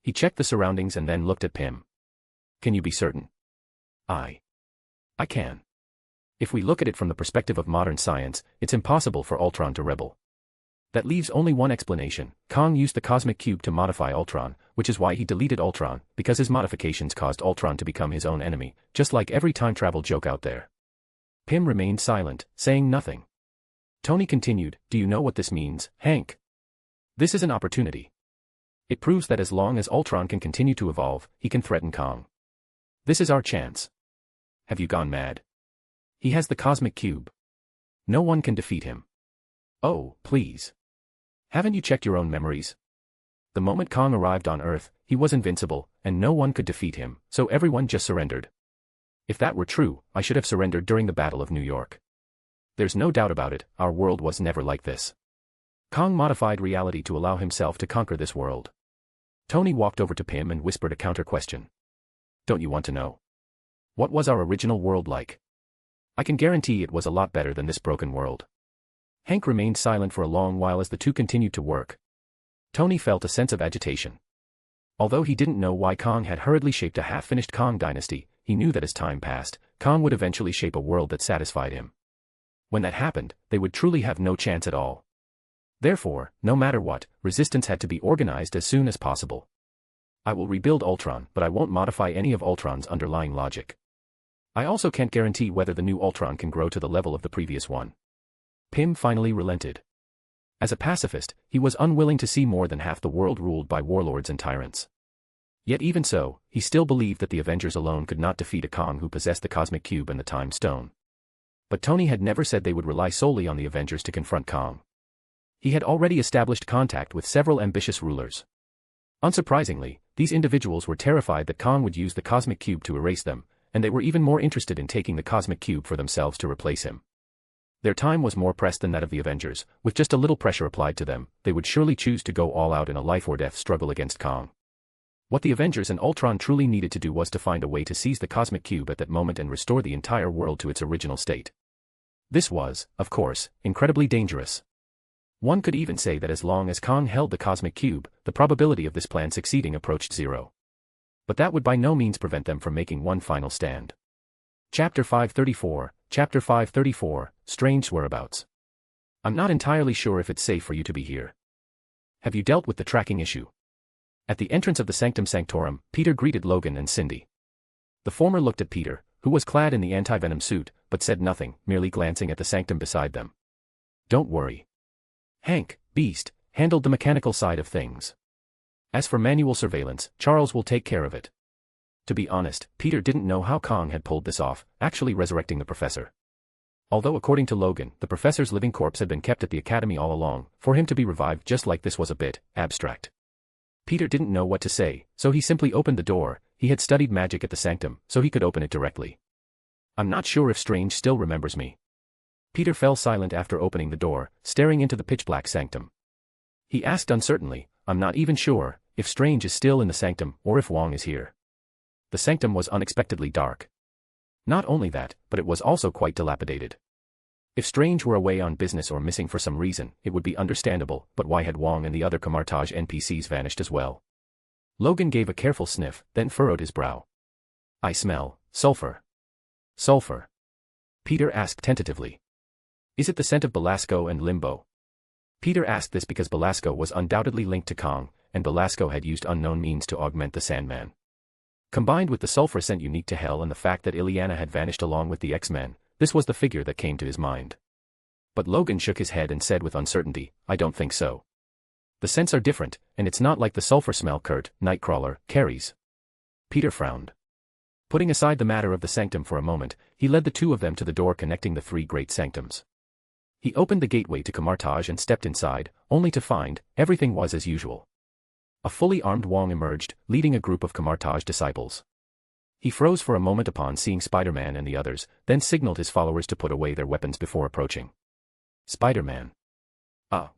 He checked the surroundings and then looked at Pym. Can you be certain? I can. If we look at it from the perspective of modern science, it's impossible for Ultron to rebel. That leaves only one explanation. Kang used the cosmic cube to modify Ultron, which is why he deleted Ultron, because his modifications caused Ultron to become his own enemy, just like every time travel joke out there. Pym remained silent, saying nothing. Tony continued, do you know what this means, Hank? This is an opportunity. It proves that as long as Ultron can continue to evolve, he can threaten Kang. This is our chance. Have you gone mad? He has the cosmic cube. No one can defeat him. Oh, please. Haven't you checked your own memories? The moment Kang arrived on Earth, he was invincible, and no one could defeat him, so everyone just surrendered. If that were true, I should have surrendered during the Battle of New York. There's no doubt about it, our world was never like this. Kang modified reality to allow himself to conquer this world. Tony walked over to Pym and whispered a counter question. Don't you want to know? What was our original world like? I can guarantee it was a lot better than this broken world. Hank remained silent for a long while as the two continued to work. Tony felt a sense of agitation. Although he didn't know why Kang had hurriedly shaped a half-finished Kang dynasty, he knew that as time passed, Kang would eventually shape a world that satisfied him. When that happened, they would truly have no chance at all. Therefore, no matter what, resistance had to be organized as soon as possible. I will rebuild Ultron, but I won't modify any of Ultron's underlying logic. I also can't guarantee whether the new Ultron can grow to the level of the previous one. Pym finally relented. As a pacifist, he was unwilling to see more than half the world ruled by warlords and tyrants. Yet even so, he still believed that the Avengers alone could not defeat a Kang who possessed the Cosmic Cube and the Time Stone. But Tony had never said they would rely solely on the Avengers to confront Kang. He had already established contact with several ambitious rulers. Unsurprisingly, these individuals were terrified that Kang would use the Cosmic Cube to erase them, and they were even more interested in taking the Cosmic Cube for themselves to replace him. Their time was more pressed than that of the Avengers. With just a little pressure applied to them, they would surely choose to go all out in a life-or-death struggle against Kang. What the Avengers and Ultron truly needed to do was to find a way to seize the Cosmic Cube at that moment and restore the entire world to its original state. This was, of course, incredibly dangerous. One could even say that as long as Kang held the Cosmic Cube, the probability of this plan succeeding approached zero. But that would by no means prevent them from making one final stand. Chapter 534, Strange Whereabouts. I'm not entirely sure if it's safe for you to be here. Have you dealt with the tracking issue? At the entrance of the Sanctum Sanctorum, Peter greeted Logan and Cindy. The former looked at Peter, who was clad in the anti-venom suit, but said nothing, merely glancing at the sanctum beside them. Don't worry. Hank, Beast, handled the mechanical side of things. As for manual surveillance, Charles will take care of it. To be honest, Peter didn't know how Kang had pulled this off, actually resurrecting the professor. Although according to Logan, the professor's living corpse had been kept at the academy all along, for him to be revived just like this was a bit abstract. Peter didn't know what to say, so he simply opened the door. He had studied magic at the sanctum, so he could open it directly. I'm not sure if Strange still remembers me. Peter fell silent after opening the door, staring into the pitch-black sanctum. He asked uncertainly, I'm not even sure if Strange is still in the sanctum or if Wong is here. The sanctum was unexpectedly dark. Not only that, but it was also quite dilapidated. If Strange were away on business or missing for some reason, it would be understandable, but why had Wong and the other Camartage NPCs vanished as well? Logan gave a careful sniff, then furrowed his brow. I smell sulfur. Sulfur? Peter asked tentatively. Is it the scent of Belasco and Limbo? Peter asked this because Belasco was undoubtedly linked to Kang, and Belasco had used unknown means to augment the Sandman. Combined with the sulfur scent unique to Hell and the fact that Illyana had vanished along with the X-Men, this was the figure that came to his mind. But Logan shook his head and said with uncertainty, I don't think so. The scents are different, and it's not like the sulfur smell Kurt, Nightcrawler, carries. Peter frowned. Putting aside the matter of the sanctum for a moment, he led the two of them to the door connecting the three great sanctums. He opened the gateway to Camartage and stepped inside, only to find everything was as usual. A fully armed Wong emerged, leading a group of Camartage disciples. He froze for a moment upon seeing Spider-Man and the others, then signaled his followers to put away their weapons before approaching. Spider-Man.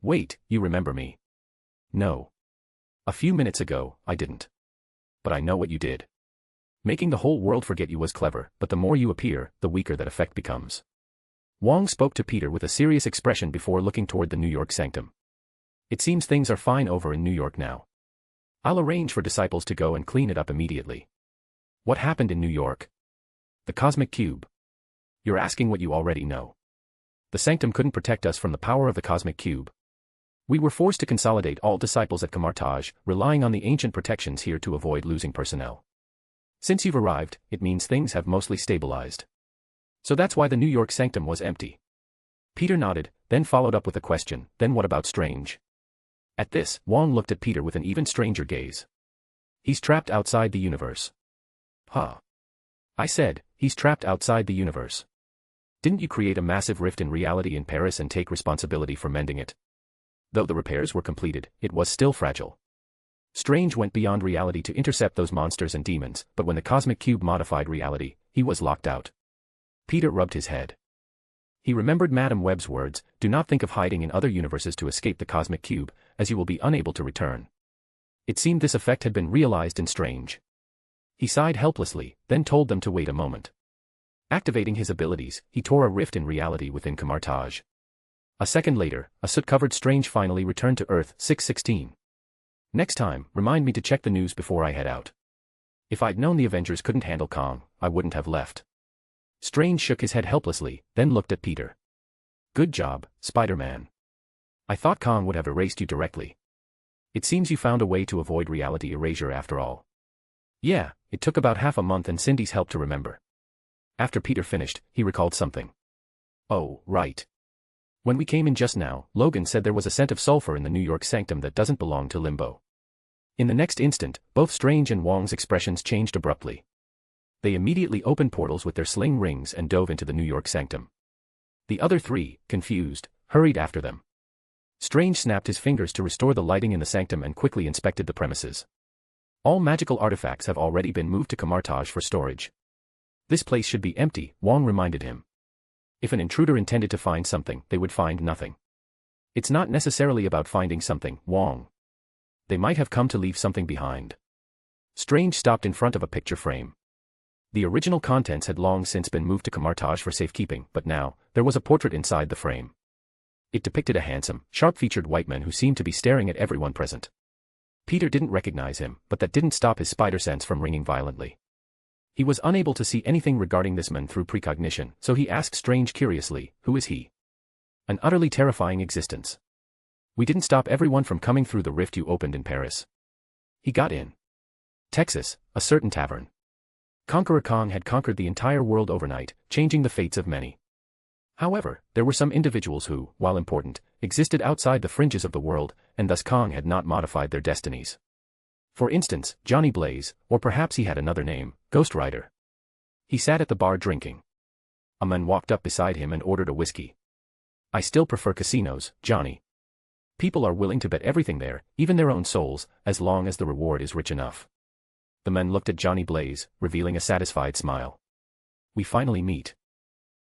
Wait, you remember me? No. A few minutes ago, I didn't. But I know what you did. Making the whole world forget you was clever, but the more you appear, the weaker that effect becomes. Wong spoke to Peter with a serious expression before looking toward the New York sanctum. It seems things are fine over in New York now. I'll arrange for disciples to go and clean it up immediately. What happened in New York? The cosmic cube. You're asking what you already know. The sanctum couldn't protect us from the power of the cosmic cube. We were forced to consolidate all disciples at Camartage, relying on the ancient protections here to avoid losing personnel. Since you've arrived, it means things have mostly stabilized. So that's why the New York sanctum was empty. Peter nodded, then followed up with a question, then what about Strange? At this, Wong looked at Peter with an even stranger gaze. He's trapped outside the universe. Huh. I said, he's trapped outside the universe. Didn't you create a massive rift in reality in Paris and take responsibility for mending it? Though the repairs were completed, it was still fragile. Strange went beyond reality to intercept those monsters and demons, but when the cosmic cube modified reality, he was locked out. Peter rubbed his head. He remembered Madame Web's words, do not think of hiding in other universes to escape the cosmic cube, as you will be unable to return. It seemed this effect had been realized in Strange. He sighed helplessly, then told them to wait a moment. Activating his abilities, he tore a rift in reality within Camartage. A second later, a soot-covered Strange finally returned to Earth 616. Next time, remind me to check the news before I head out. If I'd known the Avengers couldn't handle Kang, I wouldn't have left. Strange shook his head helplessly, then looked at Peter. Good job, Spider-Man. I thought Kang would have erased you directly. It seems you found a way to avoid reality erasure after all. Yeah, it took about half a month and Cindy's help to remember. After Peter finished, he recalled something. Oh, right. When we came in just now, Logan said there was a scent of sulfur in the New York sanctum that doesn't belong to Limbo. In the next instant, both Strange and Wong's expressions changed abruptly. They immediately opened portals with their sling rings and dove into the New York sanctum. The other three, confused, hurried after them. Strange snapped his fingers to restore the lighting in the sanctum and quickly inspected the premises. All magical artifacts have already been moved to Camartage for storage. This place should be empty, Wong reminded him. If an intruder intended to find something, they would find nothing. It's not necessarily about finding something, Wong. They might have come to leave something behind. Strange stopped in front of a picture frame. The original contents had long since been moved to Camartage for safekeeping, but now, there was a portrait inside the frame. It depicted a handsome, sharp-featured white man who seemed to be staring at everyone present. Peter didn't recognize him, but that didn't stop his spider sense from ringing violently. He was unable to see anything regarding this man through precognition, so he asked Strange curiously, who is he? An utterly terrifying existence. We didn't stop everyone from coming through the rift you opened in Paris. He got in. Texas, a certain tavern. Conqueror Kang had conquered the entire world overnight, changing the fates of many. However, there were some individuals who, while important, existed outside the fringes of the world, and thus Kang had not modified their destinies. For instance, Johnny Blaze, or perhaps he had another name, Ghost Rider. He sat at the bar drinking. A man walked up beside him and ordered a whiskey. I still prefer casinos, Johnny. People are willing to bet everything there, even their own souls, as long as the reward is rich enough. The man looked at Johnny Blaze, revealing a satisfied smile. We finally meet.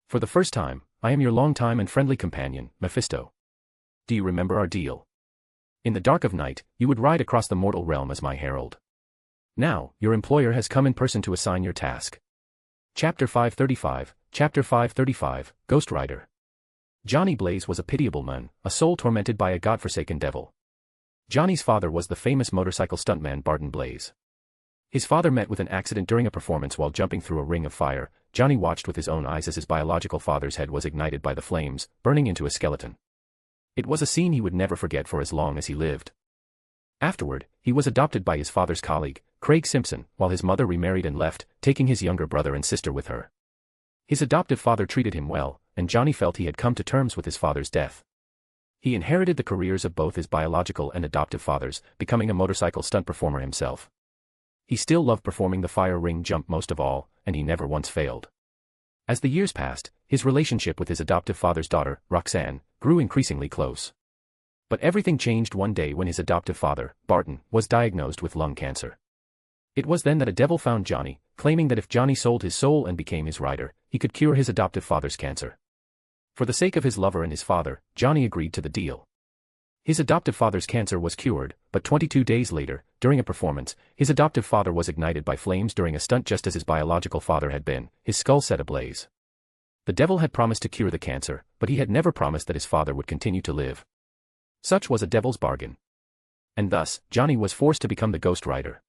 For the first time, I am your longtime and friendly companion, Mephisto. Do you remember our deal? In the dark of night, you would ride across the mortal realm as my herald. Now, your employer has come in person to assign your task. Chapter 535, Ghost Rider. Johnny Blaze was a pitiable man, a soul tormented by a godforsaken devil. Johnny's father was the famous motorcycle stuntman Barton Blaze. His father met with an accident during a performance while jumping through a ring of fire. Johnny watched with his own eyes as his biological father's head was ignited by the flames, burning into a skeleton. It was a scene he would never forget for as long as he lived. Afterward, he was adopted by his father's colleague, Craig Simpson, while his mother remarried and left, taking his younger brother and sister with her. His adoptive father treated him well, and Johnny felt he had come to terms with his father's death. He inherited the careers of both his biological and adoptive fathers, becoming a motorcycle stunt performer himself. He still loved performing the fire ring jump most of all, and he never once failed. As the years passed, his relationship with his adoptive father's daughter, Roxanne, grew increasingly close. But everything changed one day when his adoptive father, Barton, was diagnosed with lung cancer. It was then that a devil found Johnny, claiming that if Johnny sold his soul and became his rider, he could cure his adoptive father's cancer. For the sake of his lover and his father, Johnny agreed to the deal. His adoptive father's cancer was cured, but 22 days later, during a performance, his adoptive father was ignited by flames during a stunt just as his biological father had been, his skull set ablaze. The devil had promised to cure the cancer, but he had never promised that his father would continue to live. Such was a devil's bargain. And thus, Johnny was forced to become the Ghost Rider.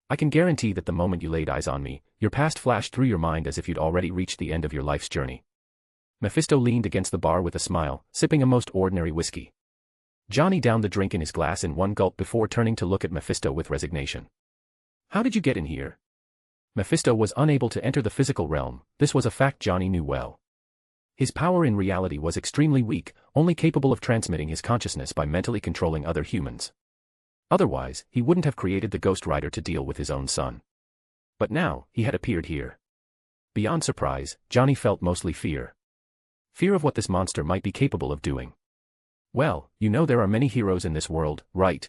I can guarantee that the moment you laid eyes on me, your past flashed through your mind as if you'd already reached the end of your life's journey. Mephisto leaned against the bar with a smile, sipping a most ordinary whiskey. Johnny downed the drink in his glass in one gulp before turning to look at Mephisto with resignation. How did you get in here? Mephisto was unable to enter the physical realm, this was a fact Johnny knew well. His power in reality was extremely weak, only capable of transmitting his consciousness by mentally controlling other humans. Otherwise, he wouldn't have created the Ghost Rider to deal with his own son. But now, he had appeared here. Beyond surprise, Johnny felt mostly fear. Fear of what this monster might be capable of doing. Well, you know there are many heroes in this world, right?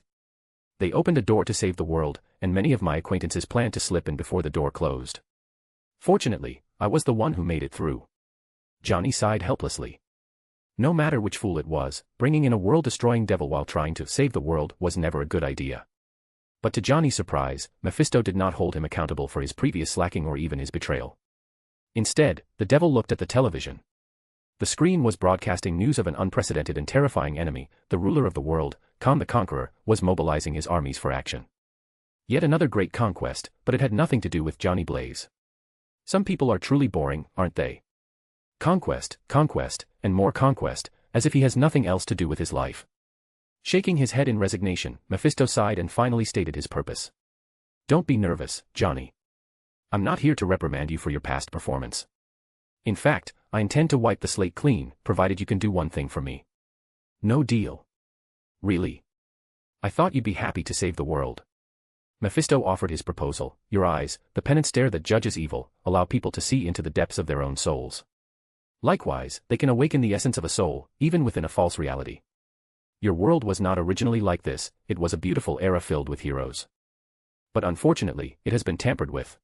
They opened a door to save the world, and many of my acquaintances planned to slip in before the door closed. Fortunately, I was the one who made it through. Johnny sighed helplessly. No matter which fool it was, bringing in a world-destroying devil while trying to save the world was never a good idea. But to Johnny's surprise, Mephisto did not hold him accountable for his previous slacking or even his betrayal. Instead, the devil looked at the television. The screen was broadcasting news of an unprecedented and terrifying enemy. The ruler of the world, Kang the Conqueror, was mobilizing his armies for action. Yet another great conquest, but it had nothing to do with Johnny Blaze. Some people are truly boring, aren't they? Conquest, conquest, and more conquest, as if he has nothing else to do with his life. Shaking his head in resignation, Mephisto sighed and finally stated his purpose. Don't be nervous, Johnny. I'm not here to reprimand you for your past performance. In fact, I intend to wipe the slate clean, provided you can do one thing for me. No deal. Really? I thought you'd be happy to save the world. Mephisto offered his proposal. Your eyes, the penance stare that judges evil, allow people to see into the depths of their own souls. Likewise, they can awaken the essence of a soul, even within a false reality. Your world was not originally like this, it was a beautiful era filled with heroes. But unfortunately, it has been tampered with.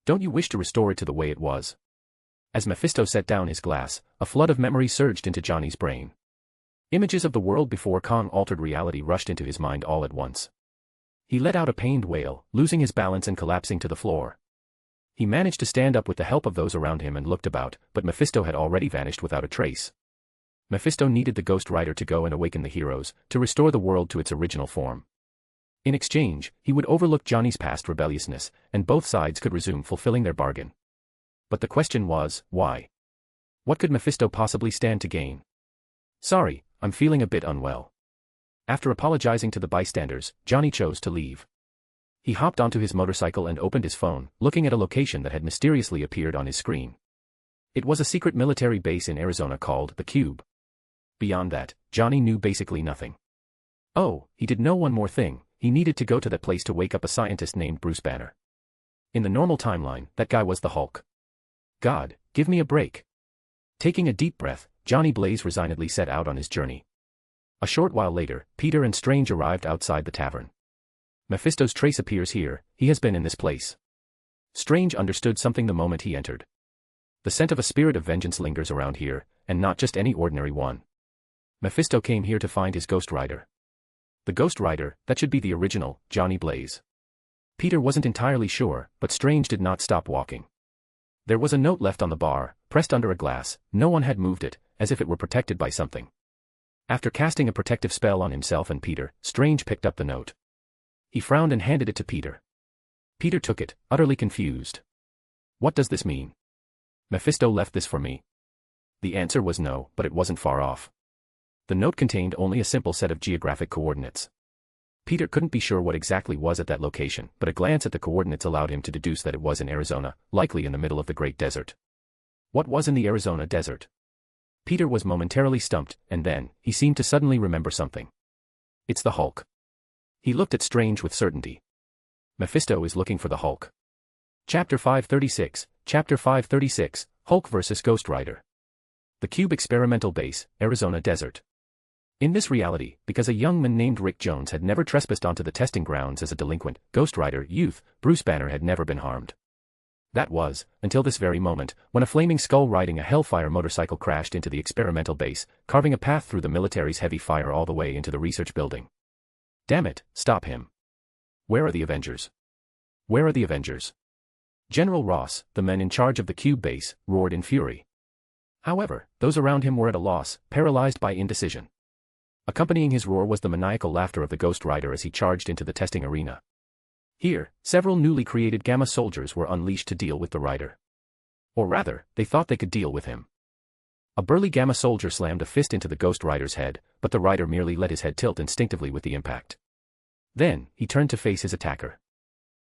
Don't you wish to restore it to the way it was? As Mephisto set down his glass, a flood of memory surged into Johnny's brain. Images of the world before Kang altered reality rushed into his mind all at once. He let out a pained wail, losing his balance and collapsing to the floor. He managed to stand up with the help of those around him and looked about, but Mephisto had already vanished without a trace. Mephisto needed the Ghost Rider to go and awaken the heroes, to restore the world to its original form. In exchange, he would overlook Johnny's past rebelliousness, and both sides could resume fulfilling their bargain. But the question was, why? What could Mephisto possibly stand to gain? Sorry, I'm feeling a bit unwell. After apologizing to the bystanders, Johnny chose to leave. He hopped onto his motorcycle and opened his phone, looking at a location that had mysteriously appeared on his screen. It was a secret military base in Arizona called The Cube. Beyond that, Johnny knew basically nothing. Oh, he did know one more thing, he needed to go to that place to wake up a scientist named Bruce Banner. In the normal timeline, that guy was the Hulk. God, give me a break. Taking a deep breath, Johnny Blaze resignedly set out on his journey. A short while later, Peter and Strange arrived outside the tavern. Mephisto's trace appears here, he has been in this place. Strange understood something the moment he entered. The scent of a spirit of vengeance lingers around here, and not just any ordinary one. Mephisto came here to find his Ghost Rider. The Ghost Rider, that should be the original, Johnny Blaze. Peter wasn't entirely sure, but Strange did not stop walking. There was a note left on the bar, pressed under a glass, no one had moved it, as if it were protected by something. After casting a protective spell on himself and Peter, Strange picked up the note. He frowned and handed it to Peter. Peter took it, utterly confused. What does this mean? Mephisto left this for me. The answer was no, but it wasn't far off. The note contained only a simple set of geographic coordinates. Peter couldn't be sure what exactly was at that location, but a glance at the coordinates allowed him to deduce that it was in Arizona, likely in the middle of the Great Desert. What was in the Arizona desert? Peter was momentarily stumped, and then, he seemed to suddenly remember something. It's the Hulk. He looked at Strange with certainty. Mephisto is looking for the Hulk. Chapter 536, Chapter 536, Hulk vs. Ghost Rider. The Cube Experimental Base, Arizona Desert. In this reality, because a young man named Rick Jones had never trespassed onto the testing grounds as a delinquent, Ghost Rider youth, Bruce Banner had never been harmed. That was, until this very moment, when a flaming skull riding a Hellfire motorcycle crashed into the experimental base, carving a path through the military's heavy fire all the way into the research building. Damn it, stop him. Where are the Avengers? Where are the Avengers? General Ross, the men in charge of the Cube base, roared in fury. However, those around him were at a loss, paralyzed by indecision. Accompanying his roar was the maniacal laughter of the Ghost Rider as he charged into the testing arena. Here, several newly created Gamma soldiers were unleashed to deal with the Rider. Or rather, they thought they could deal with him. A burly Gamma soldier slammed a fist into the Ghost Rider's head, but the Rider merely let his head tilt instinctively with the impact. Then, he turned to face his attacker.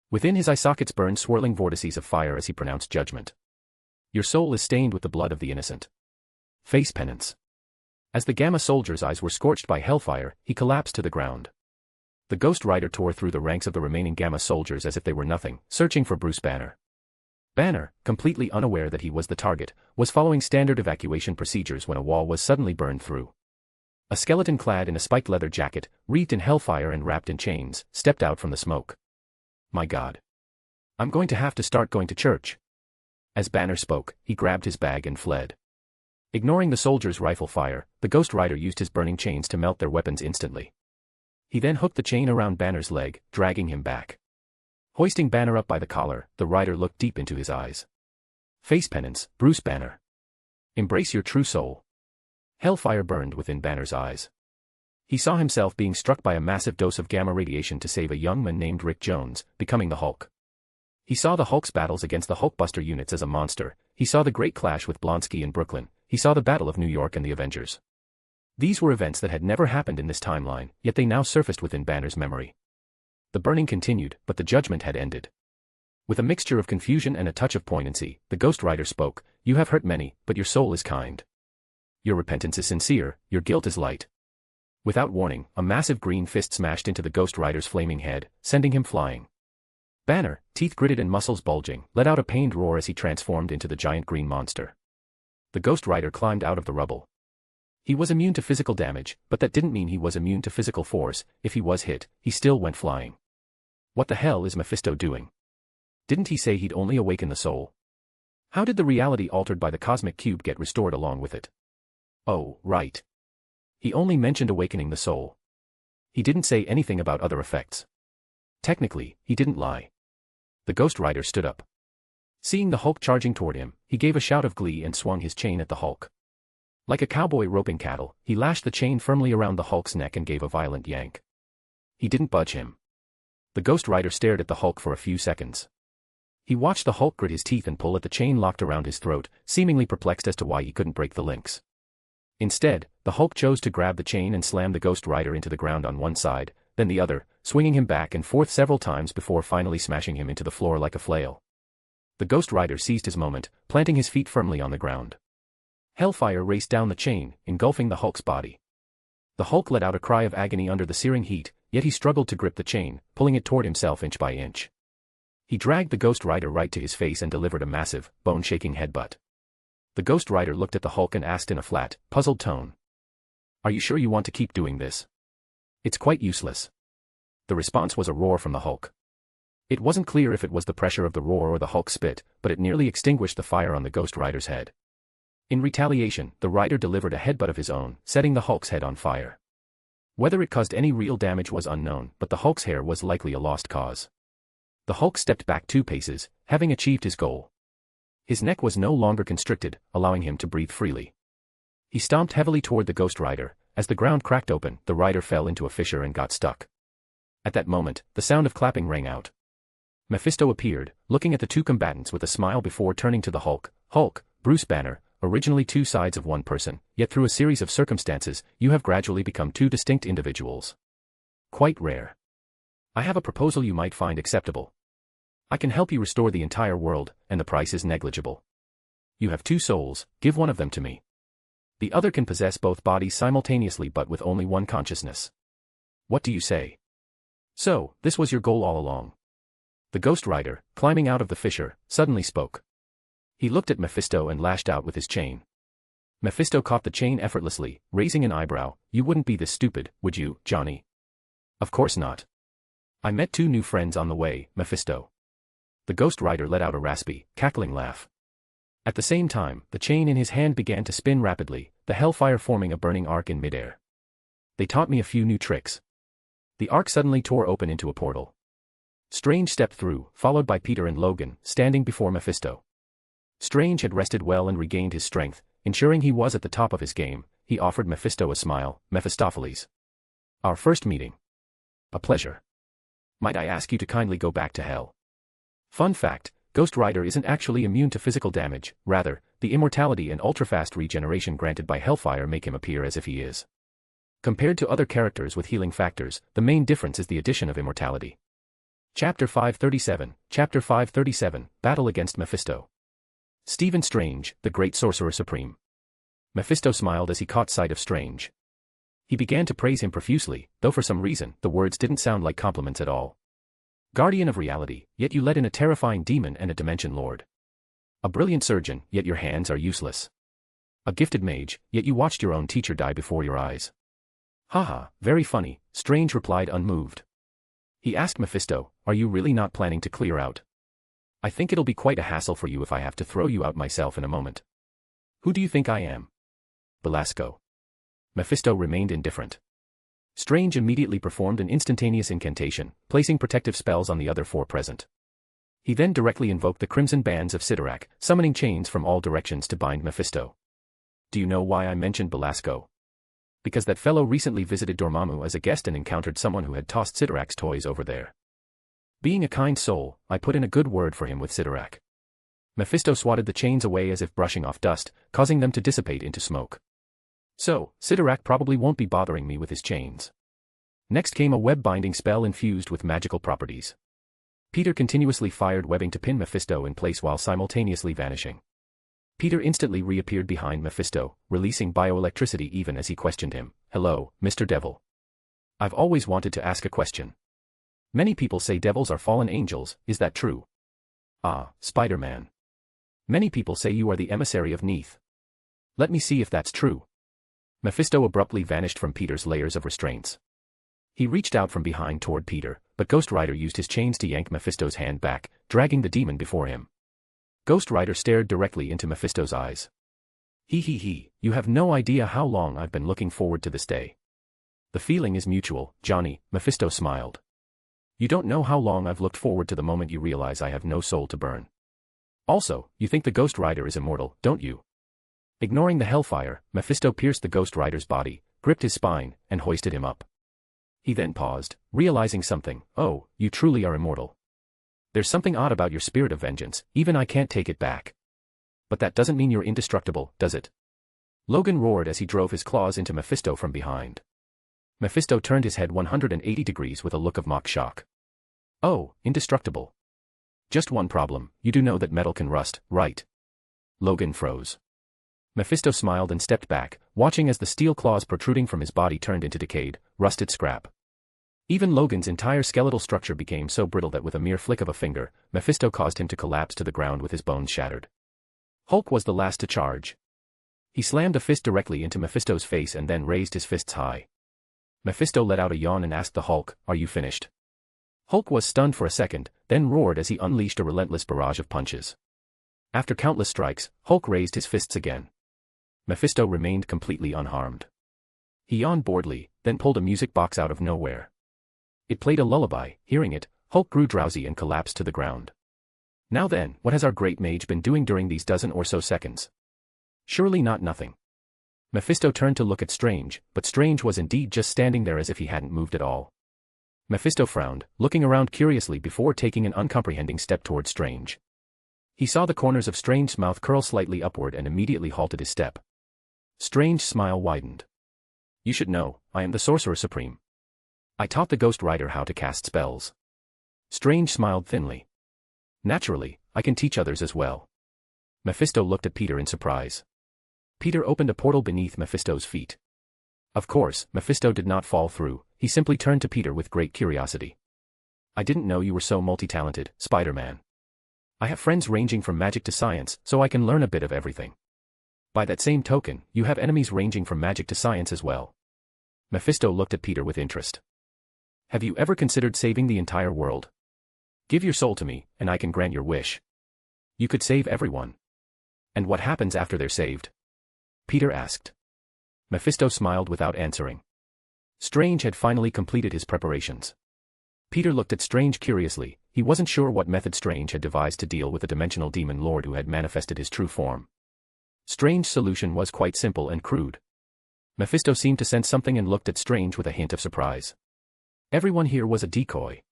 Within his eye sockets burned swirling vortices of fire as he pronounced judgment. Your soul is stained with the blood of the innocent. Face penance. As the Gamma soldier's eyes were scorched by hellfire, he collapsed to the ground. The Ghost Rider tore through the ranks of the remaining Gamma soldiers as if they were nothing, searching for Bruce Banner. Banner, completely unaware that he was the target, was following standard evacuation procedures when a wall was suddenly burned through. A skeleton clad in a spiked leather jacket, wreathed in hellfire and wrapped in chains, stepped out from the smoke. My God. I'm going to have to start going to church. As Banner spoke, he grabbed his bag and fled. Ignoring the soldiers' rifle fire, the Ghost Rider used his burning chains to melt their weapons instantly. He then hooked the chain around Banner's leg, dragging him back. Hoisting Banner up by the collar, the Rider looked deep into his eyes. Face penance, Bruce Banner. Embrace your true soul. Hellfire burned within Banner's eyes. He saw himself being struck by a massive dose of gamma radiation to save a young man named Rick Jones, becoming the Hulk. He saw the Hulk's battles against the Hulkbuster units as a monster, he saw the Great Clash with Blonsky in Brooklyn, he saw the Battle of New York and the Avengers. These were events that had never happened in this timeline, yet they now surfaced within Banner's memory. The burning continued, but the judgment had ended. With a mixture of confusion and a touch of poignancy, the Ghost Rider spoke, You have hurt many, but your soul is kind. Your repentance is sincere, your guilt is light. Without warning, a massive green fist smashed into the Ghost Rider's flaming head, sending him flying. Banner, teeth gritted and muscles bulging, let out a pained roar as he transformed into the giant green monster. The Ghost Rider climbed out of the rubble. He was immune to physical damage, but that didn't mean he was immune to physical force. If he was hit, he still went flying. What the hell is Mephisto doing? Didn't he say he'd only awaken the soul? How did the reality altered by the cosmic cube get restored along with it? Oh, right. He only mentioned awakening the soul. He didn't say anything about other effects. Technically, he didn't lie. The Ghost Rider stood up. Seeing the Hulk charging toward him, he gave a shout of glee and swung his chain at the Hulk. Like a cowboy roping cattle, he lashed the chain firmly around the Hulk's neck and gave a violent yank. He didn't budge him. The Ghost Rider stared at the Hulk for a few seconds. He watched the Hulk grit his teeth and pull at the chain locked around his throat, seemingly perplexed as to why he couldn't break the links. Instead, the Hulk chose to grab the chain and slam the Ghost Rider into the ground on one side, then the other, swinging him back and forth several times before finally smashing him into the floor like a flail. The Ghost Rider seized his moment, planting his feet firmly on the ground. Hellfire raced down the chain, engulfing the Hulk's body. The Hulk let out a cry of agony under the searing heat, yet he struggled to grip the chain, pulling it toward himself inch by inch. He dragged the Ghost Rider right to his face and delivered a massive, bone-shaking headbutt. The Ghost Rider looked at the Hulk and asked in a flat, puzzled tone. Are you sure you want to keep doing this? It's quite useless. The response was a roar from the Hulk. It wasn't clear if it was the pressure of the roar or the Hulk's spit, but it nearly extinguished the fire on the Ghost Rider's head. In retaliation, the Rider delivered a headbutt of his own, setting the Hulk's head on fire. Whether it caused any real damage was unknown, but the Hulk's hair was likely a lost cause. The Hulk stepped back 2 paces, having achieved his goal. His neck was no longer constricted, allowing him to breathe freely. He stomped heavily toward the Ghost Rider. As the ground cracked open, the Rider fell into a fissure and got stuck. At that moment, the sound of clapping rang out. Mephisto appeared, looking at the 2 combatants with a smile before turning to the Hulk. Hulk, Bruce Banner, originally 2 sides of one person, yet through a series of circumstances, you have gradually become 2 distinct individuals. Quite rare. I have a proposal you might find acceptable. I can help you restore the entire world, and the price is negligible. You have 2 souls, give one of them to me. The other can possess both bodies simultaneously but with only one consciousness. What do you say? So, this was your goal all along. The Ghost Rider, climbing out of the fissure, suddenly spoke. He looked at Mephisto and lashed out with his chain. Mephisto caught the chain effortlessly, raising an eyebrow. You wouldn't be this stupid, would you, Johnny? Of course not. I met 2 new friends on the way, Mephisto. The Ghost Rider let out a raspy, cackling laugh. At the same time, the chain in his hand began to spin rapidly, the hellfire forming a burning arc in midair. They taught me a few new tricks. The arc suddenly tore open into a portal. Strange stepped through, followed by Peter and Logan, standing before Mephisto. Strange had rested well and regained his strength, ensuring he was at the top of his game. He offered Mephisto a smile. Mephistopheles. Our first meeting. A pleasure. Might I ask you to kindly go back to hell? Fun fact, Ghost Rider isn't actually immune to physical damage, rather, the immortality and ultra-fast regeneration granted by Hellfire make him appear as if he is. Compared to other characters with healing factors, the main difference is the addition of immortality. Chapter 537, Battle against Mephisto. Stephen Strange, the Great Sorcerer Supreme. Mephisto smiled as he caught sight of Strange. He began to praise him profusely, though for some reason, the words didn't sound like compliments at all. Guardian of reality, yet you let in a terrifying demon and a dimension lord. A brilliant surgeon, yet your hands are useless. A gifted mage, yet you watched your own teacher die before your eyes. Haha, very funny, Strange replied unmoved. He asked Mephisto, are you really not planning to clear out? I think it'll be quite a hassle for you if I have to throw you out myself in a moment. Who do you think I am? Belasco. Mephisto remained indifferent. Strange immediately performed an instantaneous incantation, placing protective spells on the other 4 present. He then directly invoked the crimson bands of Sidorak, summoning chains from all directions to bind Mephisto. Do you know why I mentioned Belasco? Because that fellow recently visited Dormammu as a guest and encountered someone who had tossed Sidorak's toys over there. Being a kind soul, I put in a good word for him with Sidorak. Mephisto swatted the chains away as if brushing off dust, causing them to dissipate into smoke. So, Sidorak probably won't be bothering me with his chains. Next came a web-binding spell infused with magical properties. Peter continuously fired webbing to pin Mephisto in place while simultaneously vanishing. Peter instantly reappeared behind Mephisto, releasing bioelectricity even as he questioned him. Hello, Mr. Devil. I've always wanted to ask a question. Many people say devils are fallen angels, is that true? Ah, Spider-Man. Many people say you are the emissary of Neith. Let me see if that's true. Mephisto abruptly vanished from Peter's layers of restraints. He reached out from behind toward Peter, but Ghost Rider used his chains to yank Mephisto's hand back, dragging the demon before him. Ghost Rider stared directly into Mephisto's eyes. He, you have no idea how long I've been looking forward to this day. The feeling is mutual, Johnny, Mephisto smiled. You don't know how long I've looked forward to the moment you realize I have no soul to burn. Also, you think the Ghost Rider is immortal, don't you? Ignoring the hellfire, Mephisto pierced the Ghost Rider's body, gripped his spine, and hoisted him up. He then paused, realizing something. Oh, you truly are immortal. There's something odd about your spirit of vengeance, even I can't take it back. But that doesn't mean you're indestructible, does it? Logan roared as he drove his claws into Mephisto from behind. Mephisto turned his head 180 degrees with a look of mock shock. Oh, indestructible. Just one problem, you do know that metal can rust, right? Logan froze. Mephisto smiled and stepped back, watching as the steel claws protruding from his body turned into decayed, rusted scrap. Even Logan's entire skeletal structure became so brittle that with a mere flick of a finger, Mephisto caused him to collapse to the ground with his bones shattered. Hulk was the last to charge. He slammed a fist directly into Mephisto's face and then raised his fists high. Mephisto let out a yawn and asked the Hulk, "Are you finished?" Hulk was stunned for a second, then roared as he unleashed a relentless barrage of punches. After countless strikes, Hulk raised his fists again. Mephisto remained completely unharmed. He yawned boredly, then pulled a music box out of nowhere. It played a lullaby. Hearing it, Hulk grew drowsy and collapsed to the ground. Now then, what has our great mage been doing during these dozen or so seconds? Surely not nothing. Mephisto turned to look at Strange, but Strange was indeed just standing there as if he hadn't moved at all. Mephisto frowned, looking around curiously before taking an uncomprehending step toward Strange. He saw the corners of Strange's mouth curl slightly upward and immediately halted his step. Strange's smile widened. You should know, I am the Sorcerer Supreme. I taught the Ghost Rider how to cast spells. Strange smiled thinly. Naturally, I can teach others as well. Mephisto looked at Peter in surprise. Peter opened a portal beneath Mephisto's feet. Of course, Mephisto did not fall through, he simply turned to Peter with great curiosity. I didn't know you were so multi-talented, Spider-Man. I have friends ranging from magic to science, so I can learn a bit of everything. By that same token, you have enemies ranging from magic to science as well. Mephisto looked at Peter with interest. Have you ever considered saving the entire world? Give your soul to me, and I can grant your wish. You could save everyone. And what happens after they're saved? Peter asked. Mephisto smiled without answering. Strange had finally completed his preparations. Peter looked at Strange curiously. He wasn't sure what method Strange had devised to deal with the dimensional demon lord who had manifested his true form. Strange's solution was quite simple and crude. Mephisto seemed to sense something and looked at Strange with a hint of surprise. Everyone here was a decoy.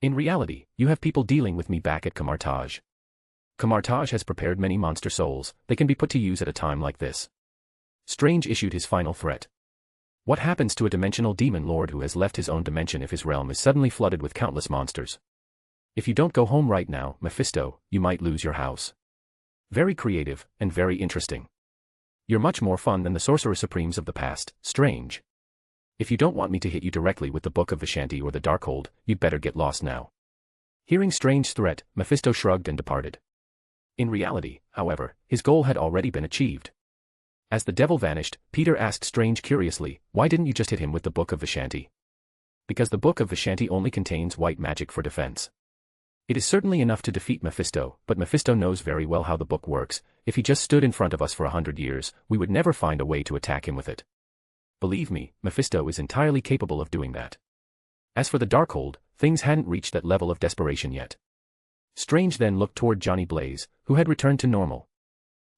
In reality, you have people dealing with me back at Camartage. Camartage has prepared many monster souls. They can be put to use at a time like this. Strange issued his final threat. What happens to a dimensional demon lord who has left his own dimension if his realm is suddenly flooded with countless monsters? If you don't go home right now, Mephisto, you might lose your house. Very creative, and very interesting. You're much more fun than the Sorcerer Supremes of the past, Strange. If you don't want me to hit you directly with the Book of Vishanti or the Darkhold, you'd better get lost now. Hearing Strange's threat, Mephisto shrugged and departed. In reality, however, his goal had already been achieved. As the devil vanished, Peter asked Strange curiously, why didn't you just hit him with the Book of Vishanti? Because the Book of Vishanti only contains white magic for defense. It is certainly enough to defeat Mephisto, but Mephisto knows very well how the book works. If he just stood in front of us for 100 years, we would never find a way to attack him with it. Believe me, Mephisto is entirely capable of doing that. As for the Darkhold, things hadn't reached that level of desperation yet. Strange then looked toward Johnny Blaze, who had returned to normal.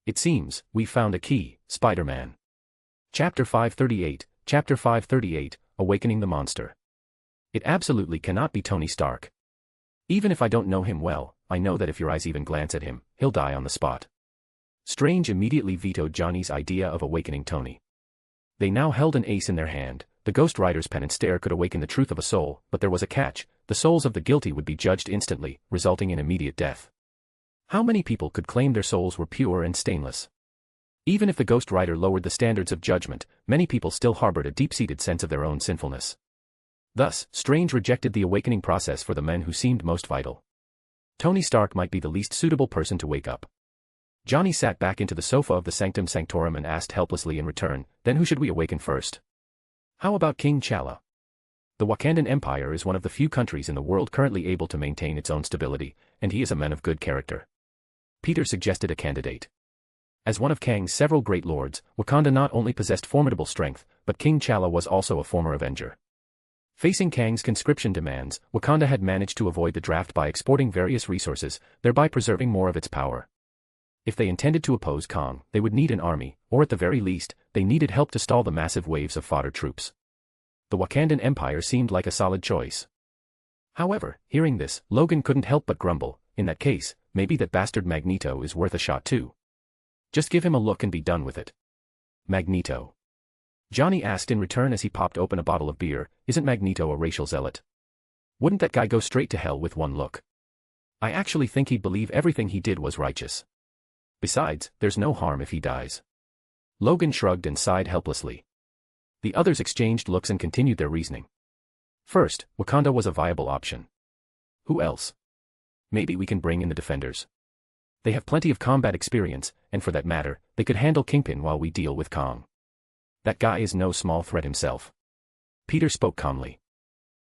It seems, we found a key, Spider-Man. Chapter 538, Awakening the Monster. It absolutely cannot be Tony Stark. Even if I don't know him well, I know that if your eyes even glance at him, he'll die on the spot. Strange immediately vetoed Johnny's idea of awakening Tony. They now held an ace in their hand. The Ghost Rider's pen and stare could awaken the truth of a soul, but there was a catch. The souls of the guilty would be judged instantly, resulting in immediate death. How many people could claim their souls were pure and stainless? Even if the Ghost Rider lowered the standards of judgment, many people still harbored a deep-seated sense of their own sinfulness. Thus, Strange rejected the awakening process for the men who seemed most vital. Tony Stark might be the least suitable person to wake up. Johnny sat back into the sofa of the Sanctum Sanctorum and asked helplessly in return, then who should we awaken first? How about King T'Challa? The Wakandan Empire is one of the few countries in the world currently able to maintain its own stability, and he is a man of good character. Peter suggested a candidate. As one of Kang's several great lords, Wakanda not only possessed formidable strength, but King T'Challa was also a former Avenger. Facing Kang's conscription demands, Wakanda had managed to avoid the draft by exporting various resources, thereby preserving more of its power. If they intended to oppose Kang, they would need an army, or at the very least, they needed help to stall the massive waves of fodder troops. The Wakandan Empire seemed like a solid choice. However, hearing this, Logan couldn't help but grumble. In that case, maybe that bastard Magneto is worth a shot too. Just give him a look and be done with it. Magneto. Johnny asked in return as he popped open a bottle of beer, isn't Magneto a racial zealot? Wouldn't that guy go straight to hell with one look? I actually think he'd believe everything he did was righteous. Besides, there's no harm if he dies. Logan shrugged and sighed helplessly. The others exchanged looks and continued their reasoning. First, Wakanda was a viable option. Who else? Maybe we can bring in the Defenders. They have plenty of combat experience, and for that matter, they could handle Kingpin while we deal with Kang. That guy is no small threat himself. Peter spoke calmly.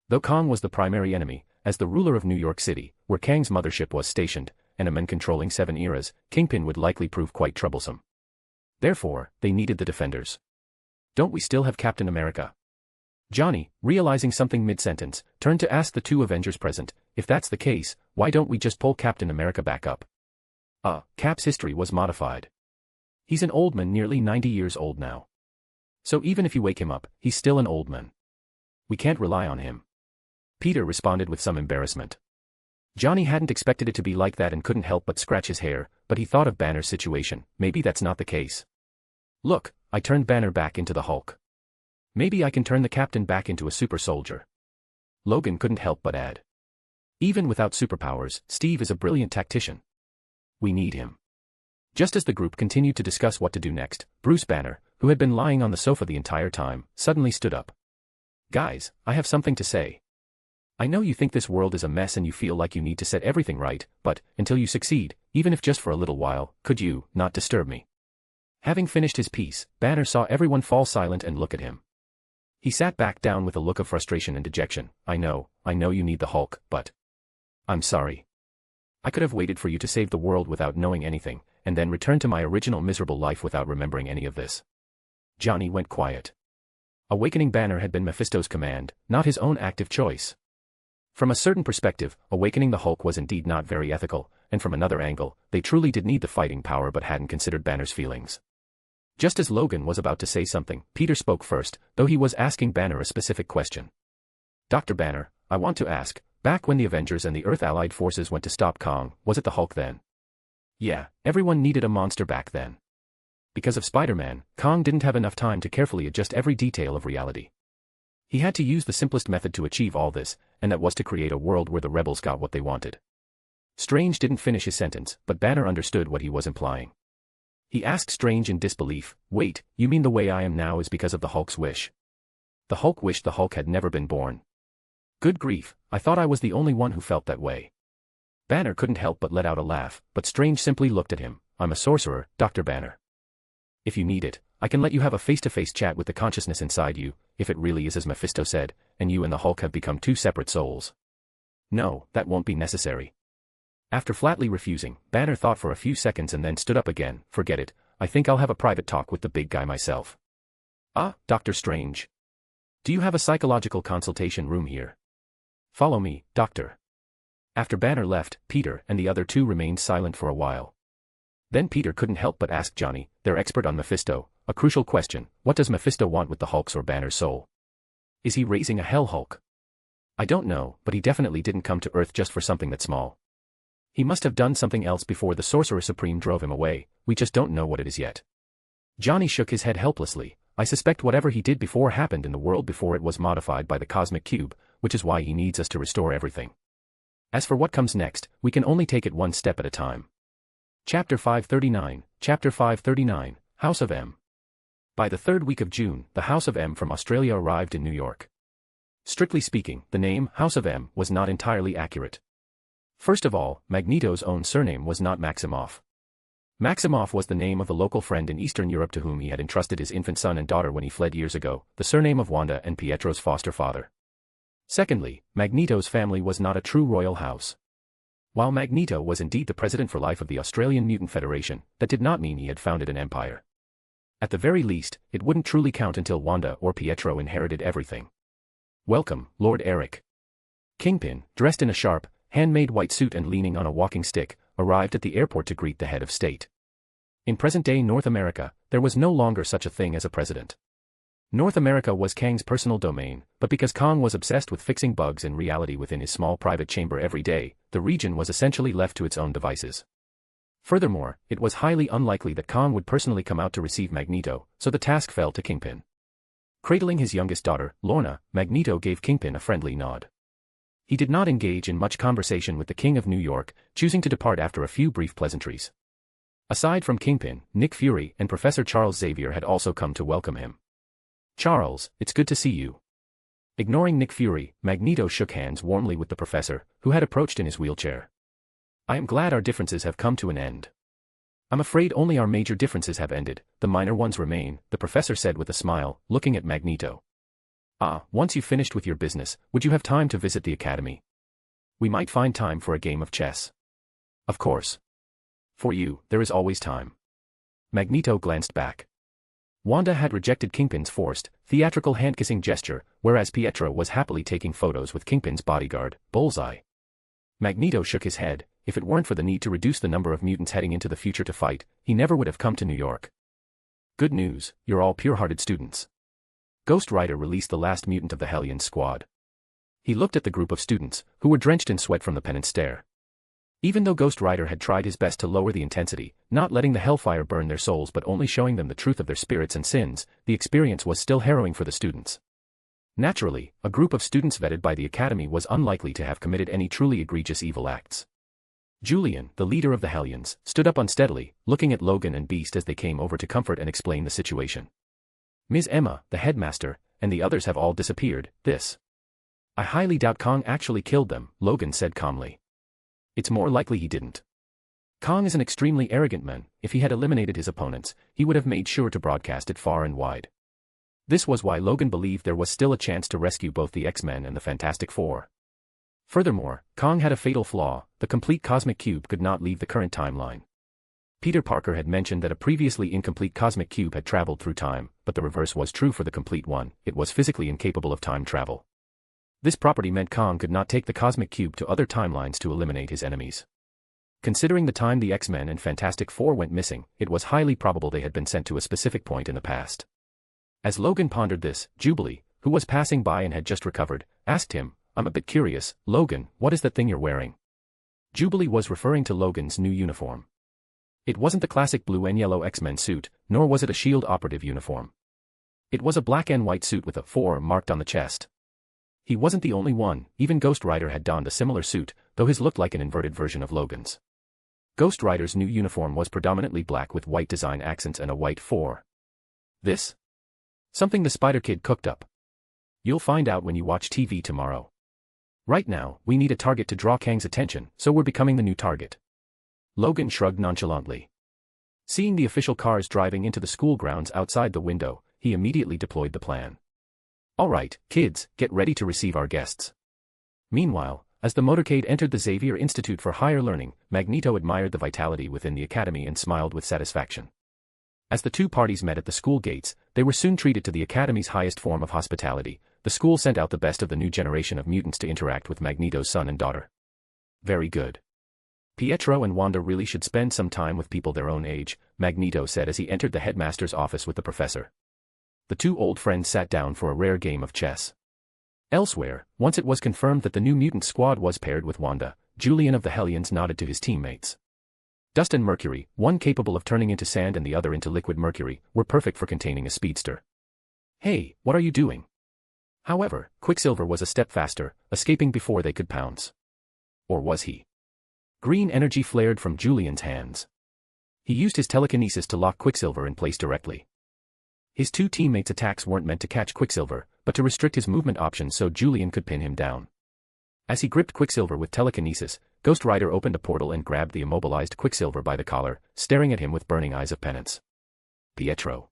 Though Kang was the primary enemy, as the ruler of New York City, where Kang's mothership was stationed, and a man controlling 7 eras, Kingpin would likely prove quite troublesome. Therefore, they needed the Defenders. Don't we still have Captain America? Johnny, realizing something mid-sentence, turned to ask the two Avengers present, if that's the case, why don't we just pull Captain America back up? Cap's history was modified. He's an old man, nearly 90 years old now. So even if you wake him up, he's still an old man. We can't rely on him. Peter responded with some embarrassment. Johnny hadn't expected it to be like that and couldn't help but scratch his hair, but he thought of Banner's situation. Maybe that's not the case. Look, I turned Banner back into the Hulk. Maybe I can turn the Captain back into a super soldier. Logan couldn't help but add. Even without superpowers, Steve is a brilliant tactician. We need him. Just as the group continued to discuss what to do next, Bruce Banner, who had been lying on the sofa the entire time, suddenly stood up. Guys, I have something to say. I know you think this world is a mess and you feel like you need to set everything right, but, until you succeed, even if just for a little while, could you not disturb me? Having finished his piece, Banner saw everyone fall silent and look at him. He sat back down with a look of frustration and dejection. I know you need the Hulk, but I'm sorry. I could have waited for you to save the world without knowing anything, and then returned to my original miserable life without remembering any of this. Johnny went quiet. Awakening Banner had been Mephisto's command, not his own active choice. From a certain perspective, awakening the Hulk was indeed not very ethical, and from another angle, they truly did need the fighting power but hadn't considered Banner's feelings. Just as Logan was about to say something, Peter spoke first, though he was asking Banner a specific question. Dr. Banner, I want to ask, back when the Avengers and the Earth-allied forces went to stop Kang, was it the Hulk then? Yeah, everyone needed a monster back then. Because of Spider-Man, Kang didn't have enough time to carefully adjust every detail of reality. He had to use the simplest method to achieve all this, and that was to create a world where the rebels got what they wanted. Strange didn't finish his sentence, but Banner understood what he was implying. He asked Strange in disbelief, wait, you mean the way I am now is because of the Hulk's wish? The Hulk wished the Hulk had never been born. Good grief, I thought I was the only one who felt that way. Banner couldn't help but let out a laugh, but Strange simply looked at him. I'm a sorcerer, Dr. Banner. If you need it, I can let you have a face-to-face chat with the consciousness inside you, if it really is as Mephisto said, and you and the Hulk have become two separate souls. No, that won't be necessary. After flatly refusing, Banner thought for a few seconds and then stood up again. Forget it, I think I'll have a private talk with the big guy myself. Ah, Dr. Strange. Do you have a psychological consultation room here? Follow me, Doctor. After Banner left, Peter and the other two remained silent for a while. Then Peter couldn't help but ask Johnny, their expert on Mephisto, a crucial question: what does Mephisto want with the Hulk's or Banner's soul? Is he raising a Hell Hulk? I don't know, but he definitely didn't come to Earth just for something that small. He must have done something else before the Sorcerer Supreme drove him away, we just don't know what it is yet. Johnny shook his head helplessly. I suspect whatever he did before happened in the world before it was modified by the Cosmic Cube, which is why he needs us to restore everything. As for what comes next, we can only take it one step at a time. Chapter 539, House of M. By the third week of June, the House of M from Australia arrived in New York. Strictly speaking, the name, House of M, was not entirely accurate. First of all, Magneto's own surname was not Maximoff. Maximoff was the name of the local friend in Eastern Europe to whom he had entrusted his infant son and daughter when he fled years ago, the surname of Wanda and Pietro's foster father. Secondly, Magneto's family was not a true royal house. While Magneto was indeed the president for life of the Australian Mutant Federation, that did not mean he had founded an empire. At the very least, it wouldn't truly count until Wanda or Pietro inherited everything. Welcome, Lord Eric. Kingpin, dressed in a sharp, handmade white suit and leaning on a walking stick, arrived at the airport to greet the head of state. In present-day North America, there was no longer such a thing as a president. North America was Kang's personal domain, but because Kang was obsessed with fixing bugs in reality within his small private chamber every day, the region was essentially left to its own devices. Furthermore, it was highly unlikely that Kang would personally come out to receive Magneto, so the task fell to Kingpin. Cradling his youngest daughter, Lorna, Magneto gave Kingpin a friendly nod. He did not engage in much conversation with the King of New York, choosing to depart after a few brief pleasantries. Aside from Kingpin, Nick Fury and Professor Charles Xavier had also come to welcome him. Charles, it's good to see you. Ignoring Nick Fury, Magneto shook hands warmly with the professor, who had approached in his wheelchair. I am glad our differences have come to an end. I'm afraid only our major differences have ended, the minor ones remain, the professor said with a smile, looking at Magneto. Ah, once you've finished with your business, would you have time to visit the academy? We might find time for a game of chess. Of course. For you, there is always time. Magneto glanced back. Wanda had rejected Kingpin's forced, theatrical hand-kissing gesture, whereas Pietro was happily taking photos with Kingpin's bodyguard, Bullseye. Magneto shook his head. If it weren't for the need to reduce the number of mutants heading into the future to fight, he never would have come to New York. Good news, you're all pure-hearted students. Ghost Rider released the last mutant of the Hellions squad. He looked at the group of students, who were drenched in sweat from the penance stare. Even though Ghost Rider had tried his best to lower the intensity, not letting the hellfire burn their souls but only showing them the truth of their spirits and sins, the experience was still harrowing for the students. Naturally, a group of students vetted by the Academy was unlikely to have committed any truly egregious evil acts. Julian, the leader of the Hellions, stood up unsteadily, looking at Logan and Beast as they came over to comfort and explain the situation. Ms. Emma, the headmaster, and the others have all disappeared. This I highly doubt Kang actually killed them, Logan said calmly. It's more likely he didn't. Kang is an extremely arrogant man. If he had eliminated his opponents, he would have made sure to broadcast it far and wide. This was why Logan believed there was still a chance to rescue both the X-Men and the Fantastic Four. Furthermore, Kang had a fatal flaw: the complete cosmic cube could not leave the current timeline. Peter Parker had mentioned that a previously incomplete cosmic cube had traveled through time, but the reverse was true for the complete one: it was physically incapable of time travel. This property meant Kang could not take the cosmic cube to other timelines to eliminate his enemies. Considering the time the X-Men and Fantastic Four went missing, it was highly probable they had been sent to a specific point in the past. As Logan pondered this, Jubilee, who was passing by and had just recovered, asked him, "I'm a bit curious, Logan, what is that thing you're wearing?" Jubilee was referring to Logan's new uniform. It wasn't the classic blue and yellow X-Men suit, nor was it a SHIELD operative uniform. It was a black and white suit with a 4 marked on the chest. He wasn't the only one. Even Ghost Rider had donned a similar suit, though his looked like an inverted version of Logan's. Ghost Rider's new uniform was predominantly black with white design accents and a white 4. This? Something the Spider Kid cooked up. You'll find out when you watch TV tomorrow. Right now, we need a target to draw Kang's attention, so we're becoming the new target. Logan shrugged nonchalantly. Seeing the official cars driving into the school grounds outside the window, he immediately deployed the plan. All right, kids, get ready to receive our guests. Meanwhile, as the motorcade entered the Xavier Institute for Higher Learning, Magneto admired the vitality within the academy and smiled with satisfaction. As the two parties met at the school gates, they were soon treated to the academy's highest form of hospitality. The school sent out the best of the new generation of mutants to interact with Magneto's son and daughter. Very good. Pietro and Wanda really should spend some time with people their own age, Magneto said as he entered the headmaster's office with the professor. The two old friends sat down for a rare game of chess. Elsewhere, once it was confirmed that the new mutant squad was paired with Wanda, Julian of the Hellions nodded to his teammates. Dust and Mercury, one capable of turning into sand and the other into liquid mercury, were perfect for containing a speedster. Hey, what are you doing? However, Quicksilver was a step faster, escaping before they could pounce. Or was he? Green energy flared from Julian's hands. He used his telekinesis to lock Quicksilver in place directly. His two teammates' attacks weren't meant to catch Quicksilver, but to restrict his movement options so Julian could pin him down. As he gripped Quicksilver with telekinesis, Ghost Rider opened a portal and grabbed the immobilized Quicksilver by the collar, staring at him with burning eyes of penance. Pietro.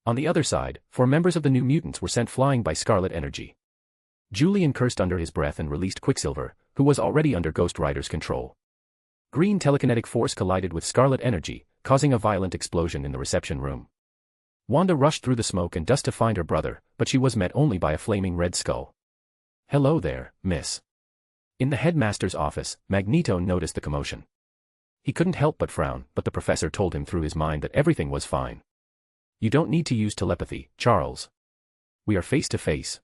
On the other side, 4 members of the New Mutants were sent flying by Scarlet Energy. Julian cursed under his breath and released Quicksilver, who was already under Ghost Rider's control. Green telekinetic force collided with Scarlet Energy, causing a violent explosion in the reception room. Wanda rushed through the smoke and dust to find her brother, but she was met only by a flaming red skull. "Hello there, miss." In the headmaster's office, Magneto noticed the commotion. He couldn't help but frown, but the professor told him through his mind that everything was fine. "You don't need to use telepathy, Charles. We are face to face."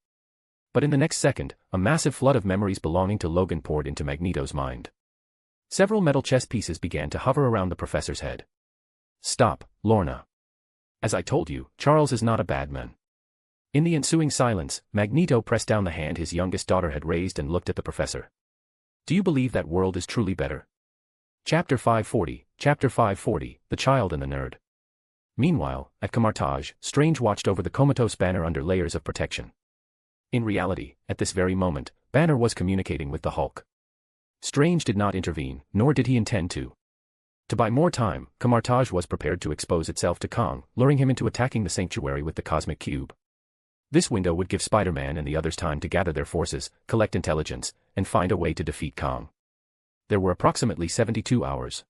But in the next second, a massive flood of memories belonging to Logan poured into Magneto's mind. Several metal chess pieces began to hover around the professor's head. "Stop, Lorna. As I told you, Charles is not a bad man." In the ensuing silence, Magneto pressed down the hand his youngest daughter had raised and looked at the professor. "Do you believe that world is truly better?" Chapter 540, The Child and the Nerd. Meanwhile, at Camartage, Strange watched over the comatose Banner under layers of protection. In reality, at this very moment, Banner was communicating with the Hulk. Strange did not intervene, nor did he intend to. To buy more time, Camartage was prepared to expose itself to Kang, luring him into attacking the sanctuary with the cosmic cube. This window would give Spider-Man and the others time to gather their forces, collect intelligence, and find a way to defeat Kang. There were approximately 72 hours.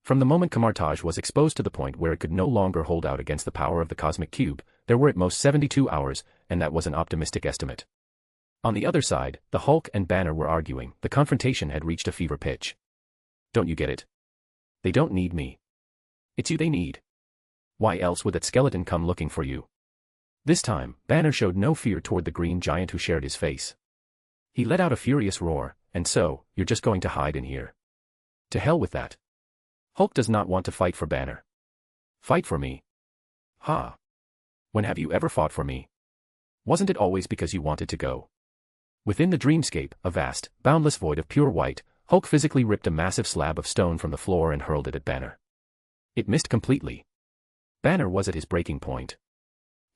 From the moment Camartage was exposed to the point where it could no longer hold out against the power of the cosmic cube, there were at most 72 hours, and that was an optimistic estimate. On the other side, the Hulk and Banner were arguing. The confrontation had reached a fever pitch. "Don't you get it? They don't need me. It's you they need. Why else would that skeleton come looking for you?" This time, Banner showed no fear toward the green giant who shared his face. He let out a furious roar, "And so, you're just going to hide in here? To hell with that. Hulk does not want to fight for Banner. Fight for me? Ha! When have you ever fought for me? Wasn't it always because you wanted to go?" Within the dreamscape, a vast, boundless void of pure white, Hulk physically ripped a massive slab of stone from the floor and hurled it at Banner. It missed completely. Banner was at his breaking point.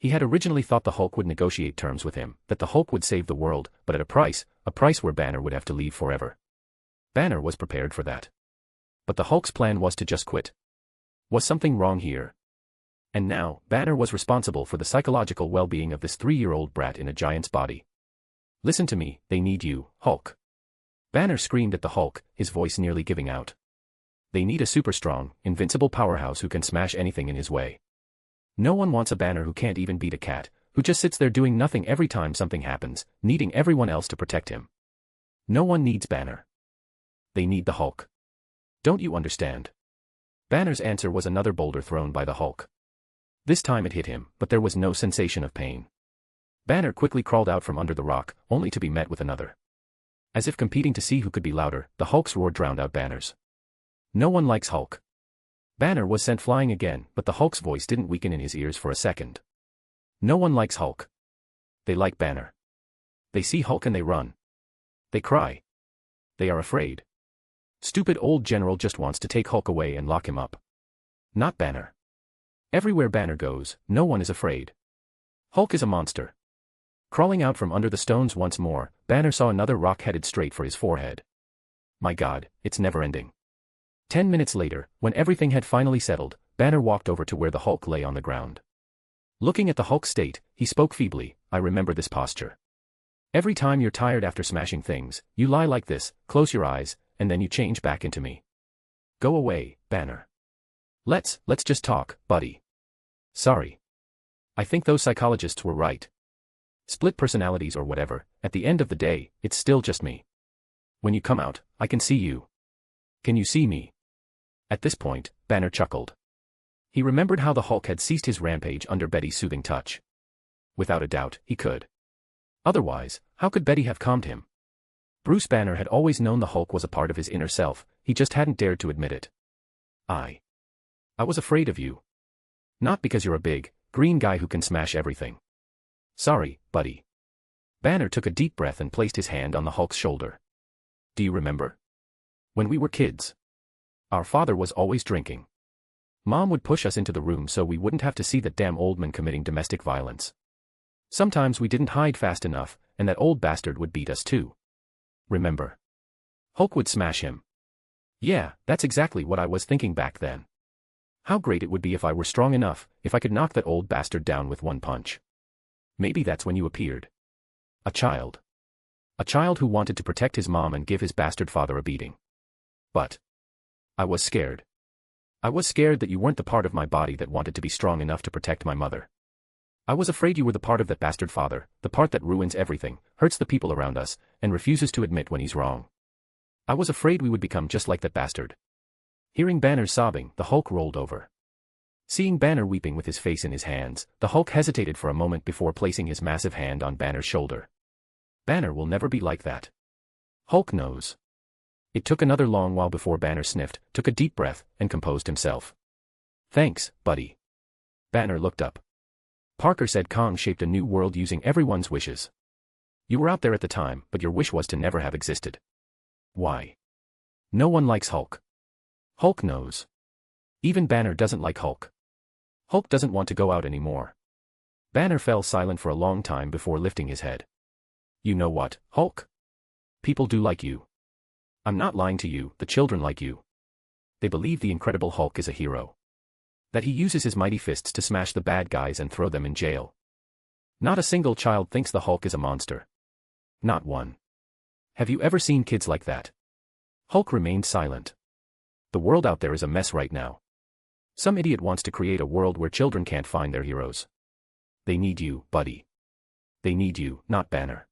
He had originally thought the Hulk would negotiate terms with him, that the Hulk would save the world, but at a price where Banner would have to leave forever. Banner was prepared for that. But the Hulk's plan was to just quit. Was something wrong here? And now, Banner was responsible for the psychological well-being of this 3-year-old brat in a giant's body. Listen to me, they need you, Hulk. Banner screamed at the Hulk, his voice nearly giving out. They need a super-strong, invincible powerhouse who can smash anything in his way. No one wants a Banner who can't even beat a cat, who just sits there doing nothing every time something happens, needing everyone else to protect him. No one needs Banner. They need the Hulk. Don't you understand? Banner's answer was another boulder thrown by the Hulk. This time it hit him, but there was no sensation of pain. Banner quickly crawled out from under the rock, only to be met with another. As if competing to see who could be louder, the Hulk's roar drowned out Banner's. No one likes Hulk. Banner was sent flying again, but the Hulk's voice didn't weaken in his ears for a second. No one likes Hulk. They like Banner. They see Hulk and they run. They cry. They are afraid. Stupid old general just wants to take Hulk away and lock him up. Not Banner. Everywhere Banner goes, no one is afraid. Hulk is a monster. Crawling out from under the stones once more, Banner saw another rock headed straight for his forehead. My God, it's never ending. 10 minutes later, when everything had finally settled, Banner walked over to where the Hulk lay on the ground. Looking at the Hulk's state, he spoke feebly, I remember this posture. Every time you're tired after smashing things, you lie like this, close your eyes, and then you change back into me. Go away, Banner. Let's just talk, buddy. Sorry. I think those psychologists were right. Split personalities or whatever, at the end of the day, it's still just me. When you come out, I can see you. Can you see me? At this point, Banner chuckled. He remembered how the Hulk had ceased his rampage under Betty's soothing touch. Without a doubt, he could. Otherwise, how could Betty have calmed him? Bruce Banner had always known the Hulk was a part of his inner self, he just hadn't dared to admit it. I was afraid of you. Not because you're a big, green guy who can smash everything. Sorry, buddy. Banner took a deep breath and placed his hand on the Hulk's shoulder. Do you remember? When we were kids. Our father was always drinking. Mom would push us into the room so we wouldn't have to see that damn old man committing domestic violence. Sometimes we didn't hide fast enough, and that old bastard would beat us too. Remember? Hulk would smash him. Yeah, that's exactly what I was thinking back then. How great it would be if I were strong enough, if I could knock that old bastard down with one punch. Maybe that's when you appeared. A child. A child who wanted to protect his mom and give his bastard father a beating. But I was scared. I was scared that you weren't the part of my body that wanted to be strong enough to protect my mother. I was afraid you were the part of that bastard father, the part that ruins everything, hurts the people around us, and refuses to admit when he's wrong. I was afraid we would become just like that bastard. Hearing Banner sobbing, the Hulk rolled over. Seeing Banner weeping with his face in his hands, the Hulk hesitated for a moment before placing his massive hand on Banner's shoulder. Banner will never be like that. Hulk knows. It took another long while before Banner sniffed, took a deep breath, and composed himself. Thanks, buddy. Banner looked up. Parker said Kang shaped a new world using everyone's wishes. You were out there at the time, but your wish was to never have existed. Why? No one likes Hulk. Hulk knows. Even Banner doesn't like Hulk. Hulk doesn't want to go out anymore. Banner fell silent for a long time before lifting his head. You know what, Hulk? People do like you. I'm not lying to you, the children like you. They believe the Incredible Hulk is a hero. That he uses his mighty fists to smash the bad guys and throw them in jail. Not a single child thinks the Hulk is a monster. Not one. Have you ever seen kids like that? Hulk remained silent. The world out there is a mess right now. Some idiot wants to create a world where children can't find their heroes. They need you, buddy. They need you, not Banner.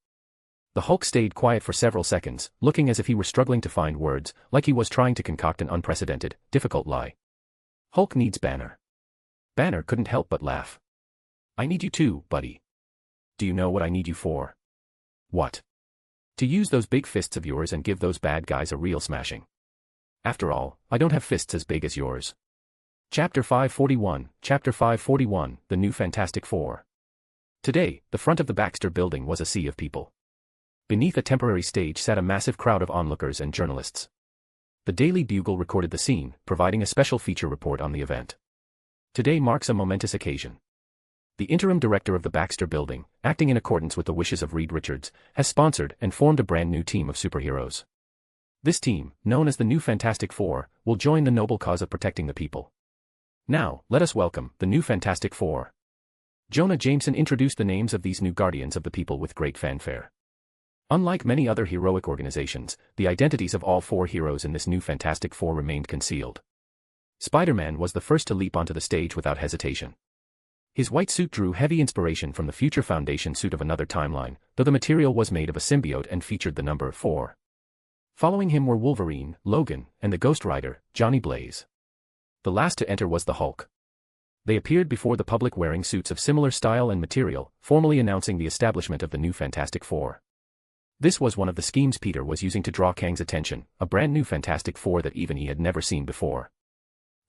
The Hulk stayed quiet for several seconds, looking as if he were struggling to find words, like he was trying to concoct an unprecedented, difficult lie. Hulk needs Banner. Banner couldn't help but laugh. I need you too, buddy. Do you know what I need you for? What? To use those big fists of yours and give those bad guys a real smashing. After all, I don't have fists as big as yours. Chapter 541, The New Fantastic Four. Today, the front of the Baxter building was a sea of people. Beneath a temporary stage sat a massive crowd of onlookers and journalists. The Daily Bugle recorded the scene, providing a special feature report on the event. Today marks a momentous occasion. The interim director of the Baxter Building, acting in accordance with the wishes of Reed Richards, has sponsored and formed a brand new team of superheroes. This team, known as the New Fantastic Four, will join the noble cause of protecting the people. Now, let us welcome the New Fantastic Four. Jonah Jameson introduced the names of these new guardians of the people with great fanfare. Unlike many other heroic organizations, the identities of all four heroes in this new Fantastic Four remained concealed. Spider-Man was the first to leap onto the stage without hesitation. His white suit drew heavy inspiration from the Future Foundation suit of another timeline, though the material was made of a symbiote and featured the number 4. Following him were Wolverine, Logan, and the Ghost Rider, Johnny Blaze. The last to enter was the Hulk. They appeared before the public wearing suits of similar style and material, formally announcing the establishment of the new Fantastic Four. This was one of the schemes Peter was using to draw Kang's attention, a brand new Fantastic Four that even he had never seen before.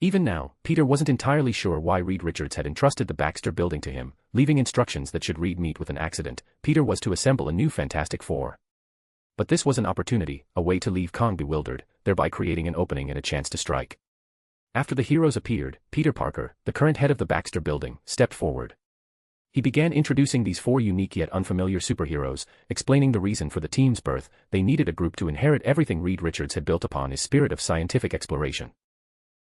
Even now, Peter wasn't entirely sure why Reed Richards had entrusted the Baxter Building to him, leaving instructions that should Reed meet with an accident, Peter was to assemble a new Fantastic Four. But this was an opportunity, a way to leave Kang bewildered, thereby creating an opening and a chance to strike. After the heroes appeared, Peter Parker, the current head of the Baxter Building, stepped forward. He began introducing these four unique yet unfamiliar superheroes, explaining the reason for the team's birth. They needed a group to inherit everything Reed Richards had built upon, his spirit of scientific exploration.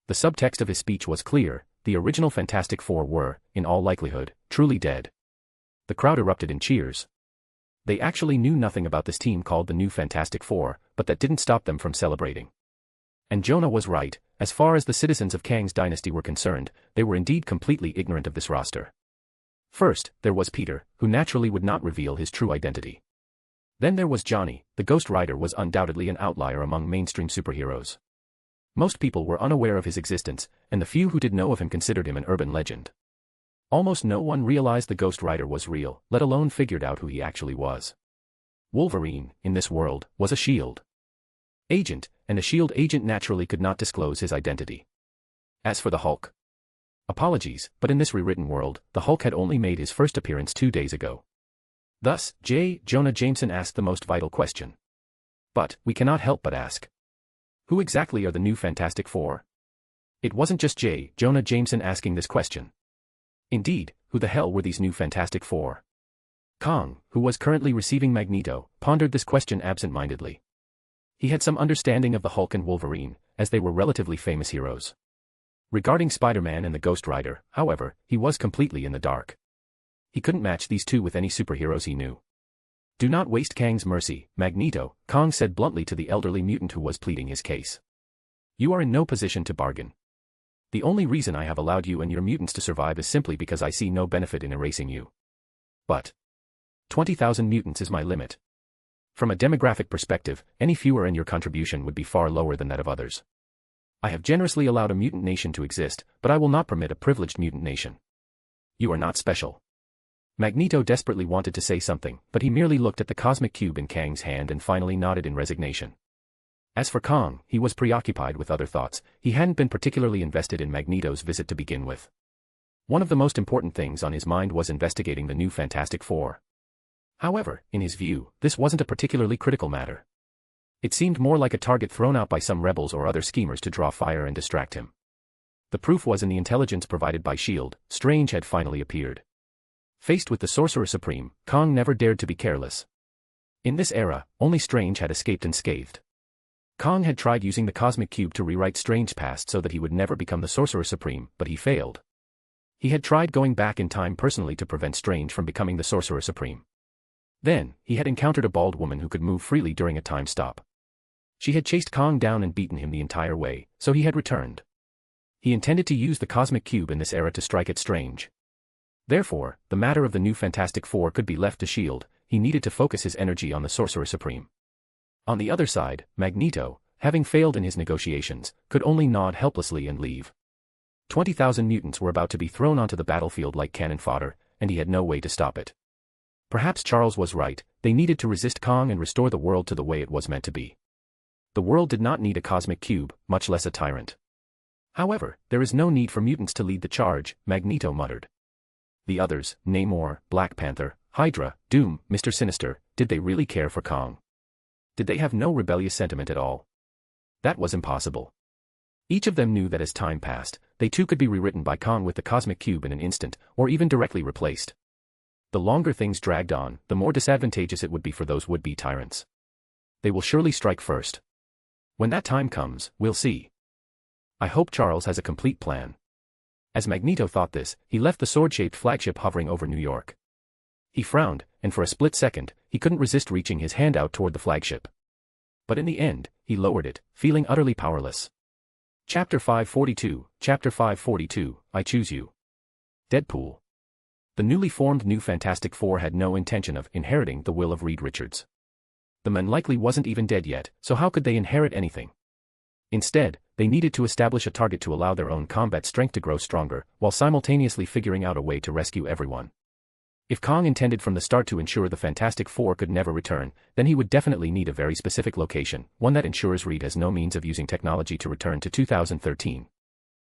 The subtext of his speech was clear: the original Fantastic Four were, in all likelihood, truly dead. The crowd erupted in cheers. They actually knew nothing about this team called the New Fantastic Four, but that didn't stop them from celebrating. And Jonah was right. As far as the citizens of Kang's dynasty were concerned, they were indeed completely ignorant of this roster. First, there was Peter, who naturally would not reveal his true identity. Then there was Johnny. The Ghost Rider was undoubtedly an outlier among mainstream superheroes. Most people were unaware of his existence, and the few who did know of him considered him an urban legend. Almost no one realized the Ghost Rider was real, let alone figured out who he actually was. Wolverine, in this world, was a S.H.I.E.L.D. agent, and a S.H.I.E.L.D. agent naturally could not disclose his identity. As for the Hulk, apologies, but in this rewritten world, the Hulk had only made his first appearance 2 days ago. Thus, Jonah Jameson asked the most vital question. But, we cannot help but ask. Who exactly are the new Fantastic Four? It wasn't just Jonah Jameson asking this question. Indeed, who the hell were these new Fantastic Four? Kang, who was currently receiving Magneto, pondered this question absent-mindedly. He had some understanding of the Hulk and Wolverine, as they were relatively famous heroes. Regarding Spider-Man and the Ghost Rider, however, he was completely in the dark. He couldn't match these two with any superheroes he knew. Do not waste Kang's mercy, Magneto, Kang said bluntly to the elderly mutant who was pleading his case. You are in no position to bargain. The only reason I have allowed you and your mutants to survive is simply because I see no benefit in erasing you. But 20,000 mutants is my limit. From a demographic perspective, any fewer and your contribution would be far lower than that of others. I have generously allowed a mutant nation to exist, but I will not permit a privileged mutant nation. You are not special. Magneto desperately wanted to say something, but he merely looked at the cosmic cube in Kang's hand and finally nodded in resignation. As for Kang, he was preoccupied with other thoughts. He hadn't been particularly invested in Magneto's visit to begin with. One of the most important things on his mind was investigating the new Fantastic Four. However, in his view, this wasn't a particularly critical matter. It seemed more like a target thrown out by some rebels or other schemers to draw fire and distract him. The proof was in the intelligence provided by S.H.I.E.L.D. Strange had finally appeared. Faced with the Sorcerer Supreme, Kang never dared to be careless. In this era, only Strange had escaped unscathed. Kang had tried using the cosmic cube to rewrite Strange's past so that he would never become the Sorcerer Supreme, but he failed. He had tried going back in time personally to prevent Strange from becoming the Sorcerer Supreme. Then, he had encountered a bald woman who could move freely during a time stop. She had chased Kang down and beaten him the entire way, so he had returned. He intended to use the cosmic cube in this era to strike at Strange. Therefore, the matter of the new Fantastic Four could be left to S.H.I.E.L.D., he needed to focus his energy on the Sorcerer Supreme. On the other side, Magneto, having failed in his negotiations, could only nod helplessly and leave. 20,000 mutants were about to be thrown onto the battlefield like cannon fodder, and he had no way to stop it. Perhaps Charles was right, they needed to resist Kang and restore the world to the way it was meant to be. The world did not need a cosmic cube, much less a tyrant. However, there is no need for mutants to lead the charge, Magneto muttered. The others, Namor, Black Panther, Hydra, Doom, Mr. Sinister, did they really care for Kang? Did they have no rebellious sentiment at all? That was impossible. Each of them knew that as time passed, they too could be rewritten by Kang with the cosmic cube in an instant, or even directly replaced. The longer things dragged on, the more disadvantageous it would be for those would-be tyrants. They will surely strike first. When that time comes, we'll see. I hope Charles has a complete plan. As Magneto thought this, he left the sword-shaped flagship hovering over New York. He frowned, and for a split second, he couldn't resist reaching his hand out toward the flagship. But in the end, he lowered it, feeling utterly powerless. Chapter 542, I Choose You. Deadpool. The newly formed New Fantastic Four had no intention of inheriting the will of Reed Richards. The man likely wasn't even dead yet, so how could they inherit anything? Instead, they needed to establish a target to allow their own combat strength to grow stronger, while simultaneously figuring out a way to rescue everyone. If Kang intended from the start to ensure the Fantastic Four could never return, then he would definitely need a very specific location, one that ensures Reed has no means of using technology to return to 2013.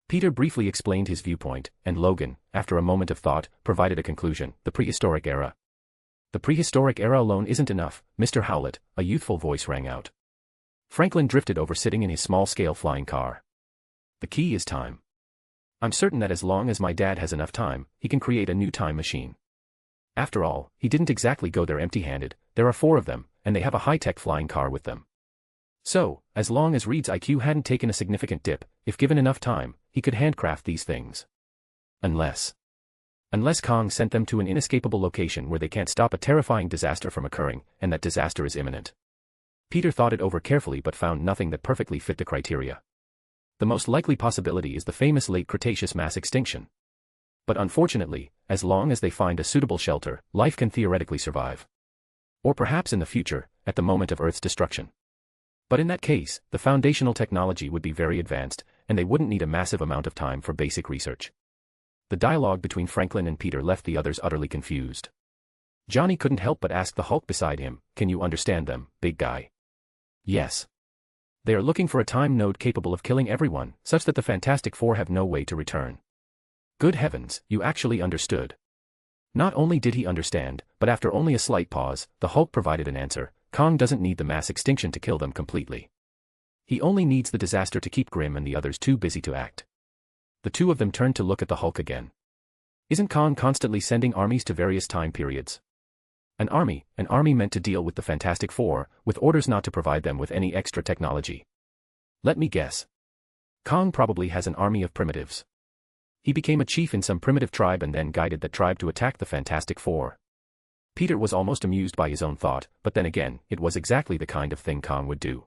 Peter briefly explained his viewpoint, and Logan, after a moment of thought, provided a conclusion: the prehistoric era. The prehistoric era alone isn't enough, Mr. Howlett, a youthful voice rang out. Franklin drifted over, sitting in his small-scale flying car. The key is time. I'm certain that as long as my dad has enough time, he can create a new time machine. After all, he didn't exactly go there empty-handed. There are 4 of them, and they have a high-tech flying car with them. So, as long as Reed's IQ hadn't taken a significant dip, if given enough time, he could handcraft these things. Unless Kang sent them to an inescapable location where they can't stop a terrifying disaster from occurring, and that disaster is imminent. Peter thought it over carefully but found nothing that perfectly fit the criteria. The most likely possibility is the famous late Cretaceous mass extinction. But unfortunately, as long as they find a suitable shelter, life can theoretically survive. Or perhaps in the future, at the moment of Earth's destruction. But in that case, the foundational technology would be very advanced, and they wouldn't need a massive amount of time for basic research. The dialogue between Franklin and Peter left the others utterly confused. Johnny couldn't help but ask the Hulk beside him, "Can you understand them, big guy?" Yes. They are looking for a time node capable of killing everyone, such that the Fantastic Four have no way to return. Good heavens, you actually understood. Not only did he understand, but after only a slight pause, the Hulk provided an answer: Kang doesn't need the mass extinction to kill them completely. He only needs the disaster to keep Grimm and the others too busy to act. The two of them turned to look at the Hulk again. Isn't Kang constantly sending armies to various time periods? An army meant to deal with the Fantastic Four, with orders not to provide them with any extra technology. Let me guess. Kang probably has an army of primitives. He became a chief in some primitive tribe and then guided that tribe to attack the Fantastic Four. Peter was almost amused by his own thought, but then again, it was exactly the kind of thing Kang would do.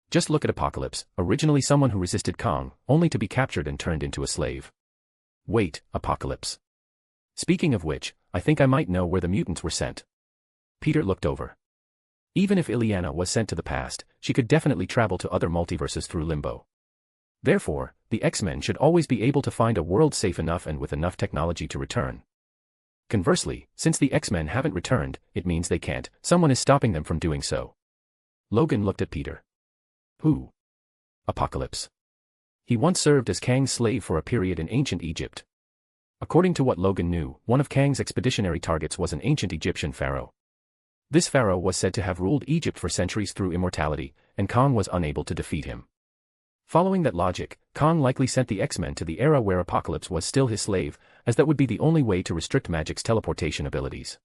Just look at Apocalypse, originally someone who resisted Kang, only to be captured and turned into a slave. Wait, Apocalypse. Speaking of which, I think I might know where the mutants were sent. Peter looked over. Even if Illyana was sent to the past, she could definitely travel to other multiverses through Limbo. Therefore, the X-Men should always be able to find a world safe enough and with enough technology to return. Conversely, since the X-Men haven't returned, it means they can't. Someone is stopping them from doing so. Logan looked at Peter. Who? Apocalypse. He once served as Kang's slave for a period in ancient Egypt. According to what Logan knew, one of Kang's expeditionary targets was an ancient Egyptian pharaoh. This pharaoh was said to have ruled Egypt for centuries through immortality, and Kang was unable to defeat him. Following that logic, Kang likely sent the X-Men to the era where Apocalypse was still his slave, as that would be the only way to restrict Magic's teleportation abilities.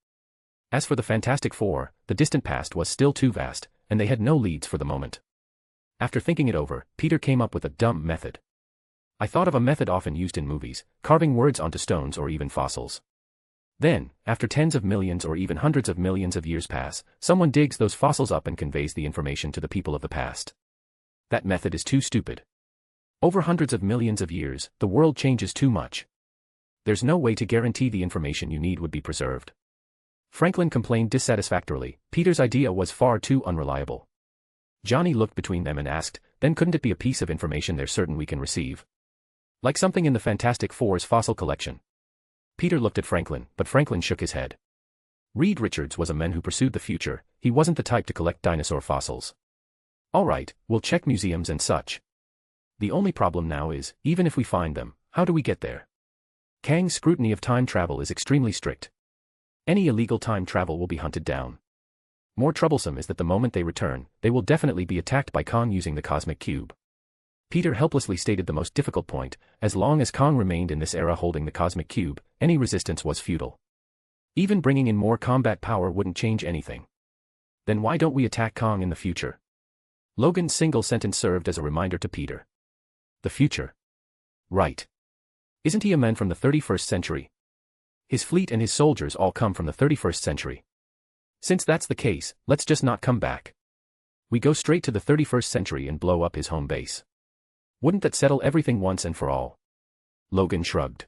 As for the Fantastic Four, the distant past was still too vast, and they had no leads for the moment. After thinking it over, Peter came up with a dumb method. I thought of a method often used in movies, carving words onto stones or even fossils. Then, after tens of millions or even hundreds of millions of years pass, someone digs those fossils up and conveys the information to the people of the past. That method is too stupid. Over hundreds of millions of years, the world changes too much. There's no way to guarantee the information you need would be preserved. Franklin complained dissatisfactorily. Peter's idea was far too unreliable. Johnny looked between them and asked, then couldn't it be a piece of information they're certain we can receive? Like something in the Fantastic Four's fossil collection. Peter looked at Franklin, but Franklin shook his head. Reed Richards was a man who pursued the future. He wasn't the type to collect dinosaur fossils. All right, we'll check museums and such. The only problem now is, even if we find them, how do we get there? Kang's scrutiny of time travel is extremely strict. Any illegal time travel will be hunted down. More troublesome is that the moment they return, they will definitely be attacked by Kang using the cosmic cube. Peter helplessly stated the most difficult point: as long as Kang remained in this era holding the cosmic cube, any resistance was futile. Even bringing in more combat power wouldn't change anything. Then why don't we attack Kang in the future? Logan's single sentence served as a reminder to Peter. The future. Right. Isn't he a man from the 31st century? His fleet and his soldiers all come from the 31st century. Since that's the case, let's just not come back. We go straight to the 31st century and blow up his home base. Wouldn't that settle everything once and for all? Logan shrugged.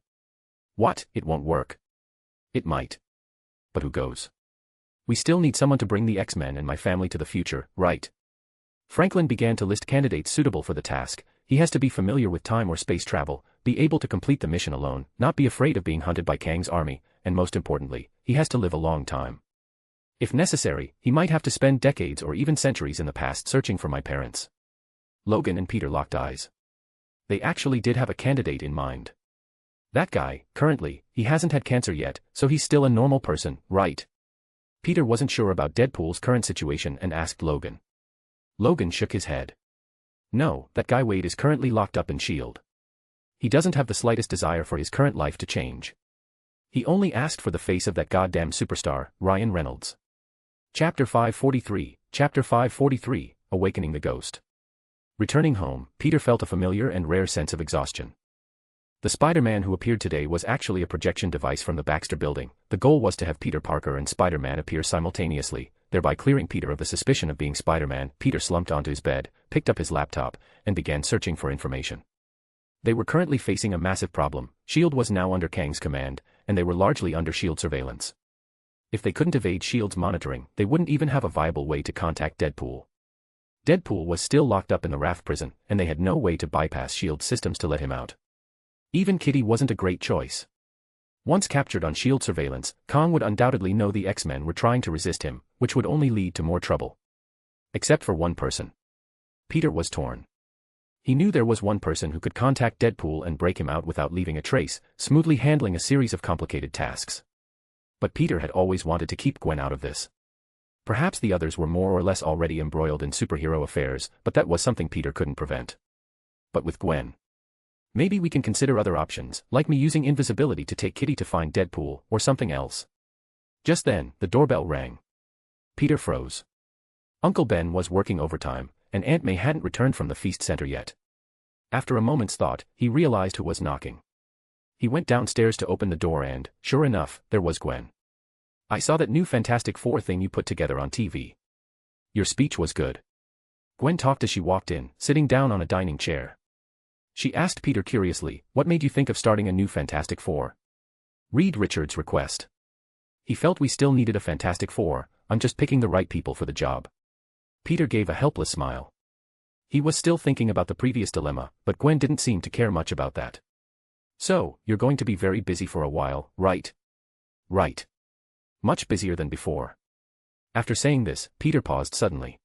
What? It won't work. It might. But who goes? We still need someone to bring the X-Men and my family to the future, right? Franklin began to list candidates suitable for the task. He has to be familiar with time or space travel, be able to complete the mission alone, not be afraid of being hunted by Kang's army, and most importantly, he has to live a long time. If necessary, he might have to spend decades or even centuries in the past searching for my parents. Logan and Peter locked eyes. They actually did have a candidate in mind. That guy, currently, he hasn't had cancer yet, so he's still a normal person, right? Peter wasn't sure about Deadpool's current situation and asked Logan. Logan shook his head. No, that guy Wade is currently locked up in S.H.I.E.L.D. He doesn't have the slightest desire for his current life to change. He only asked for the face of that goddamn superstar, Ryan Reynolds. Chapter 543, Awakening the Ghost. Returning home, Peter felt a familiar and rare sense of exhaustion. The Spider-Man who appeared today was actually a projection device from the Baxter building. The goal was to have Peter Parker and Spider-Man appear simultaneously, thereby clearing Peter of the suspicion of being Spider-Man. Peter slumped onto his bed, picked up his laptop, and began searching for information. They were currently facing a massive problem. S.H.I.E.L.D. was now under Kang's command, and they were largely under S.H.I.E.L.D. surveillance. If they couldn't evade S.H.I.E.L.D.'s monitoring, they wouldn't even have a viable way to contact Deadpool. Deadpool was still locked up in the Raft prison, and they had no way to bypass S.H.I.E.L.D. systems to let him out. Even Kitty wasn't a great choice. Once captured on S.H.I.E.L.D. surveillance, Kang would undoubtedly know the X-Men were trying to resist him, which would only lead to more trouble. Except for one person. Peter was torn. He knew there was one person who could contact Deadpool and break him out without leaving a trace, smoothly handling a series of complicated tasks. But Peter had always wanted to keep Gwen out of this. Perhaps the others were more or less already embroiled in superhero affairs, but that was something Peter couldn't prevent. But with Gwen, maybe we can consider other options, like me using invisibility to take Kitty to find Deadpool, or something else. Just then, the doorbell rang. Peter froze. Uncle Ben was working overtime, and Aunt May hadn't returned from the feast center yet. After a moment's thought, he realized who was knocking. He went downstairs to open the door and, sure enough, there was Gwen. I saw that new Fantastic Four thing you put together on TV. Your speech was good. Gwen talked as she walked in, sitting down on a dining chair. She asked Peter curiously, what made you think of starting a new Fantastic Four? Reed Richards' request. He felt we still needed a Fantastic Four. I'm just picking the right people for the job. Peter gave a helpless smile. He was still thinking about the previous dilemma, but Gwen didn't seem to care much about that. So, you're going to be very busy for a while, right? Right. Much busier than before. After saying this, Peter paused suddenly.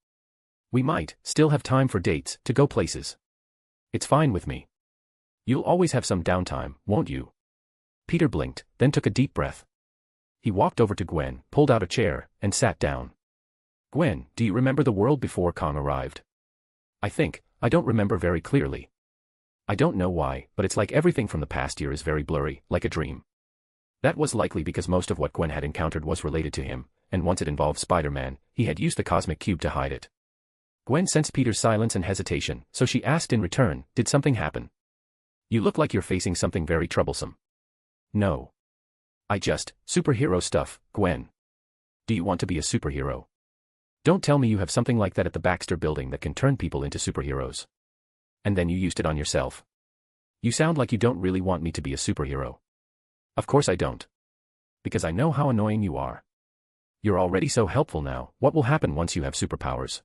We might still have time for dates, to go places. It's fine with me. You'll always have some downtime, won't you? Peter blinked, then took a deep breath. He walked over to Gwen, pulled out a chair, and sat down. Gwen, do you remember the world before Kang arrived? I don't remember very clearly. I don't know why, but it's like everything from the past year is very blurry, like a dream. That was likely because most of what Gwen had encountered was related to him, and once it involved Spider-Man, he had used the cosmic cube to hide it. Gwen sensed Peter's silence and hesitation, so she asked in return, did something happen? You look like you're facing something very troublesome. No. Superhero stuff, Gwen. Do you want to be a superhero? Don't tell me you have something like that at the Baxter building that can turn people into superheroes. And then you used it on yourself. You sound like you don't really want me to be a superhero. Of course I don't. Because I know how annoying you are. You're already so helpful now, what will happen once you have superpowers?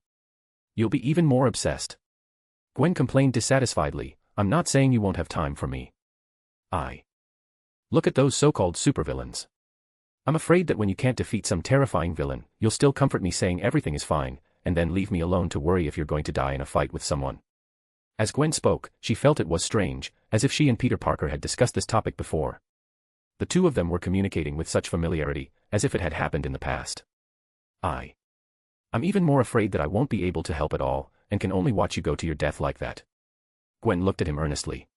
You'll be even more obsessed. Gwen complained dissatisfiedly, I'm not saying you won't have time for me. Look at those so-called supervillains. I'm afraid that when you can't defeat some terrifying villain, you'll still comfort me saying everything is fine, and then leave me alone to worry if you're going to die in a fight with someone. As Gwen spoke, she felt it was strange, as if she and Peter Parker had discussed this topic before. The two of them were communicating with such familiarity, as if it had happened in the past. I'm even more afraid that I won't be able to help at all, and can only watch you go to your death like that. Gwen looked at him earnestly.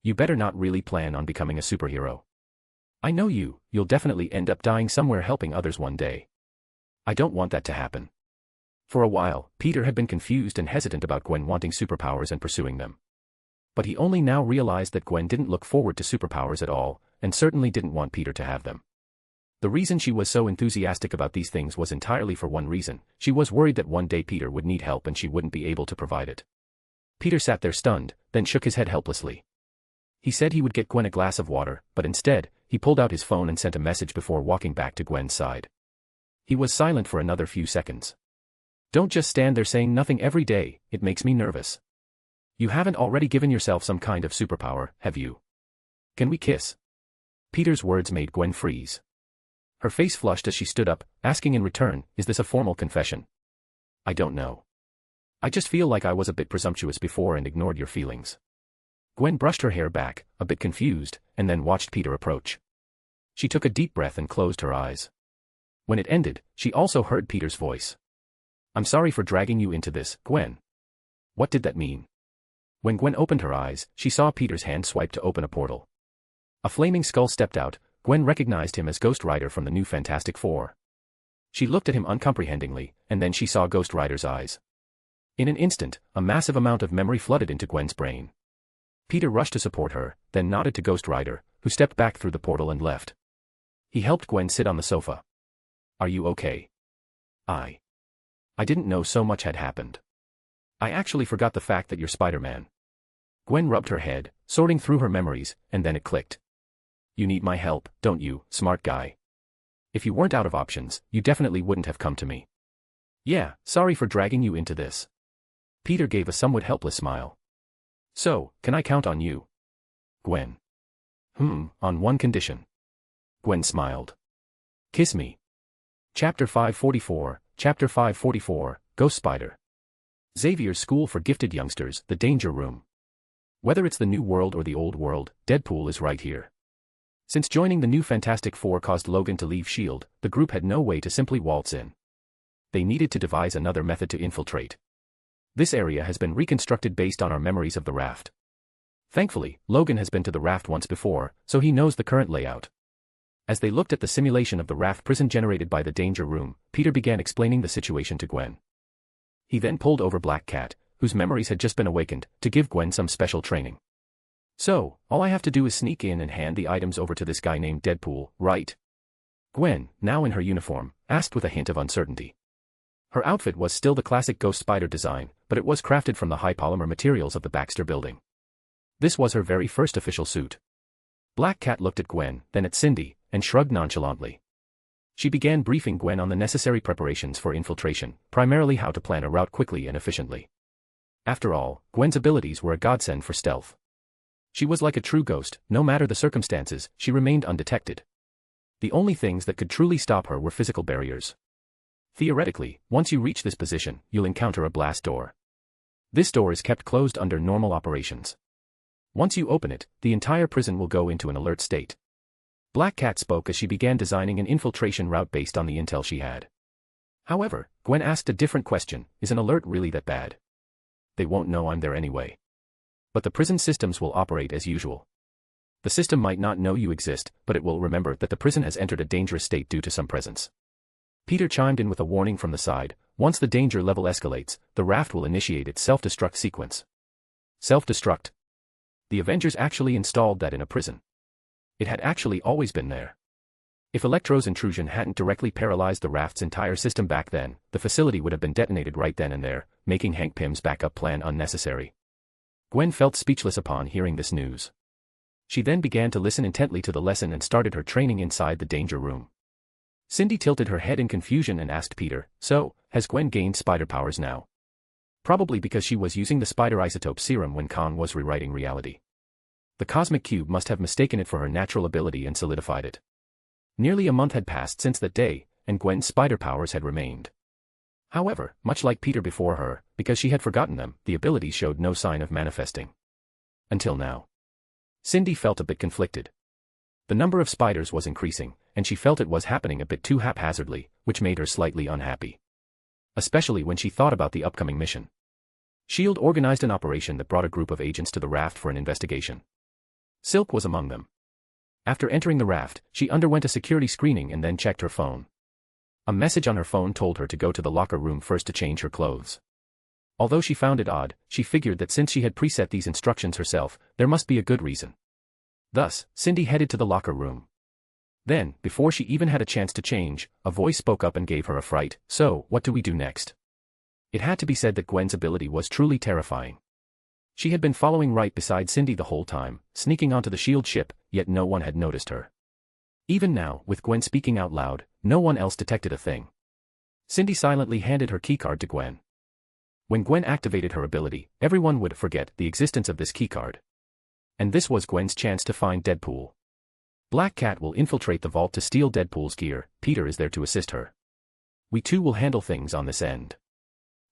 You better not really plan on becoming a superhero. I know you'll definitely end up dying somewhere helping others one day. I don't want that to happen. For a while, Peter had been confused and hesitant about Gwen wanting superpowers and pursuing them. But he only now realized that Gwen didn't look forward to superpowers at all, and certainly didn't want Peter to have them. The reason she was so enthusiastic about these things was entirely for one reason: she was worried that one day Peter would need help and she wouldn't be able to provide it. Peter sat there stunned, then shook his head helplessly. He said he would get Gwen a glass of water, but instead, he pulled out his phone and sent a message before walking back to Gwen's side. He was silent for another few seconds. Don't just stand there saying nothing every day, it makes me nervous. You haven't already given yourself some kind of superpower, have you? Can we kiss? Peter's words made Gwen freeze. Her face flushed as she stood up, asking in return, is this a formal confession? I don't know. I just feel like I was a bit presumptuous before and ignored your feelings. Gwen brushed her hair back, a bit confused, and then watched Peter approach. She took a deep breath and closed her eyes. When it ended, she also heard Peter's voice. I'm sorry for dragging you into this, Gwen. What did that mean? When Gwen opened her eyes, she saw Peter's hand swipe to open a portal. A flaming skull stepped out. Gwen recognized him as Ghost Rider from the new Fantastic Four. She looked at him uncomprehendingly, and then she saw Ghost Rider's eyes. In an instant, a massive amount of memory flooded into Gwen's brain. Peter rushed to support her, then nodded to Ghost Rider, who stepped back through the portal and left. He helped Gwen sit on the sofa. Are you okay? I didn't know so much had happened. I actually forgot the fact that you're Spider-Man. Gwen rubbed her head, sorting through her memories, and then it clicked. You need my help, don't you, smart guy? If you weren't out of options, you definitely wouldn't have come to me. Yeah, sorry for dragging you into this. Peter gave a somewhat helpless smile. So, can I count on you? Gwen. On one condition. Gwen smiled. Kiss me. Chapter 544, Ghost Spider. Xavier's School for Gifted Youngsters, the Danger Room. Whether it's the new world or the old world, Deadpool is right here. Since joining the new Fantastic Four caused Logan to leave S.H.I.E.L.D., the group had no way to simply waltz in. They needed to devise another method to infiltrate. This area has been reconstructed based on our memories of the raft. Thankfully, Logan has been to the raft once before, so he knows the current layout. As they looked at the simulation of the raft prison generated by the Danger Room, Peter began explaining the situation to Gwen. He then pulled over Black Cat, whose memories had just been awakened, to give Gwen some special training. So, all I have to do is sneak in and hand the items over to this guy named Deadpool, right? Gwen, now in her uniform, asked with a hint of uncertainty. Her outfit was still the classic Ghost Spider design, but it was crafted from the high polymer materials of the Baxter Building. This was her very first official suit. Black Cat looked at Gwen, then at Cindy, and shrugged nonchalantly. She began briefing Gwen on the necessary preparations for infiltration, primarily how to plan a route quickly and efficiently. After all, Gwen's abilities were a godsend for stealth. She was like a true ghost, no matter the circumstances, she remained undetected. The only things that could truly stop her were physical barriers. Theoretically, once you reach this position, you'll encounter a blast door. This door is kept closed under normal operations. Once you open it, the entire prison will go into an alert state. Black Cat spoke as she began designing an infiltration route based on the intel she had. However, Gwen asked a different question: is an alert really that bad? They won't know I'm there anyway. But the prison systems will operate as usual. The system might not know you exist, but it will remember that the prison has entered a dangerous state due to some presence. Peter chimed in with a warning from the side: once the danger level escalates, the raft will initiate its self-destruct sequence. Self-destruct? The Avengers actually installed that in a prison. It had actually always been there. If Electro's intrusion hadn't directly paralyzed the raft's entire system back then, the facility would have been detonated right then and there, making Hank Pym's backup plan unnecessary. Gwen felt speechless upon hearing this news. She then began to listen intently to the lesson and started her training inside the Danger Room. Cindy tilted her head in confusion and asked Peter, so, has Gwen gained spider powers now? Probably because she was using the spider isotope serum when Kang was rewriting reality. The cosmic cube must have mistaken it for her natural ability and solidified it. Nearly a month had passed since that day, and Gwen's spider powers had remained. However, much like Peter before her, because she had forgotten them, the abilities showed no sign of manifesting. Until now. Cindy felt a bit conflicted. The number of spiders was increasing, and she felt it was happening a bit too haphazardly, which made her slightly unhappy. Especially when she thought about the upcoming mission. S.H.I.E.L.D. organized an operation that brought a group of agents to the raft for an investigation. Silk was among them. After entering the raft, she underwent a security screening and then checked her phone. A message on her phone told her to go to the locker room first to change her clothes. Although she found it odd, she figured that since she had preset these instructions herself, there must be a good reason. Thus, Cindy headed to the locker room. Then, before she even had a chance to change, a voice spoke up and gave her a fright. So, what do we do next? It had to be said that Gwen's ability was truly terrifying. She had been following right beside Cindy the whole time, sneaking onto the S.H.I.E.L.D. ship, yet no one had noticed her. Even now, with Gwen speaking out loud, no one else detected a thing. Cindy silently handed her keycard to Gwen. When Gwen activated her ability, everyone would forget the existence of this keycard. And this was Gwen's chance to find Deadpool. Black Cat will infiltrate the vault to steal Deadpool's gear. Peter is there to assist her. We two will handle things on this end.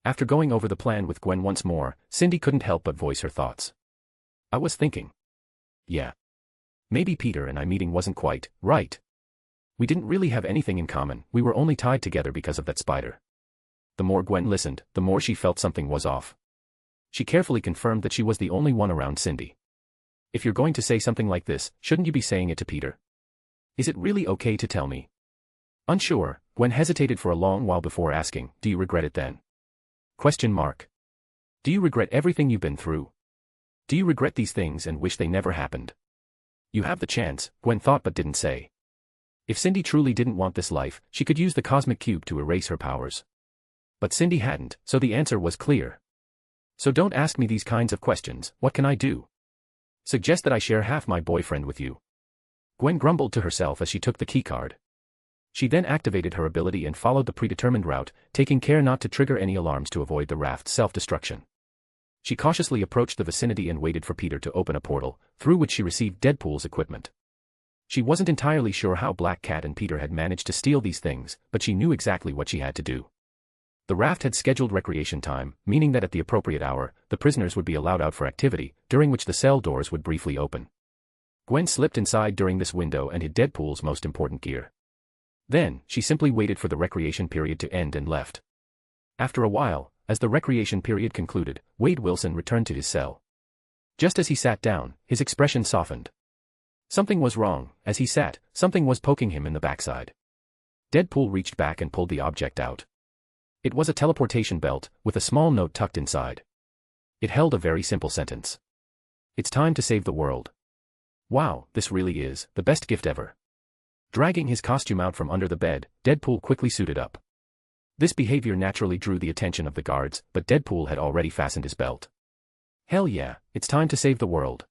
After going over the plan with Gwen once more, Cindy couldn't help but voice her thoughts. I was thinking. Yeah. Maybe Peter and I meeting wasn't quite right. We didn't really have anything in common, we were only tied together because of that spider. The more Gwen listened, the more she felt something was off. She carefully confirmed that she was the only one around Cindy. If you're going to say something like this, shouldn't you be saying it to Peter? Is it really okay to tell me? Unsure, Gwen hesitated for a long while before asking, do you regret it then? Question mark. Do you regret everything you've been through? Do you regret these things and wish they never happened? You have the chance, Gwen thought but didn't say. If Cindy truly didn't want this life, she could use the cosmic cube to erase her powers. But Cindy hadn't, so the answer was clear. So don't ask me these kinds of questions, what can I do? Suggest that I share half my boyfriend with you. Gwen grumbled to herself as she took the keycard. She then activated her ability and followed the predetermined route, taking care not to trigger any alarms to avoid the raft's self-destruction. She cautiously approached the vicinity and waited for Peter to open a portal, through which she received Deadpool's equipment. She wasn't entirely sure how Black Cat and Peter had managed to steal these things, but she knew exactly what she had to do. The raft had scheduled recreation time, meaning that at the appropriate hour, the prisoners would be allowed out for activity, during which the cell doors would briefly open. Gwen slipped inside during this window and hid Deadpool's most important gear. Then, she simply waited for the recreation period to end and left. After a while, as the recreation period concluded, Wade Wilson returned to his cell. Just as he sat down, his expression softened. Something was wrong. As he sat, something was poking him in the backside. Deadpool reached back and pulled the object out. It was a teleportation belt, with a small note tucked inside. It held a very simple sentence. It's time to save the world. Wow, this really is the best gift ever. Dragging his costume out from under the bed, Deadpool quickly suited up. This behavior naturally drew the attention of the guards, but Deadpool had already fastened his belt. Hell yeah, it's time to save the world.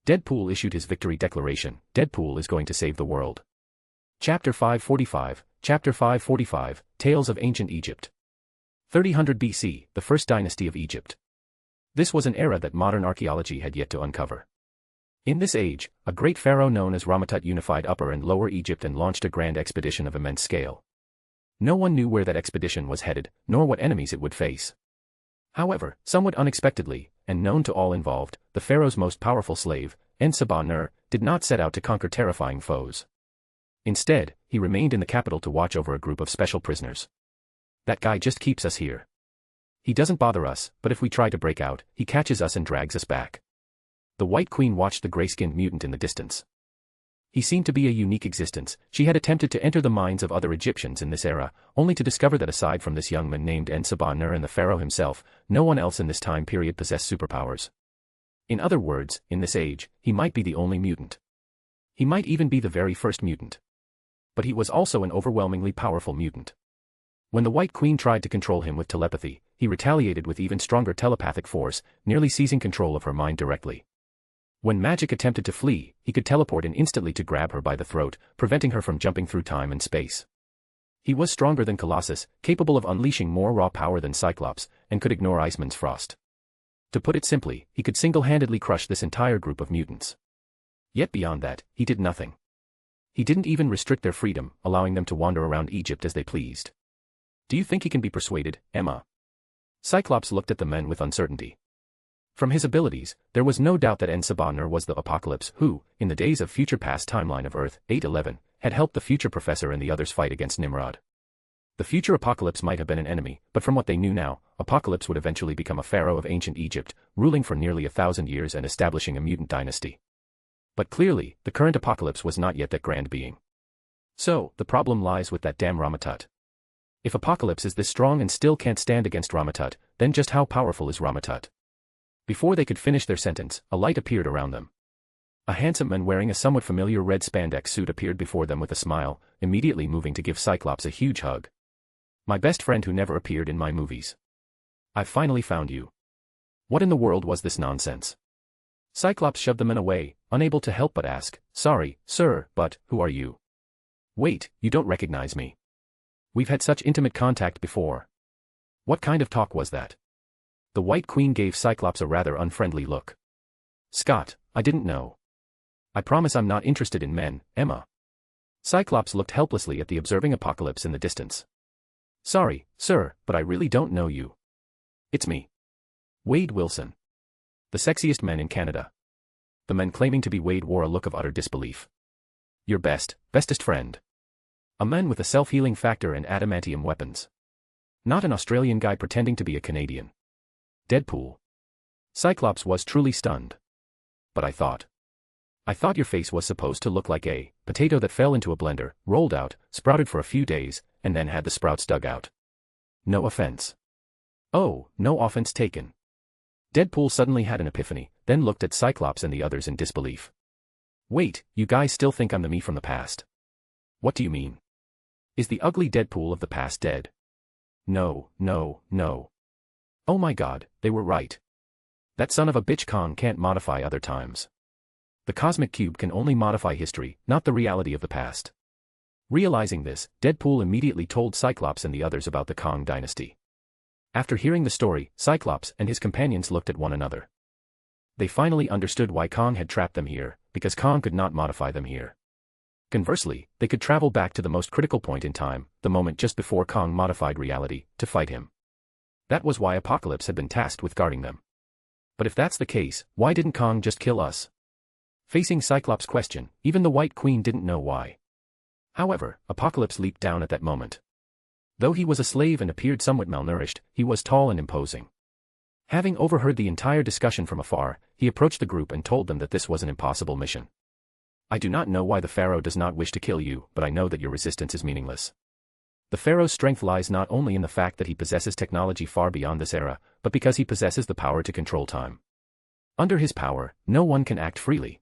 Deadpool issued his victory declaration. Deadpool is going to save the world. Chapter 545, Chapter 545, Tales of Ancient Egypt. 3000 BC, the First Dynasty of Egypt. This was an era that modern archaeology had yet to uncover. In this age, a great pharaoh known as Ramatut unified Upper and Lower Egypt and launched a grand expedition of immense scale. No one knew where that expedition was headed, nor what enemies it would face. However, somewhat unexpectedly, and known to all involved, the pharaoh's most powerful slave, En-Sabah-Nur, did not set out to conquer terrifying foes. Instead, he remained in the capital to watch over a group of special prisoners. That guy just keeps us here. He doesn't bother us, but if we try to break out, he catches us and drags us back. The White Queen watched the gray-skinned mutant in the distance. He seemed to be a unique existence. She had attempted to enter the minds of other Egyptians in this era, only to discover that aside from this young man named En-Sabah-Nur and the pharaoh himself, no one else in this time period possessed superpowers. In other words, in this age, he might be the only mutant. He might even be the very first mutant. But he was also an overwhelmingly powerful mutant. When the White Queen tried to control him with telepathy, he retaliated with even stronger telepathic force, nearly seizing control of her mind directly. When magic attempted to flee, he could teleport in instantly to grab her by the throat, preventing her from jumping through time and space. He was stronger than Colossus, capable of unleashing more raw power than Cyclops, and could ignore Iceman's frost. To put it simply, he could single-handedly crush this entire group of mutants. Yet beyond that, he did nothing. He didn't even restrict their freedom, allowing them to wander around Egypt as they pleased. Do you think he can be persuaded, Emma? Cyclops looked at the men with uncertainty. From his abilities, there was no doubt that En-Sabah-Nur was the Apocalypse who, in the days of future past timeline of Earth, 811, had helped the future professor and the others fight against Nimrod. The future Apocalypse might have been an enemy, but from what they knew now, Apocalypse would eventually become a pharaoh of ancient Egypt, ruling for nearly 1,000 years and establishing a mutant dynasty. But clearly, the current Apocalypse was not yet that grand being. So, the problem lies with that damn Ramatut. If Apocalypse is this strong and still can't stand against Ramatut, then just how powerful is Ramatut? Before they could finish their sentence, a light appeared around them. A handsome man wearing a somewhat familiar red spandex suit appeared before them with a smile, immediately moving to give Cyclops a huge hug. My best friend who never appeared in my movies. I've finally found you. What in the world was this nonsense? Cyclops shoved the man away, unable to help but ask, sorry, sir, but who are you? Wait, you don't recognize me. We've had such intimate contact before. What kind of talk was that? The White Queen gave Cyclops a rather unfriendly look. Scott, I didn't know. I promise I'm not interested in men, Emma. Cyclops looked helplessly at the observing Apocalypse in the distance. Sorry, sir, but I really don't know you. It's me. Wade Wilson. The sexiest man in Canada. The man claiming to be Wade wore a look of utter disbelief. Your bestest friend. A man with a self-healing factor and adamantium weapons. Not an Australian guy pretending to be a Canadian. Deadpool. Cyclops was truly stunned. But I thought your face was supposed to look like a potato that fell into a blender, rolled out, sprouted for a few days, and then had the sprouts dug out. No offense. Oh, no offense taken. Deadpool suddenly had an epiphany, then looked at Cyclops and the others in disbelief. Wait, you guys still think I'm the me from the past? What do you mean? Is the ugly Deadpool of the past dead? No. Oh my god, they were right. That son of a bitch Kang can't modify other times. The cosmic cube can only modify history, not the reality of the past. Realizing this, Deadpool immediately told Cyclops and the others about the Kang dynasty. After hearing the story, Cyclops and his companions looked at one another. They finally understood why Kang had trapped them here, because Kang could not modify them here. Conversely, they could travel back to the most critical point in time, the moment just before Kang modified reality, to fight him. That was why Apocalypse had been tasked with guarding them. But if that's the case, why didn't Kang just kill us? Facing Cyclops' question, even the White Queen didn't know why. However, Apocalypse leaped down at that moment. Though he was a slave and appeared somewhat malnourished, he was tall and imposing. Having overheard the entire discussion from afar, he approached the group and told them that this was an impossible mission. I do not know why the Pharaoh does not wish to kill you, but I know that your resistance is meaningless. The Pharaoh's strength lies not only in the fact that he possesses technology far beyond this era, but because he possesses the power to control time. Under his power, no one can act freely.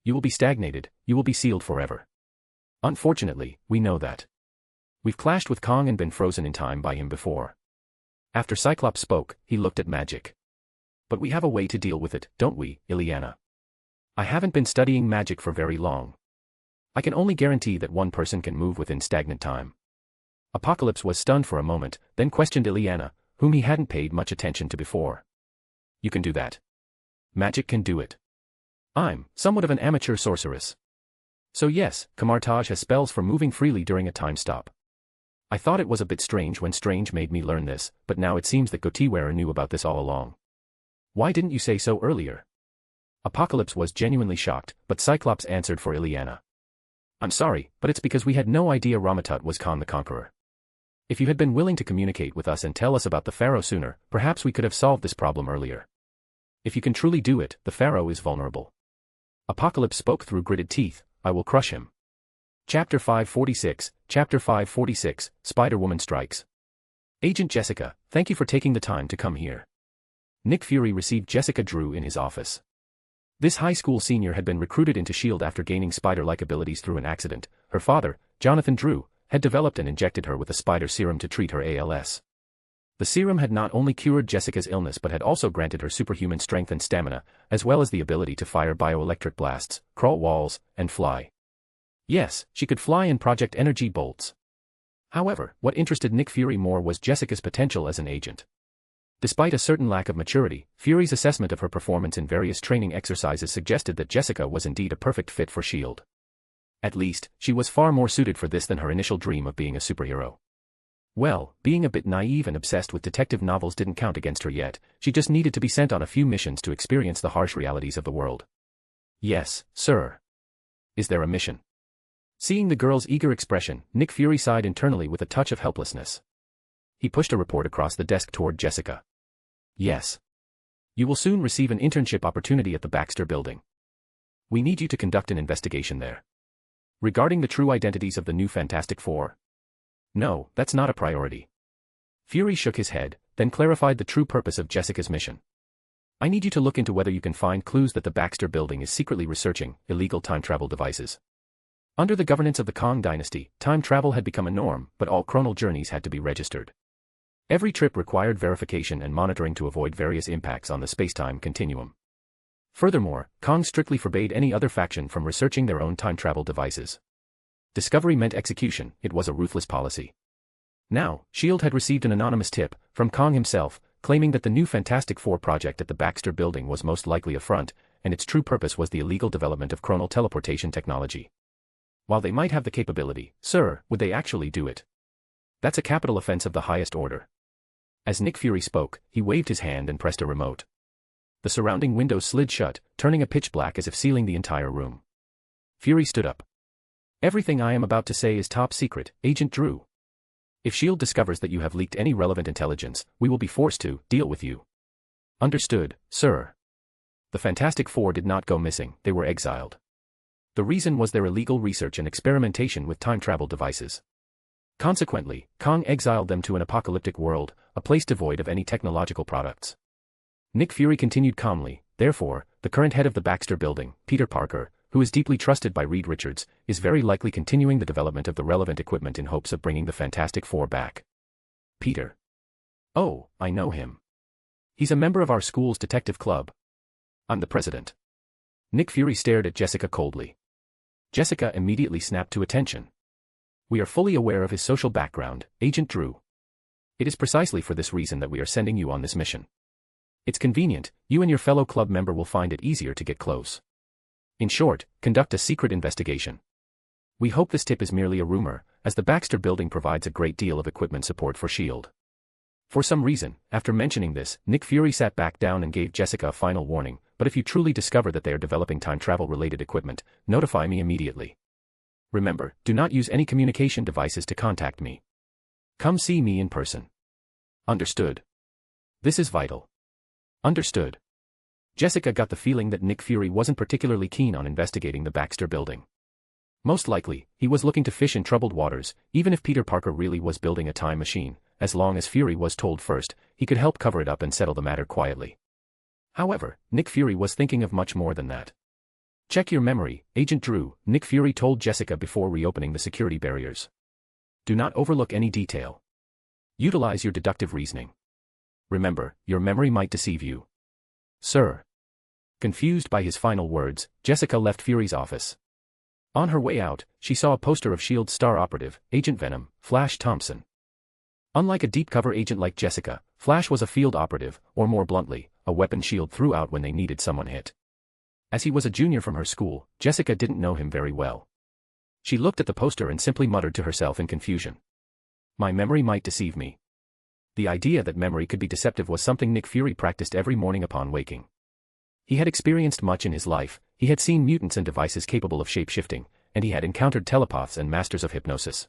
You will be stagnated, you will be sealed forever. Unfortunately, we know that. We've clashed with Kang and been frozen in time by him before. After Cyclops spoke, he looked at magic. But we have a way to deal with it, don't we, Ileana? I haven't been studying magic for very long. I can only guarantee that one person can move within stagnant time. Apocalypse was stunned for a moment, then questioned Ileana, whom he hadn't paid much attention to before. You can do that. Magic can do it. I'm somewhat of an amateur sorceress. So yes, Kamartaj has spells for moving freely during a time stop. I thought it was a bit strange when Strange made me learn this, but now it seems that Gotiwearer knew about this all along. Why didn't you say so earlier? Apocalypse was genuinely shocked, but Cyclops answered for Ileana. I'm sorry, but it's because we had no idea Ramatut was Khan the Conqueror. If you had been willing to communicate with us and tell us about the Pharaoh sooner, perhaps we could have solved this problem earlier. If you can truly do it, the Pharaoh is vulnerable. Apocalypse spoke through gritted teeth, I will crush him. Chapter 546, Spider-Woman Strikes. Agent Jessica, thank you for taking the time to come here. Nick Fury received Jessica Drew in his office. This high school senior had been recruited into S.H.I.E.L.D. after gaining spider-like abilities through an accident. Her father, Jonathan Drew, had developed and injected her with a spider serum to treat her ALS. The serum had not only cured Jessica's illness but had also granted her superhuman strength and stamina, as well as the ability to fire bioelectric blasts, crawl walls, and fly. Yes, she could fly and project energy bolts. However, what interested Nick Fury more was Jessica's potential as an agent. Despite a certain lack of maturity, Fury's assessment of her performance in various training exercises suggested that Jessica was indeed a perfect fit for S.H.I.E.L.D. At least, she was far more suited for this than her initial dream of being a superhero. Well, being a bit naive and obsessed with detective novels didn't count against her yet, she just needed to be sent on a few missions to experience the harsh realities of the world. Yes, sir. Is there a mission? Seeing the girl's eager expression, Nick Fury sighed internally with a touch of helplessness. He pushed a report across the desk toward Jessica. Yes. You will soon receive an internship opportunity at the Baxter Building. We need you to conduct an investigation there. Regarding the true identities of the new Fantastic Four? No, that's not a priority. Fury shook his head, then clarified the true purpose of Jessica's mission. I need you to look into whether you can find clues that the Baxter Building is secretly researching illegal time travel devices. Under the governance of the Kang dynasty, time travel had become a norm, but all chronal journeys had to be registered. Every trip required verification and monitoring to avoid various impacts on the space-time continuum. Furthermore, Kang strictly forbade any other faction from researching their own time travel devices. Discovery meant execution, it was a ruthless policy. Now, S.H.I.E.L.D. had received an anonymous tip, from Kang himself, claiming that the new Fantastic Four project at the Baxter Building was most likely a front, and its true purpose was the illegal development of chronal teleportation technology. While they might have the capability, sir, would they actually do it? That's a capital offense of the highest order. As Nick Fury spoke, he waved his hand and pressed a remote. The surrounding windows slid shut, turning a pitch black as if sealing the entire room. Fury stood up. Everything I am about to say is top secret, Agent Drew. If S.H.I.E.L.D. discovers that you have leaked any relevant intelligence, we will be forced to deal with you. Understood, sir. The Fantastic Four did not go missing, they were exiled. The reason was their illegal research and experimentation with time travel devices. Consequently, Kang exiled them to an apocalyptic world, a place devoid of any technological products. Nick Fury continued calmly, therefore, the current head of the Baxter Building, Peter Parker, who is deeply trusted by Reed Richards, is very likely continuing the development of the relevant equipment in hopes of bringing the Fantastic Four back. Peter. Oh, I know him. He's a member of our school's detective club. I'm the president. Nick Fury stared at Jessica coldly. Jessica immediately snapped to attention. We are fully aware of his social background, Agent Drew. It is precisely for this reason that we are sending you on this mission. It's convenient, you and your fellow club member will find it easier to get close. In short, conduct a secret investigation. We hope this tip is merely a rumor, as the Baxter Building provides a great deal of equipment support for S.H.I.E.L.D. For some reason, after mentioning this, Nick Fury sat back down and gave Jessica a final warning, but if you truly discover that they are developing time travel-related equipment, notify me immediately. Remember, do not use any communication devices to contact me. Come see me in person. Understood. This is vital. Understood. Jessica got the feeling that Nick Fury wasn't particularly keen on investigating the Baxter Building. Most likely, he was looking to fish in troubled waters, even if Peter Parker really was building a time machine, as long as Fury was told first, he could help cover it up and settle the matter quietly. However, Nick Fury was thinking of much more than that. Check your memory, Agent Drew, Nick Fury told Jessica before reopening the security barriers. Do not overlook any detail. Utilize your deductive reasoning. Remember, your memory might deceive you. Sir. Confused by his final words, Jessica left Fury's office. On her way out, she saw a poster of S.H.I.E.L.D. star operative, Agent Venom, Flash Thompson. Unlike a deep-cover agent like Jessica, Flash was a field operative, or more bluntly, a weapon S.H.I.E.L.D. threw out when they needed someone hit. As he was a junior from her school, Jessica didn't know him very well. She looked at the poster and simply muttered to herself in confusion. My memory might deceive me. The idea that memory could be deceptive was something Nick Fury practiced every morning upon waking. He had experienced much in his life, he had seen mutants and devices capable of shape-shifting, and he had encountered telepaths and masters of hypnosis.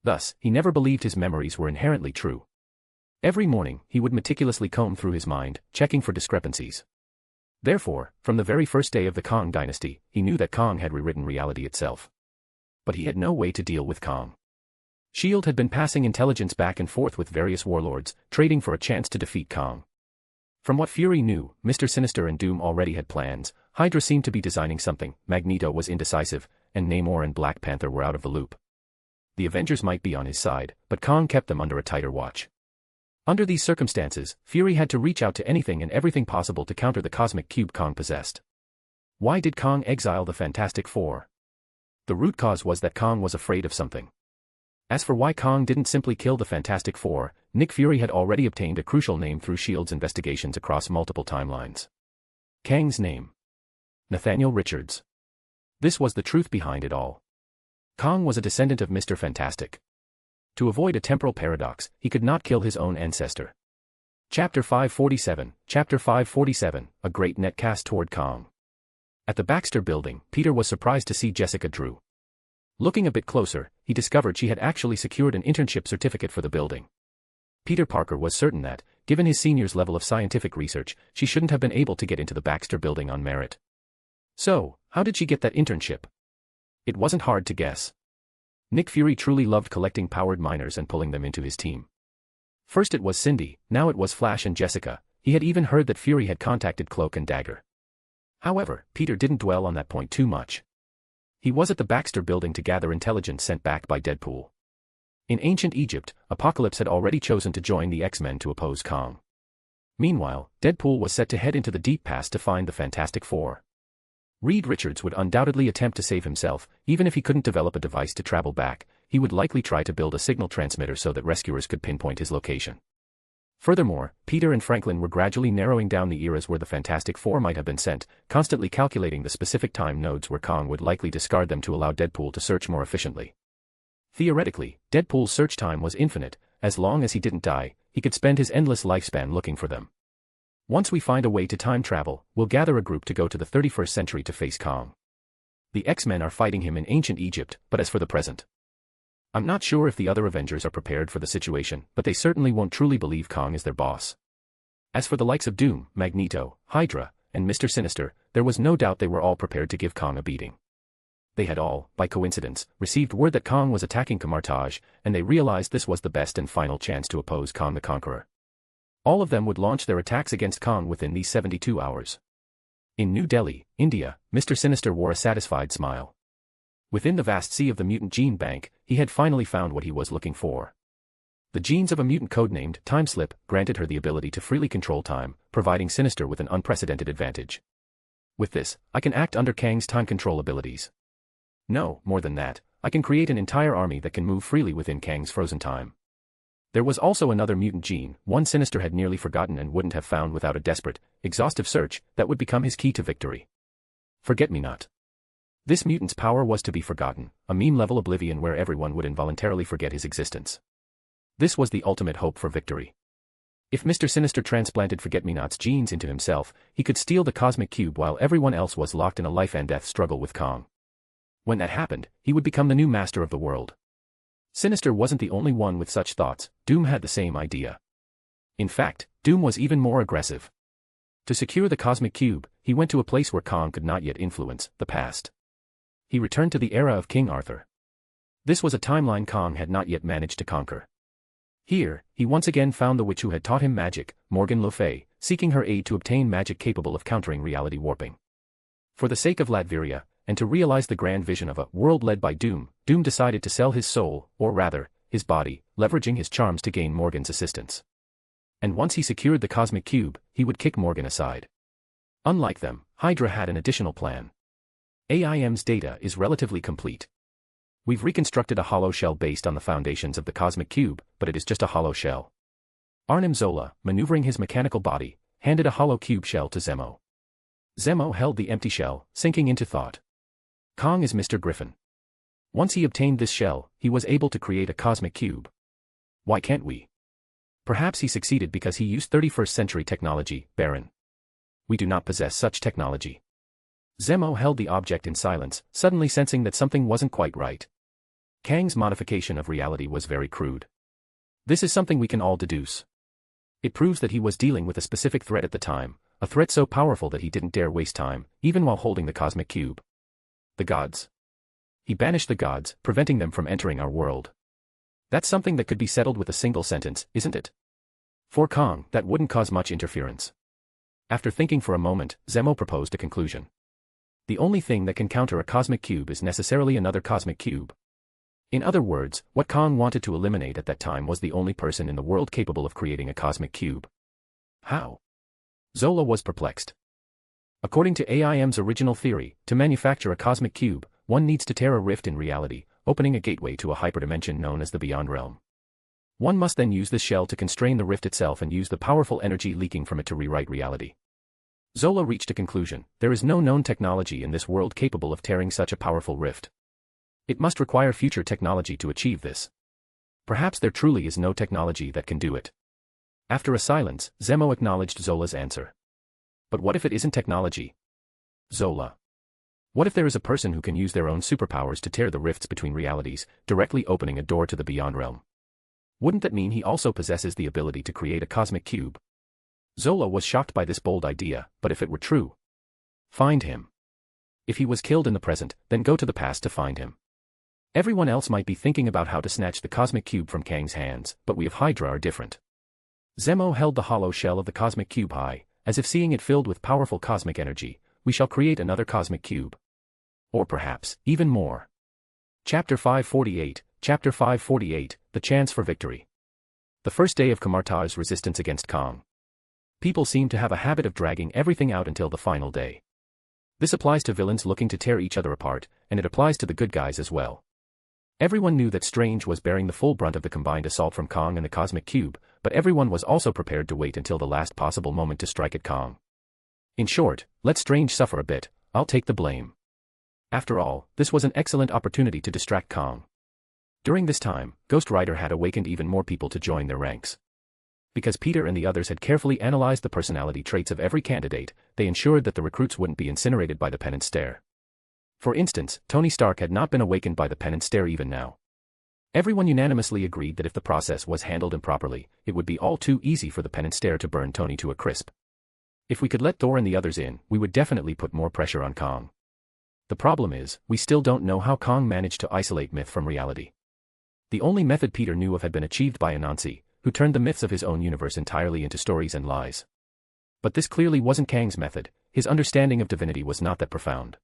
Thus, he never believed his memories were inherently true. Every morning, he would meticulously comb through his mind, checking for discrepancies. Therefore, from the very first day of the Kang dynasty, he knew that Kang had rewritten reality itself. But he had no way to deal with Kang. S.H.I.E.L.D. had been passing intelligence back and forth with various warlords, trading for a chance to defeat Kang. From what Fury knew, Mr. Sinister and Doom already had plans, Hydra seemed to be designing something, Magneto was indecisive, and Namor and Black Panther were out of the loop. The Avengers might be on his side, but Kang kept them under a tighter watch. Under these circumstances, Fury had to reach out to anything and everything possible to counter the cosmic cube Kang possessed. Why did Kang exile the Fantastic Four? The root cause was that Kang was afraid of something. As for why Kang didn't simply kill the Fantastic Four, Nick Fury had already obtained a crucial name through S.H.I.E.L.D.'s investigations across multiple timelines. Kang's name. Nathaniel Richards. This was the truth behind it all. Kang was a descendant of Mr. Fantastic. To avoid a temporal paradox, he could not kill his own ancestor. Chapter 547, a great net cast toward Kang. At the Baxter Building, Peter was surprised to see Jessica Drew. Looking a bit closer, he discovered she had actually secured an internship certificate for the building. Peter Parker was certain that, given his senior's level of scientific research, she shouldn't have been able to get into the Baxter building on merit. So, how did she get that internship? It wasn't hard to guess. Nick Fury truly loved collecting powered miners and pulling them into his team. First it was Cindy, now it was Flash and Jessica. He had even heard that Fury had contacted Cloak and Dagger. However, Peter didn't dwell on that point too much. He was at the Baxter building to gather intelligence sent back by Deadpool. In ancient Egypt, Apocalypse had already chosen to join the X-Men to oppose Kang. Meanwhile, Deadpool was set to head into the deep past to find the Fantastic Four. Reed Richards would undoubtedly attempt to save himself. Even if he couldn't develop a device to travel back, he would likely try to build a signal transmitter so that rescuers could pinpoint his location. Furthermore, Peter and Franklin were gradually narrowing down the eras where the Fantastic Four might have been sent, constantly calculating the specific time nodes where Kang would likely discard them to allow Deadpool to search more efficiently. Theoretically, Deadpool's search time was infinite. As long as he didn't die, he could spend his endless lifespan looking for them. Once we find a way to time travel, we'll gather a group to go to the 31st century to face Kang. The X-Men are fighting him in ancient Egypt, but as for the present, I'm not sure if the other Avengers are prepared for the situation, but they certainly won't truly believe Kang is their boss. As for the likes of Doom, Magneto, Hydra, and Mr. Sinister, there was no doubt they were all prepared to give Kang a beating. They had all, by coincidence, received word that Kang was attacking Camartage, and they realized this was the best and final chance to oppose Kang the Conqueror. All of them would launch their attacks against Kang within these 72 hours. In New Delhi, India, Mr. Sinister wore a satisfied smile. Within the vast sea of the mutant gene bank, he had finally found what he was looking for. The genes of a mutant codenamed Time Slip granted her the ability to freely control time, providing Sinister with an unprecedented advantage. With this, I can act under Kang's time control abilities. No, more than that, I can create an entire army that can move freely within Kang's frozen time. There was also another mutant gene, one Sinister had nearly forgotten and wouldn't have found without a desperate, exhaustive search, that would become his key to victory. Forget-me-not. This mutant's power was to be forgotten, a meme-level oblivion where everyone would involuntarily forget his existence. This was the ultimate hope for victory. If Mr. Sinister transplanted Forget-me-not's genes into himself, he could steal the cosmic cube while everyone else was locked in a life-and-death struggle with Kang. When that happened, he would become the new master of the world. Sinister wasn't the only one with such thoughts. Doom had the same idea. In fact, Doom was even more aggressive. To secure the cosmic cube, he went to a place where Kang could not yet influence, the past. He returned to the era of King Arthur. This was a timeline Kang had not yet managed to conquer. Here, he once again found the witch who had taught him magic, Morgan Le Fay, seeking her aid to obtain magic capable of countering reality warping. For the sake of Latveria, and to realize the grand vision of a world led by Doom, Doom decided to sell his soul, or rather, his body, leveraging his charms to gain Morgan's assistance. And once he secured the cosmic cube, he would kick Morgan aside. Unlike them, Hydra had an additional plan. AIM's data is relatively complete. We've reconstructed a hollow shell based on the foundations of the cosmic cube, but it is just a hollow shell. Arnim Zola, maneuvering his mechanical body, handed a hollow cube shell to Zemo. Zemo held the empty shell, sinking into thought. Kang is Mr. Griffin. Once he obtained this shell, he was able to create a cosmic cube. Why can't we? Perhaps he succeeded because he used 31st century technology, Baron. We do not possess such technology. Zemo held the object in silence, suddenly sensing that something wasn't quite right. Kang's modification of reality was very crude. This is something we can all deduce. It proves that he was dealing with a specific threat at the time, a threat so powerful that he didn't dare waste time, even while holding the cosmic cube. The gods. He banished the gods, preventing them from entering our world. That's something that could be settled with a single sentence, isn't it? For Kang, that wouldn't cause much interference. After thinking for a moment, Zemo proposed a conclusion. The only thing that can counter a cosmic cube is necessarily another cosmic cube. In other words, what Kang wanted to eliminate at that time was the only person in the world capable of creating a cosmic cube. How? Zola was perplexed. According to AIM's original theory, to manufacture a cosmic cube, one needs to tear a rift in reality, opening a gateway to a hyperdimension known as the Beyond Realm. One must then use this shell to constrain the rift itself and use the powerful energy leaking from it to rewrite reality. Zola reached a conclusion: there is no known technology in this world capable of tearing such a powerful rift. It must require future technology to achieve this. Perhaps there truly is no technology that can do it. After a silence, Zemo acknowledged Zola's answer. But what if it isn't technology? Zola. What if there is a person who can use their own superpowers to tear the rifts between realities, directly opening a door to the beyond realm? Wouldn't that mean he also possesses the ability to create a cosmic cube? Zola was shocked by this bold idea, but if it were true, find him. If he was killed in the present, then go to the past to find him. Everyone else might be thinking about how to snatch the cosmic cube from Kang's hands, but we of Hydra are different. Zemo held the hollow shell of the cosmic cube high, as if seeing it filled with powerful cosmic energy. We shall create another cosmic cube. Or perhaps, even more. Chapter 548, Chapter 548, The Chance for Victory. The first day of Kamarta's resistance against Kang. People seem to have a habit of dragging everything out until the final day. This applies to villains looking to tear each other apart, and it applies to the good guys as well. Everyone knew that Strange was bearing the full brunt of the combined assault from Kang and the cosmic cube, but everyone was also prepared to wait until the last possible moment to strike at Kang. In short, let Strange suffer a bit, I'll take the blame. After all, this was an excellent opportunity to distract Kang. During this time, Ghost Rider had awakened even more people to join their ranks. Because Peter and the others had carefully analyzed the personality traits of every candidate, they ensured that the recruits wouldn't be incinerated by the penance stare. For instance, Tony Stark had not been awakened by the penance stare even now. Everyone unanimously agreed that if the process was handled improperly, it would be all too easy for the penance stare to burn Tony to a crisp. If we could let Thor and the others in, we would definitely put more pressure on Kang. The problem is, we still don't know how Kang managed to isolate myth from reality. The only method Peter knew of had been achieved by Anansi, who turned the myths of his own universe entirely into stories and lies. But this clearly wasn't Kang's method. His understanding of divinity was not that profound.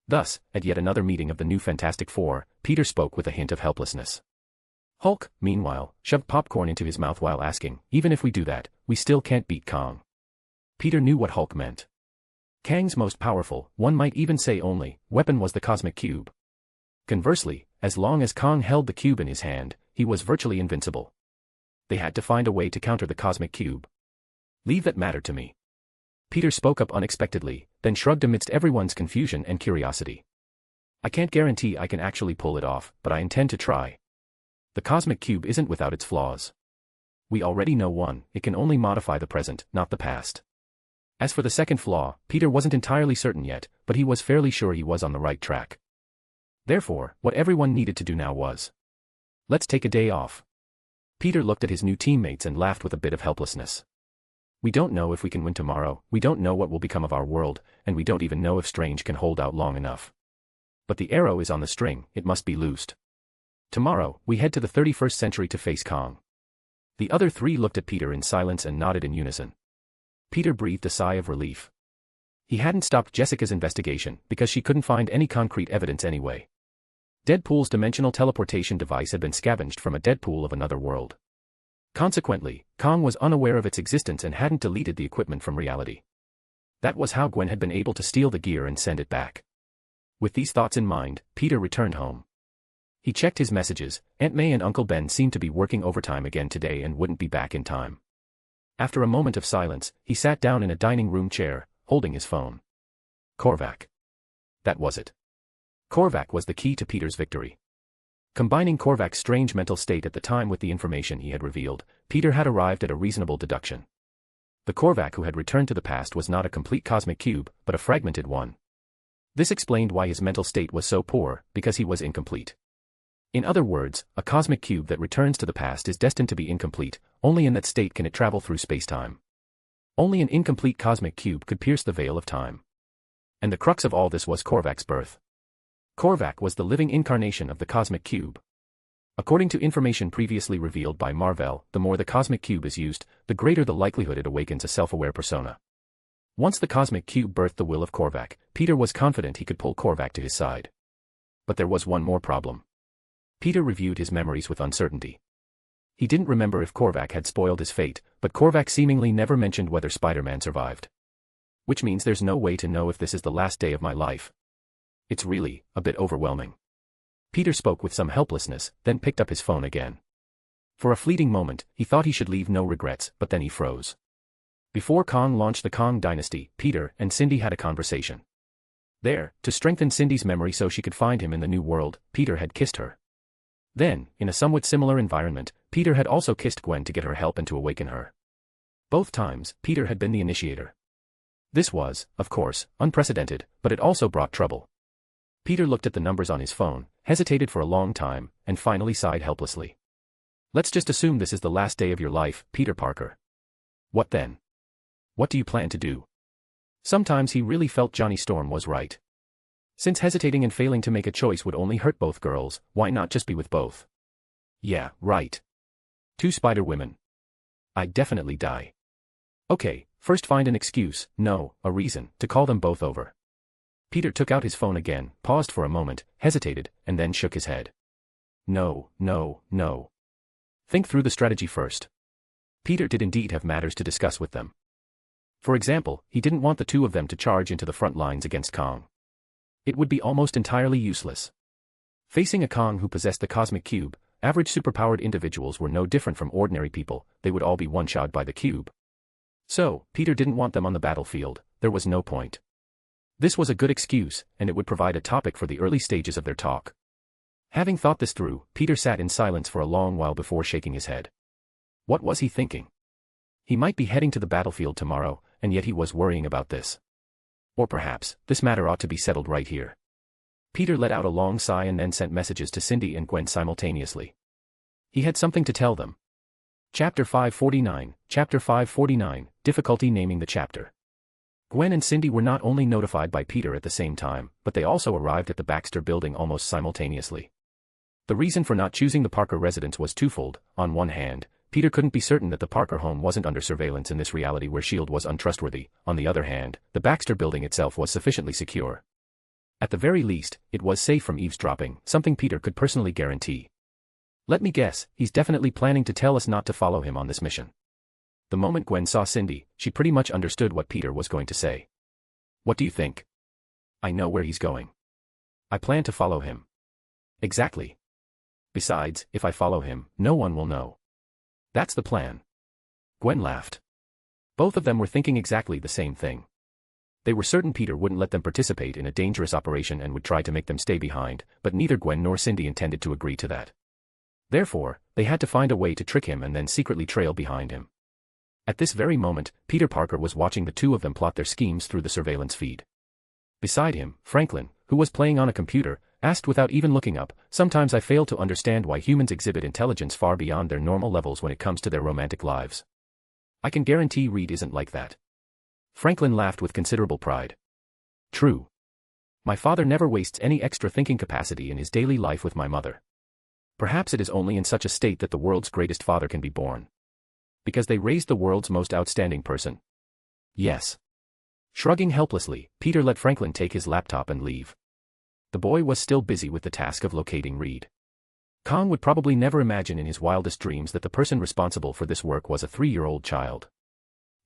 Thus, at yet another meeting of the new Fantastic Four, Peter spoke with a hint of helplessness. Hulk, meanwhile, shoved popcorn into his mouth while asking, even if we do that, we still can't beat Kang. Peter knew what Hulk meant. Kang's most powerful, one might even say only, weapon was the cosmic cube. Conversely, as long as Kang held the cube in his hand, he was virtually invincible. They had to find a way to counter the cosmic cube. Leave that matter to me. Peter spoke up unexpectedly, then shrugged amidst everyone's confusion and curiosity. I can't guarantee I can actually pull it off, but I intend to try. The cosmic cube isn't without its flaws. We already know one, it can only modify the present, not the past. As for the second flaw, Peter wasn't entirely certain yet, but he was fairly sure he was on the right track. Therefore, what everyone needed to do now was, let's take a day off. Peter looked at his new teammates and laughed with a bit of helplessness. We don't know if we can win tomorrow, we don't know what will become of our world, and we don't even know if Strange can hold out long enough. But the arrow is on the string, it must be loosed. Tomorrow, we head to the 31st century to face Kang. The other three looked at Peter in silence and nodded in unison. Peter breathed a sigh of relief. He hadn't stopped Jessica's investigation because she couldn't find any concrete evidence anyway. Deadpool's dimensional teleportation device had been scavenged from a Deadpool of another world. Consequently, Kang was unaware of its existence and hadn't deleted the equipment from reality. That was how Gwen had been able to steal the gear and send it back. With these thoughts in mind, Peter returned home. He checked his messages. Aunt May and Uncle Ben seemed to be working overtime again today and wouldn't be back in time. After a moment of silence, he sat down in a dining room chair, holding his phone. Korvac. That was it. Korvac was the key to Peter's victory. Combining Korvac's strange mental state at the time with the information he had revealed, Peter had arrived at a reasonable deduction. The Korvac who had returned to the past was not a complete cosmic cube, but a fragmented one. This explained why his mental state was so poor, because he was incomplete. In other words, a cosmic cube that returns to the past is destined to be incomplete. Only in that state can it travel through space-time. Only an incomplete cosmic cube could pierce the veil of time. And the crux of all this was Korvac's birth. Korvac was the living incarnation of the cosmic cube. According to information previously revealed by Marvel, the more the cosmic cube is used, the greater the likelihood it awakens a self-aware persona. Once the cosmic cube birthed the will of Korvac, Peter was confident he could pull Korvac to his side. But there was one more problem. Peter reviewed his memories with uncertainty. He didn't remember if Korvac had spoiled his fate, but Korvac seemingly never mentioned whether Spider-Man survived. Which means there's no way to know if this is the last day of my life. It's really a bit overwhelming. Peter spoke with some helplessness, then picked up his phone again. For a fleeting moment, he thought he should leave no regrets, but then he froze. Before Kang launched the Kang dynasty, Peter and Cindy had a conversation. There, to strengthen Cindy's memory so she could find him in the new world, Peter had kissed her. Then, in a somewhat similar environment, Peter had also kissed Gwen to get her help and to awaken her. Both times, Peter had been the initiator. This was, of course, unprecedented, but it also brought trouble. Peter looked at the numbers on his phone, hesitated for a long time, and finally sighed helplessly. Let's just assume this is the last day of your life, Peter Parker. What then? What do you plan to do? Sometimes he really felt Johnny Storm was right. Since hesitating and failing to make a choice would only hurt both girls, why not just be with both? Yeah, right. 2 Spider-Women. I'd definitely die. Okay, first find an excuse, no, a reason, to call them both over. Peter took out his phone again, paused for a moment, hesitated, and then shook his head. No, no, no. Think through the strategy first. Peter did indeed have matters to discuss with them. For example, he didn't want the two of them to charge into the front lines against Kang. It would be almost entirely useless. Facing a Kang who possessed the cosmic cube, average superpowered individuals were no different from ordinary people, they would all be one-shot by the cube. So, Peter didn't want them on the battlefield, there was no point. This was a good excuse, and it would provide a topic for the early stages of their talk. Having thought this through, Peter sat in silence for a long while before shaking his head. What was he thinking? He might be heading to the battlefield tomorrow, and yet he was worrying about this. Or perhaps, this matter ought to be settled right here. Peter let out a long sigh and then sent messages to Cindy and Gwen simultaneously. He had something to tell them. Chapter 549, difficulty naming the chapter. Gwen and Cindy were not only notified by Peter at the same time, but they also arrived at the Baxter building almost simultaneously. The reason for not choosing the Parker residence was twofold. On one hand, Peter couldn't be certain that the Parker home wasn't under surveillance in this reality where S.H.I.E.L.D. was untrustworthy. On the other hand, the Baxter building itself was sufficiently secure. At the very least, it was safe from eavesdropping, something Peter could personally guarantee. Let me guess, he's definitely planning to tell us not to follow him on this mission. The moment Gwen saw Cindy, she pretty much understood what Peter was going to say. What do you think? I know where he's going. I plan to follow him. Exactly. Besides, if I follow him, no one will know. That's the plan. Gwen laughed. Both of them were thinking exactly the same thing. They were certain Peter wouldn't let them participate in a dangerous operation and would try to make them stay behind, but neither Gwen nor Cindy intended to agree to that. Therefore, they had to find a way to trick him and then secretly trail behind him. At this very moment, Peter Parker was watching the two of them plot their schemes through the surveillance feed. Beside him, Franklin, who was playing on a computer, asked without even looking up, "Sometimes I fail to understand why humans exhibit intelligence far beyond their normal levels when it comes to their romantic lives. I can guarantee Reed isn't like that." Franklin laughed with considerable pride. True. My father never wastes any extra thinking capacity in his daily life with my mother. Perhaps it is only in such a state that the world's greatest father can be born. Because they raised the world's most outstanding person. Yes. Shrugging helplessly, Peter let Franklin take his laptop and leave. The boy was still busy with the task of locating Reed. Kang would probably never imagine in his wildest dreams that the person responsible for this work was a 3-year-old child.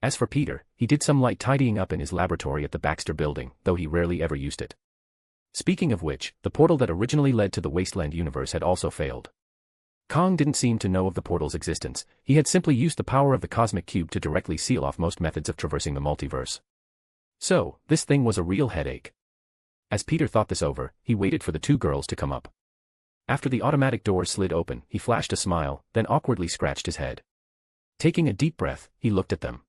As for Peter, he did some light tidying up in his laboratory at the Baxter building, though he rarely ever used it. Speaking of which, the portal that originally led to the Wasteland universe had also failed. Kang didn't seem to know of the portal's existence, he had simply used the power of the cosmic cube to directly seal off most methods of traversing the multiverse. So, this thing was a real headache. As Peter thought this over, he waited for the two girls to come up. After the automatic doors slid open, he flashed a smile, then awkwardly scratched his head. Taking a deep breath, he looked at them.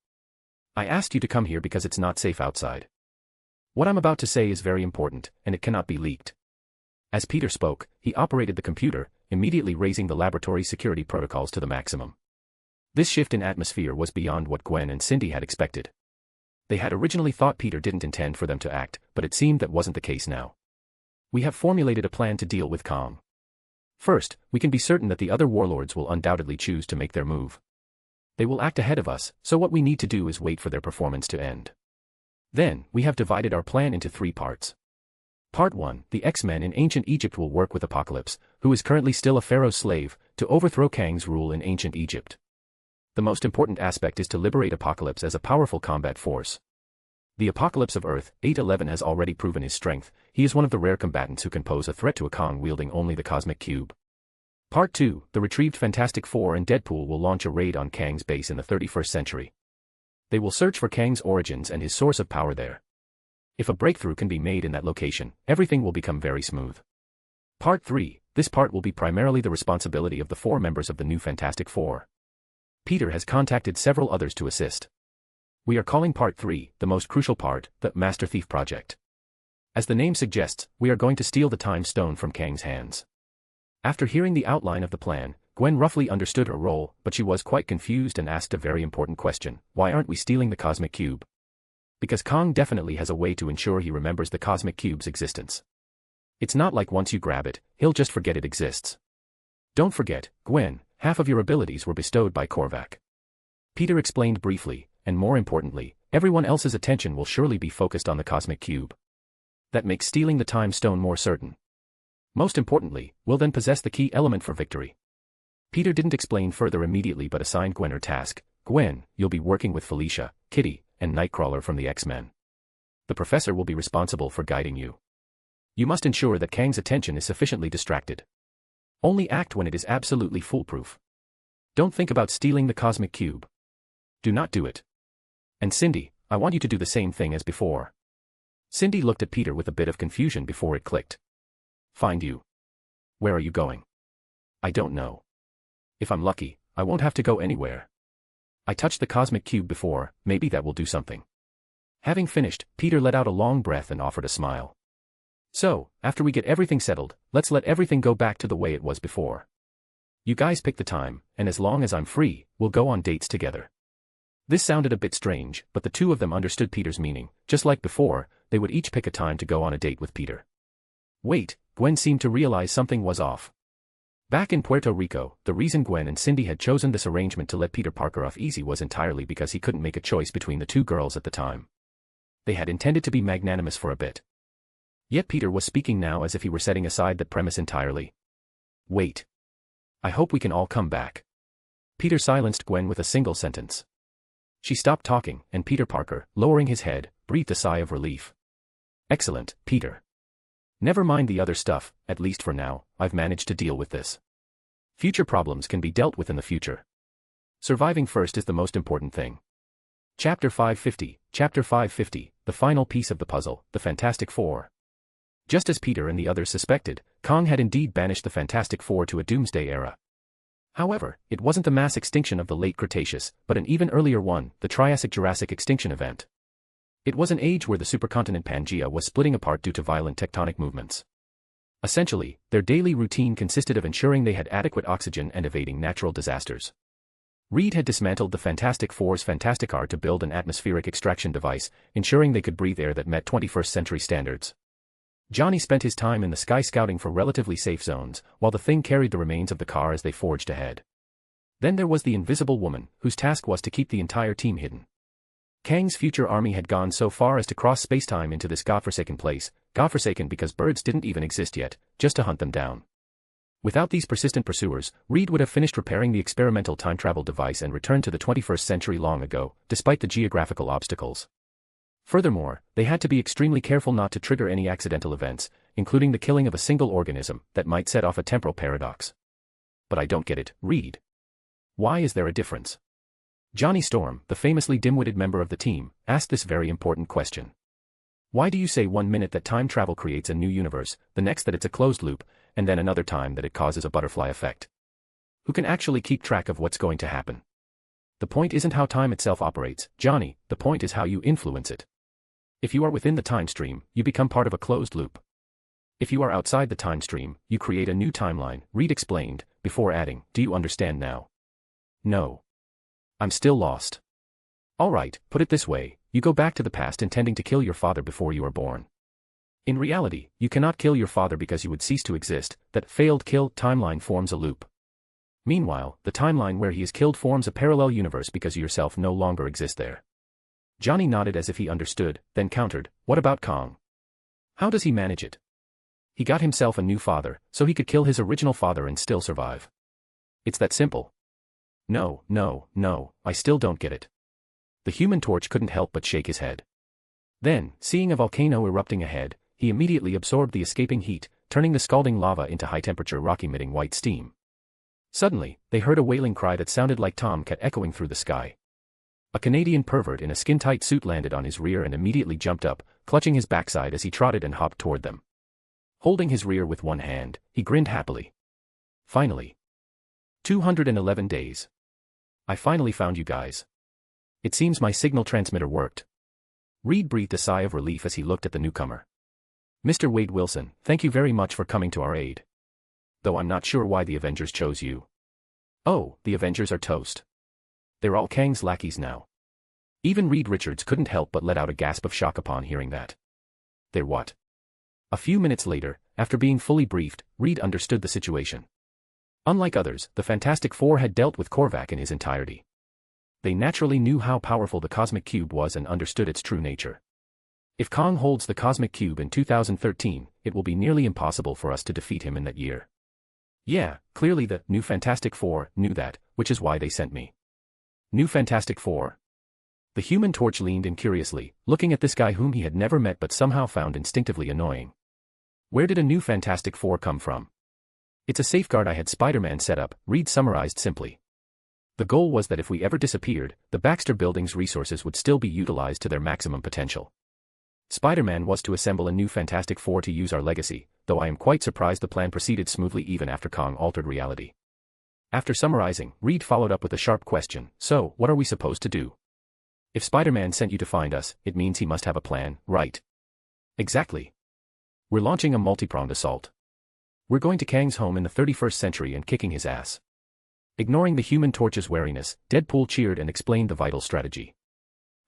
I asked you to come here because it's not safe outside. What I'm about to say is very important, and it cannot be leaked. As Peter spoke, he operated the computer, immediately raising the laboratory security protocols to the maximum. This shift in atmosphere was beyond what Gwen and Cindy had expected. They had originally thought Peter didn't intend for them to act, but it seemed that wasn't the case now. We have formulated a plan to deal with Kang. First, we can be certain that the other warlords will undoubtedly choose to make their move. They will act ahead of us, so what we need to do is wait for their performance to end. Then, we have divided our plan into 3 parts. Part 1, the X-Men in ancient Egypt will work with Apocalypse, who is currently still a pharaoh's slave, to overthrow Kang's rule in ancient Egypt. The most important aspect is to liberate Apocalypse as a powerful combat force. The Apocalypse of Earth, 811 has already proven his strength, he is one of the rare combatants who can pose a threat to a Kang wielding only the cosmic cube. Part 2, the retrieved Fantastic Four and Deadpool will launch a raid on Kang's base in the 31st century. They will search for Kang's origins and his source of power there. If a breakthrough can be made in that location, everything will become very smooth. Part 3, this part will be primarily the responsibility of the 4 members of the new Fantastic Four. Peter has contacted several others to assist. We are calling Part 3, the most crucial part, the Master Thief Project. As the name suggests, we are going to steal the time stone from Kang's hands. After hearing the outline of the plan, Gwen roughly understood her role, but she was quite confused and asked a very important question: why aren't we stealing the cosmic cube? Because Kang definitely has a way to ensure he remembers the cosmic cube's existence. It's not like once you grab it, he'll just forget it exists. Don't forget, Gwen, half of your abilities were bestowed by Korvac. Peter explained briefly, and more importantly, everyone else's attention will surely be focused on the cosmic cube. That makes stealing the time stone more certain. Most importantly, we'll then possess the key element for victory. Peter didn't explain further immediately but assigned Gwen her task. Gwen, you'll be working with Felicia, Kitty, and Nightcrawler from the X-Men. The professor will be responsible for guiding you. You must ensure that Kang's attention is sufficiently distracted. Only act when it is absolutely foolproof. Don't think about stealing the cosmic cube. Do not do it. And Cindy, I want you to do the same thing as before. Cindy looked at Peter with a bit of confusion before it clicked. Find you. Where are you going? I don't know. If I'm lucky, I won't have to go anywhere. I touched the cosmic cube before, maybe that will do something. Having finished, Peter let out a long breath and offered a smile. So, after we get everything settled, let's let everything go back to the way it was before. You guys pick the time, and as long as I'm free, we'll go on dates together. This sounded a bit strange, but the two of them understood Peter's meaning. Just like before, they would each pick a time to go on a date with Peter. Wait, Gwen seemed to realize something was off. Back in Puerto Rico, the reason Gwen and Cindy had chosen this arrangement to let Peter Parker off easy was entirely because he couldn't make a choice between the two girls at the time. They had intended to be magnanimous for a bit. Yet Peter was speaking now as if he were setting aside that premise entirely. Wait. I hope we can all come back. Peter silenced Gwen with a single sentence. She stopped talking, and Peter Parker, lowering his head, breathed a sigh of relief. Excellent, Peter. Never mind the other stuff, at least for now, I've managed to deal with this. Future problems can be dealt with in the future. Surviving first is the most important thing. Chapter 550, the final piece of the puzzle, the Fantastic Four. Just as Peter and the others suspected, Kang had indeed banished the Fantastic Four to a doomsday era. However, it wasn't the mass extinction of the late Cretaceous, but an even earlier one, the Triassic-Jurassic extinction event. It was an age where the supercontinent Pangaea was splitting apart due to violent tectonic movements. Essentially, their daily routine consisted of ensuring they had adequate oxygen and evading natural disasters. Reed had dismantled the Fantastic Four's Fantasticar to build an atmospheric extraction device, ensuring they could breathe air that met 21st century standards. Johnny spent his time in the sky scouting for relatively safe zones, while the Thing carried the remains of the car as they forged ahead. Then there was the Invisible Woman, whose task was to keep the entire team hidden. Kang's future army had gone so far as to cross spacetime into this godforsaken place, godforsaken because birds didn't even exist yet, just to hunt them down. Without these persistent pursuers, Reed would have finished repairing the experimental time travel device and returned to the 21st century long ago, despite the geographical obstacles. Furthermore, they had to be extremely careful not to trigger any accidental events, including the killing of a single organism, that might set off a temporal paradox. But I don't get it, Reed. Why is there a difference? Johnny Storm, the famously dim-witted member of the team, asked this very important question. Why do you say 1 minute that time travel creates a new universe, the next that it's a closed loop, and then another time that it causes a butterfly effect? Who can actually keep track of what's going to happen? The point isn't how time itself operates, Johnny, the point is how you influence it. If you are within the time stream, you become part of a closed loop. If you are outside the time stream, you create a new timeline, Reed explained, before adding, do you understand now? No. I'm still lost. Alright, put it this way, you go back to the past intending to kill your father before you are born. In reality, you cannot kill your father because you would cease to exist, that failed kill timeline forms a loop. Meanwhile, the timeline where he is killed forms a parallel universe because you yourself no longer exist there. Johnny nodded as if he understood, then countered, what about Kang? How does he manage it? He got himself a new father, so he could kill his original father and still survive. It's that simple. No, I still don't get it. The Human Torch couldn't help but shake his head. Then, seeing a volcano erupting ahead, he immediately absorbed the escaping heat, turning the scalding lava into high-temperature rock-emitting white steam. Suddenly, they heard a wailing cry that sounded like Tomcat echoing through the sky. A Canadian pervert in a skin-tight suit landed on his rear and immediately jumped up, clutching his backside as he trotted and hopped toward them. Holding his rear with one hand, he grinned happily. Finally. 211 days. I finally found you guys. It seems my signal transmitter worked. Reed breathed a sigh of relief as he looked at the newcomer. Mr. Wade Wilson, thank you very much for coming to our aid. Though I'm not sure why the Avengers chose you. Oh, the Avengers are toast. They're all Kang's lackeys now. Even Reed Richards couldn't help but let out a gasp of shock upon hearing that. They're what? A few minutes later, after being fully briefed, Reed understood the situation. Unlike others, the Fantastic Four had dealt with Korvac in his entirety. They naturally knew how powerful the Cosmic Cube was and understood its true nature. If Kang holds the Cosmic Cube in 2013, it will be nearly impossible for us to defeat him in that year. Yeah, clearly the new Fantastic Four knew that, which is why they sent me. New Fantastic Four? The Human Torch leaned in curiously, looking at this guy whom he had never met but somehow found instinctively annoying. Where did a new Fantastic Four come from? It's a safeguard I had Spider-Man set up, Reed summarized simply. The goal was that if we ever disappeared, the Baxter Building's resources would still be utilized to their maximum potential. Spider-Man was to assemble a new Fantastic Four to use our legacy, though I am quite surprised the plan proceeded smoothly even after Kang altered reality. After summarizing, Reed followed up with a sharp question, so, what are we supposed to do? If Spider-Man sent you to find us, it means he must have a plan, right? Exactly. We're launching a multi-pronged assault. We're going to Kang's home in the 31st century and kicking his ass. Ignoring the Human Torch's wariness, Deadpool cheered and explained the vital strategy.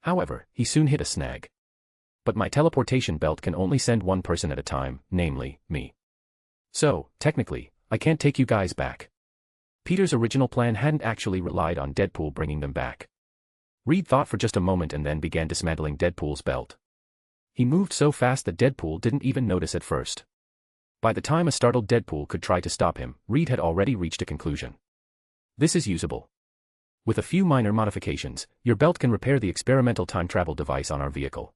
However, he soon hit a snag. But my teleportation belt can only send one person at a time, namely, me. So, technically, I can't take you guys back. Peter's original plan hadn't actually relied on Deadpool bringing them back. Reed thought for just a moment and then began dismantling Deadpool's belt. He moved so fast that Deadpool didn't even notice at first. By the time a startled Deadpool could try to stop him, Reed had already reached a conclusion. This is usable. With a few minor modifications, your belt can repair the experimental time travel device on our vehicle.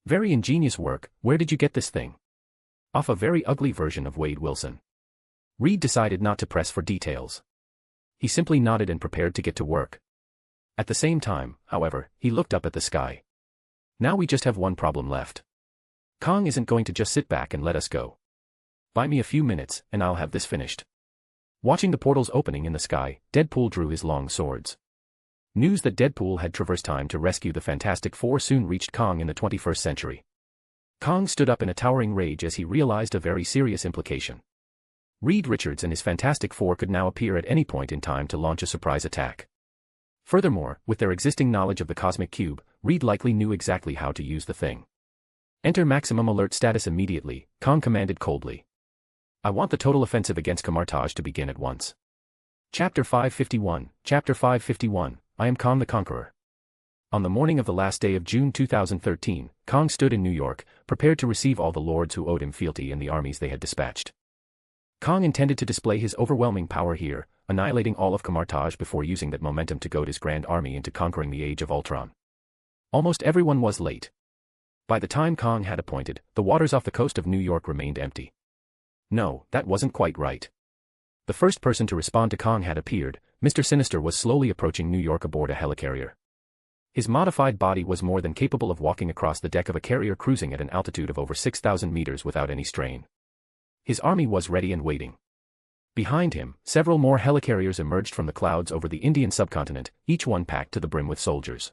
Very ingenious work. Where did you get this thing? Off a very ugly version of Wade Wilson. Reed decided not to press for details. He simply nodded and prepared to get to work. At the same time, however, he looked up at the sky. Now we just have one problem left. Kang isn't going to just sit back and let us go. Buy me a few minutes, and I'll have this finished. Watching the portals opening in the sky, Deadpool drew his long swords. News that Deadpool had traversed time to rescue the Fantastic Four soon reached Kang in the 21st century. Kang stood up in a towering rage as he realized a very serious implication. Reed Richards and his Fantastic Four could now appear at any point in time to launch a surprise attack. Furthermore, with their existing knowledge of the Cosmic Cube, Reed likely knew exactly how to use the thing. Enter maximum alert status immediately, Kang commanded coldly. I want the total offensive against Camartage to begin at once. Chapter 551, Chapter 551, I am Kang the Conqueror. On the morning of the last day of June 2013, Kang stood in New York, prepared to receive all the lords who owed him fealty and the armies they had dispatched. Kang intended to display his overwhelming power here, annihilating all of Camartage before using that momentum to goad his grand army into conquering the Age of Ultron. Almost everyone was late. By the time Kang had appointed, the waters off the coast of New York remained empty. No, that wasn't quite right. The first person to respond to Kang had appeared. Mr. Sinister was slowly approaching New York aboard a helicarrier. His modified body was more than capable of walking across the deck of a carrier cruising at an altitude of over 6,000 meters without any strain. His army was ready and waiting. Behind him, several more helicarriers emerged from the clouds over the Indian subcontinent, each one packed to the brim with soldiers.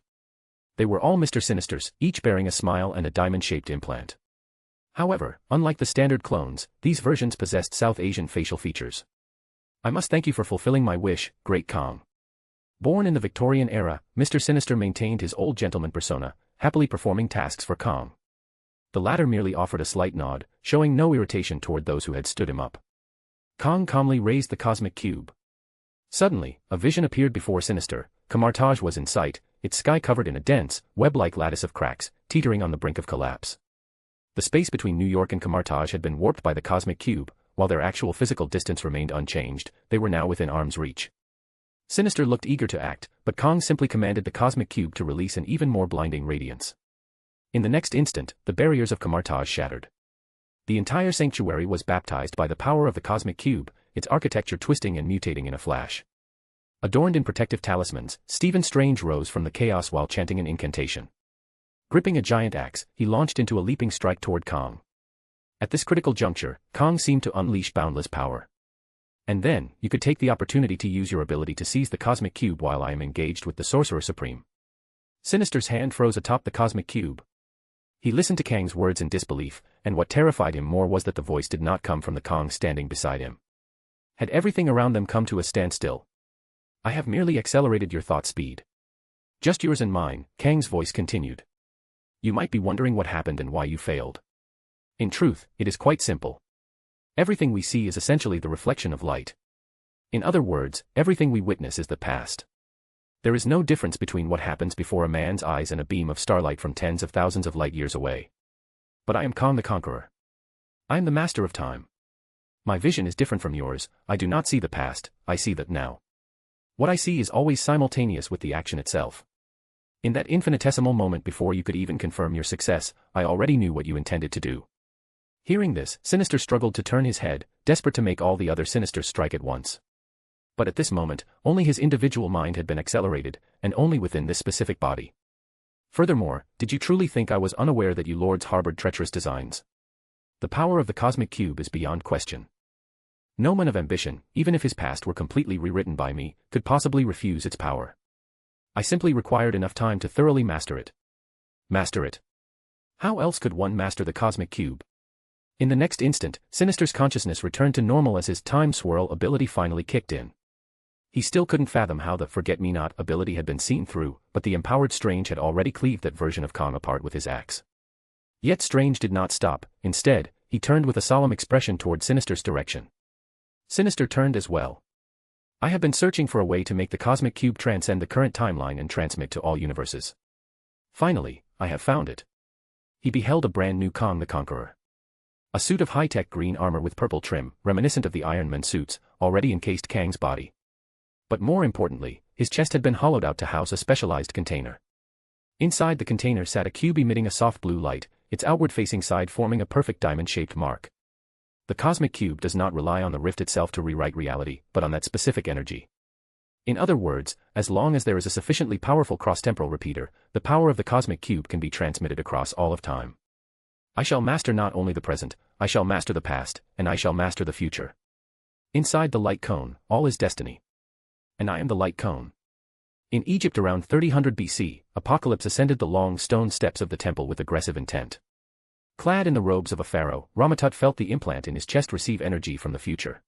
They were all Mr. Sinisters, each bearing a smile and a diamond-shaped implant. However, unlike the standard clones, these versions possessed South Asian facial features. I must thank you for fulfilling my wish, Great Kang. Born in the Victorian era, Mr. Sinister maintained his old gentleman persona, happily performing tasks for Kang. The latter merely offered a slight nod, showing no irritation toward those who had stood him up. Kang calmly raised the Cosmic Cube. Suddenly, a vision appeared before Sinister. Camartage was in sight, its sky covered in a dense, web-like lattice of cracks, teetering on the brink of collapse. The space between New York and Camartage had been warped by the Cosmic Cube. While their actual physical distance remained unchanged, they were now within arm's reach. Sinister looked eager to act, but Kang simply commanded the Cosmic Cube to release an even more blinding radiance. In the next instant, the barriers of Camartage shattered. The entire sanctuary was baptized by the power of the Cosmic Cube, its architecture twisting and mutating in a flash. Adorned in protective talismans, Stephen Strange rose from the chaos while chanting an incantation. Gripping a giant axe, he launched into a leaping strike toward Kang. At this critical juncture, Kang seemed to unleash boundless power. And then, you could take the opportunity to use your ability to seize the Cosmic Cube while I am engaged with the Sorcerer Supreme. Sinister's hand froze atop the Cosmic Cube. He listened to Kang's words in disbelief, and what terrified him more was that the voice did not come from the Kang standing beside him. Had everything around them come to a standstill? I have merely accelerated your thought speed. Just yours and mine, Kang's voice continued. You might be wondering what happened and why you failed. In truth, it is quite simple. Everything we see is essentially the reflection of light. In other words, everything we witness is the past. There is no difference between what happens before a man's eyes and a beam of starlight from tens of thousands of light years away. But I am Kang the Conqueror. I am the master of time. My vision is different from yours. I do not see the past, I see the now. What I see is always simultaneous with the action itself. In that infinitesimal moment before you could even confirm your success, I already knew what you intended to do. Hearing this, Sinister struggled to turn his head, desperate to make all the other Sinisters strike at once. But at this moment, only his individual mind had been accelerated, and only within this specific body. Furthermore, did you truly think I was unaware that you lords harbored treacherous designs? The power of the cosmic cube is beyond question. No man of ambition, even if his past were completely rewritten by me, could possibly refuse its power. I simply required enough time to thoroughly master it. Master it? How else could one master the cosmic cube? In the next instant, Sinister's consciousness returned to normal as his time swirl ability finally kicked in. He still couldn't fathom how the forget-me-not ability had been seen through, but the empowered Strange had already cleaved that version of Kang apart with his axe. Yet Strange did not stop. Instead, he turned with a solemn expression toward Sinister's direction. Sinister turned as well. I have been searching for a way to make the cosmic cube transcend the current timeline and transmit to all universes. Finally, I have found it. He beheld a brand new Kang the Conqueror. A suit of high-tech green armor with purple trim, reminiscent of the Iron Man suits, already encased Kang's body. But more importantly, his chest had been hollowed out to house a specialized container. Inside the container sat a cube emitting a soft blue light, its outward-facing side forming a perfect diamond-shaped mark. The cosmic cube does not rely on the rift itself to rewrite reality, but on that specific energy. In other words, as long as there is a sufficiently powerful cross-temporal repeater, the power of the cosmic cube can be transmitted across all of time. I shall master not only the present, I shall master the past, and I shall master the future. Inside the light cone, all is destiny. And I am the light cone. In Egypt around 3000 BC, Apocalypse ascended the long stone steps of the temple with aggressive intent. Clad in the robes of a pharaoh, Ramatut felt the implant in his chest receive energy from the future.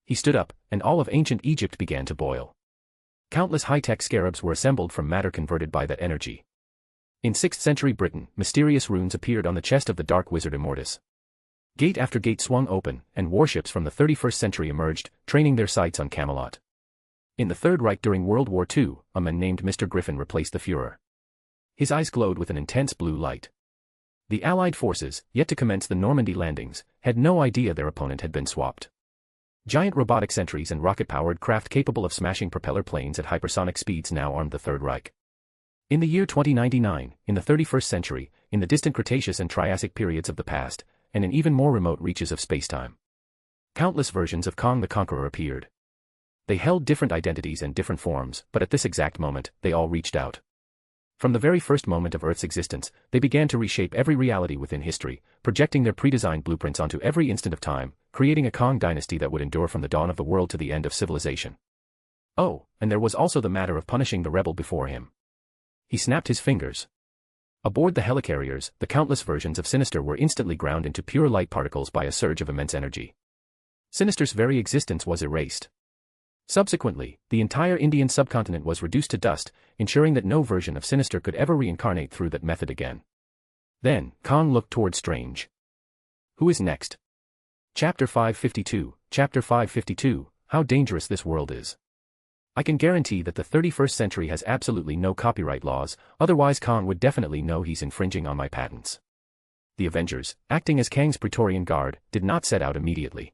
He stood up, and all of ancient Egypt began to boil. Countless high-tech scarabs were assembled from matter converted by that energy. In 6th century Britain, mysterious runes appeared on the chest of the dark wizard Immortus. Gate after gate swung open, and warships from the 31st century emerged, training their sights on Camelot. In the Third Reich during World War II, a man named Mr. Griffin replaced the Führer. His eyes glowed with an intense blue light. The Allied forces, yet to commence the Normandy landings, had no idea their opponent had been swapped. Giant robotic sentries and rocket-powered craft capable of smashing propeller planes at hypersonic speeds now armed the Third Reich. In the year 2099, in the 31st century, in the distant Cretaceous and Triassic periods of the past, and in even more remote reaches of spacetime, countless versions of Kang the Conqueror appeared. They held different identities and different forms, but at this exact moment, they all reached out. From the very first moment of Earth's existence, they began to reshape every reality within history, projecting their predesigned blueprints onto every instant of time, creating a Kang dynasty that would endure from the dawn of the world to the end of civilization. Oh, and there was also the matter of punishing the rebel before him. He snapped his fingers. Aboard the helicarriers, the countless versions of Sinister were instantly ground into pure light particles by a surge of immense energy. Sinister's very existence was erased. Subsequently, the entire Indian subcontinent was reduced to dust, ensuring that no version of Sinister could ever reincarnate through that method again. Then, Kang looked toward Strange. Who is next? Chapter 552, Chapter 552, How Dangerous This World Is. I can guarantee that the 31st century has absolutely no copyright laws, otherwise Kang would definitely know he's infringing on my patents. The Avengers, acting as Kang's Praetorian Guard, did not set out immediately.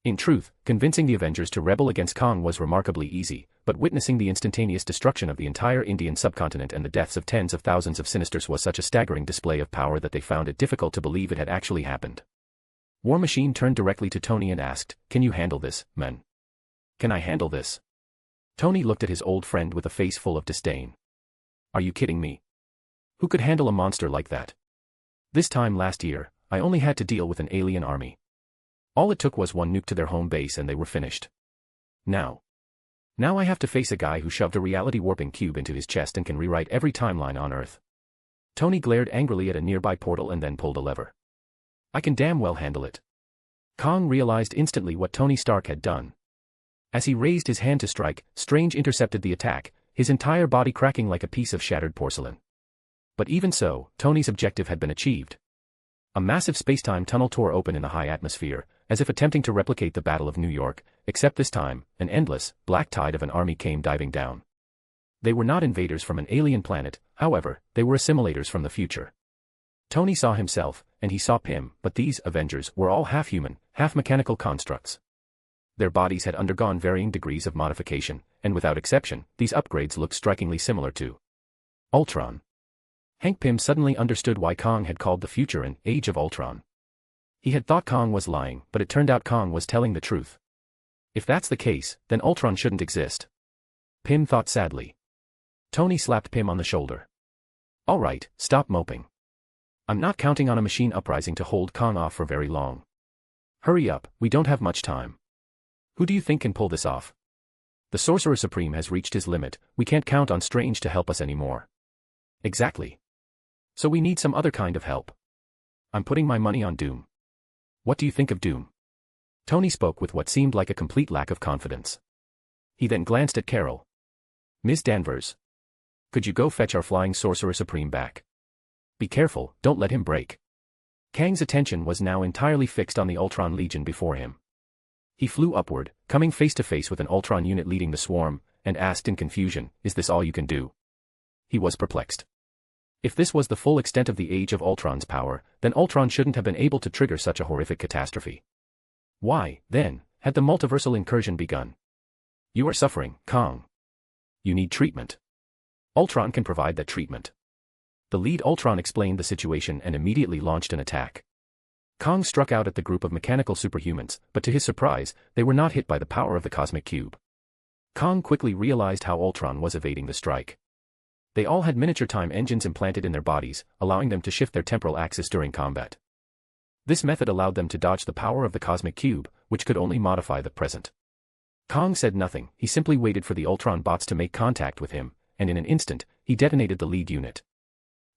In truth, convincing the Avengers to rebel against Kang was remarkably easy, but witnessing the instantaneous destruction of the entire Indian subcontinent and the deaths of tens of thousands of Sinisters was such a staggering display of power that they found it difficult to believe it had actually happened. War Machine turned directly to Tony and asked, "Can you handle this, men?" "Can I handle this?" Tony looked at his old friend with a face full of disdain. "Are you kidding me? Who could handle a monster like that? This time last year, I only had to deal with an alien army. All it took was one nuke to their home base and they were finished. Now I have to face a guy who shoved a reality-warping cube into his chest and can rewrite every timeline on Earth. Tony glared angrily at a nearby portal and then pulled a lever. I can damn well handle it. Kang realized instantly what Tony Stark had done. As he raised his hand to strike, Strange intercepted the attack, his entire body cracking like a piece of shattered porcelain. But even so, Tony's objective had been achieved. A massive spacetime tunnel tore open in the high atmosphere, as if attempting to replicate the Battle of New York, except this time, an endless, black tide of an army came diving down. They were not invaders from an alien planet, however, they were assimilators from the future. Tony saw himself, and he saw Pym, but these Avengers were all half-human, half-mechanical constructs. Their bodies had undergone varying degrees of modification, and without exception, these upgrades looked strikingly similar to Ultron. Hank Pym suddenly understood why Kang had called the future an Age of Ultron. He had thought Kang was lying, but it turned out Kang was telling the truth. If that's the case, then Ultron shouldn't exist. Pym thought sadly. Tony slapped Pym on the shoulder. All right, stop moping. I'm not counting on a machine uprising to hold Kang off for very long. Hurry up, we don't have much time. Who do you think can pull this off? The Sorcerer Supreme has reached his limit, we can't count on Strange to help us anymore. Exactly. So we need some other kind of help. I'm putting my money on Doom. What do you think of Doom? Tony spoke with what seemed like a complete lack of confidence. He then glanced at Carol. Ms. Danvers. Could you go fetch our flying Sorcerer Supreme back? Be careful, don't let him break. Kang's attention was now entirely fixed on the Ultron Legion before him. He flew upward, coming face to face with an Ultron unit leading the swarm, and asked in confusion, is this all you can do? He was perplexed. If this was the full extent of the Age of Ultron's power, then Ultron shouldn't have been able to trigger such a horrific catastrophe. Why, then, had the multiversal incursion begun? You are suffering, Kang. You need treatment. Ultron can provide that treatment. The lead Ultron explained the situation and immediately launched an attack. Kang struck out at the group of mechanical superhumans, but to his surprise, they were not hit by the power of the cosmic cube. Kang quickly realized how Ultron was evading the strike. They all had miniature time engines implanted in their bodies, allowing them to shift their temporal axis during combat. This method allowed them to dodge the power of the cosmic cube, which could only modify the present. Kang said nothing, he simply waited for the Ultron bots to make contact with him, and in an instant, he detonated the lead unit.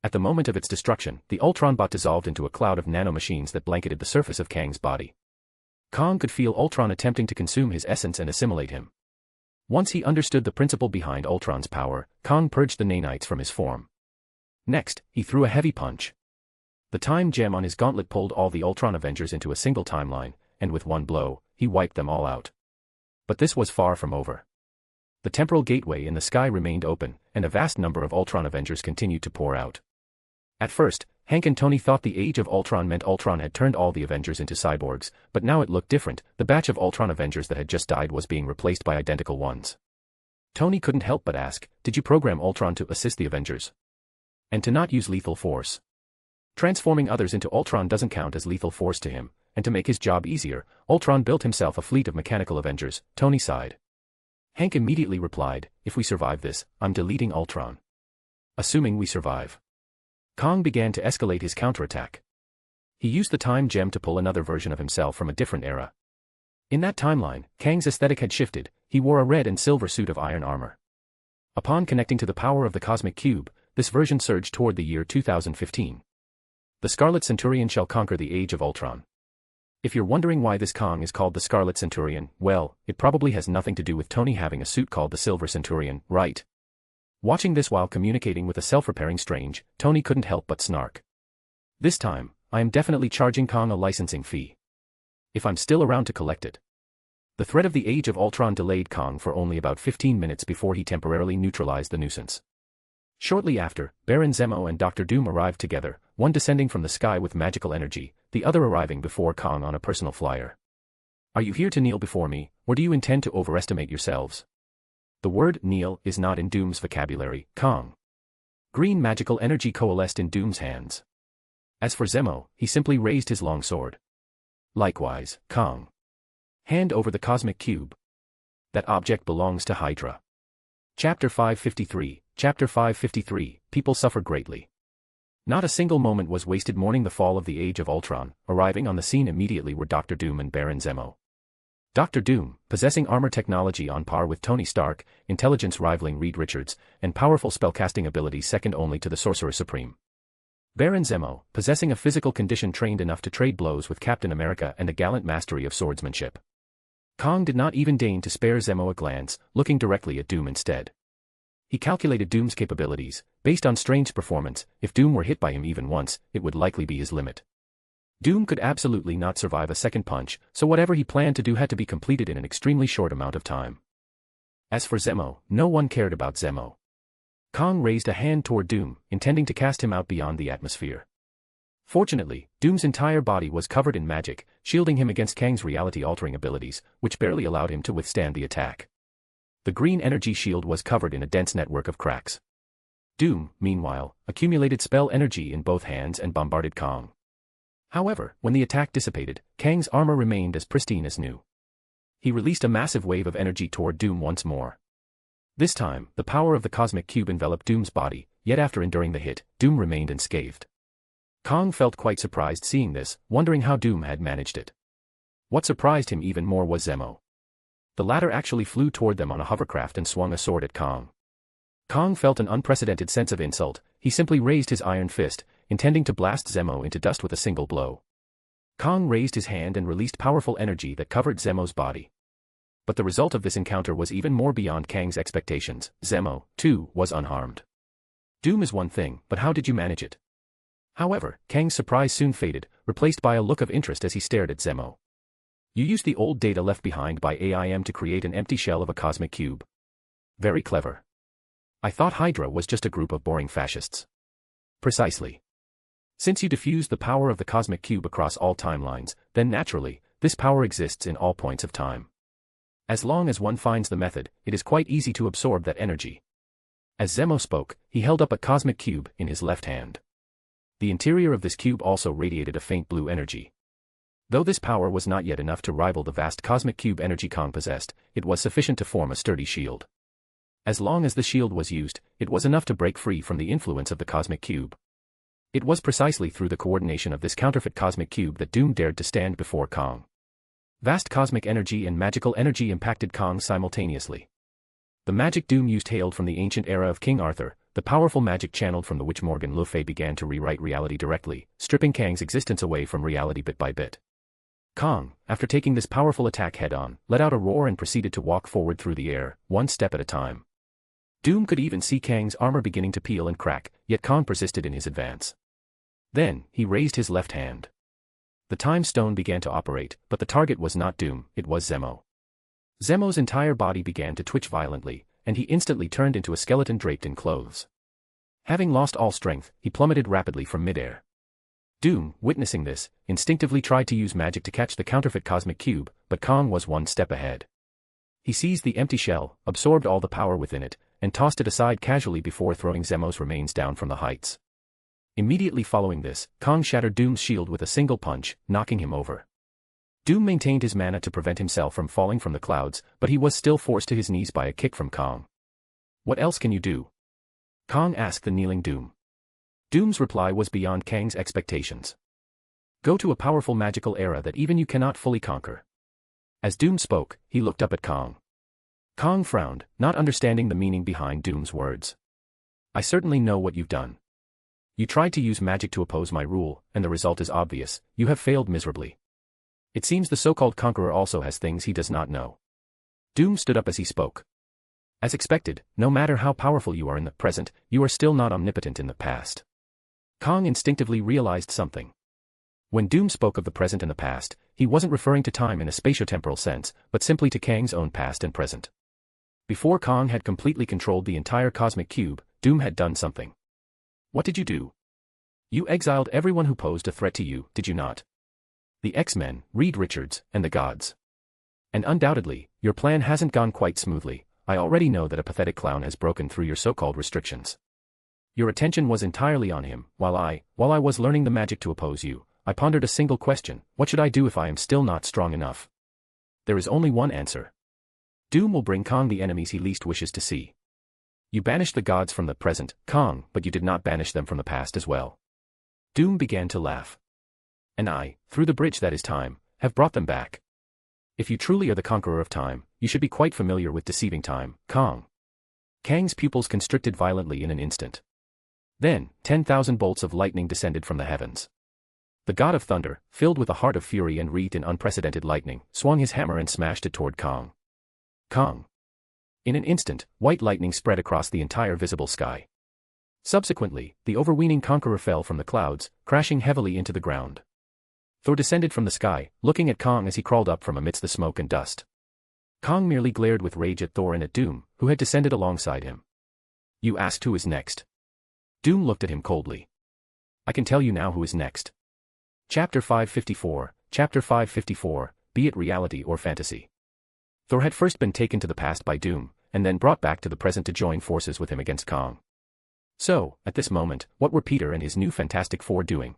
At the moment of its destruction, the Ultron bot dissolved into a cloud of nanomachines that blanketed the surface of Kang's body. Kang could feel Ultron attempting to consume his essence and assimilate him. Once he understood the principle behind Ultron's power, Kang purged the nanites from his form. Next, he threw a heavy punch. The time gem on his gauntlet pulled all the Ultron Avengers into a single timeline, and with one blow, he wiped them all out. But this was far from over. The temporal gateway in the sky remained open, and a vast number of Ultron Avengers continued to pour out. At first, Hank and Tony thought the Age of Ultron meant Ultron had turned all the Avengers into cyborgs, but now it looked different, the batch of Ultron Avengers that had just died was being replaced by identical ones. Tony couldn't help but ask, did you program Ultron to assist the Avengers? And to not use lethal force? Transforming others into Ultron doesn't count as lethal force to him, and to make his job easier, Ultron built himself a fleet of mechanical Avengers, Tony sighed. Hank immediately replied, if we survive this, I'm deleting Ultron. Assuming we survive. Kang began to escalate his counterattack. He used the time gem to pull another version of himself from a different era. In that timeline, Kang's aesthetic had shifted, he wore a red and silver suit of iron armor. Upon connecting to the power of the cosmic cube, this version surged toward the year 2015. The Scarlet Centurion shall conquer the Age of Ultron. If you're wondering why this Kang is called the Scarlet Centurion, well, it probably has nothing to do with Tony having a suit called the Silver Centurion, right? Watching this while communicating with a self-repairing Strange, Tony couldn't help but snark. This time, I am definitely charging Kang a licensing fee. If I'm still around to collect it. The threat of the Age of Ultron delayed Kang for only about 15 minutes before he temporarily neutralized the nuisance. Shortly after, Baron Zemo and Dr. Doom arrived together, one descending from the sky with magical energy, the other arriving before Kang on a personal flyer. Are you here to kneel before me, or do you intend to overestimate yourselves? The word kneel is not in Doom's vocabulary, Kang. Green magical energy coalesced in Doom's hands. As for Zemo, he simply raised his long sword. Likewise, Kang. Hand over the cosmic cube. That object belongs to Hydra. Chapter 553, Chapter 553, People Suffer Greatly. Not a single moment was wasted mourning the fall of the Age of Ultron, arriving on the scene immediately were Dr. Doom and Baron Zemo. Dr. Doom, possessing armor technology on par with Tony Stark, intelligence rivaling Reed Richards, and powerful spellcasting abilities second only to the Sorcerer Supreme. Baron Zemo, possessing a physical condition trained enough to trade blows with Captain America and a gallant mastery of swordsmanship. Kang did not even deign to spare Zemo a glance, looking directly at Doom instead. He calculated Doom's capabilities. Based on Strange's performance, if Doom were hit by him even once, it would likely be his limit. Doom could absolutely not survive a second punch, so whatever he planned to do had to be completed in an extremely short amount of time. As for Zemo, no one cared about Zemo. Kang raised a hand toward Doom, intending to cast him out beyond the atmosphere. Fortunately, Doom's entire body was covered in magic, shielding him against Kang's reality-altering abilities, which barely allowed him to withstand the attack. The green energy shield was covered in a dense network of cracks. Doom, meanwhile, accumulated spell energy in both hands and bombarded Kang. However, when the attack dissipated, Kang's armor remained as pristine as new. He released a massive wave of energy toward Doom once more. This time, the power of the cosmic cube enveloped Doom's body, yet after enduring the hit, Doom remained unscathed. Kang felt quite surprised seeing this, wondering how Doom had managed it. What surprised him even more was Zemo. The latter actually flew toward them on a hovercraft and swung a sword at Kang. Kang felt an unprecedented sense of insult. He simply raised his iron fist, intending to blast Zemo into dust with a single blow. Kang raised his hand and released powerful energy that covered Zemo's body. But the result of this encounter was even more beyond Kang's expectations. Zemo, too, was unharmed. Doom is one thing, but how did you manage it? However, Kang's surprise soon faded, replaced by a look of interest as he stared at Zemo. You used the old data left behind by AIM to create an empty shell of a cosmic cube. Very clever. I thought Hydra was just a group of boring fascists. Precisely. Since you diffused the power of the cosmic cube across all timelines, then naturally, this power exists in all points of time. As long as one finds the method, it is quite easy to absorb that energy. As Zemo spoke, he held up a cosmic cube in his left hand. The interior of this cube also radiated a faint blue energy. Though this power was not yet enough to rival the vast cosmic cube energy Kang possessed, it was sufficient to form a sturdy shield. As long as the shield was used, it was enough to break free from the influence of the cosmic cube. It was precisely through the coordination of this counterfeit cosmic cube that Doom dared to stand before Kang. Vast cosmic energy and magical energy impacted Kang simultaneously. The magic Doom used hailed from the ancient era of King Arthur. The powerful magic channeled from the witch Morgan Le Fay began to rewrite reality directly, stripping Kang's existence away from reality bit by bit. Kang, after taking this powerful attack head-on, let out a roar and proceeded to walk forward through the air, one step at a time. Doom could even see Kang's armor beginning to peel and crack, yet Kang persisted in his advance. Then, he raised his left hand. The time stone began to operate, but the target was not Doom, it was Zemo. Zemo's entire body began to twitch violently, and he instantly turned into a skeleton draped in clothes. Having lost all strength, he plummeted rapidly from midair. Doom, witnessing this, instinctively tried to use magic to catch the counterfeit cosmic cube, but Kang was one step ahead. He seized the empty shell, absorbed all the power within it, and tossed it aside casually before throwing Zemo's remains down from the heights. Immediately following this, Kang shattered Doom's shield with a single punch, knocking him over. Doom maintained his mana to prevent himself from falling from the clouds, but he was still forced to his knees by a kick from Kang. What else can you do? Kang asked the kneeling Doom. Doom's reply was beyond Kang's expectations. Go to a powerful magical era that even you cannot fully conquer. As Doom spoke, he looked up at Kang. Kang frowned, not understanding the meaning behind Doom's words. I certainly know what you've done. You tried to use magic to oppose my rule, and the result is obvious, you have failed miserably. It seems the so-called conqueror also has things he does not know. Doom stood up as he spoke. As expected, no matter how powerful you are in the present, you are still not omnipotent in the past. Kang instinctively realized something. When Doom spoke of the present and the past, he wasn't referring to time in a spatiotemporal sense, but simply to Kang's own past and present. Before Kang had completely controlled the entire cosmic cube, Doom had done something. What did you do? You exiled everyone who posed a threat to you, did you not? The X-Men, Reed Richards, and the gods. And undoubtedly, your plan hasn't gone quite smoothly. I already know that a pathetic clown has broken through your so-called restrictions. Your attention was entirely on him, while I was learning the magic to oppose you, I pondered a single question: what should I do if I am still not strong enough? There is only one answer. Doom will bring Kang the enemies he least wishes to see. You banished the gods from the present, Kang, but you did not banish them from the past as well. Doom began to laugh. And I, through the bridge that is time, have brought them back. If you truly are the conqueror of time, you should be quite familiar with deceiving time, Kang. Kang's pupils constricted violently in an instant. Then, 10,000 bolts of lightning descended from the heavens. The god of thunder, filled with a heart of fury and wreathed in unprecedented lightning, swung his hammer and smashed it toward Kang. Kang. In an instant, white lightning spread across the entire visible sky. Subsequently, the overweening conqueror fell from the clouds, crashing heavily into the ground. Thor descended from the sky, looking at Kang as he crawled up from amidst the smoke and dust. Kang merely glared with rage at Thor and at Doom, who had descended alongside him. "You asked who is next." Doom looked at him coldly. "I can tell you now who is next." Chapter 554, Be it reality or fantasy. Thor had first been taken to the past by Doom, and then brought back to the present to join forces with him against Kang. So, at this moment, what were Peter and his new Fantastic Four doing?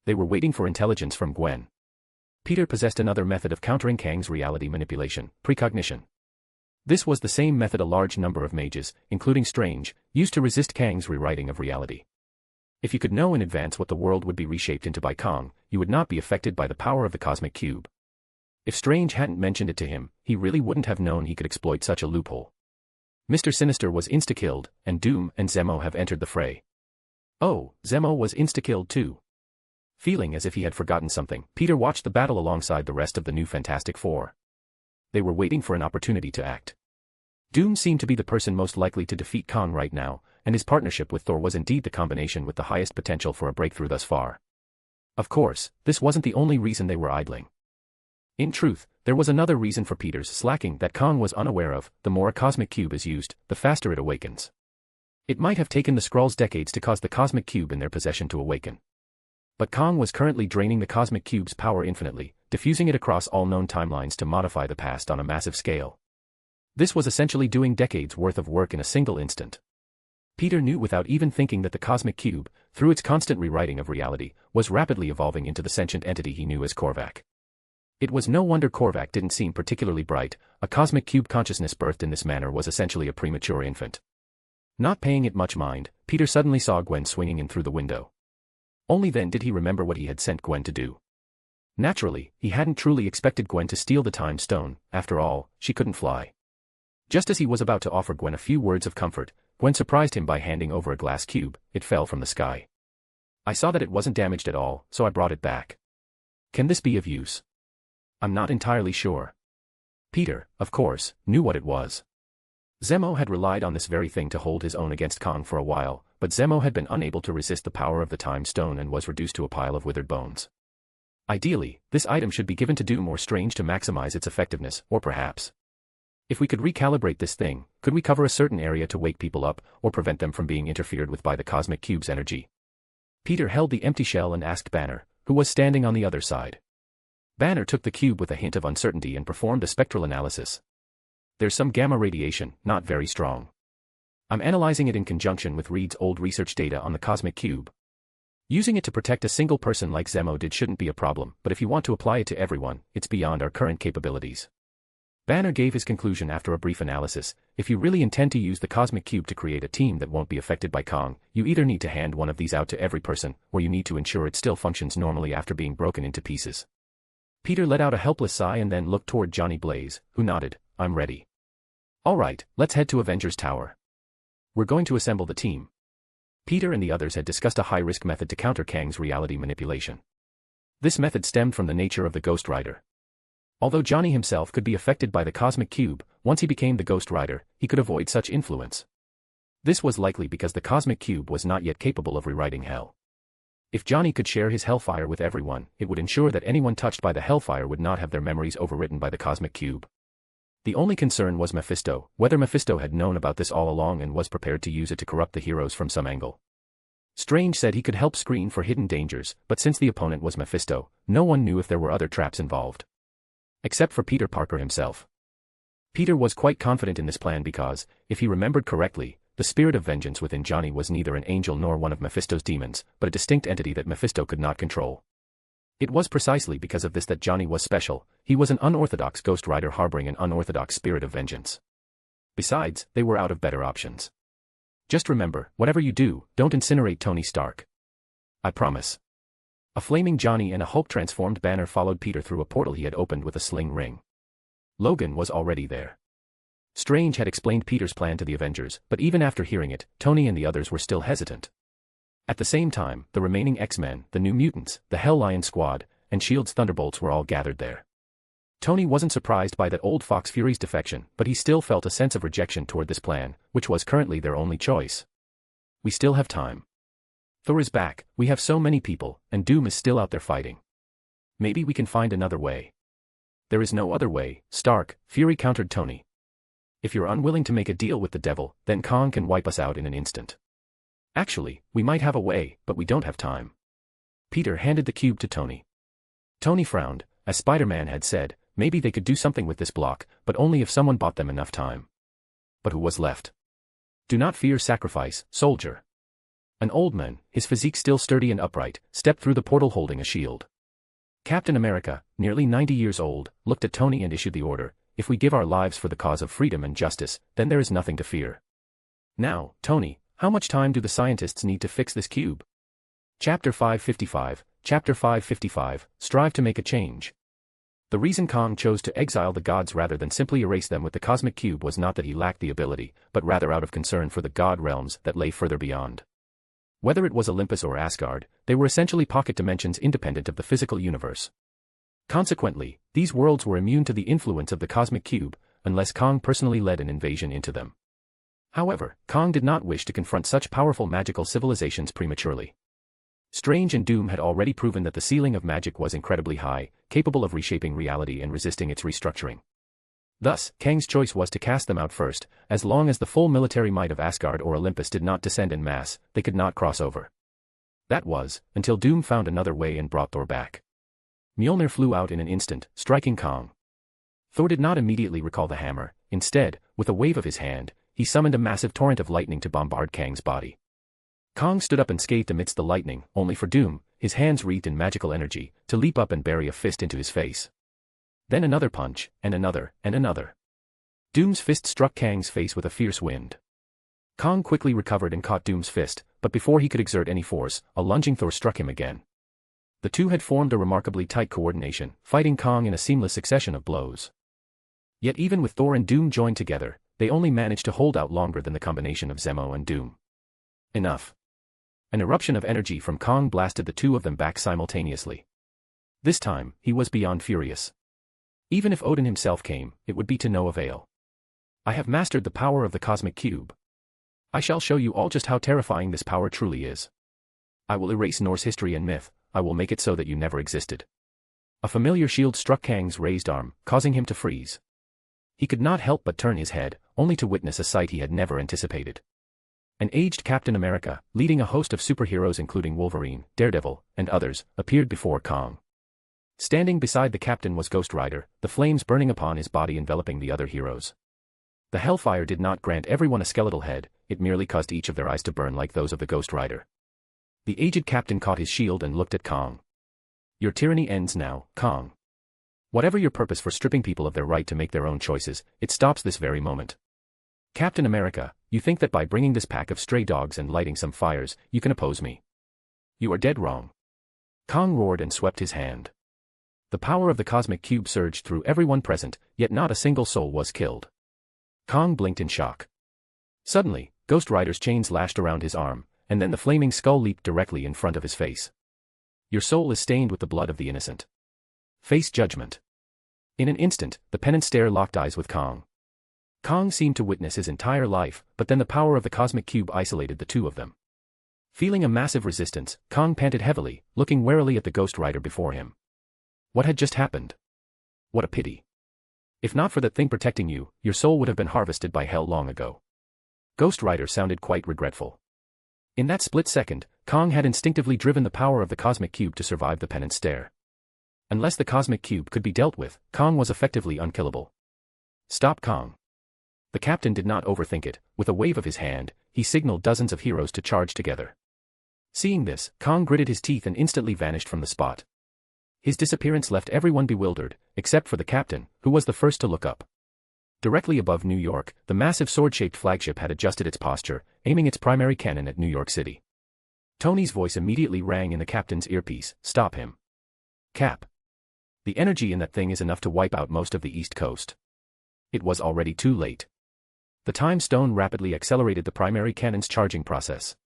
They were waiting for intelligence from Gwen. Peter possessed another method of countering Kang's reality manipulation, precognition. This was the same method a large number of mages, including Strange, used to resist Kang's rewriting of reality. If you could know in advance what the world would be reshaped into by Kang, you would not be affected by the power of the cosmic cube. If Strange hadn't mentioned it to him, he really wouldn't have known he could exploit such a loophole. Mr. Sinister was insta-killed, and Doom and Zemo have entered the fray. Oh, Zemo was insta-killed too. Feeling as if he had forgotten something, Peter watched the battle alongside the rest of the new Fantastic Four. They were waiting for an opportunity to act. Doom seemed to be the person most likely to defeat Kang right now, and his partnership with Thor was indeed the combination with the highest potential for a breakthrough thus far. Of course, this wasn't the only reason they were idling. In truth, there was another reason for Peter's slacking that Kang was unaware of. The more a cosmic cube is used, the faster it awakens. It might have taken the Skrulls decades to cause the cosmic cube in their possession to awaken. But Kang was currently draining the cosmic cube's power infinitely, diffusing it across all known timelines to modify the past on a massive scale. This was essentially doing decades worth of work in a single instant. Peter knew without even thinking that the cosmic cube, through its constant rewriting of reality, was rapidly evolving into the sentient entity he knew as Korvac. It was no wonder Korvac didn't seem particularly bright. A cosmic cube consciousness birthed in this manner was essentially a premature infant. Not paying it much mind, Peter suddenly saw Gwen swinging in through the window. Only then did he remember what he had sent Gwen to do. Naturally, he hadn't truly expected Gwen to steal the time stone. After all, she couldn't fly. Just as he was about to offer Gwen a few words of comfort, Gwen surprised him by handing over a glass cube. It fell from the sky. "I saw that it wasn't damaged at all, so I brought it back. Can this be of use?" "I'm not entirely sure." Peter, of course, knew what it was. Zemo had relied on this very thing to hold his own against Kang for a while, but Zemo had been unable to resist the power of the time stone and was reduced to a pile of withered bones. Ideally, this item should be given to Doom or Strange to maximize its effectiveness, or perhaps, if we could recalibrate this thing, could we cover a certain area to wake people up, or prevent them from being interfered with by the cosmic cube's energy? Peter held the empty shell and asked Banner, who was standing on the other side. Banner took the cube with a hint of uncertainty and performed a spectral analysis. "There's some gamma radiation, not very strong. I'm analyzing it in conjunction with Reed's old research data on the cosmic cube. Using it to protect a single person like Zemo did shouldn't be a problem, but if you want to apply it to everyone, it's beyond our current capabilities." Banner gave his conclusion after a brief analysis. "If you really intend to use the cosmic cube to create a team that won't be affected by Kang, you either need to hand one of these out to every person, or you need to ensure it still functions normally after being broken into pieces." Peter let out a helpless sigh and then looked toward Johnny Blaze, who nodded. "I'm ready." "All right, let's head to Avengers Tower. We're going to assemble the team." Peter and the others had discussed a high-risk method to counter Kang's reality manipulation. This method stemmed from the nature of the Ghost Rider. Although Johnny himself could be affected by the cosmic cube, once he became the Ghost Rider, he could avoid such influence. This was likely because the cosmic cube was not yet capable of rewriting hell. If Johnny could share his hellfire with everyone, it would ensure that anyone touched by the hellfire would not have their memories overwritten by the cosmic cube. The only concern was Mephisto, whether Mephisto had known about this all along and was prepared to use it to corrupt the heroes from some angle. Strange said he could help screen for hidden dangers, but since the opponent was Mephisto, no one knew if there were other traps involved. Except for Peter Parker himself. Peter was quite confident in this plan because, if he remembered correctly, the spirit of vengeance within Johnny was neither an angel nor one of Mephisto's demons, but a distinct entity that Mephisto could not control. It was precisely because of this that Johnny was special. He was an unorthodox Ghost Rider harboring an unorthodox spirit of vengeance. Besides, they were out of better options. "Just remember, whatever you do, don't incinerate Tony Stark. I promise." A flaming Johnny and a Hulk-transformed Banner followed Peter through a portal he had opened with a sling ring. Logan was already there. Strange had explained Peter's plan to the Avengers, but even after hearing it, Tony and the others were still hesitant. At the same time, the remaining X-Men, the New Mutants, the Hell Lion Squad, and S.H.I.E.L.D.'s Thunderbolts were all gathered there. Tony wasn't surprised by that old Fox Fury's defection, but he still felt a sense of rejection toward this plan, which was currently their only choice. We still have time. Thor is back, we have so many people, and Doom is still out there fighting. Maybe we can find another way. There is no other way, Stark, Fury countered Tony. If you're unwilling to make a deal with the devil, then Kang can wipe us out in an instant. Actually, we might have a way, but we don't have time. Peter handed the cube to Tony. Tony frowned, as Spider-Man had said, maybe they could do something with this block, but only if someone bought them enough time. But who was left? Do not fear sacrifice, soldier. An old man, his physique still sturdy and upright, stepped through the portal holding a shield. Captain America, nearly 90 years old, looked at Tony and issued the order, if we give our lives for the cause of freedom and justice, then there is nothing to fear. Now, Tony, how much time do the scientists need to fix this cube? Chapter 555, Chapter 555, Strive to make a change. The reason Kang chose to exile the gods rather than simply erase them with the cosmic cube was not that he lacked the ability, but rather out of concern for the god realms that lay further beyond. Whether it was Olympus or Asgard, they were essentially pocket dimensions independent of the physical universe. Consequently, these worlds were immune to the influence of the cosmic cube, unless Kang personally led an invasion into them. However, Kang did not wish to confront such powerful magical civilizations prematurely. Strange and Doom had already proven that the ceiling of magic was incredibly high, capable of reshaping reality and resisting its restructuring. Thus, Kang's choice was to cast them out first, as long as the full military might of Asgard or Olympus did not descend en masse, they could not cross over. That was, until Doom found another way and brought Thor back. Mjolnir flew out in an instant, striking Kang. Thor did not immediately recall the hammer, instead, with a wave of his hand, he summoned a massive torrent of lightning to bombard Kang's body. Kang stood up and scathed amidst the lightning, only for Doom, his hands wreathed in magical energy, to leap up and bury a fist into his face. Then another punch, and another, and another. Doom's fist struck Kang's face with a fierce wind. Kang quickly recovered and caught Doom's fist, but before he could exert any force, a lunging Thor struck him again. The two had formed a remarkably tight coordination, fighting Kang in a seamless succession of blows. Yet even with Thor and Doom joined together, they only managed to hold out longer than the combination of Zemo and Doom. Enough. An eruption of energy from Kang blasted the two of them back simultaneously. This time, he was beyond furious. Even if Odin himself came, it would be to no avail. I have mastered the power of the cosmic cube. I shall show you all just how terrifying this power truly is. I will erase Norse history and myth, I will make it so that you never existed. A familiar shield struck Kang's raised arm, causing him to freeze. He could not help but turn his head, only to witness a sight he had never anticipated. An aged Captain America, leading a host of superheroes including Wolverine, Daredevil, and others, appeared before Kang. Standing beside the captain was Ghost Rider, the flames burning upon his body enveloping the other heroes. The hellfire did not grant everyone a skeletal head, it merely caused each of their eyes to burn like those of the Ghost Rider. The aged captain caught his shield and looked at Kang. Your tyranny ends now, Kang. Whatever your purpose for stripping people of their right to make their own choices, it stops this very moment. Captain America, you think that by bringing this pack of stray dogs and lighting some fires, you can oppose me? You are dead wrong. Kang roared and swept his hand. The power of the cosmic cube surged through everyone present, yet not a single soul was killed. Kang blinked in shock. Suddenly, Ghost Rider's chains lashed around his arm, and then the flaming skull leaped directly in front of his face. Your soul is stained with the blood of the innocent. Face judgment. In an instant, the penance stare locked eyes with Kang. Kang seemed to witness his entire life, but then the power of the cosmic cube isolated the two of them. Feeling a massive resistance, Kang panted heavily, looking warily at the Ghost Rider before him. What had just happened? What a pity. If not for that thing protecting you, your soul would have been harvested by hell long ago. Ghost Rider sounded quite regretful. In that split second, Kang had instinctively driven the power of the cosmic cube to survive the penance stare. Unless the cosmic cube could be dealt with, Kang was effectively unkillable. Stop, Kang. The captain did not overthink it, with a wave of his hand, he signaled dozens of heroes to charge together. Seeing this, Kang gritted his teeth and instantly vanished from the spot. His disappearance left everyone bewildered, except for the captain, who was the first to look up. Directly above New York, the massive sword-shaped flagship had adjusted its posture, aiming its primary cannon at New York City. Tony's voice immediately rang in the captain's earpiece, "Stop him. Cap. The energy in that thing is enough to wipe out most of the East Coast." It was already too late. The time stone rapidly accelerated the primary cannon's charging process.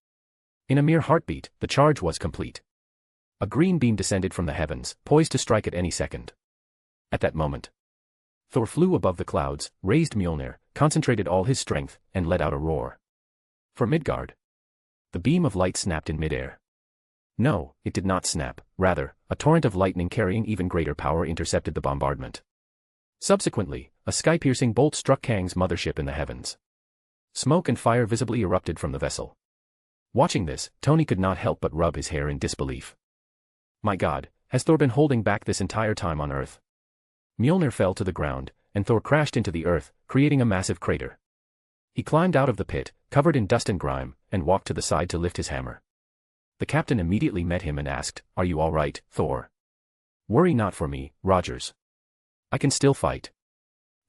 In a mere heartbeat, the charge was complete. A green beam descended from the heavens, poised to strike at any second. At that moment, Thor flew above the clouds, raised Mjolnir, concentrated all his strength, and let out a roar. For Midgard, the beam of light snapped in midair. No, it did not snap, rather, a torrent of lightning carrying even greater power intercepted the bombardment. Subsequently, a sky-piercing bolt struck Kang's mothership in the heavens. Smoke and fire visibly erupted from the vessel. Watching this, Tony could not help but rub his hair in disbelief. My God, has Thor been holding back this entire time on Earth? Mjolnir fell to the ground, and Thor crashed into the earth, creating a massive crater. He climbed out of the pit, covered in dust and grime, and walked to the side to lift his hammer. The captain immediately met him and asked, "Are you all right, Thor?" "Worry not for me, Rogers. I can still fight."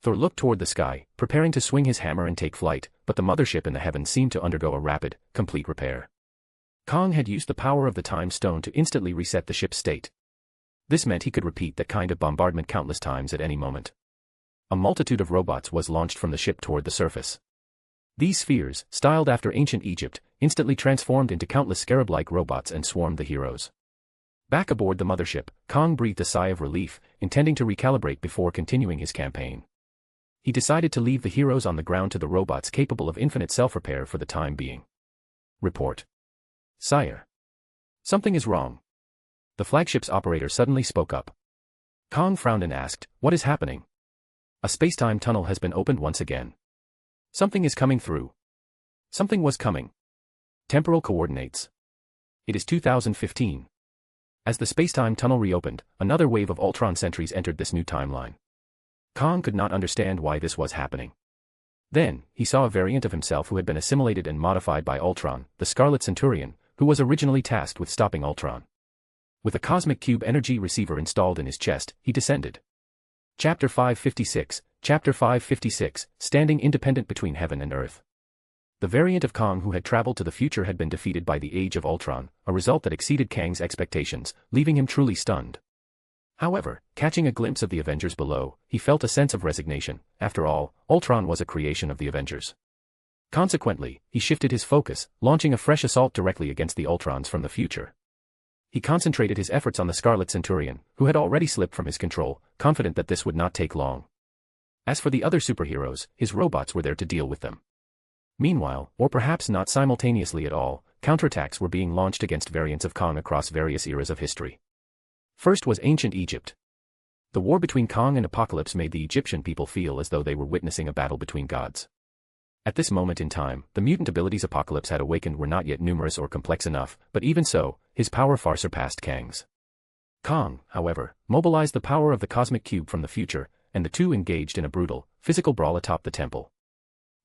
Thor looked toward the sky, preparing to swing his hammer and take flight, but the mothership in the heavens seemed to undergo a rapid, complete repair. Kang had used the power of the time stone to instantly reset the ship's state. This meant he could repeat that kind of bombardment countless times at any moment. A multitude of robots was launched from the ship toward the surface. These spheres, styled after ancient Egypt, instantly transformed into countless scarab-like robots and swarmed the heroes. Back aboard the mothership, Kang breathed a sigh of relief, intending to recalibrate before continuing his campaign. He decided to leave the heroes on the ground to the robots capable of infinite self-repair for the time being. Report. Sire. Something is wrong. The flagship's operator suddenly spoke up. Kang frowned and asked, "What is happening?" "A space-time tunnel has been opened once again. Something is coming through." Something was coming. Temporal coordinates. It is 2015. As the space-time tunnel reopened, another wave of Ultron sentries entered this new timeline. Kang could not understand why this was happening. Then, he saw a variant of himself who had been assimilated and modified by Ultron, the Scarlet Centurion, who was originally tasked with stopping Ultron. With a cosmic cube energy receiver installed in his chest, he descended. Chapter 556, Standing Independent Between Heaven and Earth. The variant of Kang who had traveled to the future had been defeated by the Age of Ultron, a result that exceeded Kang's expectations, leaving him truly stunned. However, catching a glimpse of the Avengers below, he felt a sense of resignation. After all, Ultron was a creation of the Avengers. Consequently, he shifted his focus, launching a fresh assault directly against the Ultrons from the future. He concentrated his efforts on the Scarlet Centurion, who had already slipped from his control, confident that this would not take long. As for the other superheroes, his robots were there to deal with them. Meanwhile, or perhaps not simultaneously at all, counterattacks were being launched against variants of Kang across various eras of history. First was ancient Egypt. The war between Kang and Apocalypse made the Egyptian people feel as though they were witnessing a battle between gods. At this moment in time, the mutant abilities Apocalypse had awakened were not yet numerous or complex enough, but even so, his power far surpassed Kang's. Kang, however, mobilized the power of the cosmic cube from the future, and the two engaged in a brutal, physical brawl atop the temple.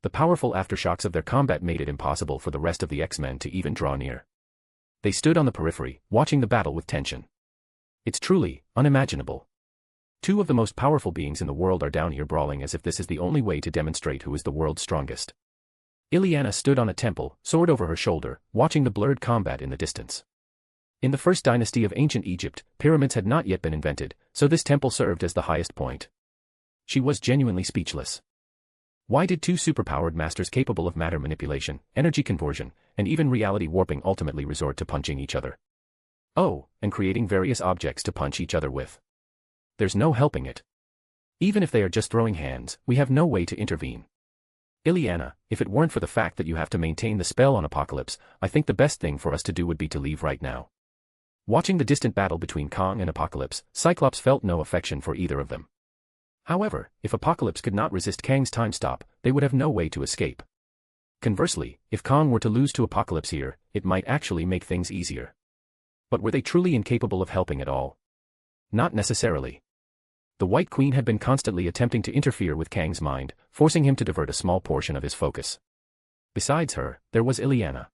The powerful aftershocks of their combat made it impossible for the rest of the X-Men to even draw near. They stood on the periphery, watching the battle with tension. It's truly unimaginable. Two of the most powerful beings in the world are down here brawling as if this is the only way to demonstrate who is the world's strongest. Illyana stood on a temple, sword over her shoulder, watching the blurred combat in the distance. In the first dynasty of ancient Egypt, pyramids had not yet been invented, so this temple served as the highest point. She was genuinely speechless. Why did two superpowered masters capable of matter manipulation, energy conversion, and even reality warping ultimately resort to punching each other? Oh, and creating various objects to punch each other with. There's no helping it. Even if they are just throwing hands, we have no way to intervene. Illyana, if it weren't for the fact that you have to maintain the spell on Apocalypse, I think the best thing for us to do would be to leave right now. Watching the distant battle between Kang and Apocalypse, Cyclops felt no affection for either of them. However, if Apocalypse could not resist Kang's time stop, they would have no way to escape. Conversely, if Kang were to lose to Apocalypse here, it might actually make things easier. But were they truly incapable of helping at all? Not necessarily. The White Queen had been constantly attempting to interfere with Kang's mind, forcing him to divert a small portion of his focus. Besides her, there was Illyana.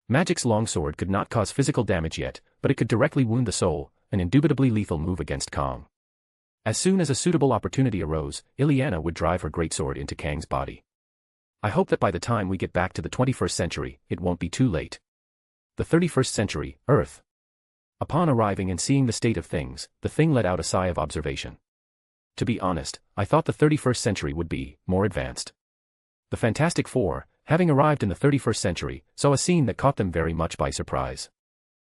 Magic's longsword could not cause physical damage yet, but it could directly wound the soul, an indubitably lethal move against Kang. As soon as a suitable opportunity arose, Illyana would drive her greatsword into Kang's body. I hope that by the time we get back to the 21st century, it won't be too late. The 31st century, Earth. Upon arriving and seeing the state of things, the Thing let out a sigh of observation. To be honest, I thought the 31st century would be more advanced. The Fantastic Four, having arrived in the 31st century, saw a scene that caught them very much by surprise.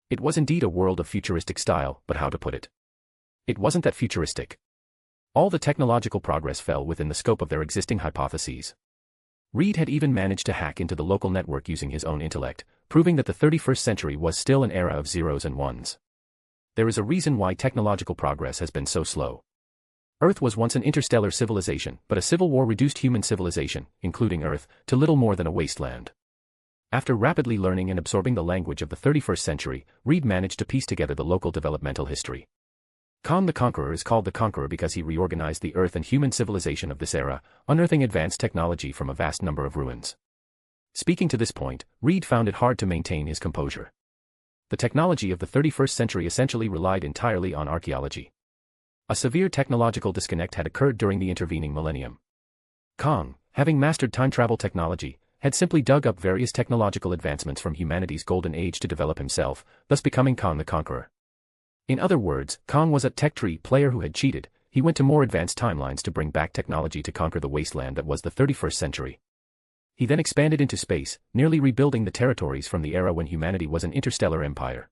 It was indeed a world of futuristic style, but how to put it? It wasn't that futuristic. All the technological progress fell within the scope of their existing hypotheses. Reed had even managed to hack into the local network using his own intellect, proving that the 31st century was still an era of zeros and ones. There is a reason why technological progress has been so slow. Earth was once an interstellar civilization, but a civil war reduced human civilization, including Earth, to little more than a wasteland. After rapidly learning and absorbing the language of the 31st century, Reed managed to piece together the local developmental history. Kang the Conqueror is called the Conqueror because he reorganized the Earth and human civilization of this era, unearthing advanced technology from a vast number of ruins. Speaking to this point, Reed found it hard to maintain his composure. The technology of the 31st century essentially relied entirely on archaeology. A severe technological disconnect had occurred during the intervening millennium. Kang, having mastered time travel technology, had simply dug up various technological advancements from humanity's golden age to develop himself, thus becoming Kang the Conqueror. In other words, Kang was a tech tree player who had cheated. He went to more advanced timelines to bring back technology to conquer the wasteland that was the 31st century. He then expanded into space, nearly rebuilding the territories from the era when humanity was an interstellar empire.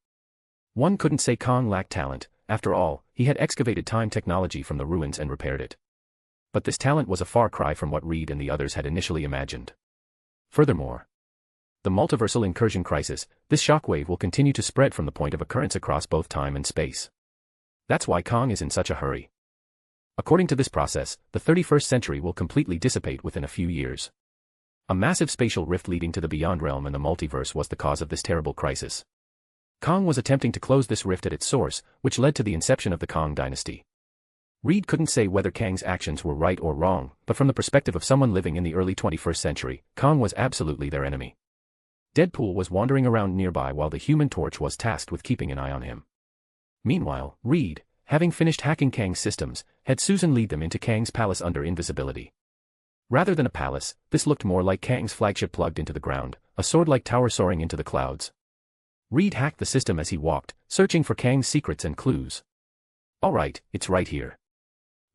One couldn't say Kang lacked talent. After all, he had excavated time technology from the ruins and repaired it. But this talent was a far cry from what Reed and the others had initially imagined. Furthermore, the multiversal incursion crisis, this shockwave will continue to spread from the point of occurrence across both time and space. That's why Kang is in such a hurry. According to this process, the 31st century will completely dissipate within a few years. A massive spatial rift leading to the Beyond Realm and the multiverse was the cause of this terrible crisis. Kang was attempting to close this rift at its source, which led to the inception of the Kang dynasty. Reed couldn't say whether Kang's actions were right or wrong, but from the perspective of someone living in the early 21st century, Kang was absolutely their enemy. Deadpool was wandering around nearby while the Human Torch was tasked with keeping an eye on him. Meanwhile, Reed, having finished hacking Kang's systems, had Susan lead them into Kang's palace under invisibility. Rather than a palace, this looked more like Kang's flagship plugged into the ground, a sword-like tower soaring into the clouds. Reed hacked the system as he walked, searching for Kang's secrets and clues. Alright, it's right here.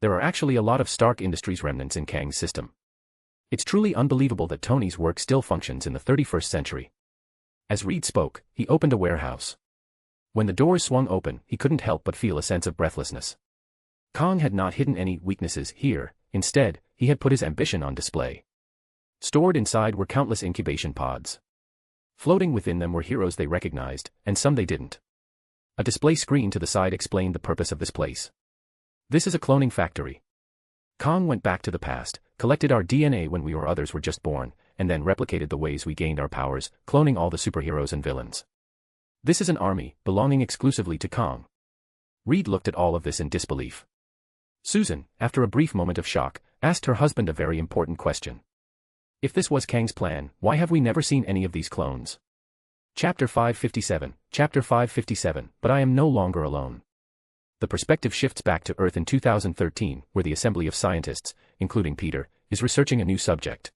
There are actually a lot of Stark Industries remnants in Kang's system. It's truly unbelievable that Tony's work still functions in the 31st century. As Reed spoke, he opened a warehouse. When the doors swung open, he couldn't help but feel a sense of breathlessness. Kang had not hidden any weaknesses here, instead, he had put his ambition on display. Stored inside were countless incubation pods. Floating within them were heroes they recognized, and some they didn't. A display screen to the side explained the purpose of this place. This is a cloning factory. Kang went back to the past, collected our DNA when we or others were just born, and then replicated the ways we gained our powers, cloning all the superheroes and villains. This is an army, belonging exclusively to Kang. Reed looked at all of this in disbelief. Susan, after a brief moment of shock, asked her husband a very important question. If this was Kang's plan, why have we never seen any of these clones? Chapter 557, but I am no longer alone. The perspective shifts back to Earth in 2013, where the assembly of scientists, including Peter, is researching a new subject.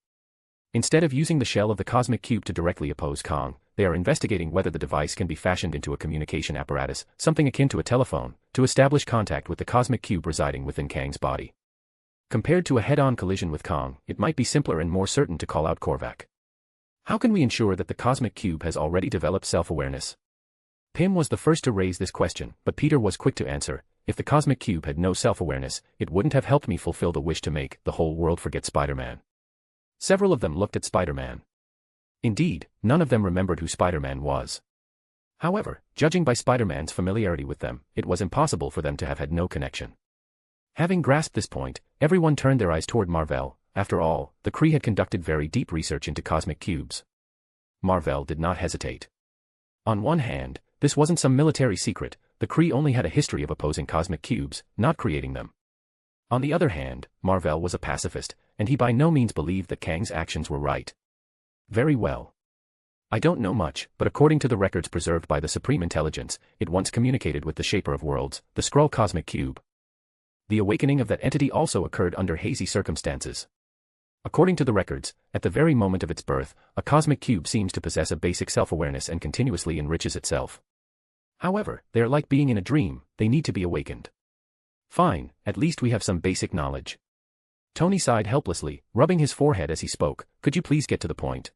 Instead of using the shell of the cosmic cube to directly oppose Kang, they are investigating whether the device can be fashioned into a communication apparatus, something akin to a telephone, to establish contact with the cosmic cube residing within Kang's body. Compared to a head-on collision with Kang, it might be simpler and more certain to call out Korvac. How can we ensure that the cosmic cube has already developed self-awareness? Pym was the first to raise this question, but Peter was quick to answer. If the cosmic cube had no self-awareness, it wouldn't have helped me fulfill the wish to make the whole world forget Spider-Man. Several of them looked at Spider-Man. Indeed, none of them remembered who Spider-Man was. However, judging by Spider-Man's familiarity with them, it was impossible for them to have had no connection. Having grasped this point, everyone turned their eyes toward Mar-Vell. After all, the Kree had conducted very deep research into cosmic cubes. Mar-Vell did not hesitate. On one hand, this wasn't some military secret. The Kree only had a history of opposing cosmic cubes, not creating them. On the other hand, Mar-Vell was a pacifist, and he by no means believed that Kang's actions were right. Very well. I don't know much, but according to the records preserved by the Supreme Intelligence, it once communicated with the Shaper of Worlds, the Skrull Cosmic Cube. The awakening of that entity also occurred under hazy circumstances. According to the records, at the very moment of its birth, a cosmic cube seems to possess a basic self-awareness and continuously enriches itself. However, they are like being in a dream, they need to be awakened. Fine, at least we have some basic knowledge. Tony sighed helplessly, rubbing his forehead as he spoke. Could you please get to the point?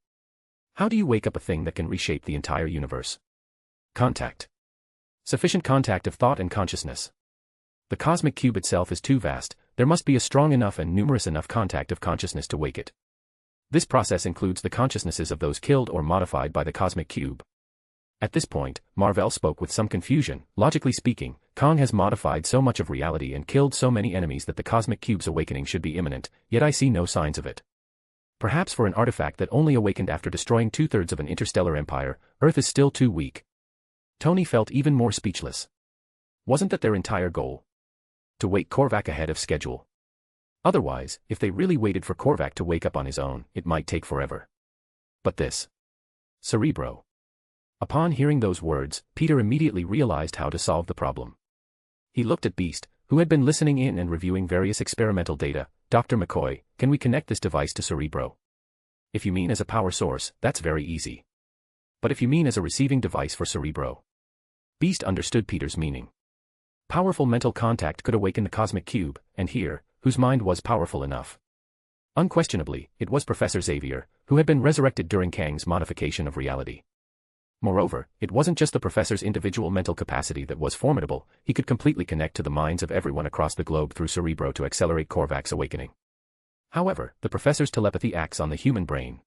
How do you wake up a thing that can reshape the entire universe? Contact. Sufficient contact of thought and consciousness. The cosmic cube itself is too vast, there must be a strong enough and numerous enough contact of consciousness to wake it. This process includes the consciousnesses of those killed or modified by the cosmic cube. At this point, Marvel spoke with some confusion. Logically speaking, Kang has modified so much of reality and killed so many enemies that the cosmic cube's awakening should be imminent, yet I see no signs of it. Perhaps for an artifact that only awakened after destroying 2/3 of an interstellar empire, Earth is still too weak. Tony felt even more speechless. Wasn't that their entire goal? To wake Korvac ahead of schedule. Otherwise, if they really waited for Korvac to wake up on his own, it might take forever. But this. Cerebro. Upon hearing those words, Peter immediately realized how to solve the problem. He looked at Beast, who had been listening in and reviewing various experimental data. Dr. McCoy, can we connect this device to Cerebro? If you mean as a power source, that's very easy. But if you mean as a receiving device for Cerebro. Beast understood Peter's meaning. Powerful mental contact could awaken the cosmic cube, and here, whose mind was powerful enough? Unquestionably, it was Professor Xavier, who had been resurrected during Kang's modification of reality. Moreover, it wasn't just the professor's individual mental capacity that was formidable, he could completely connect to the minds of everyone across the globe through Cerebro to accelerate Korvac's awakening. However, the professor's telepathy acts on the human brain.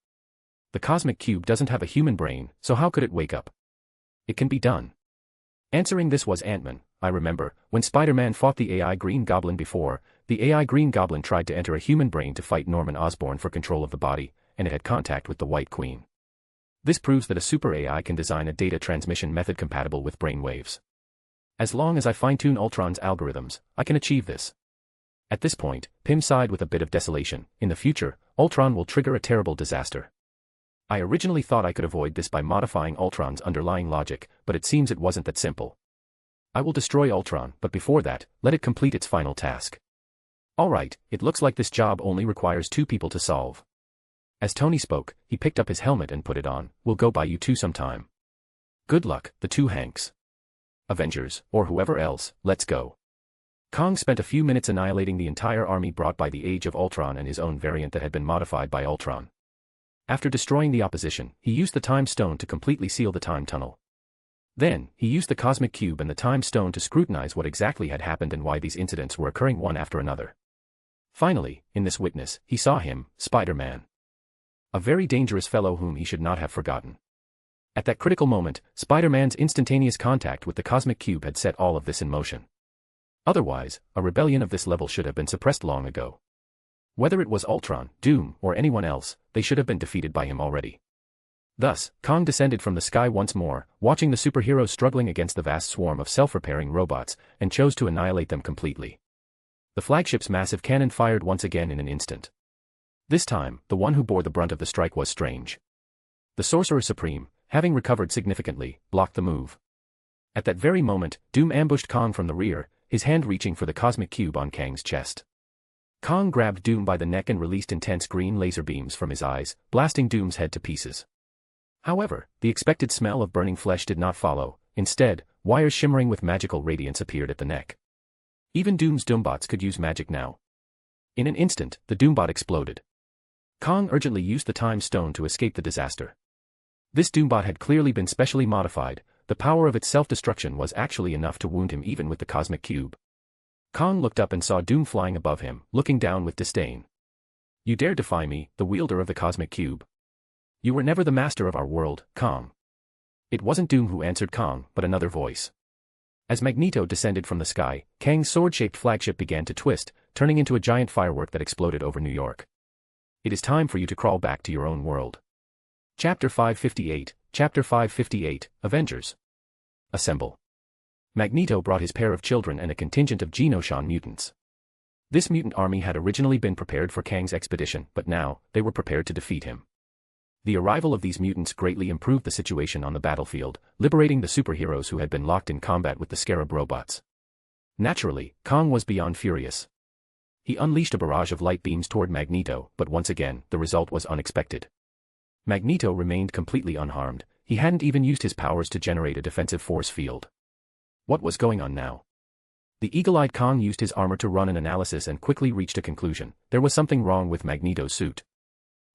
The cosmic cube doesn't have a human brain, so how could it wake up? It can be done. Answering this was Ant-Man. I remember, when Spider-Man fought the AI Green Goblin before, the AI Green Goblin tried to enter a human brain to fight Norman Osborn for control of the body, and it had contact with the White Queen. This proves that a super AI can design a data transmission method compatible with brain waves. As long as I fine-tune Ultron's algorithms, I can achieve this. At this point, Pym sighed with a bit of desolation. In the future, Ultron will trigger a terrible disaster. I originally thought I could avoid this by modifying Ultron's underlying logic, but it seems it wasn't that simple. I will destroy Ultron, but before that, let it complete its final task. Alright, it looks like this job only requires 2 people to solve. As Tony spoke, he picked up his helmet and put it on. We'll go by you 2 sometime. Good luck, the 2 Hanks. Avengers, or whoever else, let's go. Kang spent a few minutes annihilating the entire army brought by the Age of Ultron and his own variant that had been modified by Ultron. After destroying the opposition, he used the Time Stone to completely seal the time tunnel. Then, he used the Cosmic Cube and the Time Stone to scrutinize what exactly had happened and why these incidents were occurring one after another. Finally, in this witness, he saw him, Spider-Man. A very dangerous fellow whom he should not have forgotten. At that critical moment, Spider-Man's instantaneous contact with the Cosmic Cube had set all of this in motion. Otherwise, a rebellion of this level should have been suppressed long ago. Whether it was Ultron, Doom, or anyone else, they should have been defeated by him already. Thus, Kang descended from the sky once more, watching the superheroes struggling against the vast swarm of self-repairing robots, and chose to annihilate them completely. The flagship's massive cannon fired once again in an instant. This time, the one who bore the brunt of the strike was Strange. The Sorcerer Supreme, having recovered significantly, blocked the move. At that very moment, Doom ambushed Kang from the rear, his hand reaching for the Cosmic Cube on Kang's chest. Kang grabbed Doom by the neck and released intense green laser beams from his eyes, blasting Doom's head to pieces. However, the expected smell of burning flesh did not follow. Instead, wires shimmering with magical radiance appeared at the neck. Even Doom's Doombots could use magic now. In an instant, the Doombot exploded. Kang urgently used the Time Stone to escape the disaster. This Doombot had clearly been specially modified. The power of its self-destruction was actually enough to wound him even with the Cosmic Cube. Kang looked up and saw Doom flying above him, looking down with disdain. You dare defy me, the wielder of the Cosmic Cube? You were never the master of our world, Kang. It wasn't Doom who answered Kang, but another voice. As Magneto descended from the sky, Kang's sword-shaped flagship began to twist, turning into a giant firework that exploded over New York. It is time for you to crawl back to your own world. Chapter 558, Chapter 558, Avengers. Assemble. Magneto brought his pair of children and a contingent of Genoshan mutants. This mutant army had originally been prepared for Kang's expedition, but now, they were prepared to defeat him. The arrival of these mutants greatly improved the situation on the battlefield, liberating the superheroes who had been locked in combat with the Scarab robots. Naturally, Kang was beyond furious. He unleashed a barrage of light beams toward Magneto, but once again, the result was unexpected. Magneto remained completely unharmed. He hadn't even used his powers to generate a defensive force field. What was going on now? The eagle-eyed Kang used his armor to run an analysis and quickly reached a conclusion: there was something wrong with Magneto's suit.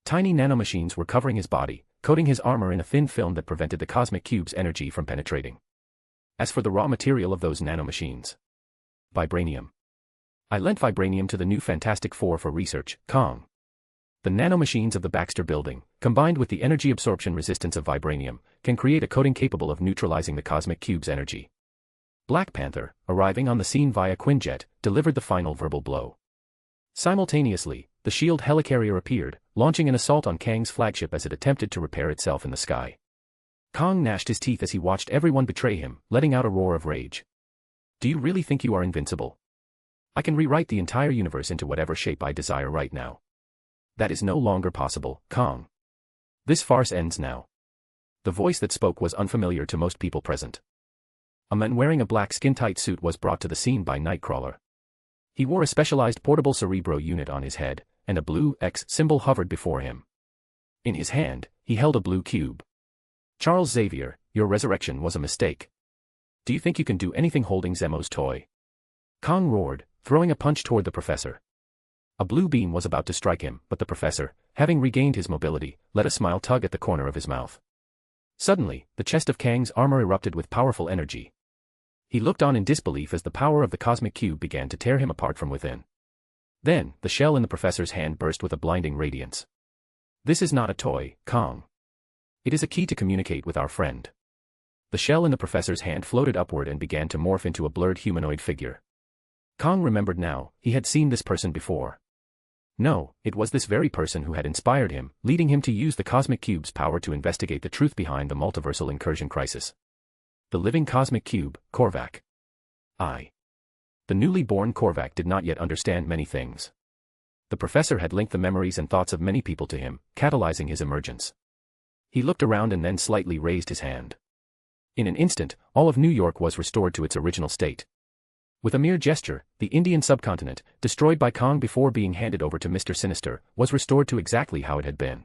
Tiny nanomachines were covering his body, coating his armor in a thin film that prevented the cosmic cube's energy from penetrating. As for the raw material of those nanomachines, vibranium. I lent vibranium to the new Fantastic Four for research, Kang. The nanomachines of the Baxter building, combined with the energy absorption resistance of vibranium, can create a coating capable of neutralizing the cosmic cube's energy. Black Panther, arriving on the scene via Quinjet, delivered the final verbal blow. Simultaneously, the SHIELD helicarrier appeared, launching an assault on Kang's flagship as it attempted to repair itself in the sky. Kang gnashed his teeth as he watched everyone betray him, letting out a roar of rage. Do you really think you are invincible? I can rewrite the entire universe into whatever shape I desire right now. That is no longer possible, Kang. This farce ends now. The voice that spoke was unfamiliar to most people present. A man wearing a black skin-tight suit was brought to the scene by Nightcrawler. He wore a specialized portable cerebro unit on his head, and a blue X symbol hovered before him. In his hand, he held a blue cube. Charles Xavier, your resurrection was a mistake. Do you think you can do anything holding Zemo's toy? Kang roared, throwing a punch toward the professor. A blue beam was about to strike him, but the professor, having regained his mobility, let a smile tug at the corner of his mouth. Suddenly, the chest of Kang's armor erupted with powerful energy. He looked on in disbelief as the power of the cosmic cube began to tear him apart from within. Then, the shell in the professor's hand burst with a blinding radiance. This is not a toy, Kang. It is a key to communicate with our friend. The shell in the professor's hand floated upward and began to morph into a blurred humanoid figure. Kang remembered now, he had seen this person before. No, it was this very person who had inspired him, leading him to use the cosmic cube's power to investigate the truth behind the multiversal incursion crisis. The living cosmic cube, Korvac. The newly born Korvac did not yet understand many things. The professor had linked the memories and thoughts of many people to him, catalyzing his emergence. He looked around and then slightly raised his hand. In an instant, all of New York was restored to its original state. With a mere gesture, the Indian subcontinent, destroyed by Kang before being handed over to Mr. Sinister, was restored to exactly how it had been.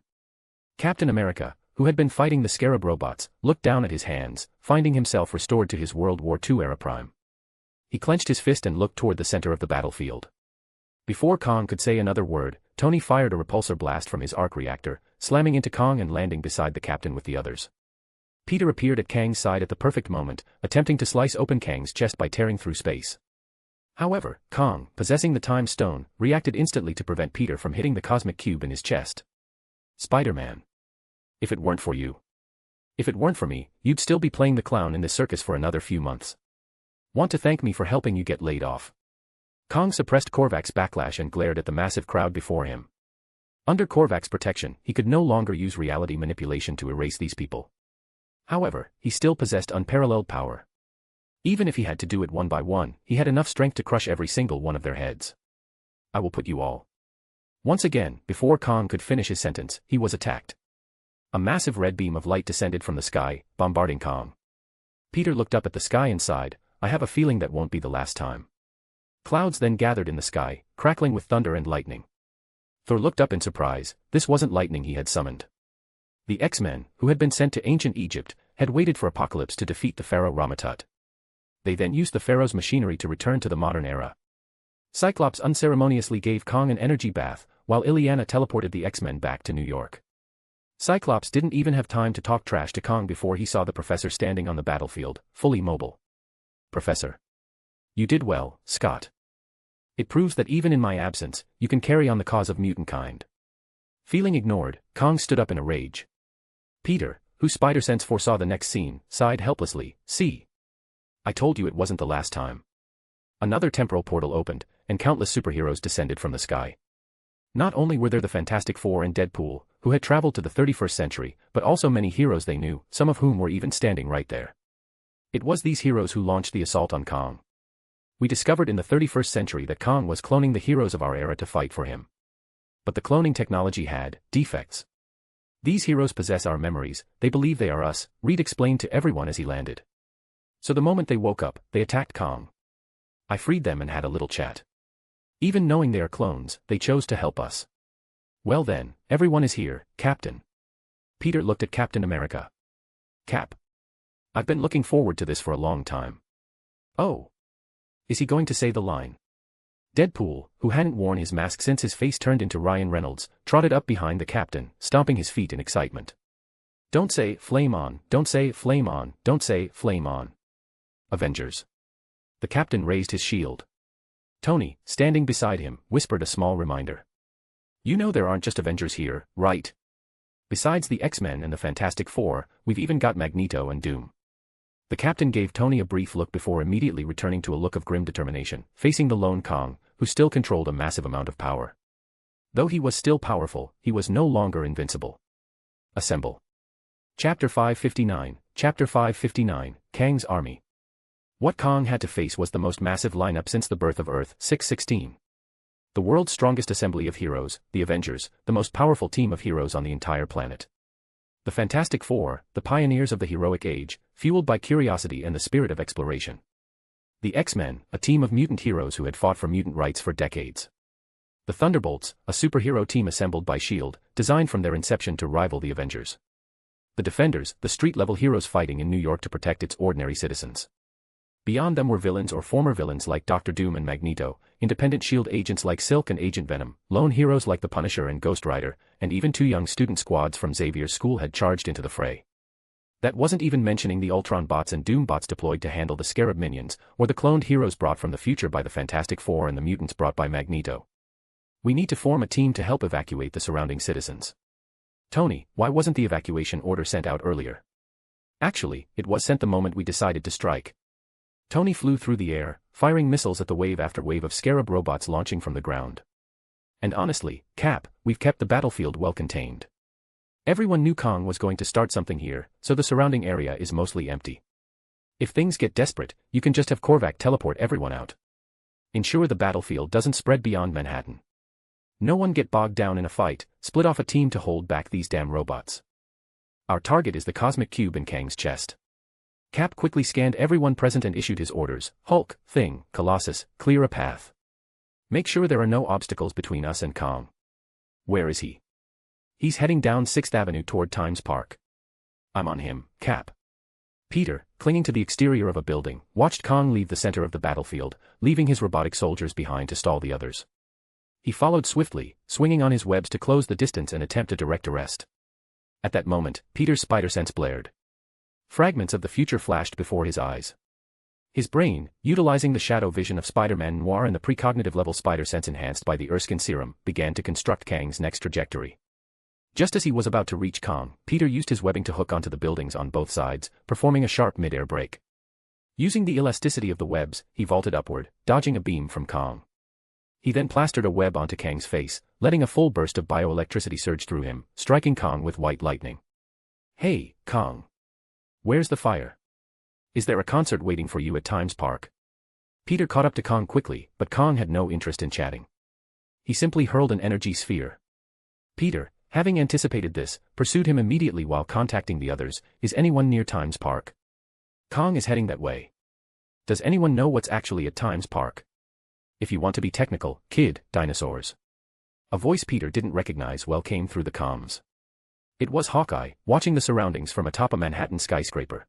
Captain America, who had been fighting the Scarab robots, looked down at his hands, finding himself restored to his World War II era prime. He clenched his fist and looked toward the center of the battlefield. Before Kang could say another word, Tony fired a repulsor blast from his arc reactor, slamming into Kang and landing beside the captain with the others. Peter appeared at Kang's side at the perfect moment, attempting to slice open Kang's chest by tearing through space. However, Kang, possessing the Time Stone, reacted instantly to prevent Peter from hitting the cosmic cube in his chest. Spider-Man. If it weren't for you. If it weren't for me, you'd still be playing the clown in this circus for another few months. Want to thank me for helping you get laid off. Kang suppressed Korvac's backlash and glared at the massive crowd before him. Under Korvac's protection, he could no longer use reality manipulation to erase these people. However, he still possessed unparalleled power. Even if he had to do it one by one, he had enough strength to crush every single one of their heads. I will put you all. Once again, before Kang could finish his sentence, he was attacked. A massive red beam of light descended from the sky, bombarding Kang. Peter looked up at the sky and sighed, I have a feeling that won't be the last time. Clouds then gathered in the sky, crackling with thunder and lightning. Thor looked up in surprise, this wasn't lightning he had summoned. The X-Men, who had been sent to ancient Egypt, had waited for Apocalypse to defeat the pharaoh Ramatut. They then used the pharaoh's machinery to return to the modern era. Cyclops unceremoniously gave Kang an energy bath, while Illyana teleported the X-Men back to New York. Cyclops didn't even have time to talk trash to Kang before he saw the professor standing on the battlefield, fully mobile. Professor. You did well, Scott. It proves that even in my absence, you can carry on the cause of mutant kind. Feeling ignored, Kang stood up in a rage. Peter, whose spider sense foresaw the next scene, sighed helplessly, see. I told you it wasn't the last time. Another temporal portal opened, and countless superheroes descended from the sky. Not only were there the Fantastic Four and Deadpool, who had traveled to the 31st century, but also many heroes they knew, some of whom were even standing right there. It was these heroes who launched the assault on Kang. We discovered in the 31st century that Kang was cloning the heroes of our era to fight for him. But the cloning technology had defects. These heroes possess our memories, they believe they are us, Reed explained to everyone as he landed. So the moment they woke up, they attacked Kang. I freed them and had a little chat. Even knowing they are clones, they chose to help us. Well then, everyone is here, Captain. Peter looked at Captain America. Cap. I've been looking forward to this for a long time. Oh. Is he going to say the line? Deadpool, who hadn't worn his mask since his face turned into Ryan Reynolds, trotted up behind the captain, stomping his feet in excitement. Don't say, flame on, don't say, flame on, don't say, flame on. Avengers. The captain raised his shield. Tony, standing beside him, whispered a small reminder. You know there aren't just Avengers here, right? Besides the X-Men and the Fantastic Four, we've even got Magneto and Doom. The captain gave Tony a brief look before immediately returning to a look of grim determination, facing the lone Kang, who still controlled a massive amount of power. Though he was still powerful, he was no longer invincible. Assemble. Chapter 559, Chapter 559, Kang's Army. What Kang had to face was the most massive lineup since the birth of Earth, 616. The world's strongest assembly of heroes, the Avengers, the most powerful team of heroes on the entire planet. The Fantastic Four, the pioneers of the heroic age, fueled by curiosity and the spirit of exploration. The X-Men, a team of mutant heroes who had fought for mutant rights for decades. The Thunderbolts, a superhero team assembled by S.H.I.E.L.D., designed from their inception to rival the Avengers. The Defenders, the street-level heroes fighting in New York to protect its ordinary citizens. Beyond them were villains or former villains like Dr. Doom and Magneto, independent S.H.I.E.L.D. agents like Silk and Agent Venom, lone heroes like the Punisher and Ghost Rider, and even 2 young student squads from Xavier's school had charged into the fray. That wasn't even mentioning the Ultron bots and Doom bots deployed to handle the Scarab minions, or the cloned heroes brought from the future by the Fantastic Four and the mutants brought by Magneto. We need to form a team to help evacuate the surrounding citizens. Tony, why wasn't the evacuation order sent out earlier? Actually, it was sent the moment we decided to strike. Tony flew through the air, firing missiles at the wave after wave of Scarab robots launching from the ground. And honestly, Cap, we've kept the battlefield well contained. Everyone knew Kang was going to start something here, so the surrounding area is mostly empty. If things get desperate, you can just have Korvac teleport everyone out. Ensure the battlefield doesn't spread beyond Manhattan. No one get bogged down in a fight, split off a team to hold back these damn robots. Our target is the cosmic cube in Kang's chest. Cap quickly scanned everyone present and issued his orders. Hulk, Thing, Colossus, clear a path. Make sure there are no obstacles between us and Kang. Where is he? He's heading down 6th Avenue toward Times Park. I'm on him, Cap. Peter, clinging to the exterior of a building, watched Kang leave the center of the battlefield, leaving his robotic soldiers behind to stall the others. He followed swiftly, swinging on his webs to close the distance and attempt a direct arrest. At that moment, Peter's spider sense blared. Fragments of the future flashed before his eyes. His brain, utilizing the shadow vision of Spider-Man Noir and the precognitive level spider sense enhanced by the Erskine serum, began to construct Kang's next trajectory. Just as he was about to reach Kang, Peter used his webbing to hook onto the buildings on both sides, performing a sharp mid-air break. Using the elasticity of the webs, he vaulted upward, dodging a beam from Kang. He then plastered a web onto Kang's face, letting a full burst of bioelectricity surge through him, striking Kang with white lightning. Hey, Kang. Where's the fire? Is there a concert waiting for you at Times Park? Peter caught up to Kang quickly, but Kang had no interest in chatting. He simply hurled an energy sphere. Peter, having anticipated this, pursued him immediately while contacting the others. Is anyone near Times Park? Kang is heading that way. Does anyone know what's actually at Times Park? If you want to be technical, kid, dinosaurs. A voice Peter didn't recognize well came through the comms. It was Hawkeye, watching the surroundings from atop a Manhattan skyscraper.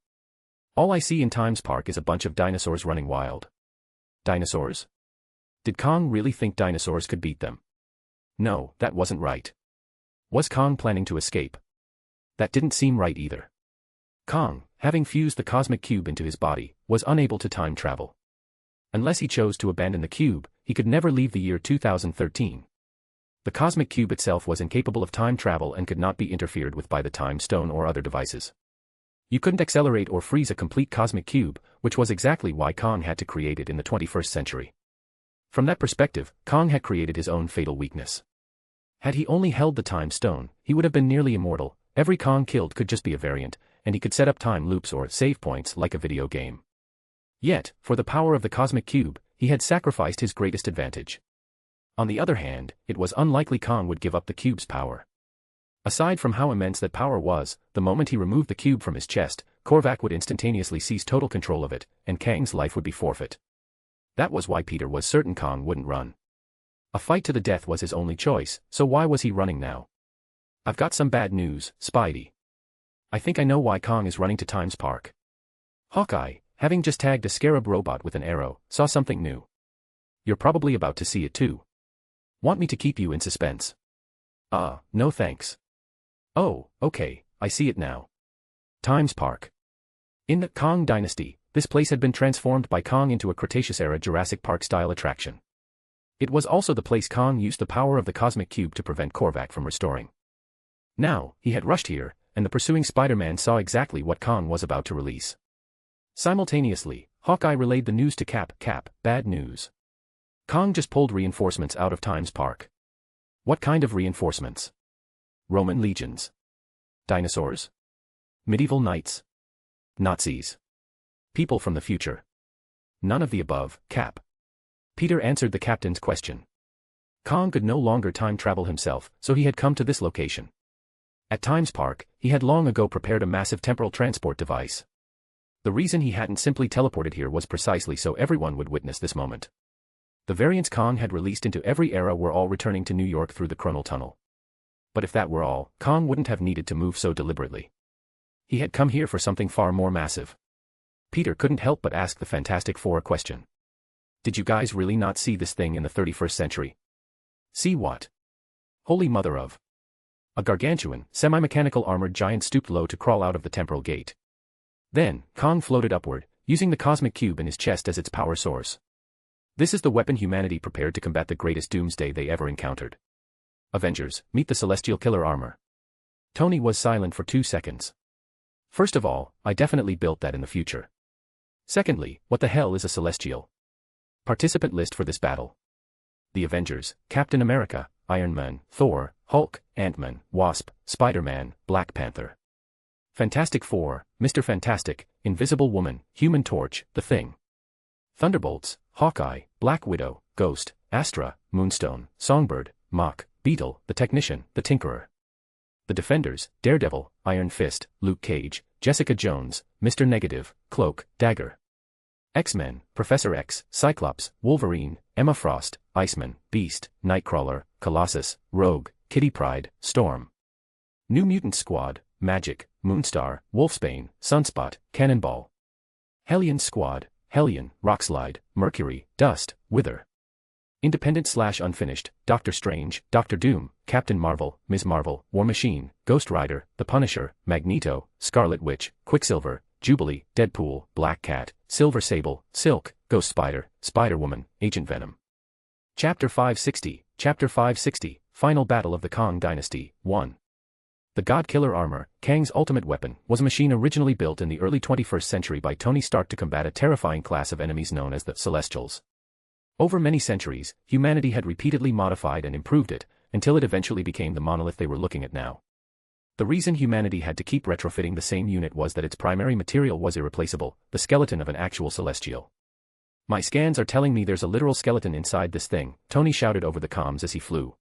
All I see in Times Park is a bunch of dinosaurs running wild. Dinosaurs? Did Kang really think dinosaurs could beat them? No, that wasn't right. Was Kang planning to escape? That didn't seem right either. Kang, having fused the cosmic cube into his body, was unable to time travel. Unless he chose to abandon the cube, he could never leave the year 2013. The cosmic cube itself was incapable of time travel and could not be interfered with by the time stone or other devices. You couldn't accelerate or freeze a complete cosmic cube, which was exactly why Kang had to create it in the 21st century. From that perspective, Kang had created his own fatal weakness. Had he only held the time stone, he would have been nearly immortal. Every Kang killed could just be a variant, and he could set up time loops or save points like a video game. Yet, for the power of the cosmic cube, he had sacrificed his greatest advantage. On the other hand, it was unlikely Kang would give up the cube's power. Aside from how immense that power was, the moment he removed the cube from his chest, Korvac would instantaneously seize total control of it, and Kang's life would be forfeit. That was why Peter was certain Kang wouldn't run. A fight to the death was his only choice, so why was he running now? I've got some bad news, Spidey. I think I know why Kang is running to Times Park. Hawkeye, having just tagged a scarab robot with an arrow, saw something new. You're probably about to see it too. Want me to keep you in suspense? No thanks. Oh, okay, I see it now. Times Park. In the Kang dynasty, this place had been transformed by Kang into a Cretaceous-era Jurassic Park-style attraction. It was also the place Kang used the power of the cosmic cube to prevent Korvac from restoring. Now, he had rushed here, and the pursuing Spider-Man saw exactly what Kang was about to release. Simultaneously, Hawkeye relayed the news to Cap, bad news. Kang just pulled reinforcements out of Times Park. What kind of reinforcements? Roman legions? Dinosaurs? Medieval knights? Nazis? People from the future? None of the above, Cap. Peter answered the captain's question. Kang could no longer time travel himself, so he had come to this location. At Times Park, he had long ago prepared a massive temporal transport device. The reason he hadn't simply teleported here was precisely so everyone would witness this moment. The variants Kang had released into every era were all returning to New York through the chronal tunnel. But if that were all, Kang wouldn't have needed to move so deliberately. He had come here for something far more massive. Peter couldn't help but ask the Fantastic Four a question. Did you guys really not see this thing in the 31st century? See what? Holy mother of. A gargantuan, semi-mechanical armored giant stooped low to crawl out of the temporal gate. Then, Kang floated upward, using the cosmic cube in his chest as its power source. This is the weapon humanity prepared to combat the greatest doomsday they ever encountered. Avengers, meet the celestial killer armor. Tony was silent for 2 seconds. First of all, I definitely built that in the future. Secondly, what the hell is a celestial? Participant list for this battle. The Avengers, Captain America, Iron Man, Thor, Hulk, Ant-Man, Wasp, Spider-Man, Black Panther. Fantastic Four, Mr. Fantastic, Invisible Woman, Human Torch, The Thing. Thunderbolts, Hawkeye, Black Widow, Ghost, Astra, Moonstone, Songbird, Mach, Beetle, The Technician, The Tinkerer. The Defenders, Daredevil, Iron Fist, Luke Cage, Jessica Jones, Mr. Negative, Cloak, Dagger. X-Men, Professor X, Cyclops, Wolverine, Emma Frost, Iceman, Beast, Nightcrawler, Colossus, Rogue, Kitty Pryde, Storm. New Mutant Squad, Magic, Moonstar, Wolfsbane, Sunspot, Cannonball. Hellion Squad, Hellion, Rockslide, Mercury, Dust, Wither. Independent/Unfinished, Doctor Strange, Doctor Doom, Captain Marvel, Ms. Marvel, War Machine, Ghost Rider, The Punisher, Magneto, Scarlet Witch, Quicksilver, Jubilee, Deadpool, Black Cat, Silver Sable, Silk, Ghost Spider, Spider-Woman, Agent Venom. Chapter 560, Final Battle of the Kang Dynasty, 1. The God-Killer armor, Kang's ultimate weapon, was a machine originally built in the early 21st century by Tony Stark to combat a terrifying class of enemies known as the Celestials. Over many centuries, humanity had repeatedly modified and improved it, until it eventually became the monolith they were looking at now. The reason humanity had to keep retrofitting the same unit was that its primary material was irreplaceable, the skeleton of an actual Celestial. My scans are telling me there's a literal skeleton inside this thing, Tony shouted over the comms as he flew.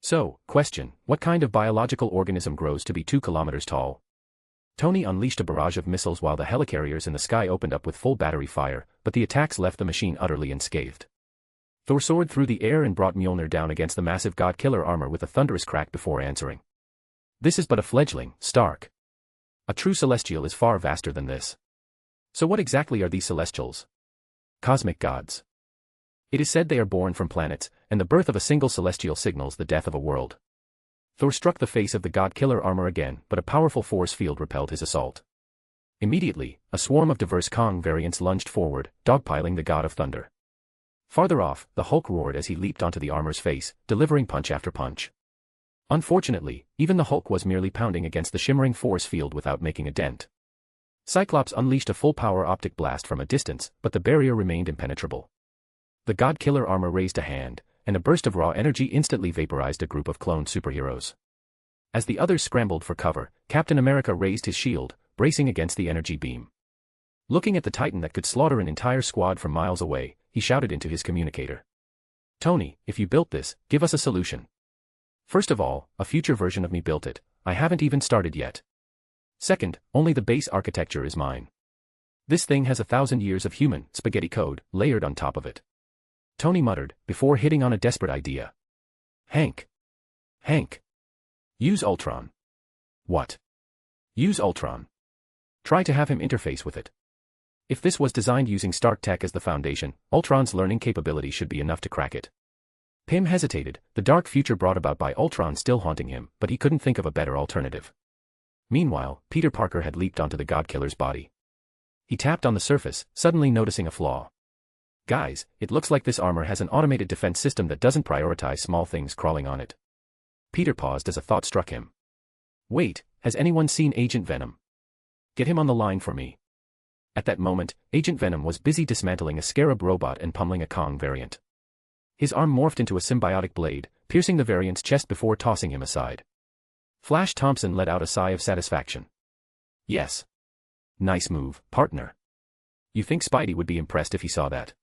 So, question, what kind of biological organism grows to be 2 kilometers tall? Tony unleashed a barrage of missiles while the helicarriers in the sky opened up with full battery fire, but the attacks left the machine utterly unscathed. Thor soared through the air and brought Mjolnir down against the massive God-Killer armor with a thunderous crack before answering. This is but a fledgling, Stark. A true Celestial is far vaster than this. So what exactly are these Celestials? Cosmic gods. It is said they are born from planets, and the birth of a single Celestial signals the death of a world. Thor struck the face of the God-Killer armor again, but a powerful force field repelled his assault. Immediately, a swarm of diverse Kang variants lunged forward, dogpiling the God of Thunder. Farther off, the Hulk roared as he leaped onto the armor's face, delivering punch after punch. Unfortunately, even the Hulk was merely pounding against the shimmering force field without making a dent. Cyclops unleashed a full-power optic blast from a distance, but the barrier remained impenetrable. The God-Killer armor raised a hand, and a burst of raw energy instantly vaporized a group of cloned superheroes. As the others scrambled for cover, Captain America raised his shield, bracing against the energy beam. Looking at the Titan that could slaughter an entire squad from miles away, he shouted into his communicator. Tony, if you built this, give us a solution. First of all, a future version of me built it, I haven't even started yet. Second, only the base architecture is mine. This thing has 1,000 years of human spaghetti code layered on top of it. Tony muttered, before hitting on a desperate idea. Hank. Use Ultron. What? Use Ultron. Try to have him interface with it. If this was designed using Stark tech as the foundation, Ultron's learning capability should be enough to crack it. Pym hesitated, the dark future brought about by Ultron still haunting him, but he couldn't think of a better alternative. Meanwhile, Peter Parker had leaped onto the Godkiller's body. He tapped on the surface, suddenly noticing a flaw. Guys, it looks like this armor has an automated defense system that doesn't prioritize small things crawling on it. Peter paused as a thought struck him. Wait, has anyone seen Agent Venom? Get him on the line for me. At that moment, Agent Venom was busy dismantling a scarab robot and pummeling a Kang variant. His arm morphed into a symbiotic blade, piercing the variant's chest before tossing him aside. Flash Thompson let out a sigh of satisfaction. Yes. Nice move, partner. You think Spidey would be impressed if he saw that?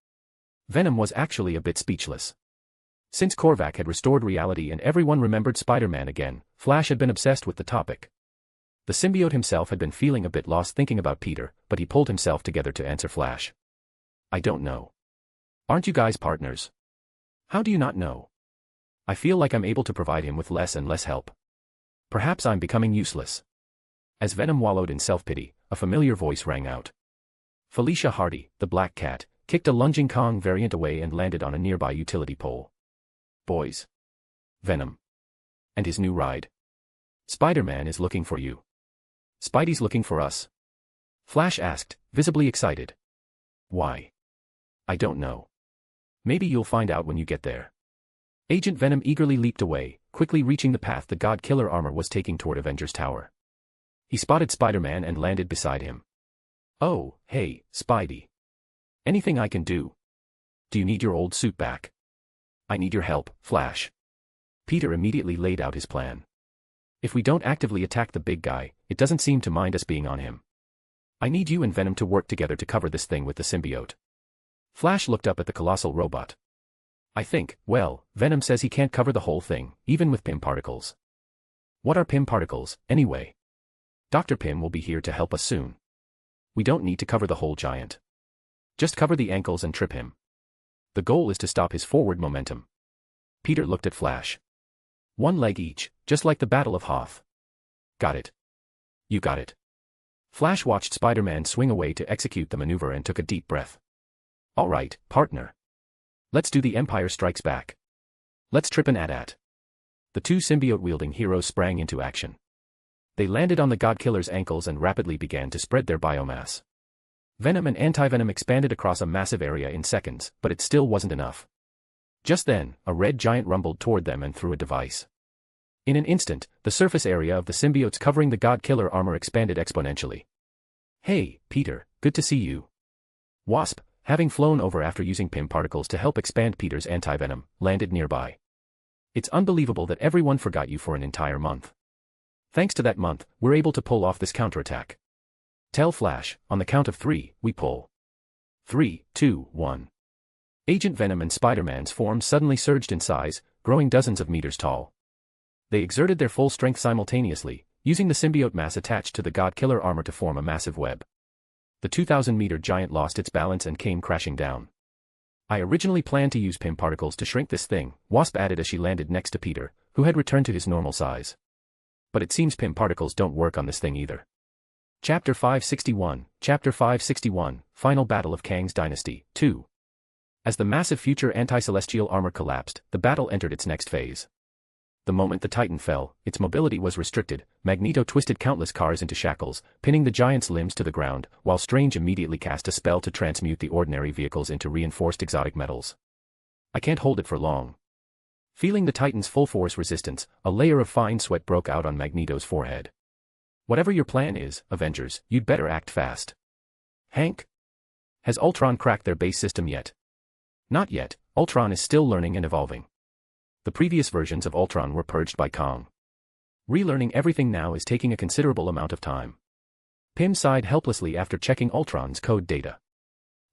Venom was actually a bit speechless. Since Korvac had restored reality and everyone remembered Spider-Man again, Flash had been obsessed with the topic. The symbiote himself had been feeling a bit lost thinking about Peter, but he pulled himself together to answer Flash. I don't know. Aren't you guys partners? How do you not know? I feel like I'm able to provide him with less and less help. Perhaps I'm becoming useless. As Venom wallowed in self-pity, a familiar voice rang out. Felicia Hardy, the Black Cat, kicked a lunging Kang variant away and landed on a nearby utility pole. Boys. Venom. And his new ride. Spider-Man is looking for you. Spidey's looking for us. Flash asked, visibly excited. Why? I don't know. Maybe you'll find out when you get there. Agent Venom eagerly leaped away, quickly reaching the path the God-Killer armor was taking toward Avengers Tower. He spotted Spider-Man and landed beside him. Oh, hey, Spidey. Anything I can do? Do you need your old suit back? I need your help, Flash. Peter immediately laid out his plan. If we don't actively attack the big guy, it doesn't seem to mind us being on him. I need you and Venom to work together to cover this thing with the symbiote. Flash looked up at the colossal robot. I think, well, Venom says he can't cover the whole thing, even with Pym particles. What are Pym particles, anyway? Dr. Pym will be here to help us soon. We don't need to cover the whole giant. Just cover the ankles and trip him. The goal is to stop his forward momentum. Peter looked at Flash. One leg each, just like the Battle of Hoth. Got it. You got it. Flash watched Spider-Man swing away to execute the maneuver and took a deep breath. All right, partner. Let's do the Empire Strikes Back. Let's trip an AT-AT. The two symbiote-wielding heroes sprang into action. They landed on the God-Killer's ankles and rapidly began to spread their biomass. Venom and anti-venom expanded across a massive area in seconds, but it still wasn't enough. Just then, a red giant rumbled toward them and threw a device. In an instant, the surface area of the symbiotes covering the God-Killer armor expanded exponentially. Hey, Peter, good to see you. Wasp, having flown over after using Pym particles to help expand Peter's anti-venom, landed nearby. It's unbelievable that everyone forgot you for an entire month. Thanks to that month, we're able to pull off this counterattack. Tell Flash, on the count of 3, we pull. 3, 2, 1. Agent Venom and Spider-Man's forms suddenly surged in size, growing dozens of meters tall. They exerted their full strength simultaneously, using the symbiote mass attached to the God-Killer armor to form a massive web. The 2,000-meter giant lost its balance and came crashing down. I originally planned to use Pym particles to shrink this thing, Wasp added as she landed next to Peter, who had returned to his normal size. But it seems Pym particles don't work on this thing either. Chapter 561, Final Battle of Kang's Dynasty, 2. As the massive future anti-celestial armor collapsed, the battle entered its next phase. The moment the Titan fell, its mobility was restricted. Magneto twisted countless cars into shackles, pinning the giant's limbs to the ground, while Strange immediately cast a spell to transmute the ordinary vehicles into reinforced exotic metals. I can't hold it for long. Feeling the Titan's full force resistance, a layer of fine sweat broke out on Magneto's forehead. Whatever your plan is, Avengers, you'd better act fast. Hank? Has Ultron cracked their base system yet? Not yet, Ultron is still learning and evolving. The previous versions of Ultron were purged by Kang. Relearning everything now is taking a considerable amount of time. Pym sighed helplessly after checking Ultron's code data.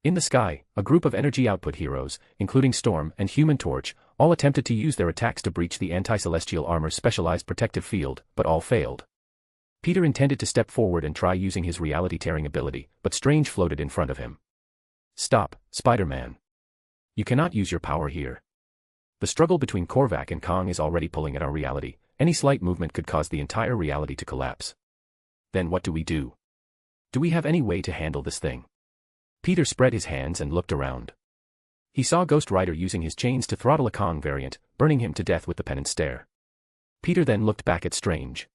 In the sky, a group of energy output heroes, including Storm and Human Torch, all attempted to use their attacks to breach the anti-celestial armor's specialized protective field, but all failed. Peter intended to step forward and try using his reality-tearing ability, but Strange floated in front of him. Stop, Spider-Man. You cannot use your power here. The struggle between Korvac and Kang is already pulling at our reality. Any slight movement could cause the entire reality to collapse. Then what do we do? Do we have any way to handle this thing? Peter spread his hands and looked around. He saw Ghost Rider using his chains to throttle a Kang variant, burning him to death with the penance stare. Peter then looked back at Strange.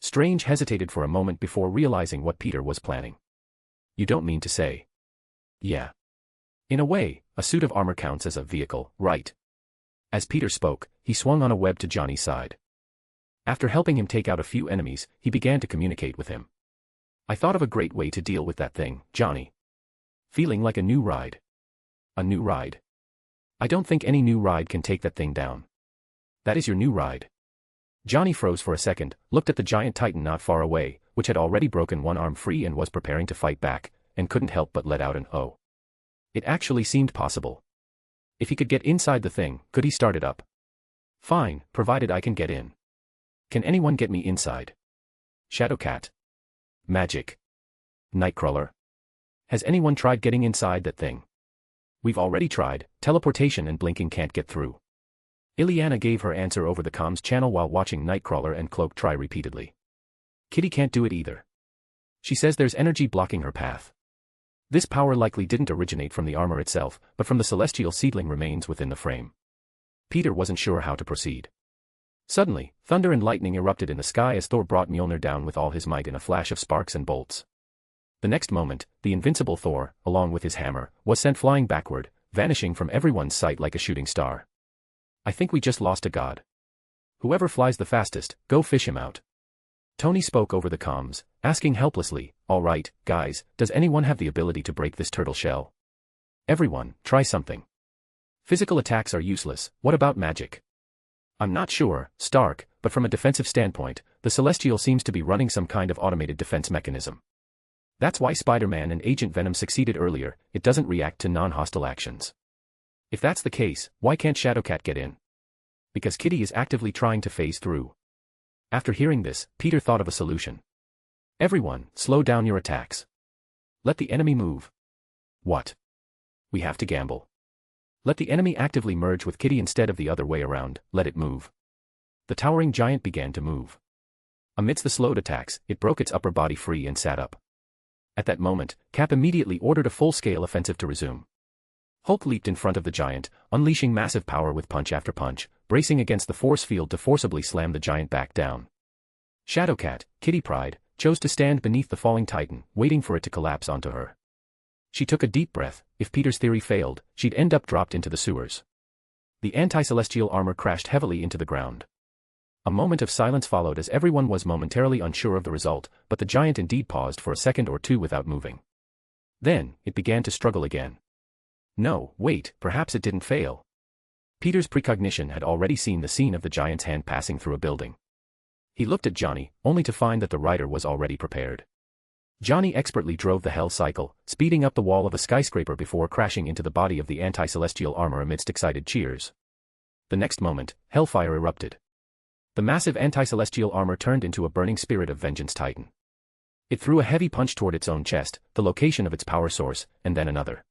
Strange hesitated for a moment before realizing what Peter was planning. You don't mean to say? Yeah. In a way, a suit of armor counts as a vehicle, right? As Peter spoke, he swung on a web to Johnny's side. After helping him take out a few enemies, he began to communicate with him. I thought of a great way to deal with that thing, Johnny. Feeling like a new ride. A new ride? I don't think any new ride can take that thing down. That is your new ride. Johnny froze for a second, looked at the giant titan not far away, which had already broken one arm free and was preparing to fight back, and couldn't help but let out an oh. It actually seemed possible. If he could get inside the thing, could he start it up? Fine, provided I can get in. Can anyone get me inside? Shadowcat. Magic. Nightcrawler. Has anyone tried getting inside that thing? We've already tried, teleportation and blinking can't get through. Ileana gave her answer over the comms channel while watching Nightcrawler and Cloak try repeatedly. Kitty can't do it either. She says there's energy blocking her path. This power likely didn't originate from the armor itself, but from the celestial seedling remains within the frame. Peter wasn't sure how to proceed. Suddenly, thunder and lightning erupted in the sky as Thor brought Mjolnir down with all his might in a flash of sparks and bolts. The next moment, the invincible Thor, along with his hammer, was sent flying backward, vanishing from everyone's sight like a shooting star. I think we just lost a god. Whoever flies the fastest, go fish him out. Tony spoke over the comms, asking helplessly, all right, guys, does anyone have the ability to break this turtle shell? Everyone, try something. Physical attacks are useless, what about magic? I'm not sure, Stark, but from a defensive standpoint, the Celestial seems to be running some kind of automated defense mechanism. That's why Spider-Man and Agent Venom succeeded earlier, it doesn't react to non-hostile actions. If that's the case, why can't Shadowcat get in? Because Kitty is actively trying to phase through. After hearing this, Peter thought of a solution. Everyone, slow down your attacks. Let the enemy move. What? We have to gamble. Let the enemy actively merge with Kitty instead of the other way around, let it move. The towering giant began to move. Amidst the slowed attacks, it broke its upper body free and sat up. At that moment, Cap immediately ordered a full-scale offensive to resume. Hulk leaped in front of the giant, unleashing massive power with punch after punch, bracing against the force field to forcibly slam the giant back down. Shadowcat, Kitty Pryde, chose to stand beneath the falling titan, waiting for it to collapse onto her. She took a deep breath. If Peter's theory failed, she'd end up dropped into the sewers. The anti-celestial armor crashed heavily into the ground. A moment of silence followed as everyone was momentarily unsure of the result, but the giant indeed paused for a second or two without moving. Then, it began to struggle again. No, wait, perhaps it didn't fail. Peter's precognition had already seen the scene of the giant's hand passing through a building. He looked at Johnny, only to find that the rider was already prepared. Johnny expertly drove the hell cycle, speeding up the wall of a skyscraper before crashing into the body of the anti-celestial armor amidst excited cheers. The next moment, hellfire erupted. The massive anti-celestial armor turned into a burning spirit of vengeance titan. It threw a heavy punch toward its own chest, the location of its power source, and then another.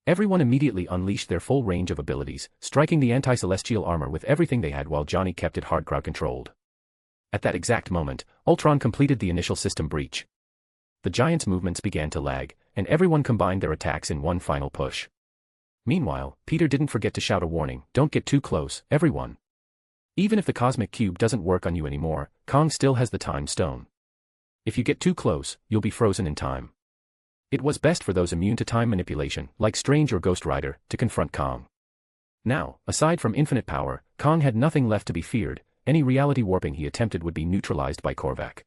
Everyone immediately unleashed their full range of abilities, striking the anti-celestial armor with everything they had while Johnny kept it hard crowd-controlled. At that exact moment, Ultron completed the initial system breach. The giant's movements began to lag, and everyone combined their attacks in one final push. Meanwhile, Peter didn't forget to shout a warning, don't get too close, everyone. Even if the cosmic cube doesn't work on you anymore, Kang still has the time stone. If you get too close, you'll be frozen in time. It was best for those immune to time manipulation, like Strange or Ghost Rider, to confront Kang. Now, aside from infinite power, Kang had nothing left to be feared. Any reality warping he attempted would be neutralized by Korvac.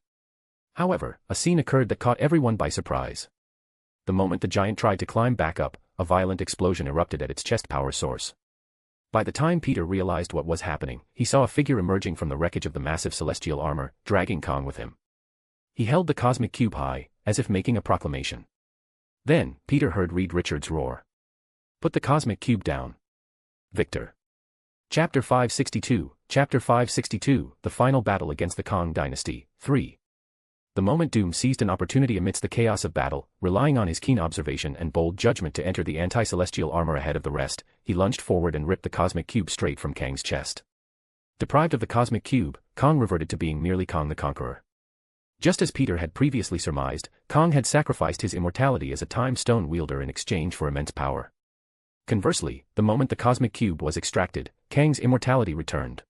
However, a scene occurred that caught everyone by surprise. The moment the giant tried to climb back up, a violent explosion erupted at its chest power source. By the time Peter realized what was happening, he saw a figure emerging from the wreckage of the massive celestial armor, dragging Kang with him. He held the cosmic cube high, as if making a proclamation. Then, Peter heard Reed Richards roar. Put the cosmic cube down. Victor. Chapter 562, Chapter 562, The Final Battle Against the Kang Dynasty, 3. The moment Doom seized an opportunity amidst the chaos of battle, relying on his keen observation and bold judgment to enter the anti-celestial armor ahead of the rest, he lunged forward and ripped the cosmic cube straight from Kang's chest. Deprived of the cosmic cube, Kang reverted to being merely Kang the Conqueror. Just as Peter had previously surmised, Kang had sacrificed his immortality as a time stone wielder in exchange for immense power. Conversely, the moment the cosmic cube was extracted, Kang's immortality returned.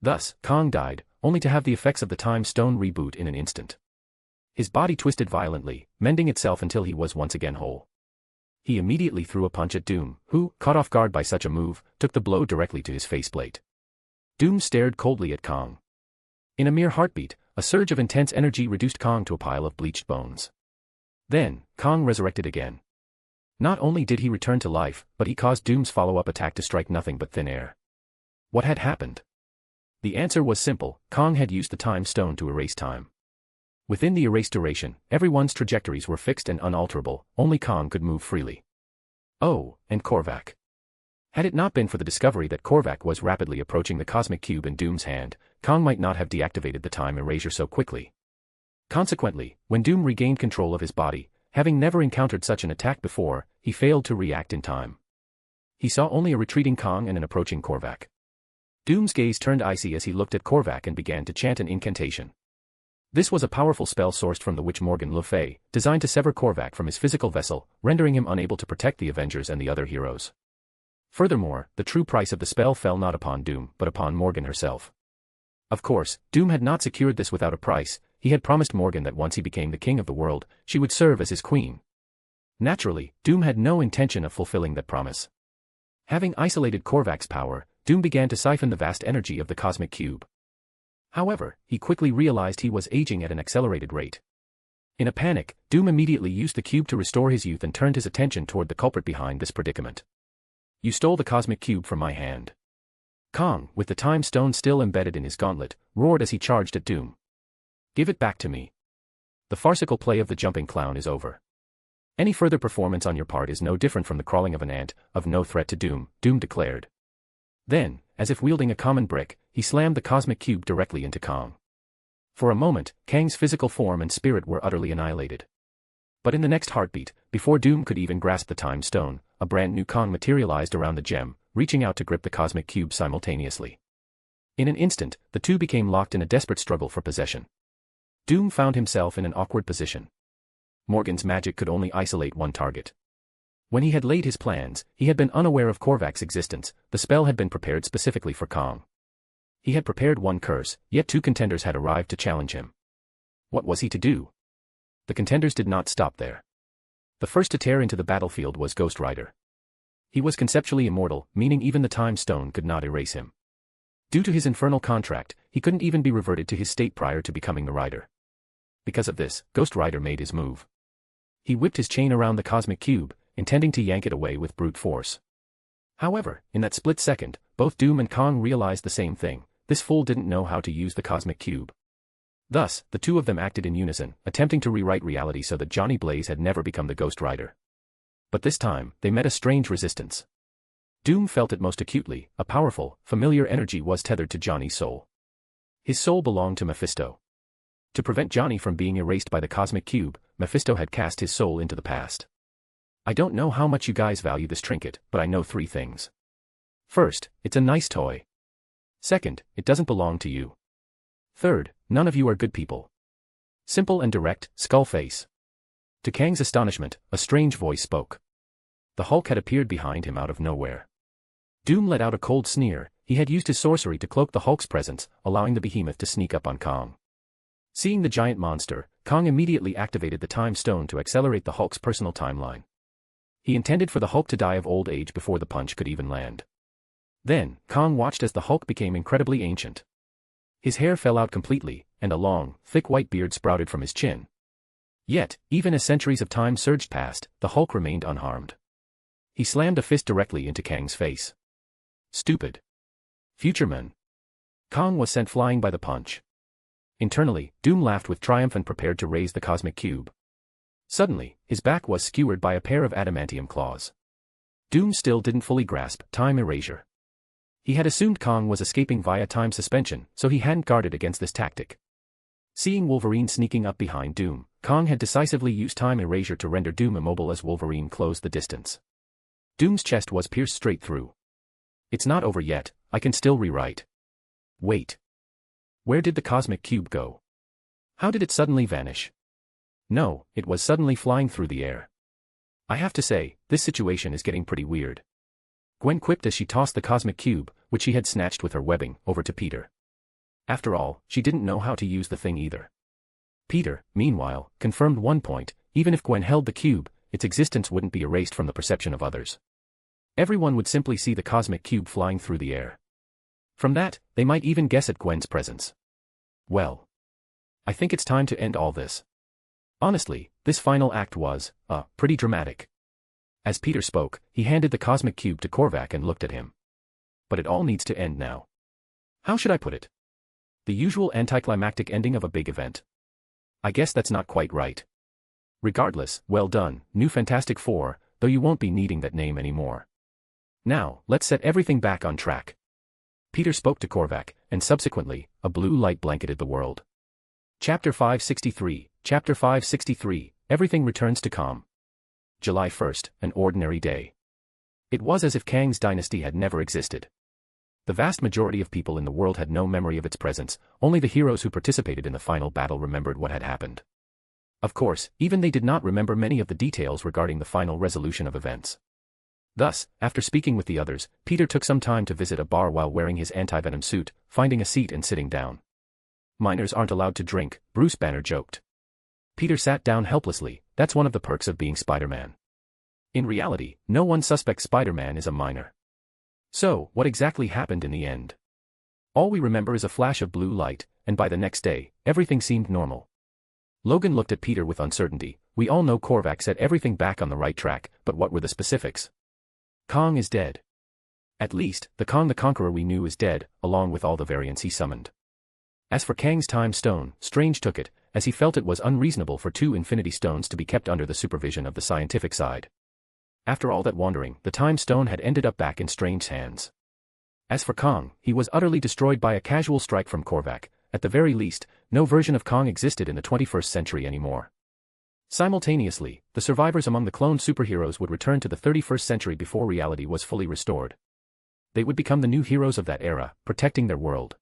Thus, Kang died, only to have the effects of the time stone reboot in an instant. His body twisted violently, mending itself until he was once again whole. He immediately threw a punch at Doom, who, caught off guard by such a move, took the blow directly to his faceplate. Doom stared coldly at Kang. In a mere heartbeat, a surge of intense energy reduced Kang to a pile of bleached bones. Then, Kang resurrected again. Not only did he return to life, but he caused Doom's follow-up attack to strike nothing but thin air. What had happened? The answer was simple: Kang had used the time stone to erase time. Within the erased duration, everyone's trajectories were fixed and unalterable, only Kang could move freely. Oh, and Korvac. Had it not been for the discovery that Korvac was rapidly approaching the cosmic cube in Doom's hand, Kang might not have deactivated the time erasure so quickly. Consequently, when Doom regained control of his body, having never encountered such an attack before, he failed to react in time. He saw only a retreating Kang and an approaching Korvac. Doom's gaze turned icy as he looked at Korvac and began to chant an incantation. This was a powerful spell sourced from the witch Morgan Le Fay, designed to sever Korvac from his physical vessel, rendering him unable to protect the Avengers and the other heroes. Furthermore, the true price of the spell fell not upon Doom, but upon Morgan herself. Of course, Doom had not secured this without a price. He had promised Morgan that once he became the king of the world, she would serve as his queen. Naturally, Doom had no intention of fulfilling that promise. Having isolated Korvac's power, Doom began to siphon the vast energy of the cosmic cube. However, he quickly realized he was aging at an accelerated rate. In a panic, Doom immediately used the cube to restore his youth and turned his attention toward the culprit behind this predicament. You stole the cosmic cube from my hand. Kang, with the time stone still embedded in his gauntlet, roared as he charged at Doom. Give it back to me. The farcical play of the jumping clown is over. Any further performance on your part is no different from the crawling of an ant, of no threat to Doom, Doom declared. Then, as if wielding a common brick, he slammed the cosmic cube directly into Kang. For a moment, Kang's physical form and spirit were utterly annihilated. But in the next heartbeat, before Doom could even grasp the time stone, a brand new Kang materialized around the gem, reaching out to grip the cosmic cube simultaneously. In an instant, the two became locked in a desperate struggle for possession. Doom found himself in an awkward position. Morgan's magic could only isolate one target. When he had laid his plans, he had been unaware of Korvac's existence. The spell had been prepared specifically for Kang. He had prepared one curse, yet two contenders had arrived to challenge him. What was he to do? The contenders did not stop there. The first to tear into the battlefield was Ghost Rider. He was conceptually immortal, meaning even the time stone could not erase him. Due to his infernal contract, he couldn't even be reverted to his state prior to becoming the Rider. Because of this, Ghost Rider made his move. He whipped his chain around the cosmic cube, intending to yank it away with brute force. However, in that split second, both Doom and Kang realized the same thing: this fool didn't know how to use the cosmic cube. Thus, the two of them acted in unison, attempting to rewrite reality so that Johnny Blaze had never become the Ghost Rider. But this time, they met a strange resistance. Doom felt it most acutely. A powerful, familiar energy was tethered to Johnny's soul. His soul belonged to Mephisto. To prevent Johnny from being erased by the cosmic cube, Mephisto had cast his soul into the past. I don't know how much you guys value this trinket, but I know 3 things. First, it's a nice toy. Second, it doesn't belong to you. Third, none of you are good people. Simple and direct, skull face. To Kang's astonishment, a strange voice spoke. The Hulk had appeared behind him out of nowhere. Doom let out a cold sneer. He had used his sorcery to cloak the Hulk's presence, allowing the behemoth to sneak up on Kang. Seeing the giant monster, Kang immediately activated the time stone to accelerate the Hulk's personal timeline. He intended for the Hulk to die of old age before the punch could even land. Then, Kang watched as the Hulk became incredibly ancient. His hair fell out completely, and a long, thick white beard sprouted from his chin. Yet, even as centuries of time surged past, the Hulk remained unharmed. He slammed a fist directly into Kang's face. Stupid. Futureman. Kang was sent flying by the punch. Internally, Doom laughed with triumph and prepared to raise the cosmic cube. Suddenly, his back was skewered by a pair of adamantium claws. Doom still didn't fully grasp time erasure. He had assumed Kang was escaping via time suspension, so he hadn't guarded against this tactic. Seeing Wolverine sneaking up behind Doom, Kang had decisively used time erasure to render Doom immobile as Wolverine closed the distance. Doom's chest was pierced straight through. It's not over yet, I can still rewrite. Wait. Where did the cosmic cube go? How did it suddenly vanish? No, it was suddenly flying through the air. I have to say, this situation is getting pretty weird. Gwen quipped as she tossed the cosmic cube, which she had snatched with her webbing, over to Peter. After all, she didn't know how to use the thing either. Peter, meanwhile, confirmed one point: even if Gwen held the cube, its existence wouldn't be erased from the perception of others. Everyone would simply see the cosmic cube flying through the air. From that, they might even guess at Gwen's presence. Well, I think it's time to end all this. Honestly, this final act was, pretty dramatic. As Peter spoke, he handed the cosmic cube to Korvac and looked at him. But it all needs to end now. How should I put it? The usual anticlimactic ending of a big event. I guess that's not quite right. Regardless, well done, New Fantastic Four, though you won't be needing that name anymore. Now, let's set everything back on track. Peter spoke to Korvac, and subsequently, a blue light blanketed the world. Chapter 563, Chapter 563, Everything returns to calm. July 1st, an ordinary day. It was as if Kang's dynasty had never existed. The vast majority of people in the world had no memory of its presence, only the heroes who participated in the final battle remembered what had happened. Of course, even they did not remember many of the details regarding the final resolution of events. Thus, after speaking with the others, Peter took some time to visit a bar while wearing his anti-venom suit, finding a seat and sitting down. Minors aren't allowed to drink, Bruce Banner joked. Peter sat down helplessly. That's one of the perks of being Spider-Man. In reality, no one suspects Spider-Man is a minor. So, what exactly happened in the end? All we remember is a flash of blue light, and by the next day, everything seemed normal. Logan looked at Peter with uncertainty. We all know Korvac set everything back on the right track, but what were the specifics? Kang is dead. At least, the Kang the Conqueror we knew is dead, along with all the variants he summoned. As for Kang's time stone, Strange took it, as he felt it was unreasonable for 2 Infinity Stones to be kept under the supervision of the scientific side. After all that wandering, the time stone had ended up back in Strange's hands. As for Kang, he was utterly destroyed by a casual strike from Korvac. At the very least, no version of Kang existed in the 21st century anymore. Simultaneously, the survivors among the cloned superheroes would return to the 31st century before reality was fully restored. They would become the new heroes of that era, protecting their world.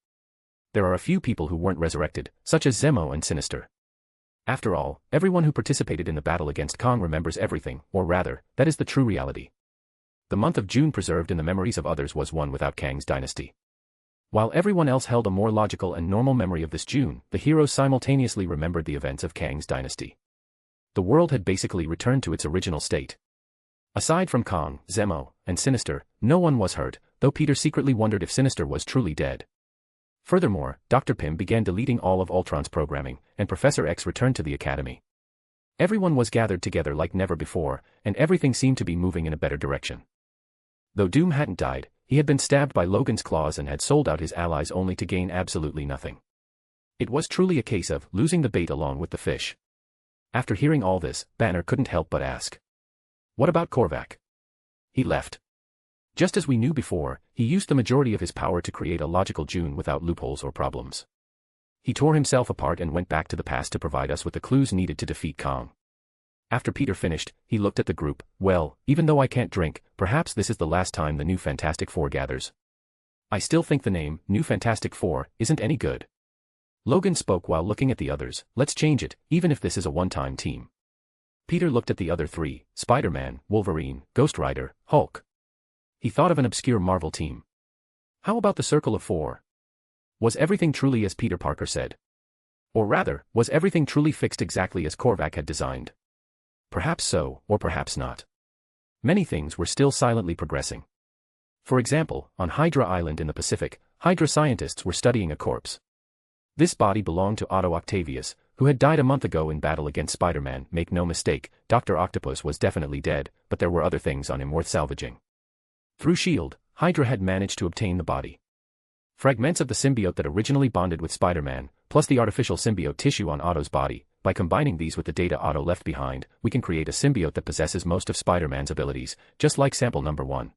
There are a few people who weren't resurrected, such as Zemo and Sinister. After all, everyone who participated in the battle against Kang remembers everything, or rather, that is the true reality. The month of June preserved in the memories of others was one without Kang's dynasty. While everyone else held a more logical and normal memory of this June, the heroes simultaneously remembered the events of Kang's dynasty. The world had basically returned to its original state. Aside from Kang, Zemo, and Sinister, no one was hurt, though Peter secretly wondered if Sinister was truly dead. Furthermore, Dr. Pym began deleting all of Ultron's programming, and Professor X returned to the Academy. Everyone was gathered together like never before, and everything seemed to be moving in a better direction. Though Doom hadn't died, he had been stabbed by Logan's claws and had sold out his allies only to gain absolutely nothing. It was truly a case of losing the bait along with the fish. After hearing all this, Banner couldn't help but ask. What about Korvac? He left. Just as we knew before, he used the majority of his power to create a logical June without loopholes or problems. He tore himself apart and went back to the past to provide us with the clues needed to defeat Kang. After Peter finished, he looked at the group. Well, even though I can't drink, perhaps this is the last time the New Fantastic Four gathers. I still think the name, New Fantastic Four, isn't any good. Logan spoke while looking at the others. Let's change it, even if this is a one-time team. Peter looked at the other 3, Spider-Man, Wolverine, Ghost Rider, Hulk. He thought of an obscure Marvel team. How about the Circle of 4? Was everything truly as Peter Parker said? Or rather, was everything truly fixed exactly as Korvac had designed? Perhaps so, or perhaps not. Many things were still silently progressing. For example, on Hydra Island in the Pacific, Hydra scientists were studying a corpse. This body belonged to Otto Octavius, who had died a month ago in battle against Spider-Man. Make no mistake, Dr. Octopus was definitely dead, but there were other things on him worth salvaging. Through S.H.I.E.L.D., Hydra had managed to obtain the body. Fragments of the symbiote that originally bonded with Spider-Man, plus the artificial symbiote tissue on Otto's body. By combining these with the data Otto left behind, we can create a symbiote that possesses most of Spider-Man's abilities, just like sample number 1.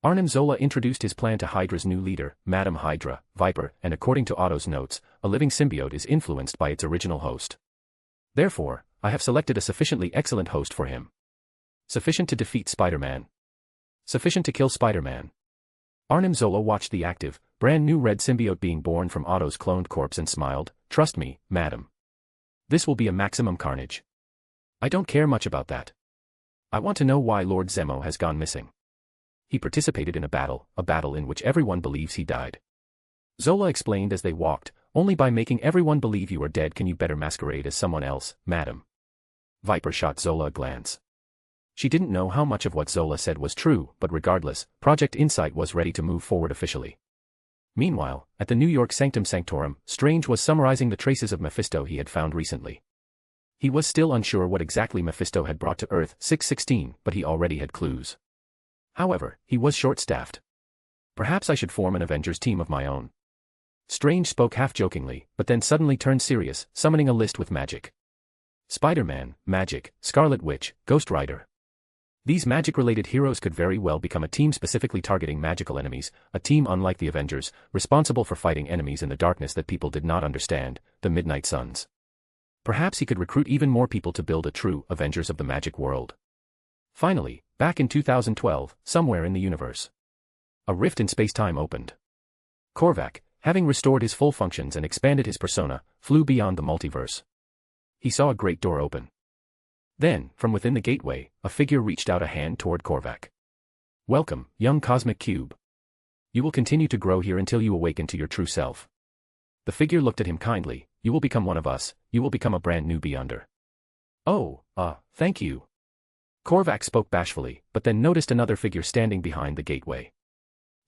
Arnim Zola introduced his plan to Hydra's new leader, Madame Hydra, Viper, and according to Otto's notes, a living symbiote is influenced by its original host. Therefore, I have selected a sufficiently excellent host for him. Sufficient to defeat Spider-Man. Sufficient to kill Spider-Man. Arnim Zola watched the active, brand new red symbiote being born from Otto's cloned corpse and smiled. Trust me, madam. This will be a maximum carnage. I don't care much about that. I want to know why Lord Zemo has gone missing. He participated in a battle in which everyone believes he died. Zola explained as they walked, only by making everyone believe you are dead can you better masquerade as someone else, madam. Viper shot Zola a glance. She didn't know how much of what Zola said was true, but regardless, Project Insight was ready to move forward officially. Meanwhile, at the New York Sanctum Sanctorum, Strange was summarizing the traces of Mephisto he had found recently. He was still unsure what exactly Mephisto had brought to Earth 616, but he already had clues. However, he was short-staffed. Perhaps I should form an Avengers team of my own. Strange spoke half-jokingly, but then suddenly turned serious, summoning a list with magic. Spider-Man, Magic, Scarlet Witch, Ghost Rider. These magic-related heroes could very well become a team specifically targeting magical enemies, a team unlike the Avengers, responsible for fighting enemies in the darkness that people did not understand, the Midnight Suns. Perhaps he could recruit even more people to build a true Avengers of the magic world. Finally, back in 2012, somewhere in the universe, a rift in space-time opened. Korvac, having restored his full functions and expanded his persona, flew beyond the multiverse. He saw a great door open. Then, from within the gateway, a figure reached out a hand toward Korvac. Welcome, young cosmic cube. You will continue to grow here until you awaken to your true self. The figure looked at him kindly. You will become one of us, you will become a brand new Beyonder. Oh, thank you. Korvac spoke bashfully, but then noticed another figure standing behind the gateway.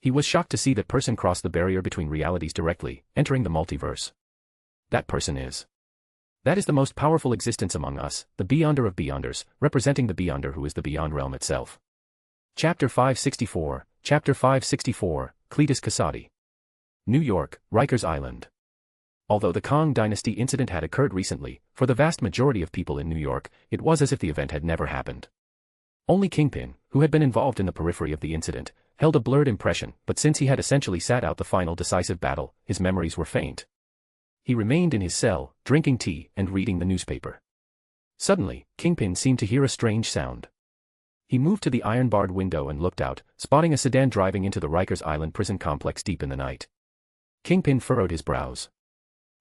He was shocked to see that person cross the barrier between realities directly, entering the multiverse. That person is. That is the most powerful existence among us, the Beyonder of Beyonders, representing the Beyonder who is the Beyond Realm itself. Chapter 564, Cletus Cassadi. New York, Rikers Island. Although the Kang dynasty incident had occurred recently, for the vast majority of people in New York, it was as if the event had never happened. Only Kingpin, who had been involved in the periphery of the incident, held a blurred impression, but since he had essentially sat out the final decisive battle, his memories were faint. He remained in his cell, drinking tea and reading the newspaper. Suddenly, Kingpin seemed to hear a strange sound. He moved to the iron-barred window and looked out, spotting a sedan driving into the Rikers Island prison complex deep in the night. Kingpin furrowed his brows.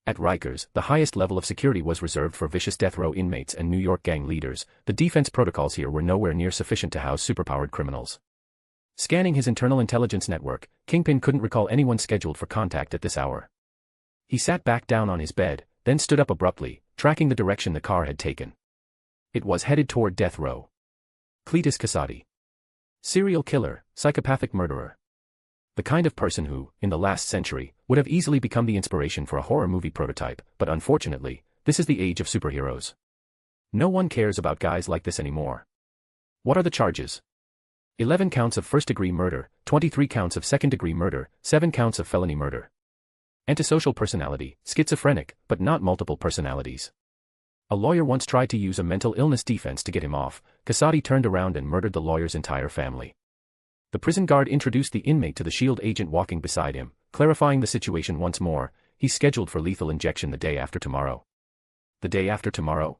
At Rikers, the highest level of security was reserved for vicious death row inmates and New York gang leaders. The defense protocols here were nowhere near sufficient to house superpowered criminals. Scanning his internal intelligence network, Kingpin couldn't recall anyone scheduled for contact at this hour. He sat back down on his bed, then stood up abruptly, tracking the direction the car had taken. It was headed toward death row. Cletus Cassadi. Serial killer, psychopathic murderer. The kind of person who, in the last century, would have easily become the inspiration for a horror movie prototype, but unfortunately, this is the age of superheroes. No one cares about guys like this anymore. What are the charges? 11 counts of first-degree murder, 23 counts of second-degree murder, 7 counts of felony murder. Antisocial personality, schizophrenic, but not multiple personalities. A lawyer once tried to use a mental illness defense to get him off. Cassadi turned around and murdered the lawyer's entire family. The prison guard introduced the inmate to the SHIELD agent walking beside him, clarifying the situation once more. He's scheduled for lethal injection the day after tomorrow. The day after tomorrow?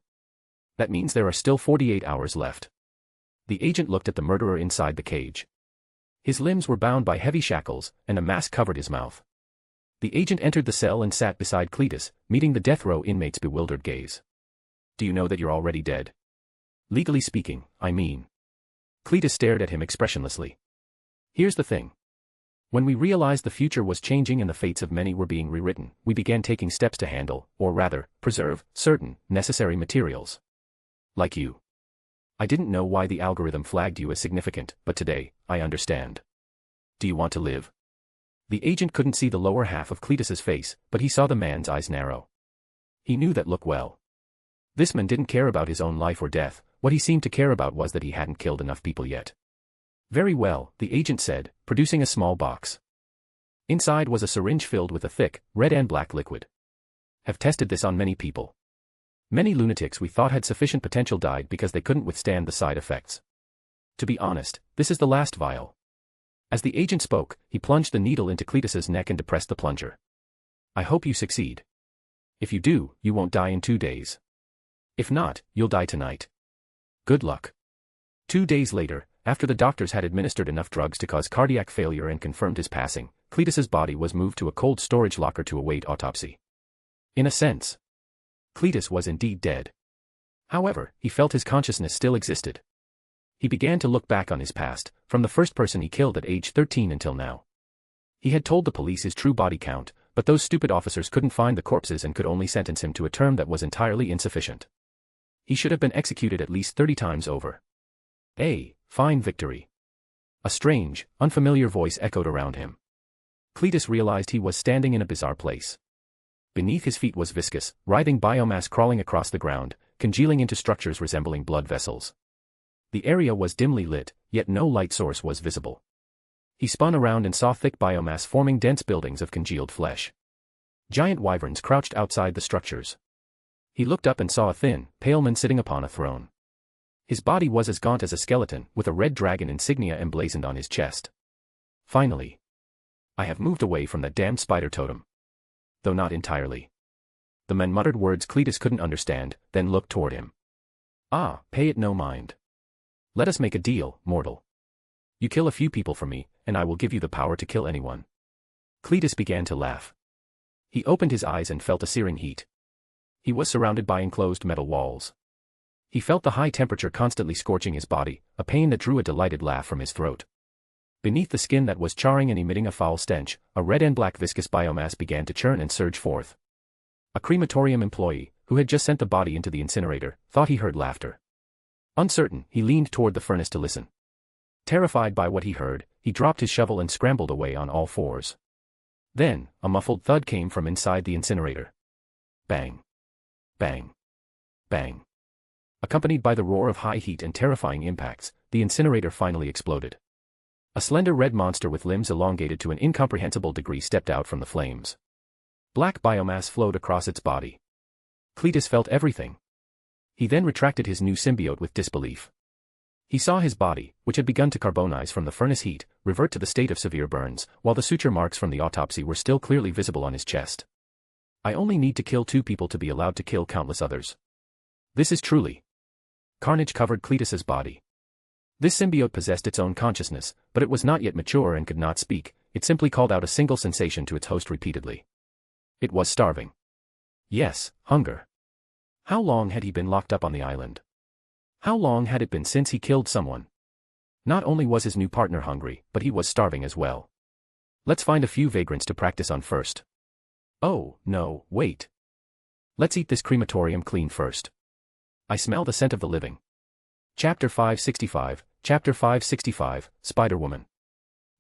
That means there are still 48 hours left. The agent looked at the murderer inside the cage. His limbs were bound by heavy shackles, and a mask covered his mouth. The agent entered the cell and sat beside Cletus, meeting the death row inmate's bewildered gaze. Do you know that you're already dead? Legally speaking, I mean. Cletus stared at him expressionlessly. Here's the thing. When we realized the future was changing and the fates of many were being rewritten, we began taking steps to handle, or rather, preserve, certain, necessary materials. Like you. I didn't know why the algorithm flagged you as significant, but today, I understand. Do you want to live? The agent couldn't see the lower half of Cletus's face, but he saw the man's eyes narrow. He knew that look well. This man didn't care about his own life or death. What he seemed to care about was that he hadn't killed enough people yet. Very well, the agent said, producing a small box. Inside was a syringe filled with a thick, red and black liquid. Have tested this on many people. Many lunatics we thought had sufficient potential died because they couldn't withstand the side effects. To be honest, this is the last vial. As the agent spoke, he plunged the needle into Cletus's neck and depressed the plunger. I hope you succeed. If you do, you won't die in 2 days. If not, you'll die tonight. Good luck. 2 days later, after the doctors had administered enough drugs to cause cardiac failure and confirmed his passing, Cletus's body was moved to a cold storage locker to await autopsy. In a sense, Cletus was indeed dead. However, he felt his consciousness still existed. He began to look back on his past, from the first person he killed at age 13 until now. He had told the police his true body count, but those stupid officers couldn't find the corpses and could only sentence him to a term that was entirely insufficient. He should have been executed at least 30 times over. A fine victory. A strange, unfamiliar voice echoed around him. Cletus realized he was standing in a bizarre place. Beneath his feet was viscous, writhing biomass crawling across the ground, congealing into structures resembling blood vessels. The area was dimly lit, yet no light source was visible. He spun around and saw thick biomass forming dense buildings of congealed flesh. Giant wyverns crouched outside the structures. He looked up and saw a thin, pale man sitting upon a throne. His body was as gaunt as a skeleton, with a red dragon insignia emblazoned on his chest. Finally. I have moved away from that damned spider totem. Though not entirely. The man muttered words Cletus couldn't understand, then looked toward him. Ah, pay it no mind. Let us make a deal, mortal. You kill a few people for me, and I will give you the power to kill anyone. Cletus began to laugh. He opened his eyes and felt a searing heat. He was surrounded by enclosed metal walls. He felt the high temperature constantly scorching his body, a pain that drew a delighted laugh from his throat. Beneath the skin that was charring and emitting a foul stench, a red and black viscous biomass began to churn and surge forth. A crematorium employee, who had just sent the body into the incinerator, thought he heard laughter. Uncertain, he leaned toward the furnace to listen. Terrified by what he heard, he dropped his shovel and scrambled away on all fours. Then, a muffled thud came from inside the incinerator. Bang. Bang. Bang. Accompanied by the roar of high heat and terrifying impacts, the incinerator finally exploded. A slender red monster with limbs elongated to an incomprehensible degree stepped out from the flames. Black biomass flowed across its body. Cletus felt everything. He then retracted his new symbiote with disbelief. He saw his body, which had begun to carbonize from the furnace heat, revert to the state of severe burns, while the suture marks from the autopsy were still clearly visible on his chest. I only need to kill 2 people to be allowed to kill countless others. This is truly. Carnage covered Cletus's body. This symbiote possessed its own consciousness, but it was not yet mature and could not speak. It simply called out a single sensation to its host repeatedly. It was starving. Yes, hunger. How long had he been locked up on the island? How long had it been since he killed someone? Not only was his new partner hungry, but he was starving as well. Let's find a few vagrants to practice on first. Oh, no, wait. Let's eat this crematorium clean first. I smell the scent of the living. Chapter 565, Chapter 565, Spiderwoman.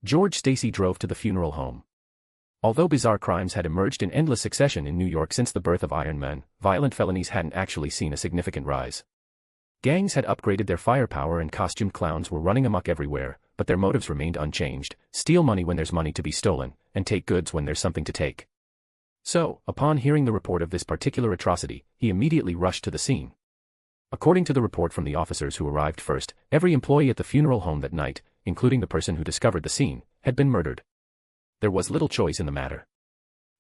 George Stacy drove to the funeral home. Although bizarre crimes had emerged in endless succession in New York since the birth of Iron Man, violent felonies hadn't actually seen a significant rise. Gangs had upgraded their firepower and costumed clowns were running amok everywhere, but their motives remained unchanged: steal money when there's money to be stolen, and take goods when there's something to take. So, upon hearing the report of this particular atrocity, he immediately rushed to the scene. According to the report from the officers who arrived first, every employee at the funeral home that night, including the person who discovered the scene, had been murdered. There was little choice in the matter.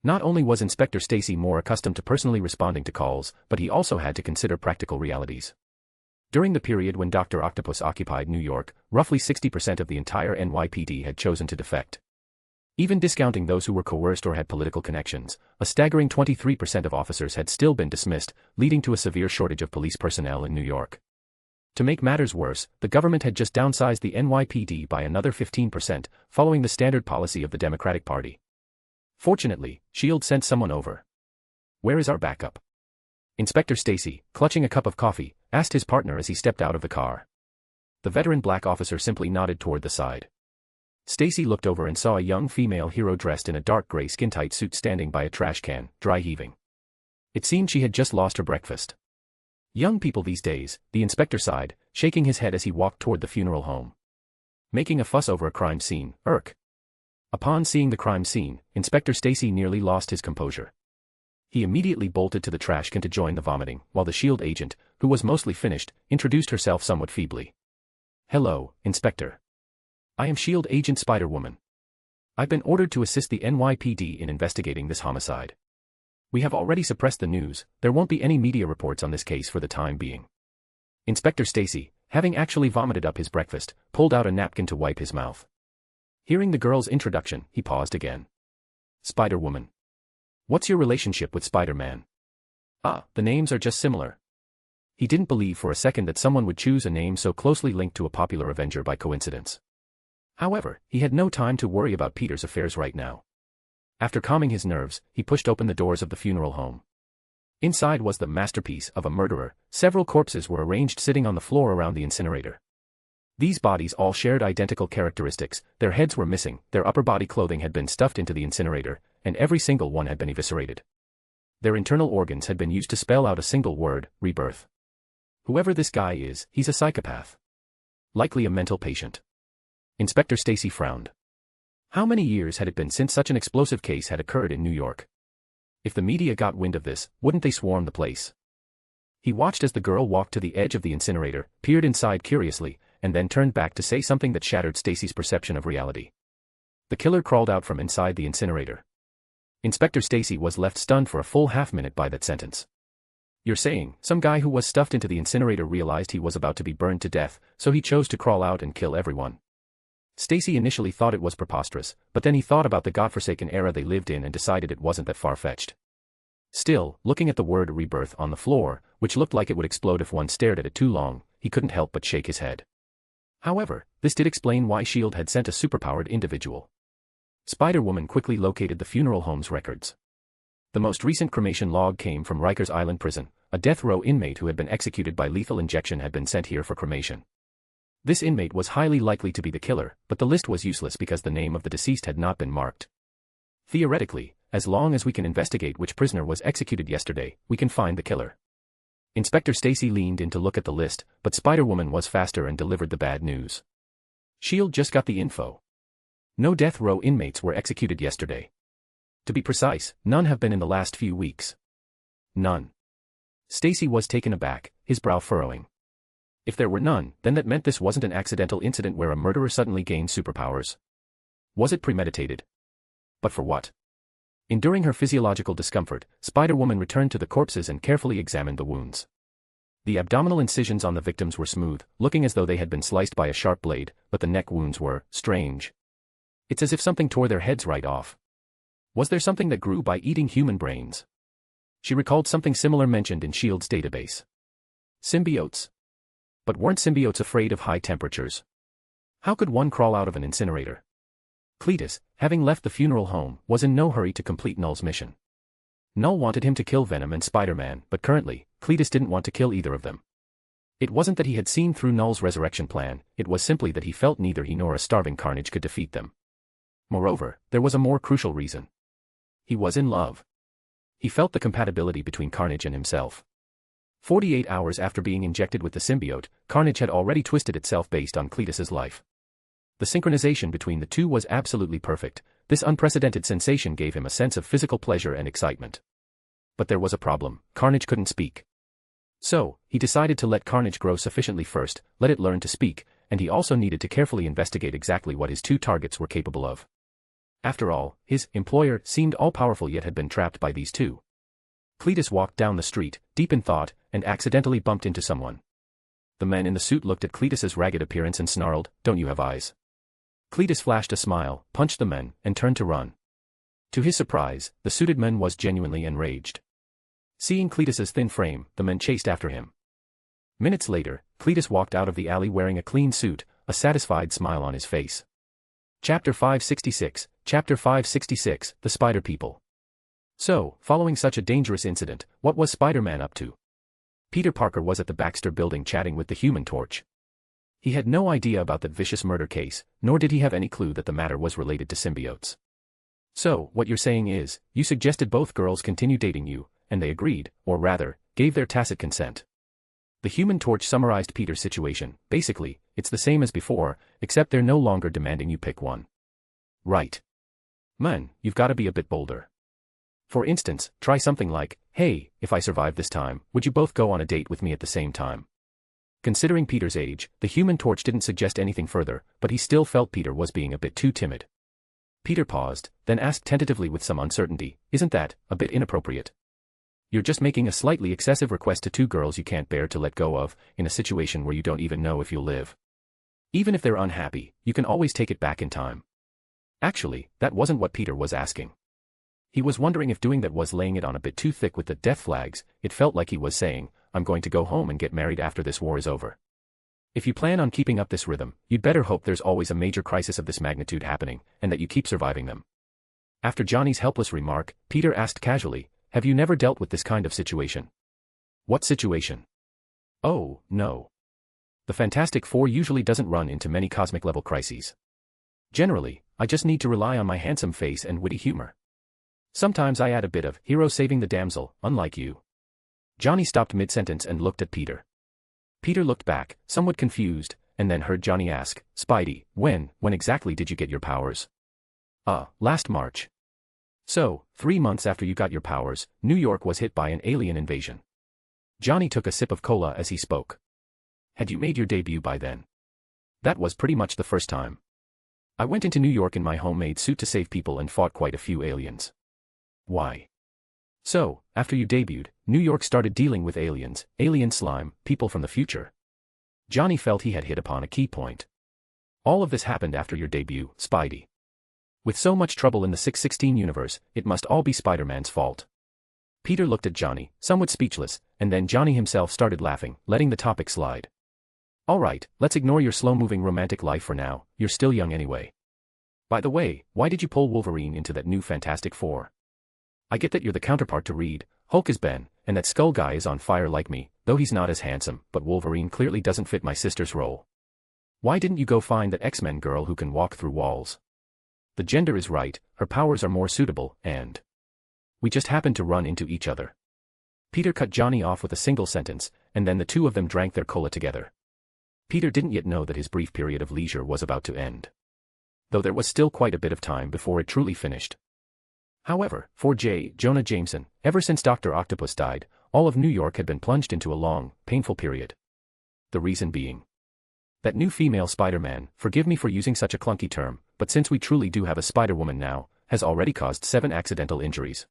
Not only was Inspector Stacy more accustomed to personally responding to calls, but he also had to consider practical realities. During the period when Dr. Octopus occupied New York, roughly 60% of the entire NYPD had chosen to defect. Even discounting those who were coerced or had political connections, a staggering 23% of officers had still been dismissed, leading to a severe shortage of police personnel in New York. To make matters worse, the government had just downsized the NYPD by another 15%, following the standard policy of the Democratic Party. Fortunately, SHIELD sent someone over. Where is our backup? Inspector Stacy, clutching a cup of coffee, asked his partner as he stepped out of the car. The veteran black officer simply nodded toward the side. Stacy looked over and saw a young female hero dressed in a dark gray skin-tight suit standing by a trash can, dry heaving. It seemed she had just lost her breakfast. Young people these days, the inspector sighed, shaking his head as he walked toward the funeral home. Making a fuss over a crime scene, irk. Upon seeing the crime scene, Inspector Stacy nearly lost his composure. He immediately bolted to the trash can to join the vomiting, while the SHIELD agent, who was mostly finished, introduced herself somewhat feebly. Hello, Inspector. I am SHIELD agent Spiderwoman. I've been ordered to assist the NYPD in investigating this homicide. We have already suppressed the news, there won't be any media reports on this case for the time being. Inspector Stacy, having actually vomited up his breakfast, pulled out a napkin to wipe his mouth. Hearing the girl's introduction, he paused again. Spiderwoman. What's your relationship with Spider-Man? Ah, the names are just similar. He didn't believe for a second that someone would choose a name so closely linked to a popular Avenger by coincidence. However, he had no time to worry about Peter's affairs right now. After calming his nerves, he pushed open the doors of the funeral home. Inside was the masterpiece of a murderer. Several corpses were arranged sitting on the floor around the incinerator. These bodies all shared identical characteristics. Their heads were missing, their upper body clothing had been stuffed into the incinerator, and every single one had been eviscerated. Their internal organs had been used to spell out a single word, rebirth. Whoever this guy is, he's a psychopath. Likely a mental patient. Inspector Stacy frowned. How many years had it been since such an explosive case had occurred in New York? If the media got wind of this, wouldn't they swarm the place? He watched as the girl walked to the edge of the incinerator, peered inside curiously, and then turned back to say something that shattered Stacy's perception of reality. The killer crawled out from inside the incinerator. Inspector Stacy was left stunned for a full half-minute by that sentence. You're saying, some guy who was stuffed into the incinerator realized he was about to be burned to death, so he chose to crawl out and kill everyone. Stacy initially thought it was preposterous, but then he thought about the godforsaken era they lived in and decided it wasn't that far-fetched. Still, looking at the word rebirth on the floor, which looked like it would explode if one stared at it too long, he couldn't help but shake his head. However, this did explain why S.H.I.E.L.D. had sent a superpowered individual. Spiderwoman quickly located the funeral home's records. The most recent cremation log came from Rikers Island Prison. A death row inmate who had been executed by lethal injection had been sent here for cremation. This inmate was highly likely to be the killer, but the list was useless because the name of the deceased had not been marked. Theoretically, as long as we can investigate which prisoner was executed yesterday, we can find the killer. Inspector Stacy leaned in to look at the list, but Spiderwoman was faster and delivered the bad news. S.H.I.E.L.D. just got the info. No death row inmates were executed yesterday. To be precise, none have been in the last few weeks. None. Stacy was taken aback, his brow furrowing. If there were none, then that meant this wasn't an accidental incident where a murderer suddenly gained superpowers. Was it premeditated? But for what? Enduring her physiological discomfort, Spiderwoman returned to the corpses and carefully examined the wounds. The abdominal incisions on the victims were smooth, looking as though they had been sliced by a sharp blade, but the neck wounds were strange. It's as if something tore their heads right off. Was there something that grew by eating human brains? She recalled something similar mentioned in S.H.I.E.L.D.'s database. Symbiotes. But weren't symbiotes afraid of high temperatures? How could one crawl out of an incinerator? Cletus, having left the funeral home, was in no hurry to complete Null's mission. Null wanted him to kill Venom and Spider-Man, but currently, Cletus didn't want to kill either of them. It wasn't that he had seen through Null's resurrection plan, it was simply that he felt neither he nor a starving Carnage could defeat them. Moreover, there was a more crucial reason. He was in love. He felt the compatibility between Carnage and himself. 48 hours after being injected with the symbiote, Carnage had already twisted itself based on Cletus's life. The synchronization between the two was absolutely perfect. This unprecedented sensation gave him a sense of physical pleasure and excitement. But there was a problem. Carnage couldn't speak. So, he decided to let Carnage grow sufficiently first, let it learn to speak, and he also needed to carefully investigate exactly what his two targets were capable of. After all, his employer seemed all-powerful yet had been trapped by these two. Cletus walked down the street, deep in thought, and accidentally bumped into someone. The man in the suit looked at Cletus's ragged appearance and snarled, "Don't you have eyes?" Cletus flashed a smile, punched the man, and turned to run. To his surprise, the suited man was genuinely enraged. Seeing Cletus's thin frame, the man chased after him. Minutes later, Cletus walked out of the alley wearing a clean suit, a satisfied smile on his face. Chapter 566, Chapter 566, The Spider People. So, following such a dangerous incident, what was Spider-Man up to? Peter Parker was at the Baxter building chatting with the Human Torch. He had no idea about that vicious murder case, nor did he have any clue that the matter was related to symbiotes. So, what you're saying is, you suggested both girls continue dating you, and they agreed, or rather, gave their tacit consent. The Human Torch summarized Peter's situation. Basically, it's the same as before, except they're no longer demanding you pick one. Right. Man, you've got to be a bit bolder. For instance, try something like, "Hey, if I survive this time, would you both go on a date with me at the same time?" Considering Peter's age, the Human Torch didn't suggest anything further, but he still felt Peter was being a bit too timid. Peter paused, then asked tentatively with some uncertainty, "Isn't that a bit inappropriate? You're just making a slightly excessive request to two girls you can't bear to let go of, in a situation where you don't even know if you'll live. Even if they're unhappy, you can always take it back in time." Actually, that wasn't what Peter was asking. He was wondering if doing that was laying it on a bit too thick with the death flags. It felt like he was saying, I'm going to go home and get married after this war is over. If you plan on keeping up this rhythm, you'd better hope there's always a major crisis of this magnitude happening, and that you keep surviving them. After Johnny's helpless remark, Peter asked casually, have you never dealt with this kind of situation? What situation? Oh, no. The Fantastic Four usually doesn't run into many cosmic-level crises. Generally, I just need to rely on my handsome face and witty humor. Sometimes I add a bit of hero saving the damsel, unlike you. Johnny stopped mid-sentence and looked at Peter. Peter looked back, somewhat confused, and then heard Johnny ask, Spidey, when exactly did you get your powers? Last March. So, 3 months after you got your powers, New York was hit by an alien invasion. Johnny took a sip of cola as he spoke. Had you made your debut by then? That was pretty much the first time. I went into New York in my homemade suit to save people and fought quite a few aliens. Why? So, after you debuted, New York started dealing with aliens, alien slime, people from the future. Johnny felt he had hit upon a key point. All of this happened after your debut, Spidey. With so much trouble in the 616 universe, it must all be Spider-Man's fault. Peter looked at Johnny, somewhat speechless, and then Johnny himself started laughing, letting the topic slide. Alright, let's ignore your slow-moving romantic life for now, you're still young anyway. By the way, why did you pull Wolverine into that new Fantastic Four? I get that you're the counterpart to Reed, Hulk is Ben, and that Skull Guy is on fire like me, though he's not as handsome, but Wolverine clearly doesn't fit my sister's role. Why didn't you go find that X-Men girl who can walk through walls? The gender is right, her powers are more suitable, and we just happened to run into each other. Peter cut Johnny off with a single sentence, and then the two of them drank their cola together. Peter didn't yet know that his brief period of leisure was about to end. Though there was still quite a bit of time before it truly finished. However, for J. Jonah Jameson, ever since Dr. Octopus died, all of New York had been plunged into a long, painful period. The reason being that new female Spider-Man, forgive me for using such a clunky term, but since we truly do have a Spider-Woman now, has already caused 7 accidental injuries.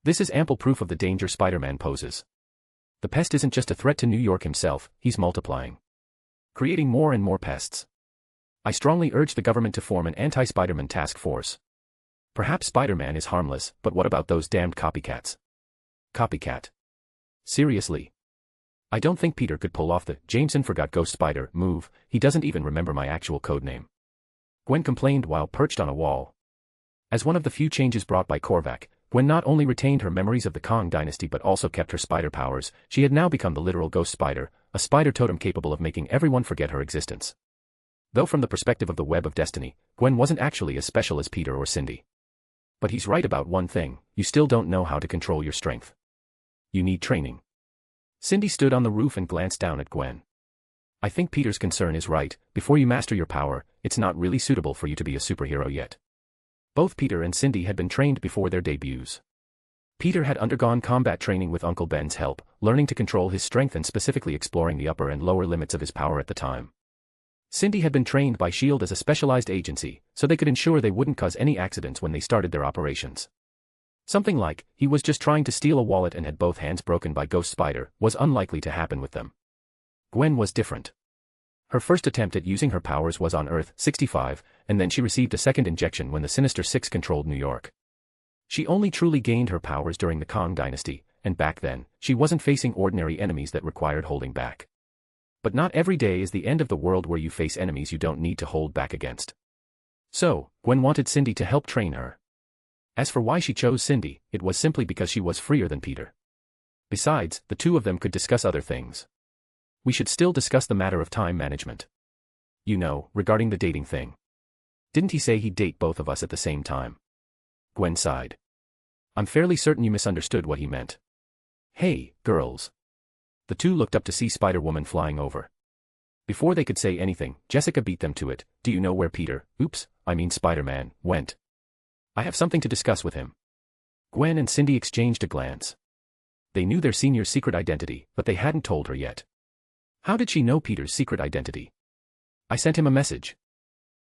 This is ample proof of the danger Spider-Man poses. The pest isn't just a threat to New York himself, he's multiplying. Creating more and more pests. I strongly urge the government to form an anti-Spider-Man task force. Perhaps Spider-Man is harmless, but what about those damned copycats? Copycat. Seriously? I don't think Peter could pull off the Jameson forgot Ghost Spider move, he doesn't even remember my actual codename. Gwen complained while perched on a wall. As one of the few changes brought by Korvac, Gwen not only retained her memories of the Kang dynasty but also kept her spider powers. She had now become the literal Ghost Spider, a spider totem capable of making everyone forget her existence. Though from the perspective of the Web of Destiny, Gwen wasn't actually as special as Peter or Cindy. But he's right about one thing, you still don't know how to control your strength. You need training. Cindy stood on the roof and glanced down at Gwen. I think Peter's concern is right, before you master your power, it's not really suitable for you to be a superhero yet. Both Peter and Cindy had been trained before their debuts. Peter had undergone combat training with Uncle Ben's help, learning to control his strength and specifically exploring the upper and lower limits of his power at the time. Cindy had been trained by S.H.I.E.L.D. as a specialized agency, so they could ensure they wouldn't cause any accidents when they started their operations. Something like, he was just trying to steal a wallet and had both hands broken by Ghost Spider, was unlikely to happen with them. Gwen was different. Her first attempt at using her powers was on Earth 65, and then she received a second injection when the Sinister Six controlled New York. She only truly gained her powers during the Kang dynasty, and back then, she wasn't facing ordinary enemies that required holding back. But not every day is the end of the world where you face enemies you don't need to hold back against. So, Gwen wanted Cindy to help train her. As for why she chose Cindy, it was simply because she was freer than Peter. Besides, the two of them could discuss other things. We should still discuss the matter of time management. You know, regarding the dating thing. Didn't he say he'd date both of us at the same time? Gwen sighed. I'm fairly certain you misunderstood what he meant. Hey, girls. The two looked up to see Spider-Woman flying over. Before they could say anything, Jessica beat them to it. Do you know where Peter, Spider-Man, went? I have something to discuss with him. Gwen and Cindy exchanged a glance. They knew their senior's secret identity, but they hadn't told her yet. How did she know Peter's secret identity? I sent him a message.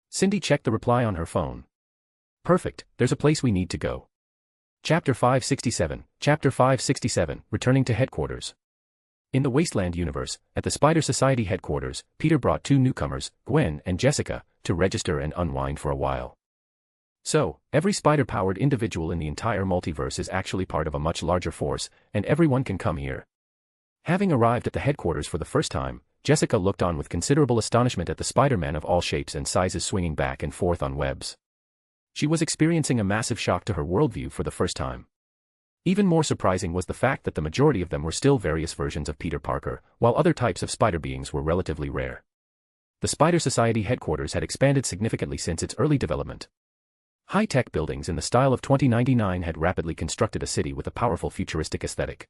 Cindy checked the reply on her phone. Perfect, there's a place we need to go. Chapter 567, Returning to Headquarters. In the Wasteland universe, at the Spider Society headquarters, Peter brought two newcomers, Gwen and Jessica, to register and unwind for a while. So, every spider-powered individual in the entire multiverse is actually part of a much larger force, and everyone can come here. Having arrived at the headquarters for the first time, Jessica looked on with considerable astonishment at the Spider-Man of all shapes and sizes swinging back and forth on webs. She was experiencing a massive shock to her worldview for the first time. Even more surprising was the fact that the majority of them were still various versions of Peter Parker, while other types of spider beings were relatively rare. The Spider Society headquarters had expanded significantly since its early development. High-tech buildings in the style of 2099 had rapidly constructed a city with a powerful futuristic aesthetic.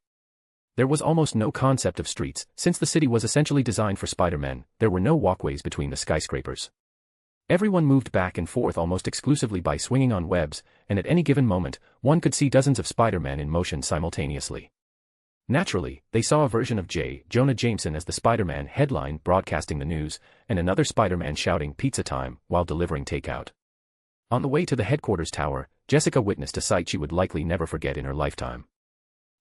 There was almost no concept of streets, since the city was essentially designed for Spider-Men. There were no walkways between the skyscrapers. Everyone moved back and forth almost exclusively by swinging on webs, and at any given moment, one could see dozens of Spider-Men in motion simultaneously. Naturally, they saw a version of J. Jonah Jameson as the Spider-Man headline broadcasting the news, and another Spider-Man shouting "Pizza time" while delivering takeout. On the way to the headquarters tower, Jessica witnessed a sight she would likely never forget in her lifetime.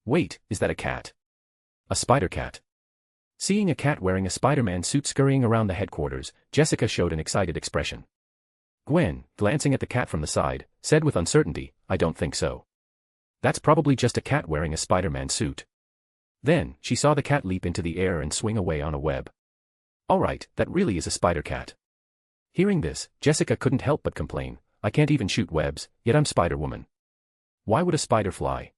Wait, is that a cat? A spider cat. Seeing a cat wearing a Spider-Man suit scurrying around the headquarters, Jessica showed an excited expression. Gwen, glancing at the cat from the side, said with uncertainty, "I don't think so. That's probably just a cat wearing a Spider-Man suit." Then, she saw the cat leap into the air and swing away on a web. Alright, that really is a spider cat. Hearing this, Jessica couldn't help but complain, "I can't even shoot webs, yet I'm Spider-Woman. Why would a spider fly?"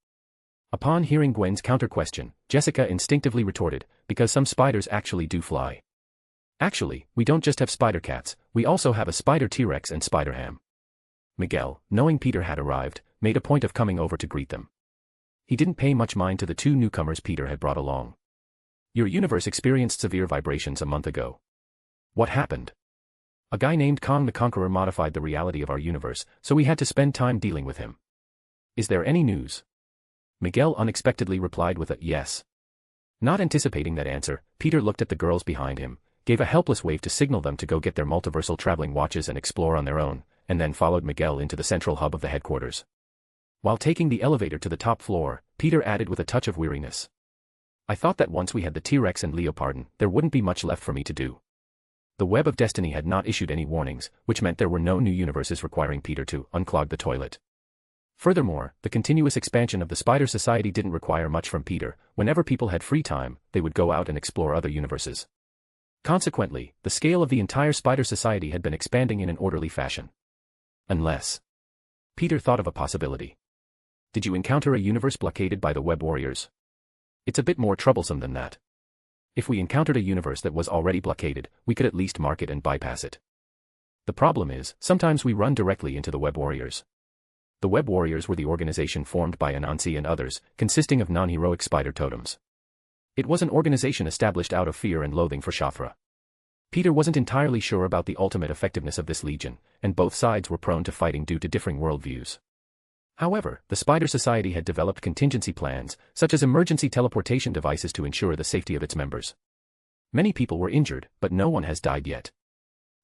Upon hearing Gwen's counter-question, Jessica instinctively retorted, "Because some spiders actually do fly. Actually, we don't just have spider cats, we also have a spider T-Rex and Spider-Ham." Miguel, knowing Peter had arrived, made a point of coming over to greet them. He didn't pay much mind to the two newcomers Peter had brought along. "Your universe experienced severe vibrations a month ago. What happened?" "A guy named Kang the Conqueror modified the reality of our universe, so we had to spend time dealing with him." "Is there any news?" Miguel unexpectedly replied with a yes. Not anticipating that answer, Peter looked at the girls behind him, gave a helpless wave to signal them to go get their multiversal traveling watches and explore on their own, and then followed Miguel into the central hub of the headquarters. While taking the elevator to the top floor, Peter added with a touch of weariness, "I thought that once we had the T-Rex and Leopardon, there wouldn't be much left for me to do." The Web of Destiny had not issued any warnings, which meant there were no new universes requiring Peter to unclog the toilet. Furthermore, the continuous expansion of the Spider Society didn't require much from Peter. Whenever people had free time, they would go out and explore other universes. Consequently, the scale of the entire Spider Society had been expanding in an orderly fashion. Unless... Peter thought of a possibility. "Did you encounter a universe blockaded by the Web Warriors?" "It's a bit more troublesome than that. If we encountered a universe that was already blockaded, we could at least mark it and bypass it. The problem is, sometimes we run directly into the Web Warriors." The Web Warriors were the organization formed by Anansi and others, consisting of non-heroic spider totems. It was an organization established out of fear and loathing for Shafra. Peter wasn't entirely sure about the ultimate effectiveness of this legion, and both sides were prone to fighting due to differing worldviews. However, the Spider Society had developed contingency plans, such as emergency teleportation devices to ensure the safety of its members. Many people were injured, but no one has died yet.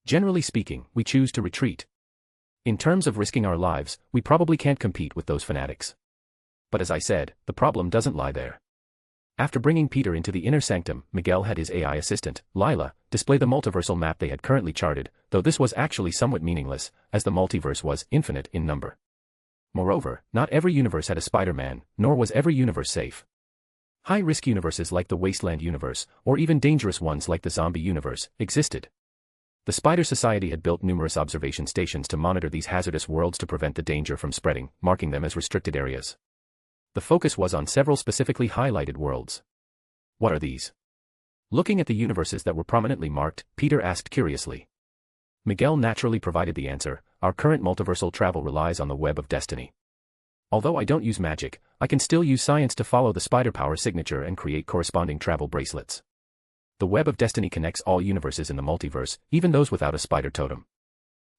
Generally speaking, we choose to retreat. In terms of risking our lives, we probably can't compete with those fanatics. But as I said, the problem doesn't lie there. After bringing Peter into the inner sanctum, Miguel had his AI assistant, Lila, display the multiversal map they had currently charted, though this was actually somewhat meaningless, as the multiverse was infinite in number. Moreover, not every universe had a Spider-Man, nor was every universe safe. High-risk universes like the Wasteland universe, or even dangerous ones like the Zombie universe, existed. The Spider Society had built numerous observation stations to monitor these hazardous worlds to prevent the danger from spreading, marking them as restricted areas. The focus was on several specifically highlighted worlds. "What are these?" Looking at the universes that were prominently marked, Peter asked curiously. Miguel naturally provided the answer, "Our current multiversal travel relies on the Web of Destiny. Although I don't use magic, I can still use science to follow the Spider Power signature and create corresponding travel bracelets. The Web of Destiny connects all universes in the multiverse, even those without a spider totem.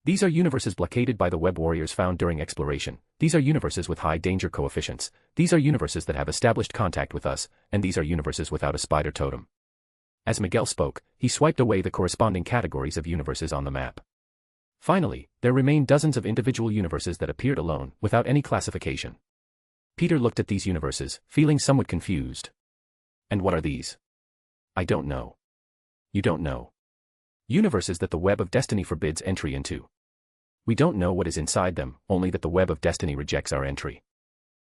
These are universes blockaded by the Web Warriors found during exploration, these are universes with high danger coefficients, these are universes that have established contact with us, and these are universes without a spider totem." As Miguel spoke, he swiped away the corresponding categories of universes on the map. Finally, there remained dozens of individual universes that appeared alone, without any classification. Peter looked at these universes, feeling somewhat confused. "And what are these?" "I don't know." "You don't know?" "Universes that the Web of Destiny forbids entry into." We don't know what is inside them, only that the web of destiny rejects our entry.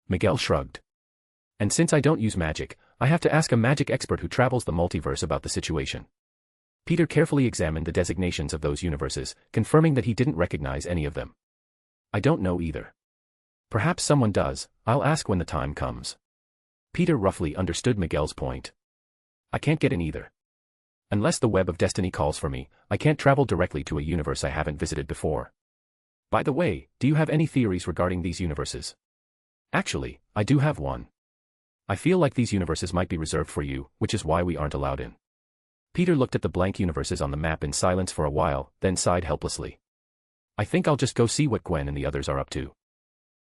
Miguel shrugged. And since I don't use magic, I have to ask a magic expert who travels the multiverse about the situation. Peter carefully examined the designations of those universes, confirming that he didn't recognize any of them. I don't know either. Perhaps someone does. I'll ask when the time comes. Peter roughly understood Miguel's point. I can't get in either. Unless the web of destiny calls for me, I can't travel directly to a universe I haven't visited before. By the way, do you have any theories regarding these universes? Actually, I do have one. I feel like these universes might be reserved for you, which is why we aren't allowed in. Peter looked at the blank universes on the map in silence for a while, then sighed helplessly. I think I'll just go see what Gwen and the others are up to.